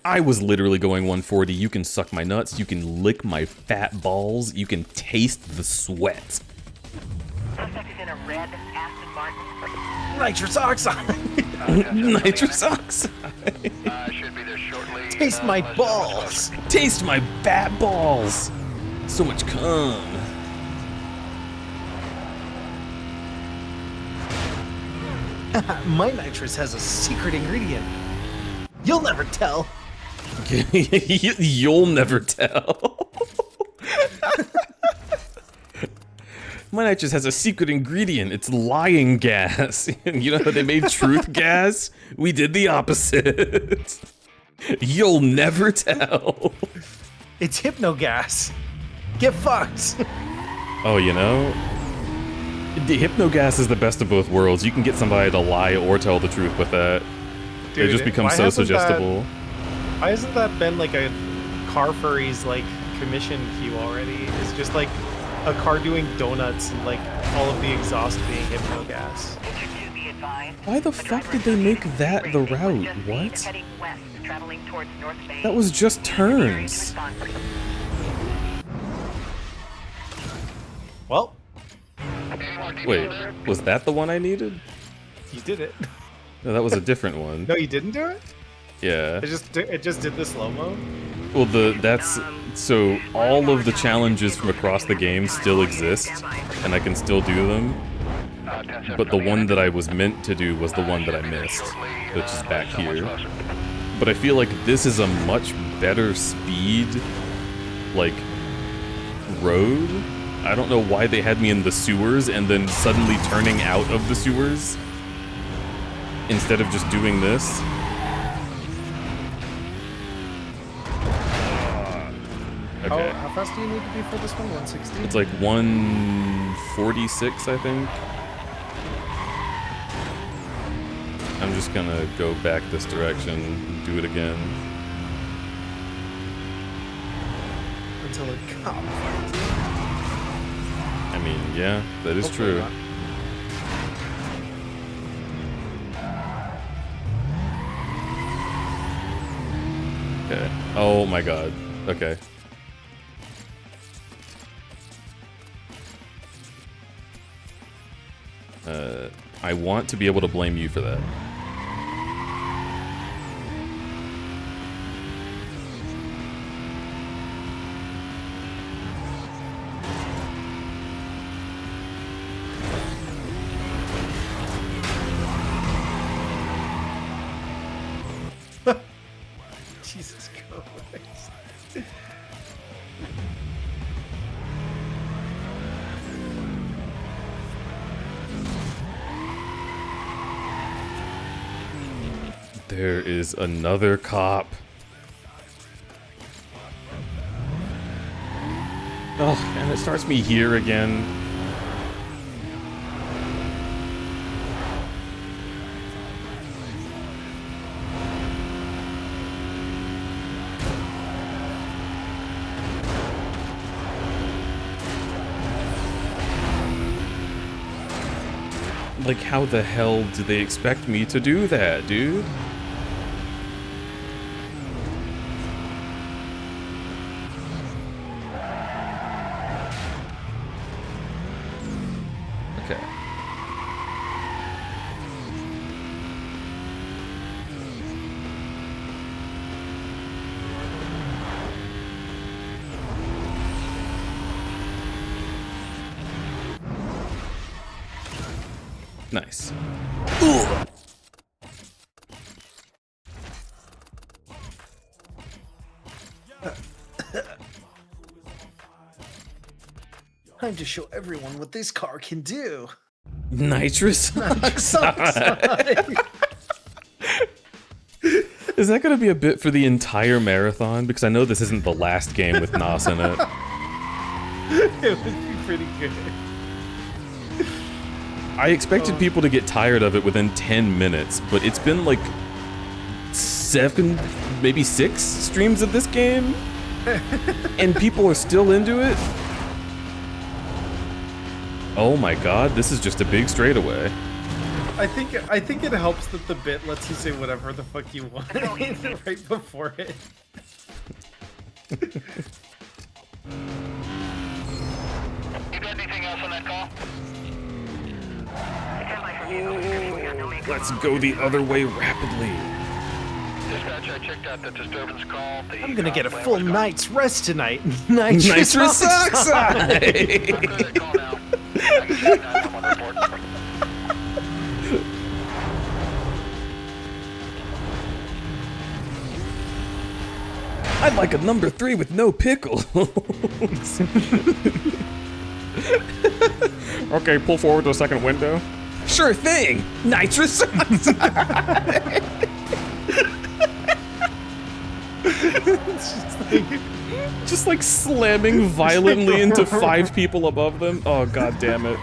I was literally going 140. You can suck my nuts. You can lick my fat balls. You can taste the sweat. Suspect is in a red Aston Martin. Nitrous oxide! Nitrous oxide! Should be there shortly. Taste my balls! Taste my fat balls! So much cum. My nitrous has a secret ingredient. You'll never tell. You'll never tell. My nitrous has a secret ingredient. It's lying gas. You know how they made truth gas? We did the opposite. You'll never tell. It's hypnogas. Get fucked. Oh, you know? The hypnogas is the best of both worlds. You can get somebody to lie or tell the truth with that. Dude, they just become so suggestible. Why hasn't that been like a car furry's like commission queue already? It's just like a car doing donuts and like all of the exhaust being hypnogas. Why the fuck did they make that the route? What? That was just turns. Well. Wait, was that the one I needed? You did it. No, that was a different one. No, you didn't do it? Yeah. It just did the slow-mo? Well, so all of the challenges from across the game still exist, and I can still do them. But the one that I was meant to do was the one that I missed, which is back here. But I feel like this is a much better speed, like, road. I don't know why they had me in the sewers and then suddenly turning out of the sewers instead of just doing this. Okay. How fast do you need to be for this one? 160? It's like 146, I think. I'm just gonna go back this direction and do it again. until a cop finds you. I mean, yeah, that is Hopefully true. not. Okay. Oh my god. Okay. I want to be able to blame you for that. Jesus Christ. There is another cop. Oh, and it starts me here again. Like, how the hell do they expect me to do that, dude? Okay. Nice. Time to show everyone what this car can do. Nitrous Oxide. Is that going to be a bit for the entire marathon? Because I know this isn't the last game with Nos in it. It would be pretty good. I expected people to get tired of it within 10 minutes, but it's been like 7, maybe 6 streams of this game, and people are still into it. Oh my god, this is just a big straightaway. I think it helps that the bit lets you say whatever the fuck you want right before it. You got anything else on that call? Let's go the other way rapidly. Dispatch, I checked out the disturbance call. I'm gonna get a full night's rest tonight. Nitrous oxide! I'd like a number 3 with no pickles. Okay, pull forward to the second window. Sure thing! Nitrous oxide! Just like slamming violently into 5 people above them. Oh god damn it.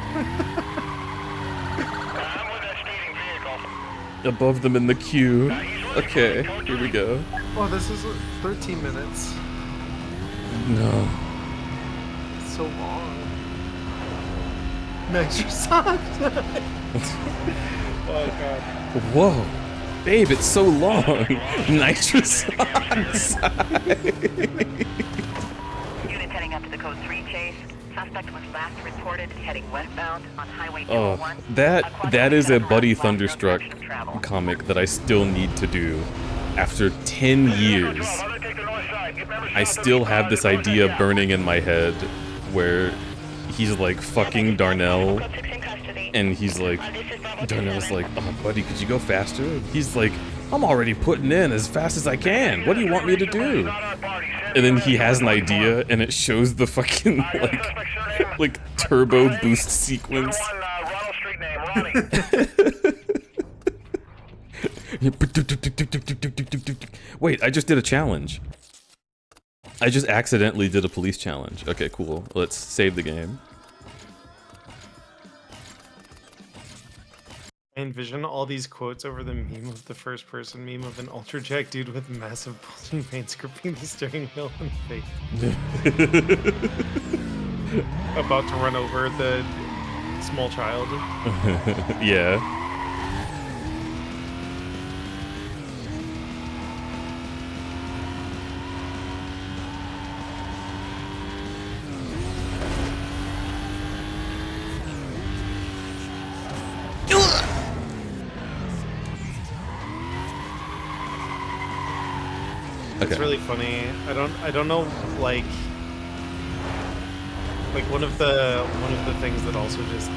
Above them in the queue. Okay, here we go. Oh, this is 13 minutes. No. It's so long. Nitrous oxide. Oh god. Whoa. Babe, it's so long. Nitrous oxide. Units heading up to the code 3 chase. Suspect was last reported heading westbound on Highway Oh, 201. that is a Buddy Thunderstruck comic that I still need to do. After 10 years, I still have this idea burning in my head where he's like fucking Darnell, and he's like, Darnell's like, oh buddy, could you go faster? He's like, I'm already putting in as fast as I can. What do you want me to do? And then he has an idea, and it shows the fucking like turbo boost sequence. Wait, I just did a challenge. I just accidentally did a police challenge. Okay, cool. Let's save the game. I envision all these quotes over the meme of the first person meme of an ultra jack dude with massive bulging veins gripping the steering wheel in the face. About to run over the small child. Yeah. It's really funny. I don't know, like one of the things that also just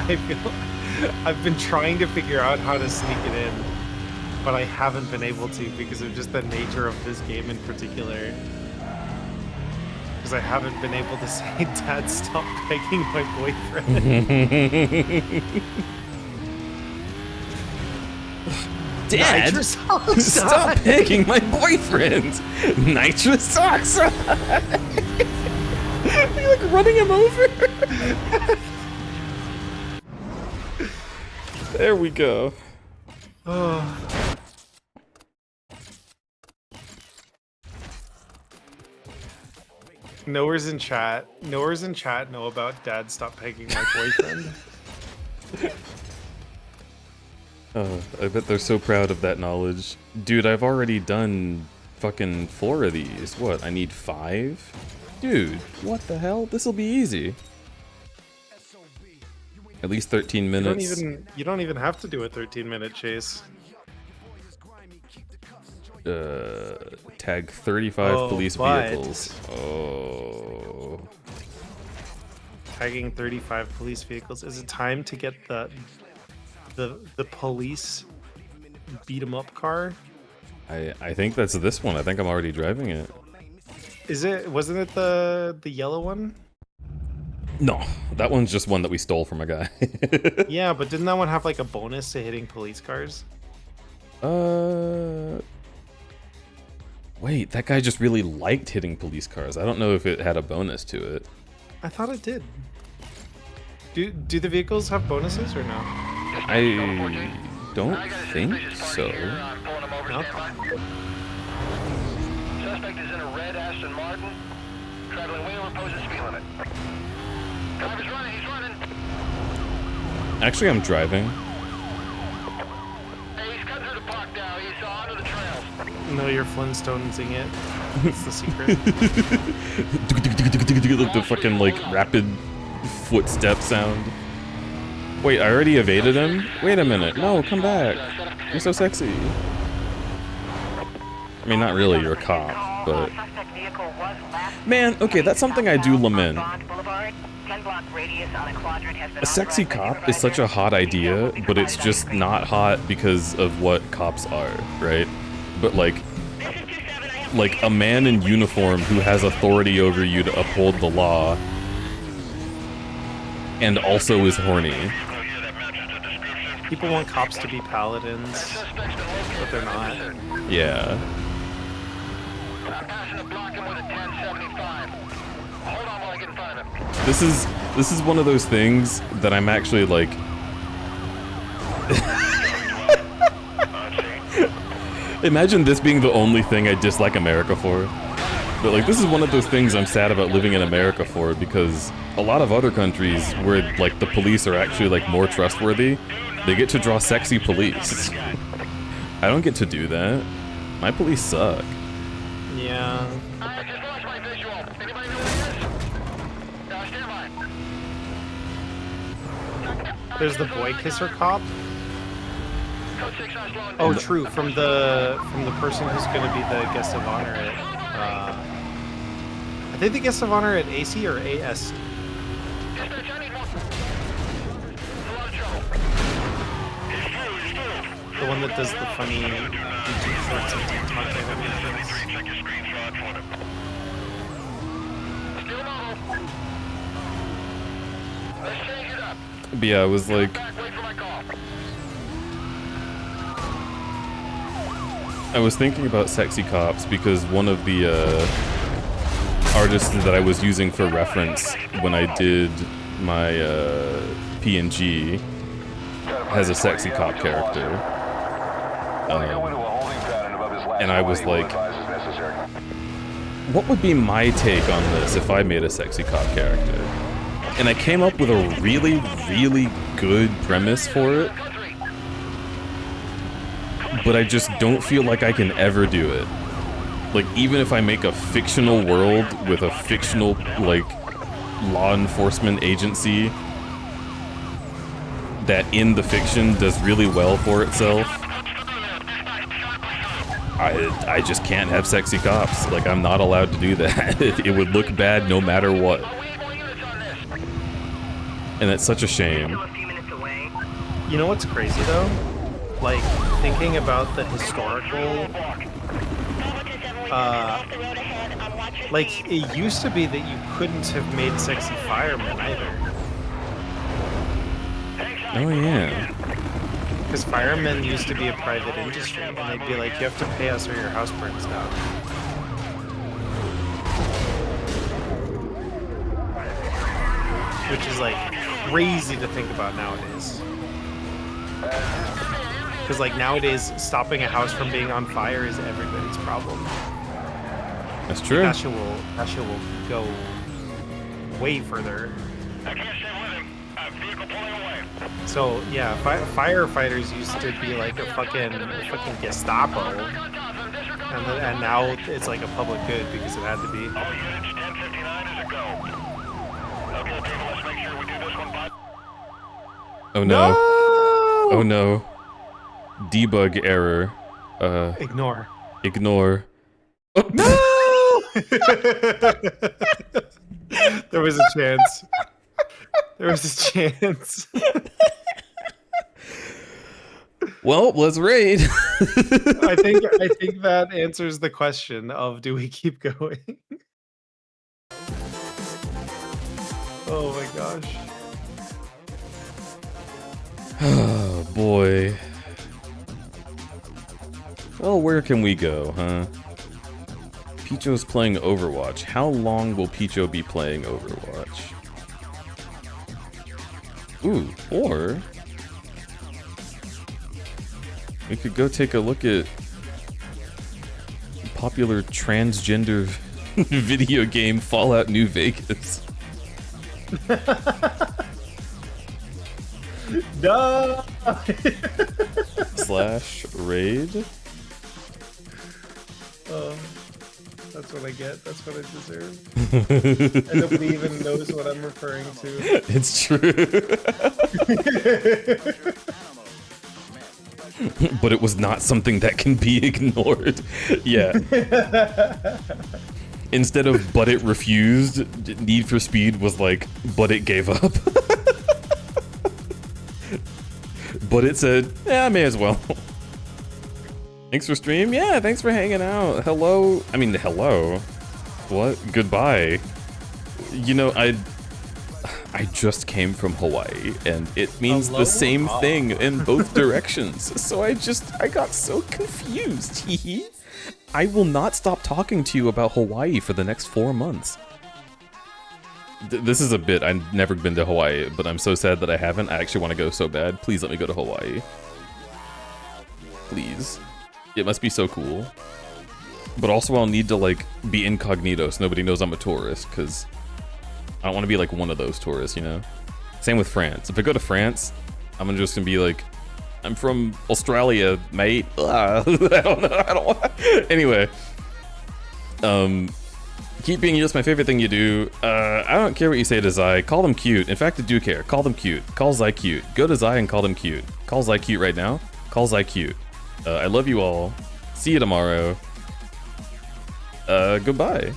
I feel I've been trying to figure out how to sneak it in, but I haven't been able to because of just the nature of this game in particular. Because I haven't been able to say, "Dad, stop pegging my boyfriend." Dad, stop picking my boyfriend! Nitrous oxide! Are you like running him over? There we go. Oh. Nowhere's in chat. Nowhere's in chat know about Dad, stop pegging my boyfriend. Oh, I bet they're so proud of that knowledge. Dude, I've already done fucking 4 of these. What, I need 5? Dude, what the hell? This'll be easy. At least 13 minutes. You don't even have to do a 13-minute chase. Tag 35 police vehicles. Oh. Tagging 35 police vehicles. Is it time to get the police beat 'em up car? I think that's this one. I think I'm already driving it. Is it? Wasn't it the yellow one? No, that one's just one that we stole from a guy. Yeah, but didn't that one have like a bonus to hitting police cars? Wait, that guy just really liked hitting police cars. I don't know if it had a bonus to it. I thought it did. Do the vehicles have bonuses or no? I don't think so. No? Suspect is in a red Aston Martin, traveling way over posted speed limit. Driver's running, he's running. Actually, I'm driving. Hey, he's cutting through the park now. He's onto the trails. No, you're Flintstonesing it. That's the secret. The fucking like rapid footstep sound. Wait, I already evaded him? Wait a minute. No, come back. You're so sexy. I mean, not really, you're a cop, but... Man, okay, that's something I do lament. A sexy cop is such a hot idea, but it's just not hot because of what cops are, right? But like a man in uniform who has authority over you to uphold the law and also is horny. People want cops to be paladins, but they're not. Yeah. This is one of those things that I'm actually like imagine this being the only thing I dislike America for. But like this is one of those things I'm sad about living in America for, because a lot of other countries where like the police are actually like more trustworthy, they get to draw sexy police. I don't get to do that. My police suck. Yeah. There's the boy kisser cop. Oh, true. From the person who's going to be the guest of honor at. Are they the guest of honor at AC or AS? The one that does the funny YouTube shorts and TikTok animations. But yeah, I was like... I was thinking about sexy cops because one of the artists that I was using for reference when I did my PNG has a sexy cop character. And I was like, what would be my take on this if I made a sexy cop character? And I came up with a really, really good premise for it. But I just don't feel like I can ever do it. Like, even if I make a fictional world with a fictional, like, law enforcement agency that in the fiction does really well for itself, I just can't have sexy cops. Like, I'm not allowed to do that. It would look bad no matter what. And that's such a shame. You know what's crazy though? Like, thinking about the historical... like, it used to be that you couldn't have made sexy firemen either. Oh yeah. Because firemen used to be a private industry, and they'd be like, you have to pay us or your house burns down. Which is like crazy to think about nowadays. Because like nowadays, stopping a house from being on fire is everybody's problem. That's true. That shit will go way further. I can't stay with him. Vehicle pulling away. So yeah, firefighters used to be like a fucking Gestapo, and now it's like a public good because it had to be. All units, 1059 is a go. Okay, people, let's make sure we do this one. Oh no. Oh no. Debug error. Ignore. Ignore. No! There was a chance. There was a chance. Well, let's raid. I think that answers the question of do we keep going? Oh my gosh. Oh boy. Well, where can we go, huh? Picho's playing Overwatch. How long will Picho be playing Overwatch? Ooh, or we could go take a look at popular transgender video game Fallout New Vegas. No. / raid. That's what I get. That's what I deserve. And nobody even knows what I'm referring to. It's true. But it was not something that can be ignored. Yeah. Instead of but it refused, Need for Speed was like, but it gave up. But it said, yeah, I may as well. Thanks for stream. Yeah, thanks for hanging out. Hello. I mean, hello. What? Goodbye. You know, I just came from Hawaii, and it means the same thing in both directions. So I got so confused. I will not stop talking to you about Hawaii for the next 4 months. This is a bit. I've never been to Hawaii, but I'm so sad that I haven't. I actually want to go so bad. Please let me go to Hawaii. Please. It must be so cool. But also I'll need to, like, be incognito so nobody knows I'm a tourist, because I don't want to be, like, one of those tourists, you know? Same with France. If I go to France, I'm just going to be like, I'm from Australia, mate. I don't know. I don't want... Anyway. Keep being just my favorite thing you do. I don't care what you say to Zai. Call them cute. In fact, I do care. Call them cute. Call Zai cute. Go to Zai and call them cute. Call Zai cute right now. Call Zai cute. I love you all. See you tomorrow. Goodbye.